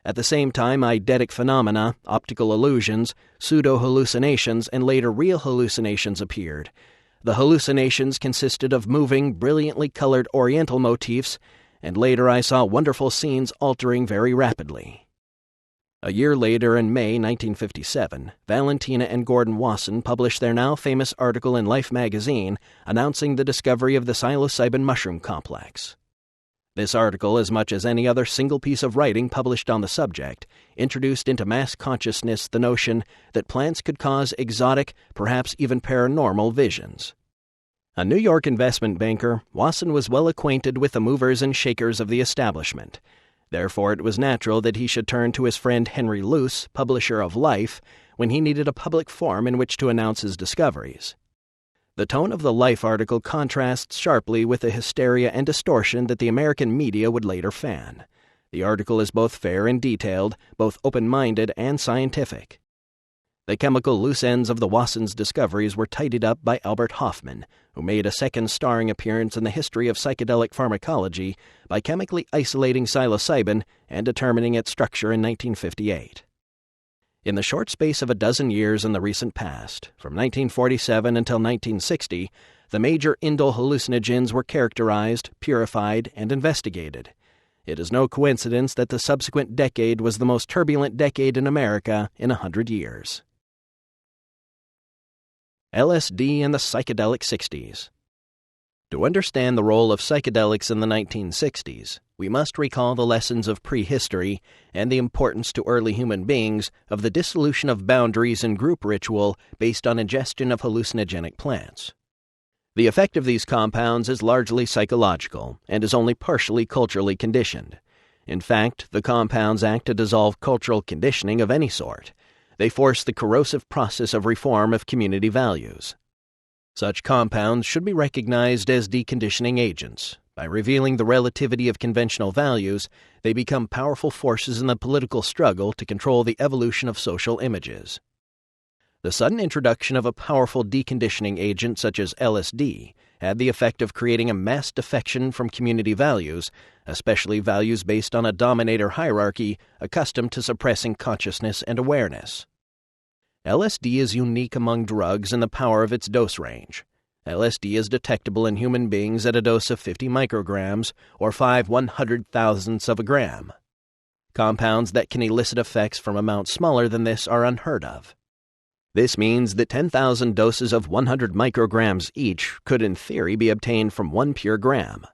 At the same time, eidetic phenomena, optical illusions, pseudo-hallucinations, and later real hallucinations appeared. The hallucinations consisted of moving, brilliantly colored oriental motifs, and later I saw wonderful scenes altering very rapidly. A year later, in May 1957, Valentina and Gordon Wasson published their now famous article in Life magazine announcing the discovery of the psilocybin mushroom complex. This article, as much as any other single piece of writing published on the subject, introduced into mass consciousness the notion that plants could cause exotic, perhaps even paranormal visions. A New York investment banker, Wasson was well acquainted with the movers and shakers of the establishment. Therefore, it was natural that he should turn to his friend Henry Luce, publisher of Life, when he needed a public forum in which to announce his discoveries. The tone of the Life article contrasts sharply with the hysteria and distortion that the American media would later fan. The article is both fair and detailed, both open-minded and scientific. The chemical loose ends of the Wasson's discoveries were tidied up by Albert Hofmann, who made a second starring appearance in the history of psychedelic pharmacology by chemically isolating psilocybin and determining its structure in 1958. In the short space of a dozen years in the recent past, from 1947 until 1960, the major indole hallucinogens were characterized, purified, and investigated. It is no coincidence that the subsequent decade was the most turbulent decade in America in 100 years. LSD in the psychedelic 60s. To understand the role of psychedelics in the 1960s, we must recall the lessons of prehistory and the importance to early human beings of the dissolution of boundaries in group ritual based on ingestion of hallucinogenic plants. The effect of these compounds is largely psychological and is only partially culturally conditioned. In fact, the compounds act to dissolve cultural conditioning of any sort. They force the corrosive process of reform of community values. Such compounds should be recognized as deconditioning agents. By revealing the relativity of conventional values, they become powerful forces in the political struggle to control the evolution of social images. The sudden introduction of a powerful deconditioning agent such as LSD had the effect of creating a mass defection from community values, especially values based on a dominator hierarchy accustomed to suppressing consciousness and awareness. LSD is unique among drugs in the power of its dose range. LSD is detectable in human beings at a dose of 50 micrograms, or 5/100,000ths of a gram. Compounds that can elicit effects from amounts smaller than this are unheard of. This means that 10,000 doses of 100 micrograms each could in theory be obtained from 1 pure gram.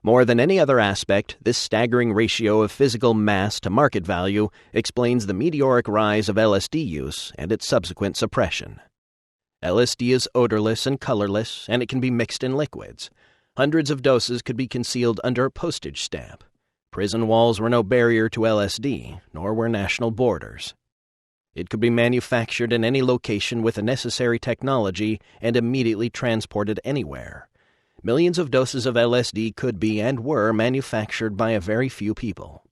More than any other aspect, this staggering ratio of physical mass to market value explains the meteoric rise of LSD use and its subsequent suppression. LSD is odorless and colorless, and it can be mixed in liquids. Hundreds of doses could be concealed under a postage stamp. Prison walls were no barrier to LSD, nor were national borders. It could be manufactured in any location with the necessary technology and immediately transported anywhere. Millions of doses of LSD could be and were manufactured by a very few people.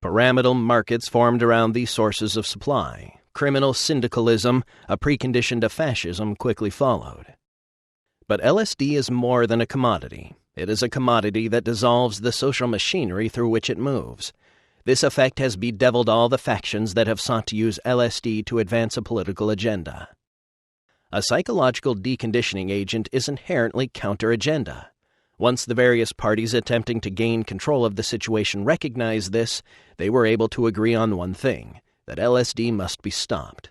Pyramidal markets formed around these sources of supply. Criminal syndicalism, a precondition to fascism, quickly followed. But LSD is more than a commodity. It is a commodity that dissolves the social machinery through which it moves. This effect has bedeviled all the factions that have sought to use LSD to advance a political agenda. A psychological deconditioning agent is inherently counter-agenda. Once the various parties attempting to gain control of the situation recognized this, they were able to agree on one thing, that LSD must be stopped.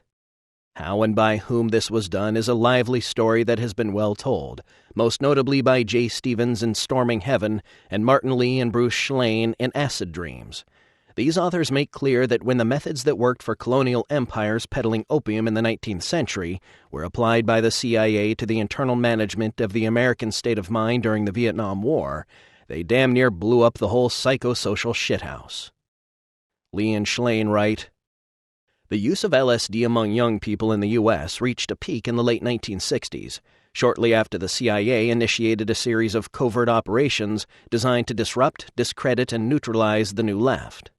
How and by whom this was done is a lively story that has been well told, most notably by J. Stevens in Storming Heaven and Martin Lee and Bruce Schlane in Acid Dreams. These authors make clear that when the methods that worked for colonial empires peddling opium in the 19th century were applied by the CIA to the internal management of the American state of mind during the Vietnam War, they damn near blew up the whole psychosocial shithouse. Lee and Schlane write, "The use of LSD among young people in the U.S. reached a peak in the late 1960s, shortly after the CIA initiated a series of covert operations designed to disrupt, discredit, and neutralize the New Left.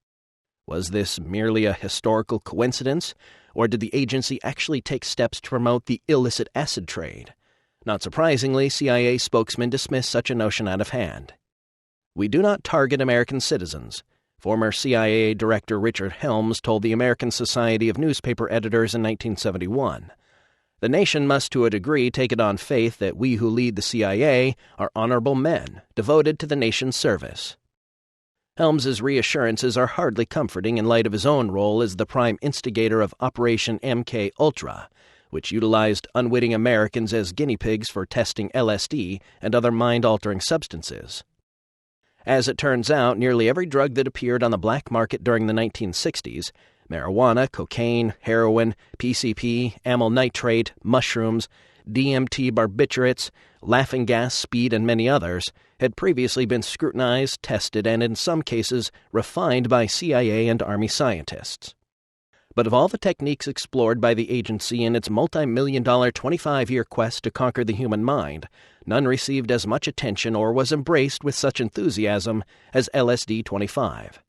Was this merely a historical coincidence, or did the agency actually take steps to promote the illicit acid trade? Not surprisingly, CIA spokesmen dismissed such a notion out of hand. We do not target American citizens." Former CIA Director Richard Helms told the American Society of Newspaper Editors in 1971. "The nation must to a degree take it on faith that we who lead the CIA are honorable men, devoted to the nation's service." Helms's reassurances are hardly comforting in light of his own role as the prime instigator of Operation MK Ultra, which utilized unwitting Americans as guinea pigs for testing LSD and other mind-altering substances. As it turns out, nearly every drug that appeared on the black market during the 1960s, marijuana, cocaine, heroin, PCP, amyl nitrate, mushrooms, DMT barbiturates, laughing gas, speed, and many others, had previously been scrutinized, tested, and in some cases refined by CIA and Army scientists. But of all the techniques explored by the agency in its multi-million-dollar 25-year quest to conquer the human mind, none received as much attention or was embraced with such enthusiasm as LSD-25.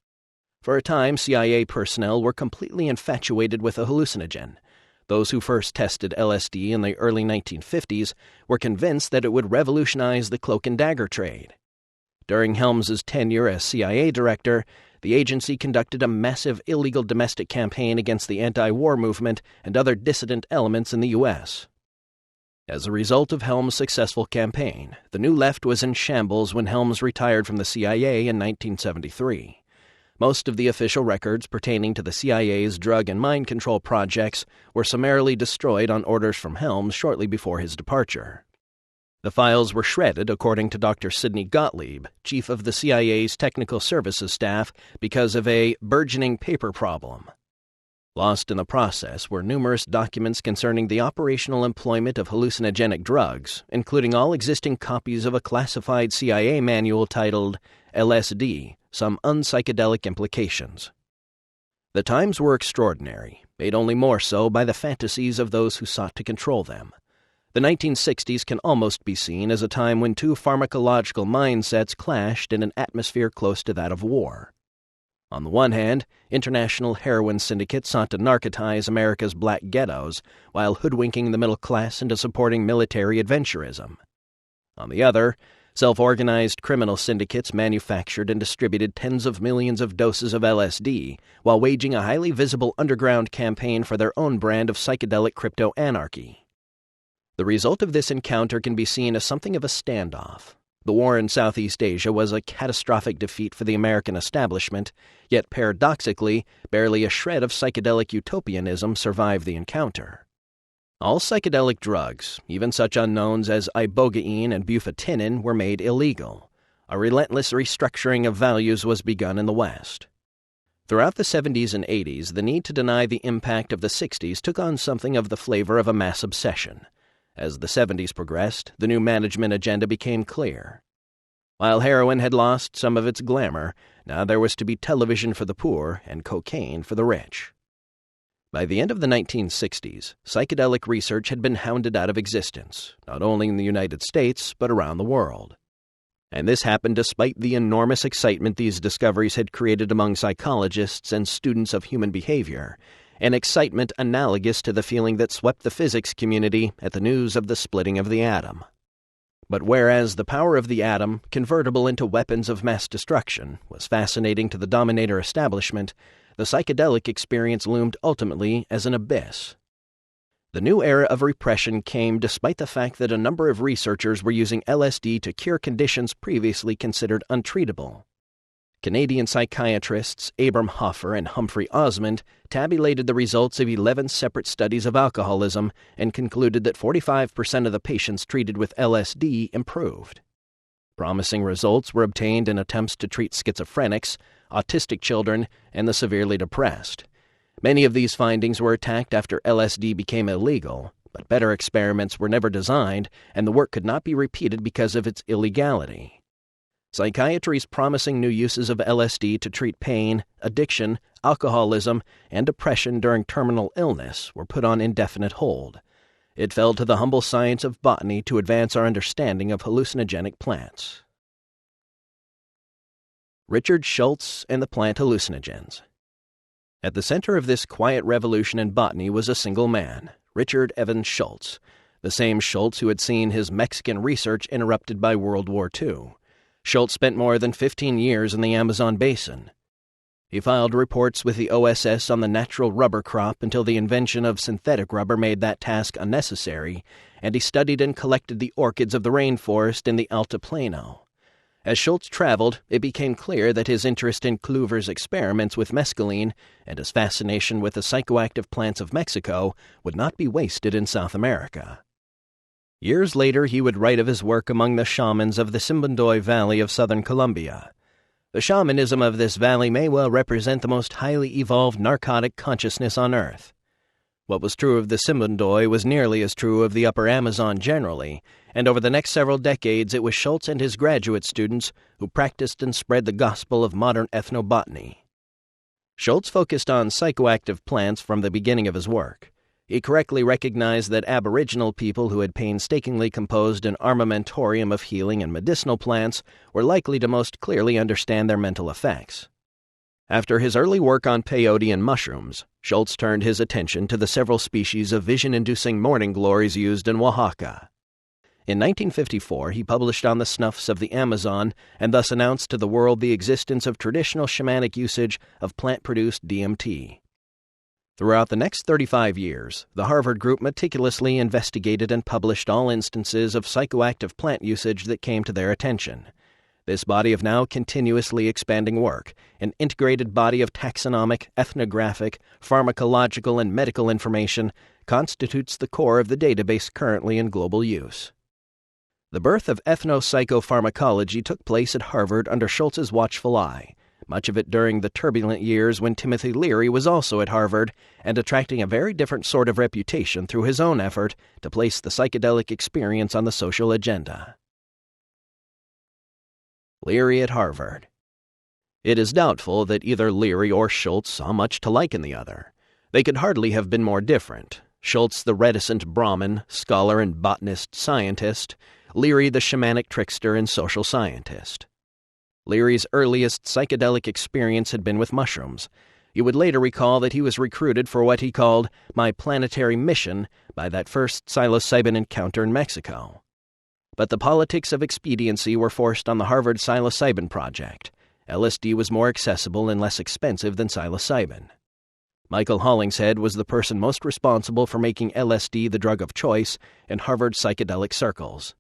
For a time, CIA personnel were completely infatuated with the hallucinogen. Those who first tested LSD in the early 1950s were convinced that it would revolutionize the cloak and dagger trade. During Helms's tenure as CIA director, the agency conducted a massive illegal domestic campaign against the anti-war movement and other dissident elements in the U.S. As a result of Helms' successful campaign, the New Left was in shambles when Helms retired from the CIA in 1973. Most of the official records pertaining to the CIA's drug and mind control projects were summarily destroyed on orders from Helms shortly before his departure. The files were shredded, according to Dr. Sidney Gottlieb, chief of the CIA's technical services staff, because of a burgeoning paper problem. Lost in the process were numerous documents concerning the operational employment of hallucinogenic drugs, including all existing copies of a classified CIA manual titled LSD, Some Unpsychedelic Implications. The times were extraordinary, made only more so by the fantasies of those who sought to control them. The 1960s can almost be seen as a time when two pharmacological mindsets clashed in an atmosphere close to that of war. On the one hand, international heroin syndicates sought to narcotize America's black ghettos while hoodwinking the middle class into supporting military adventurism. On the other, self-organized criminal syndicates manufactured and distributed tens of millions of doses of LSD while waging a highly visible underground campaign for their own brand of psychedelic crypto-anarchy. The result of this encounter can be seen as something of a standoff. The war in Southeast Asia was a catastrophic defeat for the American establishment, yet paradoxically, barely a shred of psychedelic utopianism survived the encounter. All psychedelic drugs, even such unknowns as ibogaine and bufotenin, were made illegal. A relentless restructuring of values was begun in the West. Throughout the 70s and 80s, the need to deny the impact of the 60s took on something of the flavor of a mass obsession. As the 70s progressed, the new management agenda became clear. While heroin had lost some of its glamour, now there was to be television for the poor and cocaine for the rich. By the end of the 1960s, psychedelic research had been hounded out of existence, not only in the United States, but around the world. And this happened despite the enormous excitement these discoveries had created among psychologists and students of human behavior, an excitement analogous to the feeling that swept the physics community at the news of the splitting of the atom. But whereas the power of the atom, convertible into weapons of mass destruction, was fascinating to the dominator establishment, the psychedelic experience loomed ultimately as an abyss. The new era of repression came despite the fact that a number of researchers were using LSD to cure conditions previously considered untreatable. Canadian psychiatrists Abram Hoffer and Humphrey Osmond tabulated the results of 11 separate studies of alcoholism and concluded that 45% of the patients treated with LSD improved. Promising results were obtained in attempts to treat schizophrenics, autistic children, and the severely depressed. Many of these findings were attacked after LSD became illegal, but better experiments were never designed, and the work could not be repeated because of its illegality. Psychiatry's promising new uses of LSD to treat pain, addiction, alcoholism, and depression during terminal illness were put on indefinite hold. It fell to the humble science of botany to advance our understanding of hallucinogenic plants. Richard Schultz and the plant hallucinogens. At the center of this quiet revolution in botany was a single man, Richard Evans Schultz, the same Schultz who had seen his Mexican research interrupted by World War II. Schultz spent more than 15 years in the Amazon basin. He filed reports with the OSS on the natural rubber crop until the invention of synthetic rubber made that task unnecessary, and he studied and collected the orchids of the rainforest in the Altiplano. As Schultz traveled, it became clear that his interest in Kluver's experiments with mescaline and his fascination with the psychoactive plants of Mexico would not be wasted in South America. Years later, he would write of his work among the shamans of the Sibundoy Valley of southern Colombia. The shamanism of this valley may well represent the most highly evolved narcotic consciousness on Earth. What was true of the Sibundoy was nearly as true of the upper Amazon generally, and over the next several decades it was Schultz and his graduate students who practiced and spread the gospel of modern ethnobotany. Schultz focused on psychoactive plants from the beginning of his work. He correctly recognized that Aboriginal people who had painstakingly composed an armamentarium of healing and medicinal plants were likely to most clearly understand their mental effects. After his early work on peyote and mushrooms, Schultz turned his attention to the several species of vision-inducing morning glories used in Oaxaca. In 1954, he published on the snuffs of the Amazon and thus announced to the world the existence of traditional shamanic usage of plant-produced DMT. Throughout the next 35 years, the Harvard group meticulously investigated and published all instances of psychoactive plant usage that came to their attention. This body of now continuously expanding work, an integrated body of taxonomic, ethnographic, pharmacological, and medical information, constitutes the core of the database currently in global use. The birth of ethnopsychopharmacology took place at Harvard under Schultz's watchful eye, much of it during the turbulent years when Timothy Leary was also at Harvard and attracting a very different sort of reputation through his own effort to place the psychedelic experience on the social agenda. Leary at Harvard. It is doubtful that either Leary or Schultz saw much to like in the other. They could hardly have been more different. Schultz the reticent Brahmin, scholar and botanist-scientist, Leary the shamanic trickster and social scientist. Leary's earliest psychedelic experience had been with mushrooms. He would later recall that he was recruited for what he called my planetary mission by that first psilocybin encounter in Mexico. But the politics of expediency were forced on the Harvard psilocybin project. LSD was more accessible and less expensive than psilocybin. Michael Hollingshead was the person most responsible for making LSD the drug of choice in Harvard psychedelic circles.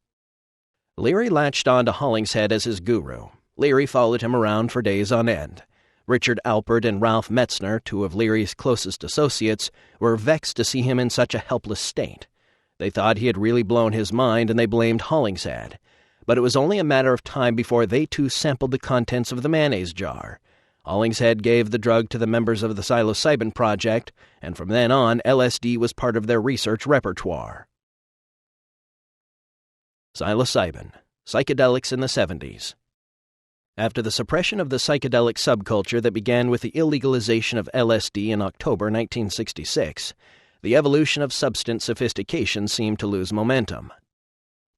Leary latched on to Hollingshead as his guru. Leary followed him around for days on end. Richard Alpert and Ralph Metzner, two of Leary's closest associates, were vexed to see him in such a helpless state. They thought he had really blown his mind, and they blamed Hollingshead. But it was only a matter of time before they too sampled the contents of the mayonnaise jar. Hollingshead gave the drug to the members of the psilocybin project, and from then on, LSD was part of their research repertoire. Psilocybin, psychedelics in the 70s. After the suppression of the psychedelic subculture that began with the illegalization of LSD in October 1966, the evolution of substance sophistication seemed to lose momentum.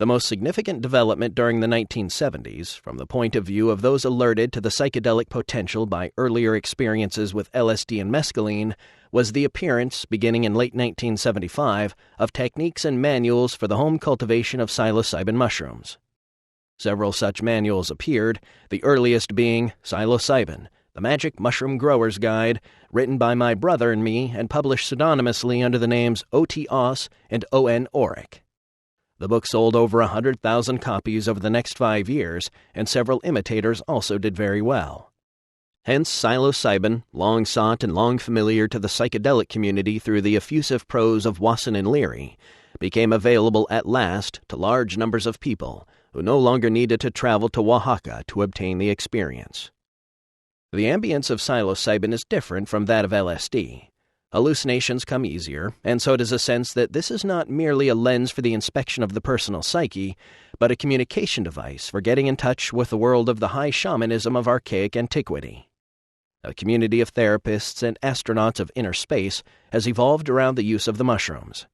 The most significant development during the 1970s, from the point of view of those alerted to the psychedelic potential by earlier experiences with LSD and mescaline, was the appearance, beginning in late 1975, of techniques and manuals for the home cultivation of psilocybin mushrooms. Several such manuals appeared, the earliest being Psilocybin, the Magic Mushroom Grower's Guide, written by my brother and me and published pseudonymously under the names O.T. Oss and O.N. Orick. The book sold over 100,000 copies over the next 5 years, and several imitators also did very well. Hence, psilocybin, long sought and long familiar to the psychedelic community through the effusive prose of Wasson and Leary, became available at last to large numbers of people who no longer needed to travel to Oaxaca to obtain the experience. The ambience of psilocybin is different from that of LSD. Hallucinations come easier, and so does a sense that this is not merely a lens for the inspection of the personal psyche, but a communication device for getting in touch with the world of the high shamanism of archaic antiquity. A community of therapists and astronauts of inner space has evolved around the use of the mushrooms.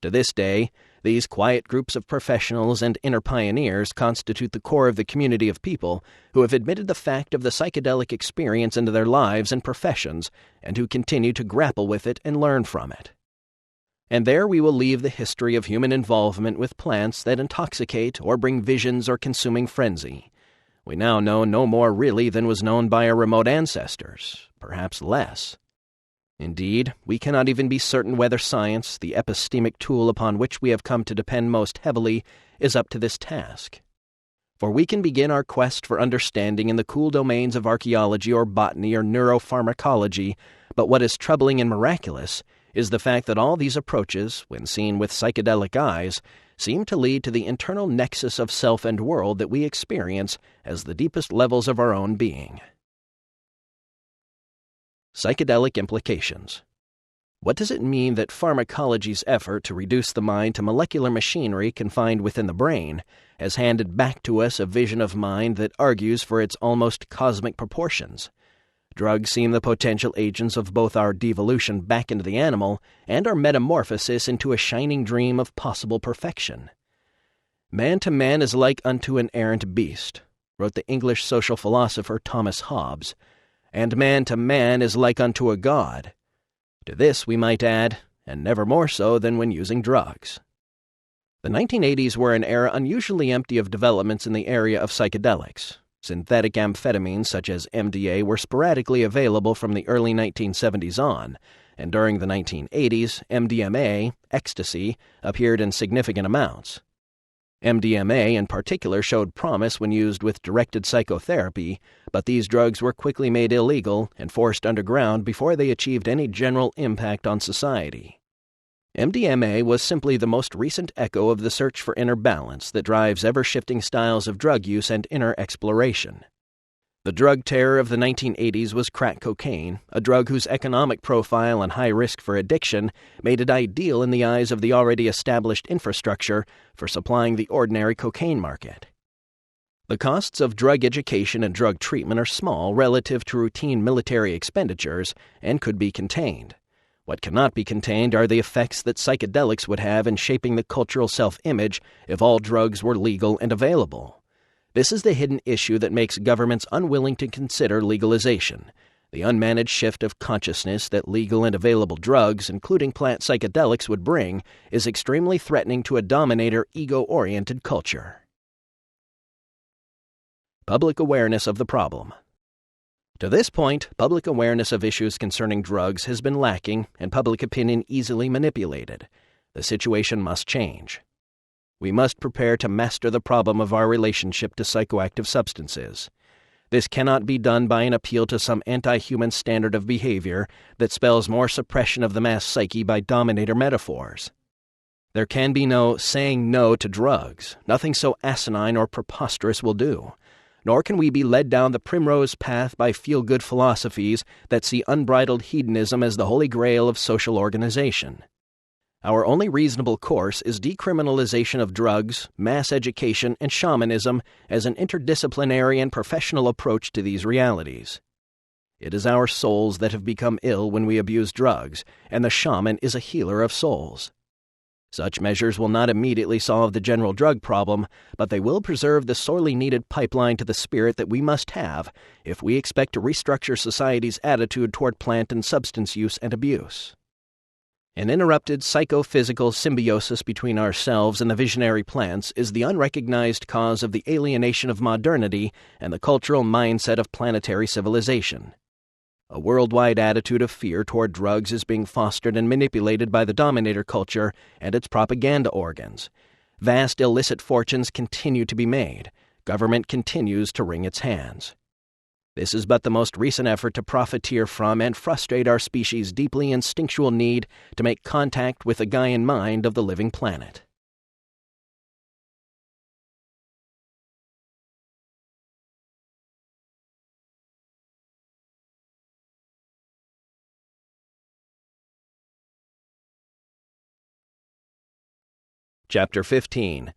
To this day, these quiet groups of professionals and inner pioneers constitute the core of the community of people who have admitted the fact of the psychedelic experience into their lives and professions, and who continue to grapple with it and learn from it. And there we will leave the history of human involvement with plants that intoxicate or bring visions or consuming frenzy. We now know no more really than was known by our remote ancestors, perhaps less. Indeed, we cannot even be certain whether science, the epistemic tool upon which we have come to depend most heavily, is up to this task. For we can begin our quest for understanding in the cool domains of archaeology or botany or neuropharmacology, but what is troubling and miraculous is the fact that all these approaches, when seen with psychedelic eyes, seem to lead to the internal nexus of self and world that we experience as the deepest levels of our own being. Psychedelic implications. What does it mean that pharmacology's effort to reduce the mind to molecular machinery confined within the brain has handed back to us a vision of mind that argues for its almost cosmic proportions? Drugs seem the potential agents of both our devolution back into the animal and our metamorphosis into a shining dream of possible perfection. Man to man is like unto an errant beast, wrote the English social philosopher Thomas Hobbes, and man to man is like unto a god. To this we might add, and never more so than when using drugs. The 1980s were an era unusually empty of developments in the area of psychedelics. Synthetic amphetamines such as MDA were sporadically available from the early 1970s on, and during the 1980s, MDMA, ecstasy, appeared in significant amounts. MDMA in particular showed promise when used with directed psychotherapy, but these drugs were quickly made illegal and forced underground before they achieved any general impact on society. MDMA was simply the most recent echo of the search for inner balance that drives ever-shifting styles of drug use and inner exploration. The drug terror of the 1980s was crack cocaine, a drug whose economic profile and high risk for addiction made it ideal in the eyes of the already established infrastructure for supplying the ordinary cocaine market. The costs of drug education and drug treatment are small relative to routine military expenditures and could be contained. What cannot be contained are the effects that psychedelics would have in shaping the cultural self-image if all drugs were legal and available. This is the hidden issue that makes governments unwilling to consider legalization. The unmanaged shift of consciousness that legal and available drugs, including plant psychedelics, would bring is extremely threatening to a dominator, ego-oriented culture. Public awareness of the problem. To this point, public awareness of issues concerning drugs has been lacking and public opinion easily manipulated. The situation must change. We must prepare to master the problem of our relationship to psychoactive substances. This cannot be done by an appeal to some anti-human standard of behavior that spells more suppression of the mass psyche by dominator metaphors. There can be no saying no to drugs. Nothing so asinine or preposterous will do. Nor can we be led down the primrose path by feel-good philosophies that see unbridled hedonism as the holy grail of social organization. Our only reasonable course is decriminalization of drugs, mass education, and shamanism as an interdisciplinary and professional approach to these realities. It is our souls that have become ill when we abuse drugs, and the shaman is a healer of souls. Such measures will not immediately solve the general drug problem, but they will preserve the sorely needed pipeline to the spirit that we must have if we expect to restructure society's attitude toward plant and substance use and abuse. An interrupted psychophysical symbiosis between ourselves and the visionary plants is the unrecognized cause of the alienation of modernity and the cultural mindset of planetary civilization. A worldwide attitude of fear toward drugs is being fostered and manipulated by the dominator culture and its propaganda organs. Vast illicit fortunes continue to be made. Government continues to wring its hands. This is but the most recent effort to profiteer from and frustrate our species' deeply instinctual need to make contact with the Gaian mind of the living planet. Chapter 15.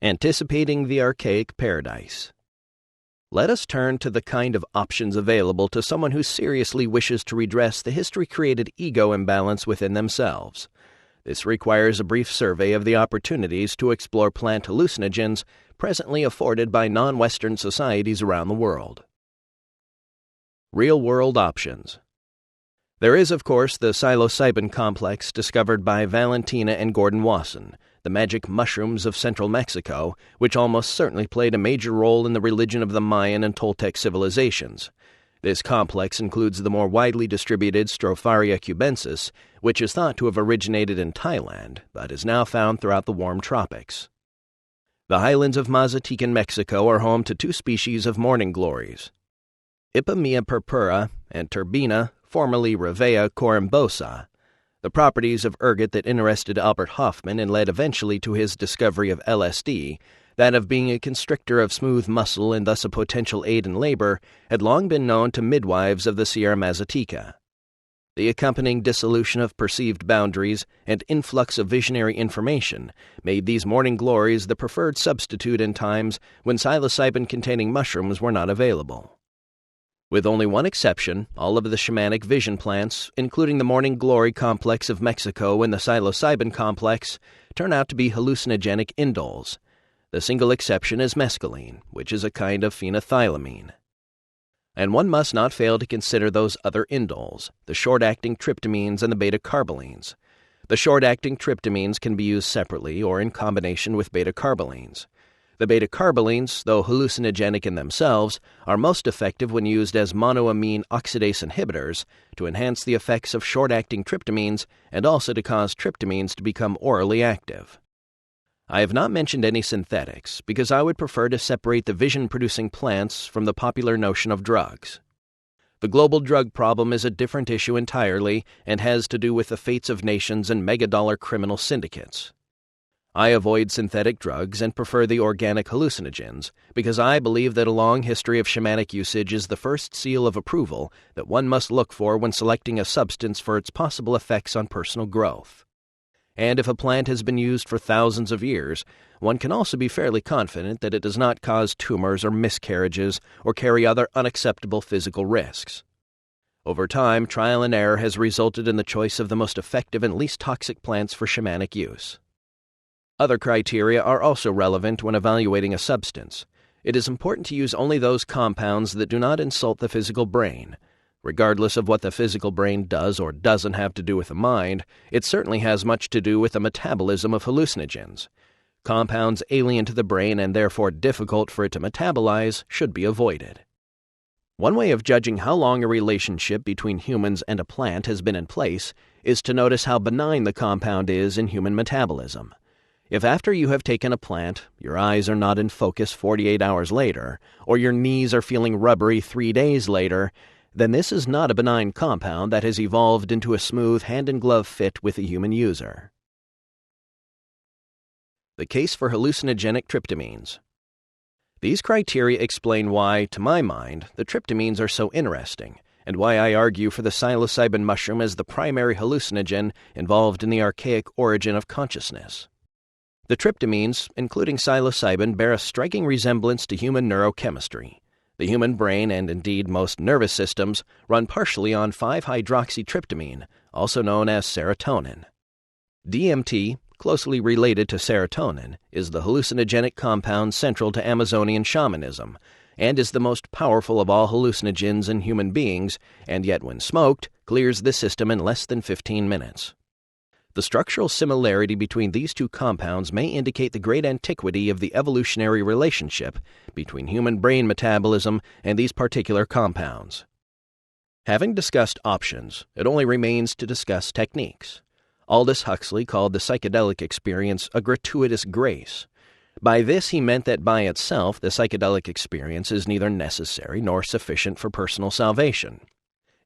Anticipating the Archaic Paradise. Let us turn to the kind of options available to someone who seriously wishes to redress the history-created ego imbalance within themselves. This requires a brief survey of the opportunities to explore plant hallucinogens presently afforded by non-Western societies around the world. Real-world options. There is, of course, the psilocybin complex discovered by Valentina and Gordon Wasson, the magic mushrooms of central Mexico, which almost certainly played a major role in the religion of the Mayan and Toltec civilizations. This complex includes the more widely distributed Stropharia cubensis, which is thought to have originated in Thailand, but is now found throughout the warm tropics. The highlands of Mazatecan, Mexico are home to two species of morning glories, Ipomoea purpura and Turbina, formerly Revea corymbosa. The properties of ergot that interested Albert Hofmann and led eventually to his discovery of LSD, that of being a constrictor of smooth muscle and thus a potential aid in labor, had long been known to midwives of the Sierra Mazateca. The accompanying dissolution of perceived boundaries and influx of visionary information made these morning glories the preferred substitute in times when psilocybin-containing mushrooms were not available. With only one exception, all of the shamanic vision plants, including the morning glory complex of Mexico and the psilocybin complex, turn out to be hallucinogenic indoles. The single exception is mescaline, which is a kind of phenethylamine. And one must not fail to consider those other indoles, the short-acting tryptamines and the beta-carbolines. The short-acting tryptamines can be used separately or in combination with beta-carbolines. The beta-carbolines, though hallucinogenic in themselves, are most effective when used as monoamine oxidase inhibitors to enhance the effects of short-acting tryptamines and also to cause tryptamines to become orally active. I have not mentioned any synthetics because I would prefer to separate the vision-producing plants from the popular notion of drugs. The global drug problem is a different issue entirely and has to do with the fates of nations and mega-dollar criminal syndicates. I avoid synthetic drugs and prefer the organic hallucinogens because I believe that a long history of shamanic usage is the first seal of approval that one must look for when selecting a substance for its possible effects on personal growth. And if a plant has been used for thousands of years, one can also be fairly confident that it does not cause tumors or miscarriages or carry other unacceptable physical risks. Over time, trial and error has resulted in the choice of the most effective and least toxic plants for shamanic use. Other criteria are also relevant when evaluating a substance. It is important to use only those compounds that do not insult the physical brain. Regardless of what the physical brain does or doesn't have to do with the mind, it certainly has much to do with the metabolism of hallucinogens. Compounds alien to the brain and therefore difficult for it to metabolize should be avoided. One way of judging how long a relationship between humans and a plant has been in place is to notice how benign the compound is in human metabolism. If after you have taken a plant, your eyes are not in focus 48 hours later, or your knees are feeling rubbery 3 days later, then this is not a benign compound that has evolved into a smooth hand-in-glove fit with the human user. The case for hallucinogenic tryptamines. These criteria explain why, to my mind, the tryptamines are so interesting, and why I argue for the psilocybin mushroom as the primary hallucinogen involved in the archaic origin of consciousness. The tryptamines, including psilocybin, bear a striking resemblance to human neurochemistry. The human brain, and indeed most nervous systems, run partially on 5-hydroxytryptamine, also known as serotonin. DMT, closely related to serotonin, is the hallucinogenic compound central to Amazonian shamanism, and is the most powerful of all hallucinogens in human beings, and yet when smoked, clears the system in less than 15 minutes. The structural similarity between these two compounds may indicate the great antiquity of the evolutionary relationship between human brain metabolism and these particular compounds. Having discussed options, it only remains to discuss techniques. Aldous Huxley called the psychedelic experience a gratuitous grace. By this he meant that by itself the psychedelic experience is neither necessary nor sufficient for personal salvation.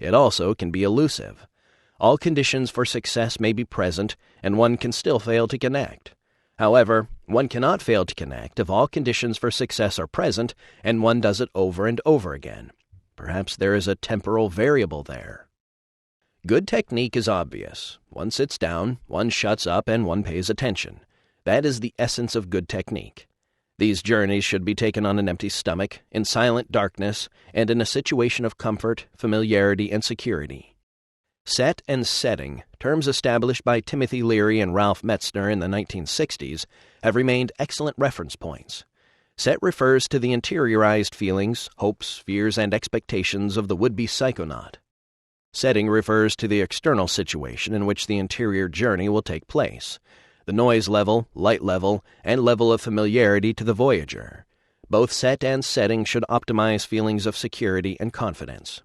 It also can be elusive. All conditions for success may be present, and one can still fail to connect. However, one cannot fail to connect if all conditions for success are present and one does it over and over again. Perhaps there is a temporal variable there. Good technique is obvious. One sits down, one shuts up, and one pays attention. That is the essence of good technique. These journeys should be taken on an empty stomach, in silent darkness, and in a situation of comfort, familiarity, and security. Set and setting, terms established by Timothy Leary and Ralph Metzner in the 1960s, have remained excellent reference points. Set refers to the interiorized feelings, hopes, fears, and expectations of the would-be psychonaut. Setting refers to the external situation in which the interior journey will take place, the noise level, light level, and level of familiarity to the voyager. Both set and setting should optimize feelings of security and confidence.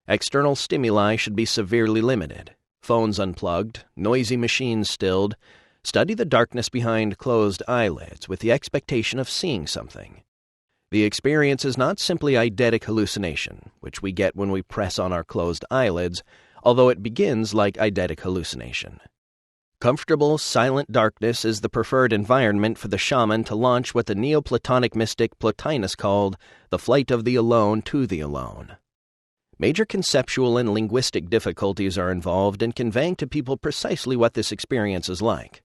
External stimuli should be severely limited. Phones unplugged, noisy machines stilled. Study the darkness behind closed eyelids with the expectation of seeing something. The experience is not simply eidetic hallucination, which we get when we press on our closed eyelids, although it begins like eidetic hallucination. Comfortable, silent darkness is the preferred environment for the shaman to launch what the Neoplatonic mystic Plotinus called the flight of the alone to the alone. Major conceptual and linguistic difficulties are involved in conveying to people precisely what this experience is like.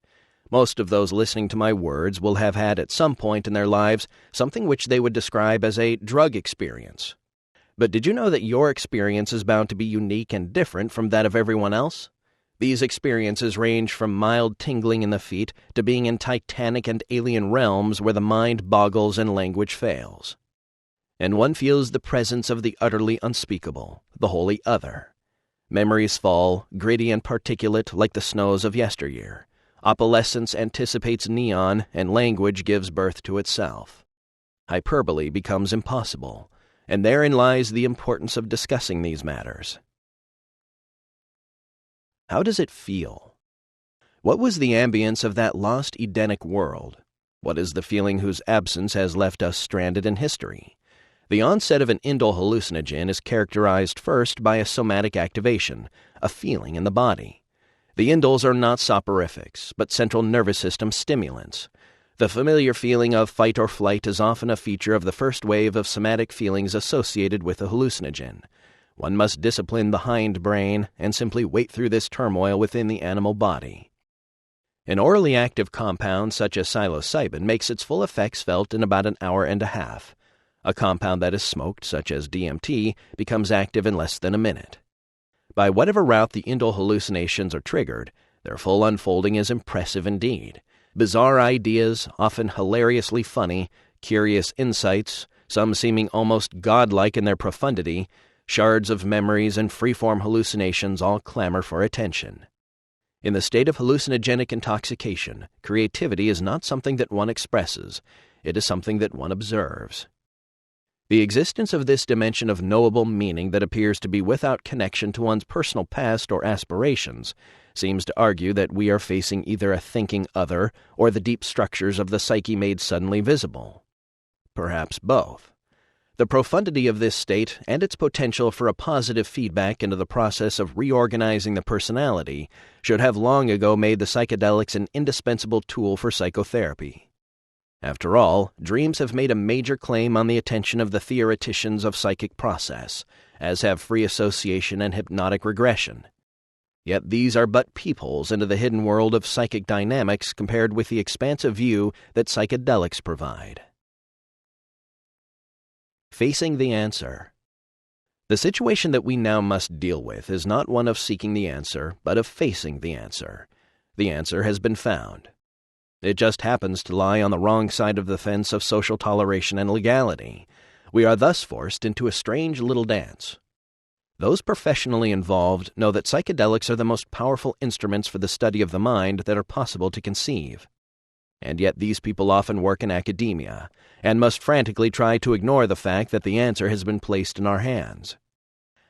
Most of those listening to my words will have had at some point in their lives something which they would describe as a drug experience. But did you know that your experience is bound to be unique and different from that of everyone else? These experiences range from mild tingling in the feet to being in titanic and alien realms where the mind boggles and language fails. And one feels the presence of the utterly unspeakable, the wholly other. Memories fall, gritty and particulate like the snows of yesteryear. Opalescence anticipates neon, and language gives birth to itself. Hyperbole becomes impossible, and therein lies the importance of discussing these matters. How does it feel? What was the ambience of that lost Edenic world? What is the feeling whose absence has left us stranded in history? The onset of an indole hallucinogen is characterized first by a somatic activation, a feeling in the body. The indoles are not soporifics, but central nervous system stimulants. The familiar feeling of fight or flight is often a feature of the first wave of somatic feelings associated with a hallucinogen. One must discipline the hind brain and simply wait through this turmoil within the animal body. An orally active compound such as psilocybin makes its full effects felt in about an hour and a half. A compound that is smoked, such as DMT, becomes active in less than a minute. By whatever route the indole hallucinations are triggered, their full unfolding is impressive indeed. Bizarre ideas, often hilariously funny, curious insights, some seeming almost godlike in their profundity, shards of memories and freeform hallucinations all clamor for attention. In the state of hallucinogenic intoxication, creativity is not something that one expresses, it is something that one observes. The existence of this dimension of knowable meaning that appears to be without connection to one's personal past or aspirations seems to argue that we are facing either a thinking other or the deep structures of the psyche made suddenly visible. Perhaps both. The profundity of this state and its potential for a positive feedback into the process of reorganizing the personality should have long ago made the psychedelics an indispensable tool for psychotherapy. After all, dreams have made a major claim on the attention of the theoreticians of psychic process, as have free association and hypnotic regression. Yet these are but peepholes into the hidden world of psychic dynamics compared with the expansive view that psychedelics provide. Facing the answer. The situation that we now must deal with is not one of seeking the answer, but of facing the answer. The answer has been found. It just happens to lie on the wrong side of the fence of social toleration and legality. We are thus forced into a strange little dance. Those professionally involved know that psychedelics are the most powerful instruments for the study of the mind that are possible to conceive. And yet these people often work in academia, and must frantically try to ignore the fact that the answer has been placed in our hands.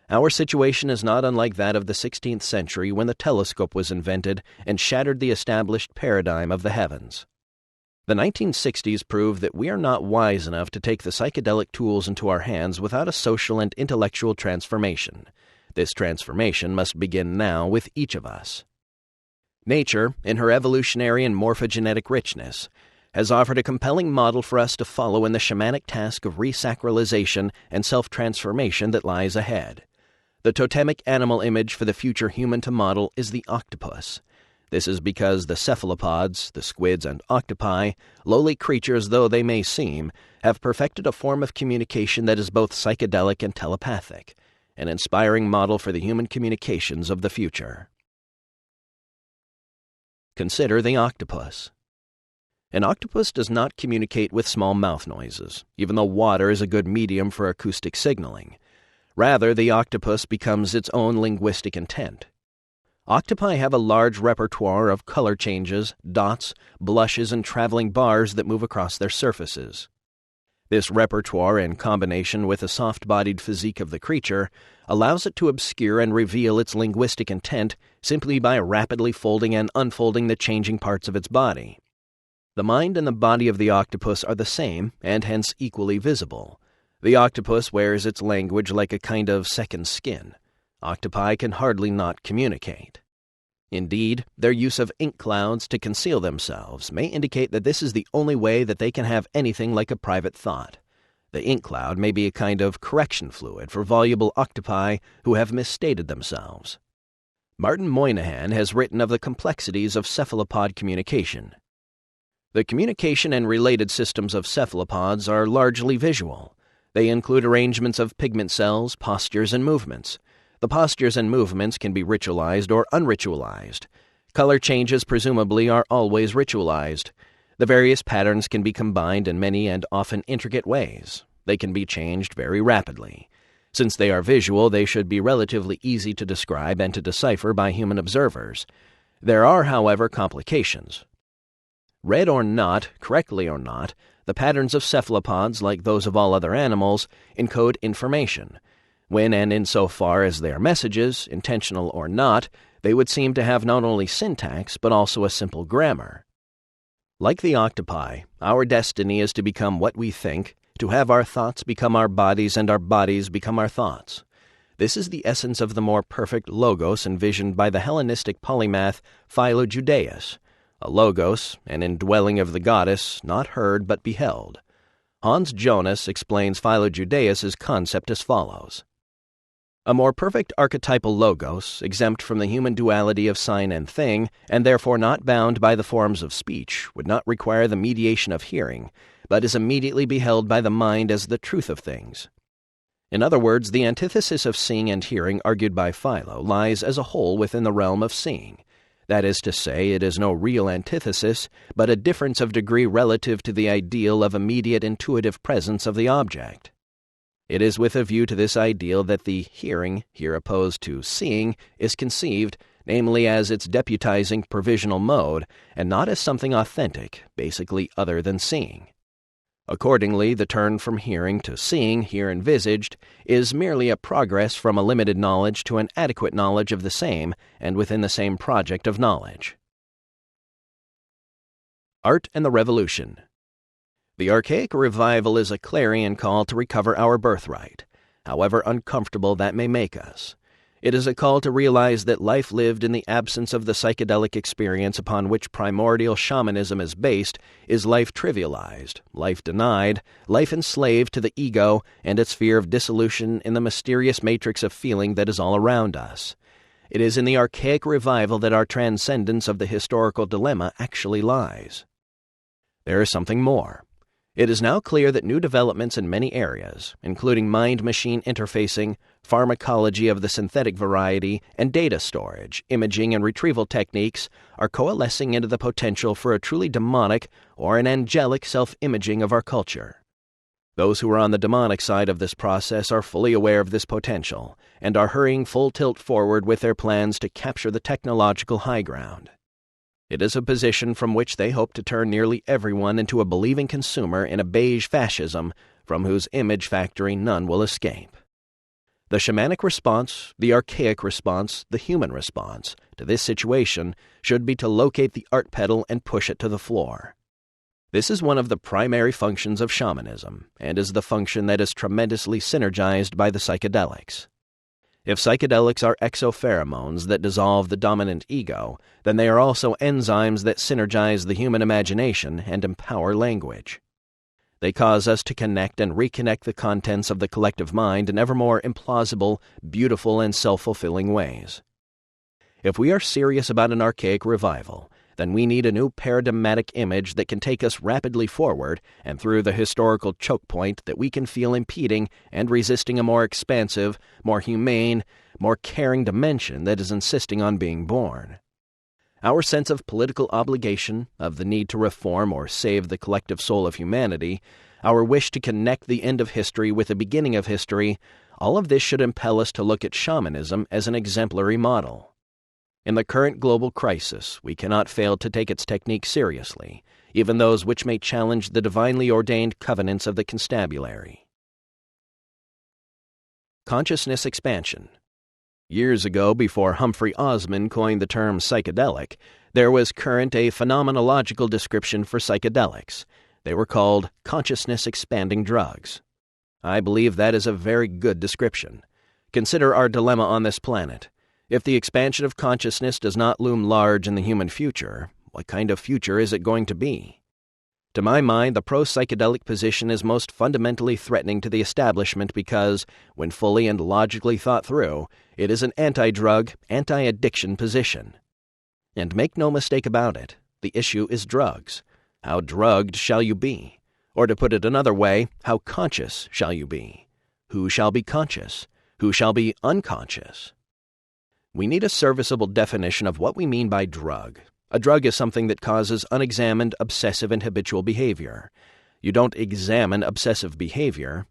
Our situation is not unlike that of the 16th century when the telescope was invented and shattered the established paradigm of the heavens. The 1960s proved that we are not wise enough to take the psychedelic tools into our hands without a social and intellectual transformation. This transformation must begin now with each of us. Nature, in her evolutionary and morphogenetic richness, has offered a compelling model for us to follow in the shamanic task of resacralization and self-transformation that lies ahead. The totemic animal image for the future human to model is the octopus. This is because the cephalopods, the squids and octopi, lowly creatures though they may seem, have perfected a form of communication that is both psychedelic and telepathic, an inspiring model for the human communications of the future. Consider the octopus. An octopus does not communicate with small mouth noises, even though water is a good medium for acoustic signaling. Rather, the octopus becomes its own linguistic intent. Octopi have a large repertoire of color changes, dots, blushes, and traveling bars that move across their surfaces. This repertoire, in combination with the soft-bodied physique of the creature, allows it to obscure and reveal its linguistic intent simply by rapidly folding and unfolding the changing parts of its body. The mind and the body of the octopus are the same, and hence equally visible. The octopus wears its language like a kind of second skin. Octopi can hardly not communicate. Indeed, their use of ink clouds to conceal themselves may indicate that this is the only way that they can have anything like a private thought. The ink cloud may be a kind of correction fluid for voluble octopi who have misstated themselves. Martin Moynihan has written of the complexities of cephalopod communication. The communication and related systems of cephalopods are largely visual. They include arrangements of pigment cells, postures, and movements. The postures and movements can be ritualized or unritualized. Color changes presumably are always ritualized. The various patterns can be combined in many and often intricate ways. They can be changed very rapidly. Since they are visual, they should be relatively easy to describe and to decipher by human observers. There are, however, complications. Read or not, correctly or not, the patterns of cephalopods, like those of all other animals, encode information. When and insofar as they are messages, intentional or not, they would seem to have not only syntax but also a simple grammar. Like the octopi, our destiny is to become what we think, to have our thoughts become our bodies and our bodies become our thoughts. This is the essence of the more perfect logos envisioned by the Hellenistic polymath Philo-Judaeus, a logos, an indwelling of the goddess, not heard but beheld. Hans Jonas explains Philo-Judaeus' concept as follows. A more perfect archetypal logos, exempt from the human duality of sign and thing, and therefore not bound by the forms of speech, would not require the mediation of hearing, but is immediately beheld by the mind as the truth of things. In other words, the antithesis of seeing and hearing argued by Philo lies as a whole within the realm of seeing. That is to say, it is no real antithesis, but a difference of degree relative to the ideal of immediate intuitive presence of the object. It is with a view to this ideal that the hearing, here opposed to seeing, is conceived, namely as its deputizing provisional mode, and not as something authentic, basically other than seeing. Accordingly, the turn from hearing to seeing, here envisaged, is merely a progress from a limited knowledge to an adequate knowledge of the same, and within the same project of knowledge. Art and the Revolution. The archaic revival is a clarion call to recover our birthright, however uncomfortable that may make us. It is a call to realize that life lived in the absence of the psychedelic experience upon which primordial shamanism is based is life trivialized, life denied, life enslaved to the ego and its fear of dissolution in the mysterious matrix of feeling that is all around us. It is in the archaic revival that our transcendence of the historical dilemma actually lies. There is something more. It is now clear that new developments in many areas, including mind-machine interfacing, pharmacology of the synthetic variety, and data storage, imaging, and retrieval techniques are coalescing into the potential for a truly demonic or an angelic self-imaging of our culture. Those who are on the demonic side of this process are fully aware of this potential and are hurrying full tilt forward with their plans to capture the technological high ground. It is a position from which they hope to turn nearly everyone into a believing consumer in a beige fascism from whose image factory none will escape. The shamanic response, the archaic response, the human response to this situation should be to locate the art pedal and push it to the floor. This is one of the primary functions of shamanism, and is the function that is tremendously synergized by the psychedelics. If psychedelics are exopheromones that dissolve the dominant ego, then they are also enzymes that synergize the human imagination and empower language. They cause us to connect and reconnect the contents of the collective mind in ever more implausible, beautiful, and self-fulfilling ways. If we are serious about an archaic revival, then we need a new paradigmatic image that can take us rapidly forward and through the historical choke point that we can feel impeding and resisting a more expansive, more humane, more caring dimension that is insisting on being born. Our sense of political obligation, of the need to reform or save the collective soul of humanity, our wish to connect the end of history with the beginning of history, all of this should impel us to look at shamanism as an exemplary model. In the current global crisis, we cannot fail to take its techniques seriously, even those which may challenge the divinely ordained covenants of the constabulary. Consciousness expansion. Years ago, before Humphrey Osmond coined the term psychedelic, there was current a phenomenological description for psychedelics. They were called consciousness-expanding drugs. I believe that is a very good description. Consider our dilemma on this planet. If the expansion of consciousness does not loom large in the human future, what kind of future is it going to be? To my mind, the pro-psychedelic position is most fundamentally threatening to the establishment because, when fully and logically thought through, it is an anti-drug, anti-addiction position. And make no mistake about it, the issue is drugs. How drugged shall you be? Or to put it another way, how conscious shall you be? Who shall be conscious? Who shall be unconscious? We need a serviceable definition of what we mean by drug. A drug is something that causes unexamined, obsessive, and habitual behavior. You don't examine obsessive behavior.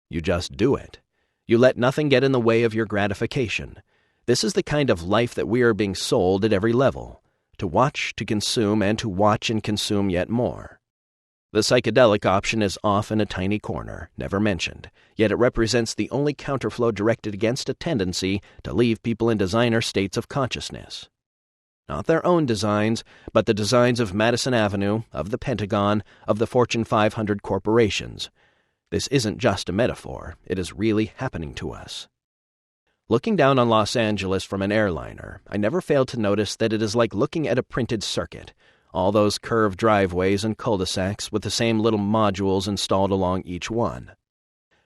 You just do it. You let nothing get in the way of your gratification. This is the kind of life that we are being sold at every level. To watch, to consume, and to watch and consume yet more. The psychedelic option is off in a tiny corner, never mentioned, yet it represents the only counterflow directed against a tendency to leave people in designer states of consciousness. Not their own designs, but the designs of Madison Avenue, of the Pentagon, of the Fortune 500 corporations. This isn't just a metaphor, it is really happening to us. Looking down on Los Angeles from an airliner, I never failed to notice that it is like looking at a printed circuit. All those curved driveways and cul-de-sacs with the same little modules installed along each one.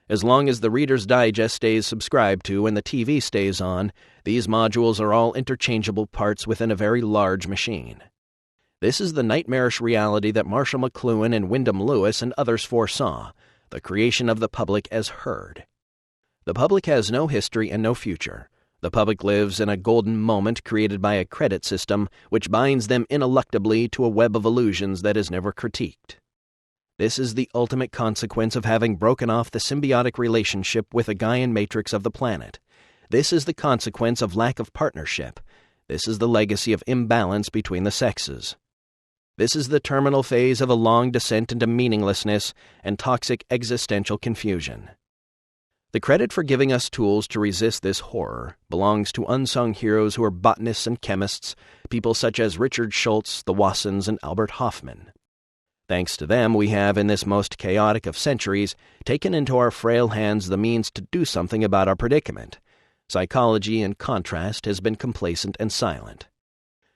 As long as the Reader's Digest stays subscribed to and the TV stays on, these modules are all interchangeable parts within a very large machine. This is the nightmarish reality that Marshall McLuhan and Wyndham Lewis and others foresaw, the creation of the public as herd. The public has no history and no future. The public lives in a golden moment created by a credit system which binds them ineluctably to a web of illusions that is never critiqued. This is the ultimate consequence of having broken off the symbiotic relationship with the Gaian matrix of the planet. This is the consequence of lack of partnership. This is the legacy of imbalance between the sexes. This is the terminal phase of a long descent into meaninglessness and toxic existential confusion. The credit for giving us tools to resist this horror belongs to unsung heroes who are botanists and chemists, people such as Richard Schultz, the Wassons, and Albert Hofmann. Thanks to them, we have, in this most chaotic of centuries, taken into our frail hands the means to do something about our predicament. Psychology, in contrast, has been complacent and silent.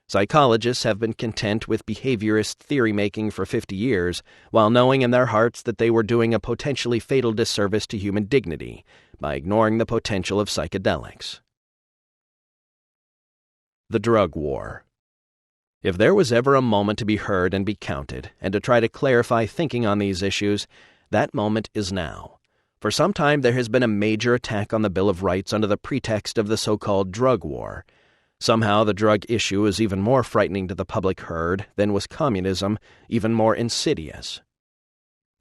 Psychologists have been content with behaviorist theory-making for 50 years, while knowing in their hearts that they were doing a potentially fatal disservice to human dignity by ignoring the potential of psychedelics. The Drug War. If there was ever a moment to be heard and be counted, and to try to clarify thinking on these issues, that moment is now. For some time, there has been a major attack on the Bill of Rights under the pretext of the so-called drug war. Somehow, the drug issue is even more frightening to the public herd than was communism, even more insidious.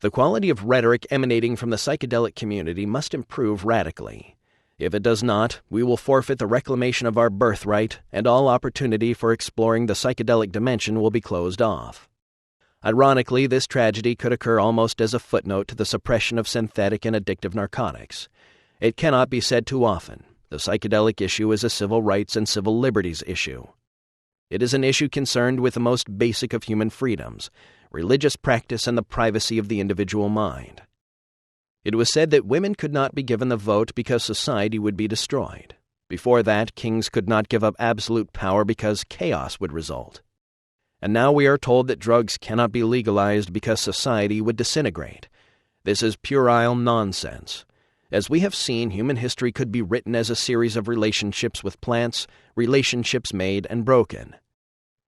The quality of rhetoric emanating from the psychedelic community must improve radically. If it does not, we will forfeit the reclamation of our birthright, and all opportunity for exploring the psychedelic dimension will be closed off. Ironically, this tragedy could occur almost as a footnote to the suppression of synthetic and addictive narcotics. It cannot be said too often. The psychedelic issue is a civil rights and civil liberties issue. It is an issue concerned with the most basic of human freedoms, religious practice and the privacy of the individual mind. It was said that women could not be given the vote because society would be destroyed. Before that, kings could not give up absolute power because chaos would result. And now we are told that drugs cannot be legalized because society would disintegrate. This is puerile nonsense. As we have seen, human history could be written as a series of relationships with plants, relationships made and broken.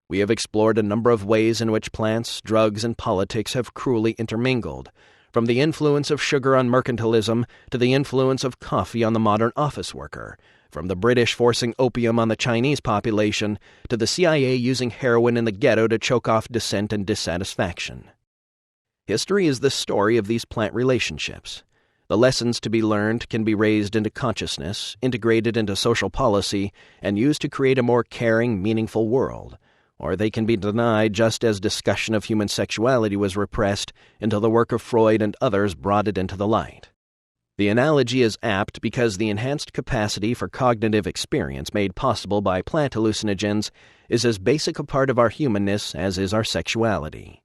We have explored a number of ways in which plants, drugs, and politics have cruelly intermingled, from the influence of sugar on mercantilism to the influence of coffee on the modern office worker, from the British forcing opium on the Chinese population to the CIA using heroin in the ghetto to choke off dissent and dissatisfaction. History is the story of these plant relationships. The lessons to be learned can be raised into consciousness, integrated into social policy, and used to create a more caring, meaningful world. Or they can be denied just as discussion of human sexuality was repressed until the work of Freud and others brought it into the light. The analogy is apt because the enhanced capacity for cognitive experience made possible by plant hallucinogens is as basic a part of our humanness as is our sexuality.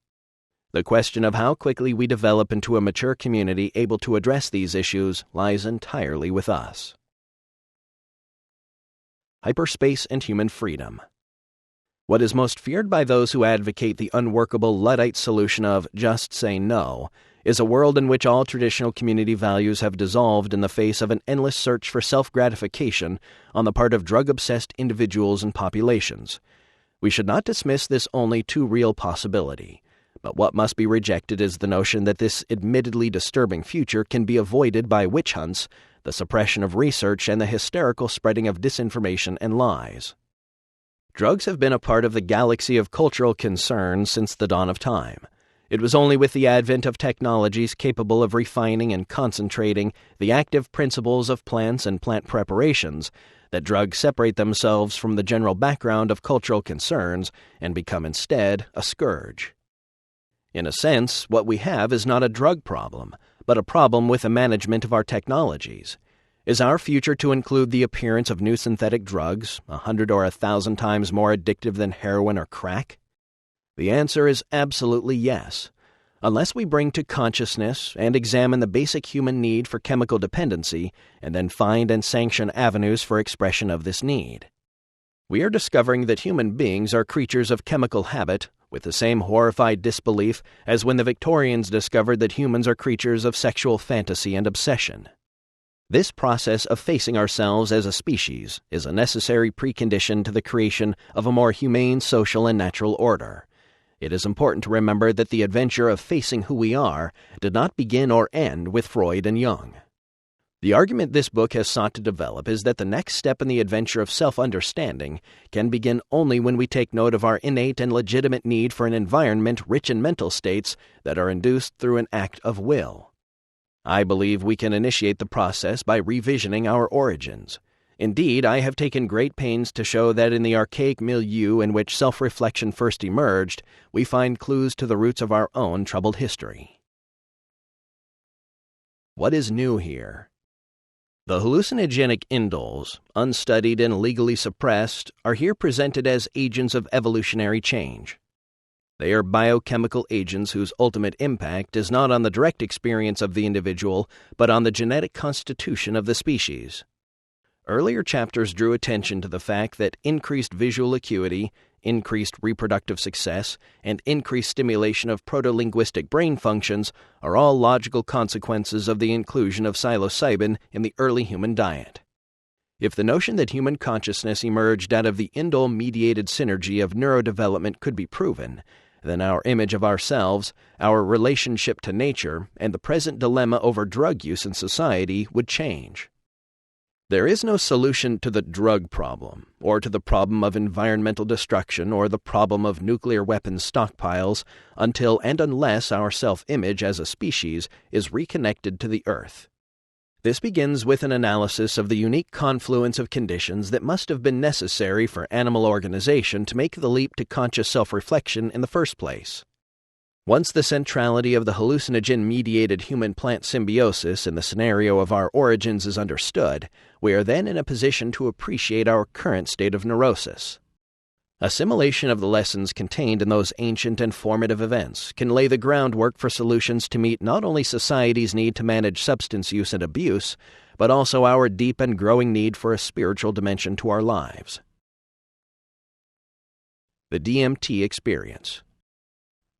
The question of how quickly we develop into a mature community able to address these issues lies entirely with us. Hyperspace and human freedom. What is most feared by those who advocate the unworkable Luddite solution of just say no is a world in which all traditional community values have dissolved in the face of an endless search for self-gratification on the part of drug-obsessed individuals and populations. We should not dismiss this only too real possibility, but what must be rejected is the notion that this admittedly disturbing future can be avoided by witch hunts, the suppression of research, and the hysterical spreading of disinformation and lies. Drugs have been a part of the galaxy of cultural concern since the dawn of time. It was only with the advent of technologies capable of refining and concentrating the active principles of plants and plant preparations that drugs separate themselves from the general background of cultural concerns and become instead a scourge. In a sense, what we have is not a drug problem, but a problem with the management of our technologies. Is our future to include the appearance of new synthetic drugs, 100 or 1,000 times more addictive than heroin or crack? The answer is absolutely yes, unless we bring to consciousness and examine the basic human need for chemical dependency and then find and sanction avenues for expression of this need. We are discovering that human beings are creatures of chemical habit with the same horrified disbelief as when the Victorians discovered that humans are creatures of sexual fantasy and obsession. This process of facing ourselves as a species is a necessary precondition to the creation of a more humane social and natural order. It is important to remember that the adventure of facing who we are did not begin or end with Freud and Jung. The argument this book has sought to develop is that the next step in the adventure of self-understanding can begin only when we take note of our innate and legitimate need for an environment rich in mental states that are induced through an act of will. I believe we can initiate the process by revisioning our origins. Indeed, I have taken great pains to show that in the archaic milieu in which self-reflection first emerged, we find clues to the roots of our own troubled history. What is new here? The hallucinogenic indoles, unstudied and legally suppressed, are here presented as agents of evolutionary change. They are biochemical agents whose ultimate impact is not on the direct experience of the individual, but on the genetic constitution of the species. Earlier chapters drew attention to the fact that increased visual acuity, increased reproductive success, and increased stimulation of proto-linguistic brain functions are all logical consequences of the inclusion of psilocybin in the early human diet. If the notion that human consciousness emerged out of the indole-mediated synergy of neurodevelopment could be proven, then our image of ourselves, our relationship to nature, and the present dilemma over drug use in society would change. There is no solution to the drug problem, or to the problem of environmental destruction, or the problem of nuclear weapons stockpiles, until and unless our self-image as a species is reconnected to the Earth. This begins with an analysis of the unique confluence of conditions that must have been necessary for animal organization to make the leap to conscious self-reflection in the first place. Once the centrality of the hallucinogen-mediated human-plant symbiosis in the scenario of our origins is understood, we are then in a position to appreciate our current state of neurosis. Assimilation of the lessons contained in those ancient and formative events can lay the groundwork for solutions to meet not only society's need to manage substance use and abuse, but also our deep and growing need for a spiritual dimension to our lives. The DMT experience.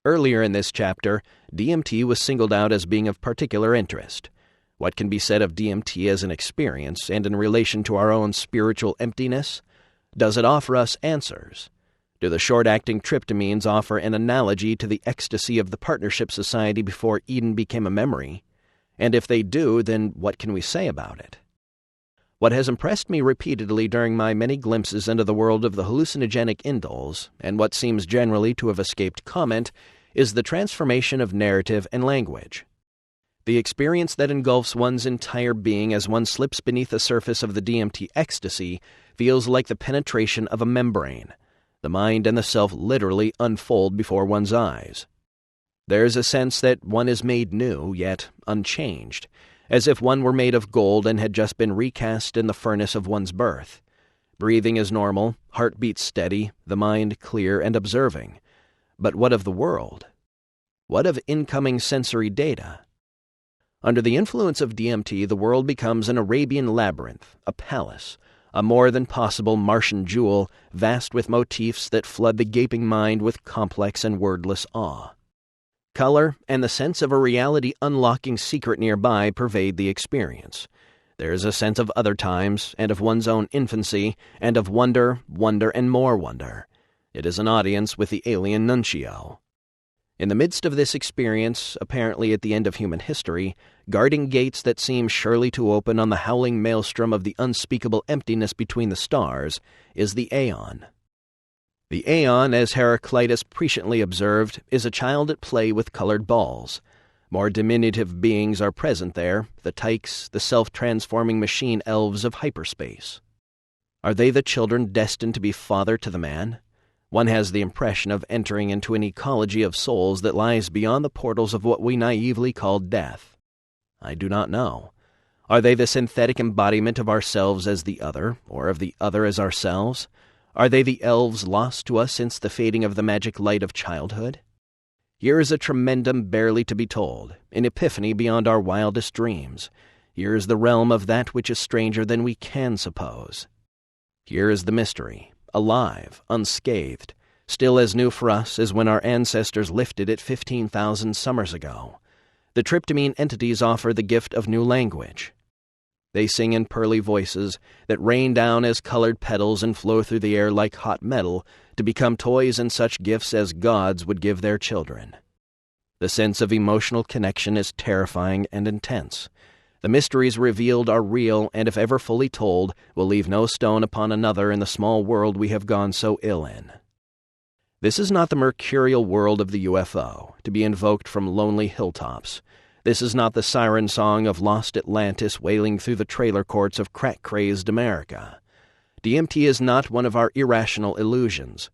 Earlier in this chapter, DMT was singled out as being of particular interest. What can be said of DMT as an experience and in relation to our own spiritual emptiness? Does it offer us answers? Do the short-acting tryptamines offer an analogy to the ecstasy of the partnership society before Eden became a memory? And if they do, then what can we say about it? What has impressed me repeatedly during my many glimpses into the world of the hallucinogenic indoles, and what seems generally to have escaped comment, is the transformation of narrative and language. The experience that engulfs one's entire being as one slips beneath the surface of the DMT ecstasy feels like the penetration of a membrane. The mind and the self literally unfold before one's eyes. There is a sense that one is made new, yet unchanged, as if one were made of gold and had just been recast in the furnace of one's birth. Breathing is normal, heartbeat steady, the mind clear and observing. But what of the world? What of incoming sensory data? Under the influence of DMT, the world becomes an Arabian labyrinth, a palace, a more than possible Martian jewel, vast with motifs that flood the gaping mind with complex and wordless awe. Color and the sense of a reality unlocking secret nearby pervade the experience. There is a sense of other times, and of one's own infancy, and of wonder, and more wonder. It is an audience with the alien nuncio. In the midst of this experience, apparently at the end of human history, guarding gates that seem surely to open on the howling maelstrom of the unspeakable emptiness between the stars, is the Aeon. The Aeon, as Heraclitus presciently observed, is a child at play with colored balls. More diminutive beings are present there, the tykes, the self-transforming machine elves of hyperspace. Are they the children destined to be father to the man? One has the impression of entering into an ecology of souls that lies beyond the portals of what we naively call death. I do not know. Are they the synthetic embodiment of ourselves as the other, or of the other as ourselves? Are they the elves lost to us since the fading of the magic light of childhood? Here is a tremendum barely to be told, an epiphany beyond our wildest dreams. Here is the realm of that which is stranger than we can suppose. Here is the mystery, alive, unscathed, still as new for us as when our ancestors lifted it 15,000 summers ago. The tryptamine entities offer the gift of new language. They sing in pearly voices that rain down as colored petals and flow through the air like hot metal to become toys and such gifts as gods would give their children. The sense of emotional connection is terrifying and intense. The mysteries revealed are real and if ever fully told, will leave no stone upon another in the small world we have gone so ill in. This is not the mercurial world of the UFO, to be invoked from lonely hilltops. This is not the siren song of lost Atlantis wailing through the trailer courts of crack-crazed America. DMT is not one of our irrational illusions.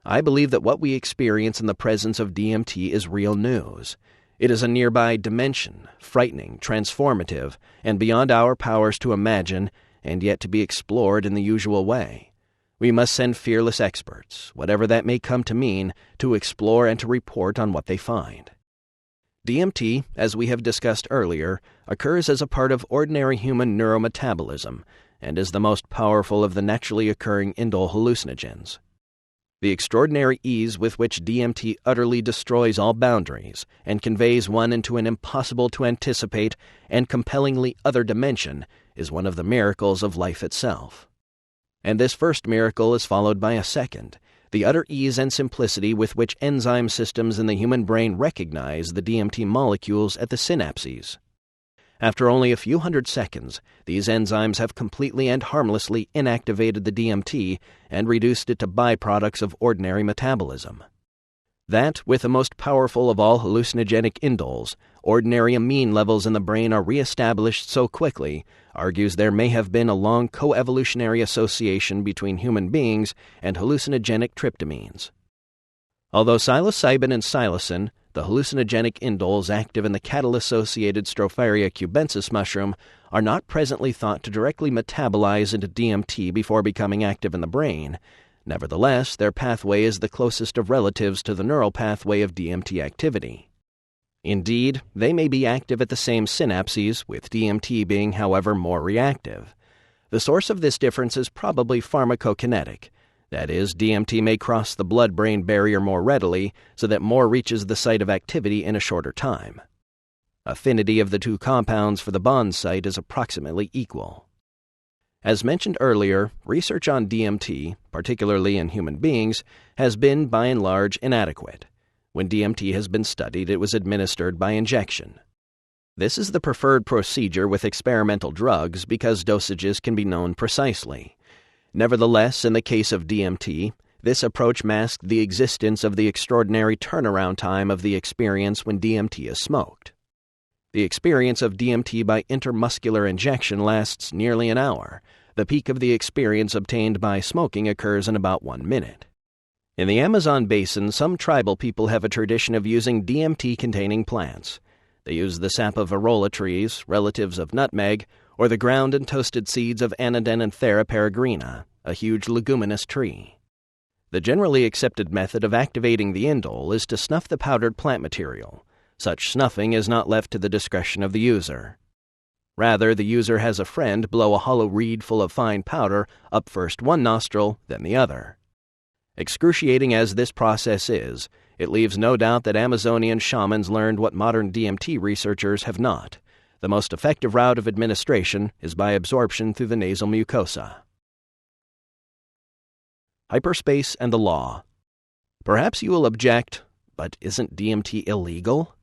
I believe that what we experience in the presence of DMT is real news. It is a nearby dimension, frightening, transformative, and beyond our powers to imagine, and yet to be explored in the usual way. We must send fearless experts, whatever that may come to mean, to explore and to report on what they find. DMT, as we have discussed earlier, occurs as a part of ordinary human neurometabolism, and is the most powerful of the naturally occurring indole hallucinogens. The extraordinary ease with which DMT utterly destroys all boundaries and conveys one into an impossible-to-anticipate and compellingly other dimension is one of the miracles of life itself. And this first miracle is followed by a second, the utter ease and simplicity with which enzyme systems in the human brain recognize the DMT molecules at the synapses. After only a few hundred seconds, these enzymes have completely and harmlessly inactivated the DMT and reduced it to byproducts of ordinary metabolism. That, with the most powerful of all hallucinogenic indoles, ordinary amine levels in the brain are reestablished so quickly, argues there may have been a long coevolutionary association between human beings and hallucinogenic tryptamines. Although psilocybin and psilocin, the hallucinogenic indoles active in the cattle-associated Stropharia cubensis mushroom, are not presently thought to directly metabolize into DMT before becoming active in the brain, nevertheless, their pathway is the closest of relatives to the neural pathway of DMT activity. Indeed, they may be active at the same synapses, with DMT being, however, more reactive. The source of this difference is probably pharmacokinetic. That is, DMT may cross the blood-brain barrier more readily, so that more reaches the site of activity in a shorter time. Affinity of the two compounds for the bond site is approximately equal. As mentioned earlier, research on DMT, particularly in human beings, has been, by and large, inadequate. When DMT has been studied, it was administered by injection. This is the preferred procedure with experimental drugs because dosages can be known precisely. Nevertheless, in the case of DMT, this approach masked the existence of the extraordinary turnaround time of the experience when DMT is smoked. The experience of DMT by intramuscular injection lasts nearly an hour. The peak of the experience obtained by smoking occurs in about 1 minute. In the Amazon basin, some tribal people have a tradition of using DMT-containing plants. They use the sap of arolla trees, relatives of nutmeg, or the ground and toasted seeds of Anadenanthera peregrina, a huge leguminous tree. The generally accepted method of activating the indole is to snuff the powdered plant material. Such snuffing is not left to the discretion of the user. Rather, the user has a friend blow a hollow reed full of fine powder up first one nostril, then the other. Excruciating as this process is, it leaves no doubt that Amazonian shamans learned what modern DMT researchers have not. The most effective route of administration is by absorption through the nasal mucosa. Hyperspace and the law. Perhaps you will object, but isn't DMT illegal?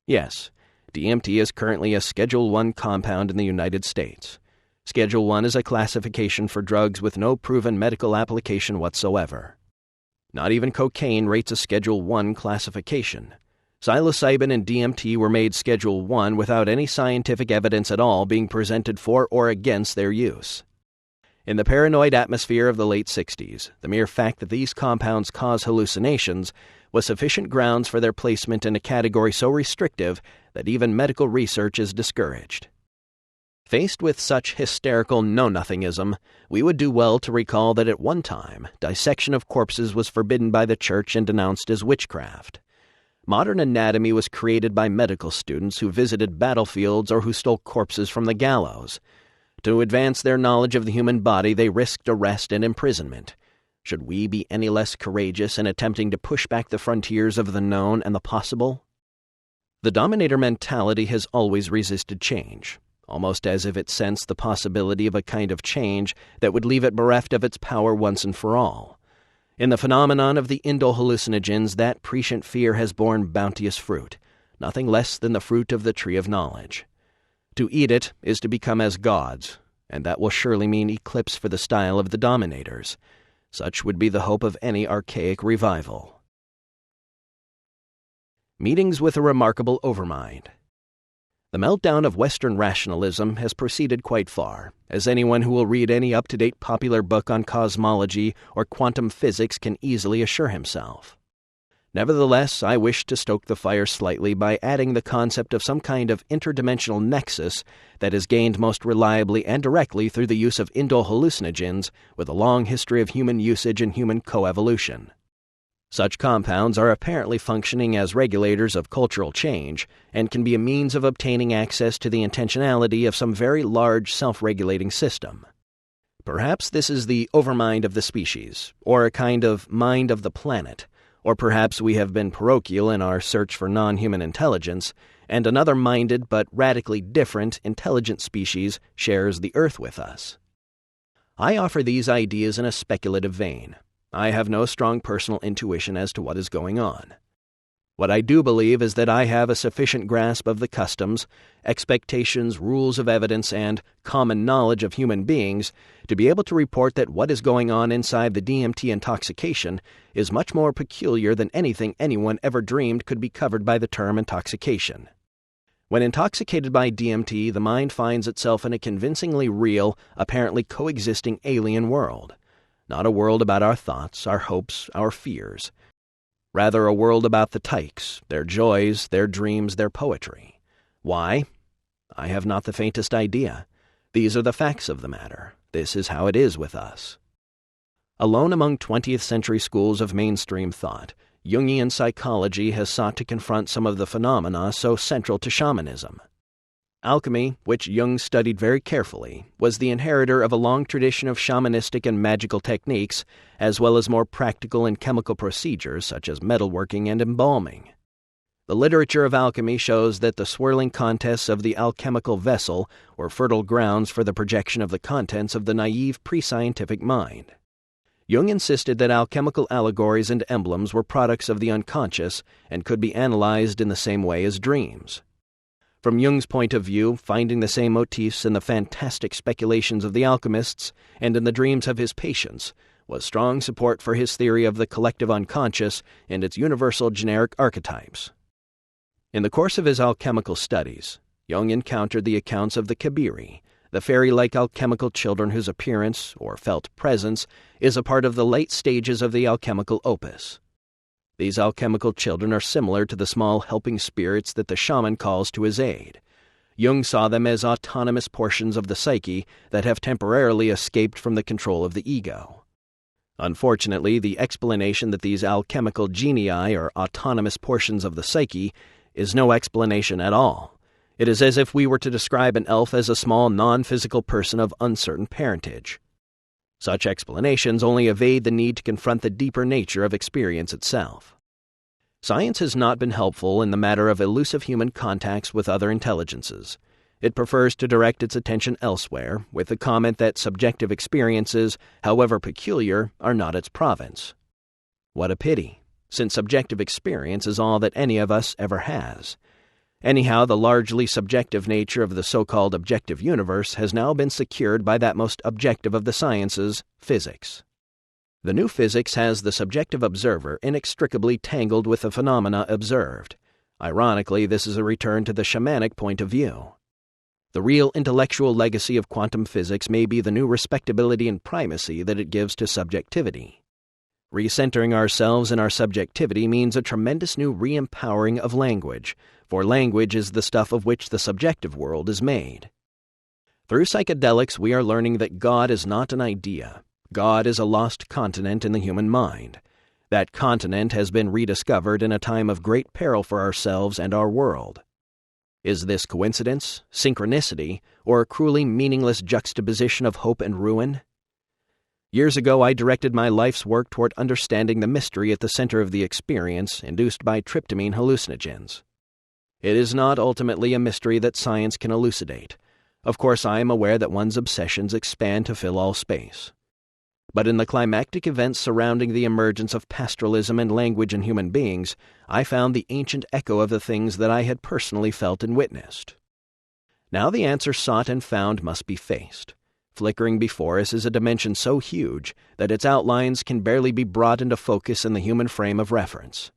Yes, DMT is currently a Schedule I compound in the United States. Schedule I is a classification for drugs with no proven medical application whatsoever. Not even cocaine rates a Schedule I classification. Psilocybin and DMT were made Schedule I without any scientific evidence at all being presented for or against their use. In the paranoid atmosphere of the late 60s, the mere fact that these compounds cause hallucinations was sufficient grounds for their placement in a category so restrictive that even medical research is discouraged. Faced with such hysterical know-nothingism, we would do well to recall that at one time, dissection of corpses was forbidden by the church and denounced as witchcraft. Modern anatomy was created by medical students who visited battlefields or who stole corpses from the gallows. To advance their knowledge of the human body, they risked arrest and imprisonment. Should we be any less courageous in attempting to push back the frontiers of the known and the possible? The dominator mentality has always resisted change, almost as if it sensed the possibility of a kind of change that would leave it bereft of its power once and for all. In the phenomenon of the indole hallucinogens, that prescient fear has borne bounteous fruit, nothing less than the fruit of the tree of knowledge. To eat it is to become as gods, and that will surely mean eclipse for the style of the dominators. Such would be the hope of any archaic revival. Meetings with a remarkable overmind. The meltdown of Western rationalism has proceeded quite far, as anyone who will read any up-to-date popular book on cosmology or quantum physics can easily assure himself. Nevertheless, I wish to stoke the fire slightly by adding the concept of some kind of interdimensional nexus that is gained most reliably and directly through the use of indole hallucinogens with a long history of human usage and human coevolution. Such compounds are apparently functioning as regulators of cultural change and can be a means of obtaining access to the intentionality of some very large self-regulating system. Perhaps this is the overmind of the species, or a kind of mind of the planet, or perhaps we have been parochial in our search for non-human intelligence, and another minded but radically different intelligent species shares the earth with us. I offer these ideas in a speculative vein. I have no strong personal intuition as to what is going on. What I do believe is that I have a sufficient grasp of the customs, expectations, rules of evidence, and common knowledge of human beings to be able to report that what is going on inside the DMT intoxication is much more peculiar than anything anyone ever dreamed could be covered by the term intoxication. When intoxicated by DMT, the mind finds itself in a convincingly real, apparently coexisting alien world. Not a world about our thoughts, our hopes, our fears. Rather a world about the tykes, their joys, their dreams, their poetry. Why? I have not the faintest idea. These are the facts of the matter. This is how it is with us. Alone among 20th century schools of mainstream thought, Jungian psychology has sought to confront some of the phenomena so central to shamanism. Alchemy, which Jung studied very carefully, was the inheritor of a long tradition of shamanistic and magical techniques, as well as more practical and chemical procedures such as metalworking and embalming. The literature of alchemy shows that the swirling contests of the alchemical vessel were fertile grounds for the projection of the contents of the naive pre-scientific mind. Jung insisted that alchemical allegories and emblems were products of the unconscious and could be analyzed in the same way as dreams. From Jung's point of view, finding the same motifs in the fantastic speculations of the alchemists and in the dreams of his patients was strong support for his theory of the collective unconscious and its universal generic archetypes. In the course of his alchemical studies, Jung encountered the accounts of the Kabiri, the fairy-like alchemical children whose appearance, or felt presence, is a part of the late stages of the alchemical opus. These alchemical children are similar to the small helping spirits that the shaman calls to his aid. Jung saw them as autonomous portions of the psyche that have temporarily escaped from the control of the ego. Unfortunately, the explanation that these alchemical genii are autonomous portions of the psyche is no explanation at all. It is as if we were to describe an elf as a small non-physical person of uncertain parentage. Such explanations only evade the need to confront the deeper nature of experience itself. Science has not been helpful in the matter of elusive human contacts with other intelligences. It prefers to direct its attention elsewhere, with the comment that subjective experiences, however peculiar, are not its province. What a pity, since subjective experience is all that any of us ever has. Anyhow, the largely subjective nature of the so-called objective universe has now been secured by that most objective of the sciences, physics. The new physics has the subjective observer inextricably tangled with the phenomena observed. Ironically, this is a return to the shamanic point of view. The real intellectual legacy of quantum physics may be the new respectability and primacy that it gives to subjectivity. Recentering ourselves in our subjectivity means a tremendous new re-empowering of language, for language is the stuff of which the subjective world is made. Through psychedelics, we are learning that God is not an idea. God is a lost continent in the human mind. That continent has been rediscovered in a time of great peril for ourselves and our world. Is this coincidence, synchronicity, or a cruelly meaningless juxtaposition of hope and ruin? Years ago, I directed my life's work toward understanding the mystery at the center of the experience induced by tryptamine hallucinogens. It is not ultimately a mystery that science can elucidate. Of course, I am aware that one's obsessions expand to fill all space. But in the climactic events surrounding the emergence of pastoralism and language in human beings, I found the ancient echo of the things that I had personally felt and witnessed. Now the answer sought and found must be faced. Flickering before us is a dimension so huge that its outlines can barely be brought into focus in the human frame of reference.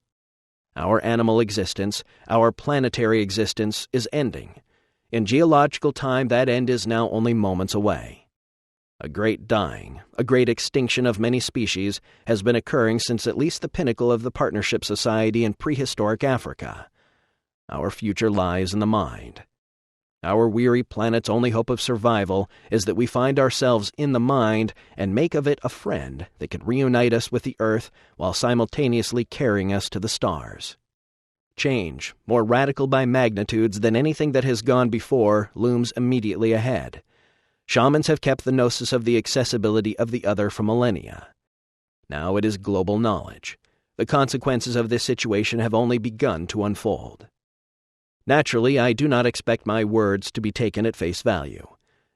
Our animal existence, our planetary existence, is ending. In geological time, that end is now only moments away. A great dying, a great extinction of many species has been occurring since at least the pinnacle of the partnership society in prehistoric Africa. Our future lies in the mind. Our weary planet's only hope of survival is that we find ourselves in the mind and make of it a friend that can reunite us with the earth while simultaneously carrying us to the stars. Change, more radical by magnitudes than anything that has gone before, looms immediately ahead. Shamans have kept the gnosis of the accessibility of the other for millennia. Now it is global knowledge. The consequences of this situation have only begun to unfold. Naturally, I do not expect my words to be taken at face value.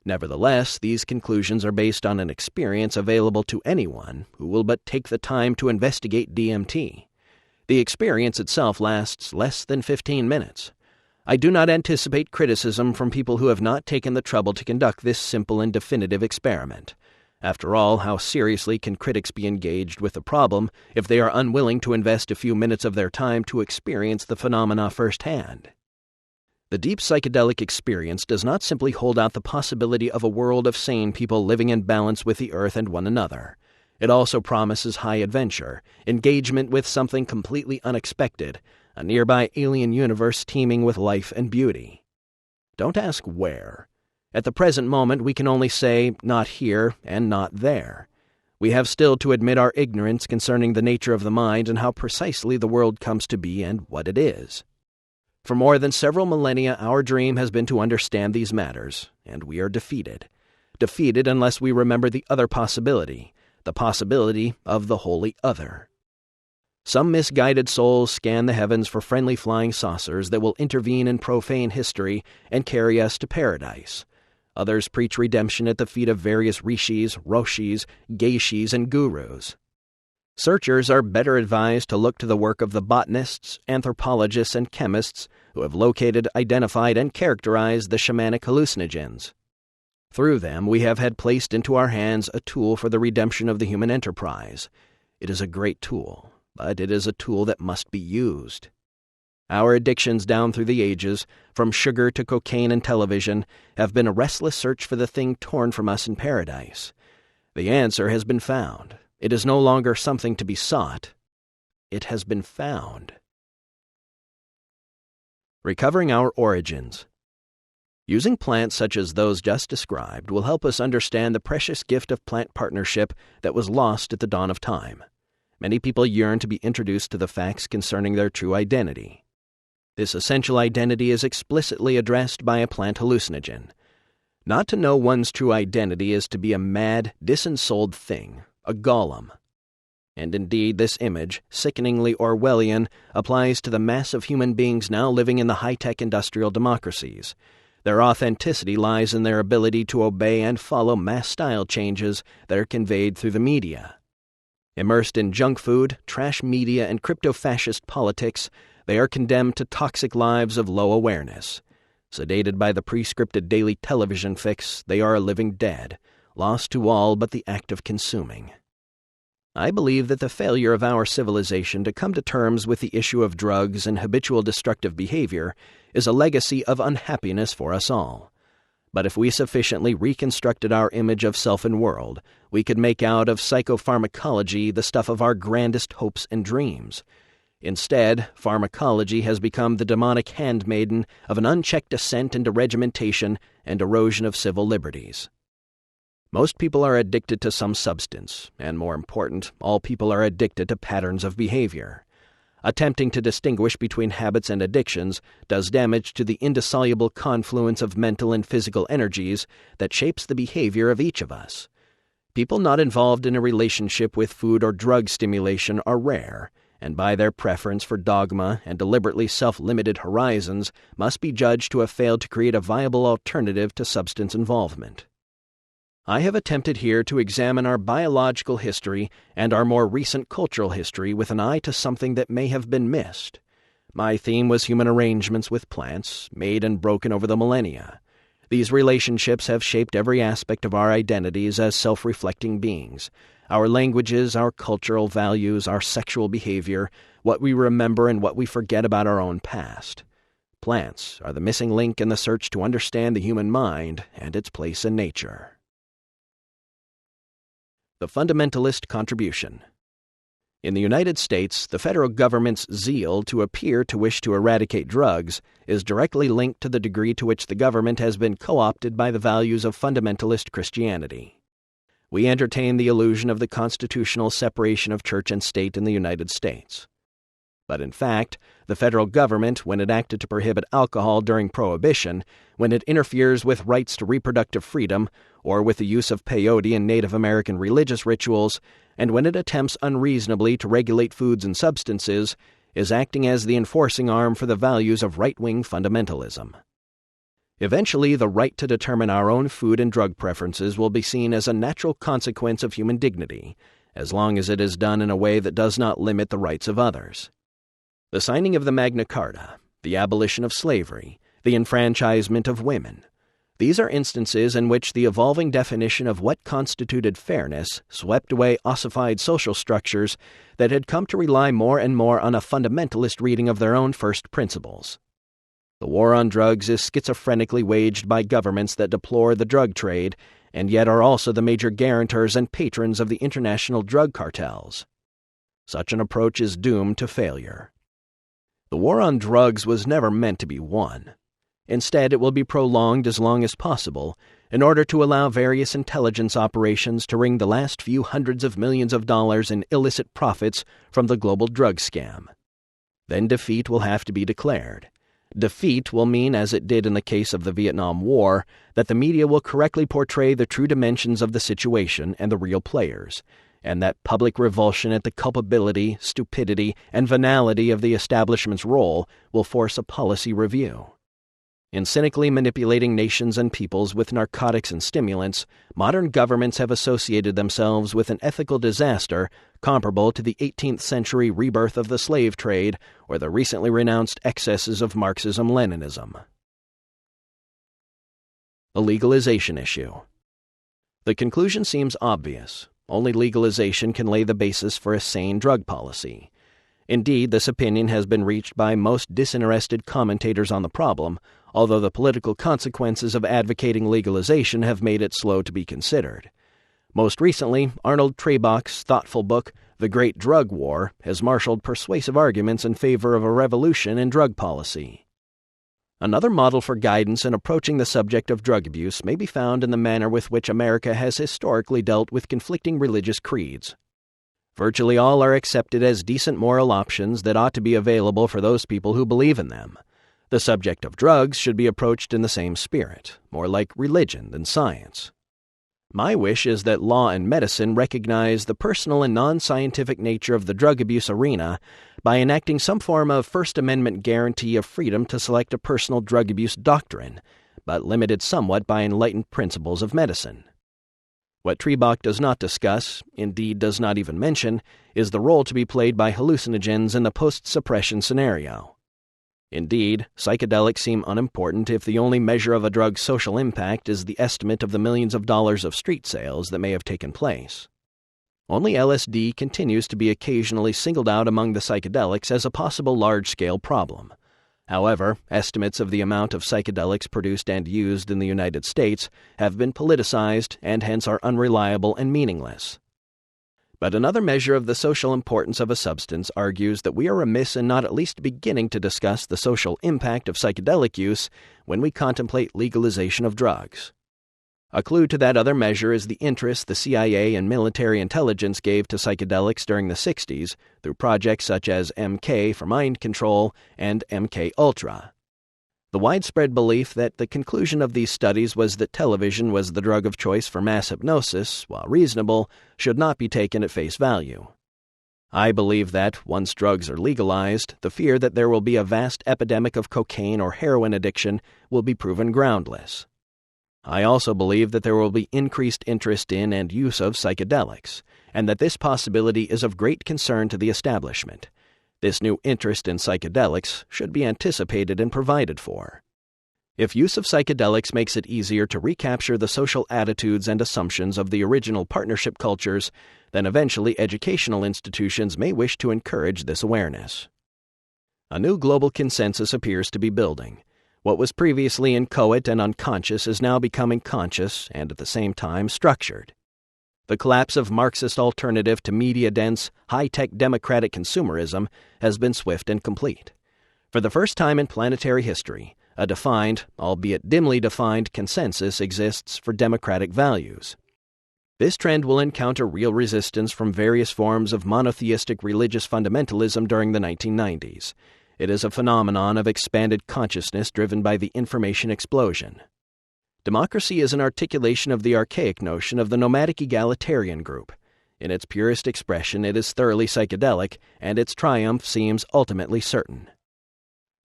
Nevertheless, these conclusions are based on an experience available to anyone who will but take the time to investigate DMT. The experience itself lasts less than 15 minutes. I do not anticipate criticism from people who have not taken the trouble to conduct this simple and definitive experiment. After all, how seriously can critics be engaged with the problem if they are unwilling to invest a few minutes of their time to experience the phenomena firsthand? The deep psychedelic experience does not simply hold out the possibility of a world of sane people living in balance with the earth and one another. It also promises high adventure, engagement with something completely unexpected, a nearby alien universe teeming with life and beauty. Don't ask where. At the present moment, we can only say, not here and not there. We have still to admit our ignorance concerning the nature of the mind and how precisely the world comes to be and what it is. For more than several millennia, our dream has been to understand these matters, and we are defeated. Defeated unless we remember the other possibility, the possibility of the wholly other. Some misguided souls scan the heavens for friendly flying saucers that will intervene in profane history and carry us to paradise. Others preach redemption at the feet of various rishis, roshis, geishis, and gurus. Searchers are better advised to look to the work of the botanists, anthropologists, and chemists who have located, identified, and characterized the shamanic hallucinogens. Through them, we have had placed into our hands a tool for the redemption of the human enterprise. It is a great tool, but it is a tool that must be used. Our addictions down through the ages, from sugar to cocaine and television, have been a restless search for the thing torn from us in paradise. The answer has been found. It is no longer something to be sought. It has been found. Recovering our origins. Using plants such as those just described will help us understand the precious gift of plant partnership that was lost at the dawn of time. Many people yearn to be introduced to the facts concerning their true identity. This essential identity is explicitly addressed by a plant hallucinogen. Not to know one's true identity is to be a mad, disensouled thing, a golem. And indeed, this image, sickeningly Orwellian, applies to the mass of human beings now living in the high-tech industrial democracies. Their authenticity lies in their ability to obey and follow mass style changes that are conveyed through the media. Immersed in junk food, trash media, and crypto-fascist politics, they are condemned to toxic lives of low awareness. Sedated by the prescripted daily television fix, they are a living dead, lost to all but the act of consuming. I believe that the failure of our civilization to come to terms with the issue of drugs and habitual destructive behavior is a legacy of unhappiness for us all. But if we sufficiently reconstructed our image of self and world, we could make out of psychopharmacology the stuff of our grandest hopes and dreams. Instead, pharmacology has become the demonic handmaiden of an unchecked descent into regimentation and erosion of civil liberties. Most people are addicted to some substance, and more important, all people are addicted to patterns of behavior. Attempting to distinguish between habits and addictions does damage to the indissoluble confluence of mental and physical energies that shapes the behavior of each of us. People not involved in a relationship with food or drug stimulation are rare, and by their preference for dogma and deliberately self-limited horizons must be judged to have failed to create a viable alternative to substance involvement. I have attempted here to examine our biological history and our more recent cultural history with an eye to something that may have been missed. My theme was human arrangements with plants, made and broken over the millennia. These relationships have shaped every aspect of our identities as self-reflecting beings, our languages, our cultural values, our sexual behavior, what we remember and what we forget about our own past. Plants are the missing link in the search to understand the human mind and its place in nature. The fundamentalist contribution. In the United States, the federal government's zeal to appear to wish to eradicate drugs is directly linked to the degree to which the government has been co-opted by the values of fundamentalist Christianity. We entertain the illusion of the constitutional separation of church and state in the United States. But in fact, the federal government, when it acted to prohibit alcohol during Prohibition, when it interferes with rights to reproductive freedom, or with the use of peyote in Native American religious rituals, and when it attempts unreasonably to regulate foods and substances, is acting as the enforcing arm for the values of right-wing fundamentalism. Eventually, the right to determine our own food and drug preferences will be seen as a natural consequence of human dignity, as long as it is done in a way that does not limit the rights of others. The signing of the Magna Carta, the abolition of slavery, the enfranchisement of women. These are instances in which the evolving definition of what constituted fairness swept away ossified social structures that had come to rely more and more on a fundamentalist reading of their own first principles. The war on drugs is schizophrenically waged by governments that deplore the drug trade and yet are also the major guarantors and patrons of the international drug cartels. Such an approach is doomed to failure. The war on drugs was never meant to be won. Instead, it will be prolonged as long as possible in order to allow various intelligence operations to wring the last few hundreds of millions of dollars in illicit profits from the global drug scam. Then defeat will have to be declared. Defeat will mean, as it did in the case of the Vietnam War, that the media will correctly portray the true dimensions of the situation and the real players, and that public revulsion at the culpability, stupidity, and venality of the establishment's role will force a policy review. In cynically manipulating nations and peoples with narcotics and stimulants, modern governments have associated themselves with an ethical disaster comparable to the 18th century rebirth of the slave trade or the recently renounced excesses of Marxism-Leninism. The legalization issue. The conclusion seems obvious. Only legalization can lay the basis for a sane drug policy. Indeed, this opinion has been reached by most disinterested commentators on the problem, although the political consequences of advocating legalization have made it slow to be considered. Most recently, Arnold Trebach's thoughtful book, The Great Drug War, has marshaled persuasive arguments in favor of a revolution in drug policy. Another model for guidance in approaching the subject of drug abuse may be found in the manner with which America has historically dealt with conflicting religious creeds. Virtually all are accepted as decent moral options that ought to be available for those people who believe in them. The subject of drugs should be approached in the same spirit, more like religion than science. My wish is that law and medicine recognize the personal and non-scientific nature of the drug abuse arena by enacting some form of First Amendment guarantee of freedom to select a personal drug abuse doctrine, but limited somewhat by enlightened principles of medicine. What Trebach does not discuss, indeed does not even mention, is the role to be played by hallucinogens in the post-suppression scenario. Indeed, psychedelics seem unimportant if the only measure of a drug's social impact is the estimate of the millions of dollars of street sales that may have taken place. Only LSD continues to be occasionally singled out among the psychedelics as a possible large-scale problem. However, estimates of the amount of psychedelics produced and used in the United States have been politicized and hence are unreliable and meaningless. But another measure of the social importance of a substance argues that we are remiss in not at least beginning to discuss the social impact of psychedelic use when we contemplate legalization of drugs. A clue to that other measure is the interest the CIA and military intelligence gave to psychedelics during the 60s through projects such as MK for mind control and MK Ultra. The widespread belief that the conclusion of these studies was that television was the drug of choice for mass hypnosis, while reasonable, should not be taken at face value. I believe that, once drugs are legalized, the fear that there will be a vast epidemic of cocaine or heroin addiction will be proven groundless. I also believe that there will be increased interest in and use of psychedelics, and that this possibility is of great concern to the establishment. This new interest in psychedelics should be anticipated and provided for. If use of psychedelics makes it easier to recapture the social attitudes and assumptions of the original partnership cultures, then eventually educational institutions may wish to encourage this awareness. A new global consensus appears to be building. What was previously inchoate and unconscious is now becoming conscious and at the same time structured. The collapse of Marxist alternative to media-dense, high-tech democratic consumerism has been swift and complete. For the first time in planetary history, a defined, albeit dimly defined, consensus exists for democratic values. This trend will encounter real resistance from various forms of monotheistic religious fundamentalism during the 1990s. It is a phenomenon of expanded consciousness driven by the information explosion. Democracy is an articulation of the archaic notion of the nomadic egalitarian group. In its purest expression, it is thoroughly psychedelic, and its triumph seems ultimately certain.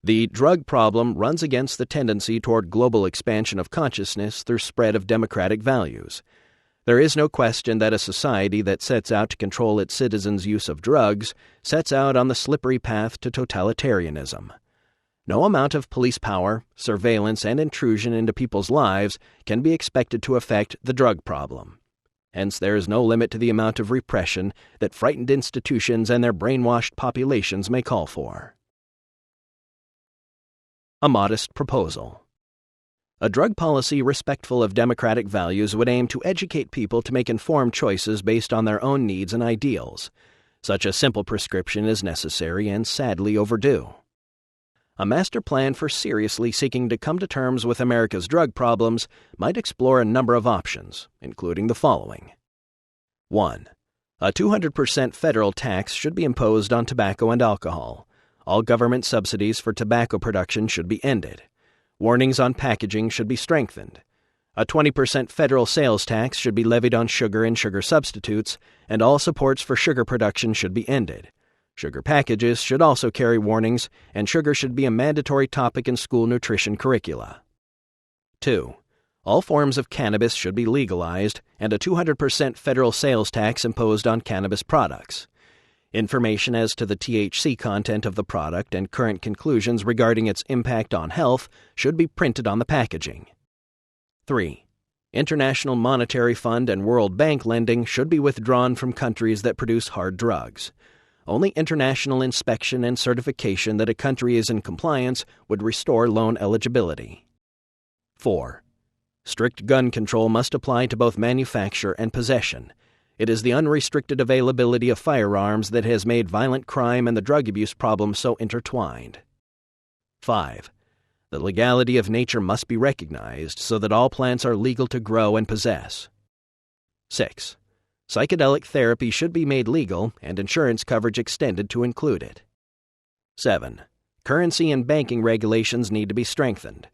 The drug problem runs against the tendency toward global expansion of consciousness through spread of democratic values. There is no question that a society that sets out to control its citizens' use of drugs sets out on the slippery path to totalitarianism. No amount of police power, surveillance, and intrusion into people's lives can be expected to affect the drug problem. Hence, there is no limit to the amount of repression that frightened institutions and their brainwashed populations may call for. A modest proposal. A drug policy respectful of democratic values would aim to educate people to make informed choices based on their own needs and ideals. Such a simple prescription is necessary and sadly overdue. A master plan for seriously seeking to come to terms with America's drug problems might explore a number of options, including the following. 1. A 200% federal tax should be imposed on tobacco and alcohol. All government subsidies for tobacco production should be ended. Warnings on packaging should be strengthened. A 20% federal sales tax should be levied on sugar and sugar substitutes, and all supports for sugar production should be ended. Sugar packages should also carry warnings, and sugar should be a mandatory topic in school nutrition curricula. 2. All forms of cannabis should be legalized, and a 200% federal sales tax imposed on cannabis products. Information as to the THC content of the product and current conclusions regarding its impact on health should be printed on the packaging. 3. International Monetary Fund and World Bank lending should be withdrawn from countries that produce hard drugs. Only international inspection and certification that a country is in compliance would restore loan eligibility. 4. Strict gun control must apply to both manufacture and possession. It is the unrestricted availability of firearms that has made violent crime and the drug abuse problem so intertwined. 5. The legality of nature must be recognized so that all plants are legal to grow and possess. 6. Psychedelic therapy should be made legal and insurance coverage extended to include it. 7. Currency and banking regulations need to be strengthened.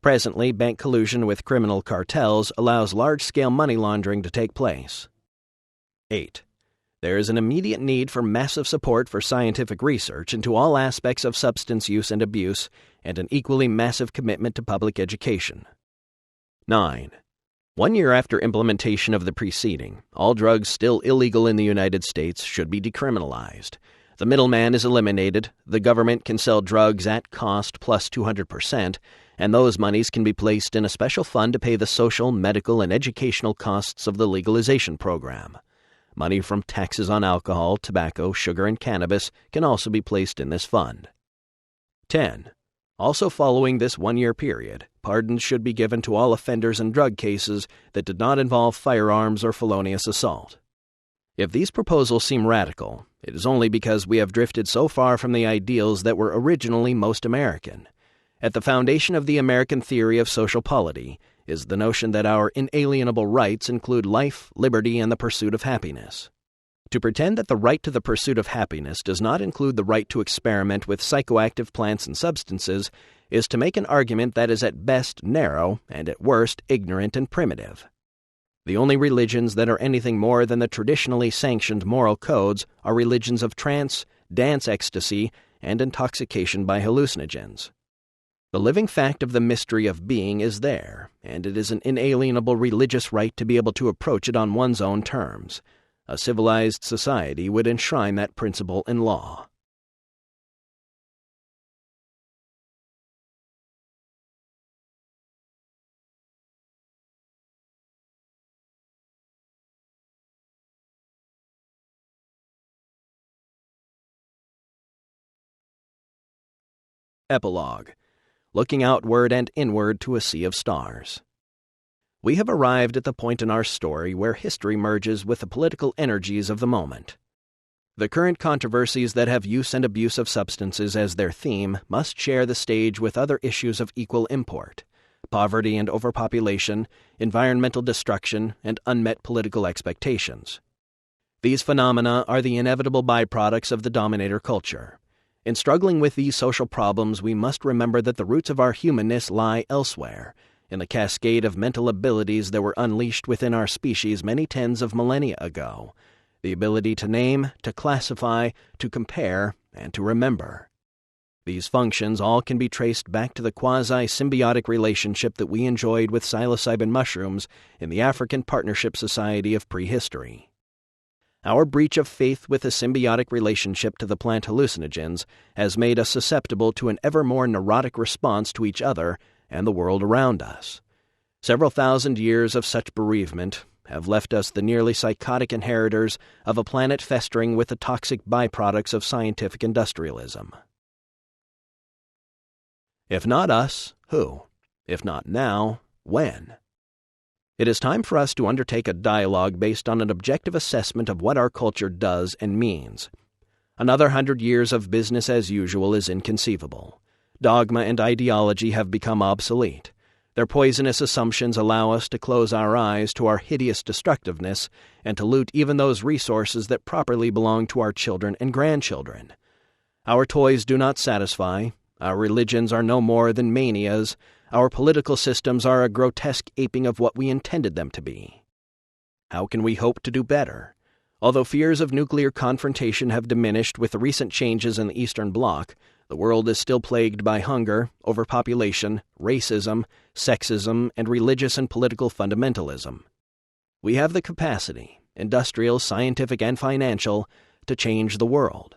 Presently, bank collusion with criminal cartels allows large-scale money laundering to take place. 8. There is an immediate need for massive support for scientific research into all aspects of substance use and abuse, and an equally massive commitment to public education. 9. 1 year after implementation of the preceding, all drugs still illegal in the United States should be decriminalized. The middleman is eliminated, the government can sell drugs at cost plus 200%, and those monies can be placed in a special fund to pay the social, medical, and educational costs of the legalization program. Money from taxes on alcohol, tobacco, sugar, and cannabis can also be placed in this fund. 10. Also following this 1-year period, pardons should be given to all offenders in drug cases that did not involve firearms or felonious assault. If these proposals seem radical, it is only because we have drifted so far from the ideals that were originally most American. At the foundation of the American theory of social polity is the notion that our inalienable rights include life, liberty, and the pursuit of happiness. To pretend that the right to the pursuit of happiness does not include the right to experiment with psychoactive plants and substances is to make an argument that is at best narrow and at worst ignorant and primitive. The only religions that are anything more than the traditionally sanctioned moral codes are religions of trance, dance ecstasy, and intoxication by hallucinogens. The living fact of the mystery of being is there, and it is an inalienable religious right to be able to approach it on one's own terms. A civilized society would enshrine that principle in law. Epilogue. Looking outward and inward to a sea of stars. We have arrived at the point in our story where history merges with the political energies of the moment. The current controversies that have use and abuse of substances as their theme must share the stage with other issues of equal import: poverty and overpopulation, environmental destruction, and unmet political expectations. These phenomena are the inevitable byproducts of the dominator culture. In struggling with these social problems, we must remember that the roots of our humanness lie elsewhere, in the cascade of mental abilities that were unleashed within our species many tens of millennia ago: the ability to name, to classify, to compare, and to remember. These functions all can be traced back to the quasi-symbiotic relationship that we enjoyed with psilocybin mushrooms in the African Partnership Society of prehistory. Our breach of faith with a symbiotic relationship to the plant hallucinogens has made us susceptible to an ever more neurotic response to each other and the world around us. Several thousand years of such bereavement have left us the nearly psychotic inheritors of a planet festering with the toxic byproducts of scientific industrialism. If not us, who? If not now, when? It is time for us to undertake a dialogue based on an objective assessment of what our culture does and means. Another 100 years of business as usual is inconceivable. Dogma and ideology have become obsolete. Their poisonous assumptions allow us to close our eyes to our hideous destructiveness and to loot even those resources that properly belong to our children and grandchildren. Our toys do not satisfy. Our religions are no more than manias. Our political systems are a grotesque aping of what we intended them to be. How can we hope to do better? Although fears of nuclear confrontation have diminished with the recent changes in the Eastern Bloc, the world is still plagued by hunger, overpopulation, racism, sexism, and religious and political fundamentalism. We have the capacity, industrial, scientific, and financial, to change the world.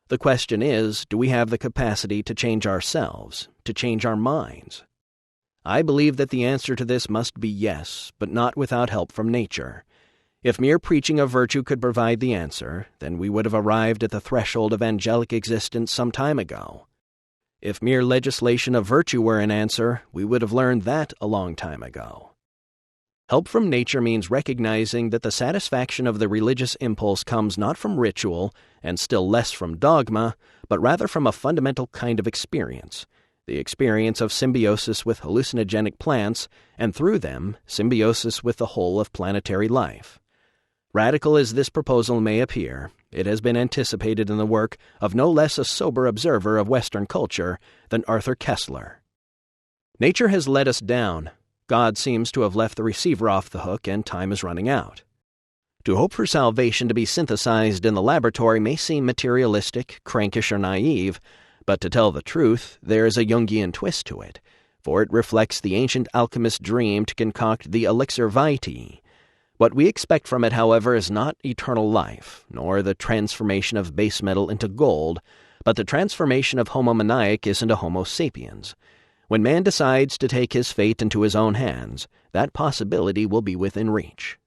The question is, do we have the capacity to change ourselves, to change our minds? I believe that the answer to this must be yes, but not without help from nature. If mere preaching of virtue could provide the answer, then we would have arrived at the threshold of angelic existence some time ago. If mere legislation of virtue were an answer, we would have learned that a long time ago. Help from nature means recognizing that the satisfaction of the religious impulse comes not from ritual, and still less from dogma, but rather from a fundamental kind of experience, the experience of symbiosis with hallucinogenic plants, and through them, symbiosis with the whole of planetary life. Radical as this proposal may appear, it has been anticipated in the work of no less a sober observer of Western culture than Arthur Koestler. Nature has let us down. God seems to have left the receiver off the hook, and time is running out. To hope for salvation to be synthesized in the laboratory may seem materialistic, crankish, or naive, but to tell the truth, there is a Jungian twist to it, for it reflects the ancient alchemist's dream to concoct the elixir vitae. What we expect from it, however, is not eternal life, nor the transformation of base metal into gold, but the transformation of Homo maniacus into Homo sapiens. When man decides to take his fate into his own hands, that possibility will be within reach.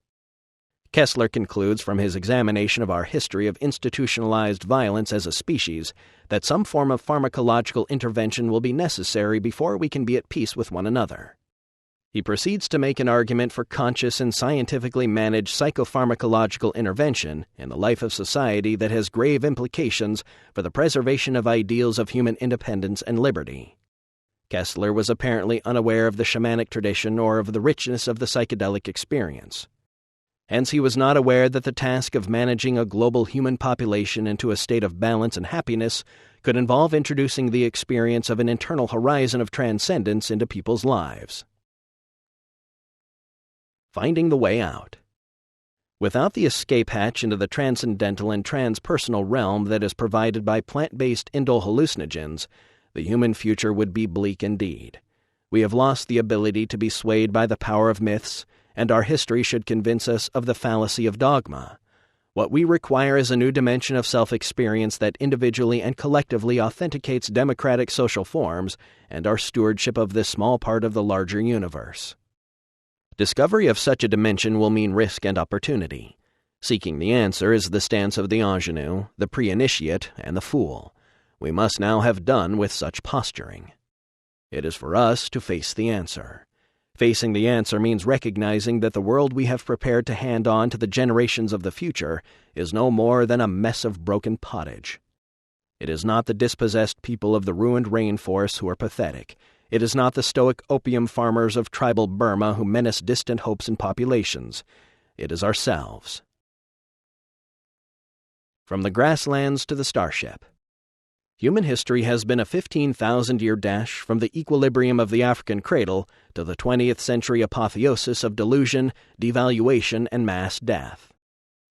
Koestler concludes from his examination of our history of institutionalized violence as a species that some form of pharmacological intervention will be necessary before we can be at peace with one another. He proceeds to make an argument for conscious and scientifically managed psychopharmacological intervention in the life of society that has grave implications for the preservation of ideals of human independence and liberty. Koestler was apparently unaware of the shamanic tradition or of the richness of the psychedelic experience. Hence he was not aware that the task of managing a global human population into a state of balance and happiness could involve introducing the experience of an internal horizon of transcendence into people's lives. Finding the way out. Without the escape hatch into the transcendental and transpersonal realm that is provided by plant-based indole hallucinogens, the human future would be bleak indeed. We have lost the ability to be swayed by the power of myths, and our history should convince us of the fallacy of dogma. What we require is a new dimension of self-experience that individually and collectively authenticates democratic social forms and our stewardship of this small part of the larger universe. Discovery of such a dimension will mean risk and opportunity. Seeking the answer is the stance of the ingenue, the pre-initiate, and the fool. We must now have done with such posturing. It is for us to face the answer. Facing the answer means recognizing that the world we have prepared to hand on to the generations of the future is no more than a mess of broken pottage. It is not the dispossessed people of the ruined rainforests who are pathetic. It is not the stoic opium farmers of tribal Burma who menace distant hopes and populations. It is ourselves. From the grasslands to the starship. Human history has been a 15,000-year dash from the equilibrium of the African cradle to the 20th century apotheosis of delusion, devaluation, and mass death.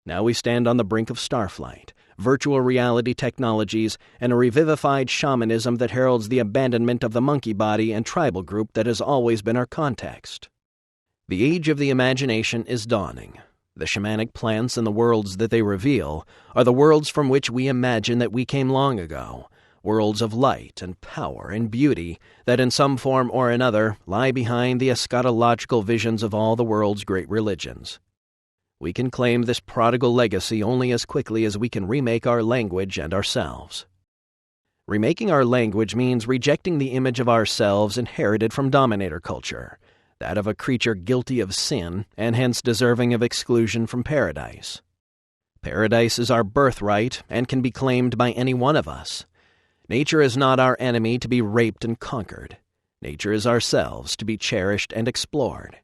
Now we stand on the brink of starflight, virtual reality technologies, and a revivified shamanism that heralds the abandonment of the monkey body and tribal group that has always been our context. The age of the imagination is dawning. The shamanic plants and the worlds that they reveal are the worlds from which we imagine that we came long ago, worlds of light and power and beauty that in some form or another lie behind the eschatological visions of all the world's great religions. We can claim this prodigal legacy only as quickly as we can remake our language and ourselves. Remaking our language means rejecting the image of ourselves inherited from dominator culture, that of a creature guilty of sin and hence deserving of exclusion from paradise. Paradise is our birthright and can be claimed by any one of us. Nature is not our enemy to be raped and conquered. Nature is ourselves to be cherished and explored.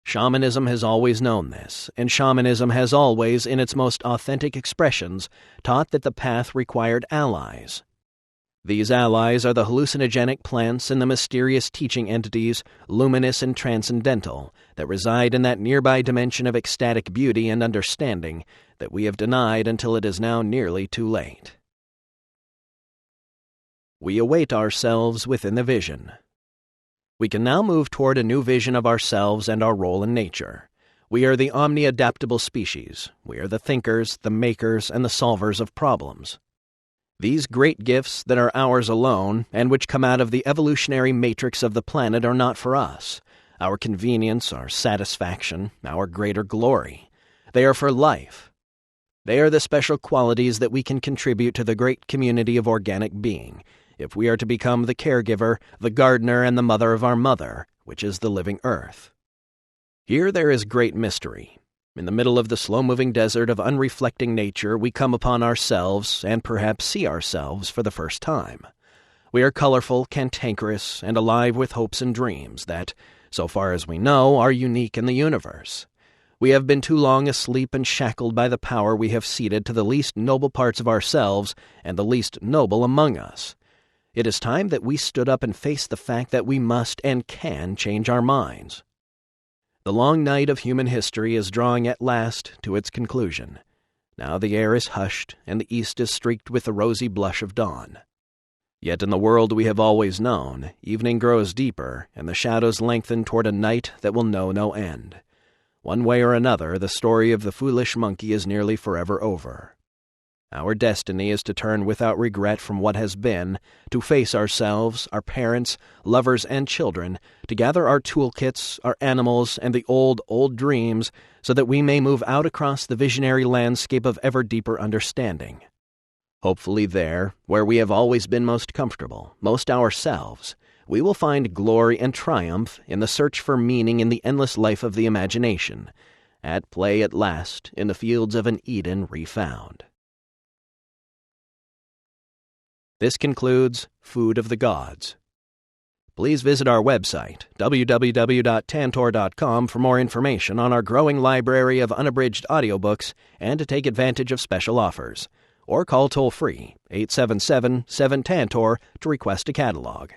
Shamanism has always known this, and shamanism has always, in its most authentic expressions, taught that the path required allies. These allies are the hallucinogenic plants and the mysterious teaching entities, luminous and transcendental, that reside in that nearby dimension of ecstatic beauty and understanding that we have denied until it is now nearly too late. We await ourselves within the vision. We can now move toward a new vision of ourselves and our role in nature. We are the omni-adaptable species. We are the thinkers, the makers, and the solvers of problems. These great gifts that are ours alone, and which come out of the evolutionary matrix of the planet, are not for us. Our convenience, our satisfaction, our greater glory. They are for life. They are the special qualities that we can contribute to the great community of organic being, if we are to become the caregiver, the gardener, and the mother of our mother, which is the living earth. Here there is great mystery. In the middle of the slow-moving desert of unreflecting nature, we come upon ourselves, and perhaps see ourselves for the first time. We are colorful, cantankerous, and alive with hopes and dreams that, so far as we know, are unique in the universe. We have been too long asleep and shackled by the power we have ceded to the least noble parts of ourselves and the least noble among us. It is time that we stood up and faced the fact that we must and can change our minds. The long night of human history is drawing at last to its conclusion. Now the air is hushed, and the east is streaked with the rosy blush of dawn. Yet in the world we have always known, evening grows deeper, and the shadows lengthen toward a night that will know no end. One way or another, the story of the foolish monkey is nearly forever over. Our destiny is to turn without regret from what has been, to face ourselves, our parents, lovers, and children, to gather our toolkits, our animals, and the old dreams, so that we may move out across the visionary landscape of ever deeper understanding. Hopefully there, where we have always been most comfortable, most ourselves, we will find glory and triumph in the search for meaning in the endless life of the imagination, at play at last in the fields of an Eden refound. This concludes Food of the Gods. Please visit our website, www.tantor.com, for more information on our growing library of unabridged audiobooks and to take advantage of special offers. Or call toll-free 877-7-TANTOR to request a catalog.